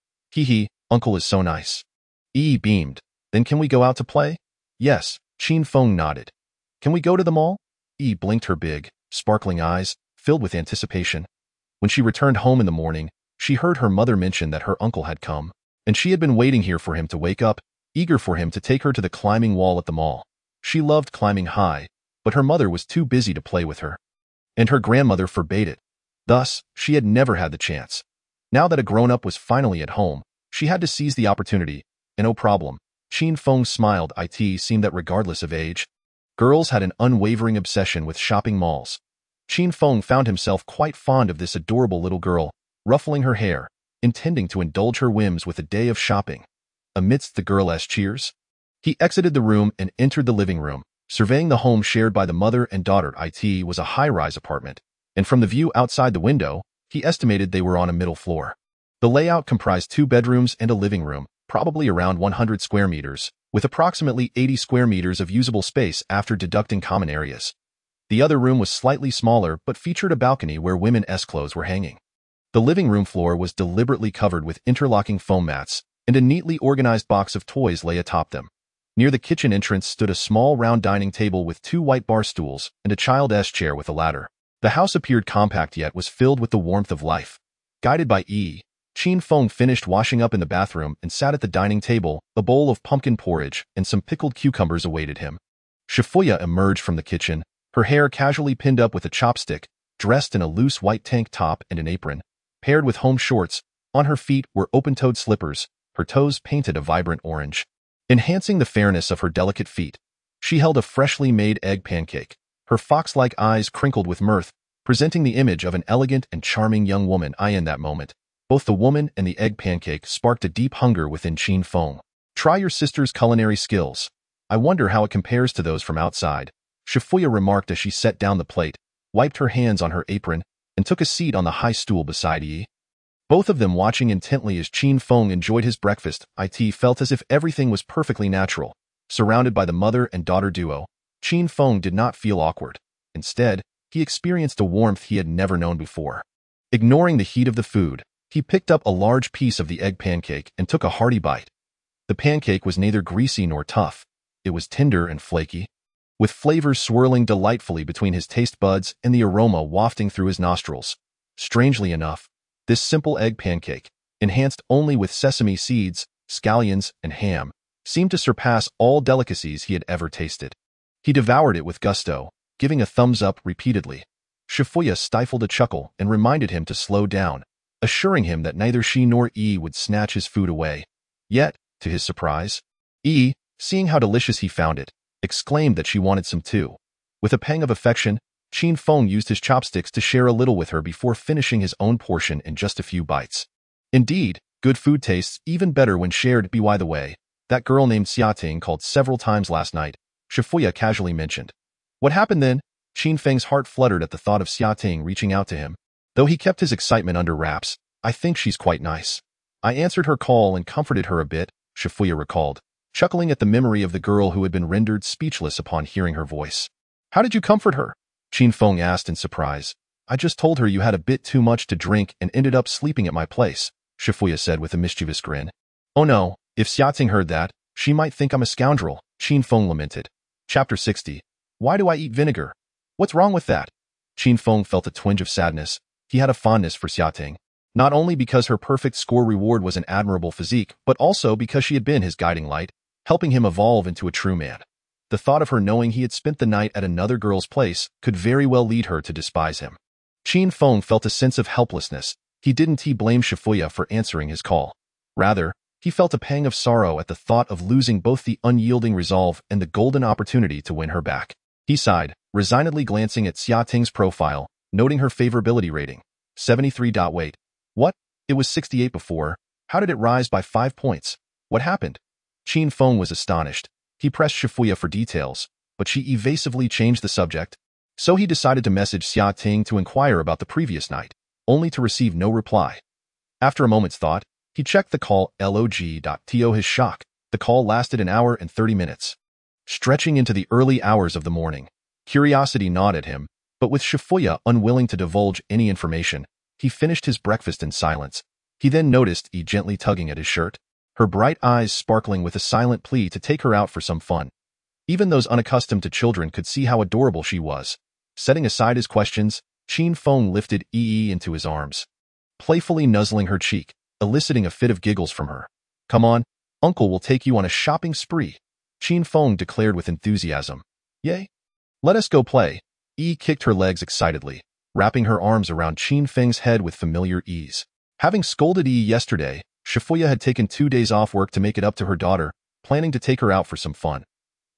S2: Uncle is so nice. Beamed. Then can we go out to play? Yes, Qin Feng nodded. Can we go to the mall? Blinked her big, sparkling eyes, filled with anticipation. When she returned home in the morning, she heard her mother mention that her uncle had come, and she had been waiting here for him to wake up, eager for him to take her to the climbing wall at the mall. She loved climbing high, but her mother was too busy to play with her, and her grandmother forbade it. Thus, she had never had the chance. Now that a grown-up was finally at home, she had to seize the opportunity, and no problem. Qin Feng smiled. It seemed that regardless of age, girls had an unwavering obsession with shopping malls. Qin Feng found himself quite fond of this adorable little girl, ruffling her hair, intending to indulge her whims with a day of shopping. Amidst the girl's cheers, he exited the room and entered the living room, surveying the home shared by the mother and daughter. It was a high-rise apartment, and from the view outside the window, he estimated they were on a middle floor. The layout comprised 2 bedrooms and a living room, probably around 100 square meters, with approximately 80 square meters of usable space after deducting common areas. The other room was slightly smaller but featured a balcony where women's clothes were hanging. The living room floor was deliberately covered with interlocking foam mats, and a neatly organized box of toys lay atop them. Near the kitchen entrance stood a small round dining table with 2 white bar stools and a child's chair with a ladder. The house appeared compact yet was filled with the warmth of life. Guided by Qin Feng finished washing up in the bathroom and sat at the dining table. A bowl of pumpkin porridge and some pickled cucumbers awaited him. Shifuya emerged from the kitchen, her hair casually pinned up with a chopstick, dressed in a loose white tank top and an apron, paired with home shorts. On her feet were open-toed slippers, her toes painted a vibrant orange, enhancing the fairness of her delicate feet. She held a freshly made egg pancake, her fox-like eyes crinkled with mirth, presenting the image of an elegant and charming young woman. In that moment, both the woman and the egg pancake sparked a deep hunger within Qin Feng. Try your sister's culinary skills. I wonder how it compares to those from outside, Shifuya remarked as she set down the plate, wiped her hands on her apron, and took a seat on the high stool beside both of them watching intently as Qin Feng enjoyed his breakfast. It felt as if everything was perfectly natural, Surrounded by the mother and daughter duo, Qin Feng did not feel awkward. Instead, he experienced a warmth he had never known before. Ignoring the heat of the food, he picked up a large piece of the egg pancake and took a hearty bite. The pancake was neither greasy nor tough. It was tender and flaky, with flavors swirling delightfully between his taste buds and the aroma wafting through his nostrils. Strangely enough, this simple egg pancake, enhanced only with sesame seeds, scallions, and ham, seemed to surpass all delicacies he had ever tasted. He devoured it with gusto, giving a thumbs up repeatedly. Shifuya stifled a chuckle and reminded him to slow down, assuring him that neither she nor Yi would snatch his food away. Yet, to his surprise, Yi, seeing how delicious he found it, exclaimed that she wanted some too. With a pang of affection, Qin Feng used his chopsticks to share a little with her before finishing his own portion in just a few bites. Indeed, good food tastes even better when shared. By the way, that girl named Xiating called several times last night, Shifuya casually mentioned. What happened then? Qin Feng's heart fluttered at the thought of Xiating reaching out to him. Though he kept his excitement under wraps, I think she's quite nice. I answered her call and comforted her a bit, Shifuya recalled, chuckling at the memory of the girl who had been rendered speechless upon hearing her voice. How did you comfort her? Qin Feng asked in surprise. I just told her you had a bit too much to drink and ended up sleeping at my place, Shifuya said with a mischievous grin. Oh no, if Xiating heard that, she might think I'm a scoundrel, Qin Feng lamented. Chapter 60. Why do I eat vinegar? What's wrong with that? Qin Feng felt a twinge of sadness. He had a fondness for Xiating, not only because her perfect score reward was an admirable physique, but also because she had been his guiding light, helping him evolve into a true man. The thought of her knowing he had spent the night at another girl's place could very well lead her to despise him. Qin Feng felt a sense of helplessness. He didn't blame Shifuya for answering his call. Rather, he felt a pang of sorrow at the thought of losing both the unyielding resolve and the golden opportunity to win her back. He sighed, resignedly glancing at Xiating's profile, noting her favorability rating. 73. Wait. What? It was 68 before. How did it rise by 5 points? What happened? Qin Feng was astonished. He pressed Shifuya for details, but she evasively changed the subject. So he decided to message Xiating to inquire about the previous night, only to receive no reply. After a moment's thought, he checked the call log. To his shock, the call lasted an hour and 30 minutes. Stretching into the early hours of the morning, curiosity gnawed at him, but with Shifuya unwilling to divulge any information, he finished his breakfast in silence. He then noticed Yi gently tugging at his shirt, her bright eyes sparkling with a silent plea to take her out for some fun. Even those unaccustomed to children could see how adorable she was. Setting aside his questions, Qin Feng lifted Yi into his arms, playfully nuzzling her cheek, eliciting a fit of giggles from her. Come on, uncle will take you on a shopping spree, Qin Feng declared with enthusiasm. Yay? Let us go play. Yi kicked her legs excitedly, wrapping her arms around Qin Feng's head with familiar ease. Having scolded Yi yesterday, Shifuya had taken 2 days off work to make it up to her daughter, planning to take her out for some fun.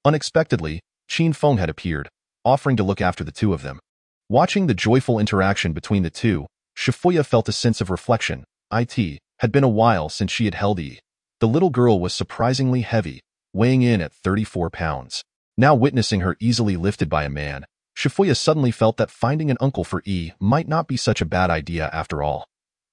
S2: Unexpectedly, Qin Feng had appeared, offering to look after the two of them. Watching the joyful interaction between the two, Shifuya felt a sense of reflection. It had been a while since she had held Yi. The little girl was surprisingly heavy, weighing in at 34 pounds. Now witnessing her easily lifted by a man, Shifuya suddenly felt that finding an uncle for Yi might not be such a bad idea after all.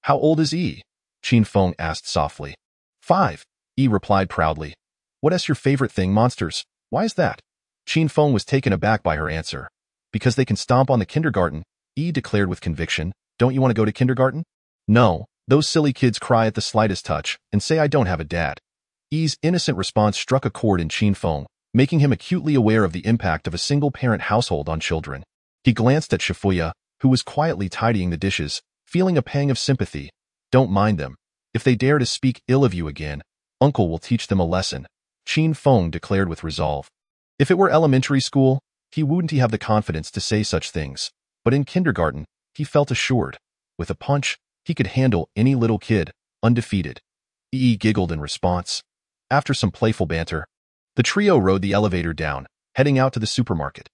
S2: How old is Yi? Qin Feng asked softly. 5, Yi replied proudly. What is your favorite thing, monsters? Why is that? Qin Feng was taken aback by her answer. Because they can stomp on the kindergarten, Yi declared with conviction. Don't you want to go to kindergarten? No, those silly kids cry at the slightest touch and say I don't have a dad. Yi's innocent response struck a chord in Qin Feng, making him acutely aware of the impact of a single-parent household on children. He glanced at Shifuya, who was quietly tidying the dishes, feeling a pang of sympathy. Don't mind them. If they dare to speak ill of you again, uncle will teach them a lesson, Qin Feng declared with resolve. If it were elementary school, he wouldn't have the confidence to say such things, but in kindergarten, he felt assured. With a punch, he could handle any little kid, undefeated. Yi giggled in response. After some playful banter, the trio rode the elevator down, heading out to the supermarket.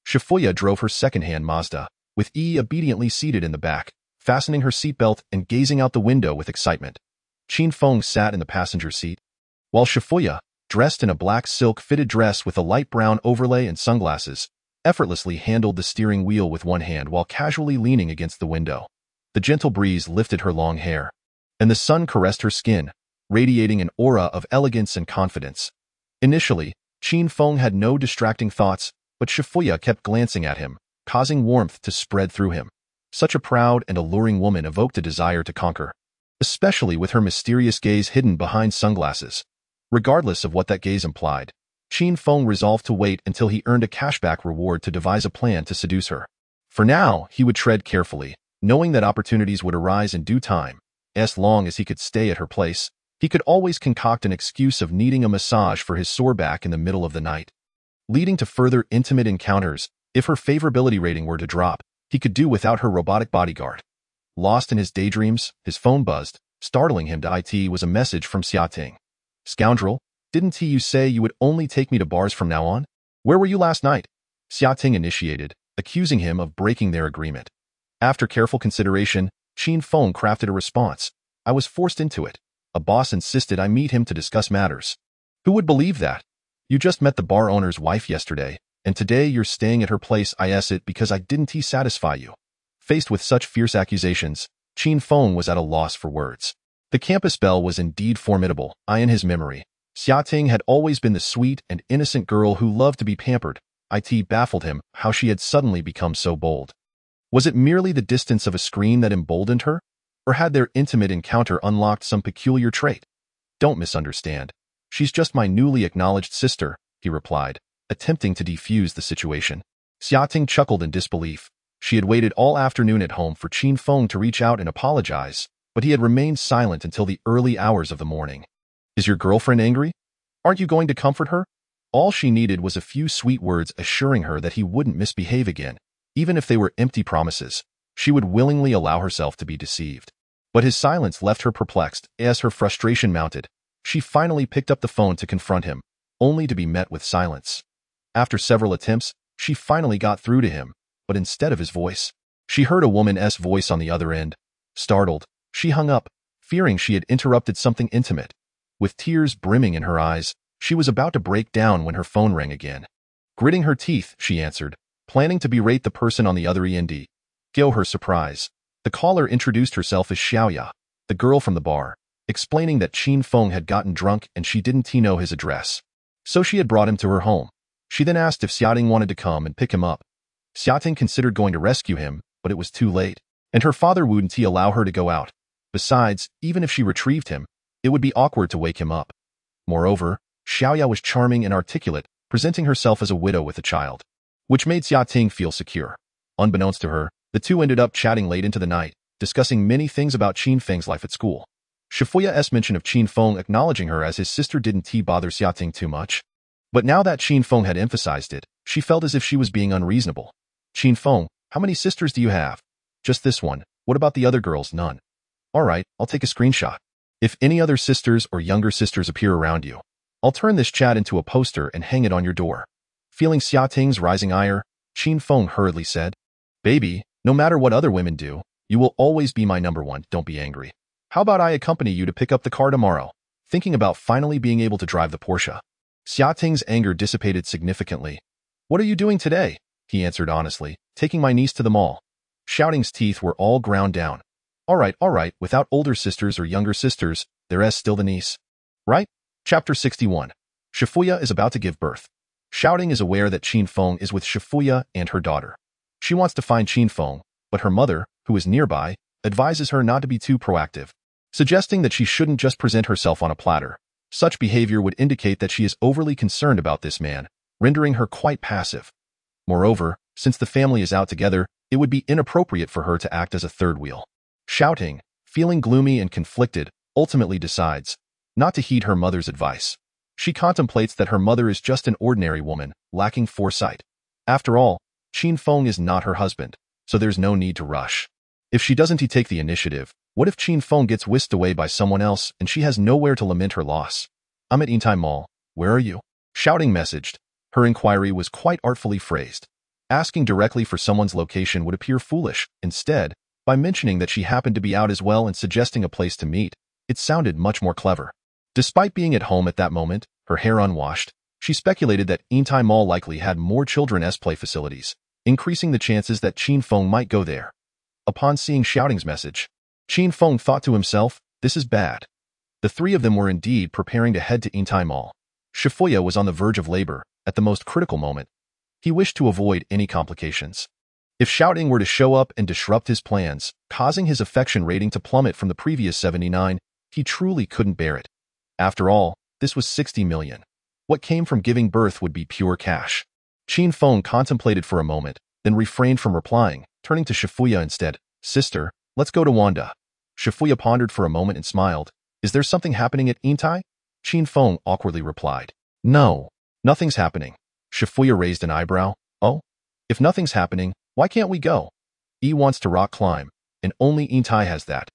S2: Shifuya drove her second-hand Mazda, with Yi obediently seated in the back, fastening her seatbelt and gazing out the window with excitement. Qin Feng sat in the passenger seat, while Shifuya, dressed in a black silk-fitted dress with a light brown overlay and sunglasses, effortlessly handled the steering wheel with one hand while casually leaning against the window. The gentle breeze lifted her long hair, and the sun caressed her skin, radiating an aura of elegance and confidence. Initially, Qin Feng had no distracting thoughts, but Shifuya kept glancing at him, causing warmth to spread through him. Such a proud and alluring woman evoked a desire to conquer, especially with her mysterious gaze hidden behind sunglasses. Regardless of what that gaze implied, Qin Feng resolved to wait until he earned a cashback reward to devise a plan to seduce her. For now, he would tread carefully, knowing that opportunities would arise in due time. As long as he could stay at her place, he could always concoct an excuse of needing a massage for his sore back in the middle of the night, leading to further intimate encounters. If her favorability rating were to drop, he could do without her robotic bodyguard. Lost in his daydreams, his phone buzzed. Startling him to it was a message from Xiating. Scoundrel, didn't you say you would only take me to bars from now on? Where were you last night? Xiating initiated, accusing him of breaking their agreement. After careful consideration, Qin Feng crafted a response. I was forced into it. A boss insisted I meet him to discuss matters. Who would believe that? You just met the bar owner's wife yesterday, and today you're staying at her place. I asked it because I didn't satisfy you. Faced with such fierce accusations, Qin Feng was at a loss for words. The campus belle was indeed formidable. In his memory, Xiating had always been the sweet and innocent girl who loved to be pampered. It baffled him how she had suddenly become so bold. Was it merely the distance of a screen that emboldened her? Or had their intimate encounter unlocked some peculiar trait? Don't misunderstand. She's just my newly acknowledged sister, he replied, attempting to defuse the situation. Xiating chuckled in disbelief. She had waited all afternoon at home for Qin Feng to reach out and apologize, but he had remained silent until the early hours of the morning. Is your girlfriend angry? Aren't you going to comfort her? All she needed was a few sweet words assuring her that he wouldn't misbehave again. Even if they were empty promises, she would willingly allow herself to be deceived. But his silence left her perplexed. As her frustration mounted, she finally picked up the phone to confront him, only to be met with silence. After several attempts, she finally got through to him, but instead of his voice, she heard a woman's voice on the other end. Startled, she hung up, fearing she had interrupted something intimate. With tears brimming in her eyes, she was about to break down when her phone rang again. Gritting her teeth, she answered, planning to berate the person on the other end. To her surprise, the caller introduced herself as Xiaoya, the girl from the bar, explaining that Qin Feng had gotten drunk and she didn't know his address. So she had brought him to her home. She then asked if Xiating wanted to come and pick him up. Xiating considered going to rescue him, but it was too late, and her father wouldn't allow her to go out. Besides, even if she retrieved him, it would be awkward to wake him up. Moreover, Xiaoya was charming and articulate, presenting herself as a widow with a child, which made Xiating feel secure. Unbeknownst to her, the two ended up chatting late into the night, discussing many things about Qin Feng's life at school. Shifuya's mention of Qin Feng acknowledging her as his sister didn't bother Xiating too much. But now that Qin Feng had emphasized it, she felt as if she was being unreasonable. Qin Feng, how many sisters do you have? Just this one. What about the other girls? None. Alright, I'll take a screenshot. If any other sisters or younger sisters appear around you, I'll turn this chat into a poster and hang it on your door. Feeling Xiating's rising ire, Qin Feng hurriedly said, Baby, no matter what other women do, you will always be my number one. Don't be angry. How about I accompany you to pick up the car tomorrow? Thinking about finally being able to drive the Porsche. Xiating's anger dissipated significantly. What are you doing today? He answered honestly, taking my niece to the mall. Xiating's teeth were all ground down. All right, without older sisters or younger sisters, there's still the niece. Right? Chapter 61. Shifuya is about to give birth. Xiating is aware that Qin Feng is with Shifuya and her daughter. She wants to find Qin Feng, but her mother, who is nearby, advises her not to be too proactive, suggesting that she shouldn't just present herself on a platter. Such behavior would indicate that she is overly concerned about this man, rendering her quite passive. Moreover, since the family is out together, it would be inappropriate for her to act as a third wheel. Xiating, feeling gloomy and conflicted, ultimately decides not to heed her mother's advice. She contemplates that her mother is just an ordinary woman, lacking foresight. After all, Qin Feng is not her husband, so there's no need to rush. If she doesn't take the initiative, what if Qin Feng gets whisked away by someone else and she has nowhere to lament her loss? I'm at Yintai Mall. Where are you? Xiating messaged. Her inquiry was quite artfully phrased. Asking directly for someone's location would appear foolish. Instead, by mentioning that she happened to be out as well and suggesting a place to meet, it sounded much more clever. Despite being at home at that moment, her hair unwashed, she speculated that Yintai Mall likely had more children's play facilities, increasing the chances that Qin Feng might go there. Upon seeing Xiating's message, Qin Feng thought to himself, this is bad. The three of them were indeed preparing to head to Yintai Mall. Shifuya was on the verge of labor at the most critical moment. He wished to avoid any complications. If shouting were to show up and disrupt his plans, causing his affection rating to plummet from the previous 79, he truly couldn't bear it. After all, this was 60 million. What came from giving birth would be pure cash. Qin Feng contemplated for a moment, then refrained from replying, turning to Shifuya instead. Sister, let's go to Wanda. Shifuya pondered for a moment and smiled. Is there something happening at Intai? Qin Feng awkwardly replied. No, nothing's happening. Shifuya raised an eyebrow. Oh? If nothing's happening, why can't we go? Wants to rock climb, and only Intai has that.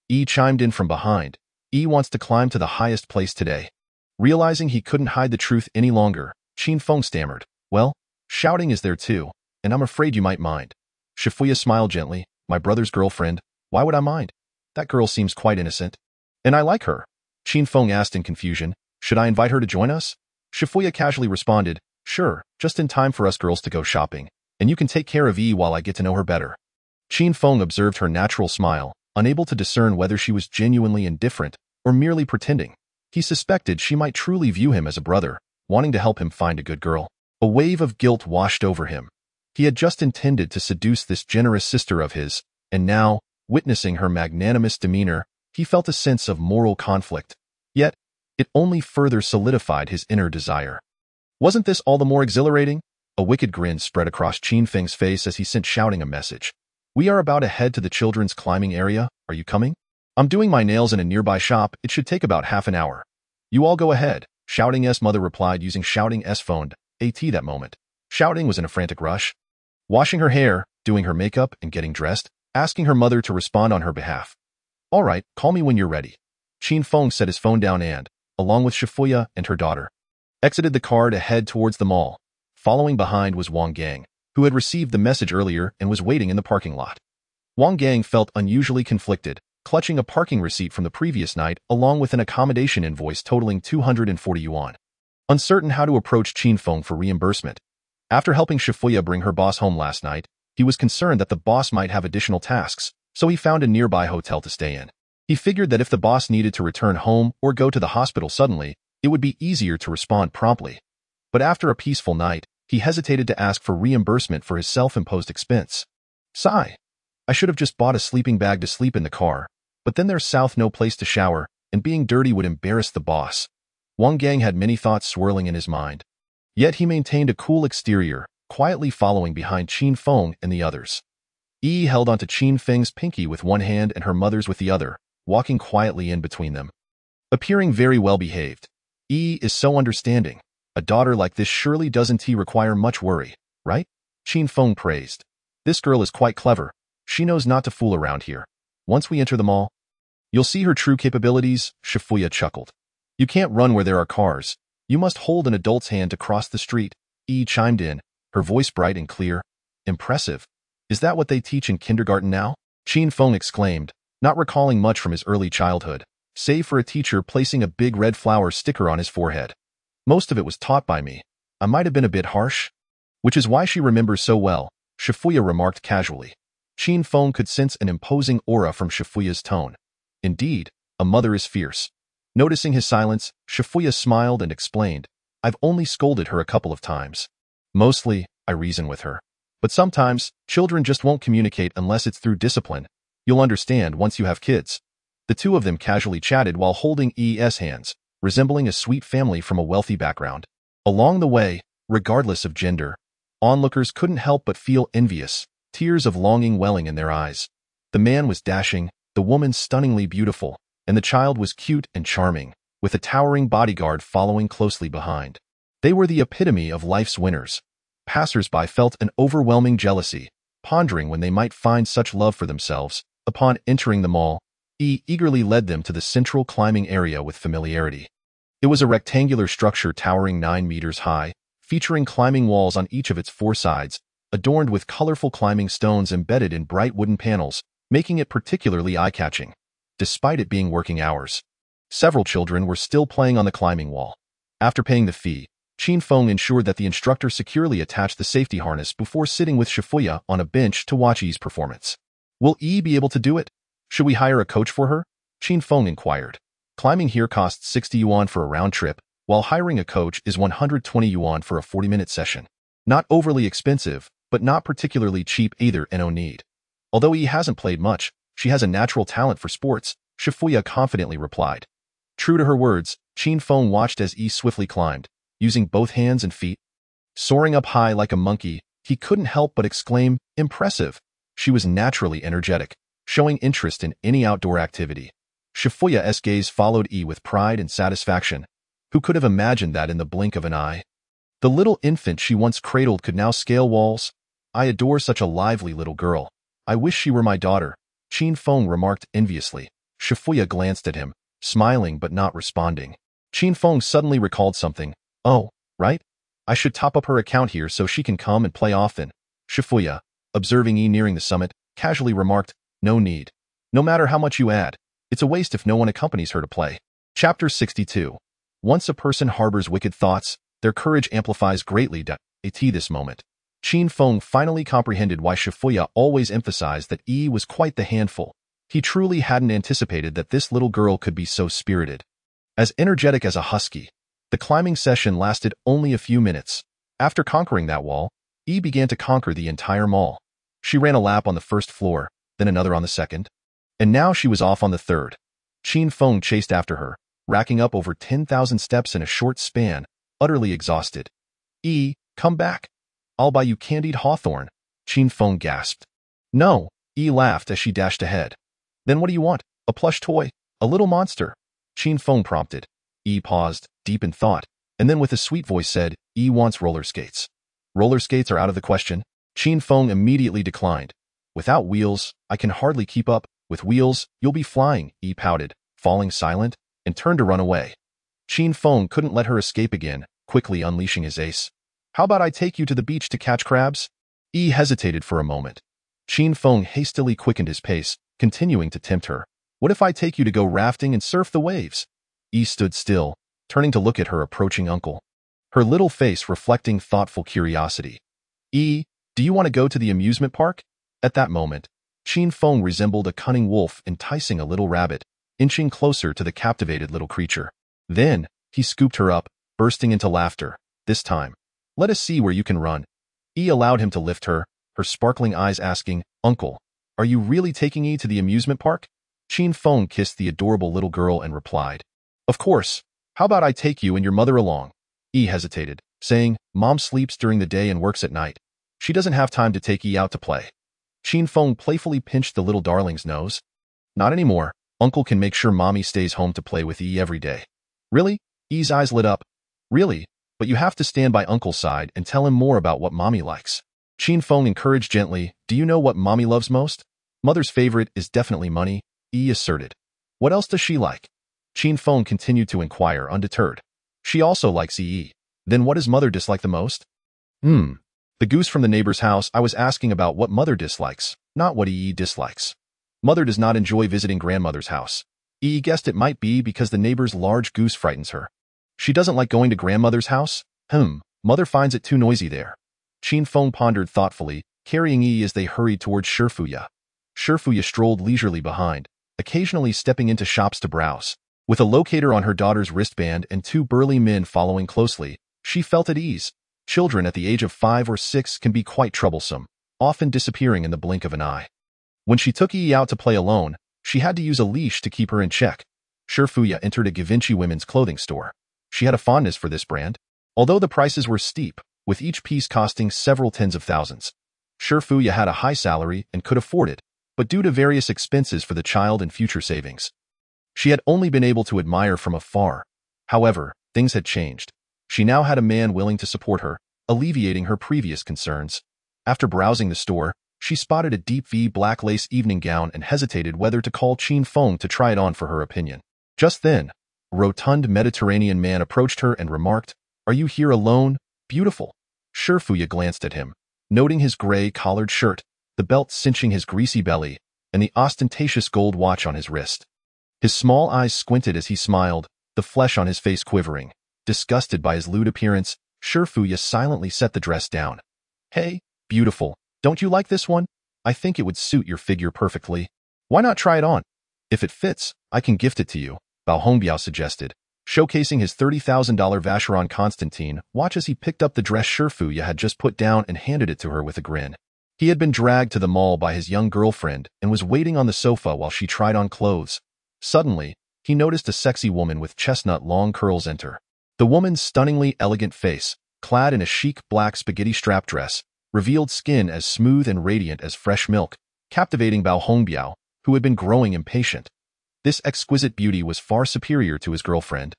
S2: Chimed in from behind. Wants to climb to the highest place today. Realizing he couldn't hide the truth any longer, Qin Feng stammered. Well, shouting is there too, and I'm afraid you might mind. Shifuya smiled gently. My brother's girlfriend. Why would I mind? That girl seems quite innocent. And I like her. Qin Feng asked in confusion. Should I invite her to join us? Shifuya casually responded. Sure, just in time for us girls to go shopping, and you can take care of while I get to know her better. Qin Feng observed her natural smile, unable to discern whether she was genuinely indifferent or merely pretending. He suspected she might truly view him as a brother, wanting to help him find a good girl. A wave of guilt washed over him. He had just intended to seduce this generous sister of his, and now, witnessing her magnanimous demeanor, he felt a sense of moral conflict. Yet, it only further solidified his inner desire. Wasn't this all the more exhilarating? A wicked grin spread across Qin Feng's face as he sent shouting a message. We are about to head to the children's climbing area. Are you coming? I'm doing my nails in a nearby shop. It should take about half an hour. You all go ahead. Shouting's mother replied using Shouting's phone AT that moment. Shouting was in a frantic rush, washing her hair, doing her makeup, and getting dressed, asking her mother to respond on her behalf. All right, call me when you're ready. Qin Feng set his phone down and, along with Shifuya and her daughter, exited the car to head towards the mall. Following behind was Wang Gang, who had received the message earlier and was waiting in the parking lot. Wang Gang felt unusually conflicted, clutching a parking receipt from the previous night along with an accommodation invoice totaling 240 yuan. Uncertain how to approach Qin Feng for reimbursement. After helping Shifuya bring her boss home last night, he was concerned that the boss might have additional tasks, so he found a nearby hotel to stay in. He figured that if the boss needed to return home or go to the hospital suddenly, it would be easier to respond promptly. But after a peaceful night, he hesitated to ask for reimbursement for his self-imposed expense. Sigh. I should have just bought a sleeping bag to sleep in the car, but then there's no place to shower, and being dirty would embarrass the boss. Wang Gang had many thoughts swirling in his mind. Yet he maintained a cool exterior, quietly following behind Qin Feng and the others. Held onto Qin Feng's pinky with one hand and her mother's with the other, walking quietly in between them. Appearing very well behaved. Is so understanding. A daughter like this surely doesn't require much worry, right? Qin Feng praised. This girl is quite clever. She knows not to fool around here. Once we enter the mall, you'll see her true capabilities, Shifuya chuckled. You can't run where there are cars. You must hold an adult's hand to cross the street. Chimed in, her voice bright and clear. Impressive. Is that what they teach in kindergarten now? Qin Feng exclaimed, not recalling much from his early childhood, save for a teacher placing a big red flower sticker on his forehead. Most of it was taught by me. I might have been a bit harsh, which is why she remembers so well, Shifuya remarked casually. Qin Feng could sense an imposing aura from Shifuya's tone. Indeed, a mother is fierce. Noticing his silence, Shifuya smiled and explained, I've only scolded her a couple of times. Mostly, I reason with her. But sometimes, children just won't communicate unless it's through discipline. You'll understand once you have kids. The two of them casually chatted while holding hands, resembling a sweet family from a wealthy background. Along the way, regardless of gender, onlookers couldn't help but feel envious, tears of longing welling in their eyes. The man was dashing, the woman stunningly beautiful, and the child was cute and charming, with a towering bodyguard following closely behind. They were the epitome of life's winners. Passers-by felt an overwhelming jealousy, pondering when they might find such love for themselves. Upon entering the mall, eagerly led them to the central climbing area with familiarity. It was a rectangular structure towering 9 meters high, featuring climbing walls on each of its 4 sides, adorned with colorful climbing stones embedded in bright wooden panels, making it particularly eye-catching. Despite it being working hours, several children were still playing on the climbing wall. After paying the fee, Qin Feng ensured that the instructor securely attached the safety harness before sitting with Shifuya on a bench to watch Yi's performance. Will Yi be able to do it? Should we hire a coach for her? Qin Feng inquired. Climbing here costs 60 yuan for a round trip, while hiring a coach is 120 yuan for a 40-minute session. Not overly expensive, but not particularly cheap either, and no need. Although he hasn't played much, she has a natural talent for sports, Shifuya confidently replied. True to her words, Qin Feng watched as Yi swiftly climbed, using both hands and feet. Soaring up high like a monkey, he couldn't help but exclaim, impressive. She was naturally energetic, showing interest in any outdoor activity. Shifuya's gaze followed Yi with pride and satisfaction. Who could have imagined that in the blink of an eye? The little infant she once cradled could now scale walls. I adore such a lively little girl. I wish she were my daughter, Qin Feng remarked enviously. Shifuya glanced at him, smiling but not responding. Qin Feng suddenly recalled something. Oh, right? I should top up her account here so she can come and play often. Shifuya, observing Yi nearing the summit, casually remarked, no need. No matter how much you add, it's a waste if no one accompanies her to play. Chapter 62. Once a person harbors wicked thoughts, their courage amplifies greatly. At this moment, Qin Feng finally comprehended why Shifuya always emphasized that Yi was quite the handful. He truly hadn't anticipated that this little girl could be so spirited. As energetic as a husky, the climbing session lasted only a few minutes. After conquering that wall, Yi began to conquer the entire mall. She ran a lap on the first floor, then another on the second, and now she was off on the third. Qin Feng chased after her, racking up over 10,000 steps in a short span, utterly exhausted. Yi, come back. I'll buy you candied hawthorn, Qin Feng gasped. No, Yi laughed as she dashed ahead. Then what do you want? A plush toy? A little monster? Qin Feng prompted. Yi paused, deep in thought, and then with a sweet voice said, Yi wants roller skates. Roller skates are out of the question. Qin Feng immediately declined. Without wheels, I can hardly keep up. With wheels, you'll be flying, Yi pouted, falling silent, and turned to run away. Qin Feng couldn't let her escape again, quickly unleashing his ace. How about I take you to the beach to catch crabs? Yi hesitated for a moment. Qin Feng hastily quickened his pace, continuing to tempt her. What if I take you to go rafting and surf the waves? Yi stood still, turning to look at her approaching uncle, her little face reflecting thoughtful curiosity. Yi, do you want to go to the amusement park? At that moment, Qin Feng resembled a cunning wolf enticing a little rabbit, inching closer to the captivated little creature. Then, he scooped her up, bursting into laughter. This time, let us see where you can run. Yi allowed him to lift her, her sparkling eyes asking, Uncle, are you really taking Yi to the amusement park? Qin Feng kissed the adorable little girl and replied, Of course. How about I take you and your mother along? Yi hesitated, saying, Mom sleeps during the day and works at night. She doesn't have time to take Yi out to play. Qin Feng playfully pinched the little darling's nose. Not anymore. Uncle can make sure Mommy stays home to play with Yi every day. Really? Yi's eyes lit up. Really? But you have to stand by Uncle's side and tell him more about what Mommy likes. Qin Feng encouraged gently, Do you know what Mommy loves most? Mother's favorite is definitely money, Yi asserted. What else does she like? Qin Feng continued to inquire, undeterred. She also likes Yi. Then what does Mother dislike the most? The goose from the neighbor's house. I was asking about what Mother dislikes, not what Yi dislikes. Mother does not enjoy visiting grandmother's house. Yi guessed it might be because the neighbor's large goose frightens her. She doesn't like going to grandmother's house? Mother finds it too noisy there. Qin Feng pondered thoughtfully, carrying Yi as they hurried towards Shifuya. Shifuya strolled leisurely behind, occasionally stepping into shops to browse. With a locator on her daughter's wristband and two burly men following closely, she felt at ease. Children at the age of 5 or 6 can be quite troublesome, often disappearing in the blink of an eye. When she took Yi out to play alone, she had to use a leash to keep her in check. Shifuya entered a Givenchy women's clothing store. She had a fondness for this brand, although the prices were steep, with each piece costing several tens of thousands. Shifuya had a high salary and could afford it, but due to various expenses for the child and future savings, she had only been able to admire from afar. However, things had changed. She now had a man willing to support her, alleviating her previous concerns. After browsing the store, she spotted a deep V black lace evening gown and hesitated whether to call Qin Feng to try it on for her opinion. Just then, a rotund Mediterranean man approached her and remarked, Are you here alone, beautiful? Shifuya glanced at him, noting his gray collared shirt, the belt cinching his greasy belly, and the ostentatious gold watch on his wrist. His small eyes squinted as he smiled, the flesh on his face quivering. Disgusted by his lewd appearance, Shifuya silently set the dress down. Hey, beautiful, don't you like this one? I think it would suit your figure perfectly. Why not try it on? If it fits, I can gift it to you, Bao Hongbiao suggested. showcasing his $30,000 Vacheron Constantine. Watch as he picked up the dress Shifuya had just put down and handed it to her with a grin. He had been dragged to the mall by his young girlfriend and was waiting on the sofa while she tried on clothes. Suddenly, he noticed a sexy woman with chestnut long curls enter. The woman's stunningly elegant face, clad in a chic black spaghetti strap dress, revealed skin as smooth and radiant as fresh milk, captivating Bao Hongbiao, who had been growing impatient. This exquisite beauty was far superior to his girlfriend,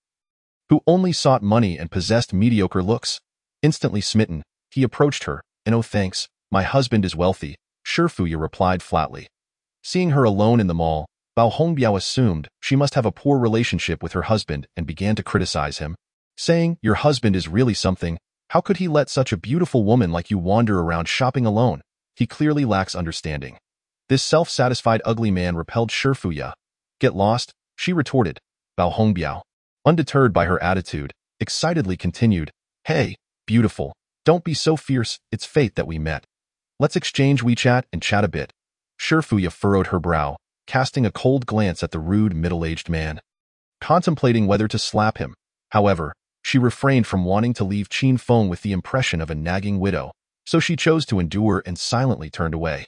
S2: who only sought money and possessed mediocre looks. Instantly smitten, he approached her, and "Oh thanks, my husband is wealthy," Shifuya replied flatly. Seeing her alone in the mall, Bao Hongbiao assumed she must have a poor relationship with her husband and began to criticize him, saying, "Your husband is really something. How could he let such a beautiful woman like you wander around shopping alone? He clearly lacks understanding." This self-satisfied ugly man repelled Shifuya. "Get lost," she retorted. Bao Hongbiao, undeterred by her attitude, excitedly continued, "Hey, beautiful, don't be so fierce, it's fate that we met. Let's exchange WeChat and chat a bit." Shifuya furrowed her brow, casting a cold glance at the rude middle-aged man, contemplating whether to slap him. However, she refrained from wanting to leave Qin Feng with the impression of a nagging widow, so she chose to endure and silently turned away.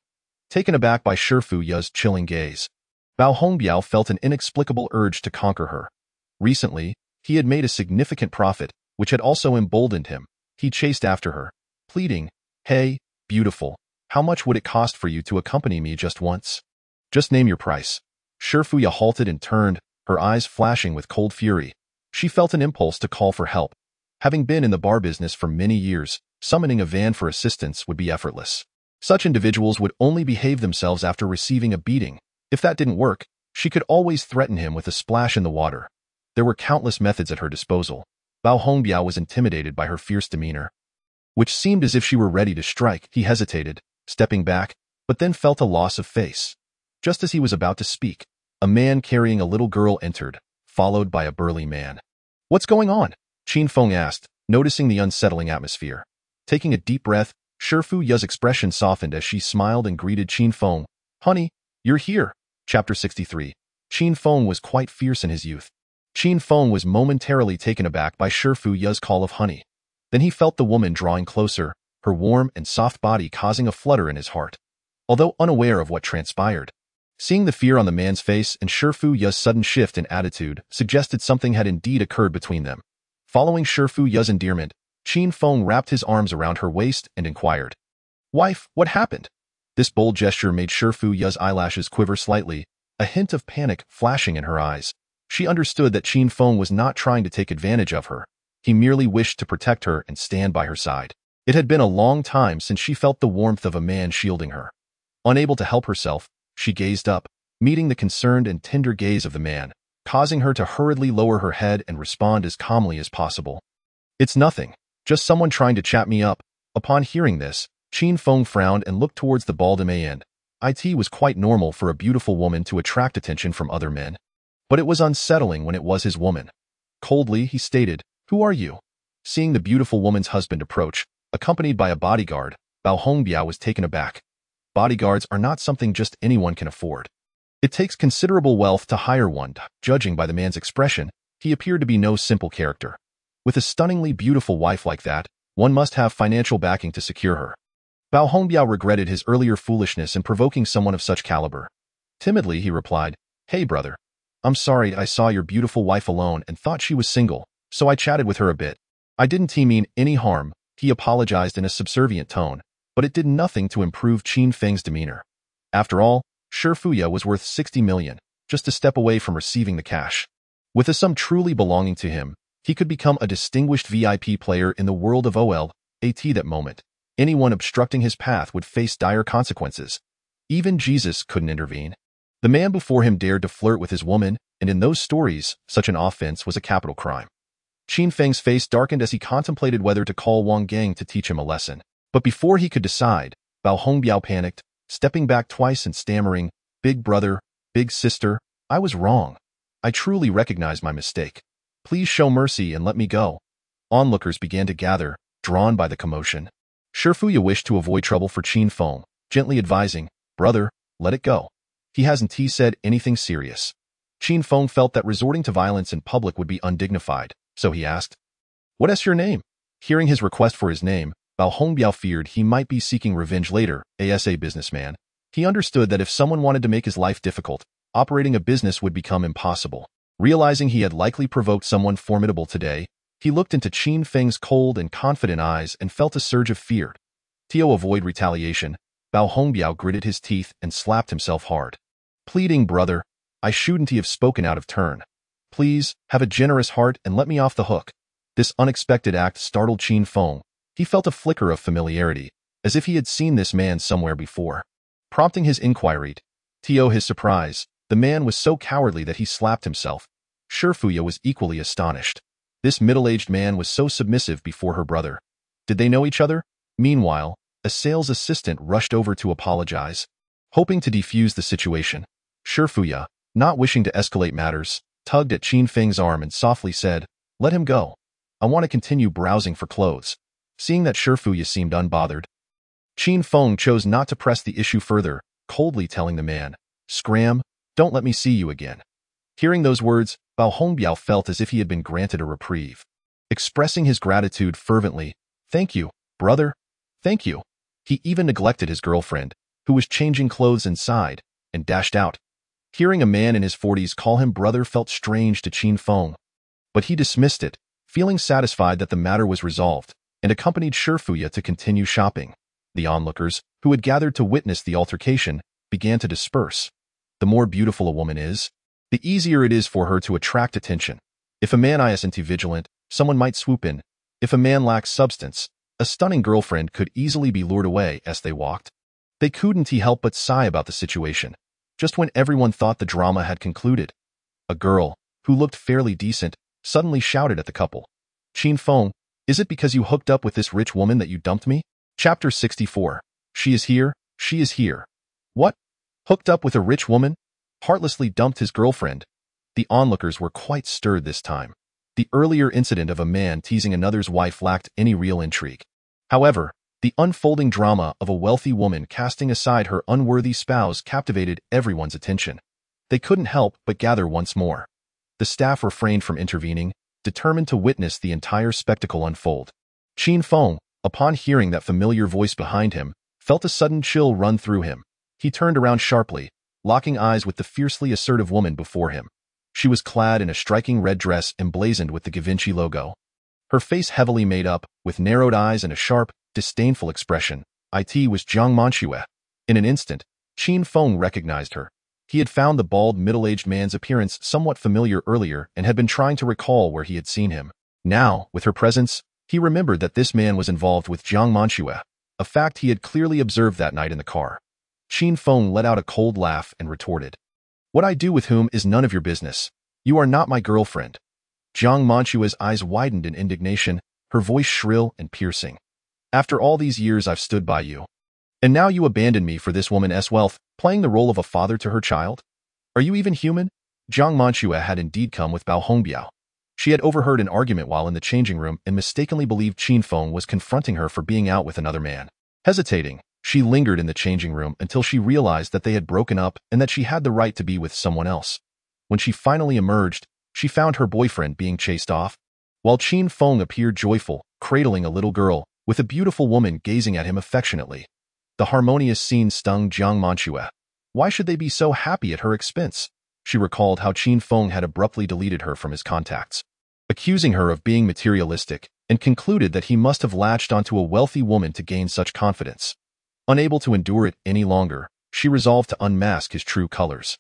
S2: Taken aback by Shifuya's chilling gaze, Bao Hongbiao felt an inexplicable urge to conquer her. Recently, he had made a significant profit, which had also emboldened him. He chased after her, pleading, "Hey, beautiful, how much would it cost for you to accompany me just once? Just name your price." Shifuya halted and turned, her eyes flashing with cold fury. She felt an impulse to call for help. Having been in the bar business for many years, summoning a van for assistance would be effortless. Such individuals would only behave themselves after receiving a beating. If that didn't work, she could always threaten him with a splash in the water. There were countless methods at her disposal. Bao Hongbiao was intimidated by her fierce demeanor, which seemed as if she were ready to strike. He hesitated, stepping back, but then felt a loss of face. Just as he was about to speak, a man carrying a little girl entered, followed by a burly man. "What's going on?" Qin Feng asked, noticing the unsettling atmosphere. Taking a deep breath, Shifuya's expression softened as she smiled and greeted Qin Feng. "Honey, you're here." Chapter 63. Qin Feng was quite fierce in his youth. Qin Feng was momentarily taken aback by Shifuya's call of honey. Then he felt the woman drawing closer, her warm and soft body causing a flutter in his heart. Although unaware of what transpired, seeing the fear on the man's face and Shifuya's sudden shift in attitude suggested something had indeed occurred between them. Following Shifuya's endearment, Qin Feng wrapped his arms around her waist and inquired, "Wife, what happened?" This bold gesture made Shifuya's eyelashes quiver slightly, a hint of panic flashing in her eyes. She understood that Qin Feng was not trying to take advantage of her. He merely wished to protect her and stand by her side. It had been a long time since she felt the warmth of a man shielding her. Unable to help herself, she gazed up, meeting the concerned and tender gaze of the man, causing her to hurriedly lower her head and respond as calmly as possible. "It's nothing, just someone trying to chat me up." Upon hearing this, Qin Feng frowned and looked towards the bald man. It was quite normal for a beautiful woman to attract attention from other men, but it was unsettling when it was his woman. Coldly, he stated, "Who are you?" Seeing the beautiful woman's husband approach, accompanied by a bodyguard, Bao Hongbiao was taken aback. Bodyguards are not something just anyone can afford. It takes considerable wealth to hire one. Judging by the man's expression, he appeared to be no simple character. With a stunningly beautiful wife like that, one must have financial backing to secure her. Bao Hongbiao regretted his earlier foolishness in provoking someone of such caliber. Timidly, he replied, "Hey brother, I'm sorry I saw your beautiful wife alone and thought she was single, so I chatted with her a bit. I didn't mean any harm." He apologized in a subservient tone, but it did nothing to improve Qin Feng's demeanor. After all, Shifuya was worth 60 million, just a step away from receiving the cash. With a sum truly belonging to him, he could become a distinguished VIP player in the world of OL. At that moment, anyone obstructing his path would face dire consequences. Even Jesus couldn't intervene. The man before him dared to flirt with his woman, and in those stories, such an offense was a capital crime. Qin Feng's face darkened as he contemplated whether to call Wang Gang to teach him a lesson. But before he could decide, Bao Hongbiao panicked, stepping back twice and stammering, "Big brother, big sister, I was wrong. I truly recognize my mistake. Please show mercy and let me go." Onlookers began to gather, drawn by the commotion. Shifuya wished to avoid trouble for Qin Feng, gently advising, "Brother, let it go. He hasn't said anything serious." Qin Feng felt that resorting to violence in public would be undignified, so he asked, "What is your name?" Hearing his request for his name, Bao Hongbiao feared he might be seeking revenge later. As a businessman, he understood that if someone wanted to make his life difficult, operating a business would become impossible. Realizing he had likely provoked someone formidable today, he looked into Qin Feng's cold and confident eyes and felt a surge of fear. To avoid retaliation, Bao Hongbiao gritted his teeth and slapped himself hard. Pleading, "Brother, I shouldn't have spoken out of turn. Please, have a generous heart and let me off the hook." This unexpected act startled Qin Feng. He felt a flicker of familiarity, as if he had seen this man somewhere before. Prompting his inquiry, to his surprise, the man was so cowardly that he slapped himself. Shifuya was equally astonished. This middle-aged man was so submissive before her brother. Did they know each other? Meanwhile, a sales assistant rushed over to apologize. Hoping to defuse the situation, Shifuya, not wishing to escalate matters, tugged at Qin Feng's arm and softly said, "Let him go. I want to continue browsing for clothes." Seeing that Shifuya seemed unbothered, Qin Feng chose not to press the issue further, coldly telling the man, "Scram, don't let me see you again." Hearing those words, Bao Hongbiao felt as if he had been granted a reprieve. Expressing his gratitude fervently, "Thank you, brother. Thank you." He even neglected his girlfriend, who was changing clothes inside, and dashed out. Hearing a man in his 40s call him brother felt strange to Qin Feng, but he dismissed it, feeling satisfied that the matter was resolved, and accompanied Shifuya to continue shopping. The onlookers, who had gathered to witness the altercation, began to disperse. The more beautiful a woman is, the easier it is for her to attract attention. If a man isn't vigilant, someone might swoop in. If a man lacks substance, a stunning girlfriend could easily be lured away as they walked. They couldn't help but sigh about the situation, just when everyone thought the drama had concluded. A girl, who looked fairly decent, suddenly shouted at the couple, "Qin Feng, is it because you hooked up with this rich woman that you dumped me?" Chapter 64. She is here, she is here. What? Hooked up with a rich woman? Heartlessly dumped his girlfriend? The onlookers were quite stirred this time. The earlier incident of a man teasing another's wife lacked any real intrigue. However, the unfolding drama of a wealthy woman casting aside her unworthy spouse captivated everyone's attention. They couldn't help but gather once more. The staff refrained from intervening, determined to witness the entire spectacle unfold. Qin Feng, upon hearing that familiar voice behind him, felt a sudden chill run through him. He turned around sharply, locking eyes with the fiercely assertive woman before him. She was clad in a striking red dress emblazoned with the Givenchy logo. Her face heavily made up, with narrowed eyes and a sharp, disdainful expression. It was Jiang Manxue. In an instant, Qin Feng recognized her. He had found the bald, middle-aged man's appearance somewhat familiar earlier and had been trying to recall where he had seen him. Now, with her presence, he remembered that this man was involved with Jiang Manxue, a fact he had clearly observed that night in the car. Qin Feng let out a cold laugh and retorted, "What I do with whom is none of your business. You are not my girlfriend." Jiang Manxue's eyes widened in indignation, her voice shrill and piercing. "After all these years I've stood by you. And now you abandon me for this woman's wealth, playing the role of a father to her child? Are you even human?" Jiang Manxue had indeed come with Bao Hongbiao. She had overheard an argument while in the changing room and mistakenly believed Qin Feng was confronting her for being out with another man. Hesitating, she lingered in the changing room until she realized that they had broken up and that she had the right to be with someone else. When she finally emerged, she found her boyfriend being chased off, while Qin Feng appeared joyful, cradling a little girl, with a beautiful woman gazing at him affectionately. The harmonious scene stung Jiang Manxue. Why should they be so happy at her expense? She recalled how Qin Feng had abruptly deleted her from his contacts, accusing her of being materialistic, and concluded that he must have latched onto a wealthy woman to gain such confidence. Unable to endure it any longer, she resolved to unmask his true colors.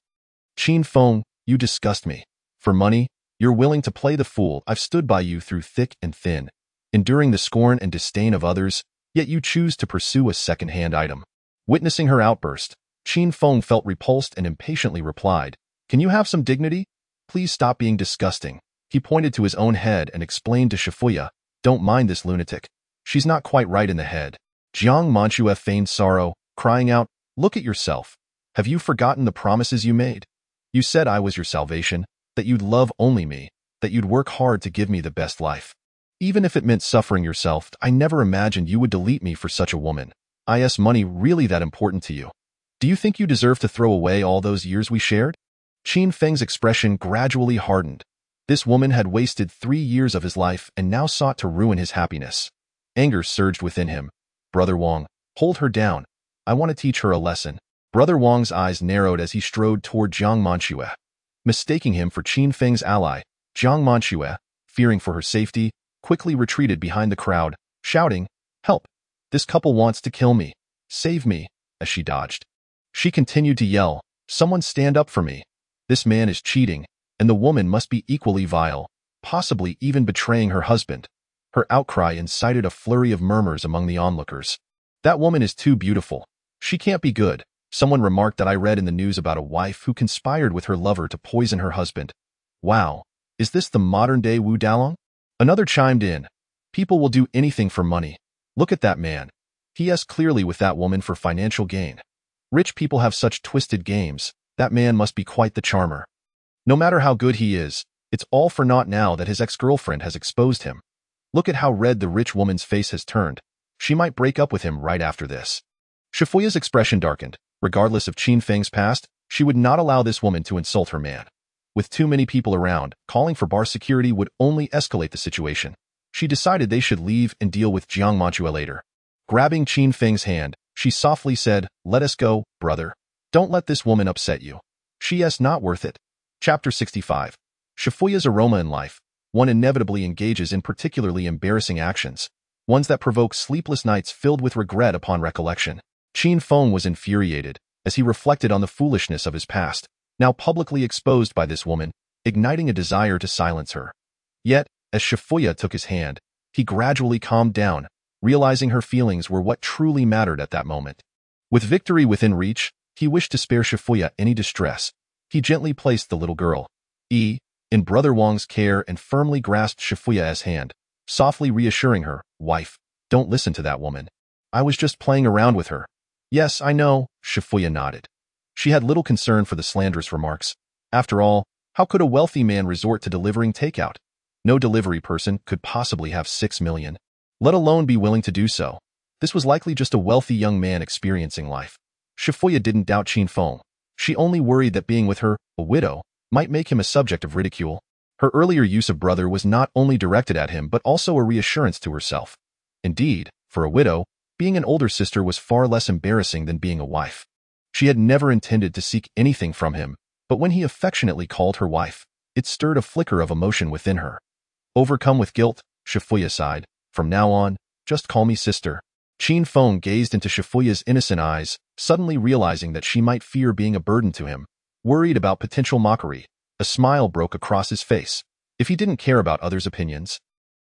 S2: "Qin Feng, you disgust me. For money, you're willing to play the fool. I've stood by you through thick and thin, enduring the scorn and disdain of others, yet you choose to pursue a second-hand item." Witnessing her outburst, Qin Feng felt repulsed and impatiently replied, "Can you have some dignity? Please stop being disgusting." He pointed to his own head and explained to Shifuya, "Don't mind this lunatic. She's not quite right in the head." Jiang Manxue feigned sorrow, crying out, "Look at yourself. Have you forgotten the promises you made? You said I was your salvation, that you'd love only me, that you'd work hard to give me the best life. Even if it meant suffering yourself, I never imagined you would delete me for such a woman. Is money really that important to you? Do you think you deserve to throw away all those years we shared?" Qin Feng's expression gradually hardened. This woman had wasted 3 years of his life and now sought to ruin his happiness. Anger surged within him. Brother Wang, hold her down. I want to teach her a lesson. Brother Wang's eyes narrowed as he strode toward Jiang Manxue. Mistaking him for Qin Feng's ally, Jiang Manxue, fearing for her safety, quickly retreated behind the crowd, shouting, "Help! This couple wants to kill me. Save me," as she dodged. She continued to yell, "Someone stand up for me. This man is cheating, and the woman must be equally vile, possibly even betraying her husband." Her outcry incited a flurry of murmurs among the onlookers. "That woman is too beautiful. She can't be good." Someone remarked that I read in the news about a wife who conspired with her lover to poison her husband. Wow, is this the modern-day Wu Dalong? Another chimed in, "People will do anything for money. Look at that man. He is clearly with that woman for financial gain. Rich people have such twisted games. That man must be quite the charmer. No matter how good he is, it's all for naught now that his ex-girlfriend has exposed him. Look at how red the rich woman's face has turned. She might break up with him right after this." Shifuya's expression darkened. Regardless of Qin Feng's past, she would not allow this woman to insult her man. With too many people around, calling for bar security would only escalate the situation. She decided they should leave and deal with Jiang Manxue later. Grabbing Qin Feng's hand, she softly said, "Let us go, brother. Don't let this woman upset you. She is not worth it." Chapter 65. Shifuya's aroma in life. One inevitably engages in particularly embarrassing actions, ones that provoke sleepless nights filled with regret upon recollection. Qin Feng was infuriated as he reflected on the foolishness of his past, now publicly exposed by this woman, igniting a desire to silence her. Yet, as Shifuya took his hand, he gradually calmed down, realizing her feelings were what truly mattered at that moment. With victory within reach, he wished to spare Shifuya any distress. He gently placed the little girl, in Brother Wang's care and firmly grasped Shifuya's hand, softly reassuring her, "Wife, don't listen to that woman. I was just playing around with her." "Yes, I know," Shifuya nodded. She had little concern for the slanderous remarks. After all, how could a wealthy man resort to delivering takeout? No delivery person could possibly have 6 million, let alone be willing to do so. This was likely just a wealthy young man experiencing life. Shifuya didn't doubt Qin Feng. She only worried that being with her, a widow, might make him a subject of ridicule. Her earlier use of brother was not only directed at him but also a reassurance to herself. Indeed, for a widow, being an older sister was far less embarrassing than being a wife. She had never intended to seek anything from him, but when he affectionately called her wife, it stirred a flicker of emotion within her. Overcome with guilt, Shifuya sighed, "From now on, just call me sister." Qin Feng gazed into Shifuya's innocent eyes, suddenly realizing that she might fear being a burden to him. Worried about potential mockery, a smile broke across his face. If he didn't care about others' opinions,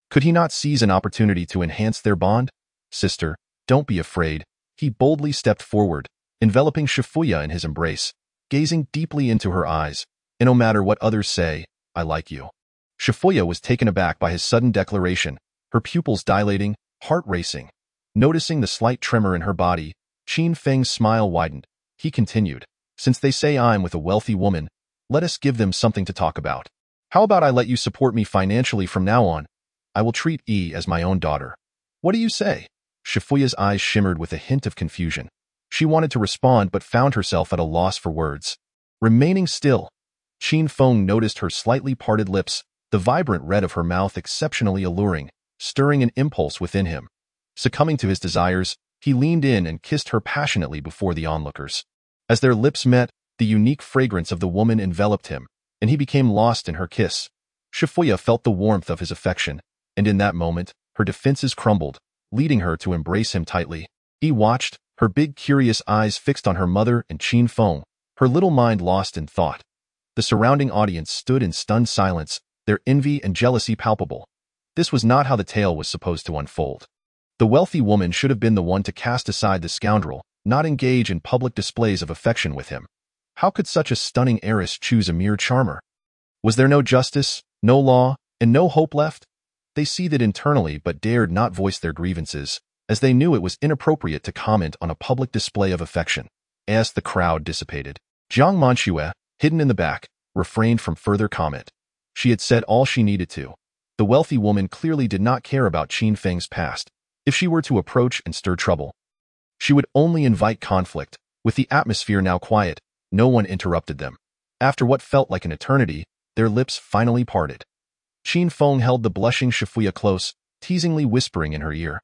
S2: could he not seize an opportunity to enhance their bond? "Sister, don't be afraid." He boldly stepped forward, enveloping Shifuya in his embrace, gazing deeply into her eyes. "And no matter what others say, I like you." Shifuya was taken aback by his sudden declaration, her pupils dilating, heart racing. Noticing the slight tremor in her body, Qin Feng's smile widened. He continued, "Since they say I'm with a wealthy woman, let us give them something to talk about. How about I let you support me financially from now on? I will treat as my own daughter. What do you say?" Shifuya's eyes shimmered with a hint of confusion. She wanted to respond but found herself at a loss for words. Remaining still, Qin Feng noticed her slightly parted lips, the vibrant red of her mouth exceptionally alluring, stirring an impulse within him. Succumbing to his desires, he leaned in and kissed her passionately before the onlookers. As their lips met, the unique fragrance of the woman enveloped him, and he became lost in her kiss. Shifuya felt the warmth of his affection, and in that moment, her defenses crumbled, leading her to embrace him tightly. He watched, her big curious eyes fixed on her mother and Qin Feng, her little mind lost in thought. The surrounding audience stood in stunned silence, their envy and jealousy palpable. This was not how the tale was supposed to unfold. The wealthy woman should have been the one to cast aside the scoundrel, not engage in public displays of affection with him. How could such a stunning heiress choose a mere charmer? Was there no justice, no law, and no hope left? They seethed internally but dared not voice their grievances, as they knew it was inappropriate to comment on a public display of affection. As the crowd dissipated, Jiang Manxue, hidden in the back, refrained from further comment. She had said all she needed to. The wealthy woman clearly did not care about Qin Feng's past. If she were to approach and stir trouble, she would only invite conflict. With the atmosphere now quiet, no one interrupted them. After what felt like an eternity, their lips finally parted. Qin Feng held the blushing Shifuya close, teasingly whispering in her ear.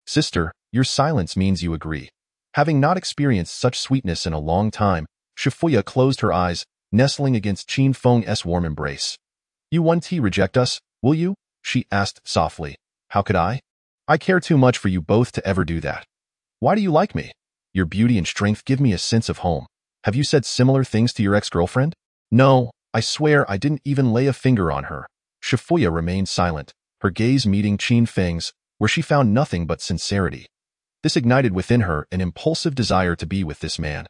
S2: Sister, your silence means you agree. Having not experienced such sweetness in a long time, Shifuya closed her eyes, nestling against Qin Feng's warm embrace. You won't reject us, will you? She asked softly. How could I? I care too much for you both to ever do that. Why do you like me? Your beauty and strength give me a sense of home. Have you said similar things to your ex-girlfriend? No, I swear I didn't even lay a finger on her. Shifuya remained silent, her gaze meeting Qin Feng's, where she found nothing but sincerity. This ignited within her an impulsive desire to be with this man.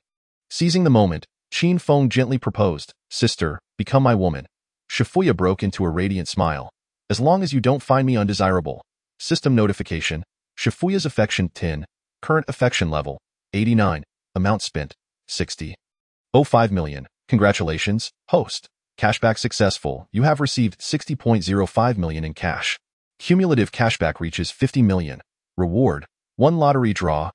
S2: Seizing the moment, Qin Feng gently proposed, Sister, become my woman. Shifuya broke into a radiant smile. As long as you don't find me undesirable. System notification. Shifuya's affection 10. Current affection level 89. Amount spent 60.05 million. Congratulations, host. Cashback successful. You have received 60.05 million in cash. Cumulative cashback reaches 50 million. Reward. 1 lottery draw.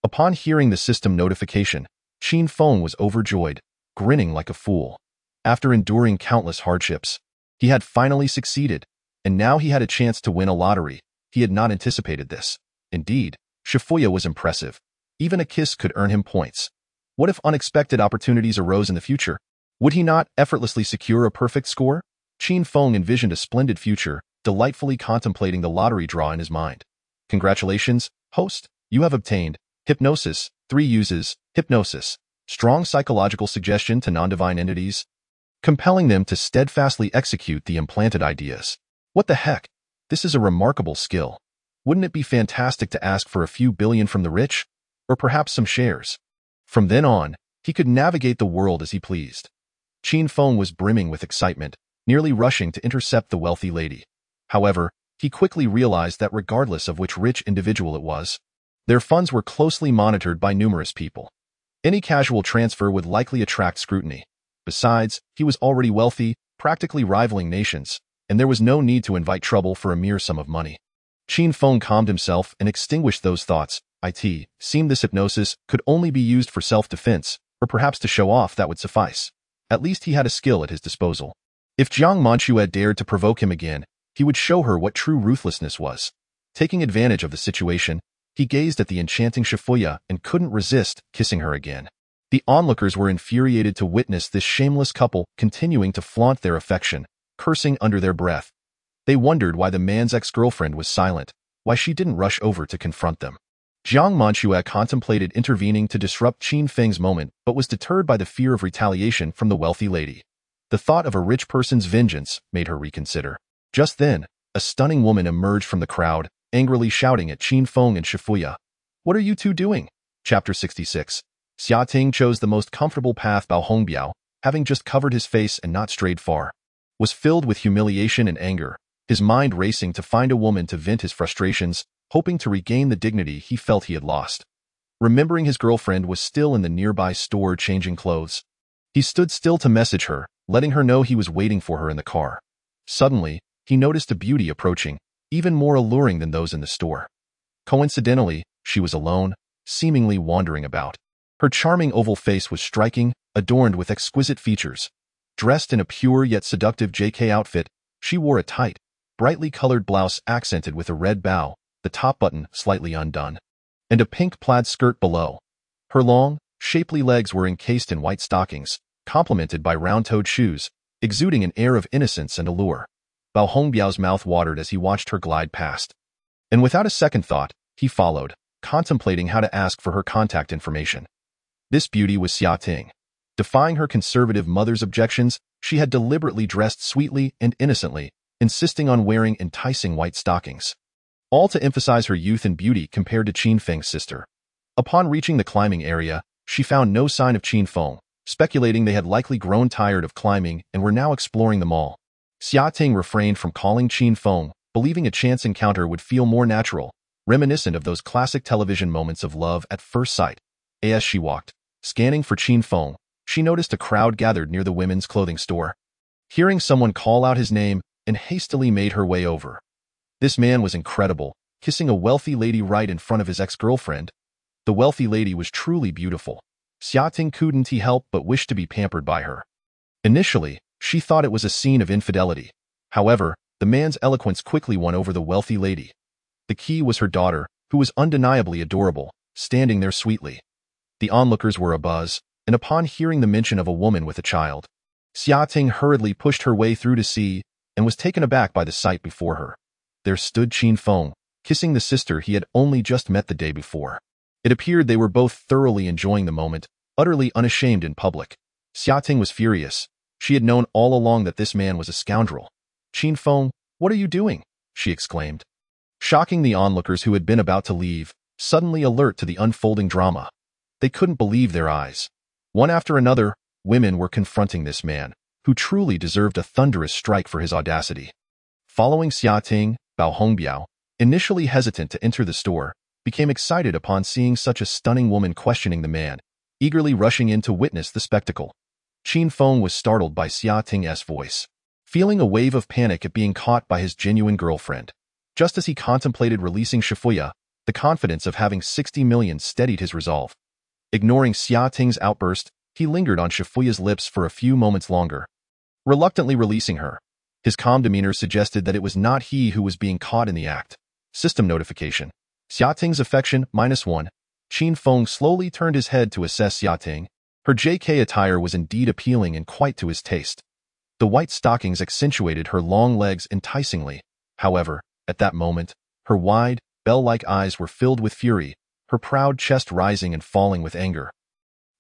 S2: Upon hearing the system notification, Qin Feng was overjoyed, grinning like a fool. After enduring countless hardships, he had finally succeeded, and now he had a chance to win a lottery. He had not anticipated this. Indeed, Shifuya was impressive. Even a kiss could earn him points. What if unexpected opportunities arose in the future? Would he not effortlessly secure a perfect score? Qin Feng envisioned a splendid future, delightfully contemplating the lottery draw in his mind. Congratulations, host. You have obtained Hypnosis. 3 uses Hypnosis. Strong psychological suggestion to non-divine entities, compelling them to steadfastly execute the implanted ideas. What the heck? This is a remarkable skill. Wouldn't it be fantastic to ask for a few billion from the rich? Or perhaps some shares? From then on, he could navigate the world as he pleased. Qin Feng was brimming with excitement, nearly rushing to intercept the wealthy lady. However, he quickly realized that regardless of which rich individual it was, their funds were closely monitored by numerous people. Any casual transfer would likely attract scrutiny. Besides, he was already wealthy, practically rivaling nations, and there was no need to invite trouble for a mere sum of money. Qin Feng calmed himself and extinguished those thoughts. It seemed this hypnosis could only be used for self-defense, or perhaps to show off. That would suffice. At least he had a skill at his disposal. If Jiang Manchu had dared to provoke him again, he would show her what true ruthlessness was. Taking advantage of the situation, he gazed at the enchanting Shifuya and couldn't resist kissing her again. The onlookers were infuriated to witness this shameless couple continuing to flaunt their affection, cursing under their breath. They wondered why the man's ex-girlfriend was silent, why she didn't rush over to confront them. Jiang Manchu contemplated intervening to disrupt Qin Feng's moment, but was deterred by the fear of retaliation from the wealthy lady. The thought of a rich person's vengeance made her reconsider. Just then, a stunning woman emerged from the crowd, angrily shouting at Qin Feng and Shifuya. What are you two doing? Chapter 66. Xia Ting chose the most comfortable path. Bao Hongbiao, having just covered his face and not strayed far, was filled with humiliation and anger, his mind racing to find a woman to vent his frustrations, hoping to regain the dignity he felt he had lost. Remembering his girlfriend was still in the nearby store changing clothes, he stood still to message her, letting her know he was waiting for her in the car. Suddenly, he noticed a beauty approaching, even more alluring than those in the store. Coincidentally, she was alone, seemingly wandering about. Her charming oval face was striking, adorned with exquisite features. Dressed in a pure yet seductive JK outfit, she wore a tight, brightly colored blouse accented with a red bow, the top button slightly undone, and a pink plaid skirt below. Her long, shapely legs were encased in white stockings, complemented by round-toed shoes, exuding an air of innocence and allure. Bao Hongbiao's mouth watered as he watched her glide past. And without a second thought, he followed, contemplating how to ask for her contact information. This beauty was Xia Ting. Defying her conservative mother's objections, she had deliberately dressed sweetly and innocently, insisting on wearing enticing white stockings, all to emphasize her youth and beauty compared to Qin Feng's sister. Upon reaching the climbing area, she found no sign of Qin Feng, speculating they had likely grown tired of climbing and were now exploring the mall. Xia Ting refrained from calling Qin Feng, believing a chance encounter would feel more natural, reminiscent of those classic television moments of love at first sight. As she walked, scanning for Qin Feng, she noticed a crowd gathered near the women's clothing store. Hearing someone call out his name, and hastily made her way over. This man was incredible, kissing a wealthy lady right in front of his ex-girlfriend. The wealthy lady was truly beautiful. Xia Ting couldn't help but wish to be pampered by her. Initially, she thought it was a scene of infidelity. However, the man's eloquence quickly won over the wealthy lady. The key was her daughter, who was undeniably adorable, standing there sweetly. The onlookers were abuzz, and upon hearing the mention of a woman with a child, Xia hurriedly pushed her way through to see and was taken aback by the sight before her. There stood Qin Feng, kissing the sister he had only just met the day before. It appeared they were both thoroughly enjoying the moment, utterly unashamed in public. Xia was furious. She had known all along that this man was a scoundrel. "Qin Feng, what are you doing?" she exclaimed, shocking the onlookers who had been about to leave, suddenly alert to the unfolding drama. They couldn't believe their eyes. One after another, women were confronting this man, who truly deserved a thunderous strike for his audacity. Following Xia, Bao Hongbiao, initially hesitant to enter the store, became excited upon seeing such a stunning woman questioning the man, eagerly rushing in to witness the spectacle. Qin Feng was startled by Xia's voice, feeling a wave of panic at being caught by his genuine girlfriend. Just as he contemplated releasing Shifuya, the confidence of having 60 million steadied his resolve. Ignoring Xia's outburst, he lingered on Shifuya's lips for a few moments longer, reluctantly releasing her. His calm demeanor suggested that it was not he who was being caught in the act. System notification. Xiating's affection, -1. Qin Feng slowly turned his head to assess Xiating. Her JK attire was indeed appealing and quite to his taste. The white stockings accentuated her long legs enticingly. However, at that moment, her wide, bell-like eyes were filled with fury, her proud chest rising and falling with anger.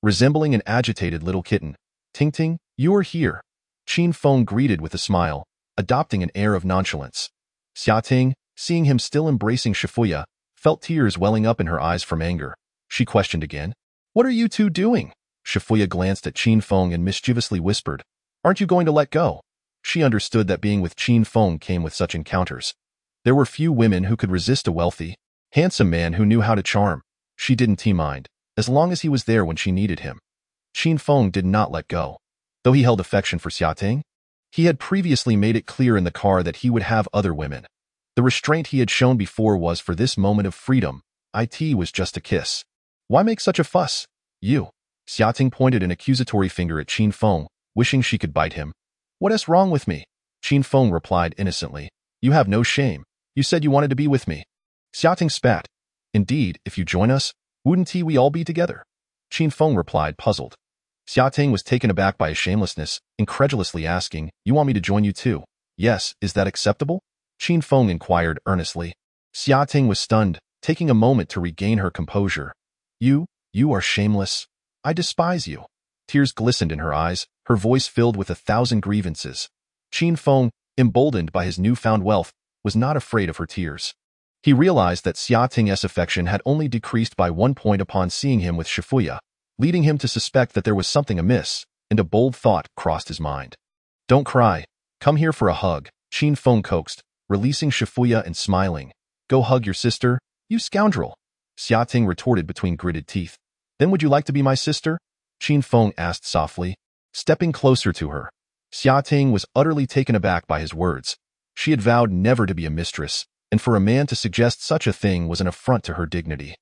S2: Resembling an agitated little kitten, "Ting, you are here," Qin Feng greeted with a smile, adopting an air of nonchalance. Xiating, seeing him still embracing Shifuya, felt tears welling up in her eyes from anger. She questioned again, "What are you two doing?" Shifuya glanced at Qin Feng and mischievously whispered, "Aren't you going to let go?" She understood that being with Qin Feng came with such encounters. There were few women who could resist a wealthy, handsome man who knew how to charm. She didn't mind, as long as he was there when she needed him. Qin Feng did not let go. Though he held affection for Xiating, he had previously made it clear in the car that he would have other women. The restraint he had shown before was for this moment of freedom. It was just a kiss. "Why make such a fuss? You." Xiating pointed an accusatory finger at Qin Feng, wishing she could bite him. "What is wrong with me?" Qin Feng replied innocently, "You have no shame. You said you wanted to be with me." Xiating spat. "Indeed, if you join us, wouldn't we all be together?" Qin Feng replied, puzzled. Xiating was taken aback by his shamelessness, incredulously asking, "You want me to join you too?" "Yes, is that acceptable?" Qin Feng inquired earnestly. Xiating was stunned, taking a moment to regain her composure. You are shameless. I despise you." Tears glistened in her eyes, her voice filled with 1,000 grievances. Qin Feng, emboldened by his newfound wealth, was not afraid of her tears. He realized that Xiating's affection had only decreased by 1 point upon seeing him with Shifuya, leading him to suspect that there was something amiss, and a bold thought crossed his mind. "Don't cry. Come here for a hug," Qin Feng coaxed, releasing Shifuya and smiling. "Go hug your sister, you scoundrel," Xiating retorted between gritted teeth. "Then would you like to be my sister?" Qin Feng asked softly, stepping closer to her. Xiating was utterly taken aback by his words. She had vowed never to be a mistress, and for a man to suggest such a thing was an affront to her dignity.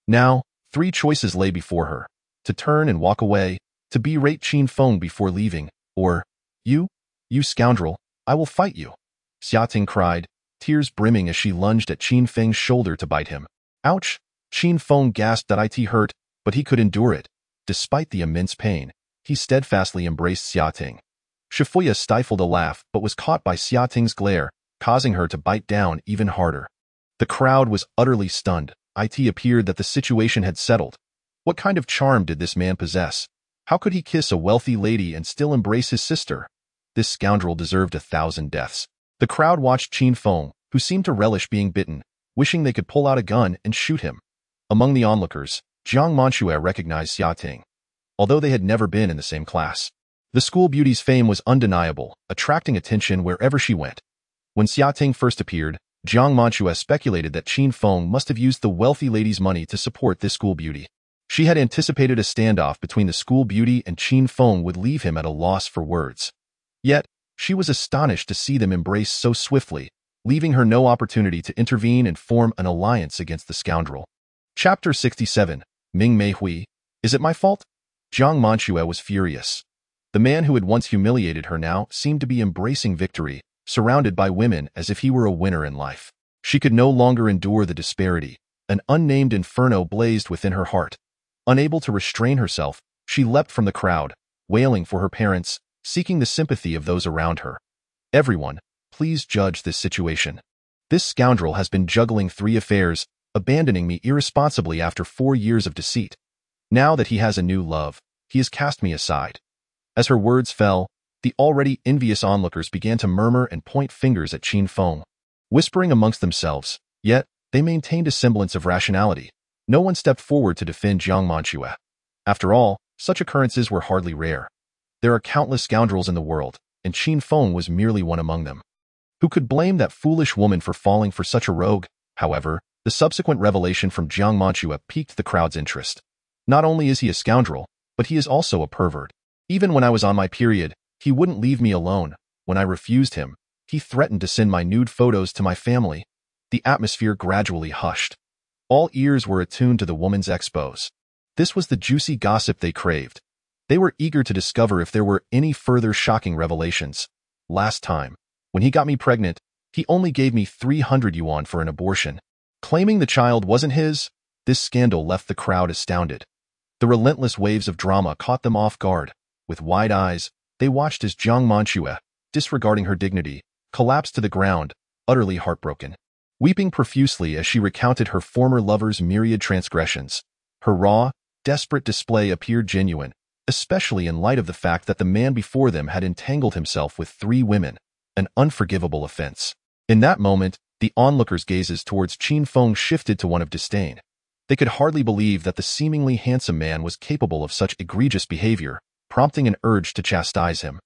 S2: Now, 3 choices lay before her: to turn and walk away, to berate Qin Feng before leaving, or, You scoundrel, I will fight you," Xiating cried, tears brimming as she lunged at Qin Feng's shoulder to bite him. "Ouch!" Qin Feng gasped that it hurt, but he could endure it. Despite the immense pain, he steadfastly embraced Xiating. Shifuya stifled a laugh but was caught by Xiating's glare, causing her to bite down even harder. The crowd was utterly stunned. It appeared that the situation had settled. What kind of charm did this man possess? How could he kiss a wealthy lady and still embrace his sister? This scoundrel deserved 1,000 deaths. The crowd watched Qin Feng, who seemed to relish being bitten, wishing they could pull out a gun and shoot him. Among the onlookers, Jiang Manchue recognized Xiating, although they had never been in the same class. The school beauty's fame was undeniable, attracting attention wherever she went. When Xiating first appeared, Jiang Manchue speculated that Qin Feng must have used the wealthy lady's money to support this school beauty. She had anticipated a standoff between the school beauty and Qin Feng would leave him at a loss for words. Yet, she was astonished to see them embrace so swiftly, leaving her no opportunity to intervene and form an alliance against the scoundrel. Chapter 67. Ming Mei Hui. Is it my fault? Jiang Manchue was furious. The man who had once humiliated her now seemed to be embracing victory, surrounded by women as if he were a winner in life. She could no longer endure the disparity. An unnamed inferno blazed within her heart. Unable to restrain herself, she leapt from the crowd, wailing for her parents, seeking the sympathy of those around her. Everyone, please judge this situation. This scoundrel has been juggling 3 affairs, abandoning me irresponsibly after 4 years of deceit. Now that he has a new love, he has cast me aside. As her words fell, the already envious onlookers began to murmur and point fingers at Qin Feng, whispering amongst themselves, yet they maintained a semblance of rationality. No one stepped forward to defend Jiang Manxue. After all, such occurrences were hardly rare. There are countless scoundrels in the world, and Qin Feng was merely one among them. Who could blame that foolish woman for falling for such a rogue? However, the subsequent revelation from Jiang Manxue piqued the crowd's interest. Not only is he a scoundrel, but he is also a pervert. Even when I was on my period, he wouldn't leave me alone. When I refused him, he threatened to send my nude photos to my family. The atmosphere gradually hushed. All ears were attuned to the woman's expose. This was the juicy gossip they craved. They were eager to discover if there were any further shocking revelations. Last time, when he got me pregnant, he only gave me 300 yuan for an abortion. Claiming the child wasn't his, this scandal left the crowd astounded. The relentless waves of drama caught them off guard. With wide eyes, they watched as Jiang Manxue, disregarding her dignity, collapsed to the ground, utterly heartbroken. Weeping profusely as she recounted her former lover's myriad transgressions. Her raw, desperate display appeared genuine, especially in light of the fact that the man before them had entangled himself with 3 women, an unforgivable offense. In that moment, the onlookers' gazes towards Qin Feng shifted to one of disdain. They could hardly believe that the seemingly handsome man was capable of such egregious behavior, prompting an urge to chastise him.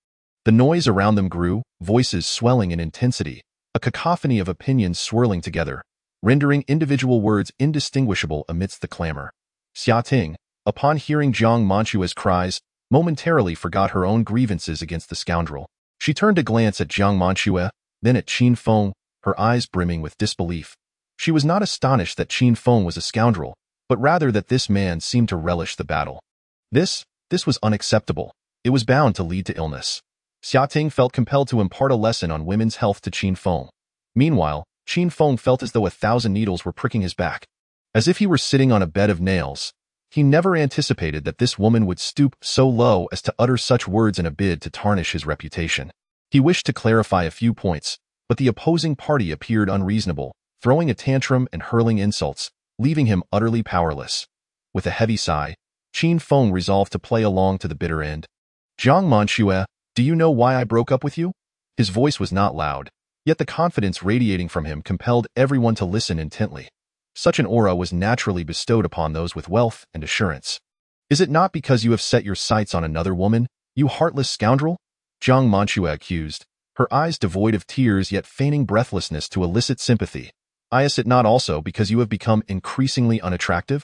S2: The noise around them grew, voices swelling in intensity, a cacophony of opinions swirling together, rendering individual words indistinguishable amidst the clamor. Xia Ting, upon hearing Jiang Manxue's cries, momentarily forgot her own grievances against the scoundrel. She turned to glance at Jiang Manxue, then at Qin Feng, her eyes brimming with disbelief. She was not astonished that Qin Feng was a scoundrel, but rather that this man seemed to relish the battle. This was unacceptable. It was bound to lead to illness. Xia Ting felt compelled to impart a lesson on women's health to Qin Feng. Meanwhile, Qin Feng felt as though 1,000 needles were pricking his back. As if he were sitting on a bed of nails, he never anticipated that this woman would stoop so low as to utter such words in a bid to tarnish his reputation. He wished to clarify a few points, but the opposing party appeared unreasonable, throwing a tantrum and hurling insults, leaving him utterly powerless. With a heavy sigh, Qin Feng resolved to play along to the bitter end. Jiang Manxue, do you know why I broke up with you? His voice was not loud, yet the confidence radiating from him compelled everyone to listen intently. Such an aura was naturally bestowed upon those with wealth and assurance. Is it not because you have set your sights on another woman, you heartless scoundrel? Jiang Manxue accused, her eyes devoid of tears yet feigning breathlessness to elicit sympathy. Is it not also because you have become increasingly unattractive?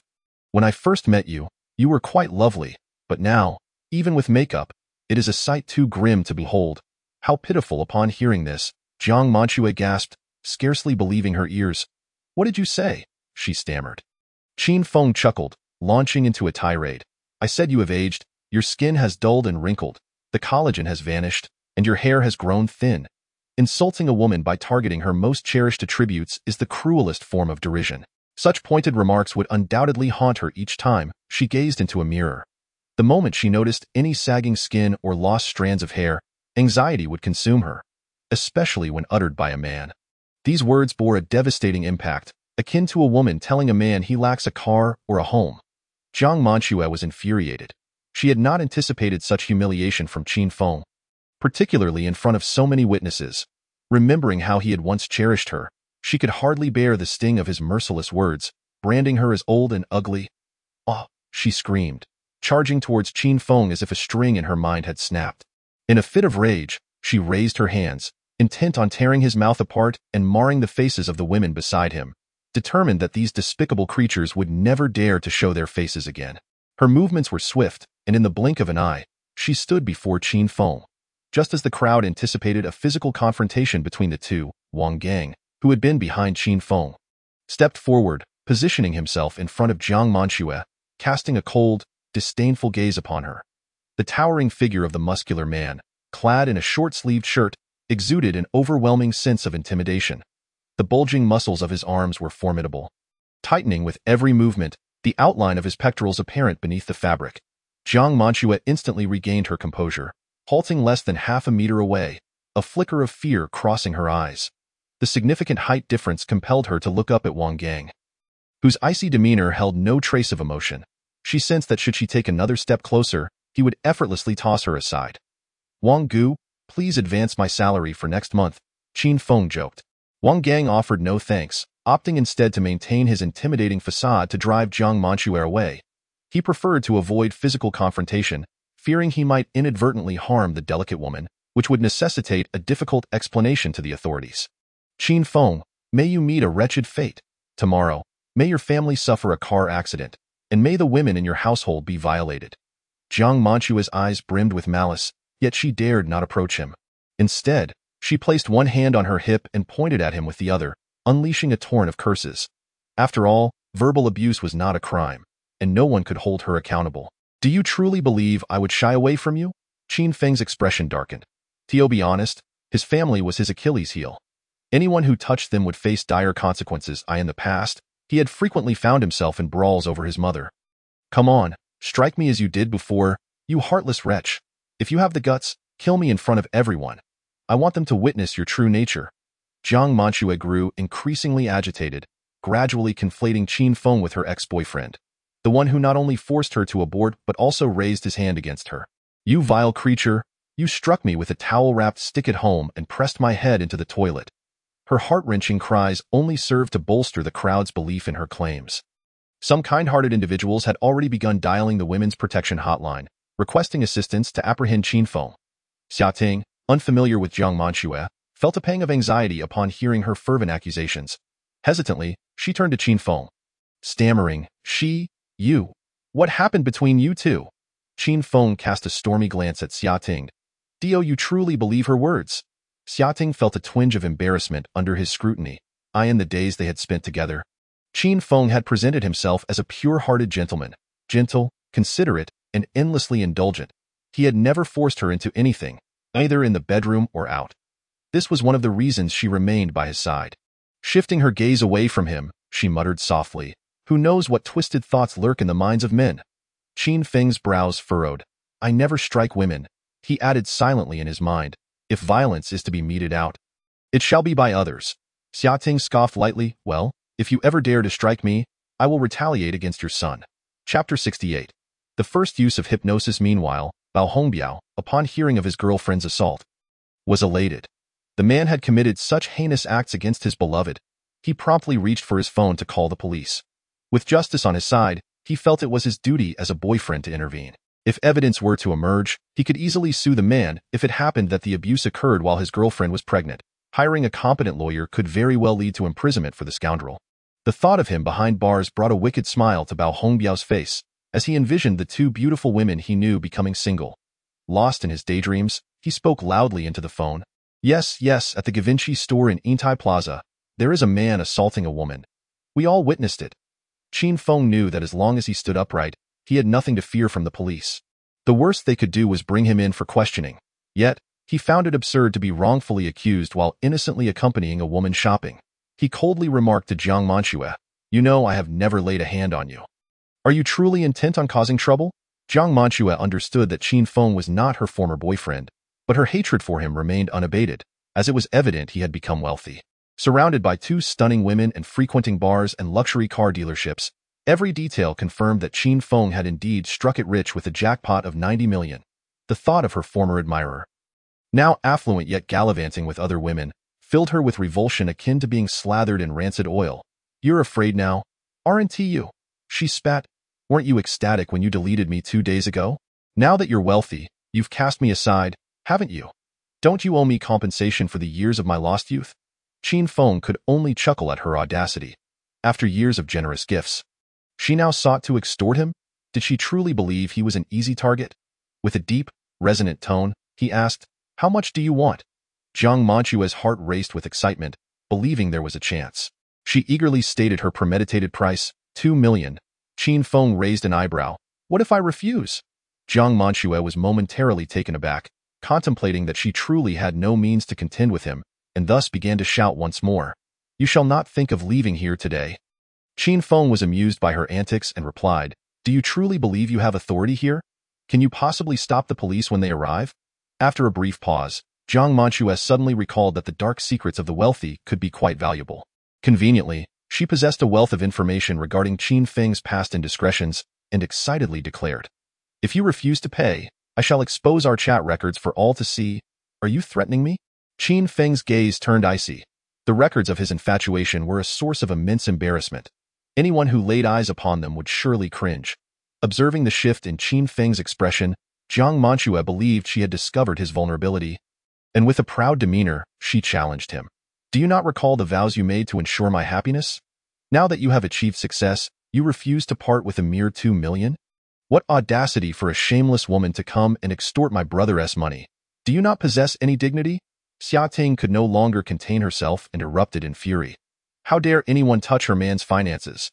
S2: When I first met you, you were quite lovely, but now, even with makeup, it is a sight too grim to behold. How pitiful. Upon hearing this, Jiang Manxue gasped, scarcely believing her ears. What did you say? She stammered. Qin Feng chuckled, launching into a tirade. I said you have aged, your skin has dulled and wrinkled, the collagen has vanished, and your hair has grown thin. Insulting a woman by targeting her most cherished attributes is the cruelest form of derision. Such pointed remarks would undoubtedly haunt her each time she gazed into a mirror. The moment she noticed any sagging skin or lost strands of hair, anxiety would consume her, especially when uttered by a man. These words bore a devastating impact, akin to a woman telling a man he lacks a car or a home. Jiang Manxue was infuriated. She had not anticipated such humiliation from Qin Feng, particularly in front of so many witnesses. Remembering how he had once cherished her, she could hardly bear the sting of his merciless words, branding her as old and ugly. "Ah!" she screamed, charging towards Qin Feng as if a string in her mind had snapped. In a fit of rage, she raised her hands, intent on tearing his mouth apart and marring the faces of the women beside him, determined that these despicable creatures would never dare to show their faces again. Her movements were swift, and in the blink of an eye, she stood before Qin Feng. Just as the crowd anticipated a physical confrontation between the two, Wang Gang, who had been behind Qin Feng, stepped forward, positioning himself in front of Jiang Manxue, casting a cold, disdainful gaze upon her. The towering figure of the muscular man, clad in a short-sleeved shirt, exuded an overwhelming sense of intimidation. The bulging muscles of his arms were formidable, tightening with every movement, the outline of his pectorals apparent beneath the fabric. Jiang Manchue instantly regained her composure, halting less than half a meter away, a flicker of fear crossing her eyes. The significant height difference compelled her to look up at Wang Gang, whose icy demeanor held no trace of emotion. She sensed that should she take another step closer, he would effortlessly toss her aside. Wang Gu, please advance my salary for next month, Qin Feng joked. Wang Gang offered no thanks, opting instead to maintain his intimidating facade to drive Jiang Manchue away. He preferred to avoid physical confrontation, fearing he might inadvertently harm the delicate woman, which would necessitate a difficult explanation to the authorities. Qin Feng, may you meet a wretched fate. Tomorrow, may your family suffer a car accident, and may the women in your household be violated. Jiang Manchue's eyes brimmed with malice, yet she dared not approach him. Instead, she placed one hand on her hip and pointed at him with the other, unleashing a torrent of curses. After all, verbal abuse was not a crime, and no one could hold her accountable. Do you truly believe I would shy away from you? Qin Feng's expression darkened. To be honest, his family was his Achilles heel. Anyone who touched them would face dire consequences. In the past, he had frequently found himself in brawls over his mother. Come on, strike me as you did before, you heartless wretch. If you have the guts, kill me in front of everyone. I want them to witness your true nature. Jiang Manchue grew increasingly agitated, gradually conflating Qin Feng with her ex-boyfriend, the one who not only forced her to abort but also raised his hand against her. You vile creature, you struck me with a towel-wrapped stick at home and pressed my head into the toilet. Her heart-wrenching cries only served to bolster the crowd's belief in her claims. Some kind-hearted individuals had already begun dialing the Women's Protection Hotline, requesting assistance to apprehend Qin Feng. Xia Ting, unfamiliar with Jiang Manchue, felt a pang of anxiety upon hearing her fervent accusations. Hesitantly, she turned to Qin Feng, stammering, you. What happened between you two? Qin Feng cast a stormy glance at Xia Ting. Do you truly believe her words? Xia Ting felt a twinge of embarrassment under his scrutiny, eyeing the days they had spent together. Qin Feng had presented himself as a pure-hearted gentleman, gentle, considerate, and endlessly indulgent. He had never forced her into anything, either in the bedroom or out. This was one of the reasons she remained by his side. Shifting her gaze away from him, she muttered softly, who knows what twisted thoughts lurk in the minds of men? Qin Feng's brows furrowed. I never strike women, he added silently in his mind. If violence is to be meted out, it shall be by others. Xia Ting scoffed lightly. Well, if you ever dare to strike me, I will retaliate against your son. Chapter 68. The first use of hypnosis. Meanwhile, Bao Hongbiao, upon hearing of his girlfriend's assault, was elated. The man had committed such heinous acts against his beloved. He promptly reached for his phone to call the police. With justice on his side, he felt it was his duty as a boyfriend to intervene. If evidence were to emerge, he could easily sue the man if it happened that the abuse occurred while his girlfriend was pregnant. Hiring a competent lawyer could very well lead to imprisonment for the scoundrel. The thought of him behind bars brought a wicked smile to Bao Hongbiao's face, as he envisioned the two beautiful women he knew becoming single. Lost in his daydreams, he spoke loudly into the phone. Yes, at the Givenchy store in Intai Plaza, there is a man assaulting a woman. We all witnessed it. Qin Feng knew that as long as he stood upright, he had nothing to fear from the police. The worst they could do was bring him in for questioning. Yet, he found it absurd to be wrongfully accused while innocently accompanying a woman shopping. He coldly remarked to Jiang Manchue, you know I have never laid a hand on you. Are you truly intent on causing trouble? Jiang Manchue understood that Qin Feng was not her former boyfriend, but her hatred for him remained unabated, as it was evident he had become wealthy. Surrounded by two stunning women and frequenting bars and luxury car dealerships, every detail confirmed that Qin Feng had indeed struck it rich with a jackpot of 90 million. The thought of her former admirer, now affluent yet gallivanting with other women, filled her with revulsion akin to being slathered in rancid oil. You're afraid now, aren't you? She spat. Weren't you ecstatic when you deleted me 2 days ago? Now that you're wealthy, you've cast me aside, haven't you? Don't you owe me compensation for the years of my lost youth? Qin Feng could only chuckle at her audacity. After years of generous gifts, she now sought to extort him? Did she truly believe he was an easy target? With a deep, resonant tone, he asked, how much do you want? Jiang Manchue's heart raced with excitement, believing there was a chance. She eagerly stated her premeditated price, 2 million. Qin Feng raised an eyebrow. What if I refuse? Jiang Manxue was momentarily taken aback, contemplating that she truly had no means to contend with him, and thus began to shout once more, "You shall not think of leaving here today." Qin Feng was amused by her antics and replied, "Do you truly believe you have authority here? Can you possibly stop the police when they arrive?" After a brief pause, Jiang Manxue suddenly recalled that the dark secrets of the wealthy could be quite valuable. Conveniently, she possessed a wealth of information regarding Qin Feng's past indiscretions and excitedly declared, "If you refuse to pay, I shall expose our chat records for all to see. Are you threatening me?" Qin Feng's gaze turned icy. The records of his infatuation were a source of immense embarrassment. Anyone who laid eyes upon them would surely cringe. Observing the shift in Qin Feng's expression, Jiang Manxue believed she had discovered his vulnerability, and with a proud demeanor, she challenged him. "Do you not recall the vows you made to ensure my happiness? Now that you have achieved success, you refuse to part with a mere 2 million? What audacity for a shameless woman to come and extort my brother's money. Do you not possess any dignity?" Xia Ting could no longer contain herself and erupted in fury. How dare anyone touch her man's finances?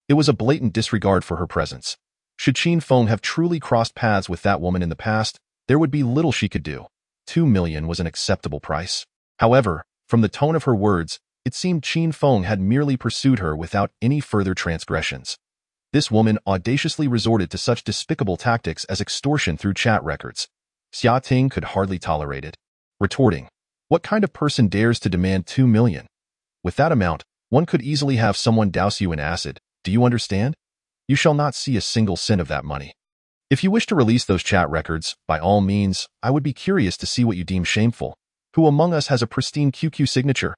S2: It was a blatant disregard for her presence. Should Qin Feng have truly crossed paths with that woman in the past, there would be little she could do. 2 million was an acceptable price. However, from the tone of her words, it seemed Qin Feng had merely pursued her without any further transgressions. This woman audaciously resorted to such despicable tactics as extortion through chat records. Xia Ting could hardly tolerate it, retorting, "What kind of person dares to demand 2 million? With that amount, one could easily have someone douse you in acid. Do you understand? You shall not see a single cent of that money. If you wish to release those chat records, by all means, I would be curious to see what you deem shameful. Who among us has a pristine QQ signature?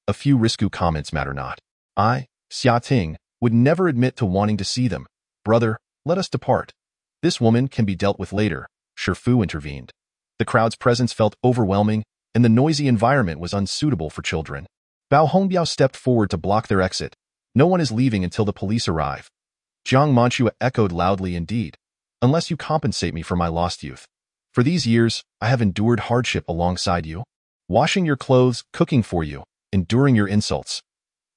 S2: A few risque comments matter not. I, Xia Ting, would never admit to wanting to see them. Brother, let us depart. This woman can be dealt with later," Shifu intervened. The crowd's presence felt overwhelming, and the noisy environment was unsuitable for children. Bao Hongbiao stepped forward to block their exit. "No one is leaving until the police arrive." Jiang Manxue echoed loudly, "Indeed, unless you compensate me for my lost youth. For these years, I have endured hardship alongside you, washing your clothes, cooking for you, enduring your insults.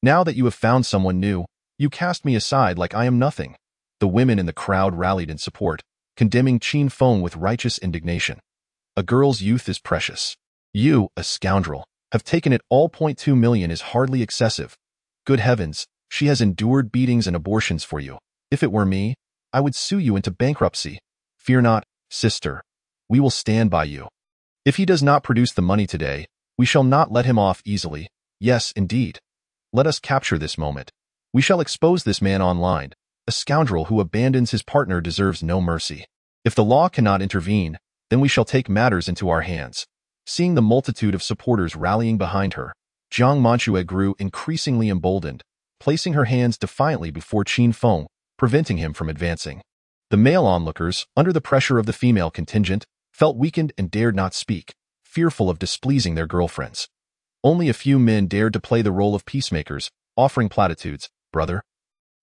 S2: Now that you have found someone new, you cast me aside like I am nothing." The women in the crowd rallied in support, condemning Qin Feng with righteous indignation. "A girl's youth is precious. You, a scoundrel, have taken it all. 2 million is hardly excessive. Good heavens, she has endured beatings and abortions for you. If it were me, I would sue you into bankruptcy. Fear not, sister. We will stand by you. If he does not produce the money today, we shall not let him off easily. Yes, indeed. Let us capture this moment. We shall expose this man online. A scoundrel who abandons his partner deserves no mercy. If the law cannot intervene, then we shall take matters into our hands." Seeing the multitude of supporters rallying behind her, Jiang Manxue grew increasingly emboldened, placing her hands defiantly before Qin Feng, preventing him from advancing. The male onlookers, under the pressure of the female contingent, felt weakened and dared not speak, fearful of displeasing their girlfriends. Only a few men dared to play the role of peacemakers, offering platitudes. "Brother,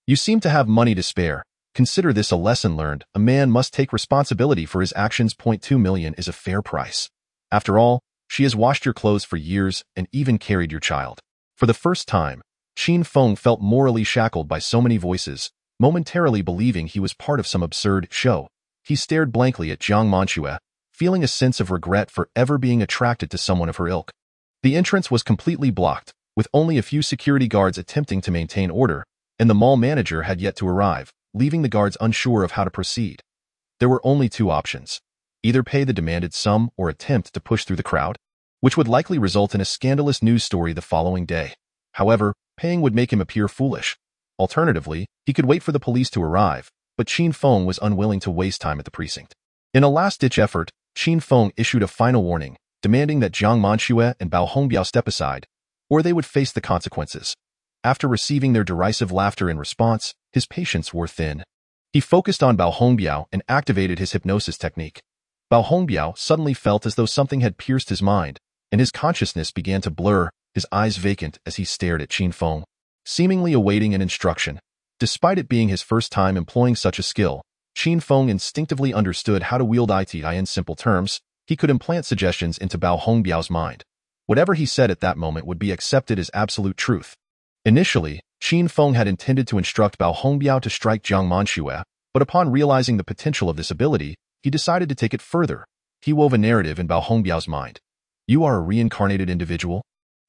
S2: you seem to have money to spare. Consider this a lesson learned. A man must take responsibility for his actions. 2 million is a fair price. After all, she has washed your clothes for years and even carried your child." For the first time, Qin Feng felt morally shackled by so many voices, momentarily believing he was part of some absurd show. He stared blankly at Jiang Manxue, feeling a sense of regret for ever being attracted to someone of her ilk. The entrance was completely blocked, with only a few security guards attempting to maintain order, and the mall manager had yet to arrive, leaving the guards unsure of how to proceed. There were only two options: either pay the demanded sum or attempt to push through the crowd, which would likely result in a scandalous news story the following day. However, paying would make him appear foolish. Alternatively, he could wait for the police to arrive, but Qin Feng was unwilling to waste time at the precinct. In a last-ditch effort, Qin Feng issued a final warning, demanding that Jiang Manxue and Bao Hongbiao step aside, or they would face the consequences. After receiving their derisive laughter in response, his patience wore thin. He focused on Bao Hongbiao and activated his hypnosis technique. Bao Hongbiao suddenly felt as though something had pierced his mind, and his consciousness began to blur, his eyes vacant as he stared at Qin Feng, seemingly awaiting an instruction. Despite it being his first time employing such a skill, Qin Feng instinctively understood how to wield it in simple terms. He could implant suggestions into Bao Hongbiao's mind. Whatever he said at that moment would be accepted as absolute truth. Initially, Qin Feng had intended to instruct Bao Hongbiao to strike Jiang Manxue, but upon realizing the potential of this ability, he decided to take it further. He wove a narrative in Bao Hongbiao's mind. You are a reincarnated individual?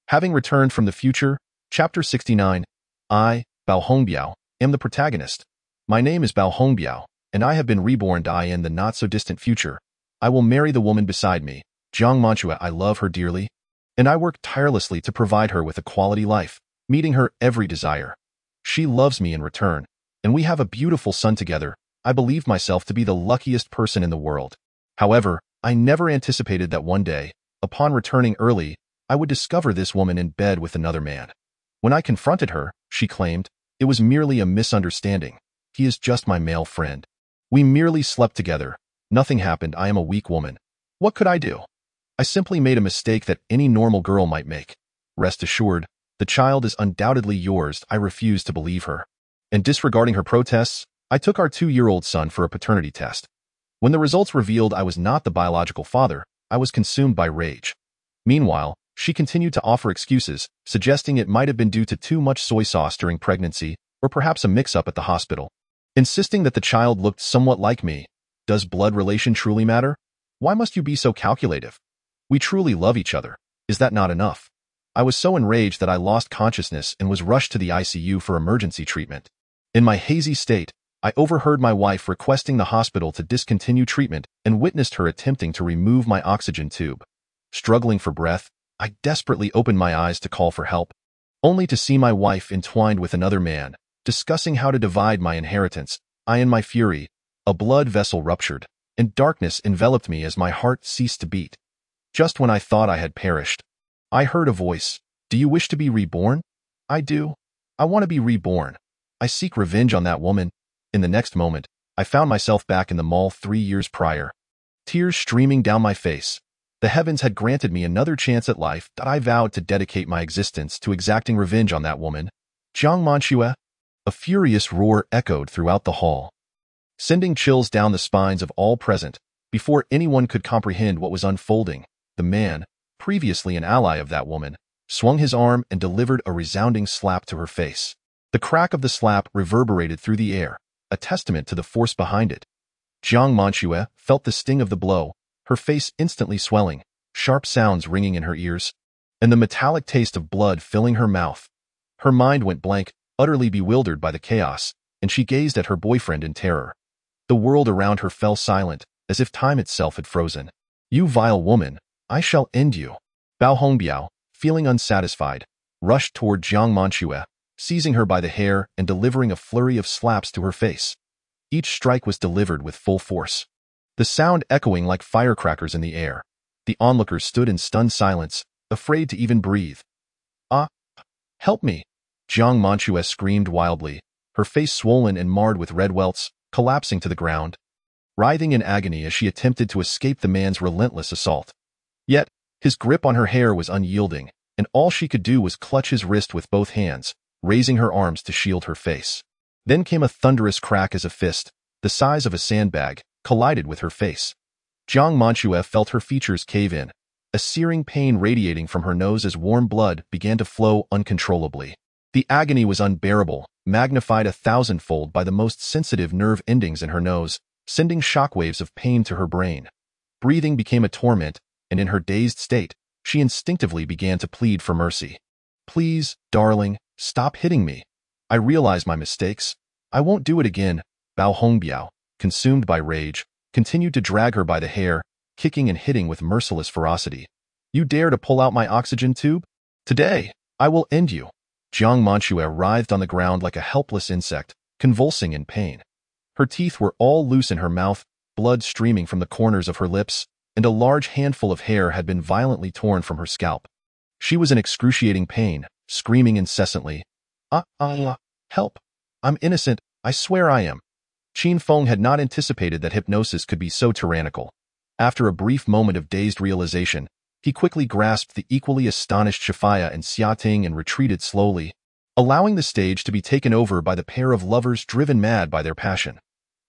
S2: Having returned from the future, Chapter 69, I, Bao Hongbiao, am the protagonist. My name is Bao Hongbiao, and I have been reborn in the not-so-distant future. I will marry the woman beside me, Jiang Manchua. I love her dearly, and I work tirelessly to provide her with a quality life, meeting her every desire. She loves me in return, and we have a beautiful son together. I believe myself to be the luckiest person in the world. However, I never anticipated that one day, upon returning early, I would discover this woman in bed with another man. When I confronted her, she claimed, it was merely a misunderstanding. He is just my male friend. We merely slept together. Nothing happened. I am a weak woman. What could I do? I simply made a mistake that any normal girl might make. Rest assured, the child is undoubtedly yours. I refused to believe her. And disregarding her protests, I took our 2-year-old son for a paternity test. When the results revealed I was not the biological father, I was consumed by rage. Meanwhile, she continued to offer excuses, suggesting it might have been due to too much soy sauce during pregnancy, or perhaps a mix-up at the hospital. Insisting that the child looked somewhat like me. Does blood relation truly matter? Why must you be so calculative? We truly love each other. Is that not enough? I was so enraged that I lost consciousness and was rushed to the ICU for emergency treatment. In my hazy state, I overheard my wife requesting the hospital to discontinue treatment and witnessed her attempting to remove my oxygen tube. Struggling for breath, I desperately opened my eyes to call for help, only to see my wife entwined with another man, discussing how to divide my inheritance. In my fury, a blood vessel ruptured, and darkness enveloped me as my heart ceased to beat. Just when I thought I had perished, I heard a voice. Do you wish to be reborn? I do. I want to be reborn. I seek revenge on that woman. In the next moment, I found myself back in the mall 3 years prior. Tears streaming down my face. The heavens had granted me another chance at life that I vowed to dedicate my existence to exacting revenge on that woman. Jiang Manchua. A furious roar echoed throughout the hall, sending chills down the spines of all present. Before anyone could comprehend what was unfolding, the man, previously an ally of that woman, swung his arm and delivered a resounding slap to her face. The crack of the slap reverberated through the air, a testament to the force behind it. Jiang Manchua felt the sting of the blow, her face instantly swelling, sharp sounds ringing in her ears, and the metallic taste of blood filling her mouth. Her mind went blank, utterly bewildered by the chaos, and she gazed at her boyfriend in terror. The world around her fell silent, as if time itself had frozen. You vile woman, I shall end you. Bao Hongbiao, feeling unsatisfied, rushed toward Jiang Manchua, seizing her by the hair and delivering a flurry of slaps to her face. Each strike was delivered with full force, the sound echoing like firecrackers in the air. The onlookers stood in stunned silence, afraid to even breathe. Ah! Help me! Jiang Manchua screamed wildly, her face swollen and marred with red welts, collapsing to the ground, writhing in agony as she attempted to escape the man's relentless assault. Yet, his grip on her hair was unyielding, and all she could do was clutch his wrist with both hands, raising her arms to shield her face. Then came a thunderous crack as a fist, the size of a sandbag, collided with her face. Jiang Manchua felt her features cave in, a searing pain radiating from her nose as warm blood began to flow uncontrollably. The agony was unbearable, magnified 1,000-fold by the most sensitive nerve endings in her nose, sending shockwaves of pain to her brain. Breathing became a torment, and in her dazed state, she instinctively began to plead for mercy. Please, darling, stop hitting me. I realize my mistakes. I won't do it again. Bao Hongbiao, consumed by rage, continued to drag her by the hair, kicking and hitting with merciless ferocity. You dare to pull out my oxygen tube? Today, I will end you. Jiang Manchua writhed on the ground like a helpless insect, convulsing in pain. Her teeth were all loose in her mouth, blood streaming from the corners of her lips, and a large handful of hair had been violently torn from her scalp. She was in excruciating pain, screaming incessantly. Help! I'm innocent, I swear I am. Qin Feng had not anticipated that hypnosis could be so tyrannical. After a brief moment of dazed realization, he quickly grasped the equally astonished Shafaya and Xiating and retreated slowly, allowing the stage to be taken over by the pair of lovers driven mad by their passion.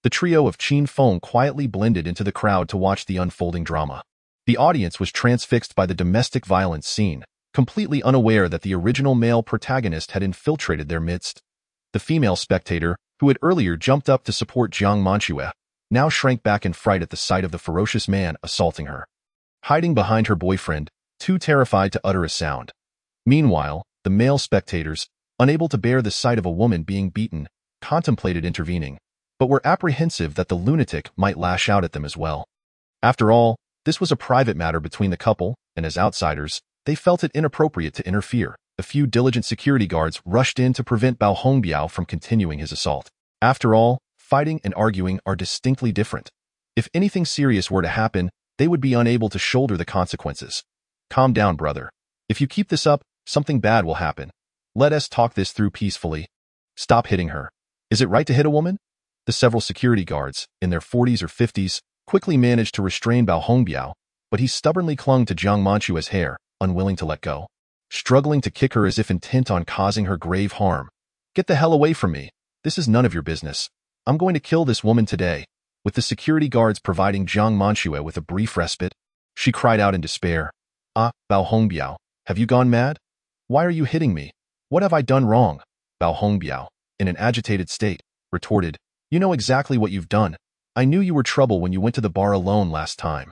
S2: The trio of Qin Feng quietly blended into the crowd to watch the unfolding drama. The audience was transfixed by the domestic violence scene, completely unaware that the original male protagonist had infiltrated their midst. The female spectator, who had earlier jumped up to support Jiang Manchua, now shrank back in fright at the sight of the ferocious man assaulting her. Hiding behind her boyfriend, too terrified to utter a sound. Meanwhile, the male spectators, unable to bear the sight of a woman being beaten, contemplated intervening, but were apprehensive that the lunatic might lash out at them as well. After all, this was a private matter between the couple, and as outsiders, they felt it inappropriate to interfere. A few diligent security guards rushed in to prevent Bao Hongbiao from continuing his assault. After all, fighting and arguing are distinctly different. If anything serious were to happen, they would be unable to shoulder the consequences. Calm down, brother. If you keep this up, something bad will happen. Let us talk this through peacefully. Stop hitting her. Is it right to hit a woman? The several security guards, in their 40s or 50s, quickly managed to restrain Bao Hongbiao, but he stubbornly clung to Jiang Manchua's hair, unwilling to let go, struggling to kick her as if intent on causing her grave harm. Get the hell away from me. This is none of your business. I'm going to kill this woman today. With the security guards providing Jiang Manchua with a brief respite, she cried out in despair. Ah, Bao Hongbiao, have you gone mad? Why are you hitting me? What have I done wrong? Bao Hongbiao, in an agitated state, retorted, You know exactly what you've done. I knew you were trouble when you went to the bar alone last time.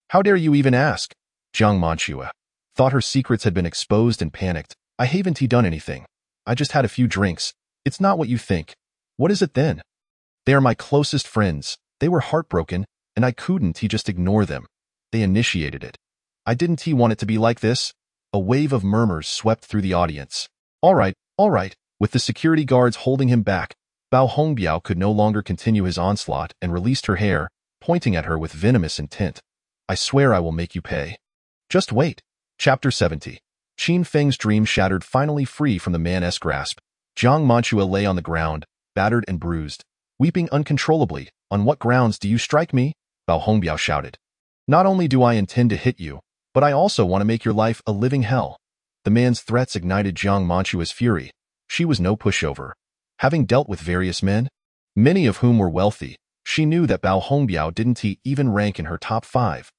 S2: How dare you even ask? Jiang Manchua thought her secrets had been exposed and panicked. I haven't done anything. I just had a few drinks. It's not what you think. What is it then? They are my closest friends. They were heartbroken, and I couldn't just ignore them. They initiated it. I didn't want it to be like this. A wave of murmurs swept through the audience. All right. With the security guards holding him back, Bao Hongbiao could no longer continue his onslaught and released her hair, pointing at her with venomous intent. I swear I will make you pay. Just wait. Chapter 70. Qin Feng's dream shattered, finally free from the man's grasp. Jiang Manchua lay on the ground, battered and bruised, weeping uncontrollably. On what grounds do you strike me? Bao Hongbiao shouted. Not only do I intend to hit you, but I also want to make your life a living hell. The man's threats ignited Jiang Manchua's fury. She was no pushover. Having dealt with various men, many of whom were wealthy, she knew that Bao Hongbiao didn't even rank in her top 5.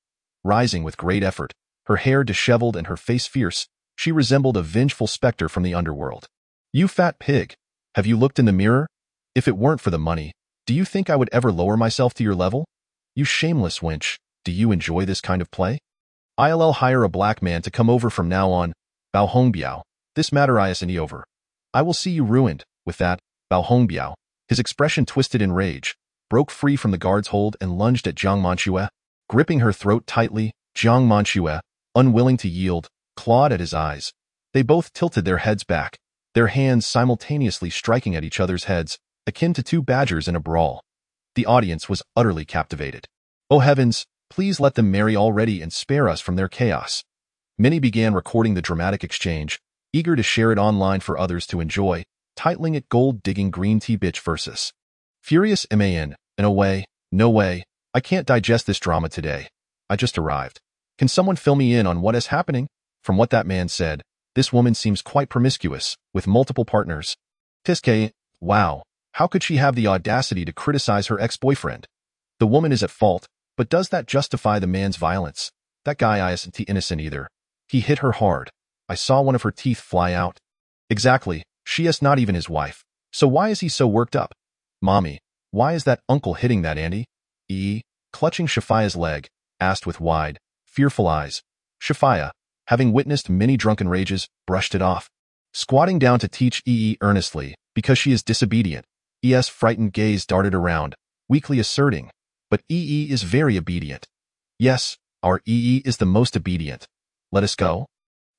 S2: Rising with great effort, her hair disheveled and her face fierce, she resembled a vengeful specter from the underworld. You fat pig, have you looked in the mirror? If it weren't for the money, do you think I would ever lower myself to your level? You shameless wench, do you enjoy this kind of play? I'll hire a black man to come over from now on. Bao Hongbiao, this matter isn't over. I will see you ruined. With that, Bao Hongbiao, his expression twisted in rage, broke free from the guard's hold and lunged at Jiang Manchua. Gripping her throat tightly, Jiang Manchua, unwilling to yield, clawed at his eyes. They both tilted their heads back, their hands simultaneously striking at each other's heads, akin to two badgers in a brawl. The audience was utterly captivated. Oh heavens, please let them marry already and spare us from their chaos. Many began recording the dramatic exchange, eager to share it online for others to enjoy, titling it Gold-Digging Green Tea Bitch versus Furious Man. No way, I can't digest this drama today. I just arrived. Can someone fill me in on what is happening? From what that man said, this woman seems quite promiscuous, with multiple partners. Tiske, wow, how could she have the audacity to criticize her ex-boyfriend? The woman is at fault, but does that justify the man's violence? That guy isn't innocent either. He hit her hard. I saw one of her teeth fly out. Exactly, she is not even his wife. So why is he so worked up? Mommy, why is that uncle hitting that Andy? Clutching Shafia's leg, asked with wide, fearful eyes. Shafia, having witnessed many drunken rages, brushed it off. Squatting down to teach earnestly, because she is disobedient. E.'s frightened gaze darted around, weakly asserting, but is very obedient. Yes, our is the most obedient. Let us go?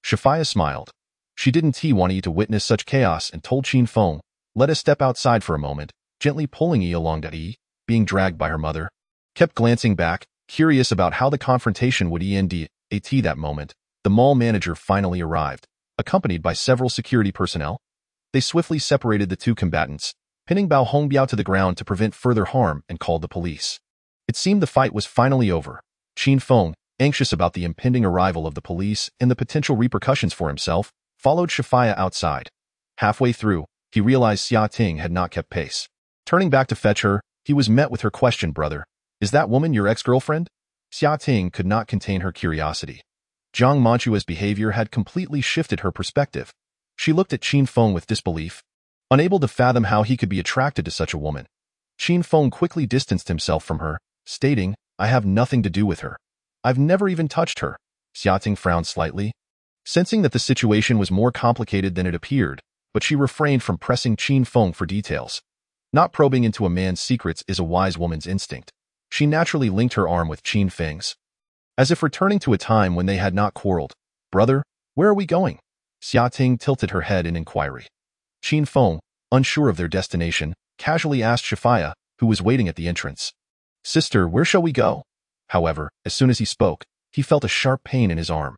S2: Shafia smiled. She didn't want to witness such chaos and told Qin Feng, let us step outside for a moment, gently pulling along that being dragged by her mother. Kept glancing back, curious about how the confrontation would end at that moment. The mall manager finally arrived, accompanied by several security personnel. They swiftly separated the two combatants, pinning Bao Hongbiao to the ground to prevent further harm, and called the police. It seemed the fight was finally over. Qin Feng, anxious about the impending arrival of the police and the potential repercussions for himself, followed Shafia outside. Halfway through, he realized Xia Ting had not kept pace. Turning back to fetch her, he was met with her question, brother, is that woman your ex-girlfriend? Xia Ting could not contain her curiosity. Jiang Manchua's behavior had completely shifted her perspective. She looked at Qin Feng with disbelief, unable to fathom how he could be attracted to such a woman. Qin Feng quickly distanced himself from her, stating, I have nothing to do with her. I've never even touched her. Xiating frowned slightly, sensing that the situation was more complicated than it appeared, but she refrained from pressing Qin Feng for details. Not probing into a man's secrets is a wise woman's instinct. She naturally linked her arm with Qin Feng's, as if returning to a time when they had not quarreled. Brother, where are we going? Xiating tilted her head in inquiry. Qin Feng, unsure of their destination, casually asked Shafaya, who was waiting at the entrance. Sister, where shall we go? However, as soon as he spoke, he felt a sharp pain in his arm.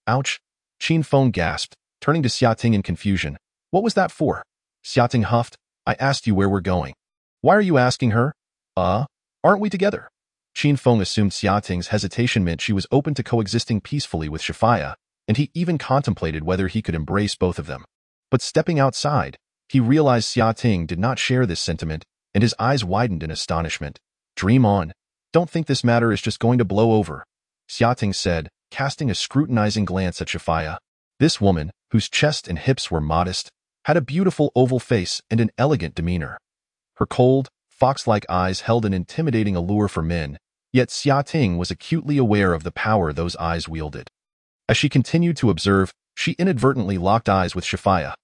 S2: Ouch! Qin Feng gasped, turning to Xiating in confusion. What was that for? Xiating huffed. I asked you where we're going. Why are you asking her? Aren't we together? Qin Feng assumed Xiating's hesitation meant she was open to coexisting peacefully with Shafaya, and he even contemplated whether he could embrace both of them. But stepping outside, he realized Xiating did not share this sentiment, and his eyes widened in astonishment. Dream on. Don't think this matter is just going to blow over, Xiating said, casting a scrutinizing glance at Shafaya. This woman, whose chest and hips were modest, had a beautiful oval face and an elegant demeanor. Her cold, fox-like eyes held an intimidating allure for men, yet Xiating was acutely aware of the power those eyes wielded. As she continued to observe, she inadvertently locked eyes with Shafaya.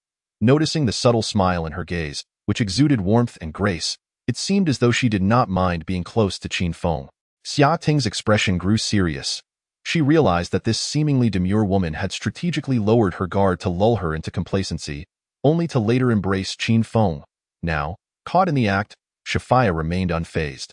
S2: Noticing the subtle smile in her gaze, which exuded warmth and grace, it seemed as though she did not mind being close to Qin Feng. Xiating's expression grew serious. She realized that this seemingly demure woman had strategically lowered her guard to lull her into complacency, only to later embrace Qin Feng. Now, caught in the act, Shafaya remained unfazed.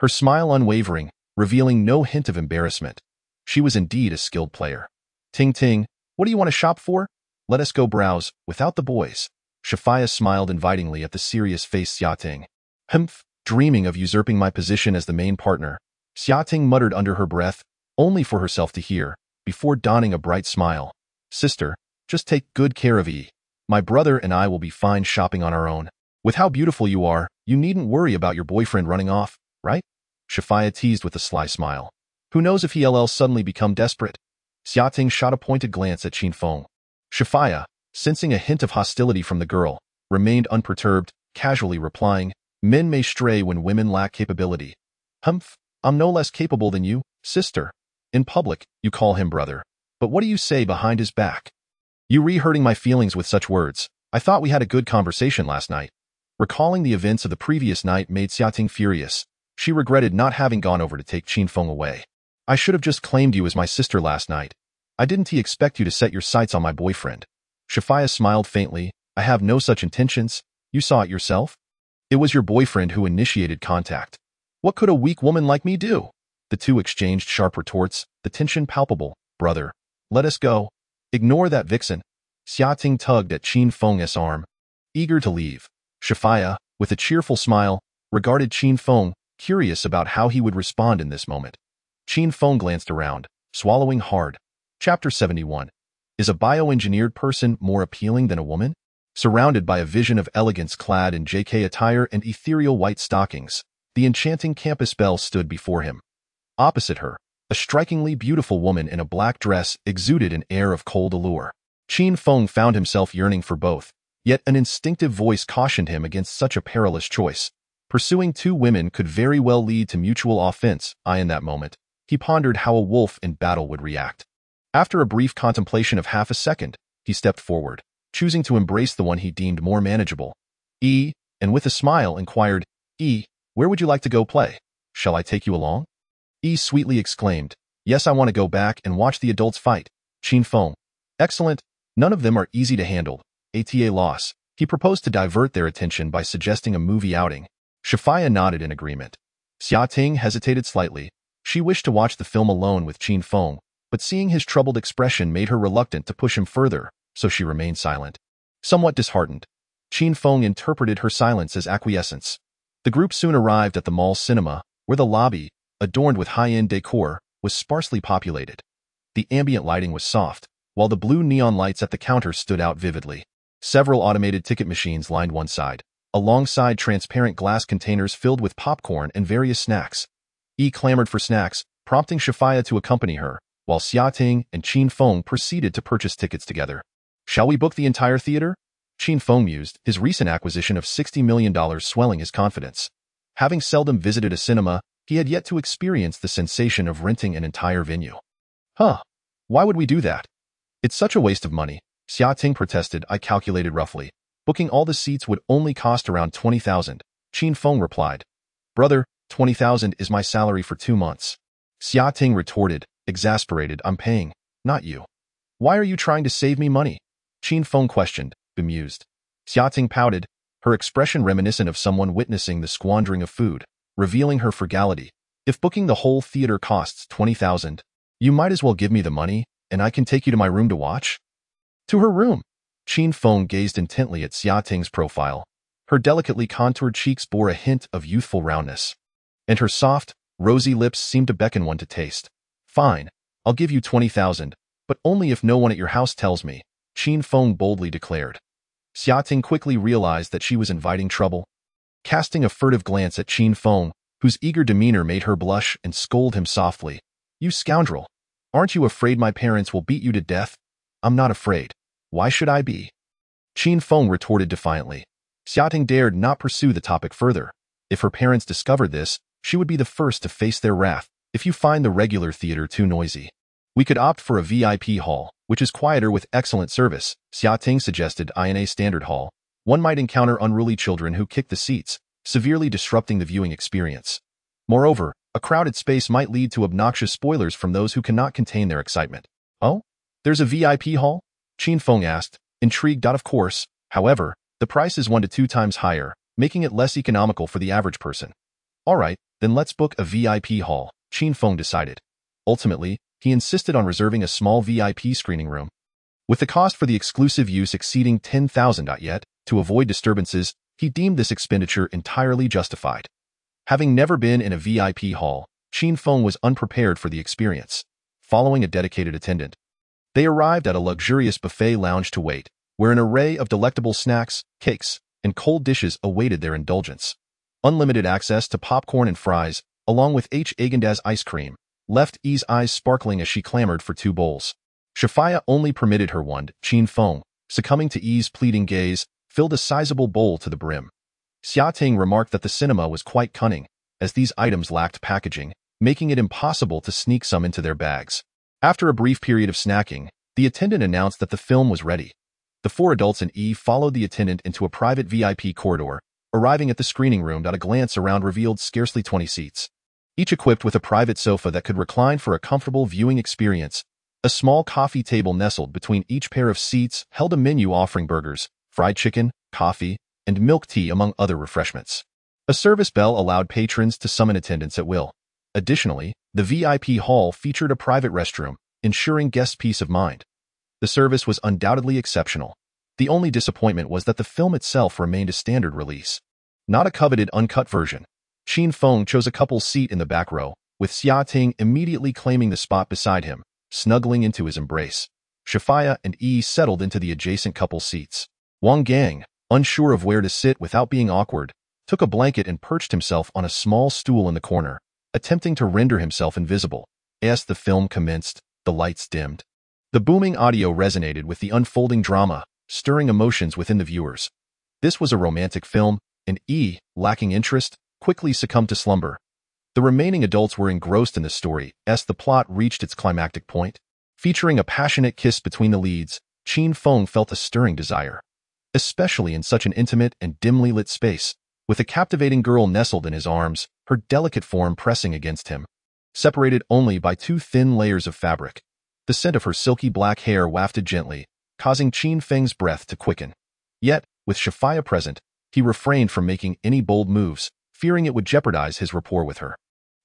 S2: Her smile unwavering, revealing no hint of embarrassment. She was indeed a skilled player. Ting Ting, what do you want to shop for? Let us go browse, without the boys. Shafaya smiled invitingly at the serious-faced Xiating. Humph, dreaming of usurping my position as the main partner, Xiating muttered under her breath, only for herself to hear, before donning a bright smile. Sister, just take good care of E. My brother and I will be fine shopping on our own. With how beautiful you are, you needn't worry about your boyfriend running off, right? Shafaya teased with a sly smile. Who knows if he'll suddenly become desperate? Xiating shot a pointed glance at Qin Feng. Shafaya, sensing a hint of hostility from the girl, remained unperturbed, casually replying, Men may stray when women lack capability. Humph, I'm no less capable than you, sister. In public, you call him brother. But what do you say behind his back? You re-hurting my feelings with such words. I thought we had a good conversation last night. Recalling the events of the previous night made Xiating furious. She regretted not having gone over to take Qin Feng away. I should have just claimed you as my sister last night. I didn't expect you to set your sights on my boyfriend. Shafaya smiled faintly. I have no such intentions. You saw it yourself. It was your boyfriend who initiated contact. What could a weak woman like me do? The two exchanged sharp retorts, the tension palpable. Brother, let us go. Ignore that vixen. Xiating tugged at Qin Feng's arm. Eager to leave, Shafaya, with a cheerful smile, regarded Qin Feng, curious about how he would respond in this moment. Qin Feng glanced around, swallowing hard. Chapter 71. Is a bioengineered person more appealing than a woman? Surrounded by a vision of elegance clad in JK attire and ethereal white stockings, the enchanting campus belle stood before him. Opposite her, a strikingly beautiful woman in a black dress exuded an air of cold allure. Qin Feng found himself yearning for both, yet an instinctive voice cautioned him against such a perilous choice. Pursuing two women could very well lead to mutual offense. In that moment, he pondered how a wolf in battle would react. After a brief contemplation of half a second, he stepped forward, choosing to embrace the one he deemed more manageable. And with a smile inquired, where would you like to go play? Shall I take you along? Sweetly exclaimed, Yes, I want to go back and watch the adults fight. Qin Feng. Excellent. None of them are easy to handle. ATA loss. He proposed to divert their attention by suggesting a movie outing. Shafaya nodded in agreement. Xiating hesitated slightly. She wished to watch the film alone with Qin Feng, but seeing his troubled expression made her reluctant to push him further, so she remained silent. Somewhat disheartened, Qin Feng interpreted her silence as acquiescence. The group soon arrived at the mall cinema, where the lobby, adorned with high-end decor, was sparsely populated. The ambient lighting was soft, while the blue neon lights at the counter stood out vividly. Several automated ticket machines lined one side, alongside transparent glass containers filled with popcorn and various snacks. Clamored for snacks, prompting Shafaya to accompany her, while Xiating and Qin Feng proceeded to purchase tickets together. Shall we book the entire theater? Qin Feng mused, his recent acquisition of $60 million swelling his confidence. Having seldom visited a cinema, he had yet to experience the sensation of renting an entire venue. Huh, why would we do that? It's such a waste of money, Xia Ting protested. I calculated roughly. Booking all the seats would only cost around 20,000. Qin Feng replied. Brother, 20,000 is my salary for 2 months. Xia Ting retorted, exasperated. I'm paying, not you. Why are you trying to save me money? Qin Feng questioned, bemused. Xia Ting pouted, her expression reminiscent of someone witnessing the squandering of food, revealing her frugality. If booking the whole theater costs 20,000, you might as well give me the money, and I can take you to my room to watch. To her room. Qin Feng gazed intently at Xia Ting's profile. Her delicately contoured cheeks bore a hint of youthful roundness, and her soft, rosy lips seemed to beckon one to taste. Fine, I'll give you 20,000, but only if no one at your house tells me, Qin Feng boldly declared. Xia Ting quickly realized that she was inviting trouble. Casting a furtive glance at Qin Feng, whose eager demeanor made her blush and scold him softly. You scoundrel! Aren't you afraid my parents will beat you to death? I'm not afraid. Why should I be? Qin Feng retorted defiantly. Xia Ting dared not pursue the topic further. If her parents discovered this, she would be the first to face their wrath. If you find the regular theater too noisy, we could opt for a VIP hall, which is quieter with excellent service, Xia Ting suggested. In a standard hall, one might encounter unruly children who kick the seats, severely disrupting the viewing experience. Moreover, a crowded space might lead to obnoxious spoilers from those who cannot contain their excitement. Oh? There's a VIP hall? Qin Feng asked, intrigued. Of course. However, the price is 1 to 2 times higher, making it less economical for the average person. All right, then let's book a VIP hall, Qin Feng decided. Ultimately, he insisted on reserving a small VIP screening room, with the cost for the exclusive use exceeding 10,000. Yet, to avoid disturbances, he deemed this expenditure entirely justified. Having never been in a VIP hall, Qin Feng was unprepared for the experience. Following a dedicated attendant, they arrived at a luxurious buffet lounge to wait, where an array of delectable snacks, cakes, and cold dishes awaited their indulgence. Unlimited access to popcorn and fries, along with Häagen-Dazs ice cream, left Yi's eyes sparkling as she clamored for 2 bowls. Shafaya only permitted her one. Qin Feng, succumbing to Yi's pleading gaze, filled a sizable bowl to the brim. Xia Ting remarked that the cinema was quite cunning, as these items lacked packaging, making it impossible to sneak some into their bags. After a brief period of snacking, the attendant announced that the film was ready. The 4 adults and Yi followed the attendant into a private VIP corridor, arriving at the screening room. A glance around revealed scarcely 20 seats, each equipped with a private sofa that could recline for a comfortable viewing experience. A small coffee table nestled between each pair of seats held a menu offering burgers, fried chicken, coffee, and milk tea among other refreshments. A service bell allowed patrons to summon attendants at will. Additionally, the VIP hall featured a private restroom, ensuring guests peace of mind. The service was undoubtedly exceptional. The only disappointment was that the film itself remained a standard release, not a coveted uncut version. Qin Feng chose a couple's seat in the back row, with Xia Ting immediately claiming the spot beside him, snuggling into his embrace. Shafaya and Yi settled into the adjacent couple's seats. Wang Gang, unsure of where to sit without being awkward, took a blanket and perched himself on a small stool in the corner, attempting to render himself invisible. As the film commenced, the lights dimmed. The booming audio resonated with the unfolding drama, stirring emotions within the viewers. This was a romantic film, and Yi, lacking interest, quickly succumbed to slumber. The remaining adults were engrossed in the story as the plot reached its climactic point. Featuring a passionate kiss between the leads, Qin Feng felt a stirring desire, especially in such an intimate and dimly lit space, with a captivating girl nestled in his arms, her delicate form pressing against him. Separated only by 2 thin layers of fabric, the scent of her silky black hair wafted gently, causing Qin Feng's breath to quicken. Yet, with Shafaya present, he refrained from making any bold moves, fearing it would jeopardize his rapport with her.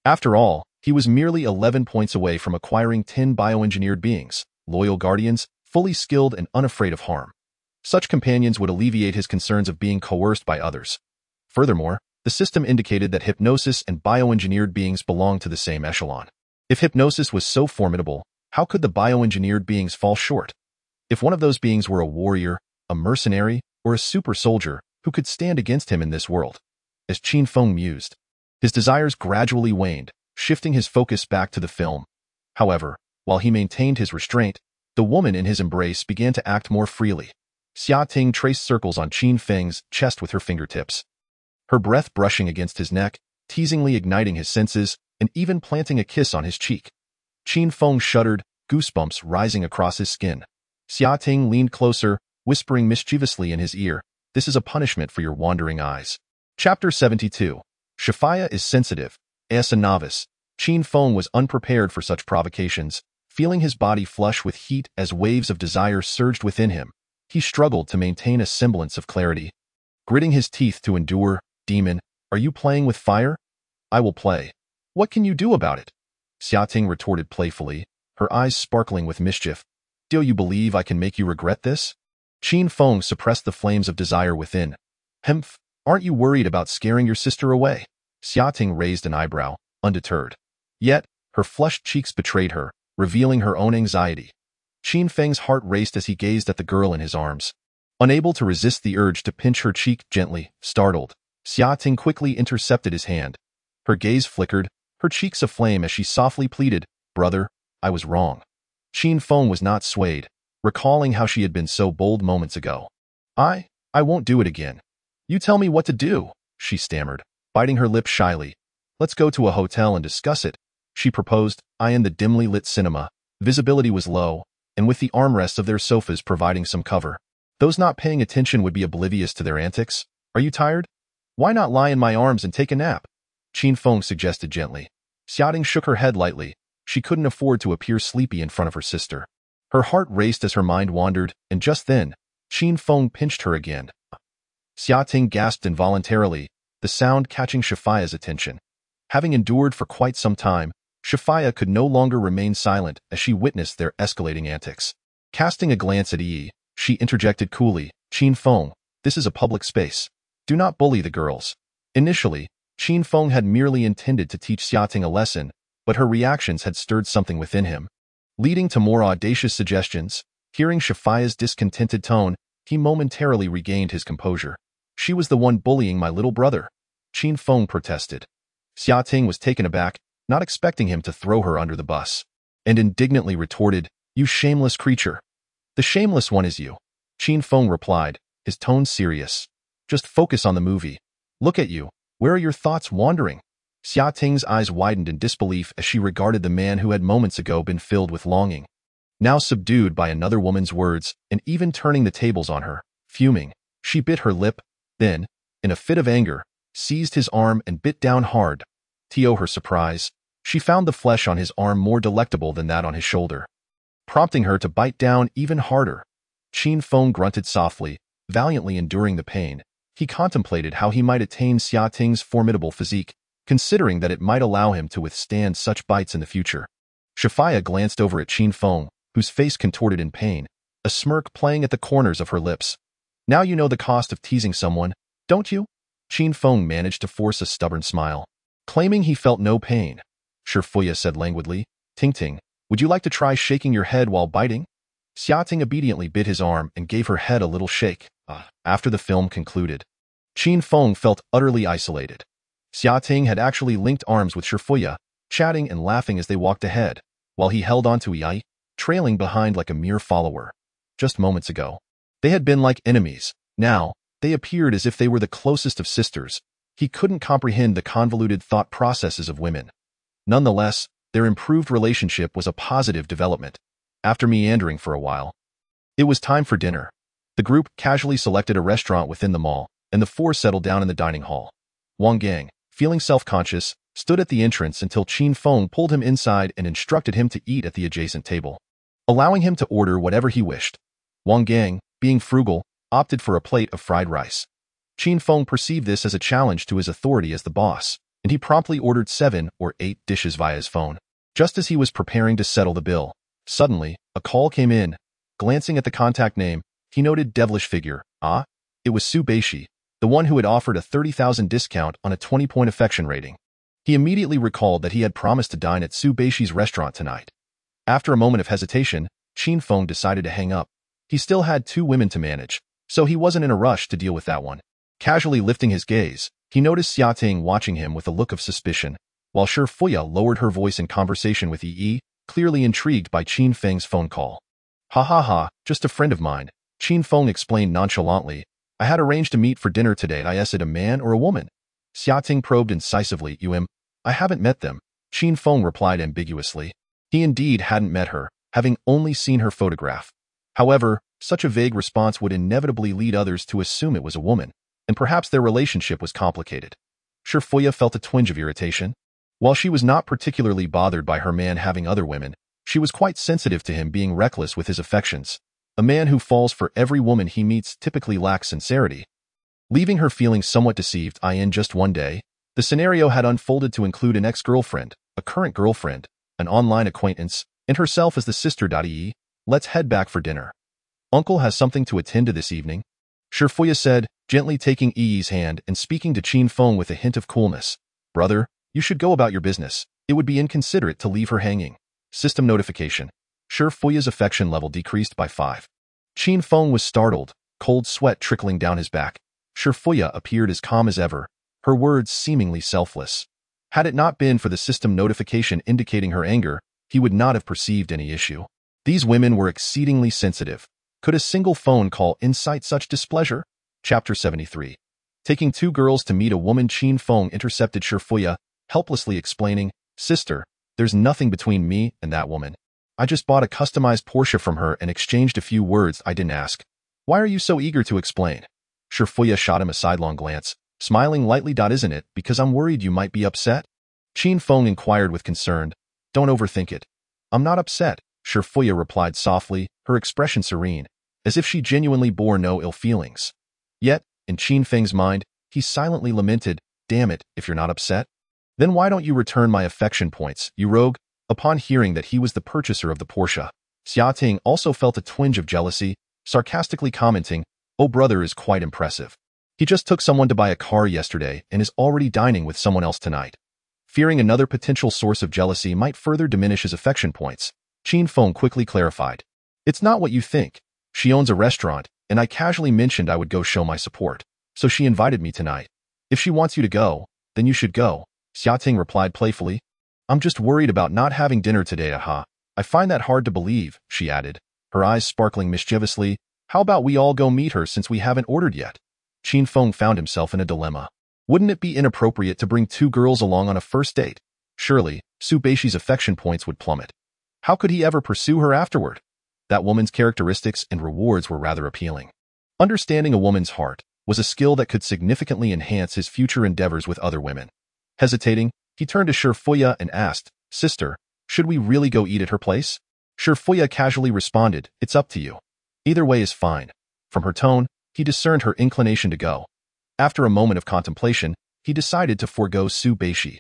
S2: After all, he was merely 11 points away from acquiring 10 bioengineered beings, loyal guardians, fully skilled and unafraid of harm. Such companions would alleviate his concerns of being coerced by others. Furthermore, the system indicated that hypnosis and bioengineered beings belonged to the same echelon. If hypnosis was so formidable, how could the bioengineered beings fall short? If one of those beings were a warrior, a mercenary, or a super soldier, who could stand against him in this world? As Qin Feng mused, his desires gradually waned, shifting his focus back to the film. However, while he maintained his restraint, the woman in his embrace began to act more freely. Xia Ting traced circles on Qin Feng's chest with her fingertips, her breath brushing against his neck, teasingly igniting his senses, and even planting a kiss on his cheek. Qin Feng shuddered, goosebumps rising across his skin. Xia Ting leaned closer, whispering mischievously in his ear, "This is a punishment for your wandering eyes." Chapter 72. Shafaya is sensitive. As a novice, Qin Feng was unprepared for such provocations. Feeling his body flush with heat as waves of desire surged within him, he struggled to maintain a semblance of clarity. Gritting his teeth to endure, "Demon, are you playing with fire? I will play. What can you do about it?" Xia Ting retorted playfully, her eyes sparkling with mischief. "Do you believe I can make you regret this?" Qin Feng suppressed the flames of desire within. "Hemph, aren't you worried about scaring your sister away?" Xia Ting raised an eyebrow, undeterred. Yet, her flushed cheeks betrayed her, revealing her own anxiety. Qin Feng's heart raced as he gazed at the girl in his arms. Unable to resist the urge to pinch her cheek gently, startled, Xia Ting quickly intercepted his hand. Her gaze flickered, her cheeks aflame as she softly pleaded, "Brother, I was wrong." Qin Feng was not swayed, recalling how she had been so bold moments ago. I won't do it again." "You tell me what to do," she stammered, biting her lip shyly. "Let's go to a hotel and discuss it," she proposed, in the dimly lit cinema. Visibility was low, and with the armrests of their sofas providing some cover, those not paying attention would be oblivious to their antics. "Are you tired? Why not lie in my arms and take a nap?" Qin Feng suggested gently. Xia Ting shook her head lightly. She couldn't afford to appear sleepy in front of her sister. Her heart raced as her mind wandered, and just then, Qin Feng pinched her again. Xia Ting gasped involuntarily, the sound catching Shafaya's attention. Having endured for quite some time, Shafaya could no longer remain silent as she witnessed their escalating antics. Casting a glance at Yi, she interjected coolly, "Qin Feng, this is a public space. Do not bully the girls." Initially, Qin Feng had merely intended to teach Xia Ting a lesson, but her reactions had stirred something within him, leading to more audacious suggestions. Hearing Shafaya's discontented tone, he momentarily regained his composure. "She was the one bullying my little brother," Qin Feng protested. Xia Ting was taken aback, not expecting him to throw her under the bus, and indignantly retorted, "You shameless creature." "The shameless one is you," Qin Feng replied, his tone serious. "Just focus on the movie. Look at you. Where are your thoughts wandering?" Xia Ting's eyes widened in disbelief as she regarded the man who had moments ago been filled with longing. Now subdued by another woman's words and even turning the tables on her, fuming, she bit her lip, then, in a fit of anger, seized his arm and bit down hard. To her surprise, she found the flesh on his arm more delectable than that on his shoulder, prompting her to bite down even harder. Qin Feng grunted softly, valiantly enduring the pain. He contemplated how he might attain Xia Ting's formidable physique, considering that it might allow him to withstand such bites in the future. Shafaya glanced over at Qin Feng, whose face contorted in pain, a smirk playing at the corners of her lips. "Now you know the cost of teasing someone, don't you?" Qin Feng managed to force a stubborn smile. Claiming he felt no pain, Shafaya said languidly, "Ting Ting, would you like to try shaking your head while biting?" Xia Ting obediently bit his arm and gave her head a little shake. After the film concluded, Qin Feng felt utterly isolated. Xia Ting had actually linked arms with Shafaya, chatting and laughing as they walked ahead, while he held on to Yi, trailing behind like a mere follower. Just moments ago, they had been like enemies. Now, they appeared as if they were the closest of sisters. He couldn't comprehend the convoluted thought processes of women. Nonetheless, their improved relationship was a positive development. After meandering for a while, it was time for dinner. The group casually selected a restaurant within the mall, and the four settled down in the dining hall. Wang Gang, feeling self-conscious, stood at the entrance until Qin Feng pulled him inside and instructed him to eat at the adjacent table, allowing him to order whatever he wished. Wang Gang, being frugal, opted for a plate of fried rice. Qin Feng perceived this as a challenge to his authority as the boss, and he promptly ordered 7 or 8 dishes via his phone. Just as he was preparing to settle the bill, suddenly, a call came in. Glancing at the contact name, he noted devilish figure. It was Su Beishi, the one who had offered a 30,000 discount on a 20-point affection rating. He immediately recalled that he had promised to dine at Su Beishi's restaurant tonight. After a moment of hesitation, Qin Feng decided to hang up. He still had 2 women to manage, so he wasn't in a rush to deal with that one. Casually lifting his gaze, he noticed Xia Ting watching him with a look of suspicion, while Shafaya lowered her voice in conversation with Yi, clearly intrigued by Qin Feng's phone call. Ha, just a friend of mine," Qin Feng explained nonchalantly. "I had arranged to meet for dinner today. Is it a man or a woman?" Xiating probed incisively. I haven't met them, Qin Feng replied ambiguously. He indeed hadn't met her, having only seen her photograph. However, such a vague response would inevitably lead others to assume it was a woman, and perhaps their relationship was complicated. Shifuya felt a twinge of irritation. While she was not particularly bothered by her man having other women, she was quite sensitive to him being reckless with his affections. A man who falls for every woman he meets typically lacks sincerity. Leaving her feeling somewhat deceived in just one day, the scenario had unfolded to include an ex-girlfriend, a current girlfriend, an online acquaintance, and herself as the sister. Let's head back for dinner. Uncle has something to attend to this evening, Shifuya said, gently taking Yi's hand and speaking to Qin Feng with a hint of coolness. Brother, you should go about your business. It would be inconsiderate to leave her hanging. System notification. Shifuya's affection level decreased by 5. Qin Feng was startled, cold sweat trickling down his back. Shifuya appeared as calm as ever, her words seemingly selfless. Had it not been for the system notification indicating her anger, he would not have perceived any issue. These women were exceedingly sensitive. Could a single phone call incite such displeasure? Chapter 73. Taking 2 girls to meet a woman. Qin Feng intercepted Shifuya, helplessly explaining, Sister, there's nothing between me and that woman. I just bought a customized Porsche from her and exchanged a few words I didn't ask. Why are you so eager to explain? Shifuya shot him a sidelong glance, smiling lightly. Isn't it because I'm worried you might be upset? Qin Feng inquired with concern. Don't overthink it. I'm not upset, Shifuya replied softly, her expression serene, as if she genuinely bore no ill feelings. Yet, in Qin Feng's mind, he silently lamented, Damn it, if you're not upset. Then why don't you return my affection points, you rogue? Upon hearing that he was the purchaser of the Porsche, Xiating also felt a twinge of jealousy, sarcastically commenting, Oh, brother is quite impressive. He just took someone to buy a car yesterday and is already dining with someone else tonight. Fearing another potential source of jealousy might further diminish his affection points, Qin Feng quickly clarified. It's not what you think. She owns a restaurant, and I casually mentioned I would go show my support, so she invited me tonight. If she wants you to go, then you should go, Xiating replied playfully. I'm just worried about not having dinner today, aha. I find that hard to believe, she added, her eyes sparkling mischievously. How about we all go meet her since we haven't ordered yet? Qin Feng found himself in a dilemma. Wouldn't it be inappropriate to bring 2 girls along on a first date? Surely, Su Beishi's affection points would plummet. How could he ever pursue her afterward? That woman's characteristics and rewards were rather appealing. Understanding a woman's heart was a skill that could significantly enhance his future endeavors with other women. Hesitating, he turned to Shifuya and asked, Sister, should we really go eat at her place? Shifuya casually responded, It's up to you. Either way is fine. From her tone, he discerned her inclination to go. After a moment of contemplation, he decided to forego Su Beishi.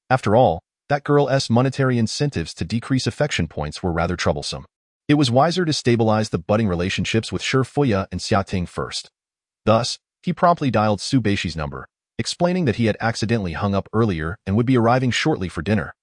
S2: After all, that girl's monetary incentives to decrease affection points were rather troublesome. It was wiser to stabilize the budding relationships with Shifuya and Xiating first. Thus, he promptly dialed Su Beishi's number, explaining that he had accidentally hung up earlier and would be arriving shortly for dinner.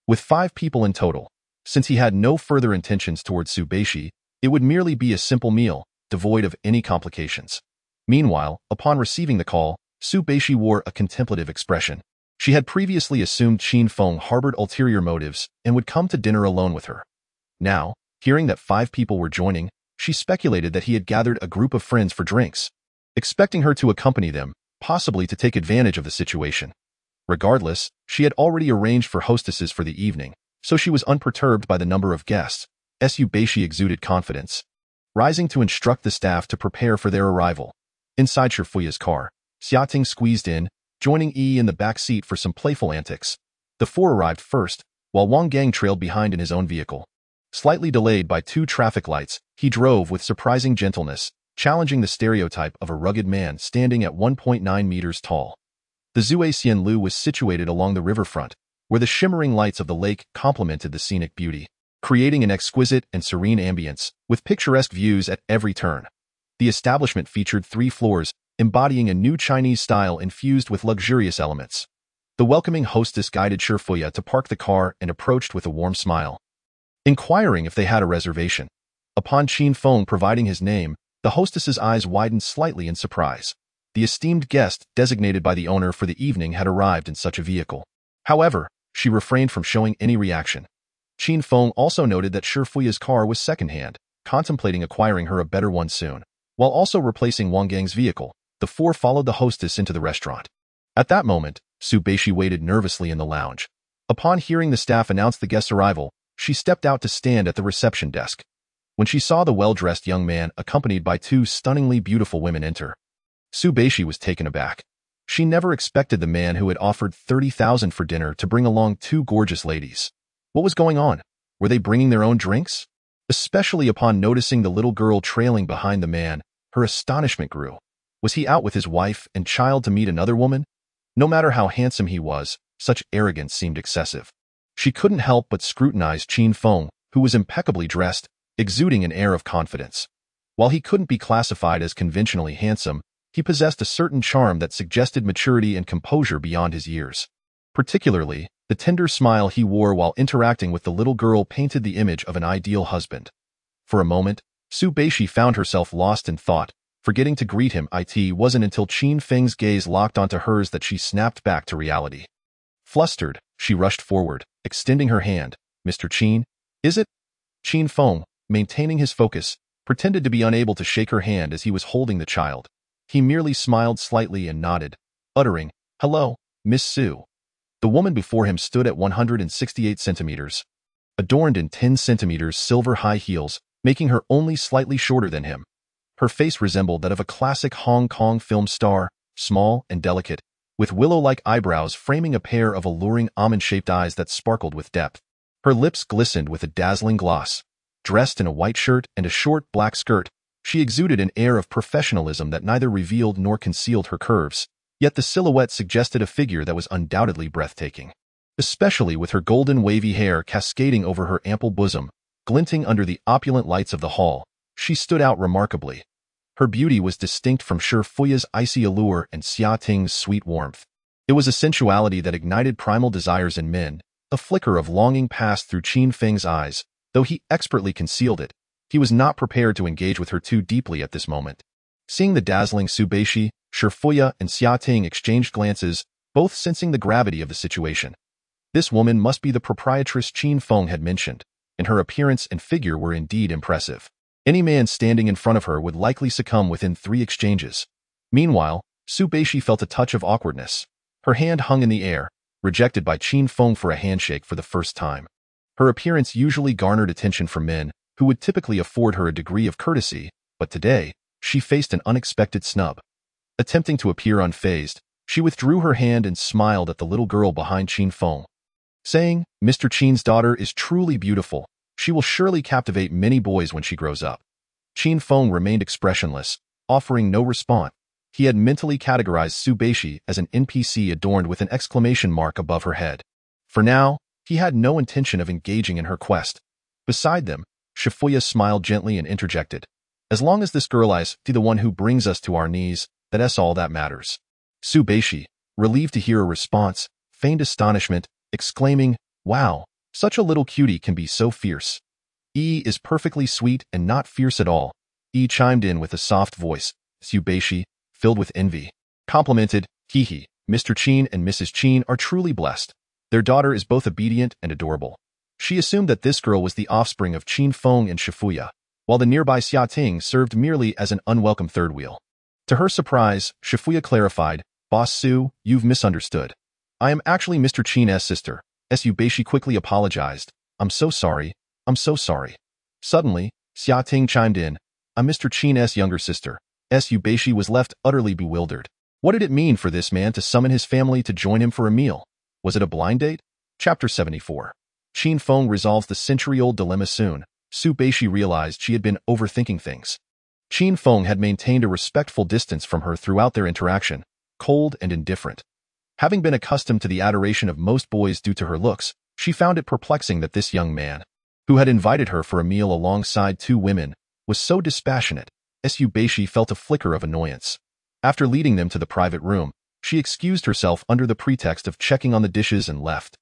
S2: With 5 people in total, since he had no further intentions towards Su Beishi, it would merely be a simple meal, devoid of any complications. Meanwhile, upon receiving the call, Su Beishi wore a contemplative expression. She had previously assumed Qin Feng harbored ulterior motives and would come to dinner alone with her. Now, hearing that 5 people were joining, she speculated that he had gathered a group of friends for drinks, expecting her to accompany them, possibly to take advantage of the situation. Regardless, she had already arranged for hostesses for the evening, so she was unperturbed by the number of guests. Su Beishi exuded confidence, rising to instruct the staff to prepare for their arrival. Inside Shifuya's car, Xiating squeezed in, joining Yi in the back seat for some playful antics. The 4 arrived first, while Wang Gang trailed behind in his own vehicle. Slightly delayed by 2 traffic lights, he drove with surprising gentleness, challenging the stereotype of a rugged man standing at 1.9 meters tall. The Zuaxian Lu was situated along the riverfront, where the shimmering lights of the lake complemented the scenic beauty, creating an exquisite and serene ambience, with picturesque views at every turn. The establishment featured 3 floors, embodying a new Chinese style infused with luxurious elements. The welcoming hostess guided Shifuya to park the car and approached with a warm smile, inquiring if they had a reservation. Upon Qin Feng providing his name, the hostess's eyes widened slightly in surprise. The esteemed guest designated by the owner for the evening had arrived in such a vehicle. However, she refrained from showing any reaction. Qin Feng also noted that Shifuya's car was secondhand, contemplating acquiring her a better one soon. While also replacing Wang Gang's vehicle, the 4 followed the hostess into the restaurant. At that moment, Su Beishi waited nervously in the lounge. Upon hearing the staff announce the guest's arrival, she stepped out to stand at the reception desk. When she saw the well-dressed young man accompanied by two stunningly beautiful women enter, Su Beishi was taken aback. She never expected the man who had offered 30,000 for dinner to bring along two gorgeous ladies. What was going on? Were they bringing their own drinks? Especially upon noticing the little girl trailing behind the man, her astonishment grew. Was he out with his wife and child to meet another woman? No matter how handsome he was, such arrogance seemed excessive. She couldn't help but scrutinize Qin Feng, who was impeccably dressed, exuding an air of confidence. While he couldn't be classified as conventionally handsome, he possessed a certain charm that suggested maturity and composure beyond his years. Particularly, the tender smile he wore while interacting with the little girl painted the image of an ideal husband. For a moment, Su Beishi found herself lost in thought, forgetting to greet him. It wasn't until Qin Feng's gaze locked onto hers that she snapped back to reality. Flustered, she rushed forward, extending her hand. "Mr. Qin, is it?" Qin Feng, maintaining his focus, pretended to be unable to shake her hand as he was holding the child. He merely smiled slightly and nodded, uttering, "Hello, Miss Su." The woman before him stood at 168 centimeters, adorned in 10 centimeters silver high heels, making her only slightly shorter than him. Her face resembled that of a classic Hong Kong film star, small and delicate, with willow-like eyebrows framing a pair of alluring almond-shaped eyes that sparkled with depth. Her lips glistened with a dazzling gloss. Dressed in a white shirt and a short black skirt, she exuded an air of professionalism that neither revealed nor concealed her curves, yet the silhouette suggested a figure that was undoubtedly breathtaking. Especially with her golden wavy hair cascading over her ample bosom, glinting under the opulent lights of the hall, she stood out remarkably. Her beauty was distinct from Fuya's icy allure and Xia Ting's sweet warmth. It was a sensuality that ignited primal desires in men. A flicker of longing passed through Qin Feng's eyes, though he expertly concealed it. He was not prepared to engage with her too deeply at this moment. Seeing the dazzling Su Beishi, Fuya and Xia Ting exchanged glances, both sensing the gravity of the situation. This woman must be the proprietress Qin Feng had mentioned, and her appearance and figure were indeed impressive. Any man standing in front of her would likely succumb within 3 exchanges. Meanwhile, Su Beishi felt a touch of awkwardness. Her hand hung in the air, rejected by Qin Feng for a handshake for the first time. Her appearance usually garnered attention from men, who would typically afford her a degree of courtesy, but today, she faced an unexpected snub. Attempting to appear unfazed, she withdrew her hand and smiled at the little girl behind Qin Feng, saying, "Mr. Qin's daughter is truly beautiful. She will surely captivate many boys when she grows up." Qin Feng remained expressionless, offering no response. He had mentally categorized Su Beishi as an NPC adorned with an exclamation mark above her head. For now, he had no intention of engaging in her quest. Beside them, Fuya smiled gently and interjected, "As long as this girl is the one who brings us to our knees, that's all that matters." Su Beishi, relieved to hear a response, feigned astonishment, exclaiming, "Wow, such a little cutie can be so fierce." Is perfectly sweet and not fierce at all," chimed in with a soft voice. Su Beishi, filled with envy, complimented, "Hee, Mr. Qin and Mrs. Qin are truly blessed. Their daughter is both obedient and adorable." She assumed that this girl was the offspring of Qin Feng and Fuya, while the nearby Xia Ting served merely as an unwelcome third wheel. To her surprise, Fuya clarified, "Boss Su, you've misunderstood. I am actually Mr. Qin's sister." Su Beishi quickly apologized. I'm so sorry. Suddenly, Xia Ting chimed in, "I'm Mr. Qin's younger sister." Su Beishi was left utterly bewildered. What did it mean for this man to summon his family to join him for a meal? Was it a blind date? Chapter 74. Qin Feng resolves the century-old dilemma soon. Su Beishi realized she had been overthinking things. Qin Feng had maintained a respectful distance from her throughout their interaction, cold and indifferent. Having been accustomed to the adoration of most boys due to her looks, she found it perplexing that this young man, who had invited her for a meal alongside 2 women, was so dispassionate. Su Beishi felt a flicker of annoyance. After leading them to the private room, she excused herself under the pretext of checking on the dishes and left.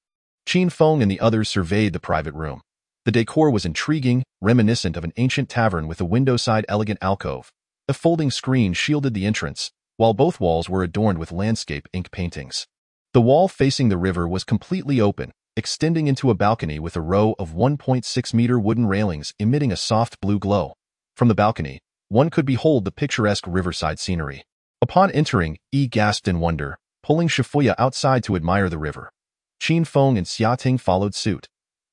S2: Qin Feng and the others surveyed the private room. The decor was intriguing, reminiscent of an ancient tavern with a window-side elegant alcove. A folding screen shielded the entrance, while both walls were adorned with landscape ink paintings. The wall facing the river was completely open, extending into a balcony with a row of 1.6-meter wooden railings emitting a soft blue glow. From the balcony, one could behold the picturesque riverside scenery. Upon entering, gasped in wonder, pulling Shifuya outside to admire the river. Qin Feng and Xiating followed suit.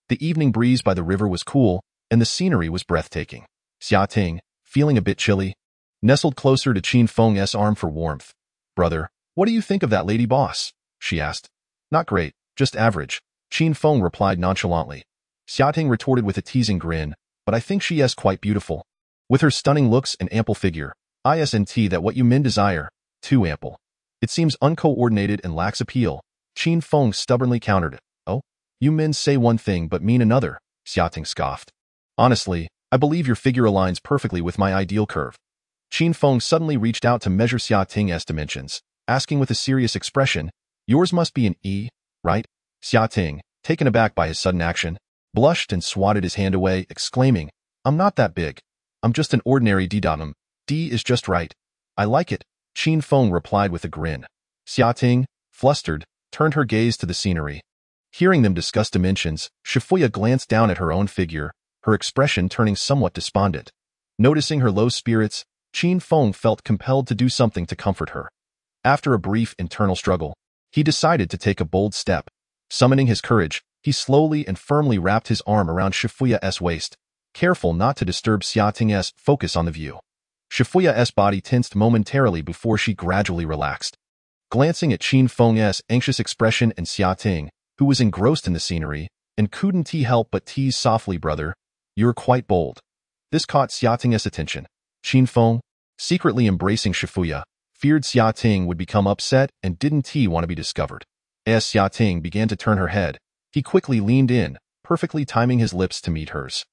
S2: The evening breeze by the river was cool, and the scenery was breathtaking. Xiating, feeling a bit chilly, nestled closer to Qin Feng's arm for warmth. "Brother, what do you think of that lady boss?" she asked. "Not great, just average," Qin Feng replied nonchalantly. Xiating retorted with a teasing grin, "But I think she is quite beautiful. With her stunning looks and ample figure, isn't that what you men desire? Too ample. It seems uncoordinated and lacks appeal," Qin Feng stubbornly countered. "Oh, you men say one thing but mean another," Xiating scoffed. "Honestly, I believe your figure aligns perfectly with my ideal curve." Qin Feng suddenly reached out to measure Xiating's dimensions, asking with a serious expression, "Yours must be an E, right?" Xiating, taken aback by his sudden action, blushed and swatted his hand away, exclaiming, "I'm not that big. I'm just an ordinary D-datum. D is just right. I like it," Qin Feng replied with a grin. Xiating, flustered, turned her gaze to the scenery. Hearing them discuss dimensions, Shifuya glanced down at her own figure, her expression turning somewhat despondent. Noticing her low spirits, Qin Feng felt compelled to do something to comfort her. After a brief internal struggle, he decided to take a bold step. Summoning his courage, he slowly and firmly wrapped his arm around Shifuya's waist, careful not to disturb Xiating's focus on the view. Shifuya's body tensed momentarily before she gradually relaxed. Glancing at Qin Feng's anxious expression and Xiating, who was engrossed in the scenery, and couldn't help but tease softly, "Brother, you're quite bold." This caught Xiating's attention. Qin Feng, secretly embracing Shifuya, feared Xiating would become upset and didn't want to be discovered. As Xiating began to turn her head, he quickly leaned in, perfectly timing his lips to meet hers.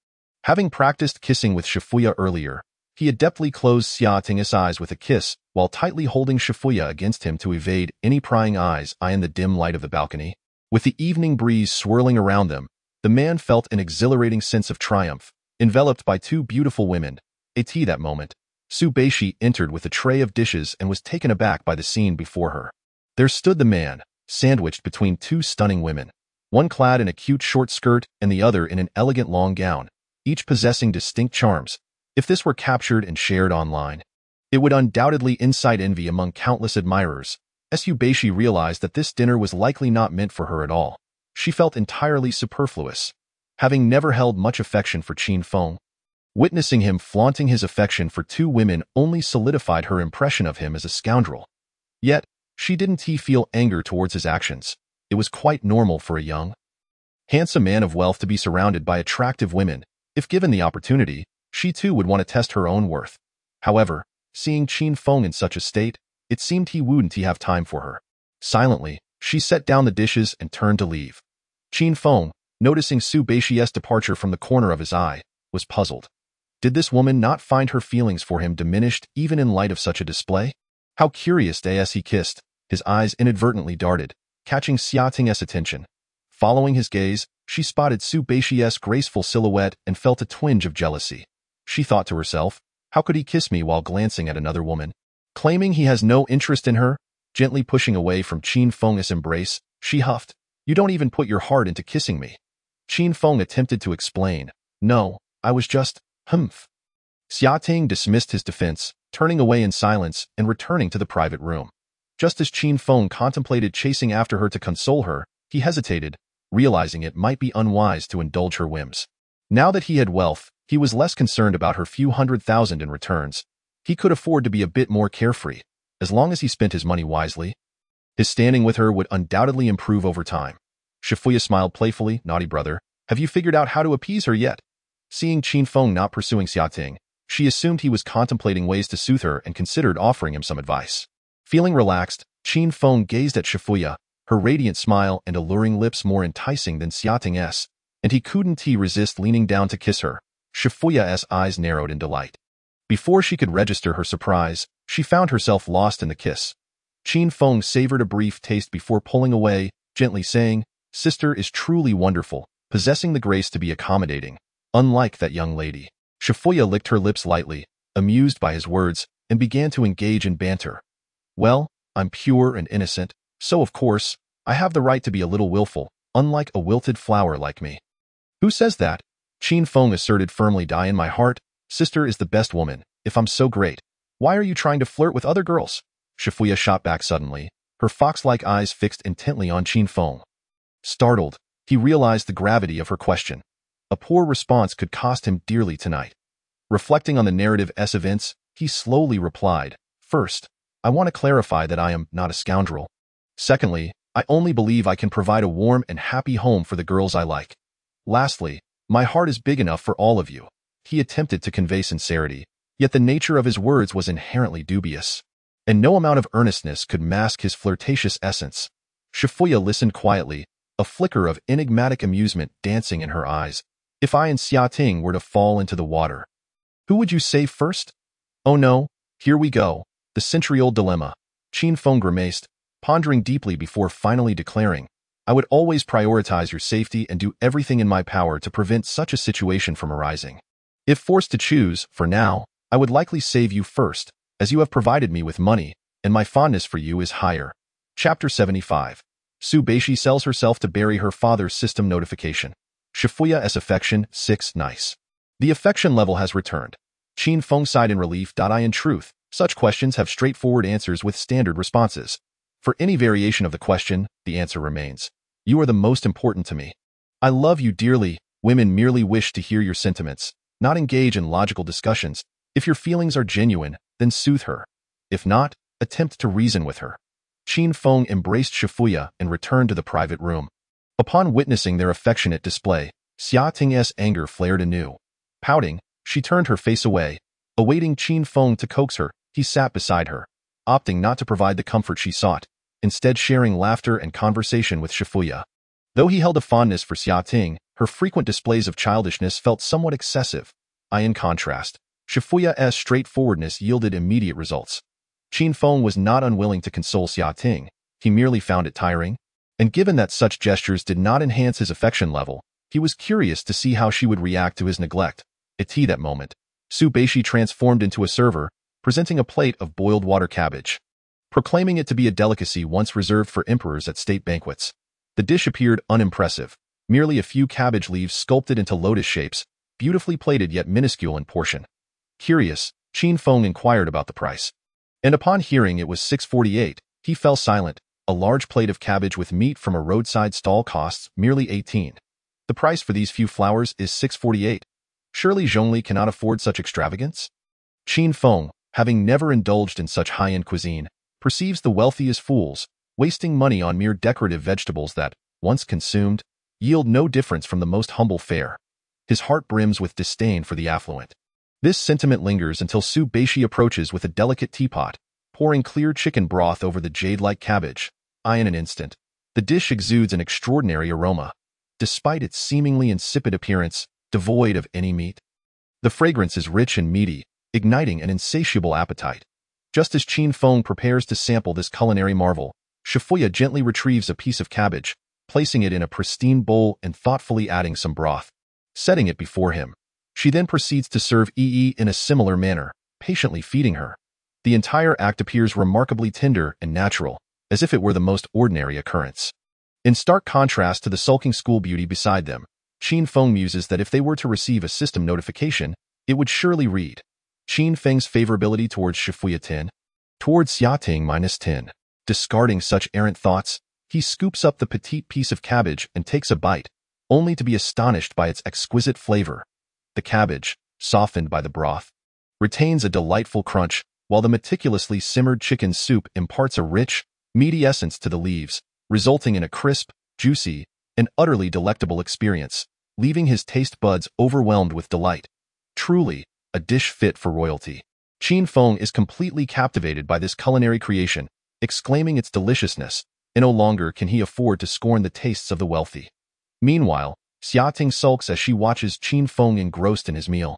S2: Having practiced kissing with Shifuya earlier, he adeptly closed Xiating's eyes with a kiss while tightly holding Shifuya against him to evade any prying eyes in the dim light of the balcony. With the evening breeze swirling around them, the man felt an exhilarating sense of triumph, enveloped by two beautiful women. At that moment, Su Beishi entered with a tray of dishes and was taken aback by the scene before her. There stood the man, sandwiched between two stunning women, one clad in a cute short skirt and the other in an elegant long gown, each possessing distinct charms. If this were captured and shared online, it would undoubtedly incite envy among countless admirers. Su Beishi realized that this dinner was likely not meant for her at all. She felt entirely superfluous, having never held much affection for Qin Feng. Witnessing him flaunting his affection for two women only solidified her impression of him as a scoundrel. Yet, she didn't feel anger towards his actions. It was quite normal for a young, handsome man of wealth to be surrounded by attractive women. If given the opportunity, she too would want to test her own worth. However, seeing Qin Feng in such a state, it seemed he wouldn't have time for her. Silently, she set down the dishes and turned to leave. Qin Feng, noticing Su Beishi's departure from the corner of his eye, was puzzled. Did this woman not find her feelings for him diminished even in light of such a display? How curious as he kissed, his eyes inadvertently darted, catching Xiating's attention. Following his gaze, she spotted Su Beishi's graceful silhouette and felt a twinge of jealousy. She thought to herself, how could he kiss me while glancing at another woman? Claiming he has no interest in her, gently pushing away from Qin Feng's embrace, she huffed, "You don't even put your heart into kissing me." Qin Feng attempted to explain, "No, I was just, humph." Xiating dismissed his defense, turning away in silence and returning to the private room. Just as Qin Feng contemplated chasing after her to console her, he hesitated, realizing it might be unwise to indulge her whims. Now that he had wealth, he was less concerned about her few $100,000 in returns. He could afford to be a bit more carefree, as long as he spent his money wisely. His standing with her would undoubtedly improve over time. Shifuya smiled playfully, "Naughty brother, have you figured out how to appease her yet?" Seeing Qin Feng not pursuing Xiating, she assumed he was contemplating ways to soothe her and considered offering him some advice. Feeling relaxed, Qin Feng gazed at Shifuya, her radiant smile and alluring lips more enticing than Xiating's, and he couldn't resist leaning down to kiss her. Shifuya's eyes narrowed in delight. Before she could register her surprise, she found herself lost in the kiss. Qin Feng savored a brief taste before pulling away, gently saying, "Sister is truly wonderful, possessing the grace to be accommodating, unlike that young lady." Shifuya licked her lips lightly, amused by his words, and began to engage in banter. "Well, I'm pure and innocent, so of course, I have the right to be a little willful, unlike a wilted flower like me." "Who says that?" Qin Feng asserted firmly. "Die in my heart, sister is the best woman. If I'm so great, why are you trying to flirt with other girls?" Shifuya shot back suddenly, her fox-like eyes fixed intently on Qin Feng. Startled, he realized the gravity of her question. A poor response could cost him dearly tonight. Reflecting on the narrative's events, he slowly replied, "First, I want to clarify that I am not a scoundrel. Secondly, I only believe I can provide a warm and happy home for the girls I like. Lastly, my heart is big enough for all of you." He attempted to convey sincerity, yet the nature of his words was inherently dubious, and no amount of earnestness could mask his flirtatious essence. Shifuya listened quietly, a flicker of enigmatic amusement dancing in her eyes. "If I and Xia Ting were to fall into the water, who would you save first?" "Oh no, here we go, the century-old dilemma." Qin Feng grimaced, pondering deeply before finally declaring, "I would always prioritize your safety and do everything in my power to prevent such a situation from arising. If forced to choose, for now, I would likely save you first, as you have provided me with money, and my fondness for you is higher." Chapter 75. Su Beishi sells herself to bury her father's system notification. Shifuya's affection, 6 nice. The affection level has returned. Qin Feng sighed in relief. In truth, such questions have straightforward answers with standard responses. For any variation of the question, the answer remains, "You are the most important to me. I love you dearly." Women merely wish to hear your sentiments, not engage in logical discussions. If your feelings are genuine, then soothe her. If not, attempt to reason with her. Qin Feng embraced Shifuya and returned to the private room. Upon witnessing their affectionate display, Xia Ting's anger flared anew. Pouting, she turned her face away. Awaiting Qin Feng to coax her, he sat beside her, opting not to provide the comfort she sought, instead sharing laughter and conversation with Shifuya. Though he held a fondness for Xia Ting, her frequent displays of childishness felt somewhat excessive. In contrast, Shifuya's straightforwardness yielded immediate results. Qin Feng was not unwilling to console Xia Ting, he merely found it tiring. And given that such gestures did not enhance his affection level, he was curious to see how she would react to his neglect. At tea that moment, Su Beishi transformed into a server, presenting a plate of boiled water cabbage. Proclaiming it to be a delicacy once reserved for emperors at state banquets, the dish appeared unimpressive, merely a few cabbage leaves sculpted into lotus shapes, beautifully plated yet minuscule in portion. Curious, Qin Feng inquired about the price. And upon hearing it was 648, he fell silent. A large plate of cabbage with meat from a roadside stall costs merely 18. The price for these few flowers is 648. Surely Zhongli cannot afford such extravagance? Qin Feng, having never indulged in such high-end cuisine, perceives the wealthy as fools, wasting money on mere decorative vegetables that, once consumed, yield no difference from the most humble fare. His heart brims with disdain for the affluent. This sentiment lingers until Su Beishi approaches with a delicate teapot, pouring clear chicken broth over the jade-like cabbage. In an instant, the dish exudes an extraordinary aroma. Despite its seemingly insipid appearance, devoid of any meat, the fragrance is rich and meaty, igniting an insatiable appetite. Just as Qin Feng prepares to sample this culinary marvel, Shifuya gently retrieves a piece of cabbage, placing it in a pristine bowl and thoughtfully adding some broth. Setting it before him, she then proceeds to serve in a similar manner, patiently feeding her. The entire act appears remarkably tender and natural, as if it were the most ordinary occurrence. In stark contrast to the sulking school beauty beside them, Qin Feng muses that if they were to receive a system notification, it would surely read, Qin Feng's favorability towards Shifuya 10, towards Xia Ting -10. Discarding such errant thoughts, he scoops up the petite piece of cabbage and takes a bite, only to be astonished by its exquisite flavor. The cabbage, softened by the broth, retains a delightful crunch, while the meticulously simmered chicken soup imparts a rich, meaty essence to the leaves, resulting in a crisp, juicy, and utterly delectable experience, leaving his taste buds overwhelmed with delight. Truly, a dish fit for royalty. Qin Feng is completely captivated by this culinary creation, exclaiming its deliciousness, and no longer can he afford to scorn the tastes of the wealthy. Meanwhile, Xia Ting sulks as she watches Qin Feng engrossed in his meal.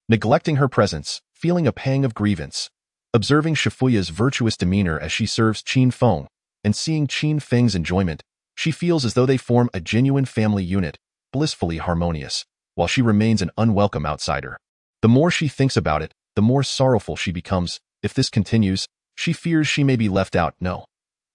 S2: Neglecting her presence, feeling a pang of grievance, observing Shifuya's virtuous demeanor as she serves Qin Feng, and seeing Qin Feng's enjoyment, she feels as though they form a genuine family unit, blissfully harmonious, while she remains an unwelcome outsider. The more she thinks about it, the more sorrowful she becomes. If this continues, she fears she may be left out. No.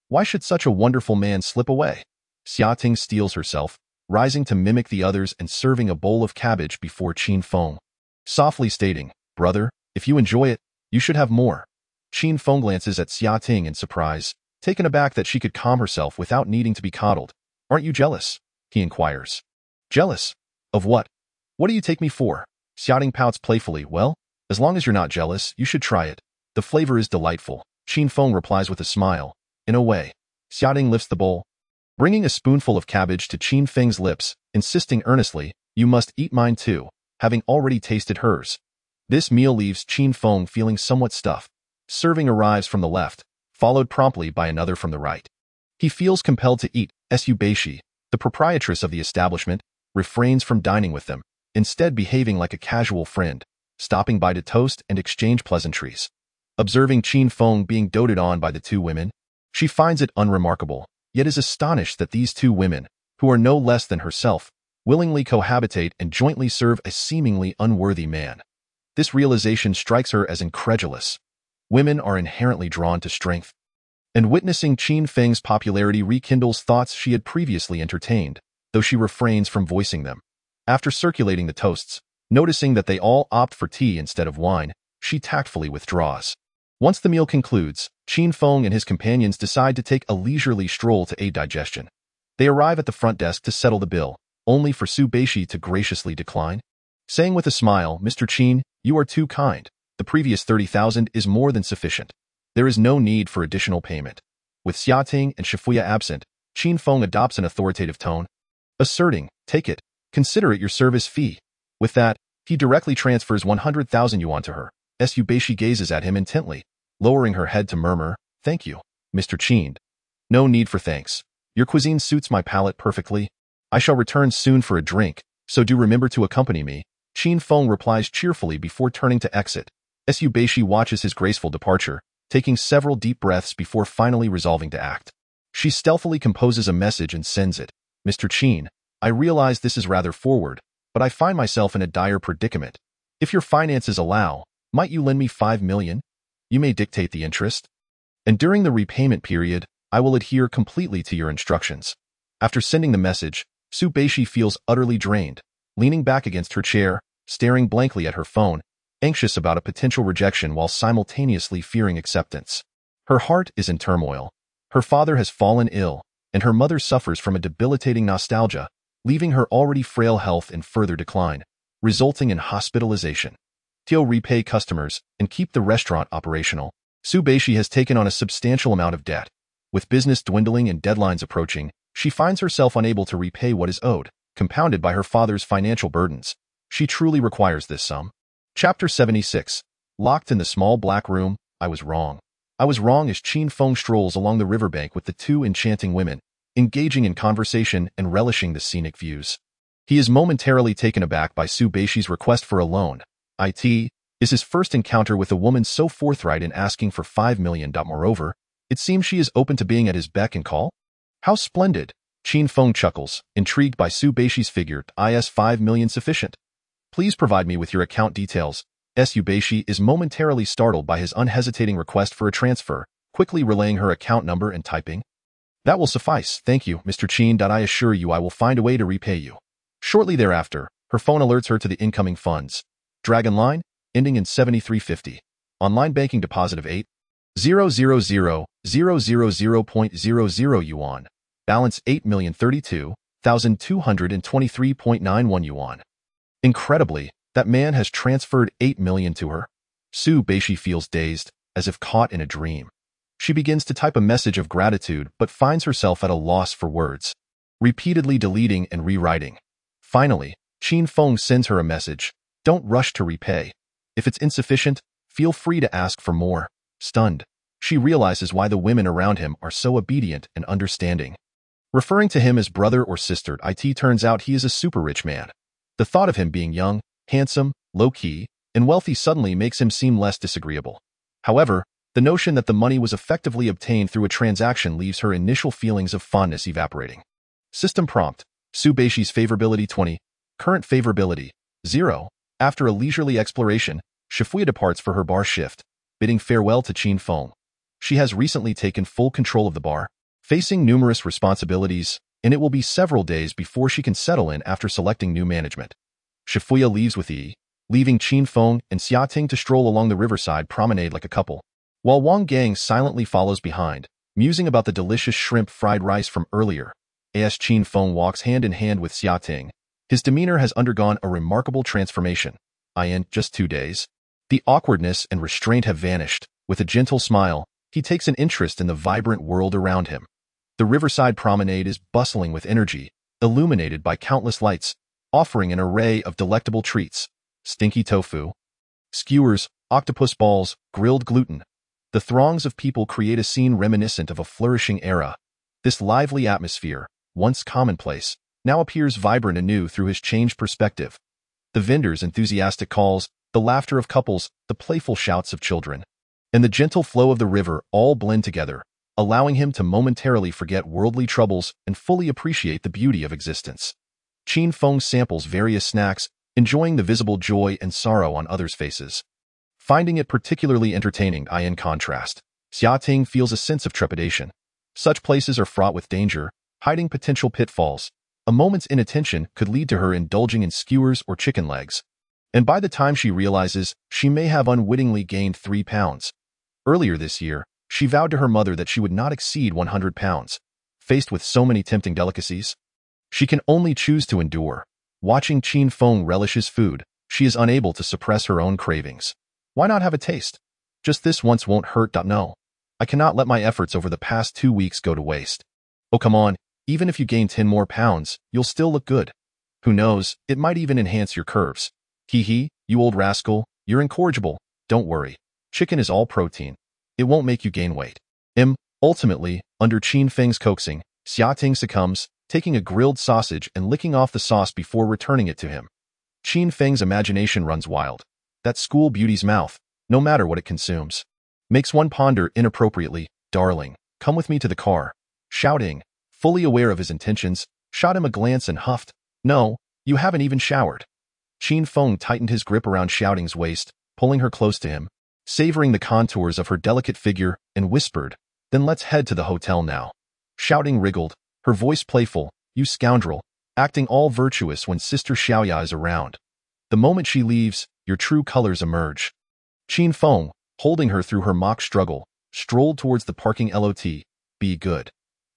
S2: Why should such a wonderful man slip away? Xia Ting steels herself, rising to mimic the others and serving a bowl of cabbage before Qin Feng, softly stating, "Brother, if you enjoy it, you should have more." Qin Feng glances at Xia Ting in surprise, Taken aback that she could calm herself without needing to be coddled. Aren't you jealous? He inquires. Jealous? Of what? What do you take me for? Xiaoting pouts playfully. Well, as long as you're not jealous, you should try it. The flavor is delightful. Qin Feng replies with a smile. In a way. Xiaoting lifts the bowl, bringing a spoonful of cabbage to Qin Feng's lips, insisting earnestly, you must eat mine too, having already tasted hers. This meal leaves Qin Feng feeling somewhat stuffed. Serving arrives from the left, followed promptly by another from the right. He feels compelled to eat. Su Beishi, the proprietress of the establishment, refrains from dining with them, instead behaving like a casual friend, stopping by to toast and exchange pleasantries. Observing Qin Feng being doted on by the two women, she finds it unremarkable, yet is astonished that these two women, who are no less than herself, willingly cohabitate and jointly serve a seemingly unworthy man. This realization strikes her as incredulous. Women are inherently drawn to strength. And witnessing Qin Feng's popularity rekindles thoughts she had previously entertained, though she refrains from voicing them. After circulating the toasts, noticing that they all opt for tea instead of wine, she tactfully withdraws. Once the meal concludes, Qin Feng and his companions decide to take a leisurely stroll to aid digestion. They arrive at the front desk to settle the bill, only for Su Beishi to graciously decline, saying with a smile, Mr. Qin, you are too kind. The previous 30,000 is more than sufficient. There is no need for additional payment. With Xiaoting and Shifuya absent, Qin Feng adopts an authoritative tone, asserting, take it, consider it your service fee. With that, he directly transfers 100,000 yuan to her. Su Beishi gazes at him intently, lowering her head to murmur, thank you, Mr. Qin. No need for thanks. Your cuisine suits my palate perfectly. I shall return soon for a drink, so do remember to accompany me. Qin Feng replies cheerfully before turning to exit. Su Beishi watches his graceful departure, taking several deep breaths before finally resolving to act. She stealthily composes a message and sends it. Mr. Qin, I realize this is rather forward, but I find myself in a dire predicament. If your finances allow, might you lend me 5 million? You may dictate the interest. And during the repayment period, I will adhere completely to your instructions. After sending the message, Su Beishi feels utterly drained, leaning back against her chair, staring blankly at her phone, anxious about a potential rejection while simultaneously fearing acceptance. Her heart is in turmoil. Her father has fallen ill, and her mother suffers from a debilitating nostalgia, leaving her already frail health in further decline, resulting in hospitalization. To repay customers and keep the restaurant operational, Su Beishi has taken on a substantial amount of debt. With business dwindling and deadlines approaching, she finds herself unable to repay what is owed, compounded by her father's financial burdens. She truly requires this sum. Chapter 76. Locked in the small black room, I was wrong. I was wrong as Qin Feng strolls along the riverbank with the two enchanting women, engaging in conversation and relishing the scenic views. He is momentarily taken aback by Su Beishi's request for a loan. It is his first encounter with a woman so forthright in asking for 5 million. Moreover, it seems she is open to being at his beck and call. How splendid! Qin Feng chuckles, intrigued by Su Beishi's figure. Is 5 million sufficient? Please provide me with your account details. Su Beishi is momentarily startled by his unhesitating request for a transfer, quickly relaying her account number and typing. That will suffice, thank you, Mr. Qin. I assure you I will find a way to repay you. Shortly thereafter, her phone alerts her to the incoming funds. Dragon line, ending in 7350. Online banking deposit of 8,000,000.00 yuan. Balance 8,032,223.91 yuan. Incredibly, that man has transferred 8 million to her. Su Beishi feels dazed, as if caught in a dream. She begins to type a message of gratitude but finds herself at a loss for words, repeatedly deleting and rewriting. Finally, Qin Feng sends her a message. Don't rush to repay. If it's insufficient, feel free to ask for more. Stunned, she realizes why the women around him are so obedient and understanding. Referring to him as brother or sister, it turns out he is a super rich man. The thought of him being young, handsome, low-key, and wealthy suddenly makes him seem less disagreeable. However, the notion that the money was effectively obtained through a transaction leaves her initial feelings of fondness evaporating. System prompt, Su Beishi's favorability 20, current favorability 0. After a leisurely exploration, Shifuya departs for her bar shift, bidding farewell to Qin Feng. She has recently taken full control of the bar, facing numerous responsibilities, and it will be several days before she can settle in after selecting new management. Shifuya leaves with leaving Qin Feng and Xiaoting to stroll along the riverside promenade like a couple, while Wang Gang silently follows behind, musing about the delicious shrimp fried rice from earlier. As Qin Feng walks hand in hand with Xia Ting, his demeanor has undergone a remarkable transformation. In just 2 days, the awkwardness and restraint have vanished. With a gentle smile, he takes an interest in the vibrant world around him. The riverside promenade is bustling with energy, illuminated by countless lights, offering an array of delectable treats: stinky tofu, skewers, octopus balls, grilled gluten. The throngs of people create a scene reminiscent of a flourishing era. This lively atmosphere, once commonplace, now appears vibrant anew through his changed perspective. The vendors' enthusiastic calls, the laughter of couples, the playful shouts of children, and the gentle flow of the river all blend together, allowing him to momentarily forget worldly troubles and fully appreciate the beauty of existence. Qin Feng samples various snacks, enjoying the visible joy and sorrow on others' faces. Finding it particularly entertaining. In contrast, Xia Ting feels a sense of trepidation. Such places are fraught with danger, hiding potential pitfalls. A moment's inattention could lead to her indulging in skewers or chicken legs. And by the time she realizes, she may have unwittingly gained 3 pounds. Earlier this year, she vowed to her mother that she would not exceed 100 pounds. Faced with so many tempting delicacies, she can only choose to endure. Watching Qin Feng relish his food, she is unable to suppress her own cravings. Why not have a taste? Just this once won't hurt. No. I cannot let my efforts over the past 2 weeks go to waste. Oh, come on. Even if you gain 10 more pounds, you'll still look good. Who knows, it might even enhance your curves. Hee hee, you old rascal, you're incorrigible. Don't worry. Chicken is all protein. It won't make you gain weight. Ultimately, under Qin Feng's coaxing, Xia Ting succumbs, taking a grilled sausage and licking off the sauce before returning it to him. Qin Feng's imagination runs wild. That school beauty's mouth, no matter what it consumes, makes one ponder inappropriately. Darling, come with me to the car. Shouting, fully aware of his intentions, shot him a glance and huffed, No, you haven't even showered. Qin Feng tightened his grip around Xiaoting's waist, pulling her close to him, savoring the contours of her delicate figure, and whispered, Then let's head to the hotel now. Xiaoting wriggled, her voice playful, You scoundrel, acting all virtuous when Sister Xiaoya is around. The moment she leaves, your true colors emerge. Qin Feng, holding her through her mock struggle, strolled towards the parking lot. Be good.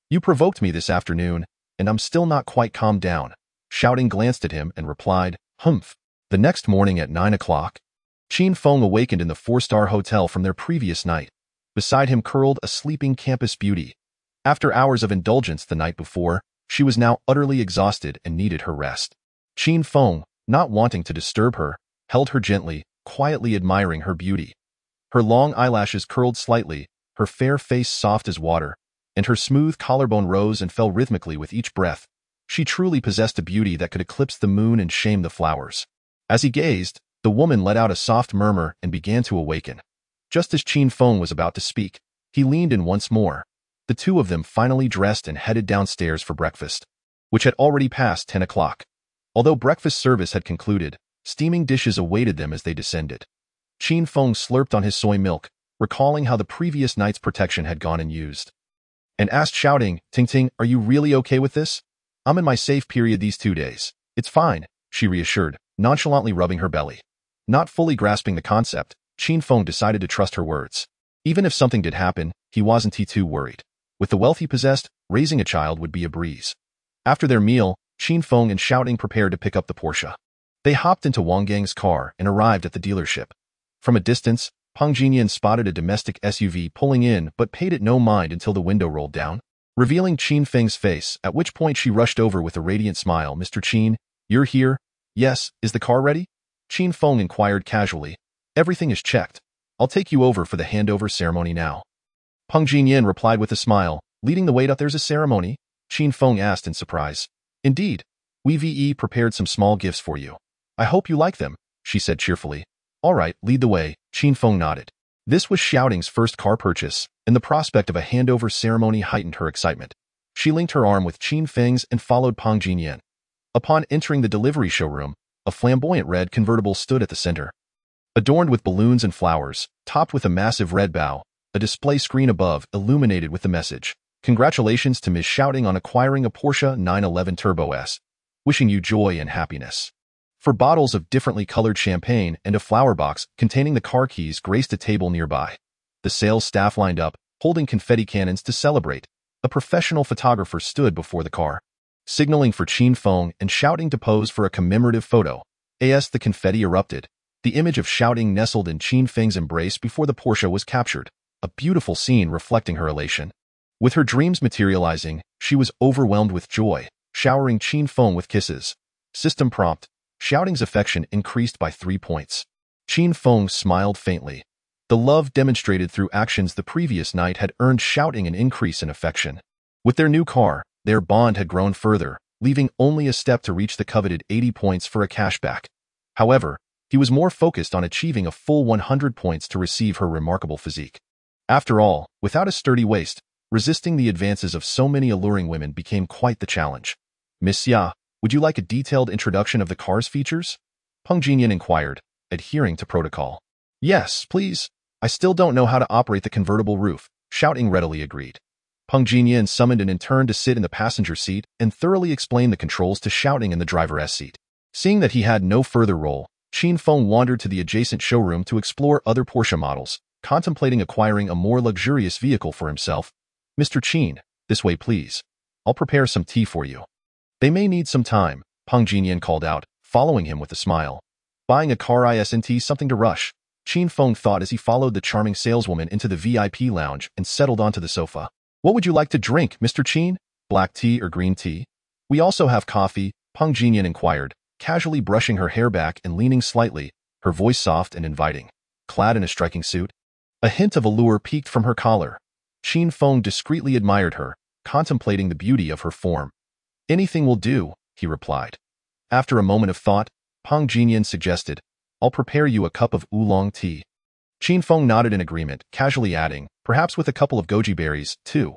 S2: You provoked me this afternoon, and I'm still not quite calmed down. Xiaoting glanced at him and replied, Humph. The next morning at 9 o'clock, Qin Feng awakened in the 4-star hotel from their previous night. Beside him curled a sleeping campus beauty. After hours of indulgence the night before, she was now utterly exhausted and needed her rest. Qin Feng, not wanting to disturb her, held her gently, quietly admiring her beauty. Her long eyelashes curled slightly, her fair face soft as water, and her smooth collarbone rose and fell rhythmically with each breath. She truly possessed a beauty that could eclipse the moon and shame the flowers. As he gazed, the woman let out a soft murmur and began to awaken. Just as Qin Feng was about to speak, he leaned in once more. The two of them finally dressed and headed downstairs for breakfast, which had already passed 10 o'clock. Although breakfast service had concluded, steaming dishes awaited them as they descended. Qin Feng slurped on his soy milk, recalling how the previous night's protection had gone unused, and asked shouting, Ting, are you really okay with this? I'm in my safe period these 2 days. It's fine, she reassured, nonchalantly rubbing her belly. Not fully grasping the concept, Qin Feng decided to trust her words. Even if something did happen, he wasn't too worried. With the wealth he possessed, raising a child would be a breeze. After their meal, Qin Feng and Xiaoting prepared to pick up the Porsche. They hopped into Wang Gang's car and arrived at the dealership. From a distance, Peng Jinyan spotted a domestic SUV pulling in but paid it no mind until the window rolled down, revealing Qin Feng's face, at which point she rushed over with a radiant smile. Mr. Qin, you're here? Yes, is the car ready? Qin Feng inquired casually. Everything is checked. I'll take you over for the handover ceremony now. Peng Jinyan replied with a smile, leading the way up. There's a ceremony? Qin Feng asked in surprise. Indeed. We prepared some small gifts for you. I hope you like them, she said cheerfully. All right, lead the way, Qin Feng nodded. This was Xiaoting's first car purchase, and the prospect of a handover ceremony heightened her excitement. She linked her arm with Qin Feng's and followed Peng Jinyan. Upon entering the delivery showroom, a flamboyant red convertible stood at the center. Adorned with balloons and flowers, topped with a massive red bow, a display screen above illuminated with the message, Congratulations to Ms. Xiaoting on acquiring a Porsche 911 Turbo S. Wishing you joy and happiness. 4 bottles of differently colored champagne and a flower box containing the car keys graced a table nearby. The sales staff lined up, holding confetti cannons to celebrate. A professional photographer stood before the car, signaling for Qin Feng and shouting to pose for a commemorative photo. As the confetti erupted, the image of shouting nestled in Qin Feng's embrace before the Porsche was captured, a beautiful scene reflecting her elation. With her dreams materializing, she was overwhelmed with joy, showering Qin Feng with kisses. System prompt: shouting's affection increased by 3 points. Qin Feng smiled faintly. The love demonstrated through actions the previous night had earned shouting an increase in affection. With their new car, their bond had grown further, leaving only a step to reach the coveted 80 points for a cashback. However, he was more focused on achieving a full 100 points to receive her remarkable physique. After all, without a sturdy waist, resisting the advances of so many alluring women became quite the challenge. "Miss Xia, would you like a detailed introduction of the car's features?" Peng Jinyan inquired, adhering to protocol. "Yes, please. I still don't know how to operate the convertible roof," shouting readily agreed. Peng Jinyan summoned an intern to sit in the passenger seat and thoroughly explain the controls to shouting in the driver's seat. Seeing that he had no further role, Qin Feng wandered to the adjacent showroom to explore other Porsche models, contemplating acquiring a more luxurious vehicle for himself. "Mr. Qin, this way please. I'll prepare some tea for you." "They may need some time," Peng Jinyan called out, following him with a smile. Buying a car isn't something to rush, Qin Feng thought as he followed the charming saleswoman into the VIP lounge and settled onto the sofa. "What would you like to drink, Mr. Qin? Black tea or green tea?" "We also have coffee," Peng Jinyan inquired, casually brushing her hair back and leaning slightly, her voice soft and inviting. Clad in a striking suit, a hint of allure peeked from her collar. Qin Feng discreetly admired her, contemplating the beauty of her form. "Anything will do," he replied. After a moment of thought, Peng Jinyan suggested, "I'll prepare you a cup of oolong tea." Qin Feng nodded in agreement, casually adding, "Perhaps with a couple of goji berries, too."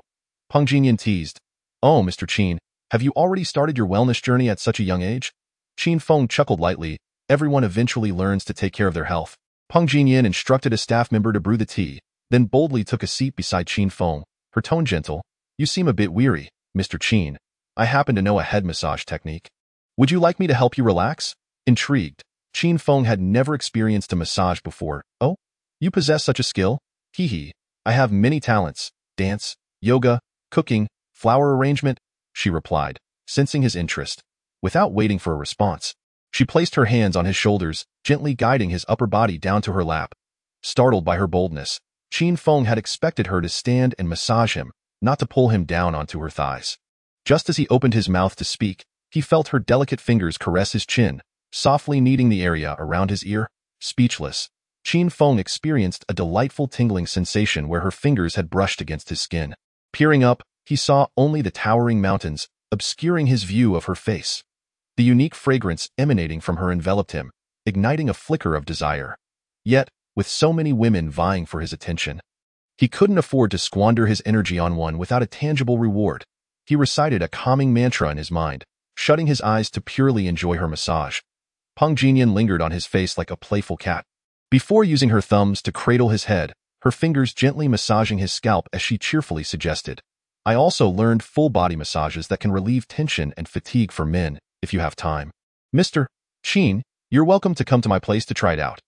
S2: Peng Jinyan teased, "Oh, Mr. Qin, have you already started your wellness journey at such a young age?" Qin Feng chuckled lightly. Everyone eventually learns to take care of their health. Peng Jinyan instructed a staff member to brew the tea, then boldly took a seat beside Qin Feng, her tone gentle. "You seem a bit weary, Mr. Qin. I happen to know a head massage technique. Would you like me to help you relax?" Intrigued, Qin Feng had never experienced a massage before. "Oh? You possess such a skill?" "Hee. I have many talents: dance, yoga, cooking, flower arrangement," she replied, sensing his interest. Without waiting for a response, she placed her hands on his shoulders, gently guiding his upper body down to her lap. Startled by her boldness, Qin Feng had expected her to stand and massage him, not to pull him down onto her thighs. Just as he opened his mouth to speak, he felt her delicate fingers caress his chin, softly kneading the area around his ear. Speechless, Qin Feng experienced a delightful tingling sensation where her fingers had brushed against his skin. Peering up, he saw only the towering mountains, obscuring his view of her face. The unique fragrance emanating from her enveloped him, igniting a flicker of desire. Yet, with so many women vying for his attention, he couldn't afford to squander his energy on one without a tangible reward. He recited a calming mantra in his mind, shutting his eyes to purely enjoy her massage. Peng Jinyan lingered on his face like a playful cat. Before using her thumbs to cradle his head, her fingers gently massaging his scalp as she cheerfully suggested, "I also learned full-body massages that can relieve tension and fatigue for men, if you have time. Mr. Qin, you're welcome to come to my place to try it out."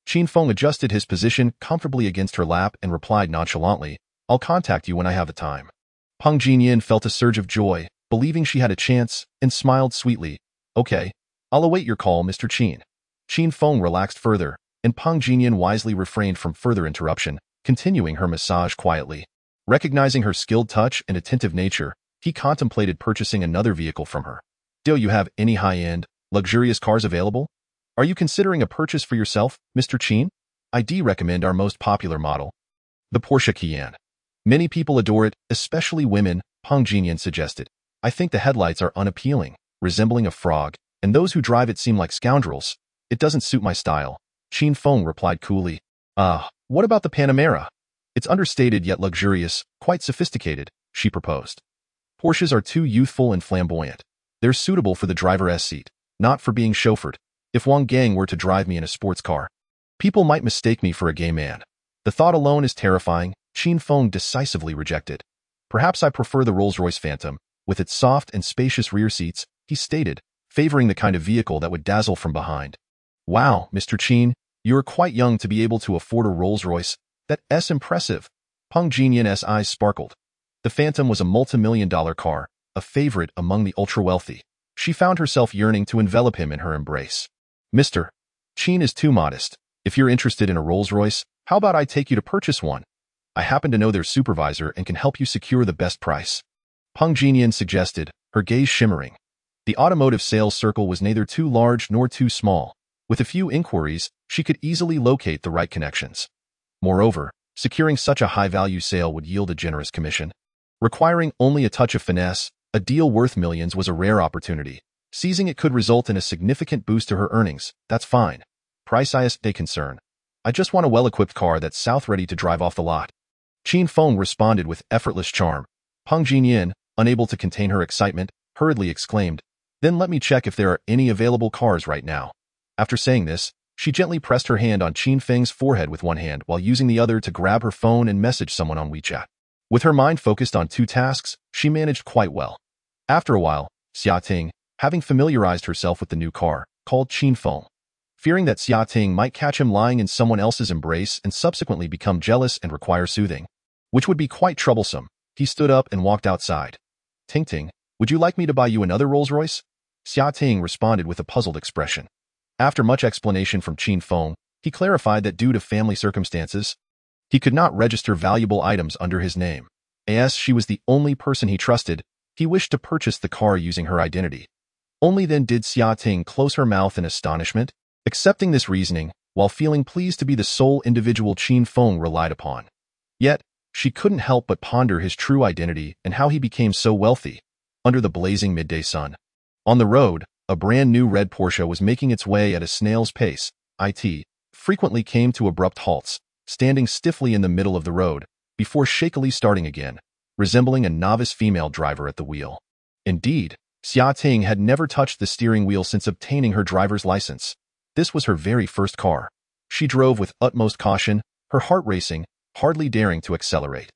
S2: Qin Feng adjusted his position comfortably against her lap and replied nonchalantly, "I'll contact you when I have the time." Peng Jinyan felt a surge of joy, believing she had a chance, and smiled sweetly. "Okay, I'll await your call, Mr. Qin." Qin Feng relaxed further, and Peng Jinyan wisely refrained from further interruption, continuing her massage quietly. Recognizing her skilled touch and attentive nature, he contemplated purchasing another vehicle from her. "Do you have any high-end, luxurious cars available? Are you considering a purchase for yourself, Mr. Qin? I'd recommend our most popular model, the Porsche Cayenne. Many people adore it, especially women," Peng Jinyan suggested. "I think the headlights are unappealing, resembling a frog, and those who drive it seem like scoundrels. It doesn't suit my style." Qin Feng replied coolly. What about the Panamera? It's understated yet luxurious, quite sophisticated," she proposed. "Porsches are too youthful and flamboyant. They're suitable for the driver's seat, not for being chauffeured. If Wang Gang were to drive me in a sports car, people might mistake me for a gay man. The thought alone is terrifying," Qin Feng decisively rejected. "Perhaps I prefer the Rolls-Royce Phantom, with its soft and spacious rear seats," he stated, favoring the kind of vehicle that would dazzle from behind. "Wow, Mr. Qin, you're quite young to be able to afford a Rolls-Royce. That's impressive." Peng Jinyan's eyes sparkled. The Phantom was a multi-million-dollar car, a favorite among the ultra-wealthy. She found herself yearning to envelop him in her embrace. Mr. Qin is too modest. If you're interested in a Rolls-Royce, how about I take you to purchase one? I happen to know their supervisor and can help you secure the best price. Peng Jinyan suggested, her gaze shimmering. The automotive sales circle was neither too large nor too small. With a few inquiries, she could easily locate the right connections. Moreover, securing such a high-value sale would yield a generous commission. Requiring only a touch of finesse, a deal worth millions was a rare opportunity. Seizing it could result in a significant boost to her earnings. That's fine. Price is a concern. I just want a well-equipped car that's south-ready to drive off the lot. Qin Feng responded with effortless charm. Peng Jinyan, unable to contain her excitement, hurriedly exclaimed, "Then let me check if there are any available cars right now." After saying this, she gently pressed her hand on Qin Feng's forehead with one hand while using the other to grab her phone and message someone on WeChat. With her mind focused on two tasks, she managed quite well. After a while, Xia Ting, having familiarized herself with the new car, called Qin Feng. Fearing that Xia Ting might catch him lying in someone else's embrace and subsequently become jealous and require soothing, which would be quite troublesome, he stood up and walked outside. "Ting Ting, would you like me to buy you another Rolls-Royce?" Xia Ting responded with a puzzled expression. After much explanation from Qin Feng, he clarified that due to family circumstances, he could not register valuable items under his name. As she was the only person he trusted, he wished to purchase the car using her identity. Only then did Xia Ting close her mouth in astonishment, accepting this reasoning, while feeling pleased to be the sole individual Qin Feng relied upon. Yet, she couldn't help but ponder his true identity and how he became so wealthy, under the blazing midday sun. On the road, a brand-new red Porsche was making its way at a snail's pace. It frequently came to abrupt halts, standing stiffly in the middle of the road, before shakily starting again, resembling a novice female driver at the wheel. Indeed, Xia Ting had never touched the steering wheel since obtaining her driver's license. This was her very first car. She drove with utmost caution, her heart racing, hardly daring to accelerate.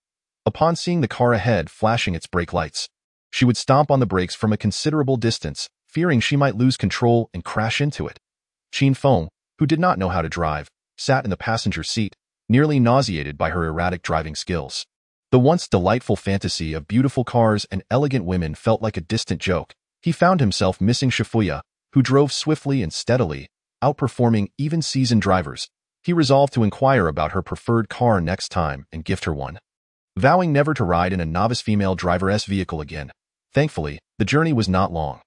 S2: Upon seeing the car ahead flashing its brake lights, she would stomp on the brakes from a considerable distance, fearing she might lose control and crash into it. Qin Feng, who did not know how to drive, sat in the passenger seat, nearly nauseated by her erratic driving skills. The once delightful fantasy of beautiful cars and elegant women felt like a distant joke. He found himself missing Shifuya, who drove swiftly and steadily, outperforming even seasoned drivers. He resolved to inquire about her preferred car next time and gift her one. Vowing never to ride in a novice female driver's vehicle again. Thankfully, the journey was not long.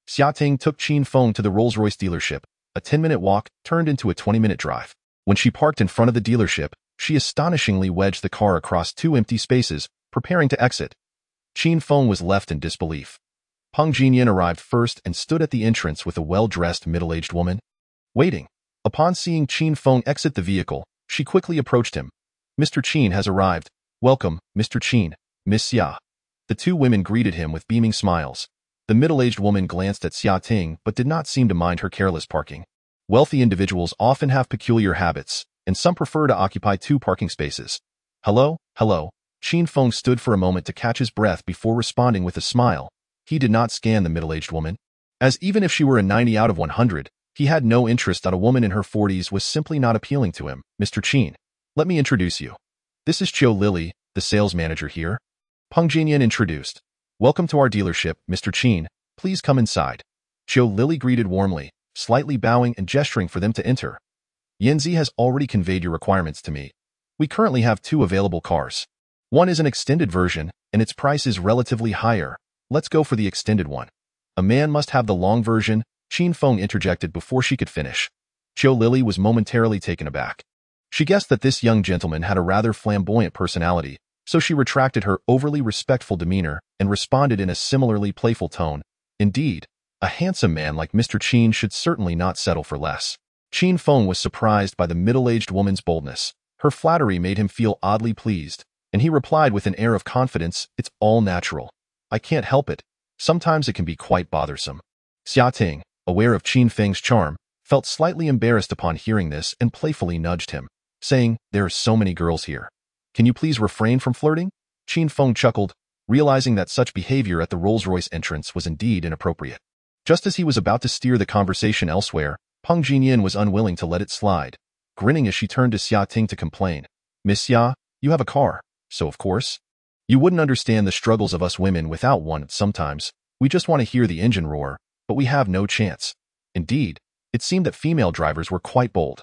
S2: Xia Ting took Qin Feng to the Rolls-Royce dealership. A 10-minute walk turned into a 20-minute drive. When she parked in front of the dealership, she astonishingly wedged the car across two empty spaces, preparing to exit. Qin Feng was left in disbelief. Peng Jinyan arrived first and stood at the entrance with a well-dressed middle-aged woman, waiting. Upon seeing Qin Feng exit the vehicle, she quickly approached him. "Mr. Qin has arrived. Welcome, Mr. Qin, Miss Xia." The two women greeted him with beaming smiles. The middle-aged woman glanced at Xia Ting but did not seem to mind her careless parking. Wealthy individuals often have peculiar habits, and some prefer to occupy two parking spaces. "Hello, hello." Qin Feng stood for a moment to catch his breath before responding with a smile. He did not scan the middle-aged woman, as even if she were a 90 out of 100, he had no interest that a woman in her 40s was simply not appealing to him. "Mr. Qin, let me introduce you. This is Qiu Lily, the sales manager here." Peng Jinyan introduced. "Welcome to our dealership, Mr. Qin. Please come inside." Qiu Lily greeted warmly, slightly bowing and gesturing for them to enter. "Yanzi has already conveyed your requirements to me. We currently have two available cars. One is an extended version, and its price is relatively higher. Let's go for the extended one." "A man must have the long version," Qin Feng interjected before she could finish. Qiu Lily was momentarily taken aback. She guessed that this young gentleman had a rather flamboyant personality, so she retracted her overly respectful demeanor and responded in a similarly playful tone. "Indeed, a handsome man like Mr. Qin should certainly not settle for less." Qin Feng was surprised by the middle-aged woman's boldness. Her flattery made him feel oddly pleased, and he replied with an air of confidence, "It's all natural. I can't help it. Sometimes it can be quite bothersome." Xia Ting, aware of Qin Feng's charm, felt slightly embarrassed upon hearing this and playfully nudged him, saying, "There are so many girls here. Can you please refrain from flirting?" Qin Feng chuckled, realizing that such behavior at the Rolls-Royce entrance was indeed inappropriate. Just as he was about to steer the conversation elsewhere, Peng Jinyan was unwilling to let it slide, grinning as she turned to Xia Ting to complain. "Miss Xia, you have a car. so of course. You wouldn't understand the struggles of us women without one. Sometimes, we just want to hear the engine roar, but we have no chance. Indeed, it seemed that female drivers were quite bold.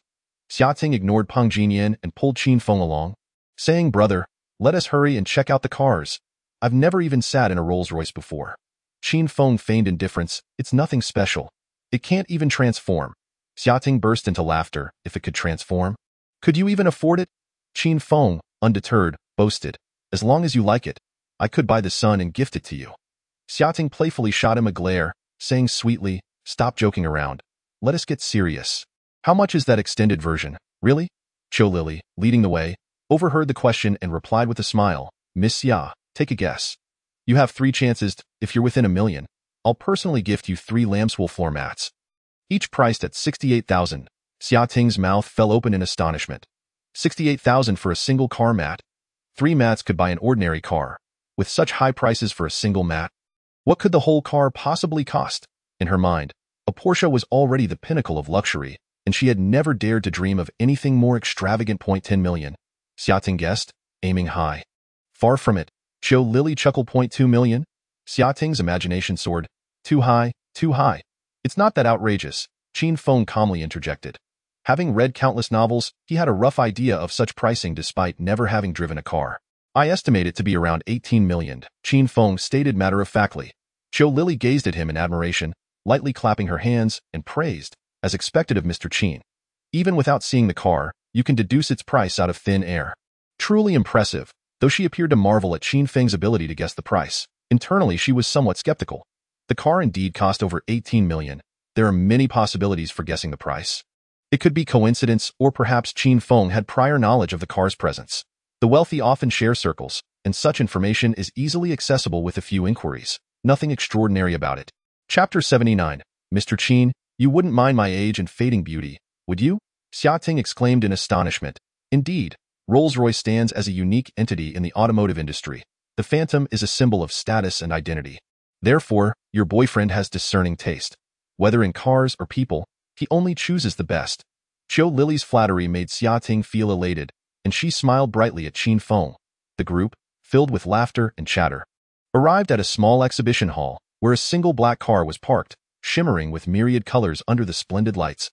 S2: Xiating ignored Peng Jinyan and pulled Qin Feng along, saying, "Brother, let us hurry and check out the cars. I've never even sat in a Rolls-Royce before." Qin Feng feigned indifference. "It's nothing special. It can't even transform." Xiating burst into laughter. "If it could transform? Could you even afford it?" Qin Feng, undeterred, boasted, "As long as you like it, I could buy the sun and gift it to you." Xiating playfully shot him a glare, saying sweetly, "Stop joking around. Let us get serious. How much is that extended version, really?" Qiu Lili, leading the way, overheard the question and replied with a smile, "Miss Xia, take a guess. You have 3 chances. If you're within $1 million, I'll personally gift you 3 lambswool floor mats, each priced at 68,000. Xiating's mouth fell open in astonishment. 68,000 for a single car mat? 3 mats could buy an ordinary car. With such high prices for a single mat, what could the whole car possibly cost? In her mind, a Porsche was already the pinnacle of luxury, and she had never dared to dream of anything more extravagant. 10 million. Xiating guessed, aiming high. Far from it. Qiu Lili chuckled. 2 million? Xiating's imagination soared. Too high, too high. It's not that outrageous, Qin Feng calmly interjected. Having read countless novels, he had a rough idea of such pricing despite never having driven a car. I estimate it to be around 18 million, Qin Feng stated matter-of-factly. Qiu Lili gazed at him in admiration, lightly clapping her hands, and praised, as expected of Mr. Qin. Even without seeing the car, you can deduce its price out of thin air. Truly impressive, though she appeared to marvel at Qin Feng's ability to guess the price. Internally, she was somewhat skeptical. The car indeed cost over 18 million. There are many possibilities for guessing the price. It could be coincidence, or perhaps Qin Feng had prior knowledge of the car's presence. The wealthy often share circles, and such information is easily accessible with a few inquiries. Nothing extraordinary about it. Chapter 79. Mr. Qin, you wouldn't mind my age and fading beauty, would you? Xiating exclaimed in astonishment. Indeed, Rolls-Royce stands as a unique entity in the automotive industry. The Phantom is a symbol of status and identity. Therefore, your boyfriend has discerning taste. Whether in cars or people, he only chooses the best. Qiu Lili's flattery made Xiating feel elated, and she smiled brightly at Qin Feng. The group, filled with laughter and chatter, arrived at a small exhibition hall, where a single black car was parked, shimmering with myriad colors under the splendid lights.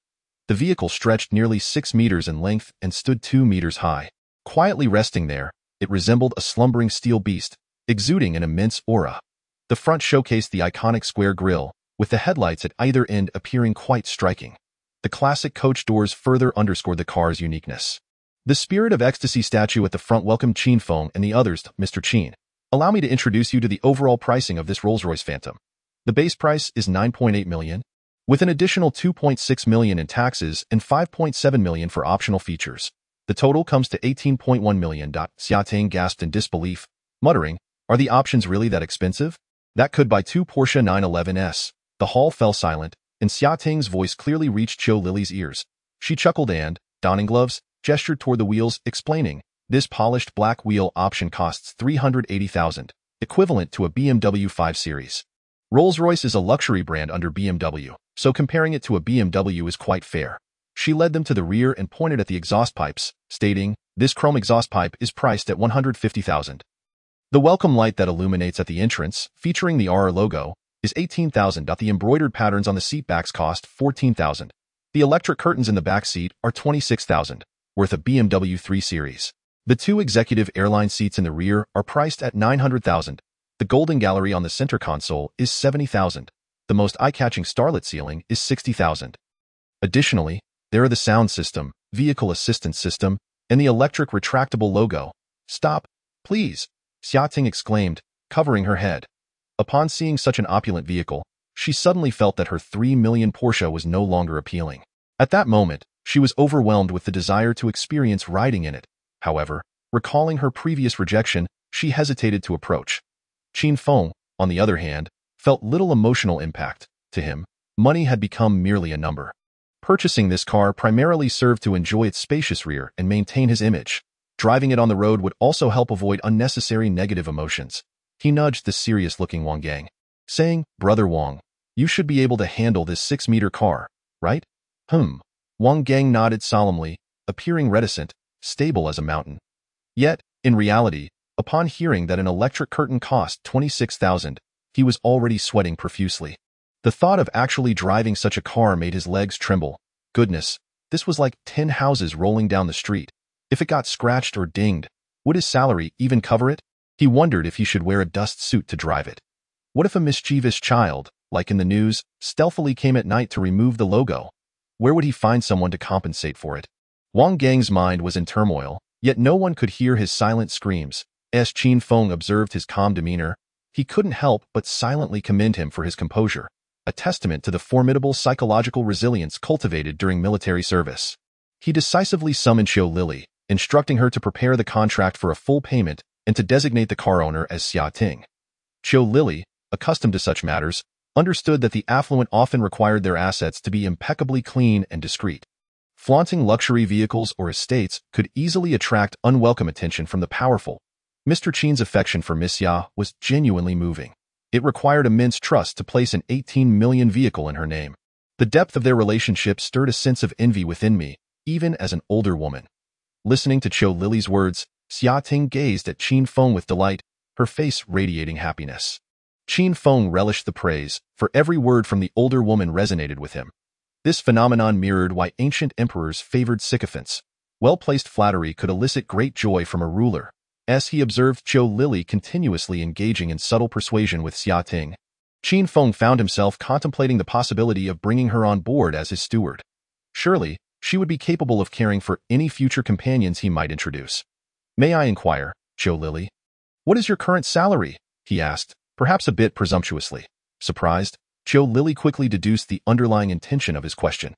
S2: The vehicle stretched nearly 6 meters in length and stood 2 meters high. Quietly resting there, it resembled a slumbering steel beast, exuding an immense aura. The front showcased the iconic square grille, with the headlights at either end appearing quite striking. The classic coach doors further underscored the car's uniqueness. The Spirit of Ecstasy statue at the front welcomed Qin Feng and the others. Mr. Qin, allow me to introduce you to the overall pricing of this Rolls-Royce Phantom. The base price is 9.8 million, with an additional 2.6 million in taxes and 5.7 million for optional features. The total comes to 18.1 million. Xiating gasped in disbelief, muttering, "Are the options really that expensive? That could buy 2 Porsche 911s. The hall fell silent, and Xiating's voice clearly reached Qiu Lili's ears. She chuckled and, donning gloves, gestured toward the wheels, explaining, "This polished black wheel option costs 380,000, equivalent to a BMW 5 Series. Rolls-Royce is a luxury brand under BMW, so comparing it to a BMW is quite fair." She led them to the rear and pointed at the exhaust pipes, stating, "This chrome exhaust pipe is priced at 150,000. The welcome light that illuminates at the entrance, featuring the R logo, is 18,000. The embroidered patterns on the seat backs cost 14,000. The electric curtains in the back seat are 26,000, worth a BMW 3 Series. The 2 executive airline seats in the rear are priced at 900,000. The golden gallery on the center console is 70,000. The most eye-catching starlit ceiling is 60,000. Additionally, there are the sound system, vehicle assistance system, and the electric retractable logo. Stop, please, Xiating exclaimed, covering her head. Upon seeing such an opulent vehicle, she suddenly felt that her 3 million Porsche was no longer appealing. At that moment, she was overwhelmed with the desire to experience riding in it. However, recalling her previous rejection, she hesitated to approach. Qin Feng, on the other hand, felt little emotional impact. To him, money had become merely a number. Purchasing this car primarily served to enjoy its spacious rear and maintain his image. Driving it on the road would also help avoid unnecessary negative emotions. He nudged the serious-looking Wang Gang, saying, "Brother Wang, you should be able to handle this 6-meter car, right?" Wang Gang nodded solemnly, appearing reticent, stable as a mountain. Yet, in reality, Upon hearing that an electric curtain cost 26,000, he was already sweating profusely. The thought of actually driving such a car made his legs tremble. Goodness, this was like 10 houses rolling down the street. If it got scratched or dinged, would his salary even cover it? He wondered if he should wear a dust suit to drive it. What if a mischievous child, like in the news, stealthily came at night to remove the logo? Where would he find someone to compensate for it? Wang Gang's mind was in turmoil, yet no one could hear his silent screams. As Qin Feng observed his calm demeanor, he couldn't help but silently commend him for his composure, a testament to the formidable psychological resilience cultivated during military service. He decisively summoned Qiu Lili, instructing her to prepare the contract for a full payment and to designate the car owner as Xia Ting. Qiu Lili, accustomed to such matters, understood that the affluent often required their assets to be impeccably clean and discreet. Flaunting luxury vehicles or estates could easily attract unwelcome attention from the powerful. Mr. Qin's affection for Miss Xia was genuinely moving. It required immense trust to place an 18 million vehicle in her name. The depth of their relationship stirred a sense of envy within me, even as an older woman. Listening to Qiu Lili's words, Xia Ting gazed at Qin Feng with delight, her face radiating happiness. Qin Feng relished the praise, for every word from the older woman resonated with him. This phenomenon mirrored why ancient emperors favored sycophants. Well-placed flattery could elicit great joy from a ruler. As he observed Qiu Lili continuously engaging in subtle persuasion with Xia Ting, Qin Feng found himself contemplating the possibility of bringing her on board as his steward. Surely, she would be capable of caring for any future companions he might introduce. "May I inquire, Qiu Lili? What is your current salary?" he asked, perhaps a bit presumptuously. Surprised, Qiu Lili quickly deduced the underlying intention of his question.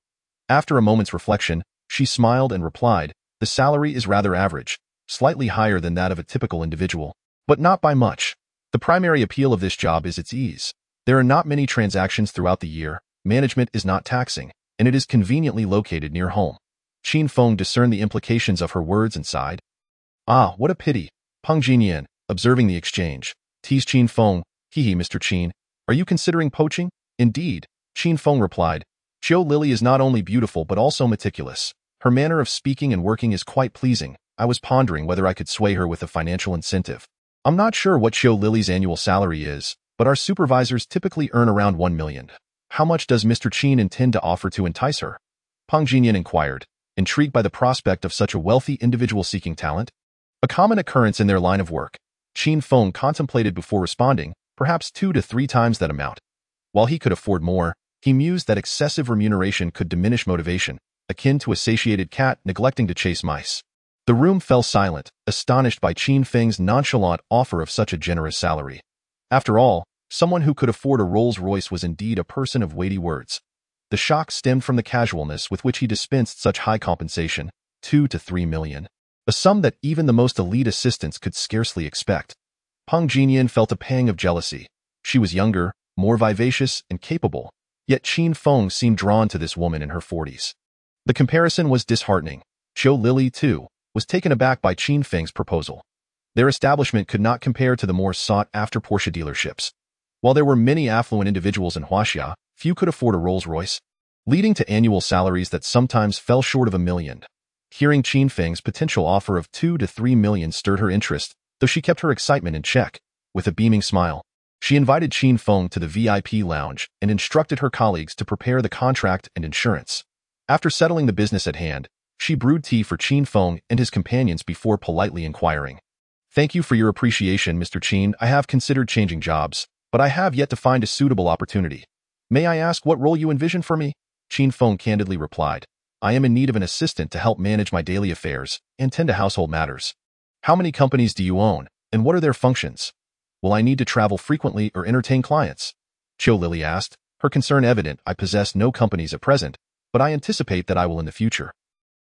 S2: After a moment's reflection, she smiled and replied, "The salary is rather average, slightly higher than that of a typical individual, but not by much. The primary appeal of this job is its ease. There are not many transactions throughout the year, management is not taxing, and it is conveniently located near home." Qin Feng discerned the implications of her words and sighed. "Ah, what a pity." Peng Jinyan, observing the exchange, teased Qin Feng, "Hee, Mr. Qin, are you considering poaching?" "Indeed," Qin Feng replied. "Qiu Lili is not only beautiful but also meticulous. Her manner of speaking and working is quite pleasing. I was pondering whether I could sway her with a financial incentive. I'm not sure what Qiu Lili's annual salary is, but our supervisors typically earn around 1 million. How much does Mr. Qin intend to offer to entice her?" Peng Jinyan inquired, intrigued by the prospect of such a wealthy individual seeking talent. A common occurrence in their line of work, Qin Feng contemplated before responding, perhaps 2 to 3 times that amount. While he could afford more, he mused that excessive remuneration could diminish motivation, akin to a satiated cat neglecting to chase mice. The room fell silent, astonished by Qin Feng's nonchalant offer of such a generous salary. After all, someone who could afford a Rolls-Royce was indeed a person of weighty words. The shock stemmed from the casualness with which he dispensed such high compensation, 2 to 3 million, a sum that even the most elite assistants could scarcely expect. Peng Jinyan felt a pang of jealousy. She was younger, more vivacious and capable, yet Qin Feng seemed drawn to this woman in her 40s. The comparison was disheartening. Qiu Lili, too, was taken aback by Qin Feng's proposal. Their establishment could not compare to the more sought-after Porsche dealerships. While there were many affluent individuals in Huaxia, few could afford a Rolls-Royce, leading to annual salaries that sometimes fell short of 1 million. Hearing Qin Feng's potential offer of 2 to 3 million stirred her interest, though she kept her excitement in check. With a beaming smile, she invited Qin Feng to the VIP lounge and instructed her colleagues to prepare the contract and insurance. After settling the business at hand, she brewed tea for Qin Feng and his companions before politely inquiring, "Thank you for your appreciation, Mr. Qin. I have considered changing jobs, but I have yet to find a suitable opportunity. May I ask what role you envision for me?" Qin Feng candidly replied, "I am in need of an assistant to help manage my daily affairs and tend to household matters." "How many companies do you own, and what are their functions? Will I need to travel frequently or entertain clients?" Qiu Lili asked, her concern evident. "I possess no companies at present, but I anticipate that I will in the future,"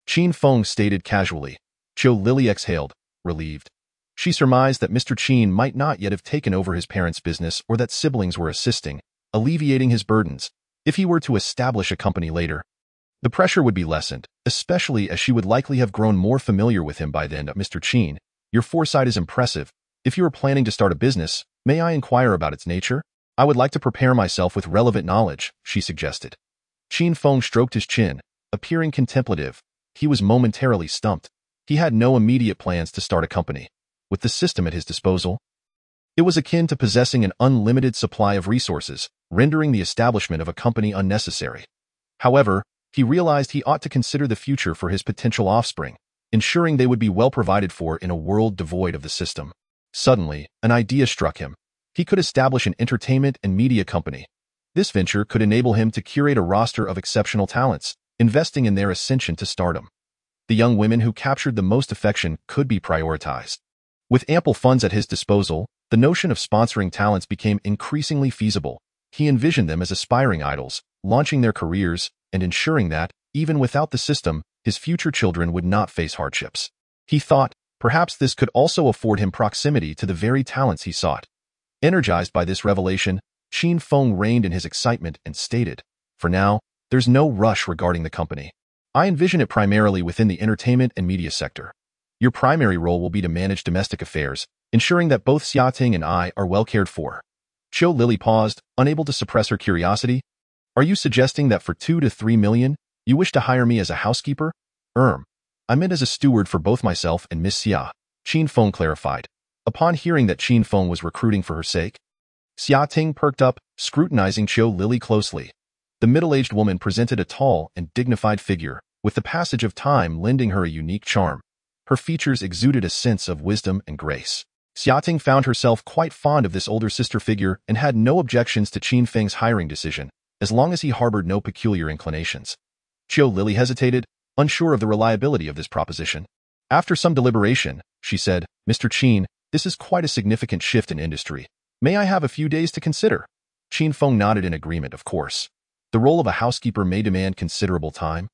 S2: Qin Feng stated casually. Qiu Lili exhaled, relieved. She surmised that Mr. Qin might not yet have taken over his parents' business or that siblings were assisting, alleviating his burdens. If he were to establish a company later, the pressure would be lessened, especially as she would likely have grown more familiar with him by then. "Mr. Qin, your foresight is impressive. If you are planning to start a business, may I inquire about its nature? I would like to prepare myself with relevant knowledge," she suggested. Qin Feng stroked his chin, appearing contemplative. He was momentarily stumped. He had no immediate plans to start a company. with the system at his disposal. It was akin to possessing an unlimited supply of resources, rendering the establishment of a company unnecessary. However, he realized he ought to consider the future for his potential offspring, ensuring they would be well provided for in a world devoid of the system. Suddenly, an idea struck him. He could establish an entertainment and media company. This venture could enable him to curate a roster of exceptional talents, investing in their ascension to stardom. The young women who captured the most affection could be prioritized. With ample funds at his disposal, the notion of sponsoring talents became increasingly feasible. He envisioned them as aspiring idols, launching their careers and ensuring that, even without the system, his future children would not face hardships. He thought, perhaps this could also afford him proximity to the very talents he sought. Energized by this revelation, Qin Feng reined in his excitement and stated, "For now, there's no rush regarding the company. I envision it primarily within the entertainment and media sector. Your primary role will be to manage domestic affairs, ensuring that both Xiaoting and I are well cared for." Qiu Lily paused, unable to suppress her curiosity. "Are you suggesting that for 2 to 3 million, you wish to hire me as a housekeeper?" I meant as a steward for both myself and Miss Xia," Qin Feng clarified. Upon hearing that Qin Feng was recruiting for her sake, Xiaoting perked up, scrutinizing Qiu Lily closely. The middle-aged woman presented a tall and dignified figure, with the passage of time lending her a unique charm. Her features exuded a sense of wisdom and grace. Xiaoting found herself quite fond of this older sister figure and had no objections to Qin Feng's hiring decision, as long as he harbored no peculiar inclinations. Qiu Lily hesitated, unsure of the reliability of this proposition. After some deliberation, she said, "Mr. Qin, this is quite a significant shift in industry. May I have a few days to consider?" Qin Feng nodded in agreement, of course. The role of a housekeeper may demand considerable time,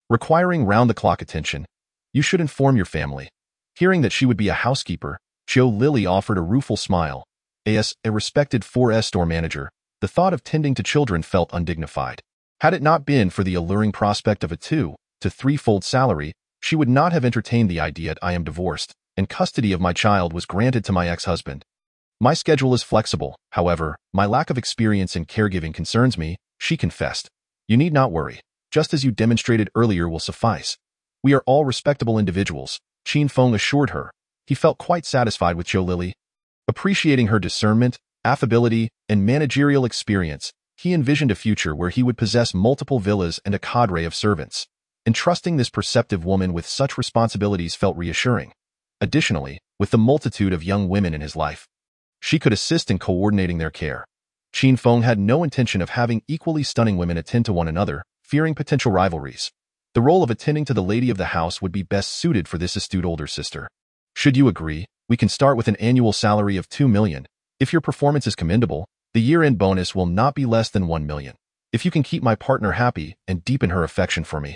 S2: requiring round-the-clock attention. You should inform your family. Hearing that she would be a housekeeper, Qiu Lily offered a rueful smile. As a respected 4S store manager, the thought of tending to children felt undignified. Had it not been for the alluring prospect of a 2 to 3-fold salary, she would not have entertained the idea. "I am divorced, and custody of my child was granted to my ex-husband. My schedule is flexible, however, my lack of experience in caregiving concerns me," she confessed. "You need not worry. Just as you demonstrated earlier will suffice. We are all respectable individuals," Qin Feng assured her. He felt quite satisfied with Qiu Lily. Appreciating her discernment, affability, and managerial experience, he envisioned a future where he would possess multiple villas and a cadre of servants. Entrusting this perceptive woman with such responsibilities felt reassuring. Additionally, with the multitude of young women in his life, she could assist in coordinating their care. Qin Feng had no intention of having equally stunning women attend to one another, fearing potential rivalries. The role of attending to the lady of the house would be best suited for this astute older sister. "Should you agree, we can start with an annual salary of 2 million. If your performance is commendable, the year-end bonus will not be less than 1 million. If you can keep my partner happy and deepen her affection for me,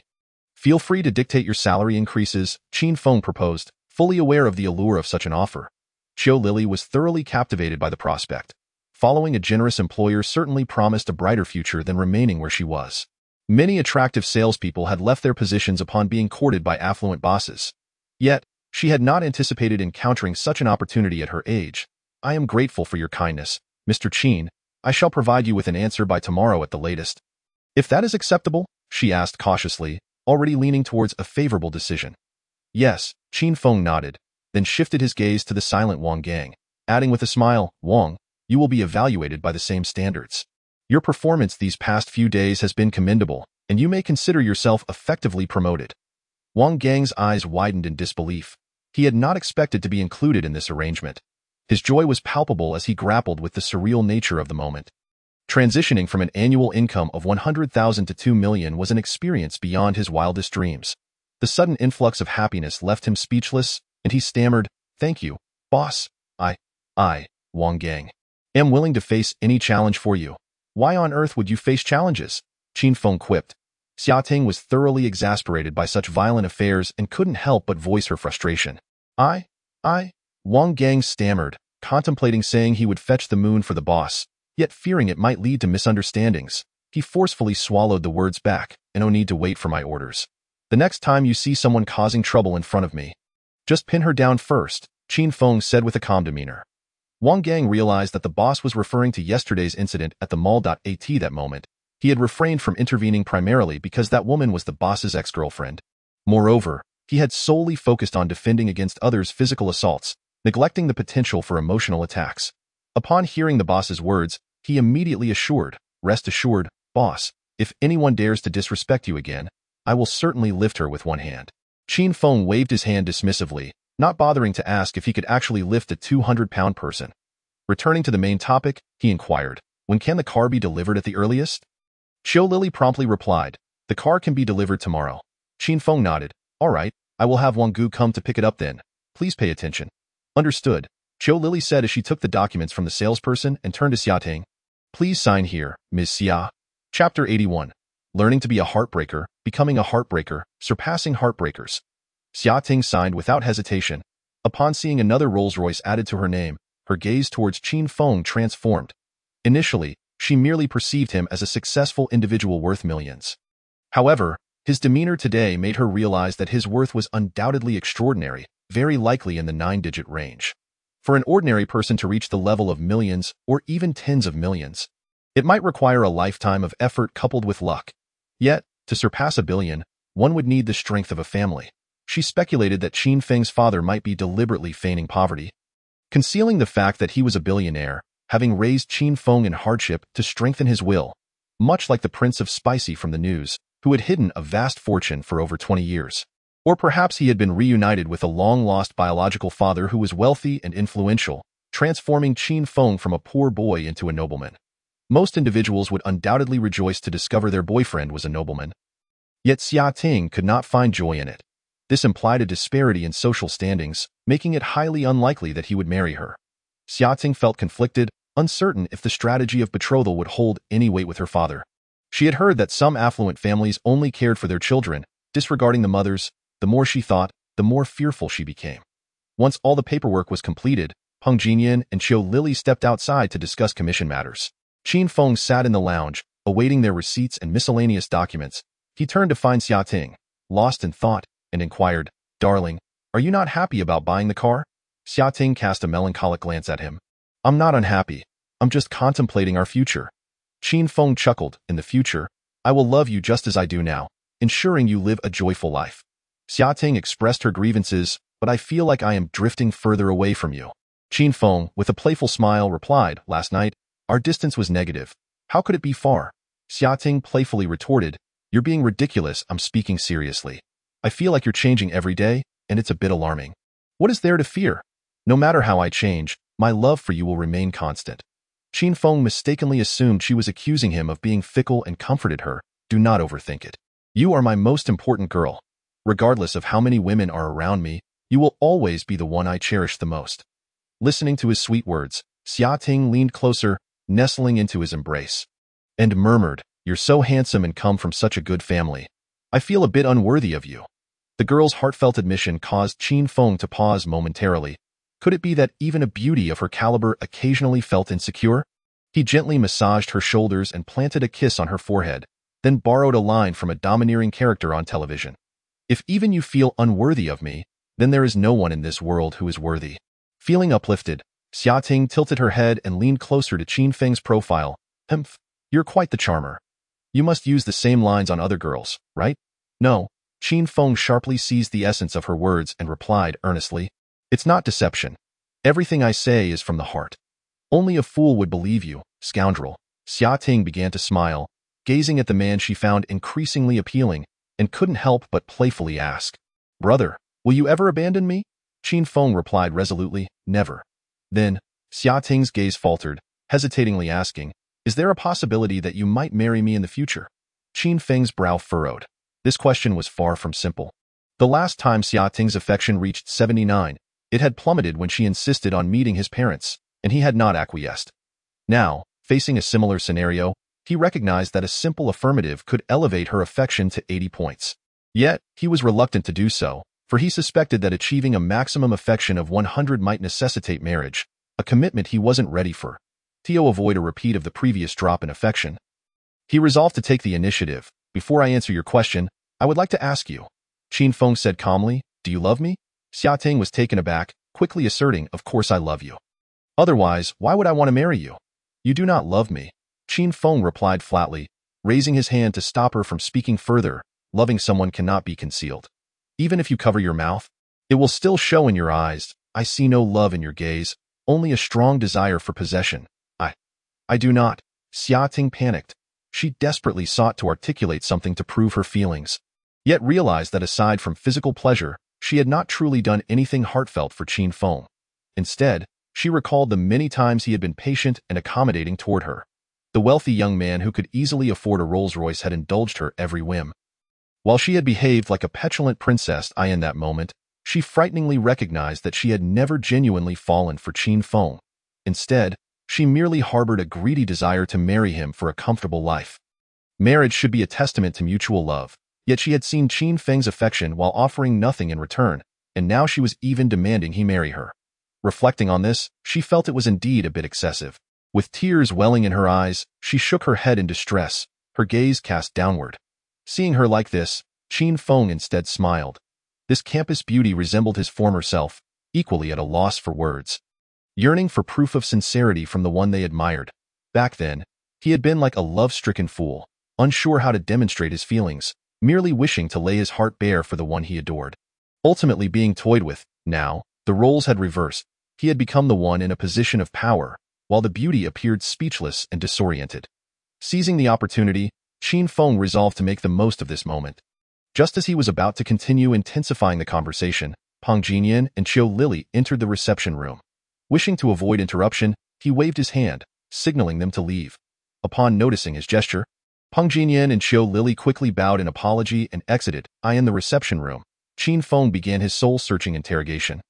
S2: feel free to dictate your salary increases," Qin Feng proposed, fully aware of the allure of such an offer. Qiu Lily was thoroughly captivated by the prospect. Following a generous employer certainly promised a brighter future than remaining where she was. Many attractive salespeople had left their positions upon being courted by affluent bosses. Yet, she had not anticipated encountering such an opportunity at her age. "I am grateful for your kindness, Mr. Qin. I shall provide you with an answer by tomorrow at the latest." "If that is acceptable?" she asked cautiously, already leaning towards a favorable decision. "Yes," Qin Feng nodded, then shifted his gaze to the silent Wang Gang, adding with a smile, "Wang, you will be evaluated by the same standards. Your performance these past few days has been commendable, and you may consider yourself effectively promoted." Wang Gang's eyes widened in disbelief. He had not expected to be included in this arrangement. His joy was palpable as he grappled with the surreal nature of the moment. Transitioning from an annual income of 100,000 to 2 million was an experience beyond his wildest dreams. The sudden influx of happiness left him speechless, and he stammered, "Thank you, boss. I, Wang Gang, am willing to face any challenge for you." "Why on earth would you face challenges?" Qin Feng quipped. Xiaoting was thoroughly exasperated by such violent affairs and couldn't help but voice her frustration. I, Wang Gang stammered, contemplating saying he would fetch the moon for the boss, yet fearing it might lead to misunderstandings. He forcefully swallowed the words back, "And no need to wait for my orders. The next time you see someone causing trouble in front of me, just pin her down first," Qin Feng said with a calm demeanor. Wang Gang realized that the boss was referring to yesterday's incident at the mall. At that moment, he had refrained from intervening primarily because that woman was the boss's ex-girlfriend. Moreover, he had solely focused on defending against others' physical assaults, neglecting the potential for emotional attacks. Upon hearing the boss's words, he immediately assured, "Rest assured, boss, if anyone dares to disrespect you again, I will certainly lift her with one hand." Qin Feng waved his hand dismissively, not bothering to ask if he could actually lift a 200-pound person. Returning to the main topic, he inquired, "When can the car be delivered at the earliest?" Qiu Lily promptly replied, "The car can be delivered tomorrow." Qin Feng nodded, "All right, I will have Wang Gu come to pick it up then. Please pay attention." "Understood," Qiu Lily said as she took the documents from the salesperson and turned to Xia Ting. "Please sign here, Ms. Xia." Chapter 81. Learning to be a heartbreaker, becoming a heartbreaker, surpassing heartbreakers. Xia Ting signed without hesitation. Upon seeing another Rolls-Royce added to her name, her gaze towards Qin Feng transformed. Initially, she merely perceived him as a successful individual worth millions. However, his demeanor today made her realize that his worth was undoubtedly extraordinary, very likely in the 9-digit range. For an ordinary person to reach the level of millions, or even tens of millions, it might require a lifetime of effort coupled with luck. Yet, to surpass a billion, one would need the strength of a family. She speculated that Qin Feng's father might be deliberately feigning poverty, concealing the fact that he was a billionaire, having raised Qin Feng in hardship to strengthen his will, much like the Prince of Spicy from the news, who had hidden a vast fortune for over 20 years. Or perhaps he had been reunited with a long-lost biological father who was wealthy and influential, transforming Qin Feng from a poor boy into a nobleman. Most individuals would undoubtedly rejoice to discover their boyfriend was a nobleman. Yet Xia Ting could not find joy in it. This implied a disparity in social standings, making it highly unlikely that he would marry her. Xia Ting felt conflicted, uncertain if the strategy of betrothal would hold any weight with her father. She had heard that some affluent families only cared for their children, disregarding the mothers. The more she thought, the more fearful she became. Once all the paperwork was completed, Peng Jinyan and Qiu Lily stepped outside to discuss commission matters. Qin Feng sat in the lounge, awaiting their receipts and miscellaneous documents. He turned to find Xia Ting, lost in thought, and inquired, "Darling, are you not happy about buying the car?" Xia Ting cast a melancholic glance at him. "I'm not unhappy. I'm just contemplating our future." Qin Feng chuckled, "In the future, I will love you just as I do now, ensuring you live a joyful life." Xia Ting expressed her grievances, "But I feel like I am drifting further away from you." Qin Feng, with a playful smile, replied, "Last night, our distance was negative. How could it be far?" Xia Ting playfully retorted, "You're being ridiculous, I'm speaking seriously. I feel like you're changing every day, and it's a bit alarming. What is there to fear? No matter how I change, my love for you will remain constant." Qin Feng mistakenly assumed she was accusing him of being fickle and comforted her, "Do not overthink it. You are my most important girl. Regardless of how many women are around me, you will always be the one I cherish the most." Listening to his sweet words, Xia Ting leaned closer, nestling into his embrace, and murmured, "You're so handsome and come from such a good family. I feel a bit unworthy of you." The girl's heartfelt admission caused Qin Feng to pause momentarily. Could it be that even a beauty of her caliber occasionally felt insecure? He gently massaged her shoulders and planted a kiss on her forehead, then borrowed a line from a domineering character on television. "If even you feel unworthy of me, then there is no one in this world who is worthy." Feeling uplifted, Xia Ting tilted her head and leaned closer to Qin Feng's profile. "Humph, you're quite the charmer. You must use the same lines on other girls, right?" "No." Qin Feng sharply seized the essence of her words and replied earnestly, "It's not deception. Everything I say is from the heart. Only a fool would believe you, scoundrel." Xia Ting began to smile, gazing at the man she found increasingly appealing, and couldn't help but playfully ask, "Brother, will you ever abandon me?" Qin Feng replied resolutely, "Never." Then, Xia Ting's gaze faltered, hesitatingly asking, "Is there a possibility that you might marry me in the future?" Qin Feng's brow furrowed. This question was far from simple. The last time Xia Ting's affection reached 79, it had plummeted when she insisted on meeting his parents, and he had not acquiesced. Now, facing a similar scenario, he recognized that a simple affirmative could elevate her affection to 80 points. Yet, he was reluctant to do so, for he suspected that achieving a maximum affection of 100 might necessitate marriage, a commitment he wasn't ready for. To avoid a repeat of the previous drop in affection, he resolved to take the initiative. "Before I answer your question, I would like to ask you," Qin Feng said calmly, "do you love me?" Xia Ting was taken aback, quickly asserting, "Of course I love you. Otherwise, why would I want to marry you?" "You do not love me," Qin Feng replied flatly, raising his hand to stop her from speaking further. "Loving someone cannot be concealed. Even if you cover your mouth, it will still show in your eyes. I see no love in your gaze, only a strong desire for possession. I do not. Xia Ting panicked. She desperately sought to articulate something to prove her feelings, yet realized that aside from physical pleasure, she had not truly done anything heartfelt for Qin Feng. Instead, she recalled the many times he had been patient and accommodating toward her. The wealthy young man who could easily afford a Rolls-Royce had indulged her every whim. While she had behaved like a petulant princess in that moment, she frighteningly recognized that she had never genuinely fallen for Qin Feng. Instead, she merely harbored a greedy desire to marry him for a comfortable life. Marriage should be a testament to mutual love, yet she had seen Qin Feng's affection while offering nothing in return, and now she was even demanding he marry her. Reflecting on this, she felt it was indeed a bit excessive. With tears welling in her eyes, she shook her head in distress, her gaze cast downward. Seeing her like this, Qin Feng instead smiled. This campus beauty resembled his former self, equally at a loss for words. Yearning for proof of sincerity from the one they admired. Back then, he had been like a love-stricken fool, unsure how to demonstrate his feelings, merely wishing to lay his heart bare for the one he adored. Ultimately being toyed with, now, the roles had reversed. He had become the one in a position of power, while the beauty appeared speechless and disoriented. Seizing the opportunity, Qin Feng resolved to make the most of this moment. Just as he was about to continue intensifying the conversation, Peng Jinyan and Qiu Lily entered the reception room. Wishing to avoid interruption, he waved his hand, signaling them to leave. Upon noticing his gesture, Peng Jinyan and Qiu Lily quickly bowed in apology and exited. In the reception room, Qin Feng began his soul-searching interrogation.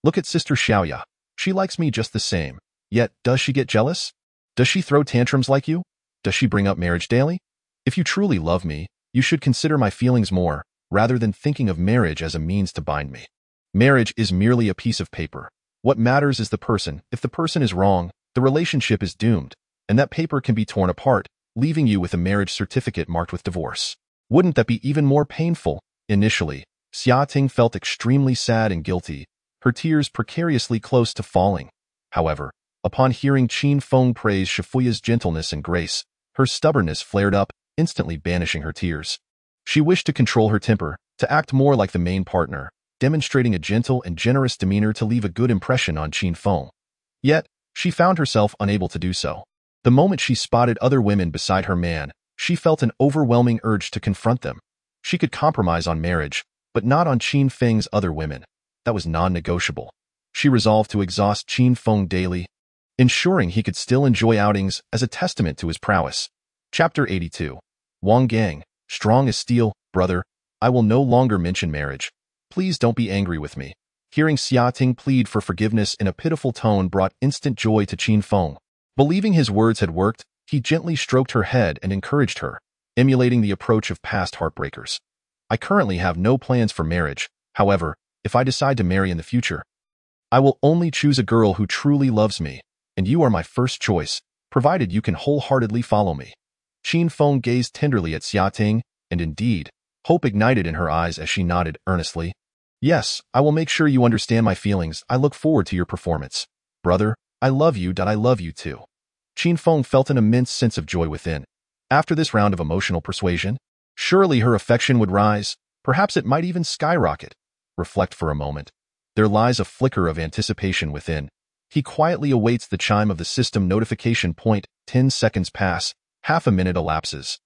S2: Look at Sister Xiaoya. She likes me just the same. Yet, does she get jealous? Does she throw tantrums like you? Does she bring up marriage daily? If you truly love me, you should consider my feelings more, rather than thinking of marriage as a means to bind me. Marriage is merely a piece of paper. What matters is the person. If the person is wrong, the relationship is doomed, and that paper can be torn apart, leaving you with a marriage certificate marked with divorce. Wouldn't that be even more painful? Initially, Xia Ting felt extremely sad and guilty, her tears precariously close to falling. However, upon hearing Qin Feng praise Shifuya's gentleness and grace, her stubbornness flared up, instantly banishing her tears. She wished to control her temper, to act more like the main partner, demonstrating a gentle and generous demeanor to leave a good impression on Qin Feng. Yet, she found herself unable to do so. The moment she spotted other women beside her man, she felt an overwhelming urge to confront them. She could compromise on marriage, but not on Qin Feng's other women. That was non-negotiable. She resolved to exhaust Qin Feng daily, ensuring he could still enjoy outings as a testament to his prowess. Chapter 82. Wang Gang, strong as steel, brother, I will no longer mention marriage. Please don't be angry with me. Hearing Xia Ting plead for forgiveness in a pitiful tone brought instant joy to Qin Feng. Believing his words had worked, he gently stroked her head and encouraged her, emulating the approach of past heartbreakers. I currently have no plans for marriage. However, if I decide to marry in the future, I will only choose a girl who truly loves me, and you are my first choice, provided you can wholeheartedly follow me. Qin Feng gazed tenderly at Xia Ting, and indeed, hope ignited in her eyes as she nodded earnestly. Yes, I will make sure you understand my feelings. I look forward to your performance. Brother, I love you. I love you too. Qin Feng felt an immense sense of joy within. After this round of emotional persuasion, surely her affection would rise, perhaps it might even skyrocket. Reflect for a moment. There lies a flicker of anticipation within. He quietly awaits the chime of the system notification point. 10 seconds pass, half a minute elapses.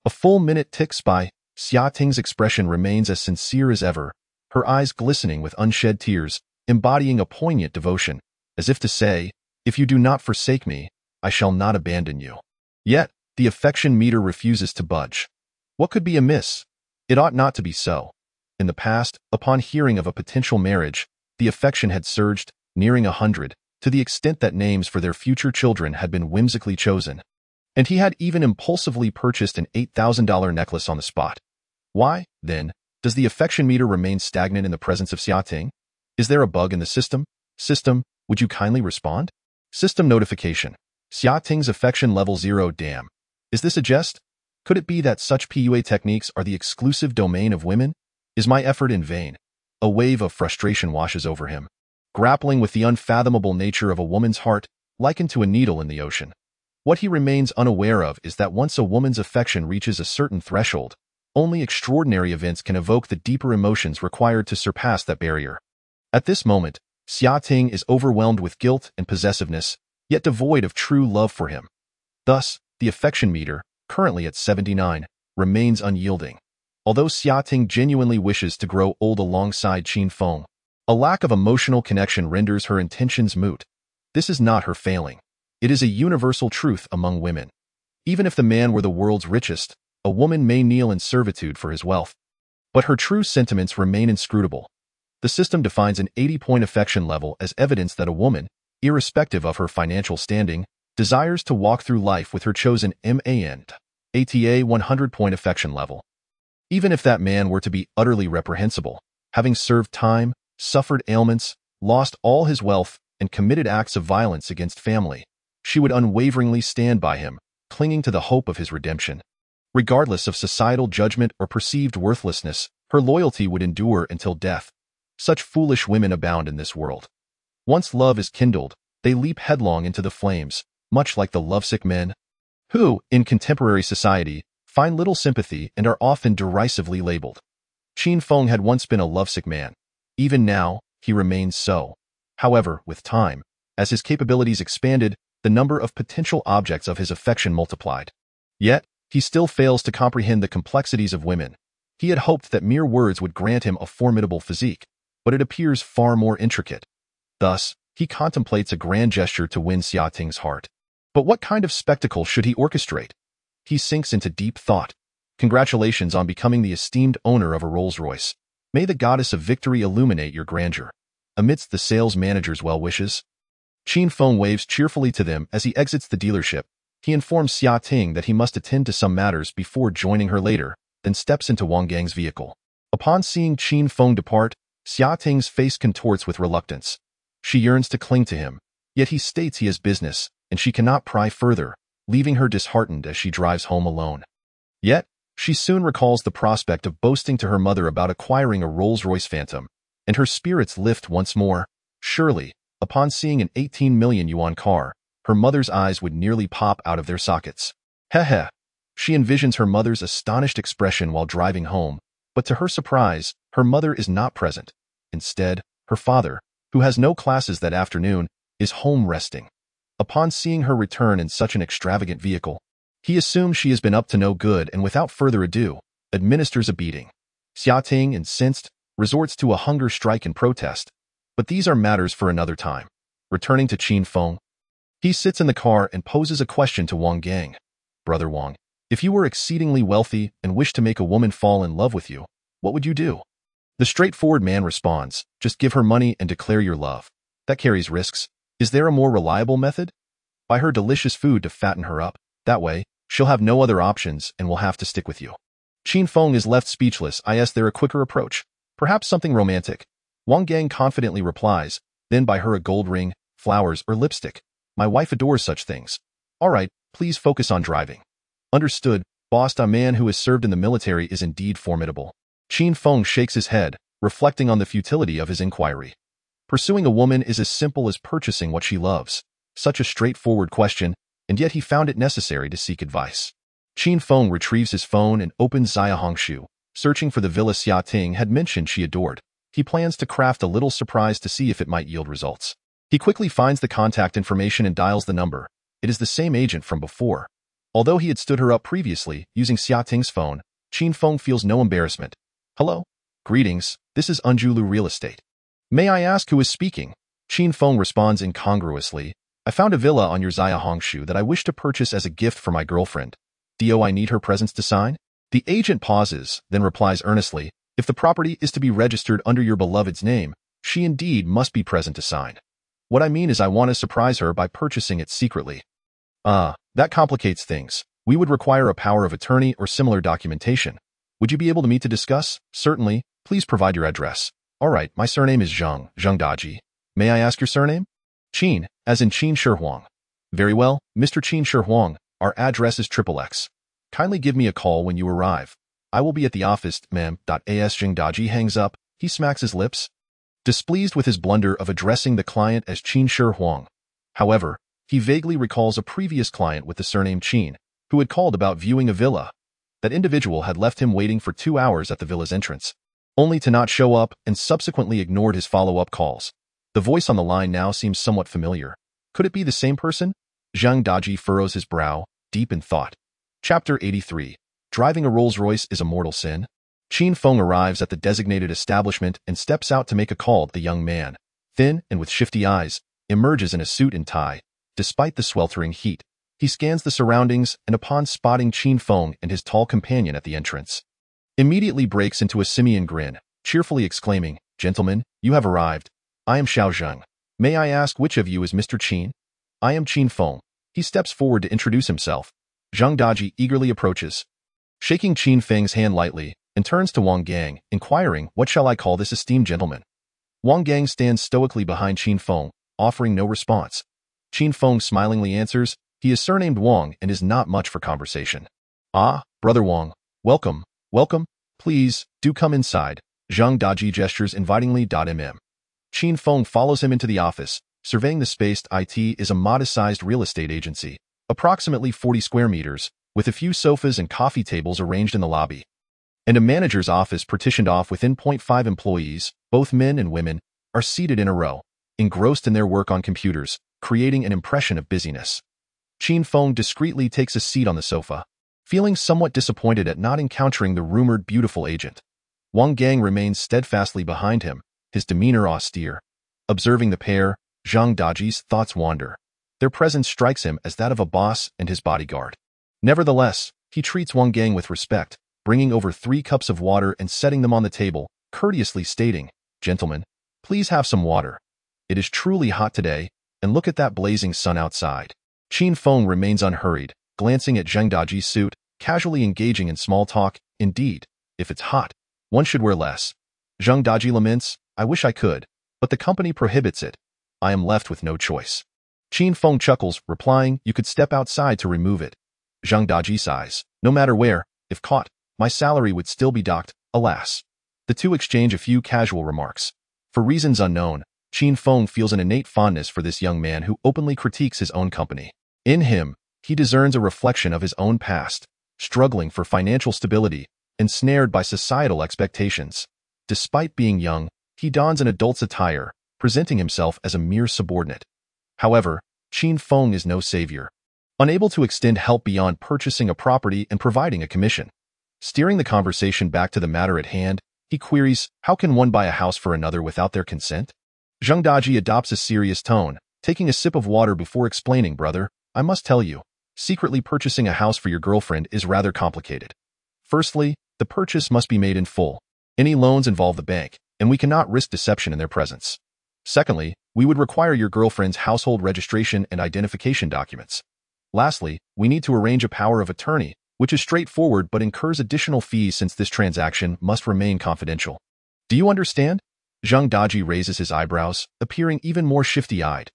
S2: A full minute ticks by. Xia Ting's expression remains as sincere as ever, her eyes glistening with unshed tears, embodying a poignant devotion, as if to say, if you do not forsake me, I shall not abandon you. Yet, the affection meter refuses to budge. What could be amiss? It ought not to be so. In the past, upon hearing of a potential marriage, the affection had surged, nearing 100, to the extent that names for their future children had been whimsically chosen. And he had even impulsively purchased an $8,000 necklace on the spot. Why, then, does the affection meter remain stagnant in the presence of Xia Ting? Is there a bug in the system? System, would you kindly respond? System notification. Xia Ting's affection level 0. Damn. Is this a jest? Could it be that such PUA techniques are the exclusive domain of women? Is my effort in vain? A wave of frustration washes over him, grappling with the unfathomable nature of a woman's heart, likened to a needle in the ocean. What he remains unaware of is that once a woman's affection reaches a certain threshold, only extraordinary events can evoke the deeper emotions required to surpass that barrier. At this moment, Xia Ting is overwhelmed with guilt and possessiveness, yet devoid of true love for him. Thus, the affection meter, currently at 79, remains unyielding. Although Xia Ting genuinely wishes to grow old alongside Qin Feng, a lack of emotional connection renders her intentions moot. This is not her failing. It is a universal truth among women. Even if the man were the world's richest, a woman may kneel in servitude for his wealth. But her true sentiments remain inscrutable. The system defines an 80-point affection level as evidence that a woman, irrespective of her financial standing, desires to walk through life with her chosen man. ATA 100-point affection level. Even if that man were to be utterly reprehensible, having served time, suffered ailments, lost all his wealth, and committed acts of violence against family, she would unwaveringly stand by him, clinging to the hope of his redemption. Regardless of societal judgment or perceived worthlessness, her loyalty would endure until death. Such foolish women abound in this world. Once love is kindled, they leap headlong into the flames, much like the lovesick men, who, in contemporary society, find little sympathy and are often derisively labeled. Qin Feng had once been a lovesick man. Even now, he remains so. However, with time, as his capabilities expanded, the number of potential objects of his affection multiplied. Yet, he still fails to comprehend the complexities of women. He had hoped that mere words would grant him a formidable physique, but it appears far more intricate. Thus, he contemplates a grand gesture to win Xia Ting's heart. But what kind of spectacle should he orchestrate? He sinks into deep thought. Congratulations on becoming the esteemed owner of a Rolls-Royce. May the goddess of victory illuminate your grandeur. Amidst the sales manager's well wishes, Qin Feng waves cheerfully to them as he exits the dealership. He informs Xia Ting that he must attend to some matters before joining her later, then steps into Wang Gang's vehicle. Upon seeing Qin Feng depart, Xia Ting's face contorts with reluctance. She yearns to cling to him, yet he states he has business, and she cannot pry further, leaving her disheartened as she drives home alone. Yet, she soon recalls the prospect of boasting to her mother about acquiring a Rolls-Royce Phantom, and her spirits lift once more. Surely, upon seeing an 18 million yuan car, her mother's eyes would nearly pop out of their sockets. Heh. She envisions her mother's astonished expression while driving home, but to her surprise, her mother is not present. Instead, her father, who has no classes that afternoon, is home resting. Upon seeing her return in such an extravagant vehicle, he assumes she has been up to no good and without further ado, administers a beating. Xia Ting, incensed, resorts to a hunger strike in protest. But these are matters for another time. Returning to Qin Feng, he sits in the car and poses a question to Wang Gang. Brother Wang, if you were exceedingly wealthy and wished to make a woman fall in love with you, what would you do? The straightforward man responds, just give her money and declare your love. That carries risks. Is there a more reliable method? Buy her delicious food to fatten her up. That way, she'll have no other options and will have to stick with you. Qin Feng is left speechless. Is there a quicker approach? Perhaps something romantic. Wang Gang confidently replies, then buy her a gold ring, flowers, or lipstick. My wife adores such things. All right, please focus on driving. Understood, boss. A man who has served in the military is indeed formidable. Qin Feng shakes his head, reflecting on the futility of his inquiry. Pursuing a woman is as simple as purchasing what she loves. Such a straightforward question, and yet he found it necessary to seek advice. Qin Feng retrieves his phone and opens Zaya Hongshu, searching for the villa Xia Ting had mentioned she adored. He plans to craft a little surprise to see if it might yield results. He quickly finds the contact information and dials the number. It is the same agent from before. Although he had stood her up previously using Xia Ting's phone, Qin Feng feels no embarrassment. Hello? Greetings, this is Unjulu Real Estate. May I ask who is speaking? Qin Feng responds incongruously. I found a villa on your Zaya Hongshu that I wish to purchase as a gift for my girlfriend. I need her presence to sign? The agent pauses, then replies earnestly, if the property is to be registered under your beloved's name, she indeed must be present to sign. What I mean is I want to surprise her by purchasing it secretly. That complicates things. We would require a power of attorney or similar documentation. Would you be able to meet to discuss? Certainly. Please provide your address. All right, my surname is Zhang Daji. May I ask your surname? Qin, as in Qin Shi Huang. Very well, Mr. Qin Shi Huang, our address is XXX. Kindly give me a call when you arrive. I will be at the office, ma'am. As Zhang Daji hangs up, he smacks his lips, displeased with his blunder of addressing the client as Qin Shi Huang. However, he vaguely recalls a previous client with the surname Qin, who had called about viewing a villa. That individual had left him waiting for 2 hours at the villa's entrance, only to not show up and subsequently ignored his follow-up calls. The voice on the line now seems somewhat familiar. Could it be the same person? Zhang Daji furrows his brow, deep in thought. Chapter 83. Driving a Rolls-Royce is a mortal sin. Qin Feng arrives at the designated establishment and steps out to make a call. The young man, thin and with shifty eyes, emerges in a suit and tie. Despite the sweltering heat, he scans the surroundings and upon spotting Qin Feng and his tall companion at the entrance, immediately breaks into a simian grin, cheerfully exclaiming, "Gentlemen, you have arrived. I am Xiao Zheng. May I ask which of you is Mr. Qin?" "I am Qin Feng." He steps forward to introduce himself. Zhang Daji eagerly approaches, shaking Qin Feng's hand lightly, and turns to Wang Gang, inquiring, "What shall I call this esteemed gentleman?" Wang Gang stands stoically behind Qin Feng, offering no response. Qin Feng smilingly answers, he is surnamed Wang and is not much for conversation. "Ah, Brother Wang, welcome, welcome. Please, do come inside." Zhang Daji gestures invitingly. Qin Feng follows him into the office, surveying the space. It is a modest-sized real estate agency, approximately 40 square meters, with a few sofas and coffee tables arranged in the lobby, and a manager's office partitioned off within. 5 employees, both men and women, are seated in a row, engrossed in their work on computers, creating an impression of busyness. Qin Feng discreetly takes a seat on the sofa, feeling somewhat disappointed at not encountering the rumored beautiful agent. Wang Gang remains steadfastly behind him, his demeanor austere. Observing the pair, Zhang Daji's thoughts wander. Their presence strikes him as that of a boss and his bodyguard. Nevertheless, he treats Wang Gang with respect, bringing over 3 cups of water and setting them on the table, courteously stating, "Gentlemen, please have some water. It is truly hot today, and look at that blazing sun outside." Qin Feng remains unhurried, glancing at Zhang Daji's suit, casually engaging in small talk. "Indeed, if it's hot, one should wear less." Zhang Daji laments, "I wish I could, but the company prohibits it. I am left with no choice." Qin Feng chuckles, replying, "You could step outside to remove it." Zhang Daji sighs, "No matter where, if caught, my salary would still be docked, alas." The two exchange a few casual remarks. For reasons unknown, Qin Feng feels an innate fondness for this young man who openly critiques his own company. In him, he discerns a reflection of his own past, struggling for financial stability, ensnared by societal expectations. Despite being young, he dons an adult's attire, presenting himself as a mere subordinate. However, Qin Feng is no savior, unable to extend help beyond purchasing a property and providing a commission. Steering the conversation back to the matter at hand, he queries, "How can one buy a house for another without their consent?" Zhang Daji adopts a serious tone, taking a sip of water before explaining, "Brother, I must tell you, secretly purchasing a house for your girlfriend is rather complicated. Firstly, the purchase must be made in full. Any loans involve the bank, and we cannot risk deception in their presence. Secondly, we would require your girlfriend's household registration and identification documents. Lastly, we need to arrange a power of attorney, which is straightforward but incurs additional fees since this transaction must remain confidential. Do you understand?" Zhang Daji raises his eyebrows, appearing even more shifty-eyed.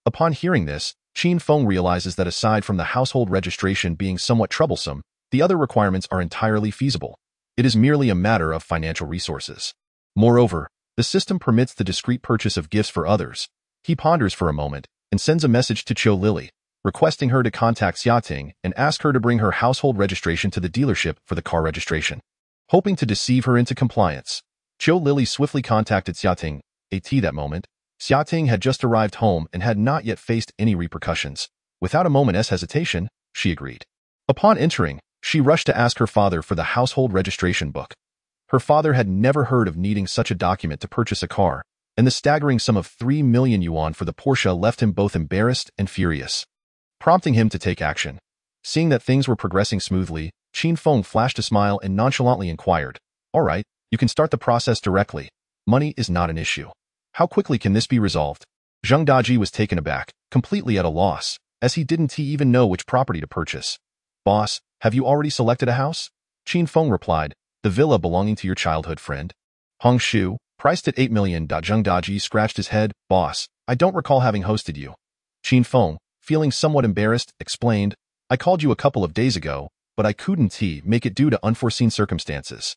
S2: Upon hearing this, Qin Feng realizes that aside from the household registration being somewhat troublesome, the other requirements are entirely feasible. It is merely a matter of financial resources. Moreover, the system permits the discreet purchase of gifts for others. He ponders for a moment and sends a message to Qiu Lily, requesting her to contact Xiating and ask her to bring her household registration to the dealership for the car registration. Hoping to deceive her into compliance, Qiu Lily swiftly contacted Xiating. At that moment, Xiating had just arrived home and had not yet faced any repercussions. Without a moment's hesitation, she agreed. Upon entering, she rushed to ask her father for the household registration book. Her father had never heard of needing such a document to purchase a car, and the staggering sum of 3 million yuan for the Porsche left him both embarrassed and furious, prompting him to take action. Seeing that things were progressing smoothly, Qin Feng flashed a smile and nonchalantly inquired, "All right, you can start the process directly. Money is not an issue. How quickly can this be resolved?" Zhang Daji was taken aback, completely at a loss, as he didn't even know which property to purchase. "Boss, have you already selected a house?" Qin Feng replied, "The villa belonging to your childhood friend, Hong Shu, priced at 8 million. Zhang Daji scratched his head. "Boss, I don't recall having hosted you." Qin Feng, feeling somewhat embarrassed, explained, "I called you a couple of days ago, but I couldn't make it due to unforeseen circumstances."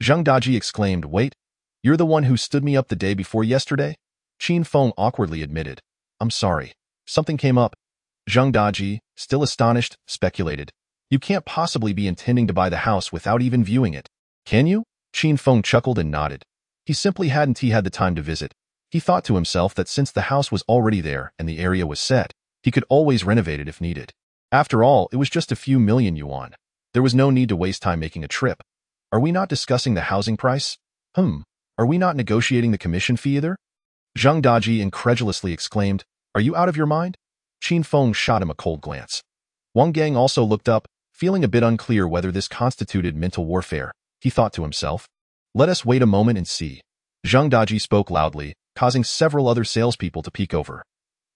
S2: Zhang Daji exclaimed, "Wait, you're the one who stood me up the day before yesterday?" Qin Feng awkwardly admitted, "I'm sorry, something came up." Zhang Daji, still astonished, speculated, "You can't possibly be intending to buy the house without even viewing it, can you?" Qin Feng chuckled and nodded. He simply hadn't had the time to visit. He thought to himself that since the house was already there and the area was set, he could always renovate it if needed. After all, it was just a few million yuan. There was no need to waste time making a trip. Are we not discussing the housing price? Are we not negotiating the commission fee either? Zhang Daji incredulously exclaimed, "Are you out of your mind?" Qin Feng shot him a cold glance. Wang Gang also looked up, feeling a bit unclear whether this constituted mental warfare. He thought to himself, "Let us wait a moment and see." Zhang Daji spoke loudly, causing several other salespeople to peek over.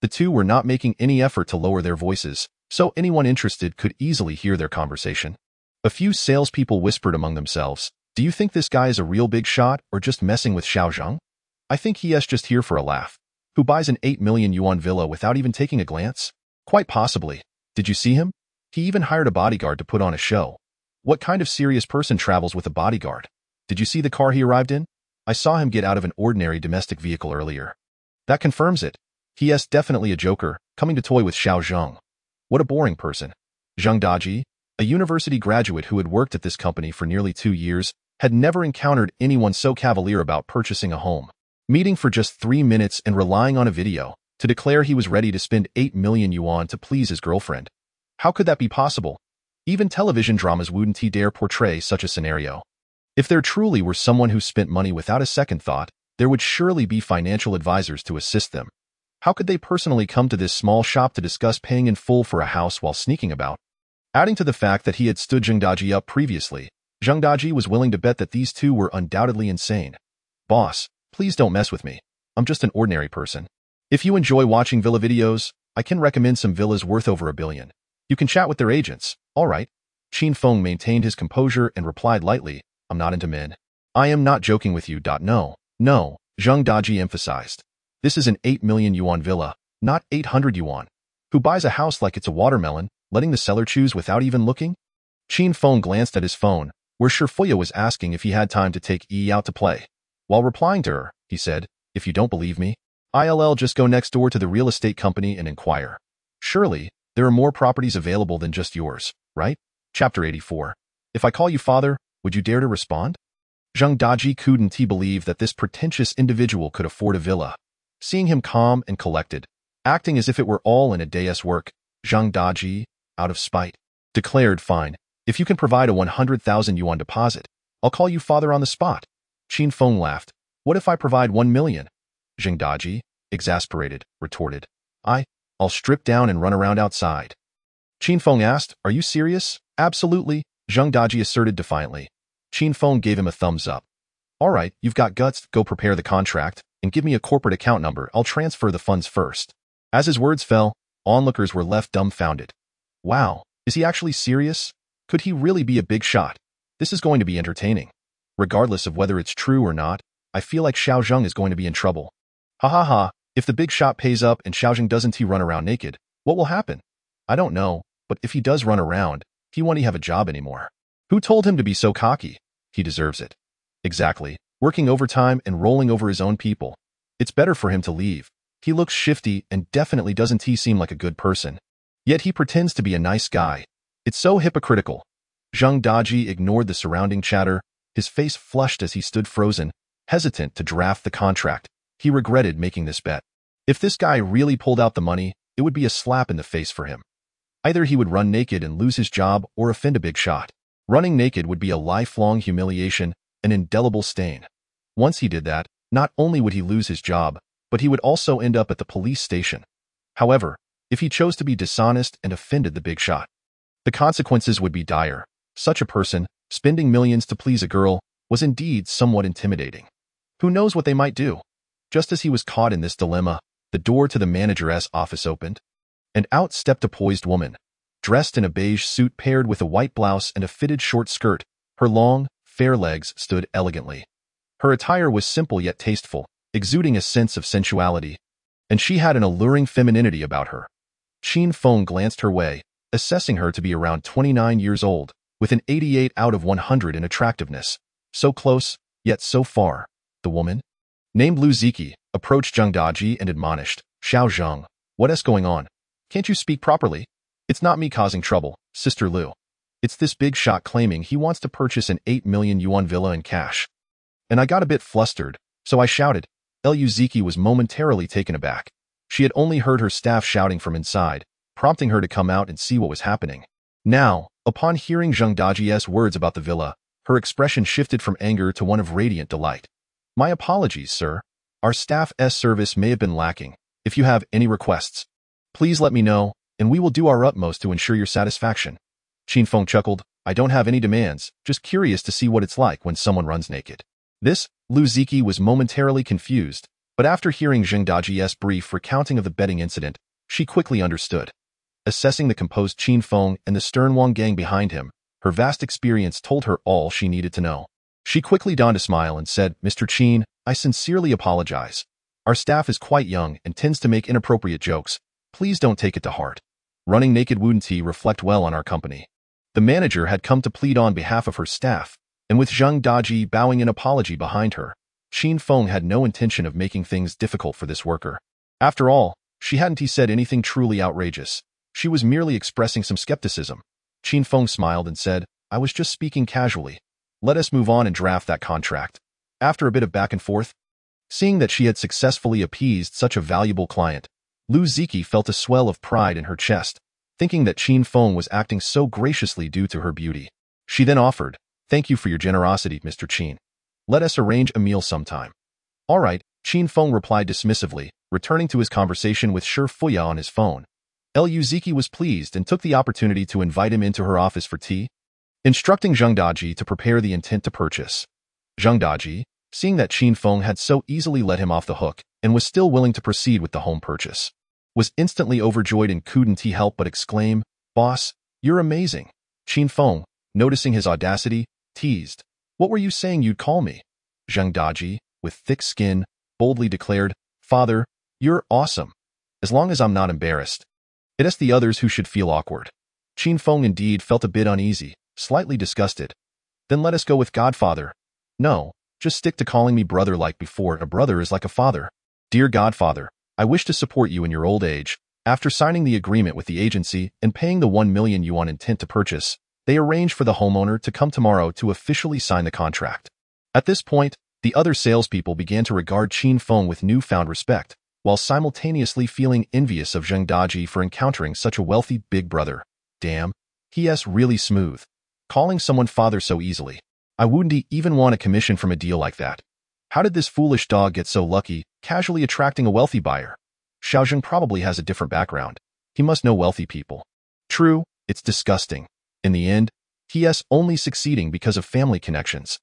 S2: The two were not making any effort to lower their voices, so anyone interested could easily hear their conversation. A few salespeople whispered among themselves, "Do you think this guy is a real big shot or just messing with Xiaozheng? I think he is just here for a laugh. Who buys an 8 million yuan villa without even taking a glance? Quite possibly. Did you see him? He even hired a bodyguard to put on a show. What kind of serious person travels with a bodyguard? Did you see the car he arrived in? I saw him get out of an ordinary domestic vehicle earlier. That confirms it. He is definitely a joker, coming to toy with Xiaozheng. What a boring person." Zhang Daji, a university graduate who had worked at this company for nearly 2 years, had never encountered anyone so cavalier about purchasing a home. Meeting for just 3 minutes and relying on a video to declare he was ready to spend 8 million yuan to please his girlfriend. How could that be possible? Even television dramas wouldn't dare portray such a scenario. If there truly were someone who spent money without a second thought, there would surely be financial advisors to assist them. How could they personally come to this small shop to discuss paying in full for a house while sneaking about? Adding to the fact that he had stood Zhang Daji up previously, Zhang Daji was willing to bet that these two were undoubtedly insane. "Boss, please don't mess with me. I'm just an ordinary person. If you enjoy watching villa videos, I can recommend some villas worth over $1 billion. You can chat with their agents, all right?" Qin Feng maintained his composure and replied lightly, "I'm not into men." "I am not joking with you. No, Zhang Daji emphasized. "This is an 8 million yuan villa, not 800 yuan. Who buys a house like it's a watermelon, letting the seller choose without even looking?" Qin Feng glanced at his phone, where Shifuya was asking if he had time to take Yi out to play. While replying to her, he said, "If you don't believe me, I'll just go next door to the real estate company and inquire. Surely, there are more properties available than just yours, right?" Chapter 84. If I call you father, would you dare to respond? Zhang Daji couldn't believe that this pretentious individual could afford a villa. Seeing him calm and collected, acting as if it were all in a day's work, Zhang Daji, out of spite, declared, "Fine, if you can provide a 100,000 yuan deposit, I'll call you father on the spot." Qin Feng laughed. "What if I provide 1 million? Zhang Daji, exasperated, retorted, I'll strip down and run around outside." Qin Feng asked, "Are you serious?" "Absolutely," Zhang Daji asserted defiantly. Qin Feng gave him a thumbs up. "All right, you've got guts, go prepare the contract, and give me a corporate account number. I'll transfer the funds first." As his words fell, onlookers were left dumbfounded. Wow, is he actually serious? Could he really be a big shot? This is going to be entertaining. Regardless of whether it's true or not, I feel like Xiaozheng is going to be in trouble. Ha ha ha, if the big shot pays up and Xiaozheng doesn't run around naked, what will happen? I don't know, but if he does run around, he won't have a job anymore. Who told him to be so cocky? He deserves it. Exactly, working overtime and rolling over his own people. It's better for him to leave. He looks shifty and definitely doesn't seem like a good person. Yet he pretends to be a nice guy. It's so hypocritical. Zhang Daji ignored the surrounding chatter, his face flushed as he stood frozen, hesitant to draft the contract. He regretted making this bet. If this guy really pulled out the money, it would be a slap in the face for him. Either he would run naked and lose his job or offend a big shot. Running naked would be a lifelong humiliation, an indelible stain. Once he did that, not only would he lose his job, but he would also end up at the police station. However, if he chose to be dishonest and offended the big shot, the consequences would be dire. Such a person, spending millions to please a girl, was indeed somewhat intimidating. Who knows what they might do? Just as he was caught in this dilemma, the door to the manager's office opened, and out stepped a poised woman, dressed in a beige suit paired with a white blouse and a fitted short skirt. Her long, fair legs stood elegantly. Her attire was simple yet tasteful, exuding a sense of sensuality, and she had an alluring femininity about her. Qin Feng glanced her way, assessing her to be around 29 years old, with an 88 out of 100 in attractiveness. So close, yet so far. The woman, named Lu Ziki, approached Zhang Daji and admonished, "Xiaozheng, what is going on? Can't you speak properly?" "It's not me causing trouble, Sister Lu. It's this big shot claiming he wants to purchase an 8 million yuan villa in cash." And I got a bit flustered, so I shouted, Luziki was momentarily taken aback. She had only heard her staff shouting from inside, prompting her to come out and see what was happening. Now, upon hearing Zheng Daji's words about the villa, her expression shifted from anger to one of radiant delight. My apologies, sir. Our staff's service may have been lacking. If you have any requests, please let me know, and we will do our utmost to ensure your satisfaction. Qin Feng chuckled. I don't have any demands, just curious to see what it's like when someone runs naked. Luziki was momentarily confused, but after hearing Zheng Daji's brief recounting of the betting incident, she quickly understood. Assessing the composed Qin Feng and the stern Wang gang behind him, her vast experience told her all she needed to know. She quickly donned a smile and said, Mr. Qin, I sincerely apologize. Our staff is quite young and tends to make inappropriate jokes. Please don't take it to heart. Running naked wouldn't reflect well on our company. The manager had come to plead on behalf of her staff, and with Zheng Daji bowing in apology behind her, Qin Feng had no intention of making things difficult for this worker. After all, she hadn't said anything truly outrageous. She was merely expressing some skepticism. Qin Feng smiled and said, I was just speaking casually. Let us move on and draft that contract. After a bit of back and forth, seeing that she had successfully appeased such a valuable client, Luziki felt a swell of pride in her chest, thinking that Qin Feng was acting so graciously due to her beauty. She then offered, Thank you for your generosity, Mr. Qin. Let us arrange a meal sometime. All right, Qin Feng replied dismissively, returning to his conversation with Shi Fuya on his phone. Luziki was pleased and took the opportunity to invite him into her office for tea, instructing Zheng Daji to prepare the intent to purchase. Zheng Daji, seeing that Qin Feng had so easily let him off the hook and was still willing to proceed with the home purchase, was instantly overjoyed and couldn't help but exclaim, Boss, you're amazing. Qin Feng, noticing his audacity, teased, What were you saying you'd call me? Zheng Daji, with thick skin, boldly declared, Father, you're awesome. As long as I'm not embarrassed. It's the others who should feel awkward. Qin Feng indeed felt a bit uneasy, slightly disgusted. Then let us go with Godfather. No, just stick to calling me brother like before. A brother is like a father. Dear Godfather, I wish to support you in your old age. After signing the agreement with the agency and paying the 1 million yuan intent to purchase, they arranged for the homeowner to come tomorrow to officially sign the contract. At this point, the other salespeople began to regard Qin Feng with newfound respect, while simultaneously feeling envious of Zheng Daji for encountering such a wealthy big brother. Damn, he's really smooth. Calling someone father so easily. I wouldn't even want a commission from a deal like that. How did this foolish dog get so lucky, casually attracting a wealthy buyer? Xiaozheng probably has a different background. He must know wealthy people. True, it's disgusting. In the end, he's only succeeding because of family connections.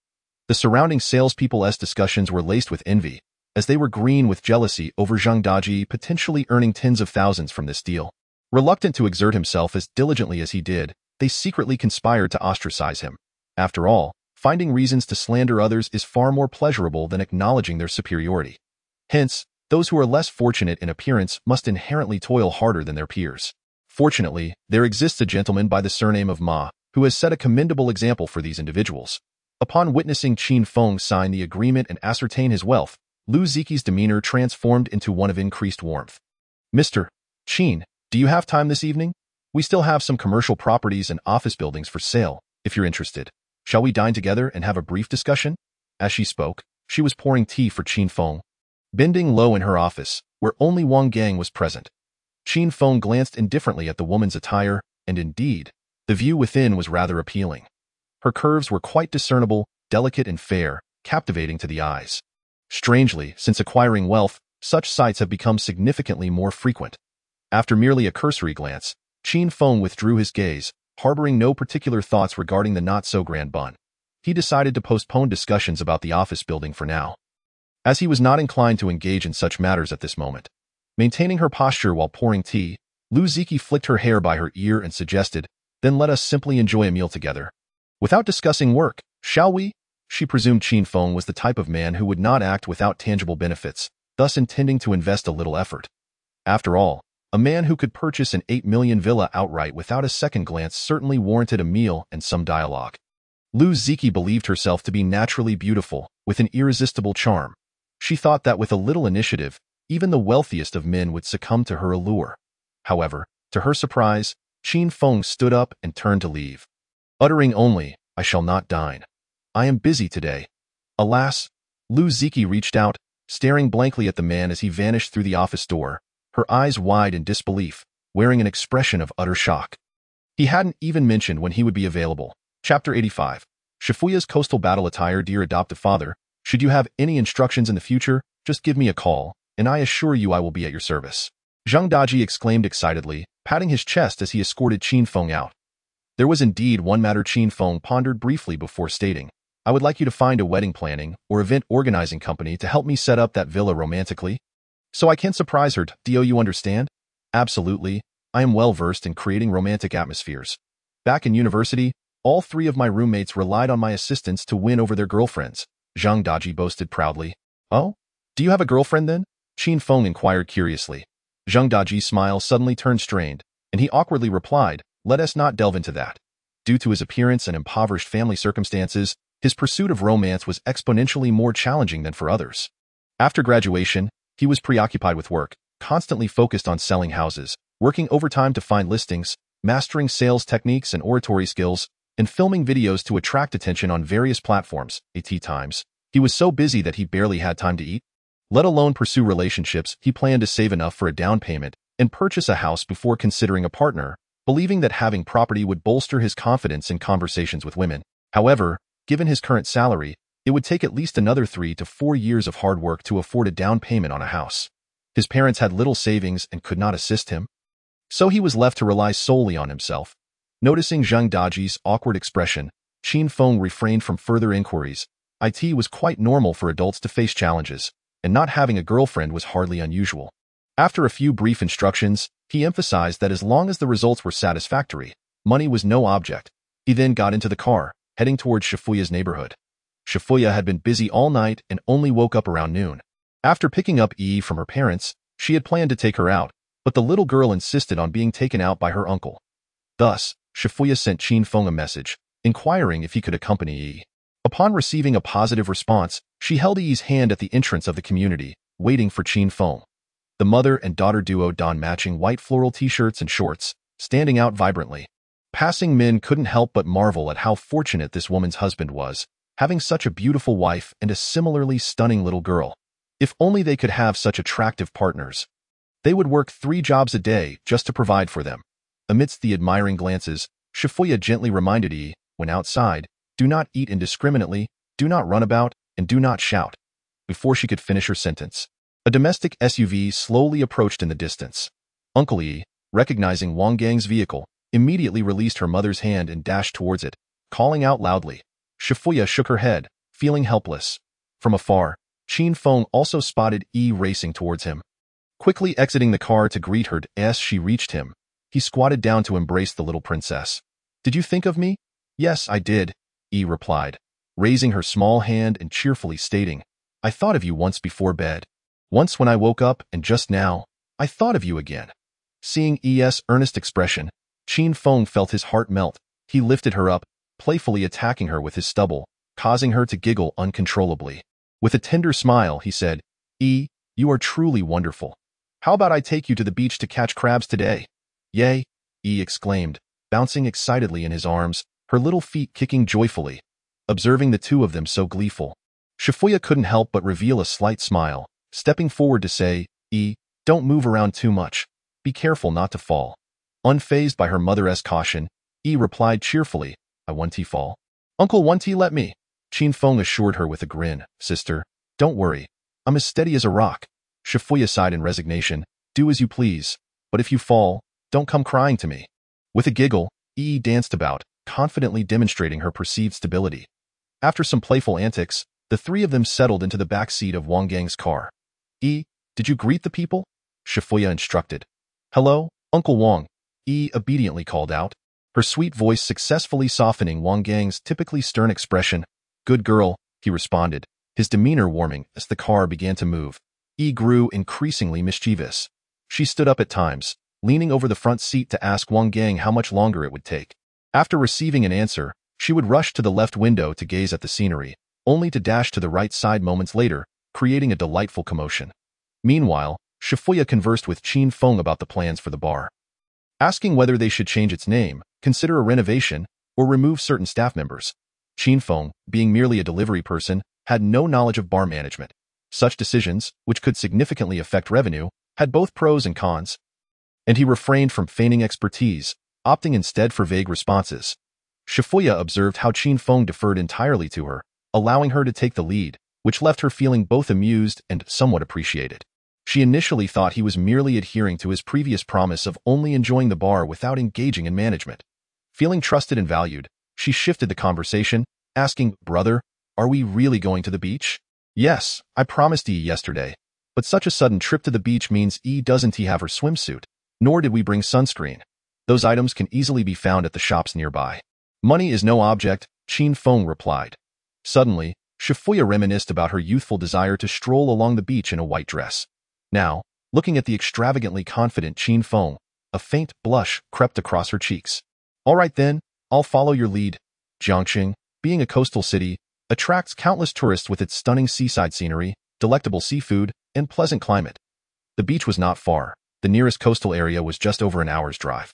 S2: The surrounding salespeople's discussions were laced with envy, as they were green with jealousy over Zheng Daji potentially earning tens of thousands from this deal. Reluctant to exert himself as diligently as he did, they secretly conspired to ostracize him. After all, finding reasons to slander others is far more pleasurable than acknowledging their superiority. Hence, those who are less fortunate in appearance must inherently toil harder than their peers. Fortunately, there exists a gentleman by the surname of Ma, who has set a commendable example for these individuals. Upon witnessing Qin Feng sign the agreement and ascertain his wealth, Luziki's demeanor transformed into one of increased warmth. Mr. Qin, do you have time this evening? We still have some commercial properties and office buildings for sale, if you're interested. Shall we dine together and have a brief discussion? As she spoke, she was pouring tea for Qin Feng. Bending low in her office, where only Wang Gang was present, Qin Feng glanced indifferently at the woman's attire, and indeed, the view within was rather appealing. Her curves were quite discernible, delicate and fair, captivating to the eyes. Strangely, since acquiring wealth, such sights have become significantly more frequent. After merely a cursory glance, Qin Feng withdrew his gaze, harboring no particular thoughts regarding the not-so-grand bun. He decided to postpone discussions about the office building for now, as he was not inclined to engage in such matters at this moment. Maintaining her posture while pouring tea, Luziki flicked her hair by her ear and suggested, Then let us simply enjoy a meal together. Without discussing work, shall we? She presumed Qin Feng was the type of man who would not act without tangible benefits, thus intending to invest a little effort. After all, a man who could purchase an 8 million villa outright without a second glance certainly warranted a meal and some dialogue. Luziki believed herself to be naturally beautiful, with an irresistible charm. She thought that with a little initiative, even the wealthiest of men would succumb to her allure. However, to her surprise, Qin Feng stood up and turned to leave, uttering only, I shall not dine. I am busy today. Alas, Luziki reached out, staring blankly at the man as he vanished through the office door, her eyes wide in disbelief, wearing an expression of utter shock. He hadn't even mentioned when he would be available. Chapter 85. Shifuya's coastal battle attire. Dear adoptive father, should you have any instructions in the future, just give me a call, and I assure you I will be at your service. Zhang Daji exclaimed excitedly, patting his chest as he escorted Qin Feng out. There was indeed one matter Qin Feng pondered briefly before stating, I would like you to find a wedding planning or event organizing company to help me set up that villa romantically. So I can surprise her. Do you understand? Absolutely. I am well versed in creating romantic atmospheres. Back in university, all three of my roommates relied on my assistance to win over their girlfriends, Zhang Daji boasted proudly. Oh? Do you have a girlfriend then? Qin Feng inquired curiously. Zhang Daji's smile suddenly turned strained, and he awkwardly replied, let us not delve into that. Due to his appearance and impoverished family circumstances, his pursuit of romance was exponentially more challenging than for others. After graduation, he was preoccupied with work, constantly focused on selling houses, working overtime to find listings, mastering sales techniques and oratory skills, and filming videos to attract attention on various platforms. At times, he was so busy that he barely had time to eat, let alone pursue relationships. He planned to save enough for a down payment and purchase a house before considering a partner, believing that having property would bolster his confidence in conversations with women. However, given his current salary, it would take at least another 3 to 4 years of hard work to afford a down payment on a house. His parents had little savings and could not assist him, so he was left to rely solely on himself. Noticing Zhang Daji's awkward expression, Qin Feng refrained from further inquiries. It was quite normal for adults to face challenges, and not having a girlfriend was hardly unusual. After a few brief instructions, he emphasized that as long as the results were satisfactory, money was no object. He then got into the car, heading towards Shifuya's neighborhood. Shifuya had been busy all night and only woke up around noon. After picking up Yi from her parents, she had planned to take her out, but the little girl insisted on being taken out by her uncle. Thus, Shifuya sent Qin Feng a message, inquiring if he could accompany Yi. Upon receiving a positive response, she held Yi's hand at the entrance of the community, waiting for Qin Feng. The mother and daughter duo donned matching white floral t-shirts and shorts, standing out vibrantly. Passing men couldn't help but marvel at how fortunate this woman's husband was, having such a beautiful wife and a similarly stunning little girl. If only they could have such attractive partners. They would work 3 jobs a day just to provide for them. Amidst the admiring glances, Shifuya gently reminded Yi, when outside, do not eat indiscriminately, do not run about, and do not shout. Before she could finish her sentence, a domestic SUV slowly approached in the distance. Uncle Yi, recognizing Wang Gang's vehicle, immediately released her mother's hand and dashed towards it, calling out loudly. Shifuya shook her head, feeling helpless. From afar, Qin Feng also spotted Yi racing towards him. Quickly exiting the car to greet her as she reached him, he squatted down to embrace the little princess. Did you think of me? Yes, I did, Yi replied, raising her small hand and cheerfully stating, I thought of you once before bed. Once when I woke up, and just now, I thought of you again. Seeing Yi's earnest expression, Qin Feng felt his heart melt. He lifted her up, playfully attacking her with his stubble, causing her to giggle uncontrollably. With a tender smile, he said, Yi, you are truly wonderful. How about I take you to the beach to catch crabs today? Yay, Yi exclaimed, bouncing excitedly in his arms, her little feet kicking joyfully. Observing the two of them so gleeful, Shifuya couldn't help but reveal a slight smile, stepping forward to say, Yi, don't move around too much. Be careful not to fall. Unfazed by her mother's caution, Yi replied cheerfully, I won't fall. Uncle won't let me. Qin Feng assured her with a grin, Sister, don't worry. I'm as steady as a rock. Shifuya sighed in resignation, do as you please, but if you fall, don't come crying to me. With a giggle, Yi danced about, confidently demonstrating her perceived stability. After some playful antics, the 3 of them settled into the back seat of Wang Gang's car. Yi, did you greet the people? Shifuya instructed. Hello, Uncle Wang, Yi obediently called out, her sweet voice successfully softening Wang Gang's typically stern expression. Good girl, he responded, his demeanor warming as the car began to move. Yi grew increasingly mischievous. She stood up at times, leaning over the front seat to ask Wang Gang how much longer it would take. After receiving an answer, she would rush to the left window to gaze at the scenery, only to dash to the right side moments later, creating a delightful commotion. Meanwhile, Shifuya conversed with Qin Feng about the plans for the bar, asking whether they should change its name, consider a renovation, or remove certain staff members. Qin Feng, being merely a delivery person, had no knowledge of bar management, Such decisions, which could significantly affect revenue, had both pros and cons, and he refrained from feigning expertise, opting instead for vague responses. Shifuya observed how Qin Feng deferred entirely to her, allowing her to take the lead, which left her feeling both amused and somewhat appreciated. She initially thought he was merely adhering to his previous promise of only enjoying the bar without engaging in management. Feeling trusted and valued, she shifted the conversation, asking, "Brother, are we really going to the beach?" "Yes, I promised E yesterday, but such a sudden trip to the beach means E doesn't have her swimsuit, nor did we bring sunscreen. Those items can easily be found at the shops nearby." "Money is no object," Qin Feng replied. Suddenly, Shifuya reminisced about her youthful desire to stroll along the beach in a white dress. Now, looking at the extravagantly confident Qin Feng, a faint blush crept across her cheeks. "All right then, I'll follow your lead." Jiangxing, being a coastal city, attracts countless tourists with its stunning seaside scenery, delectable seafood, and pleasant climate. The beach was not far. The nearest coastal area was just over an hour's drive,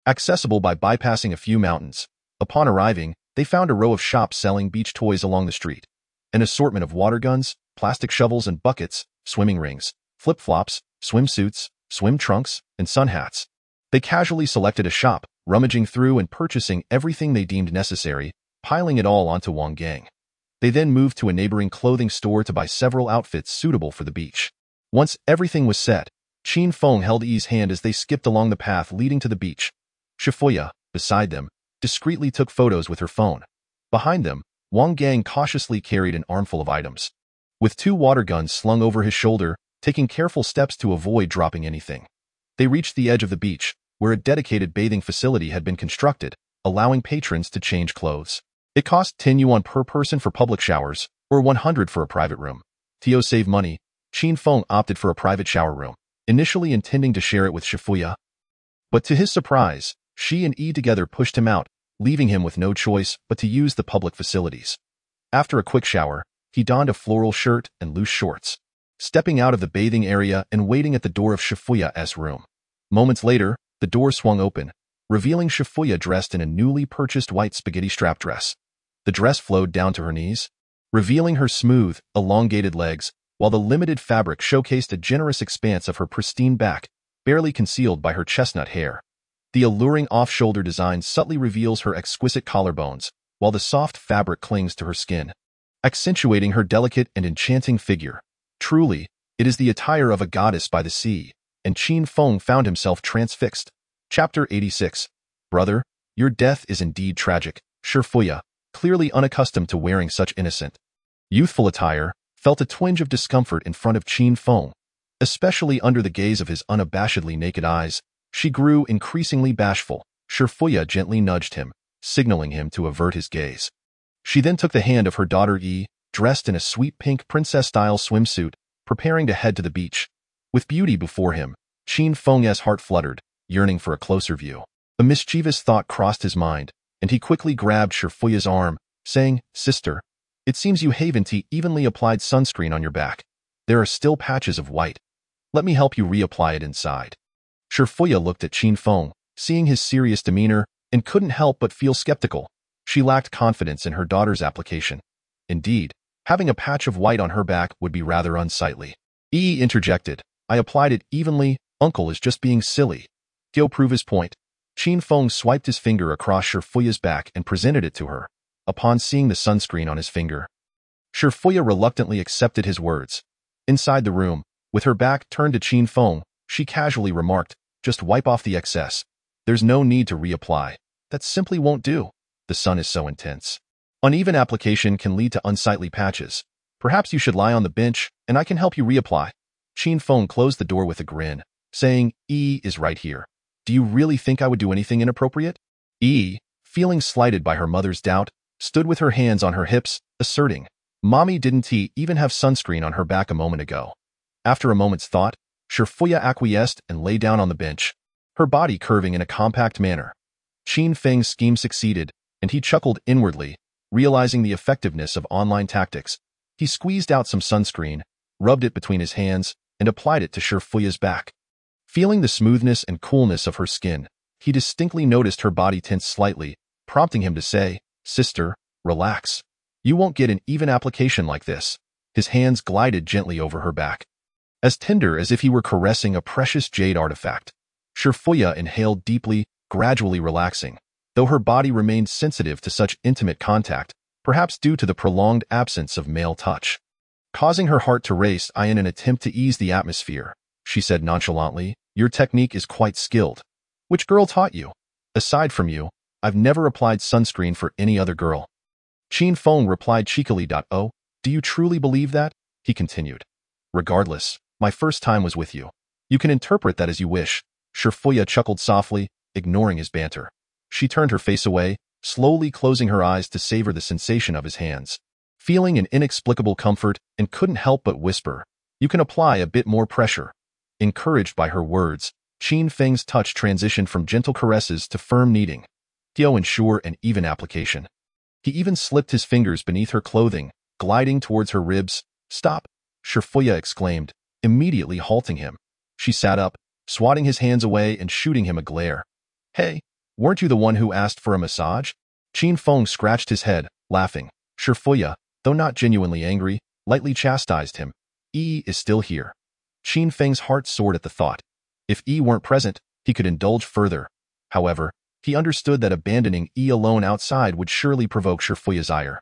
S2: accessible by bypassing a few mountains. Upon arriving, they found a row of shops selling beach toys along the street. An assortment of water guns, plastic shovels and buckets, swimming rings, flip-flops, swimsuits, swim trunks, and sun hats. They casually selected a shop, rummaging through and purchasing everything they deemed necessary, piling it all onto Wang Gang. They then moved to a neighboring clothing store to buy several outfits suitable for the beach. Once everything was set, Qin Feng held Yi's hand as they skipped along the path leading to the beach. Shifuya, beside them, discreetly took photos with her phone. Behind them, Wang Gang cautiously carried an armful of items. With 2 water guns slung over his shoulder, taking careful steps to avoid dropping anything. They reached the edge of the beach, where a dedicated bathing facility had been constructed, allowing patrons to change clothes. It cost 10 yuan per person for public showers, or 100 for a private room. To save money, Qin Feng opted for a private shower room, initially intending to share it with Shifuya. But to his surprise, she and Yi together pushed him out, leaving him with no choice but to use the public facilities. After a quick shower, he donned a floral shirt and loose shorts, stepping out of the bathing area and waiting at the door of Shifuya's room. Moments later, the door swung open, revealing Shifuya dressed in a newly purchased white spaghetti strap dress. The dress flowed down to her knees, revealing her smooth, elongated legs, while the limited fabric showcased a generous expanse of her pristine back, barely concealed by her chestnut hair. The alluring off-shoulder design subtly reveals her exquisite collarbones, while the soft fabric clings to her skin, accentuating her delicate and enchanting figure. Truly, it is the attire of a goddess by the sea, and Qin Feng found himself transfixed. Chapter 86. Brother, your death is indeed tragic. Shifuya, clearly unaccustomed to wearing such innocent, youthful attire, felt a twinge of discomfort in front of Qin Feng. Especially under the gaze of his unabashedly naked eyes, she grew increasingly bashful. Shifuya gently nudged him, signaling him to avert his gaze. She then took the hand of her daughter Yi, dressed in a sweet pink princess-style swimsuit, preparing to head to the beach. With beauty before him, Qin Feng's heart fluttered, yearning for a closer view. A mischievous thought crossed his mind, and he quickly grabbed Shifuya's arm, saying, "Sister, it seems you haven't evenly applied sunscreen on your back. There are still patches of white. Let me help you reapply it inside." Shifuya looked at Qin Feng, seeing his serious demeanor, and couldn't help but feel skeptical. She lacked confidence in her daughter's application. Indeed, having a patch of white on her back would be rather unsightly. Yi interjected, "I applied it evenly, uncle is just being silly." He'll prove his point. Qin Feng swiped his finger across Shifuya's back and presented it to her. Upon seeing the sunscreen on his finger, Shifuya reluctantly accepted his words. Inside the room, with her back turned to Qin Feng, she casually remarked, "Just wipe off the excess. There's no need to reapply. That simply won't do. The sun is so intense. Uneven application can lead to unsightly patches. Perhaps you should lie on the bench, and I can help you reapply." Qin Feng closed the door with a grin, saying, "E is right here. Do you really think I would do anything inappropriate?" E, feeling slighted by her mother's doubt, stood with her hands on her hips, asserting, "Mommy didn't even have sunscreen on her back a moment ago." After a moment's thought, Shifuya acquiesced and lay down on the bench, her body curving in a compact manner. Qin Feng's scheme succeeded, and he chuckled inwardly, realizing the effectiveness of online tactics. He squeezed out some sunscreen, rubbed it between his hands, and applied it to Shifuya's back. Feeling the smoothness and coolness of her skin, he distinctly noticed her body tense slightly, prompting him to say, "Sister, relax. You won't get an even application like this." His hands glided gently over her back, as tender as if he were caressing a precious jade artifact. Shifuya inhaled deeply, gradually relaxing, though her body remained sensitive to such intimate contact, perhaps due to the prolonged absence of male touch. Causing her heart to race in an attempt to ease the atmosphere, she said nonchalantly, "Your technique is quite skilled. Which girl taught you? Aside from you, I've never applied sunscreen for any other girl." Qin Feng replied cheekily. "Oh, do you truly believe that?" he continued. "Regardless, my first time was with you. You can interpret that as you wish." Shifuya chuckled softly, ignoring his banter. She turned her face away, slowly closing her eyes to savor the sensation of his hands, feeling an inexplicable comfort, and couldn't help but whisper, "You can apply a bit more pressure." Encouraged by her words, Qin Feng's touch transitioned from gentle caresses to firm kneading, to ensure an even application. He even slipped his fingers beneath her clothing, gliding towards her ribs. "Stop!" Shifuya exclaimed, immediately halting him. She sat up, swatting his hands away and shooting him a glare. "Hey, weren't you the one who asked for a massage?" Qin Feng scratched his head, laughing. Shifuya, though not genuinely angry, lightly chastised him. "Yi is still here." Qin Feng's heart soared at the thought. If Yi weren't present, he could indulge further. However, he understood that abandoning Yi alone outside would surely provoke Shifuya's ire.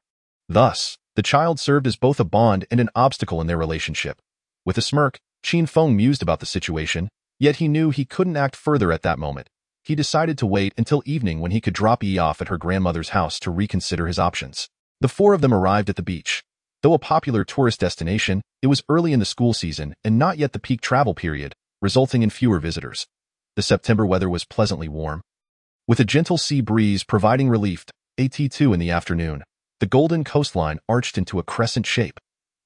S2: Thus, the child served as both a bond and an obstacle in their relationship. With a smirk, Qin Feng mused about the situation, yet he knew he couldn't act further at that moment. He decided to wait until evening when he could drop Yi off at her grandmother's house to reconsider his options. The four of them arrived at the beach. Though a popular tourist destination, it was early in the school season and not yet the peak travel period, resulting in fewer visitors. The September weather was pleasantly warm, with a gentle sea breeze providing relief. At 2 in the afternoon, the golden coastline arched into a crescent shape.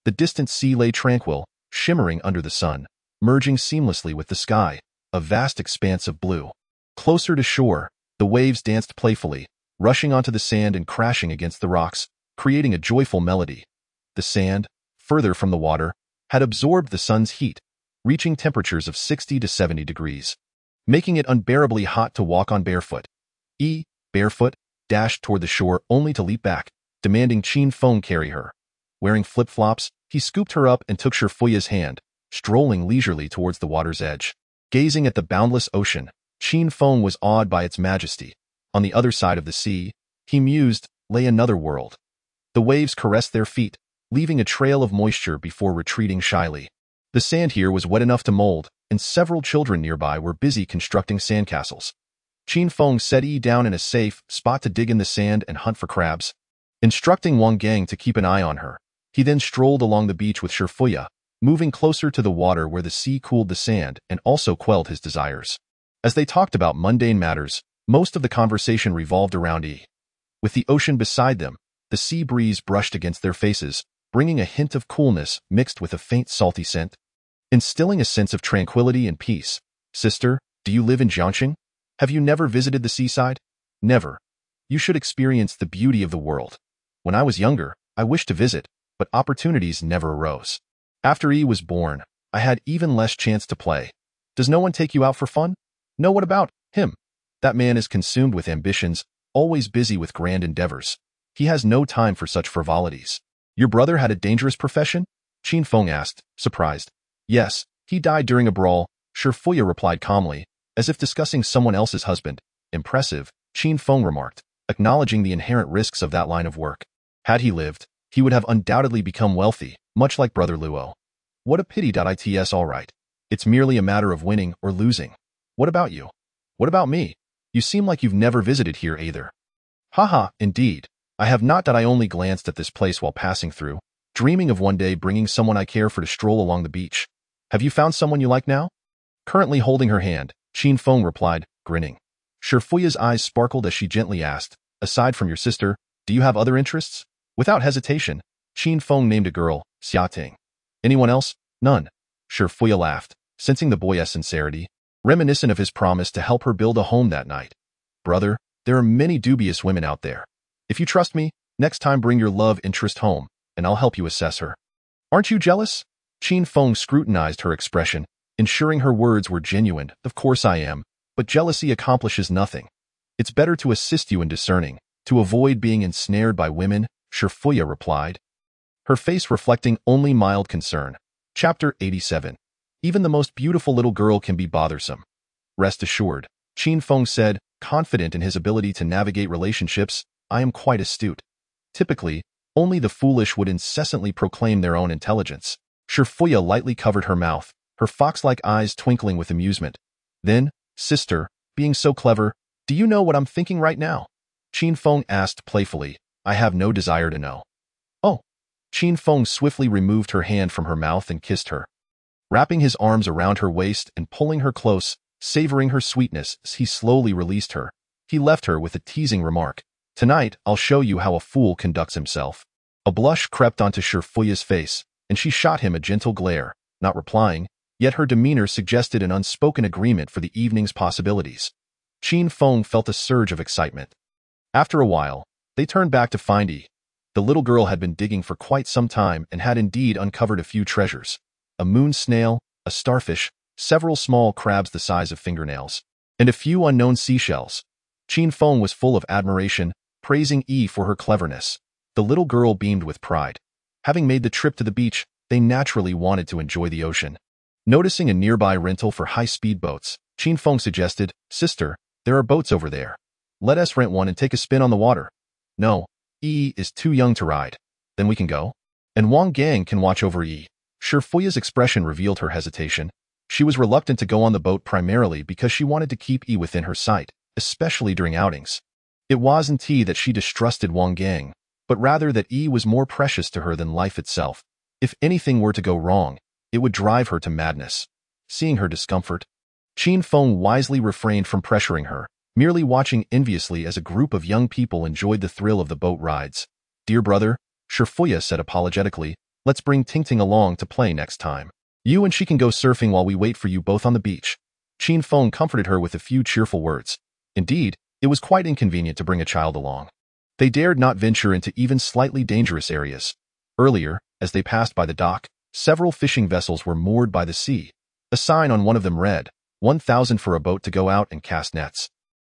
S2: The distant sea lay tranquil, shimmering under the sun, merging seamlessly with the sky, a vast expanse of blue. Closer to shore, the waves danced playfully, rushing onto the sand and crashing against the rocks, creating a joyful melody. The sand, further from the water, had absorbed the sun's heat, reaching temperatures of 60 to 70 degrees, making it unbearably hot to walk on barefoot. Yi, barefoot, dashed toward the shore only to leap back, demanding Qin Feng carry her. Wearing flip-flops, he scooped her up and took Shifuya's hand, strolling leisurely towards the water's edge. Gazing at the boundless ocean, Qin Feng was awed by its majesty. On the other side of the sea, he mused, lay another world. The waves caressed their feet, leaving a trail of moisture before retreating shyly. The sand here was wet enough to mold, and several children nearby were busy constructing sandcastles. Qin Feng set Yi down in a safe spot to dig in the sand and hunt for crabs, instructing Wang Gang to keep an eye on her. He then strolled along the beach with Shifuya, moving closer to the water where the sea cooled the sand and also quelled his desires. As they talked about mundane matters, most of the conversation revolved around Yi. With the ocean beside them, the sea breeze brushed against their faces, bringing a hint of coolness mixed with a faint salty scent, instilling a sense of tranquility and peace. "Sister, do you live in Jiangxing? Have you never visited the seaside?" "Never. You should experience the beauty of the world. When I was younger, I wished to visit, but opportunities never arose. After Yi was born, I had even less chance to play. Does no one take you out for fun?" "No, what about him?" "That man is consumed with ambitions, always busy with grand endeavors. He has no time for such frivolities." "Your brother had a dangerous profession?" Qin Feng asked, surprised. "Yes, he died during a brawl," Shifuya replied calmly, as if discussing someone else's husband. "Impressive," Qin Feng remarked, acknowledging the inherent risks of that line of work. Had he lived, he would have undoubtedly become wealthy, much like Brother Luo. "What a pity. It's all right. It's merely a matter of winning or losing. What about you?" "What about me? You seem like you've never visited here either." "Haha, indeed. I have not. I only glanced at this place while passing through, dreaming of one day bringing someone I care for to stroll along the beach." "Have you found someone you like now?" Currently holding her hand, Qin Feng replied, grinning. Shifuya's eyes sparkled as she gently asked, "Aside from your sister, do you have other interests?" Without hesitation, Qin Feng named a girl, Xiating. "Anyone else?" "None." Shifuya laughed, sensing the boy's sincerity, reminiscent of his promise to help her build a home that night. "Brother, there are many dubious women out there. If you trust me, next time bring your love interest home, and I'll help you assess her." "Aren't you jealous?" Qin Feng scrutinized her expression, ensuring her words were genuine. "Of course I am, but jealousy accomplishes nothing. It's better to assist you in discerning, to avoid being ensnared by women," Shifuya replied. her face reflecting only mild concern. Chapter 87. Even the most beautiful little girl can be bothersome. Rest assured, Qin Feng said, confident in his ability to navigate relationships, I am quite astute. Typically, only the foolish would incessantly proclaim their own intelligence. Shifuya lightly covered her mouth, her fox-like eyes twinkling with amusement. Then, sister, being so clever, do you know what I'm thinking right now? Qin Feng asked playfully. I have no desire to know. Oh. Qin Feng swiftly removed her hand from her mouth and kissed her. Wrapping his arms around her waist and pulling her close, savoring her sweetness as he slowly released her, he left her with a teasing remark. Tonight, I'll show you how a fool conducts himself. A blush crept onto Shifuya's face, and she shot him a gentle glare, not replying, yet her demeanor suggested an unspoken agreement for the evening's possibilities. Qin Feng felt a surge of excitement. After a while, they turned back to find Yi. The little girl had been digging for quite some time and had indeed uncovered a few treasures. A moon snail, a starfish, several small crabs the size of fingernails, and a few unknown seashells. Qin Feng was full of admiration, praising Yi for her cleverness. The little girl beamed with pride. Having made the trip to the beach, they naturally wanted to enjoy the ocean. Noticing a nearby rental for high-speed boats, Qin Feng suggested, Sister, there are boats over there. Let us rent one and take a spin on the water. No, Yi is too young to ride. Then we can go. And Wang Gang can watch over Yi. Shifuya's expression revealed her hesitation. She was reluctant to go on the boat primarily because she wanted to keep Yi within her sight, especially during outings. It wasn't that she distrusted Wang Gang, but rather that Yi was more precious to her than life itself. If anything were to go wrong, it would drive her to madness. Seeing her discomfort, Qin Feng wisely refrained from pressuring her, merely watching enviously as a group of young people enjoyed the thrill of the boat rides. Dear brother, Shifuya said apologetically, let's bring Tingting along to play next time. You and she can go surfing while we wait for you both on the beach. Qin Feng comforted her with a few cheerful words. Indeed, it was quite inconvenient to bring a child along. They dared not venture into even slightly dangerous areas. Earlier, as they passed by the dock, several fishing vessels were moored by the sea. A sign on one of them read, 1,000 for a boat to go out and cast nets.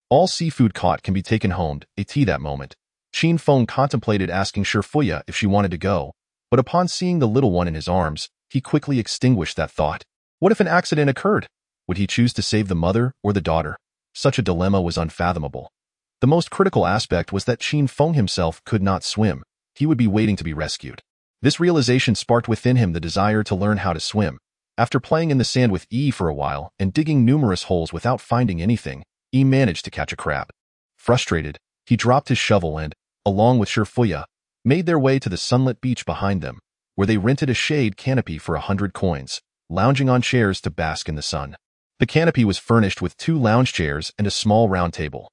S2: All seafood caught can be taken home. That moment, Qin Feng contemplated asking Shifuya if she wanted to go, but upon seeing the little one in his arms, he quickly extinguished that thought. What if an accident occurred? Would he choose to save the mother or the daughter? Such a dilemma was unfathomable. The most critical aspect was that Qin Feng himself could not swim. He would be waiting to be rescued. This realization sparked within him the desire to learn how to swim. After playing in the sand with Yi for a while and digging numerous holes without finding anything, Yi managed to catch a crab. Frustrated, he dropped his shovel and, along with Shifuya, made their way to the sunlit beach behind them, where they rented a shade canopy for 100 coins, lounging on chairs to bask in the sun. The canopy was furnished with 2 lounge chairs and a small round table.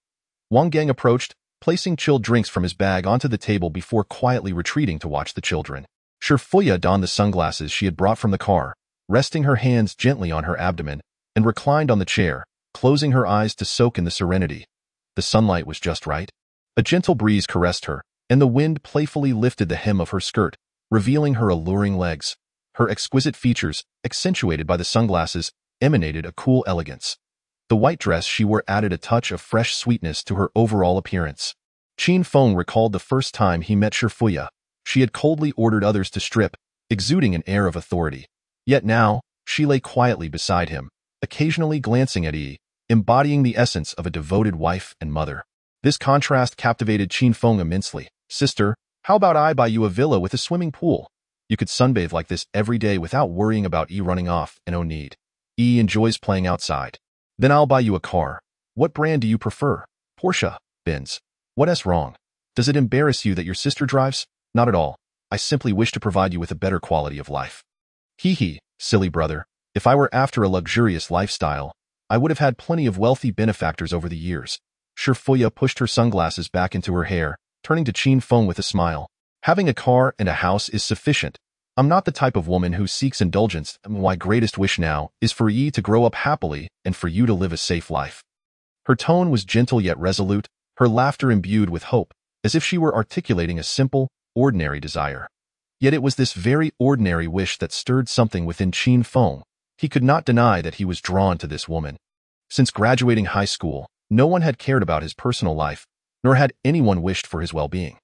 S2: Wang Gang approached, placing chilled drinks from his bag onto the table before quietly retreating to watch the children. Shifuya donned the sunglasses she had brought from the car, resting her hands gently on her abdomen, and reclined on the chair, closing her eyes to soak in the serenity. The sunlight was just right. A gentle breeze caressed her, and the wind playfully lifted the hem of her skirt, revealing her alluring legs. Her exquisite features, accentuated by the sunglasses, emanated a cool elegance. The white dress she wore added a touch of fresh sweetness to her overall appearance. Qin Feng recalled the first time he met Shifuya. She had coldly ordered others to strip, exuding an air of authority. Yet now, she lay quietly beside him, occasionally glancing at Yi, embodying the essence of a devoted wife and mother. This contrast captivated Qin Feng immensely. Sister, how about I buy you a villa with a swimming pool? You could sunbathe like this every day without worrying about Yi running off and no need. Yi enjoys playing outside. Then I'll buy you a car. What brand do you prefer? Porsche, Benz. What's wrong? Does it embarrass you that your sister drives? Not at all. I simply wish to provide you with a better quality of life. Hee hee, silly brother. If I were after a luxurious lifestyle, I would have had plenty of wealthy benefactors over the years. Shifuya pushed her sunglasses back into her hair, turning to Qin Feng with a smile. Having a car and a house is sufficient. I'm not the type of woman who seeks indulgence. My greatest wish now is for Yi to grow up happily and for you to live a safe life. Her tone was gentle yet resolute, her laughter imbued with hope, as if she were articulating a simple, ordinary desire. Yet it was this very ordinary wish that stirred something within Qin Feng. He could not deny that he was drawn to this woman. Since graduating high school, no one had cared about his personal life, nor had anyone wished for his well-being.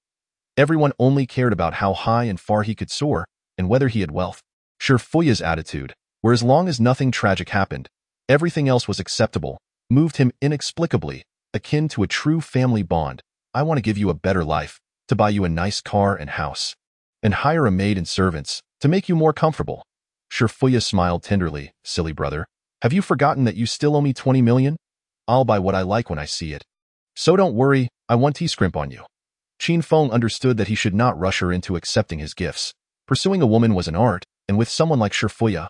S2: Everyone only cared about how high and far he could soar and whether he had wealth. Shifuya's attitude, where as long as nothing tragic happened, everything else was acceptable, moved him inexplicably, akin to a true family bond. I want to give you a better life, to buy you a nice car and house, and hire a maid and servants to make you more comfortable. Shifuya smiled tenderly. Silly brother, have you forgotten that you still owe me 20 million? I'll buy what I like when I see it. So don't worry, I won't scrimp on you. Qin Feng understood that he should not rush her into accepting his gifts. Pursuing a woman was an art, and with someone like Shifuya,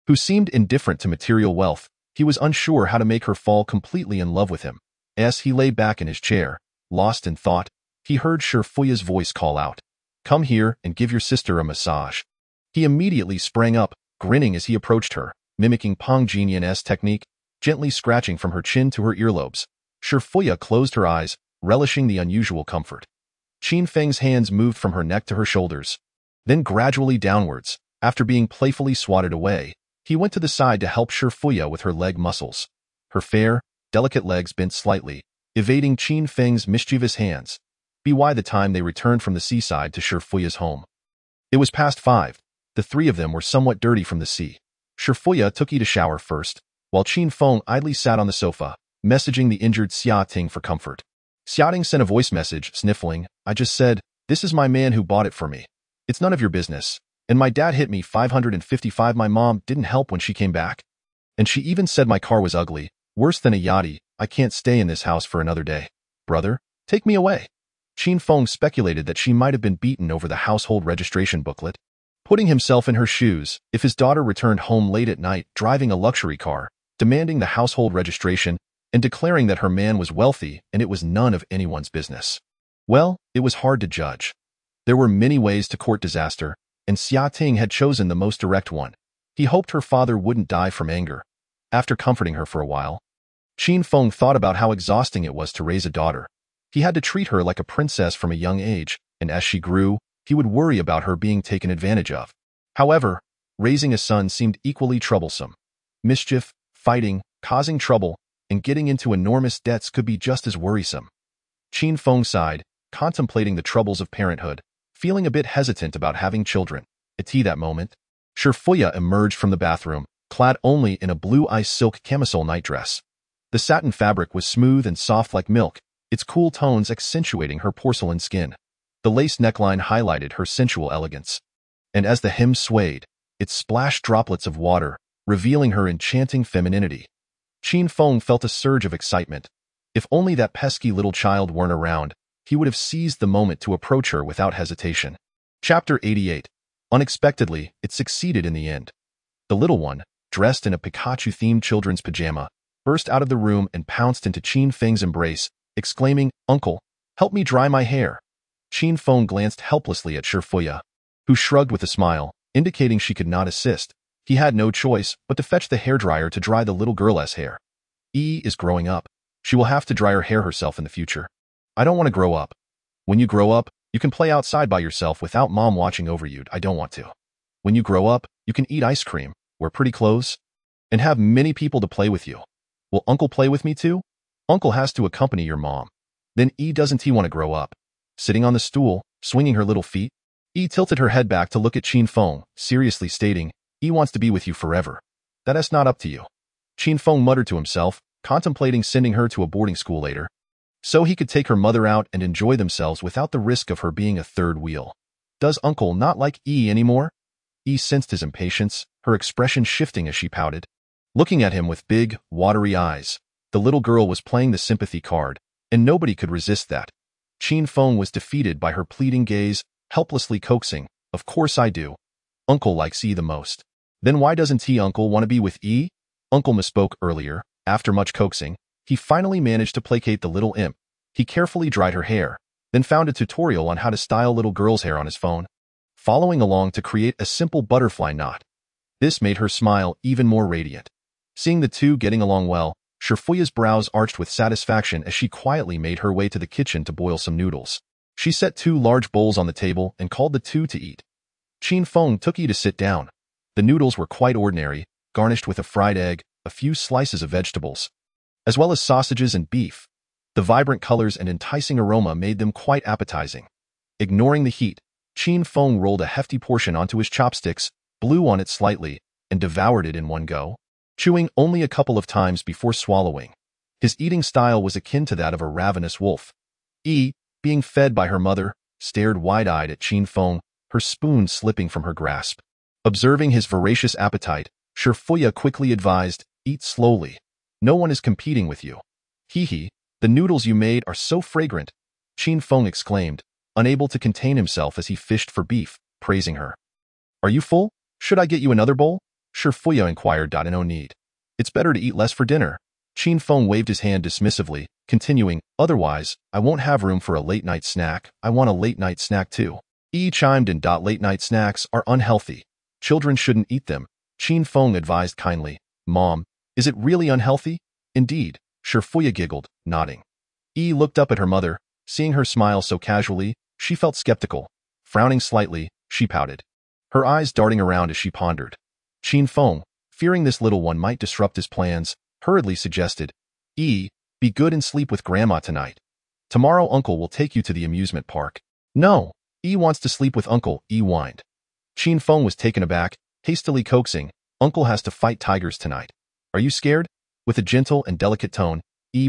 S2: who seemed indifferent to material wealth, he was unsure how to make her fall completely in love with him. As he lay back in his chair, lost in thought, he heard Shifuya's voice call out, "Come here and give your sister a massage." He immediately sprang up, grinning as he approached her, mimicking Pang Jinyan's technique, gently scratching from her chin to her earlobes. Shifuya closed her eyes, relishing the unusual comfort. Qin Feng's hands moved from her neck to her shoulders, then gradually downwards. After being playfully swatted away, he went to the side to help Shifuya with her leg muscles. Her fair, delicate legs bent slightly, evading Qin Feng's mischievous hands. By the time they returned from the seaside to Shifuya's home, it was past 5. The three of them were somewhat dirty from the sea. Shifuya took to shower first, while Qin Feng idly sat on the sofa, messaging the injured Xiating for comfort. Xiating sent a voice message, sniffling, "I just said, this is my man who bought it for me. It's none of your business. And my dad hit me 555. My mom didn't help when she came back. And she even said my car was ugly, worse than a yachty. I can't stay in this house for another day. Brother, take me away." Qin Feng speculated that she might have been beaten over the household registration booklet. Putting himself in her shoes, if his daughter returned home late at night driving a luxury car, demanding the household registration, and declaring that her man was wealthy and it was none of anyone's business. Well, it was hard to judge. There were many ways to court disaster, and Xiating had chosen the most direct one. He hoped her father wouldn't die from anger. After comforting her for a while, Qin Feng thought about how exhausting it was to raise a daughter. He had to treat her like a princess from a young age, and as she grew, he would worry about her being taken advantage of. However, raising a son seemed equally troublesome. Mischief, fighting, causing trouble, and getting into enormous debts could be just as worrisome. Qin Feng sighed, contemplating the troubles of parenthood, feeling a bit hesitant about having children. At that moment, Shifuya emerged from the bathroom, clad only in a blue ice silk camisole nightdress. The satin fabric was smooth and soft like milk, its cool tones accentuating her porcelain skin. The lace neckline highlighted her sensual elegance. And as the hem swayed, it splashed droplets of water, revealing her enchanting femininity. Qin Feng felt a surge of excitement. If only that pesky little child weren't around, he would have seized the moment to approach her without hesitation. Chapter 88. Unexpectedly, it succeeded in the end. The little one, dressed in a Pikachu-themed children's pajama, burst out of the room and pounced into Qin Feng's embrace, exclaiming, "Uncle, help me dry my hair." Qin Feng glanced helplessly at Shifuya, who shrugged with a smile, indicating she could not assist. He had no choice but to fetch the hairdryer to dry the little girl's hair. Is growing up. She will have to dry her hair herself in the future. I don't want to grow up. When you grow up, you can play outside by yourself without mom watching over you. I don't want to. When you grow up, you can eat ice cream, wear pretty clothes, and have many people to play with you. Will Uncle play with me too? Uncle has to accompany your mom. Then doesn't he want to grow up? Sitting on the stool, swinging her little feet, tilted her head back to look at Qin Feng, seriously stating, wants to be with you forever. That's not up to you. Qin Feng muttered to himself, contemplating sending her to a boarding school later, so he could take her mother out and enjoy themselves without the risk of her being a third wheel. Does Uncle not like anymore? Sensed his impatience, her expression shifting as she pouted. Looking at him with big, watery eyes, the little girl was playing the sympathy card, and nobody could resist that. Qin Feng was defeated by her pleading gaze, helplessly coaxing, "Of course I do. Uncle likes the most. Then why doesn't Uncle want to be with Uncle misspoke earlier. After much coaxing, he finally managed to placate the little imp. He carefully dried her hair, then found a tutorial on how to style little girl's hair on his phone, following along to create a simple butterfly knot. This made her smile even more radiant. Seeing the two getting along well, Shifuya's brows arched with satisfaction as she quietly made her way to the kitchen to boil some noodles. She set 2 large bowls on the table and called the two to eat. Qin Feng took to sit down. The noodles were quite ordinary, garnished with a fried egg, a few slices of vegetables, as well as sausages and beef. The vibrant colors and enticing aroma made them quite appetizing. Ignoring the heat, Qin Feng rolled a hefty portion onto his chopsticks, blew on it slightly, and devoured it in one go, chewing only a couple of times before swallowing. His eating style was akin to that of a ravenous wolf. Being fed by her mother, stared wide-eyed at Qin Feng, her spoon slipping from her grasp. Observing his voracious appetite, Shifuya quickly advised, "Eat slowly. No one is competing with you." "Hee, the noodles you made are so fragrant," Qin Feng exclaimed, unable to contain himself as he fished for beef, praising her. "Are you full? Should I get you another bowl?" Shifuya inquired. "No need. It's better to eat less for dinner." Qin Feng waved his hand dismissively, continuing, "Otherwise, I won't have room for a late-night snack. I want a late-night snack too." Chimed in. "Late-night snacks are unhealthy. Children shouldn't eat them," Qin Feng advised kindly. "Mom, is it really unhealthy?" "Indeed," Shifuya giggled, nodding. Looked up at her mother. Seeing her smile so casually, she felt skeptical. Frowning slightly, she pouted, her eyes darting around as she pondered. Qin Feng, fearing this little one might disrupt his plans, hurriedly suggested, Be good and sleep with Grandma tonight. Tomorrow Uncle will take you to the amusement park." "No, wants to sleep with Uncle," whined. Qin Feng was taken aback, hastily coaxing, "Uncle has to fight tigers tonight. Are you scared?" With a gentle and delicate tone,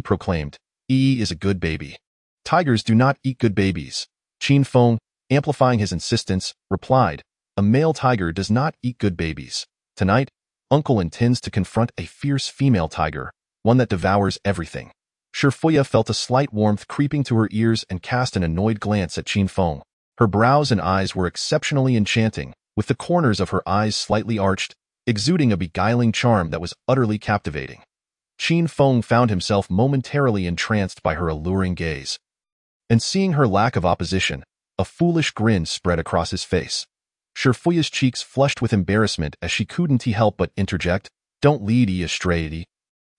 S2: proclaimed, is a good baby." "Tigers do not eat good babies," Qin Feng, amplifying his insistence, replied, "A male tiger does not eat good babies. Tonight, Uncle intends to confront a fierce female tiger, one that devours everything." Shifuya felt a slight warmth creeping to her ears and cast an annoyed glance at Qin Feng. Her brows and eyes were exceptionally enchanting, with the corners of her eyes slightly arched, exuding a beguiling charm that was utterly captivating. Qin Feng found himself momentarily entranced by her alluring gaze. And seeing her lack of opposition, a foolish grin spread across his face. Shifuya's cheeks flushed with embarrassment as she couldn't help but interject, "Don't lead astray."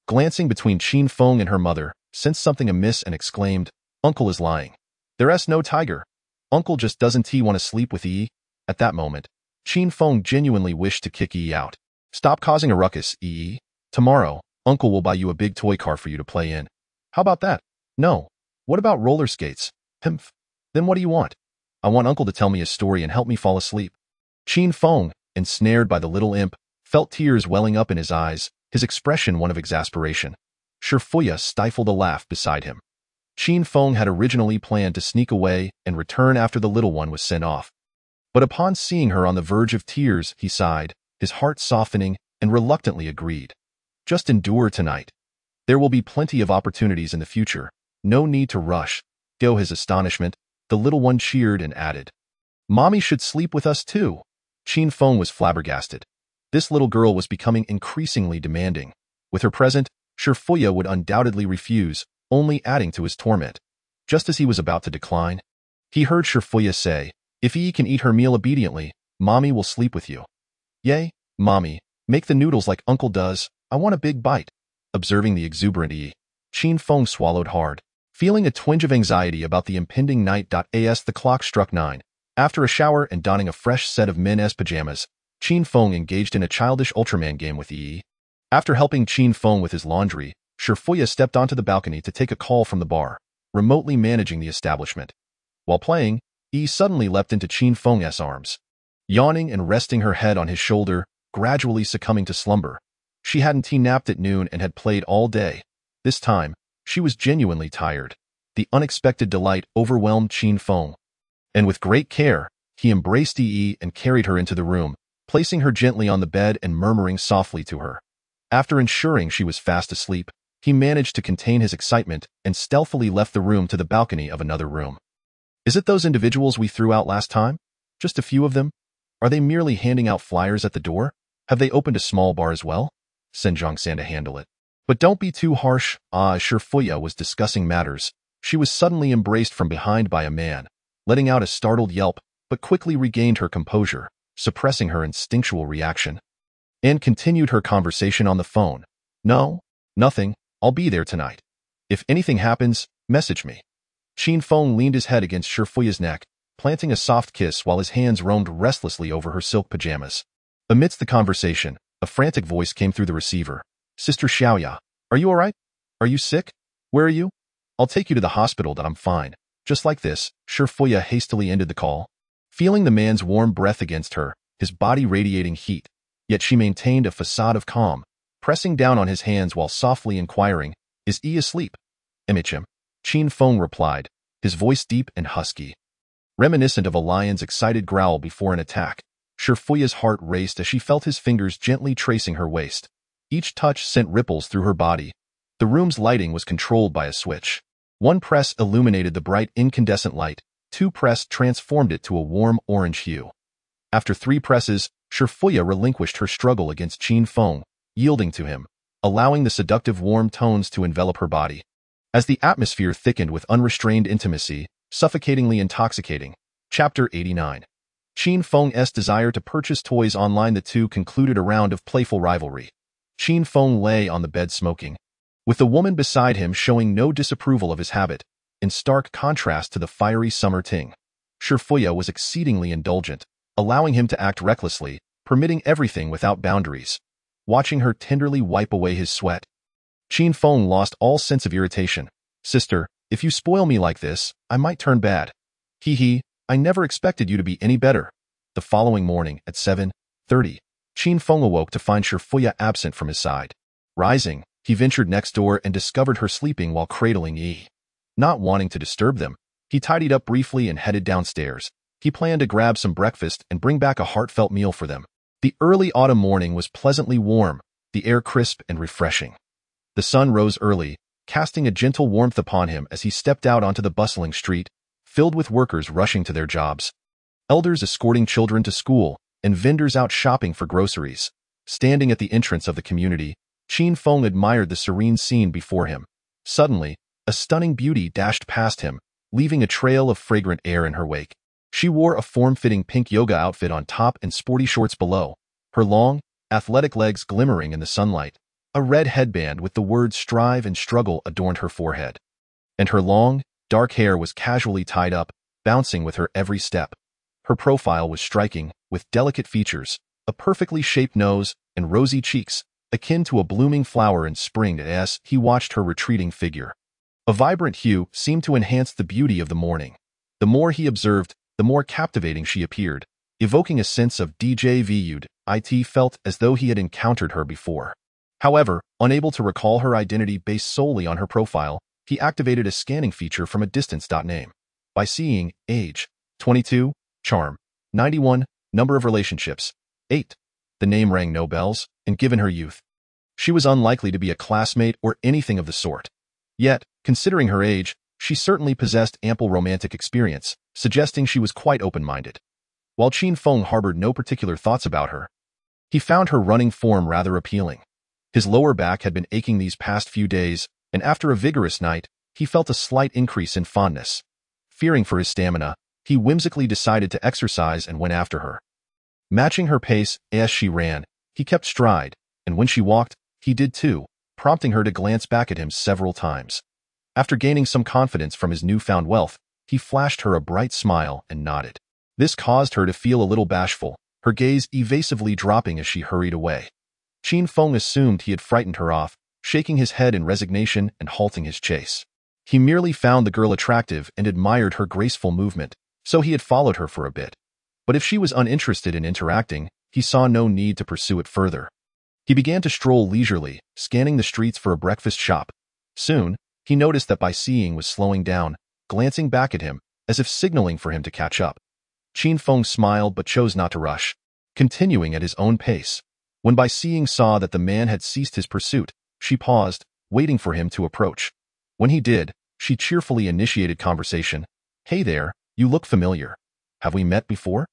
S2: Glancing between Qin Feng and her mother, sensed something amiss and exclaimed, "Uncle is lying. There's no tiger. Uncle just doesn't want to sleep with At that moment, Qin Feng genuinely wished to kick out. "Stop causing a ruckus, Tomorrow, Uncle will buy you a big toy car for you to play in." "How about that?" "No. What about roller skates?" "Humph. Then what do you want?" "I want Uncle to tell me a story and help me fall asleep." Qin Feng, ensnared by the little imp, felt tears welling up in his eyes, his expression one of exasperation. Shifuya stifled a laugh beside him. Qin Feng had originally planned to sneak away and return after the little one was sent off. But upon seeing her on the verge of tears, he sighed, his heart softening, and reluctantly agreed. "Just endure tonight. There will be plenty of opportunities in the future. No need to rush." To his astonishment, the little one cheered and added, "Mommy should sleep with us too." Qin Feng was flabbergasted. This little girl was becoming increasingly demanding. With her present, Shifuya would undoubtedly refuse, only adding to his torment. Just as he was about to decline, he heard Shifuya say, "If he can eat her meal obediently, Mommy will sleep with you." "Yay, Mommy, make the noodles like Uncle does. I want a big bite." Observing the exuberant Qin Feng swallowed hard. Feeling a twinge of anxiety about the impending night. As the clock struck 9, after a shower and donning a fresh set of men's pajamas, Qin Feng engaged in a childish Ultraman game with After helping Qin Feng with his laundry, Shifuya stepped onto the balcony to take a call from the bar, remotely managing the establishment. While playing, suddenly leapt into Qin Feng's arms. Yawning and resting her head on his shoulder, gradually succumbing to slumber. She hadn't napped at noon and had played all day. This time, she was genuinely tired. The unexpected delight overwhelmed Qin Feng. And with great care, he embraced and carried her into the room, placing her gently on the bed and murmuring softly to her. After ensuring she was fast asleep, he managed to contain his excitement and stealthily left the room to the balcony of another room. "Is it those individuals we threw out last time? Just a few of them? Are they merely handing out flyers at the door? Have they opened a small bar as well?" Senjong San to handle it. "But don't be too harsh." Shifuya was discussing matters. She was suddenly embraced from behind by a man, letting out a startled yelp, but quickly regained her composure, suppressing her instinctual reaction, and continued her conversation on the phone. "No, nothing. I'll be there tonight. If anything happens, message me." Qin Feng leaned his head against Shifuya's neck, planting a soft kiss while his hands roamed restlessly over her silk pajamas. Amidst the conversation, a frantic voice came through the receiver. "Sister Xiaoya, are you all right? Are you sick? Where are you? I'll take you to the hospital. I'm fine." Just like this, Shurfuya hastily ended the call. Feeling the man's warm breath against her, his body radiating heat, yet she maintained a facade of calm, pressing down on his hands while softly inquiring, "Is he asleep?" "Imichim," Qin Feng replied, his voice deep and husky. Reminiscent of a lion's excited growl before an attack, Shurfuya's heart raced as she felt his fingers gently tracing her waist. Each touch sent ripples through her body. The room's lighting was controlled by a switch. One press illuminated the bright incandescent light, 2 press transformed it to a warm orange hue. After 3 presses, Shurfuya relinquished her struggle against Qin Feng, yielding to him, allowing the seductive warm tones to envelop her body. As the atmosphere thickened with unrestrained intimacy, suffocatingly intoxicating. Chapter 89. Qin Feng's desire to purchase toys online. The two concluded a round of playful rivalry. Qin Feng lay on the bed smoking, with the woman beside him showing no disapproval of his habit, in stark contrast to the fiery summer ting. Shurfuya was exceedingly indulgent, allowing him to act recklessly, permitting everything without boundaries. Watching her tenderly wipe away his sweat, Qin Feng lost all sense of irritation. "Sister, if you spoil me like this, I might turn bad. Hee, I never expected you to be any better." The following morning, at 7:30, Qin Feng awoke to find Shurfuya absent from his side. Rising, he ventured next door and discovered her sleeping while cradling Yi. Not wanting to disturb them, he tidied up briefly and headed downstairs. He planned to grab some breakfast and bring back a heartfelt meal for them. The early autumn morning was pleasantly warm, the air crisp and refreshing. The sun rose early, casting a gentle warmth upon him as he stepped out onto the bustling street, filled with workers rushing to their jobs. Elders escorting children to school, and vendors out shopping for groceries. Standing at the entrance of the community, Qin Feng admired the serene scene before him. Suddenly, a stunning beauty dashed past him, leaving a trail of fragrant air in her wake. She wore a form-fitting pink yoga outfit on top and sporty shorts below, her long, athletic legs glimmering in the sunlight. A red headband with the words "strive" and "struggle" adorned her forehead, and her long, dark hair was casually tied up, bouncing with her every step. Her profile was striking, with delicate features, a perfectly shaped nose, and rosy cheeks, akin to a blooming flower in spring. As he watched her retreating figure, a vibrant hue seemed to enhance the beauty of the morning. The more he observed, the more captivating she appeared, evoking a sense of déjà vu. It felt as though he had encountered her before. However, unable to recall her identity based solely on her profile, he activated a scanning feature from a distance. Name. By seeing, age, 22, charm, 91, number of relationships, 8. The name rang no bells, and given her youth, she was unlikely to be a classmate or anything of the sort. Yet, considering her age, she certainly possessed ample romantic experience, suggesting she was quite open-minded. While Qin Feng harbored no particular thoughts about her, he found her running form rather appealing. His lower back had been aching these past few days, and after a vigorous night, he felt a slight increase in fondness. Fearing for his stamina, he whimsically decided to exercise and went after her. Matching her pace as she ran, he kept stride, and when she walked, he did too, prompting her to glance back at him several times. After gaining some confidence from his newfound wealth, he flashed her a bright smile and nodded. This caused her to feel a little bashful, her gaze evasively dropping as she hurried away. Qin Feng assumed he had frightened her off, shaking his head in resignation and halting his chase. He merely found the girl attractive and admired her graceful movement, so he had followed her for a bit. But if she was uninterested in interacting, he saw no need to pursue it further. He began to stroll leisurely, scanning the streets for a breakfast shop. Soon, he noticed that Bai Seeing was slowing down, glancing back at him, as if signaling for him to catch up. Qin Feng smiled but chose not to rush, continuing at his own pace. When Bai Seeing saw that the man had ceased his pursuit, she paused, waiting for him to approach. When he did, she cheerfully initiated conversation. "Hey there, you look familiar. Have we met before?"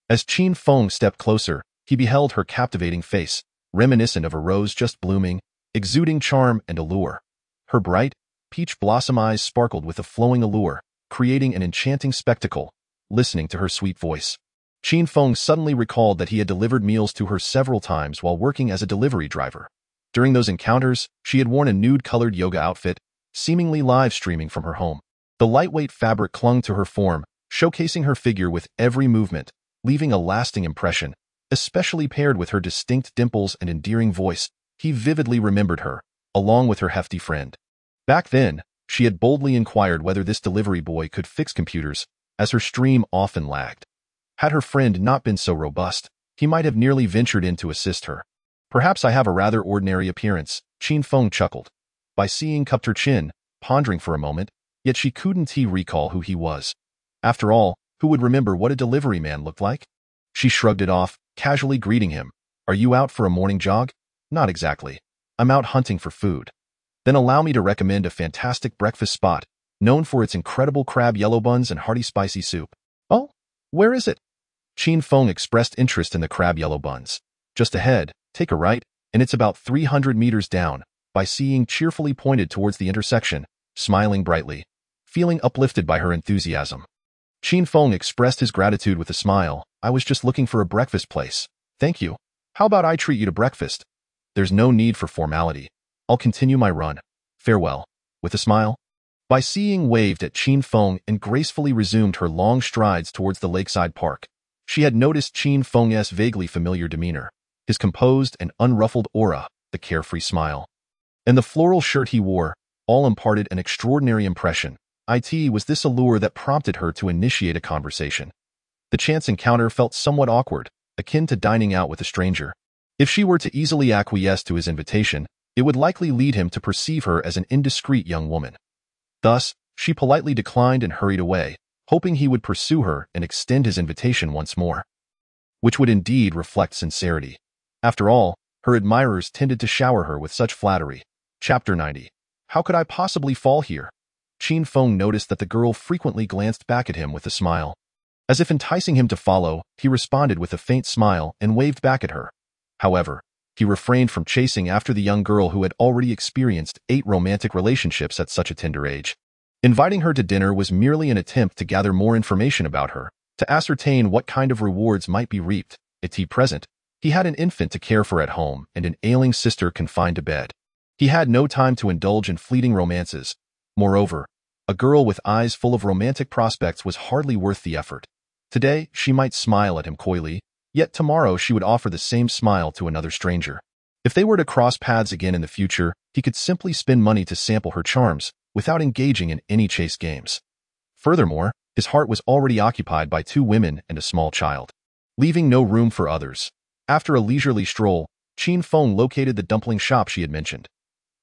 S2: As Qin Feng stepped closer, he beheld her captivating face, reminiscent of a rose just blooming, exuding charm and allure. Her bright, peach blossom eyes sparkled with a flowing allure, creating an enchanting spectacle. Listening to her sweet voice, Qin Feng suddenly recalled that he had delivered meals to her several times while working as a delivery driver. During those encounters, she had worn a nude-colored yoga outfit, seemingly live-streaming from her home. The lightweight fabric clung to her form, showcasing her figure with every movement, leaving a lasting impression, especially paired with her distinct dimples and endearing voice. He vividly remembered her, along with her hefty friend. Back then, She had boldly inquired whether this delivery boy could fix computers, as her stream often lagged. Had her friend not been so robust, he might have nearly ventured in to assist her. Perhaps I have a rather ordinary appearance, Qin Feng chuckled. By seeing cupped her chin, pondering for a moment, yet she couldn't recall who he was. After all, who would remember what a delivery man looked like? She shrugged it off, casually greeting him. Are you out for a morning jog? Not exactly. I'm out hunting for food. Then allow me to recommend a fantastic breakfast spot, known for its incredible crab yellow buns and hearty spicy soup. Oh, where is it? Qin Feng expressed interest in the crab yellow buns. Just ahead, take a right, and it's about 300 meters down. By seeing cheerfully pointed towards the intersection, smiling brightly, feeling uplifted by her enthusiasm. Qin Feng expressed his gratitude with a smile. I was just looking for a breakfast place. Thank you. How about I treat you to breakfast? There's no need for formality. I'll continue my run. Farewell. With a smile. By seeing waved at Qin Feng and gracefully resumed her long strides towards the lakeside park. She had noticed Qin Feng's vaguely familiar demeanor, his composed and unruffled aura, the carefree smile, and the floral shirt he wore, all imparted an extraordinary impression. It was this allure that prompted her to initiate a conversation. The chance encounter felt somewhat awkward, akin to dining out with a stranger. If she were to easily acquiesce to his invitation, it would likely lead him to perceive her as an indiscreet young woman. Thus, she politely declined and hurried away, hoping he would pursue her and extend his invitation once more, which would indeed reflect sincerity. After all, her admirers tended to shower her with such flattery. Chapter 90. How could I possibly fall here? Qin Feng noticed that the girl frequently glanced back at him with a smile. As if enticing him to follow, he responded with a faint smile and waved back at her. However, he refrained from chasing after the young girl who had already experienced 8 romantic relationships at such a tender age. Inviting her to dinner was merely an attempt to gather more information about her, to ascertain what kind of rewards might be reaped. At present, he had an infant to care for at home and an ailing sister confined to bed. He had no time to indulge in fleeting romances. Moreover, a girl with eyes full of romantic prospects was hardly worth the effort. Today, she might smile at him coyly, yet tomorrow she would offer the same smile to another stranger. If they were to cross paths again in the future, he could simply spend money to sample her charms, without engaging in any chase games. Furthermore, his heart was already occupied by 2 women and a small child, leaving no room for others. After a leisurely stroll, Qin Feng located the dumpling shop she had mentioned.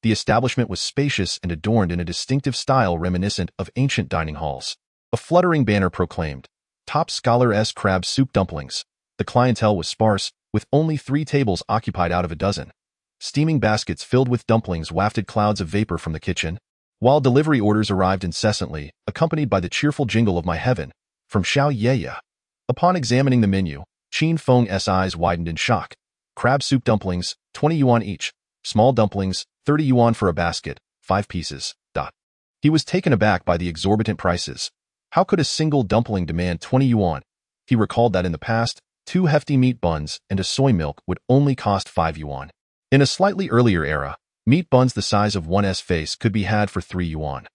S2: The establishment was spacious and adorned in a distinctive style reminiscent of ancient dining halls. A fluttering banner proclaimed, Top Scholar Crab Soup Dumplings. The clientele was sparse, with only 3 tables occupied out of a dozen. Steaming baskets filled with dumplings wafted clouds of vapor from the kitchen, while delivery orders arrived incessantly, accompanied by the cheerful jingle of My Heaven, from Xiao Yeya. Upon examining the menu, Qin Feng's eyes widened in shock. Crab soup dumplings, 20 yuan each. Small dumplings, 30 yuan for a basket, 5 pieces. He was taken aback by the exorbitant prices. How could a single dumpling demand 20 yuan? He recalled that in the past, 2 hefty meat buns and a soy milk would only cost 5 yuan. In a slightly earlier era, meat buns the size of one's face could be had for 3 yuan.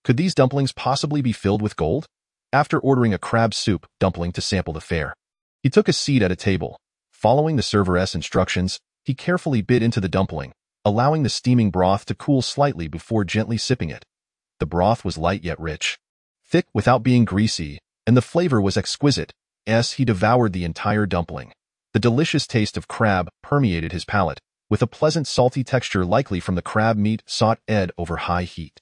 S2: Could these dumplings possibly be filled with gold? After ordering a crab soup dumpling to sample the fare, he took a seat at a table. Following the server's instructions, he carefully bit into the dumpling, allowing the steaming broth to cool slightly before gently sipping it. The broth was light yet rich, thick without being greasy, and the flavor was exquisite. As he devoured the entire dumpling, the delicious taste of crab permeated his palate, with a pleasant salty texture likely from the crab meat sautéed over high heat.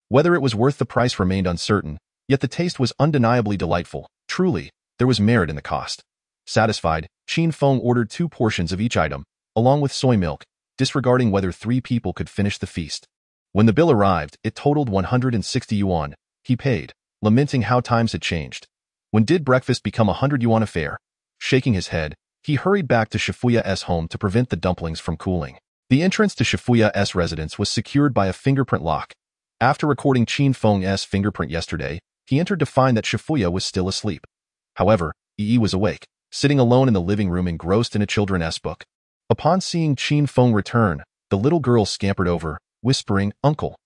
S2: Whether it was worth the price remained uncertain, yet the taste was undeniably delightful. Truly, there was merit in the cost. Satisfied, Qin Feng ordered 2 portions of each item, along with soy milk, disregarding whether 3 people could finish the feast. When the bill arrived, it totaled 160 yuan. He paid, lamenting how times had changed. When did breakfast become 100 yuan affair? Shaking his head, he hurried back to Shifuya's home to prevent the dumplings from cooling. The entrance to Shifuya's residence was secured by a fingerprint lock. After recording Qin Feng's fingerprint yesterday, he entered to find that Shifuya was still asleep. However, Yi was awake, sitting alone in the living room engrossed in a children's book. Upon seeing Qin Feng return, the little girl scampered over, whispering, "Uncle."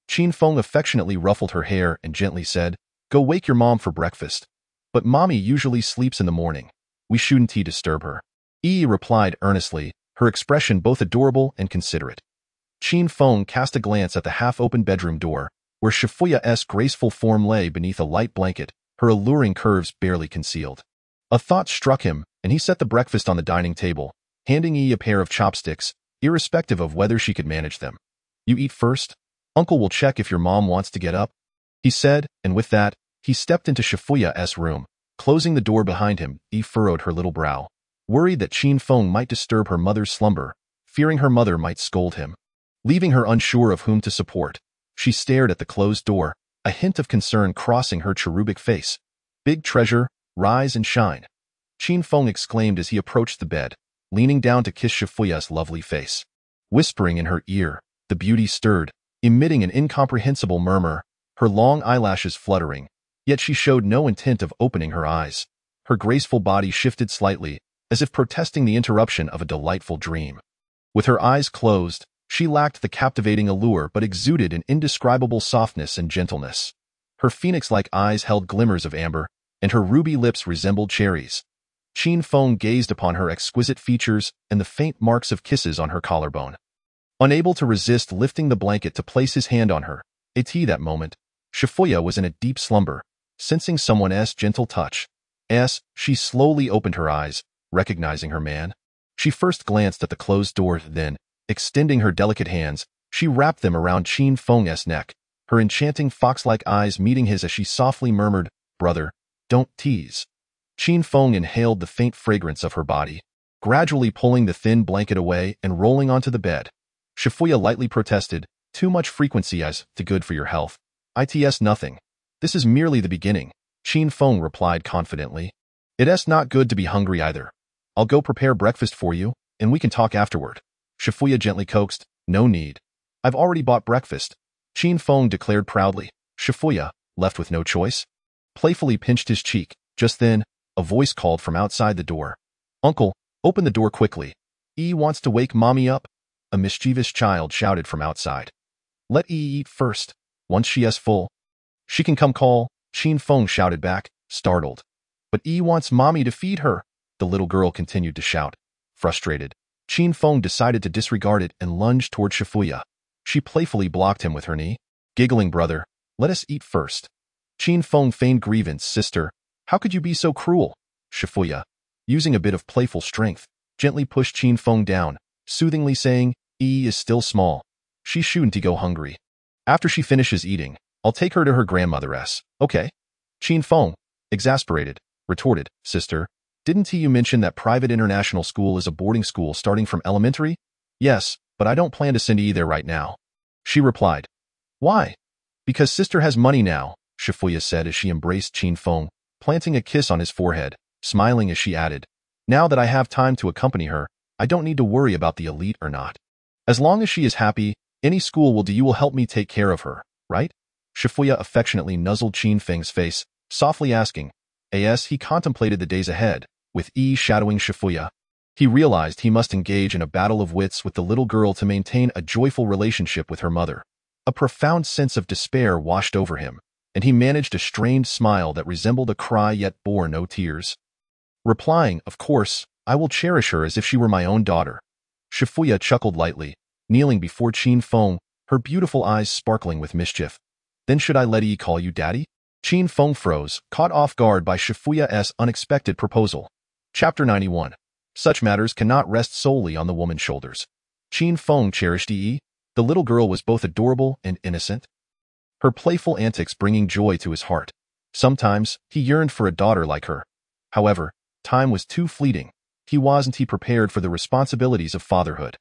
S2: Qin Feng affectionately ruffled her hair and gently said, "Go wake your mom for breakfast. But mommy usually sleeps in the morning. We shouldn't disturb her." Yi replied earnestly, her expression both adorable and considerate. Qin Feng cast a glance at the half-open bedroom door, where Shifuya's graceful form lay beneath a light blanket, her alluring curves barely concealed. A thought struck him, and he set the breakfast on the dining table, handing Yi a pair of chopsticks, irrespective of whether she could manage them. "You eat first? Uncle will check if your mom wants to get up," he said, and with that, he stepped into Shifuya's room. Closing the door behind him, Yi furrowed her little brow, worried that Qin Feng might disturb her mother's slumber, fearing her mother might scold him. Leaving her unsure of whom to support, she stared at the closed door, a hint of concern crossing her cherubic face. "Big treasure, rise and shine," Qin Feng exclaimed as he approached the bed, leaning down to kiss Shifuya's lovely face. Whispering in her ear, the beauty stirred, emitting an incomprehensible murmur, her long eyelashes fluttering, yet she showed no intent of opening her eyes. Her graceful body shifted slightly, as if protesting the interruption of a delightful dream. With her eyes closed, she lacked the captivating allure but exuded an indescribable softness and gentleness. Her phoenix-like eyes held glimmers of amber, and her ruby lips resembled cherries. Qin Feng gazed upon her exquisite features and the faint marks of kisses on her collarbone. Unable to resist lifting the blanket to place his hand on her, that moment, Shifuya was in a deep slumber, sensing someone's gentle touch. She slowly opened her eyes, recognizing her man. She first glanced at the closed door, then, extending her delicate hands, she wrapped them around Qin Feng's neck, her enchanting fox-like eyes meeting his as she softly murmured, "Brother, don't tease." Qin Feng inhaled the faint fragrance of her body, gradually pulling the thin blanket away and rolling onto the bed. Shifuya lightly protested, "Too much frequency is too good for your health." "It's nothing. This is merely the beginning," Qin Feng replied confidently. "It's not good to be hungry either. I'll go prepare breakfast for you, and we can talk afterward." Shifuya gently coaxed, "No need. I've already bought breakfast," Qin Feng declared proudly. Shifuya, left with no choice, playfully pinched his cheek. Just then, a voice called from outside the door. "Uncle, open the door quickly. Yi wants to wake mommy up," a mischievous child shouted from outside. "Let Yi eat first. Once she is full, she can come call," Qin Feng shouted back, startled. "But Yi wants mommy to feed her," the little girl continued to shout. Frustrated, Qin Feng decided to disregard it and lunged toward Shifuya. She playfully blocked him with her knee. Giggling, "Brother, let us eat first." Qin Feng feigned grievance. "Sister, how could you be so cruel?" Shifuya, using a bit of playful strength, gently pushed Qin Feng down, soothingly saying, "Yi is still small. She shouldn't go hungry. After she finishes eating, I'll take her to her grandmother's, okay?" Qin Feng, exasperated, retorted, "Sister, didn't you mention that private international school is a boarding school starting from elementary?" "Yes, but I don't plan to send Yi there right now," she replied. "Why?" "Because sister has money now," Shifuya said as she embraced Qin Feng, planting a kiss on his forehead, smiling as she added, "Now that I have time to accompany her, I don't need to worry about the elite or not. As long as she is happy, any school will do. You will help me take care of her, right?" Shifuya affectionately nuzzled Qin Feng's face, softly asking. As he contemplated the days ahead, with Yi shadowing Shifuya, he realized he must engage in a battle of wits with the little girl to maintain a joyful relationship with her mother. A profound sense of despair washed over him, and he managed a strained smile that resembled a cry yet bore no tears. Replying, "Of course, I will cherish her as if she were my own daughter." Shifuya chuckled lightly, kneeling before Qin Feng, her beautiful eyes sparkling with mischief. "Then should I let Yi call you daddy?" Qin Feng froze, caught off guard by Shifuya's unexpected proposal. Chapter 91. Such matters cannot rest solely on the woman's shoulders. Qin Feng cherished Yi. The little girl was both adorable and innocent, her playful antics bringing joy to his heart. Sometimes, he yearned for a daughter like her. However, time was too fleeting. He wasn't prepared for the responsibilities of fatherhood.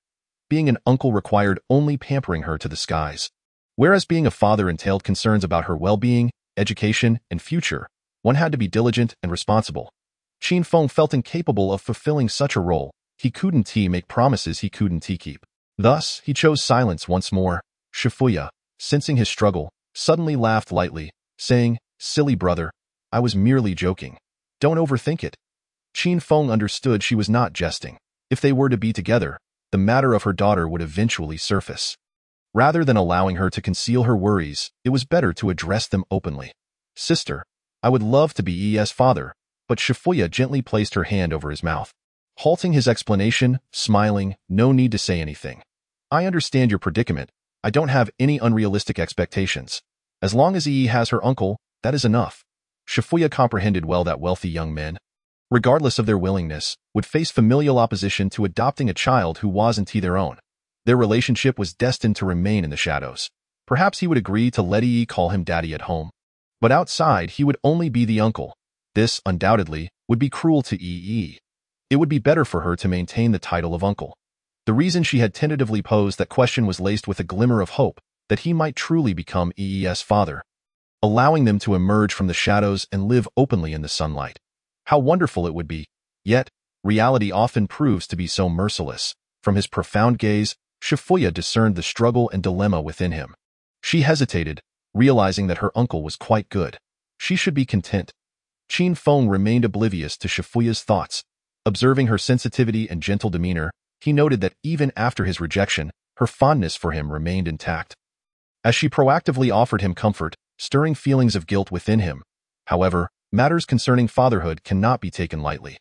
S2: Being an uncle required only pampering her to the skies, whereas being a father entailed concerns about her well-being, education, and future. One had to be diligent and responsible. Qin Feng felt incapable of fulfilling such a role. He couldn't make promises he couldn't keep. Thus, he chose silence once more. Shifuya, sensing his struggle, suddenly laughed lightly, saying, "Silly brother, I was merely joking. Don't overthink it." Qin Feng understood she was not jesting. If they were to be together, the matter of her daughter would eventually surface. Rather than allowing her to conceal her worries, it was better to address them openly. "Sister, I would love to be Yi's father," but Shifuya gently placed her hand over his mouth, halting his explanation, smiling, "No need to say anything. I understand your predicament. I don't have any unrealistic expectations." As long as Yi has her uncle, that is enough. Shifuya comprehended well that wealthy young men, regardless of their willingness, would face familial opposition to adopting a child who wasn't their own. Their relationship was destined to remain in the shadows. Perhaps he would agree to let Yi call him daddy at home. But outside, he would only be the uncle. This, undoubtedly, would be cruel to Yi. It would be better for her to maintain the title of uncle. The reason she had tentatively posed that question was laced with a glimmer of hope that he might truly become Yi's father, allowing them to emerge from the shadows and live openly in the sunlight. How wonderful it would be. Yet, reality often proves to be so merciless. From his profound gaze, Shifuya discerned the struggle and dilemma within him. She hesitated, realizing that her uncle was quite good. She should be content. Qin Feng remained oblivious to Shifuya's thoughts. Observing her sensitivity and gentle demeanor, he noted that even after his rejection, her fondness for him remained intact. As she proactively offered him comfort, stirring feelings of guilt within him. However, matters concerning fatherhood cannot be taken lightly.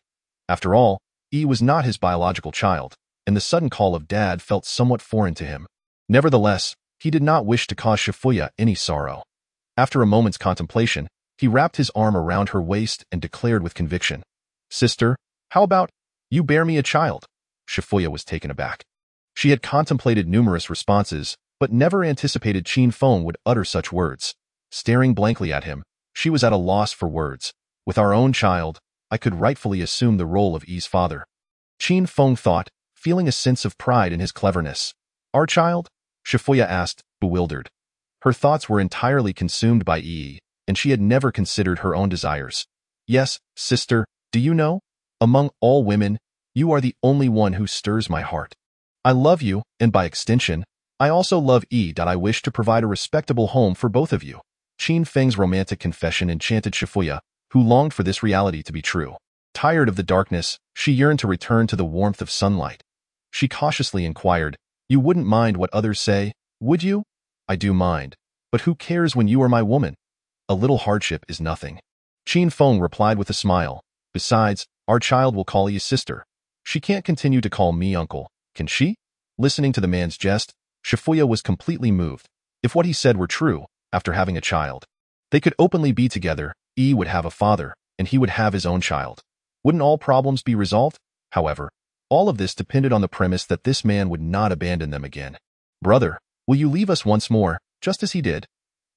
S2: After all, Yi was not his biological child, and the sudden call of dad felt somewhat foreign to him. Nevertheless, he did not wish to cause Shifuya any sorrow. After a moment's contemplation, he wrapped his arm around her waist and declared with conviction, "Sister, how about you bear me a child?" Shifuya was taken aback. She had contemplated numerous responses, but never anticipated Qin Feng would utter such words. Staring blankly at him, she was at a loss for words. With our own child, I could rightfully assume the role of Yi's father. Qin Feng thought, feeling a sense of pride in his cleverness. Our child? Shifuya asked, bewildered. Her thoughts were entirely consumed by Yi, and she had never considered her own desires. Yes, sister, do you know? Among all women, you are the only one who stirs my heart. I love you, and by extension, I also love Yi. I wish to provide a respectable home for both of you. Qin Feng's romantic confession enchanted Shifuya, who longed for this reality to be true. Tired of the darkness, she yearned to return to the warmth of sunlight. She cautiously inquired, "You wouldn't mind what others say, would you?" "I do mind. But who cares when you are my woman? A little hardship is nothing." Qin Feng replied with a smile. "Besides, our child will call you sister. She can't continue to call me uncle, can she?" Listening to the man's jest, Shifuya was completely moved. If what he said were true, after having a child, they could openly be together, Yi would have a father, and he would have his own child. Wouldn't all problems be resolved? However, all of this depended on the premise that this man would not abandon them again. "Brother, will you leave us once more, just as he did?"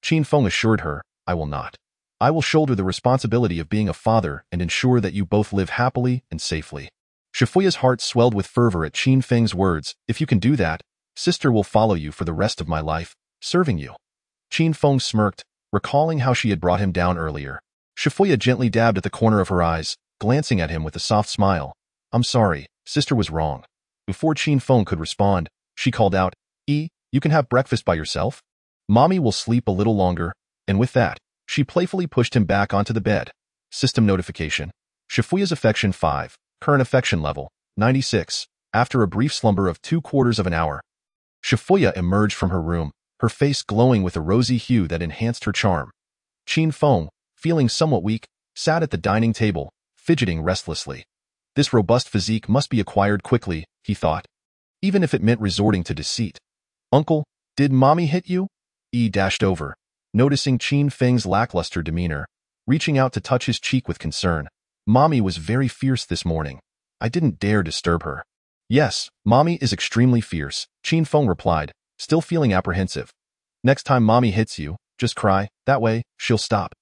S2: Qin Feng assured her, "I will not. I will shoulder the responsibility of being a father and ensure that you both live happily and safely." Shifuya's heart swelled with fervor at Qin Feng's words. "If you can do that, sister will follow you for the rest of my life, serving you." Qin Feng smirked, recalling how she had brought him down earlier. Shifuya gently dabbed at the corner of her eyes, glancing at him with a soft smile. "I'm sorry, sister was wrong." Before Qin Feng could respond, she called out, "Yi, you can have breakfast by yourself. Mommy will sleep a little longer," and with that, she playfully pushed him back onto the bed. System notification. Shifuya's affection 5, current affection level, 96. After a brief slumber of 2/4 of an hour, Shifuya emerged from her room, her face glowing with a rosy hue that enhanced her charm. Qin Feng, feeling somewhat weak, sat at the dining table, fidgeting restlessly. This robust physique must be acquired quickly, he thought, even if it meant resorting to deceit. "Uncle, did mommy hit you?" Yi dashed over, noticing Qin Feng's lackluster demeanor, reaching out to touch his cheek with concern. "Mommy was very fierce this morning. I didn't dare disturb her." "Yes, mommy is extremely fierce," Qin Feng replied, still feeling apprehensive. "Next time mommy hits you, just cry, that way, she'll stop."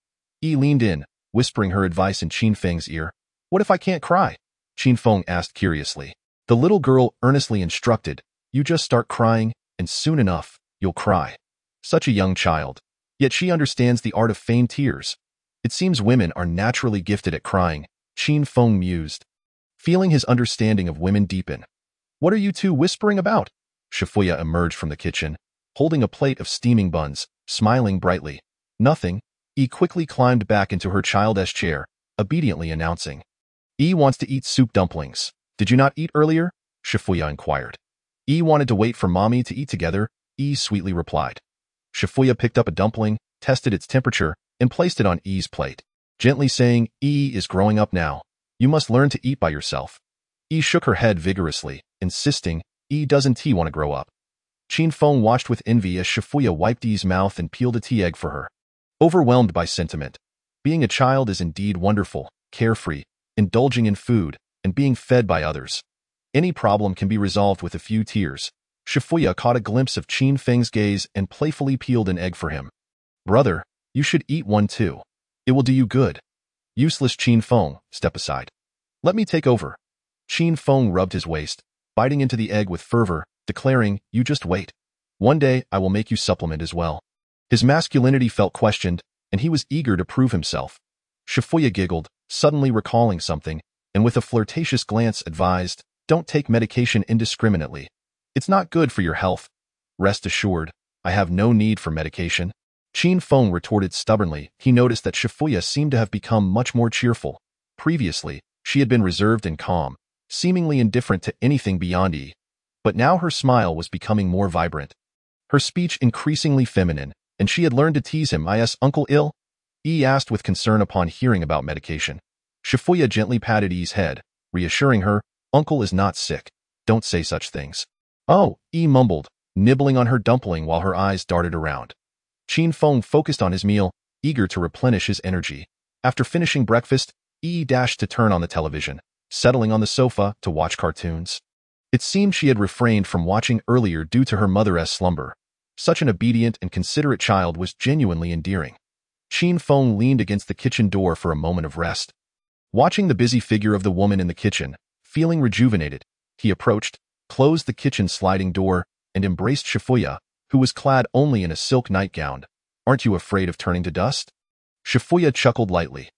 S2: Yi leaned in, whispering her advice in Qin Feng's ear. "What if I can't cry?" Qin Feng asked curiously. The little girl earnestly instructed, "You just start crying, and soon enough, you'll cry." Such a young child. Yet she understands the art of feigned tears. It seems women are naturally gifted at crying, Qin Feng mused, feeling his understanding of women deepen. "What are you two whispering about?" Shifuya emerged from the kitchen, holding a plate of steaming buns, smiling brightly. "Nothing." Yi quickly climbed back into her childish chair, obediently announcing, "Yi wants to eat soup dumplings. Did you not eat earlier?" Shifuya inquired. "Yi wanted to wait for mommy to eat together," Yi sweetly replied. Shifuya picked up a dumpling, tested its temperature, and placed it on Yi's plate, gently saying, "Yi is growing up now. You must learn to eat by yourself." Yi shook her head vigorously, insisting, "Yi doesn't want to grow up." Qin Feng watched with envy as Shifuya wiped Yi's mouth and peeled a tea egg for her. Overwhelmed by sentiment. Being a child is indeed wonderful, carefree, indulging in food, and being fed by others. Any problem can be resolved with a few tears. Shifuya caught a glimpse of Qin Feng's gaze and playfully peeled an egg for him. Brother, you should eat one too. It will do you good. Useless Qin Feng, step aside. Let me take over. Qin Feng rubbed his waist, biting into the egg with fervor, declaring, you just wait. One day I will make you supplement as well. His masculinity felt questioned, and he was eager to prove himself. Shifuya giggled, suddenly recalling something, and with a flirtatious glance advised, don't take medication indiscriminately. It's not good for your health. Rest assured, I have no need for medication. Qin Feng retorted stubbornly. He noticed that Shifuya seemed to have become much more cheerful. Previously, she had been reserved and calm, seemingly indifferent to anything beyond Yi. But now her smile was becoming more vibrant. Her speech increasingly feminine, and she had learned to tease him. Is Uncle ill? Yi asked with concern upon hearing about medication. Shifuya gently patted Yi's head, reassuring her, Uncle is not sick. Don't say such things. Oh, Yi mumbled, nibbling on her dumpling while her eyes darted around. Qin Feng focused on his meal, eager to replenish his energy. After finishing breakfast, Yi dashed to turn on the television, settling on the sofa to watch cartoons. It seemed she had refrained from watching earlier due to her mother's slumber. Such an obedient and considerate child was genuinely endearing. Qin Feng leaned against the kitchen door for a moment of rest. Watching the busy figure of the woman in the kitchen, feeling rejuvenated, he approached, closed the kitchen sliding door, and embraced Shifuya, who was clad only in a silk nightgown. Aren't you afraid of turning to dust? Shifuya chuckled lightly.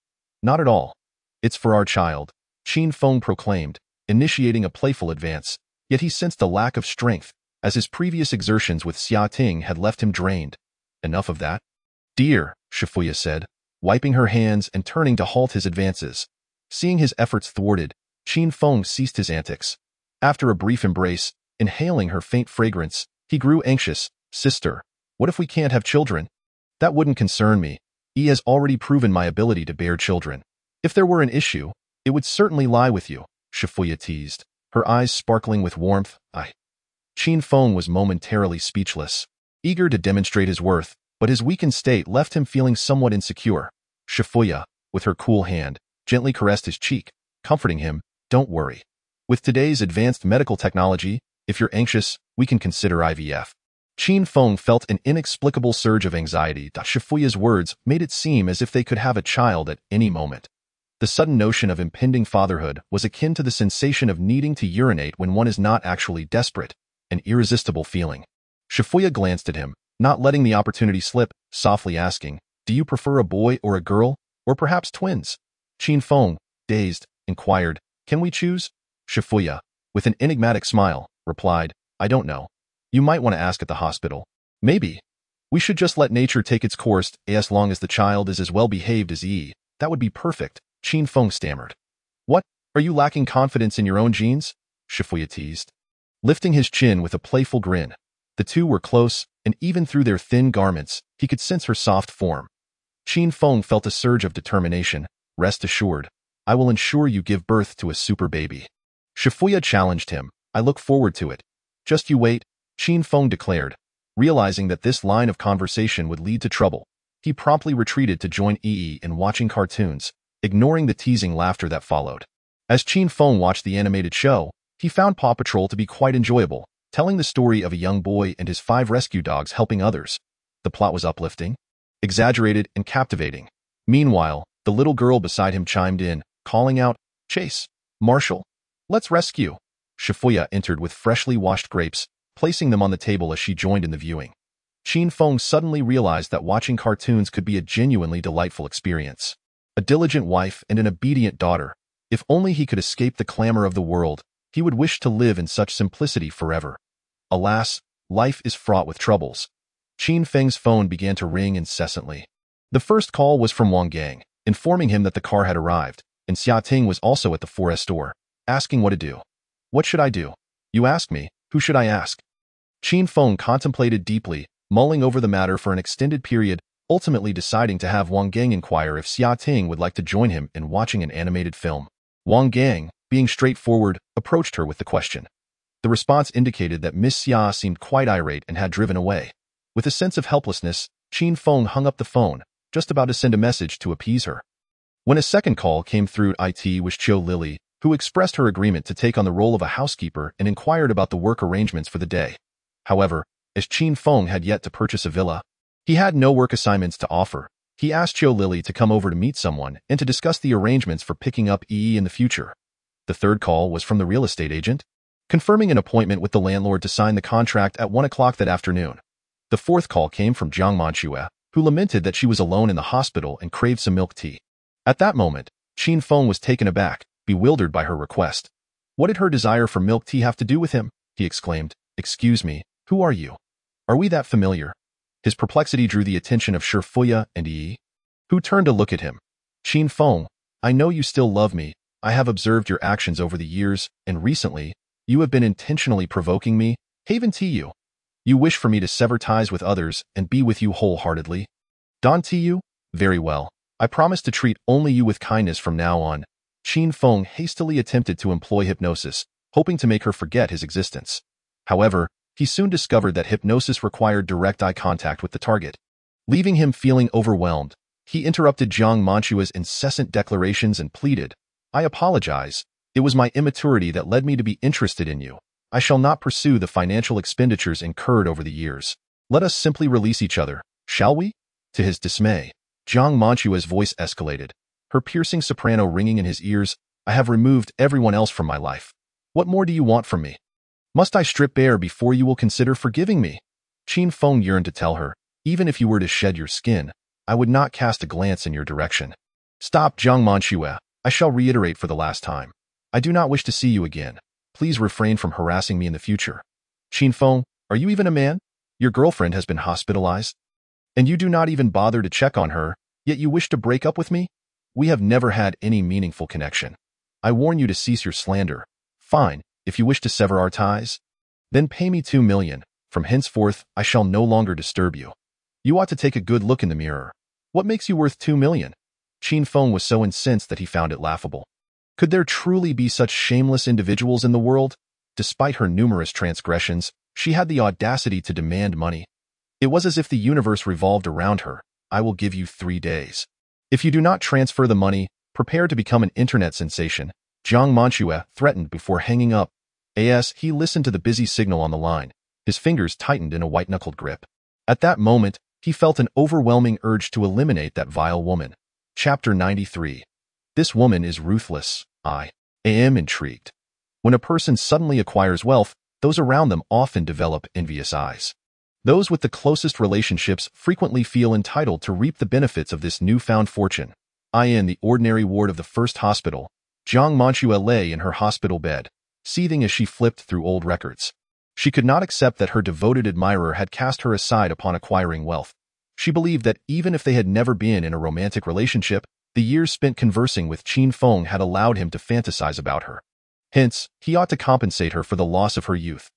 S2: Not at all. It's for our child, Qin Feng proclaimed, initiating a playful advance, yet he sensed a lack of strength, as his previous exertions with Xia Ting had left him drained. Enough of that. Dear, Shifuya said, wiping her hands and turning to halt his advances. Seeing his efforts thwarted, Qin Feng ceased his antics. After a brief embrace, inhaling her faint fragrance, he grew anxious. Sister, what if we can't have children? That wouldn't concern me. Yi has already proven my ability to bear children. If there were an issue, it would certainly lie with you, Shifuya teased, her eyes sparkling with warmth. Qin Feng was momentarily speechless, eager to demonstrate his worth, but his weakened state left him feeling somewhat insecure. Shifuya, with her cool hand, gently caressed his cheek, comforting him, don't worry. With today's advanced medical technology, if you're anxious, we can consider IVF. Qin Feng felt an inexplicable surge of anxiety. Shifuya's words made it seem as if they could have a child at any moment. The sudden notion of impending fatherhood was akin to the sensation of needing to urinate when one is not actually desperate, an irresistible feeling. Shifuya glanced at him, not letting the opportunity slip, softly asking, do you prefer a boy or a girl, or perhaps twins? Qin Feng, dazed, inquired, can we choose? Shifuya, with an enigmatic smile, replied, I don't know. You might want to ask at the hospital. Maybe. We should just let nature take its course, as long as the child is as well behaved as Yi. That would be perfect, Qin Feng stammered. What? Are you lacking confidence in your own genes? Shifuya teased. Lifting his chin with a playful grin. The two were close, and even through their thin garments, he could sense her soft form. Qin Feng felt a surge of determination. Rest assured, I will ensure you give birth to a super baby. Shifuya challenged him. I look forward to it. Just you wait, Qin Feng declared. Realizing that this line of conversation would lead to trouble, he promptly retreated to join Yi in watching cartoons, ignoring the teasing laughter that followed. As Qin Feng watched the animated show, he found Paw Patrol to be quite enjoyable, telling the story of a young boy and his 5 rescue dogs helping others. The plot was uplifting, exaggerated, and captivating. Meanwhile, the little girl beside him chimed in, calling out, Chase, Marshall, let's rescue. Shifuya entered with freshly washed grapes, placing them on the table as she joined in the viewing. Qin Feng suddenly realized that watching cartoons could be a genuinely delightful experience. A diligent wife and an obedient daughter. If only he could escape the clamor of the world, he would wish to live in such simplicity forever. Alas, life is fraught with troubles. Qin Feng's phone began to ring incessantly. The first call was from Wang Gang, informing him that the car had arrived, and Xia Ting was also at the forest store, asking what to do. What should I do? You ask me, who should I ask? Qin Feng contemplated deeply, mulling over the matter for an extended period, ultimately deciding to have Wang Gang inquire if Xia Ting would like to join him in watching an animated film. Wang Gang, being straightforward, approached her with the question. The response indicated that Miss Xia seemed quite irate and had driven away. With a sense of helplessness, Qin Feng hung up the phone, just about to send a message to appease her. When a second call came through, it was Qiu Lily, who expressed her agreement to take on the role of a housekeeper and inquired about the work arrangements for the day. However, as Qin Feng had yet to purchase a villa, he had no work assignments to offer. He asked Qiu Lily to come over to meet someone and to discuss the arrangements for picking up EE in the future. The third call was from the real estate agent, confirming an appointment with the landlord to sign the contract at 1 o'clock that afternoon. The fourth call came from Jiang Manchue, who lamented that she was alone in the hospital and craved some milk tea. At that moment, Qin Feng was taken aback, bewildered by her request. What did her desire for milk tea have to do with him? He exclaimed. Excuse me, who are you? Are we that familiar? His perplexity drew the attention of Shifuya and Yi, who turned to look at him. Qin Feng, I know you still love me. I have observed your actions over the years, and recently, you have been intentionally provoking me. Haven Tu. You wish for me to sever ties with others and be with you wholeheartedly. Don Tu? Very well. I promise to treat only you with kindness from now on. Qin Feng hastily attempted to employ hypnosis, hoping to make her forget his existence. However, he soon discovered that hypnosis required direct eye contact with the target. Leaving him feeling overwhelmed, he interrupted Jiang Manchue's incessant declarations and pleaded, I apologize. It was my immaturity that led me to be interested in you. I shall not pursue the financial expenditures incurred over the years. Let us simply release each other, shall we? To his dismay, Jiang Manchue's voice escalated, her piercing soprano ringing in his ears. I have removed everyone else from my life. What more do you want from me? Must I strip bare before you will consider forgiving me? Qin Feng yearned to tell her, even if you were to shed your skin, I would not cast a glance in your direction. Stop, Jiang Manchue. I shall reiterate for the last time. I do not wish to see you again. Please refrain from harassing me in the future. Qin Feng, are you even a man? Your girlfriend has been hospitalized, and you do not even bother to check on her, yet you wish to break up with me? We have never had any meaningful connection. I warn you to cease your slander. Fine, if you wish to sever our ties, then pay me 2 million. From henceforth, I shall no longer disturb you. You ought to take a good look in the mirror. What makes you worth 2 million? Qin Feng was so incensed that he found it laughable. Could there truly be such shameless individuals in the world? Despite her numerous transgressions, she had the audacity to demand money. It was as if the universe revolved around her. I will give you 3 days. If you do not transfer the money, prepare to become an internet sensation, Jiang Manchue threatened before hanging up. As he listened to the busy signal on the line, his fingers tightened in a white-knuckled grip. At that moment, he felt an overwhelming urge to eliminate that vile woman. Chapter 93. This woman is ruthless. I am intrigued. When a person suddenly acquires wealth, those around them often develop envious eyes. Those with the closest relationships frequently feel entitled to reap the benefits of this newfound fortune. In the ordinary ward of the first hospital, Jiang Manchue lay in her hospital bed, seething as she flipped through old records. She could not accept that her devoted admirer had cast her aside upon acquiring wealth. She believed that even if they had never been in a romantic relationship, the years spent conversing with Qin Feng had allowed him to fantasize about her. Hence, he ought to compensate her for the loss of her youth.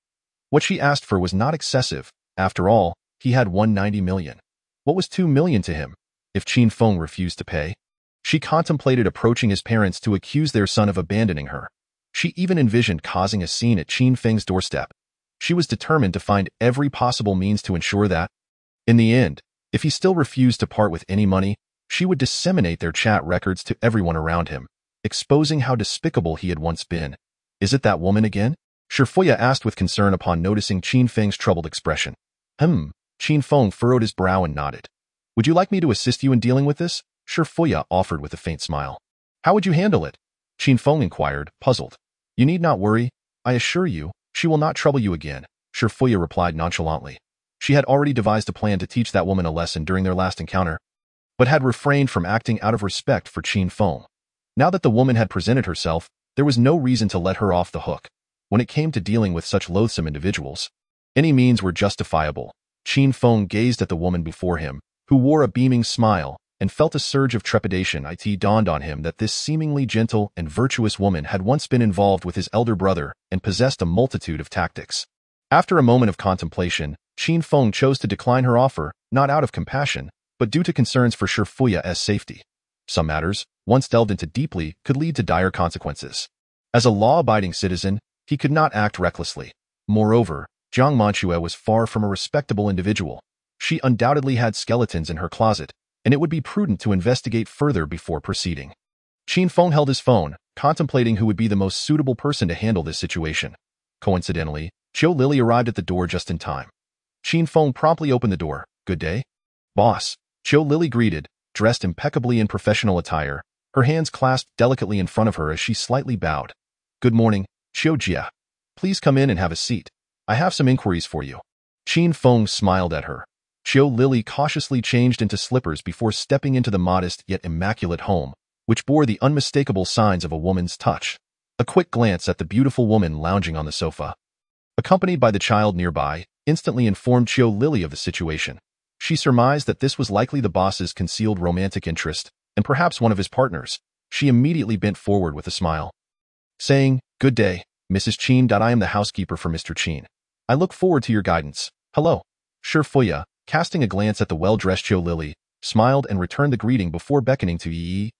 S2: What she asked for was not excessive. After all, he had 190 million. What was 2 million to him? If Qin Feng refused to pay, she contemplated approaching his parents to accuse their son of abandoning her. She even envisioned causing a scene at Qin Feng's doorstep. She was determined to find every possible means to ensure that, in the end, if he still refused to part with any money, she would disseminate their chat records to everyone around him, exposing how despicable he had once been. Is it that woman again? Shifuya asked with concern upon noticing Qin Feng's troubled expression. Qin Feng furrowed his brow and nodded. Would you like me to assist you in dealing with this? Shifuya offered with a faint smile. How would you handle it? Qin Feng inquired, puzzled. You need not worry. I assure you, she will not trouble you again, Shifuya replied nonchalantly. She had already devised a plan to teach that woman a lesson during their last encounter, but had refrained from acting out of respect for Qin Feng. Now that the woman had presented herself, there was no reason to let her off the hook. When it came to dealing with such loathsome individuals, any means were justifiable. Qin Feng gazed at the woman before him, who wore a beaming smile, and felt a surge of trepidation. It dawned on him that this seemingly gentle and virtuous woman had once been involved with his elder brother and possessed a multitude of tactics. After a moment of contemplation, Qin Feng chose to decline her offer, not out of compassion, but due to concerns for Shifuya's safety. Some matters, once delved into deeply, could lead to dire consequences. As a law-abiding citizen, He could not act recklessly. Moreover, Jiang Manchue was far from a respectable individual. She undoubtedly had skeletons in her closet, and it would be prudent to investigate further before proceeding. Qin Feng held his phone, contemplating who would be the most suitable person to handle this situation. Coincidentally, Qiu Lily arrived at the door just in time. Qin Feng promptly opened the door. "Good day, boss," Qiu Lily greeted, dressed impeccably in professional attire, her hands clasped delicately in front of her as she slightly bowed. "Good morning, Qiu Jia. Please come in and have a seat. I have some inquiries for you." Qin Feng smiled at her. Qiu Lily cautiously changed into slippers before stepping into the modest yet immaculate home, which bore the unmistakable signs of a woman's touch. A quick glance at the beautiful woman lounging on the sofa, accompanied by the child nearby, instantly informed Qiu Lily of the situation. She surmised that this was likely the boss's concealed romantic interest, and perhaps one of his partners. She immediately bent forward with a smile, saying, "Good day, Mrs. Qin. I am the housekeeper for Mr. Qin. I look forward to your guidance. Hello." Fuya, casting a glance at the well-dressed Qiu Lily, smiled and returned the greeting before beckoning to Yi.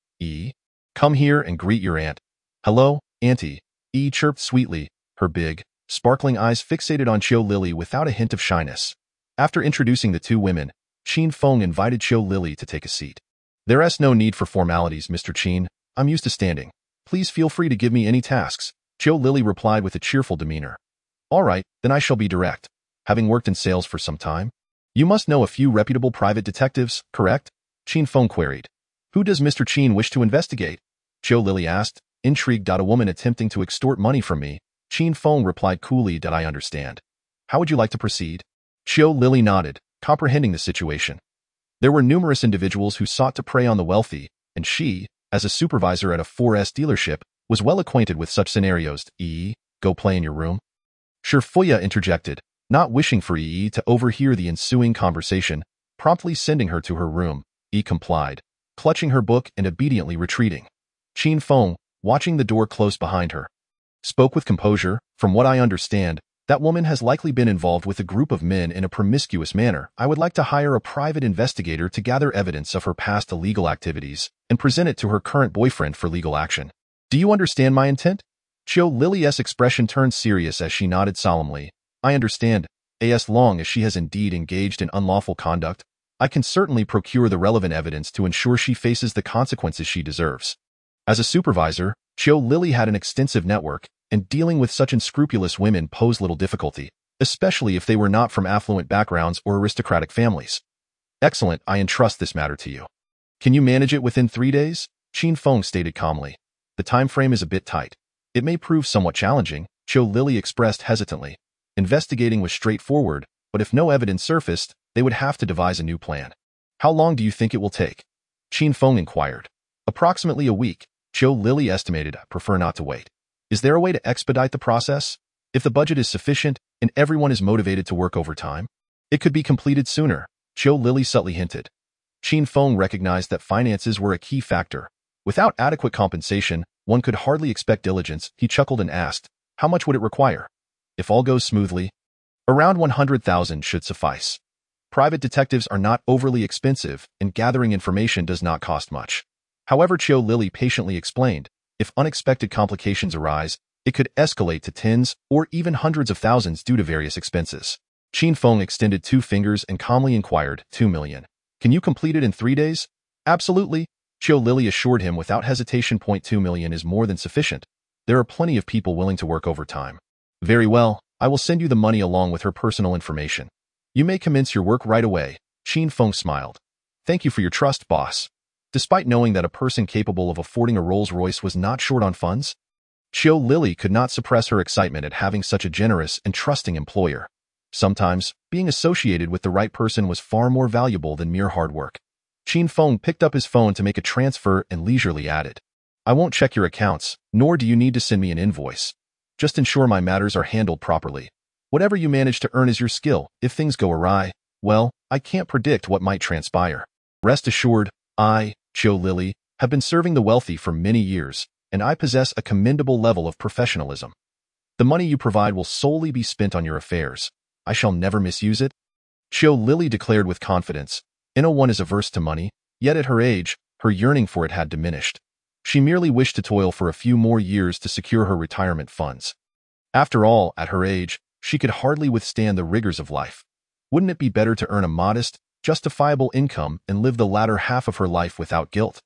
S2: "Come here and greet your aunt." "Hello, Auntie," Yi chirped sweetly, her big, sparkling eyes fixated on Qiu Lily without a hint of shyness. After introducing the two women, Qin Feng invited Qiu Lily to take a seat. "There's no need for formalities, Mr. Qin. I'm used to standing. Please feel free to give me any tasks," Qiu Lily replied with a cheerful demeanor. "All right, then I shall be direct. Having worked in sales for some time, you must know a few reputable private detectives, correct?" Qin Feng queried. "Who does Mr. Qin wish to investigate?" Qiu Lily asked, intrigued. "A woman attempting to extort money from me," Qin Feng replied coolly. "I understand. How would you like to proceed?" Qiu Lily nodded, comprehending the situation. There were numerous individuals who sought to prey on the wealthy, and she, as a supervisor at a 4S dealership, was well acquainted with such scenarios. "Go play in your room?" Fuya interjected, not wishing for Yi to overhear the ensuing conversation, promptly sending her to her room. Yi complied, clutching her book and obediently retreating. Qin Feng, watching the door close behind her, spoke with composure. "From what I understand, that woman has likely been involved with a group of men in a promiscuous manner. I would like to hire a private investigator to gather evidence of her past illegal activities and present it to her current boyfriend for legal action. Do you understand my intent?" Qiu Lily's expression turned serious as she nodded solemnly. "I understand. As long as she has indeed engaged in unlawful conduct, I can certainly procure the relevant evidence to ensure she faces the consequences she deserves." As a supervisor, Qiu Lily had an extensive network, and dealing with such unscrupulous women posed little difficulty, especially if they were not from affluent backgrounds or aristocratic families. "Excellent, I entrust this matter to you. Can you manage it within 3 days?" Qin Feng stated calmly. "The time frame is a bit tight. It may prove somewhat challenging," Qiu Lily expressed hesitantly. Investigating was straightforward, but if no evidence surfaced, they would have to devise a new plan. "How long do you think it will take?" Qin Feng inquired. "Approximately a week," Qiu Lily estimated. "I prefer not to wait. Is there a way to expedite the process? If the budget is sufficient and everyone is motivated to work overtime, it could be completed sooner," Qiu Lily subtly hinted. Qin Feng recognized that finances were a key factor. Without adequate compensation, one could hardly expect diligence. He chuckled and asked, "How much would it require?" "If all goes smoothly, around 100,000 should suffice. Private detectives are not overly expensive, and gathering information does not cost much." However, Qiu Lily patiently explained, if unexpected complications arise, it could escalate to tens or even hundreds of thousands due to various expenses. Qin Feng extended 2 fingers and calmly inquired, 2 million. "Can you complete it in 3 days?" "Absolutely," Qiu Lily assured him without hesitation. 2 million is more than sufficient. There are plenty of people willing to work overtime. "Very well, I will send you the money along with her personal information. You may commence your work right away." Qin Feng smiled. "Thank you for your trust, boss." Despite knowing that a person capable of affording a Rolls-Royce was not short on funds, Qiu Lily could not suppress her excitement at having such a generous and trusting employer. Sometimes, being associated with the right person was far more valuable than mere hard work. Qin Feng picked up his phone to make a transfer and leisurely added, "I won't check your accounts, nor do you need to send me an invoice. Just ensure my matters are handled properly. Whatever you manage to earn is your skill. If things go awry, well, I can't predict what might transpire. Rest assured, I, Qiu Lily, have been serving the wealthy for many years, and I possess a commendable level of professionalism. The money you provide will solely be spent on your affairs. I shall never misuse it." Qiu Lily declared with confidence. One is averse to money, yet at her age, her yearning for it had diminished. She merely wished to toil for a few more years to secure her retirement funds. After all, at her age, she could hardly withstand the rigors of life. Wouldn't it be better to earn a modest, justifiable income and live the latter half of her life without guilt?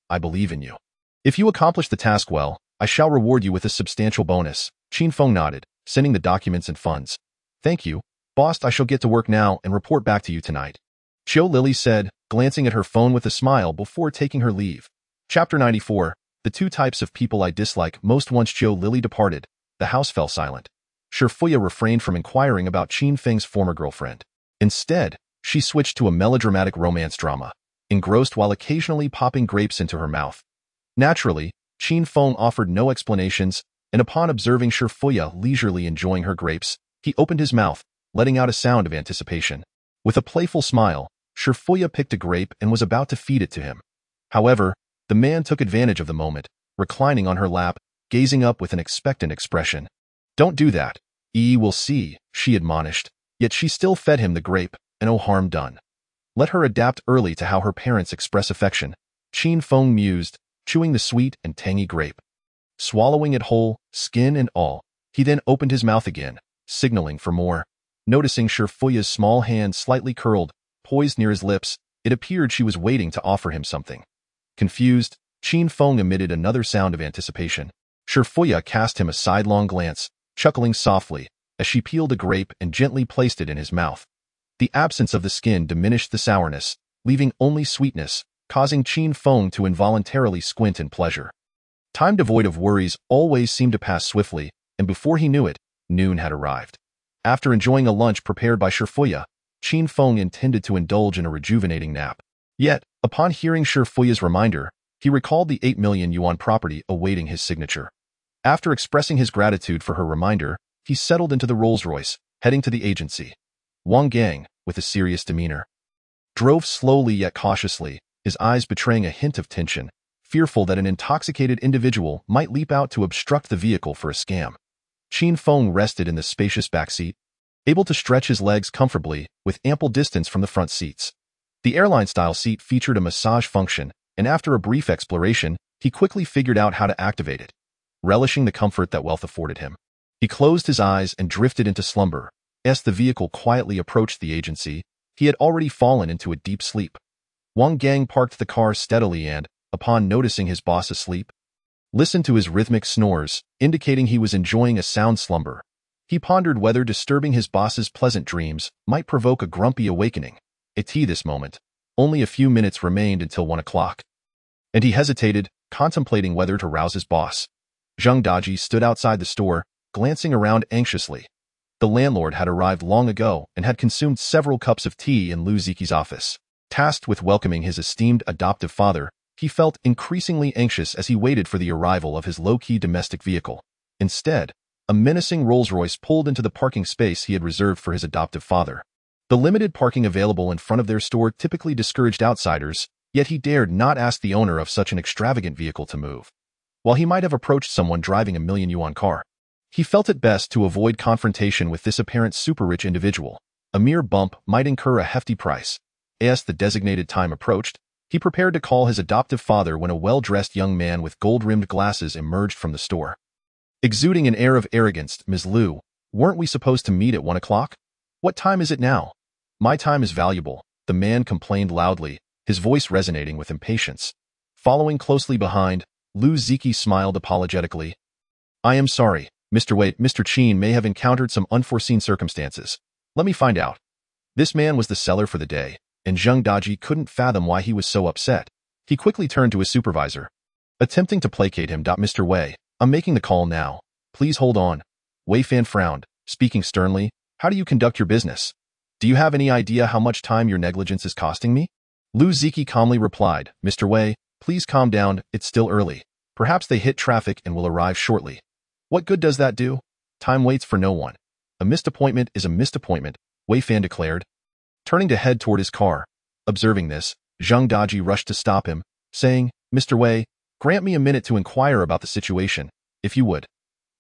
S2: I believe in you. If you accomplish the task well, I shall reward you with a substantial bonus. Qin Feng nodded, sending the documents and funds. Thank you, boss. I shall get to work now and report back to you tonight. Zhou Lily said, glancing at her phone with a smile before taking her leave. Chapter 94. The two types of people I dislike most. Once Zhou Lily departed, the house fell silent. Shifuya refrained from inquiring about Qin Feng's former girlfriend. Instead, she switched to a melodramatic romance drama, engrossed while occasionally popping grapes into her mouth. Naturally, Qin Feng offered no explanations, and upon observing Shifuya leisurely enjoying her grapes, he opened his mouth, letting out a sound of anticipation. With a playful smile, Shifuya picked a grape and was about to feed it to him. However, the man took advantage of the moment, reclining on her lap, gazing up with an expectant expression. Don't do that. Will see, she admonished, yet she still fed him the grape, and no harm done. Let her adapt early to how her parents express affection, Qin Feng mused, chewing the sweet and tangy grape. Swallowing it whole, skin and all, he then opened his mouth again, signaling for more. Noticing Shifuya's small hand slightly curled, poised near his lips, it appeared she was waiting to offer him something. Confused, Qin Feng emitted another sound of anticipation. Shifuya cast him a sidelong glance, chuckling softly, as she peeled a grape and gently placed it in his mouth. The absence of the skin diminished the sourness, leaving only sweetness, causing Qin Feng to involuntarily squint in pleasure. Time devoid of worries always seemed to pass swiftly, and before he knew it, noon had arrived. After enjoying a lunch prepared by Shifuya, Qin Feng intended to indulge in a rejuvenating nap. Yet, upon hearing Shifuya's reminder, he recalled the 8 million yuan property awaiting his signature. After expressing his gratitude for her reminder, he settled into the Rolls-Royce, heading to the agency. Wang Gang, with a serious demeanor, drove slowly yet cautiously, his eyes betraying a hint of tension, fearful that an intoxicated individual might leap out to obstruct the vehicle for a scam. Qin Feng rested in the spacious backseat, able to stretch his legs comfortably with ample distance from the front seats. The airline-style seat featured a massage function, and after a brief exploration, he quickly figured out how to activate it. Relishing the comfort that wealth afforded him, he closed his eyes and drifted into slumber. As the vehicle quietly approached the agency, he had already fallen into a deep sleep. Wang Gang parked the car steadily and, upon noticing his boss asleep, listened to his rhythmic snores, indicating he was enjoying a sound slumber. He pondered whether disturbing his boss's pleasant dreams might provoke a grumpy awakening. At this moment, only a few minutes remained until 1 o'clock. And he hesitated, contemplating whether to rouse his boss. Zhang Daji stood outside the store, glancing around anxiously. The landlord had arrived long ago and had consumed several cups of tea in Lu Ziqi's office. Tasked with welcoming his esteemed adoptive father, he felt increasingly anxious as he waited for the arrival of his low-key domestic vehicle. Instead, a menacing Rolls-Royce pulled into the parking space he had reserved for his adoptive father. The limited parking available in front of their store typically discouraged outsiders, yet he dared not ask the owner of such an extravagant vehicle to move. While he might have approached someone driving a million-yuan car, he felt it best to avoid confrontation with this apparent super-rich individual. A mere bump might incur a hefty price. As the designated time approached, he prepared to call his adoptive father when a well-dressed young man with gold-rimmed glasses emerged from the store. Exuding an air of arrogance, Ms. Lu, weren't we supposed to meet at 1 o'clock? What time is it now? My time is valuable, the man complained loudly, his voice resonating with impatience. Following closely behind, Lu Ziqi smiled apologetically. I am sorry, Mr. Wei. Mr. Qin may have encountered some unforeseen circumstances. Let me find out. This man was the seller for the day, and Zhang Daji couldn't fathom why he was so upset. He quickly turned to his supervisor, attempting to placate him. Mr. Wei, I'm making the call now. Please hold on. Wei Fan frowned, speaking sternly. How do you conduct your business? Do you have any idea how much time your negligence is costing me? Lu Ziqi calmly replied, Mr. Wei, please calm down, it's still early. Perhaps they hit traffic and will arrive shortly. What good does that do? Time waits for no one. A missed appointment is a missed appointment, Wei Fan declared. Turning to head toward his car. Observing this, Zhang Daji rushed to stop him, saying, Mr. Wei, grant me a minute to inquire about the situation, if you would.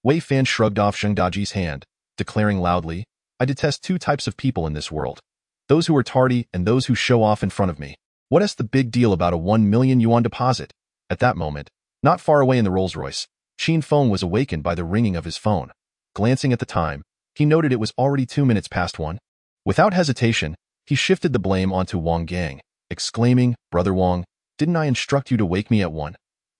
S2: Wei Fan shrugged off Zhang Daji's hand, declaring loudly, I detest two types of people in this world. Those who are tardy and those who show off in front of me. What is the big deal about a 1 million yuan deposit? At that moment, not far away in the Rolls-Royce, Qin Feng was awakened by the ringing of his phone. Glancing at the time, he noted it was already 2 minutes past 1. Without hesitation, he shifted the blame onto Wang Gang, exclaiming, "Brother Wang, didn't I instruct you to wake me at 1?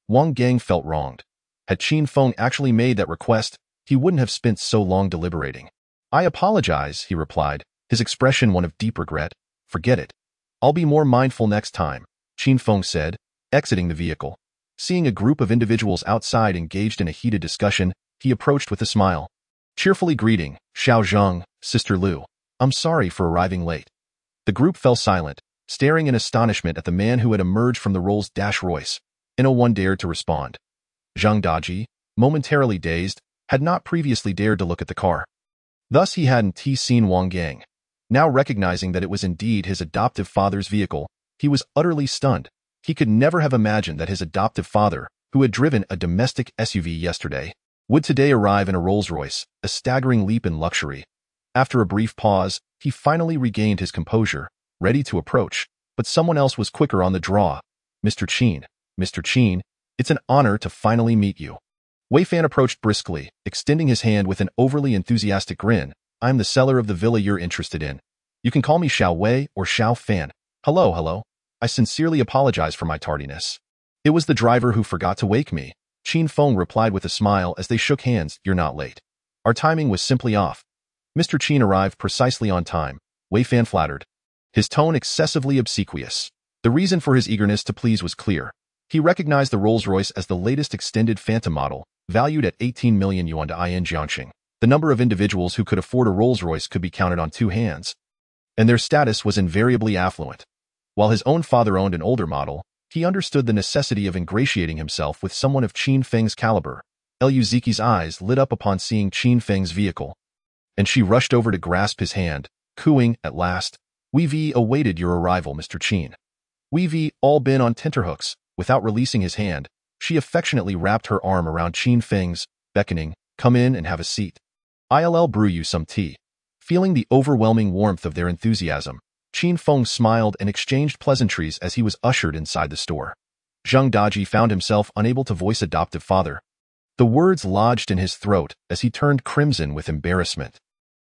S2: Wang Gang felt wronged. Had Qin Feng actually made that request, he wouldn't have spent so long deliberating. "I apologize," he replied, his expression one of deep regret. "Forget it. I'll be more mindful next time," Qin Feng said, exiting the vehicle. Seeing a group of individuals outside engaged in a heated discussion, he approached with a smile. Cheerfully greeting, "Xiao Zheng, Sister Lu. I'm sorry for arriving late." The group fell silent, staring in astonishment at the man who had emerged from the Rolls-Royce. No one dared to respond. Zhang Daji, momentarily dazed, had not previously dared to look at the car. Thus he hadn't seen Wang Gang. Now recognizing that it was indeed his adoptive father's vehicle, he was utterly stunned. He could never have imagined that his adoptive father, who had driven a domestic SUV yesterday, would today arrive in a Rolls-Royce, a staggering leap in luxury. After a brief pause, he finally regained his composure, ready to approach, but someone else was quicker on the draw. Mr. Qin, it's an honor to finally meet you." Wei Fan approached briskly, extending his hand with an overly enthusiastic grin. "I'm the seller of the villa you're interested in. You can call me Xiao Wei or Xiao Fan. Hello. I sincerely apologize for my tardiness. It was the driver who forgot to wake me," Qin Feng replied with a smile as they shook hands. "You're not late. Our timing was simply off." Mr. Qin arrived precisely on time, Wei Fan flattered, his tone excessively obsequious. The reason for his eagerness to please was clear. He recognized the Rolls-Royce as the latest extended Phantom model, valued at 18 million yuan to in Jiangxing. The number of individuals who could afford a Rolls-Royce could be counted on 2 hands, and their status was invariably affluent. While his own father owned an older model, he understood the necessity of ingratiating himself with someone of Qin Feng's caliber. Liu Ziqi's eyes lit up upon seeing Qin Feng's vehicle, and she rushed over to grasp his hand, cooing, "At last, we've awaited your arrival, Mr. Qin. We've all been on tenterhooks." Without releasing his hand, she affectionately wrapped her arm around Qin Feng's, beckoning, "Come in and have a seat. I'll brew you some tea." Feeling the overwhelming warmth of their enthusiasm, Qin Feng smiled and exchanged pleasantries as he was ushered inside the store. Zhang Daji found himself unable to voice adoptive father. The words lodged in his throat as he turned crimson with embarrassment.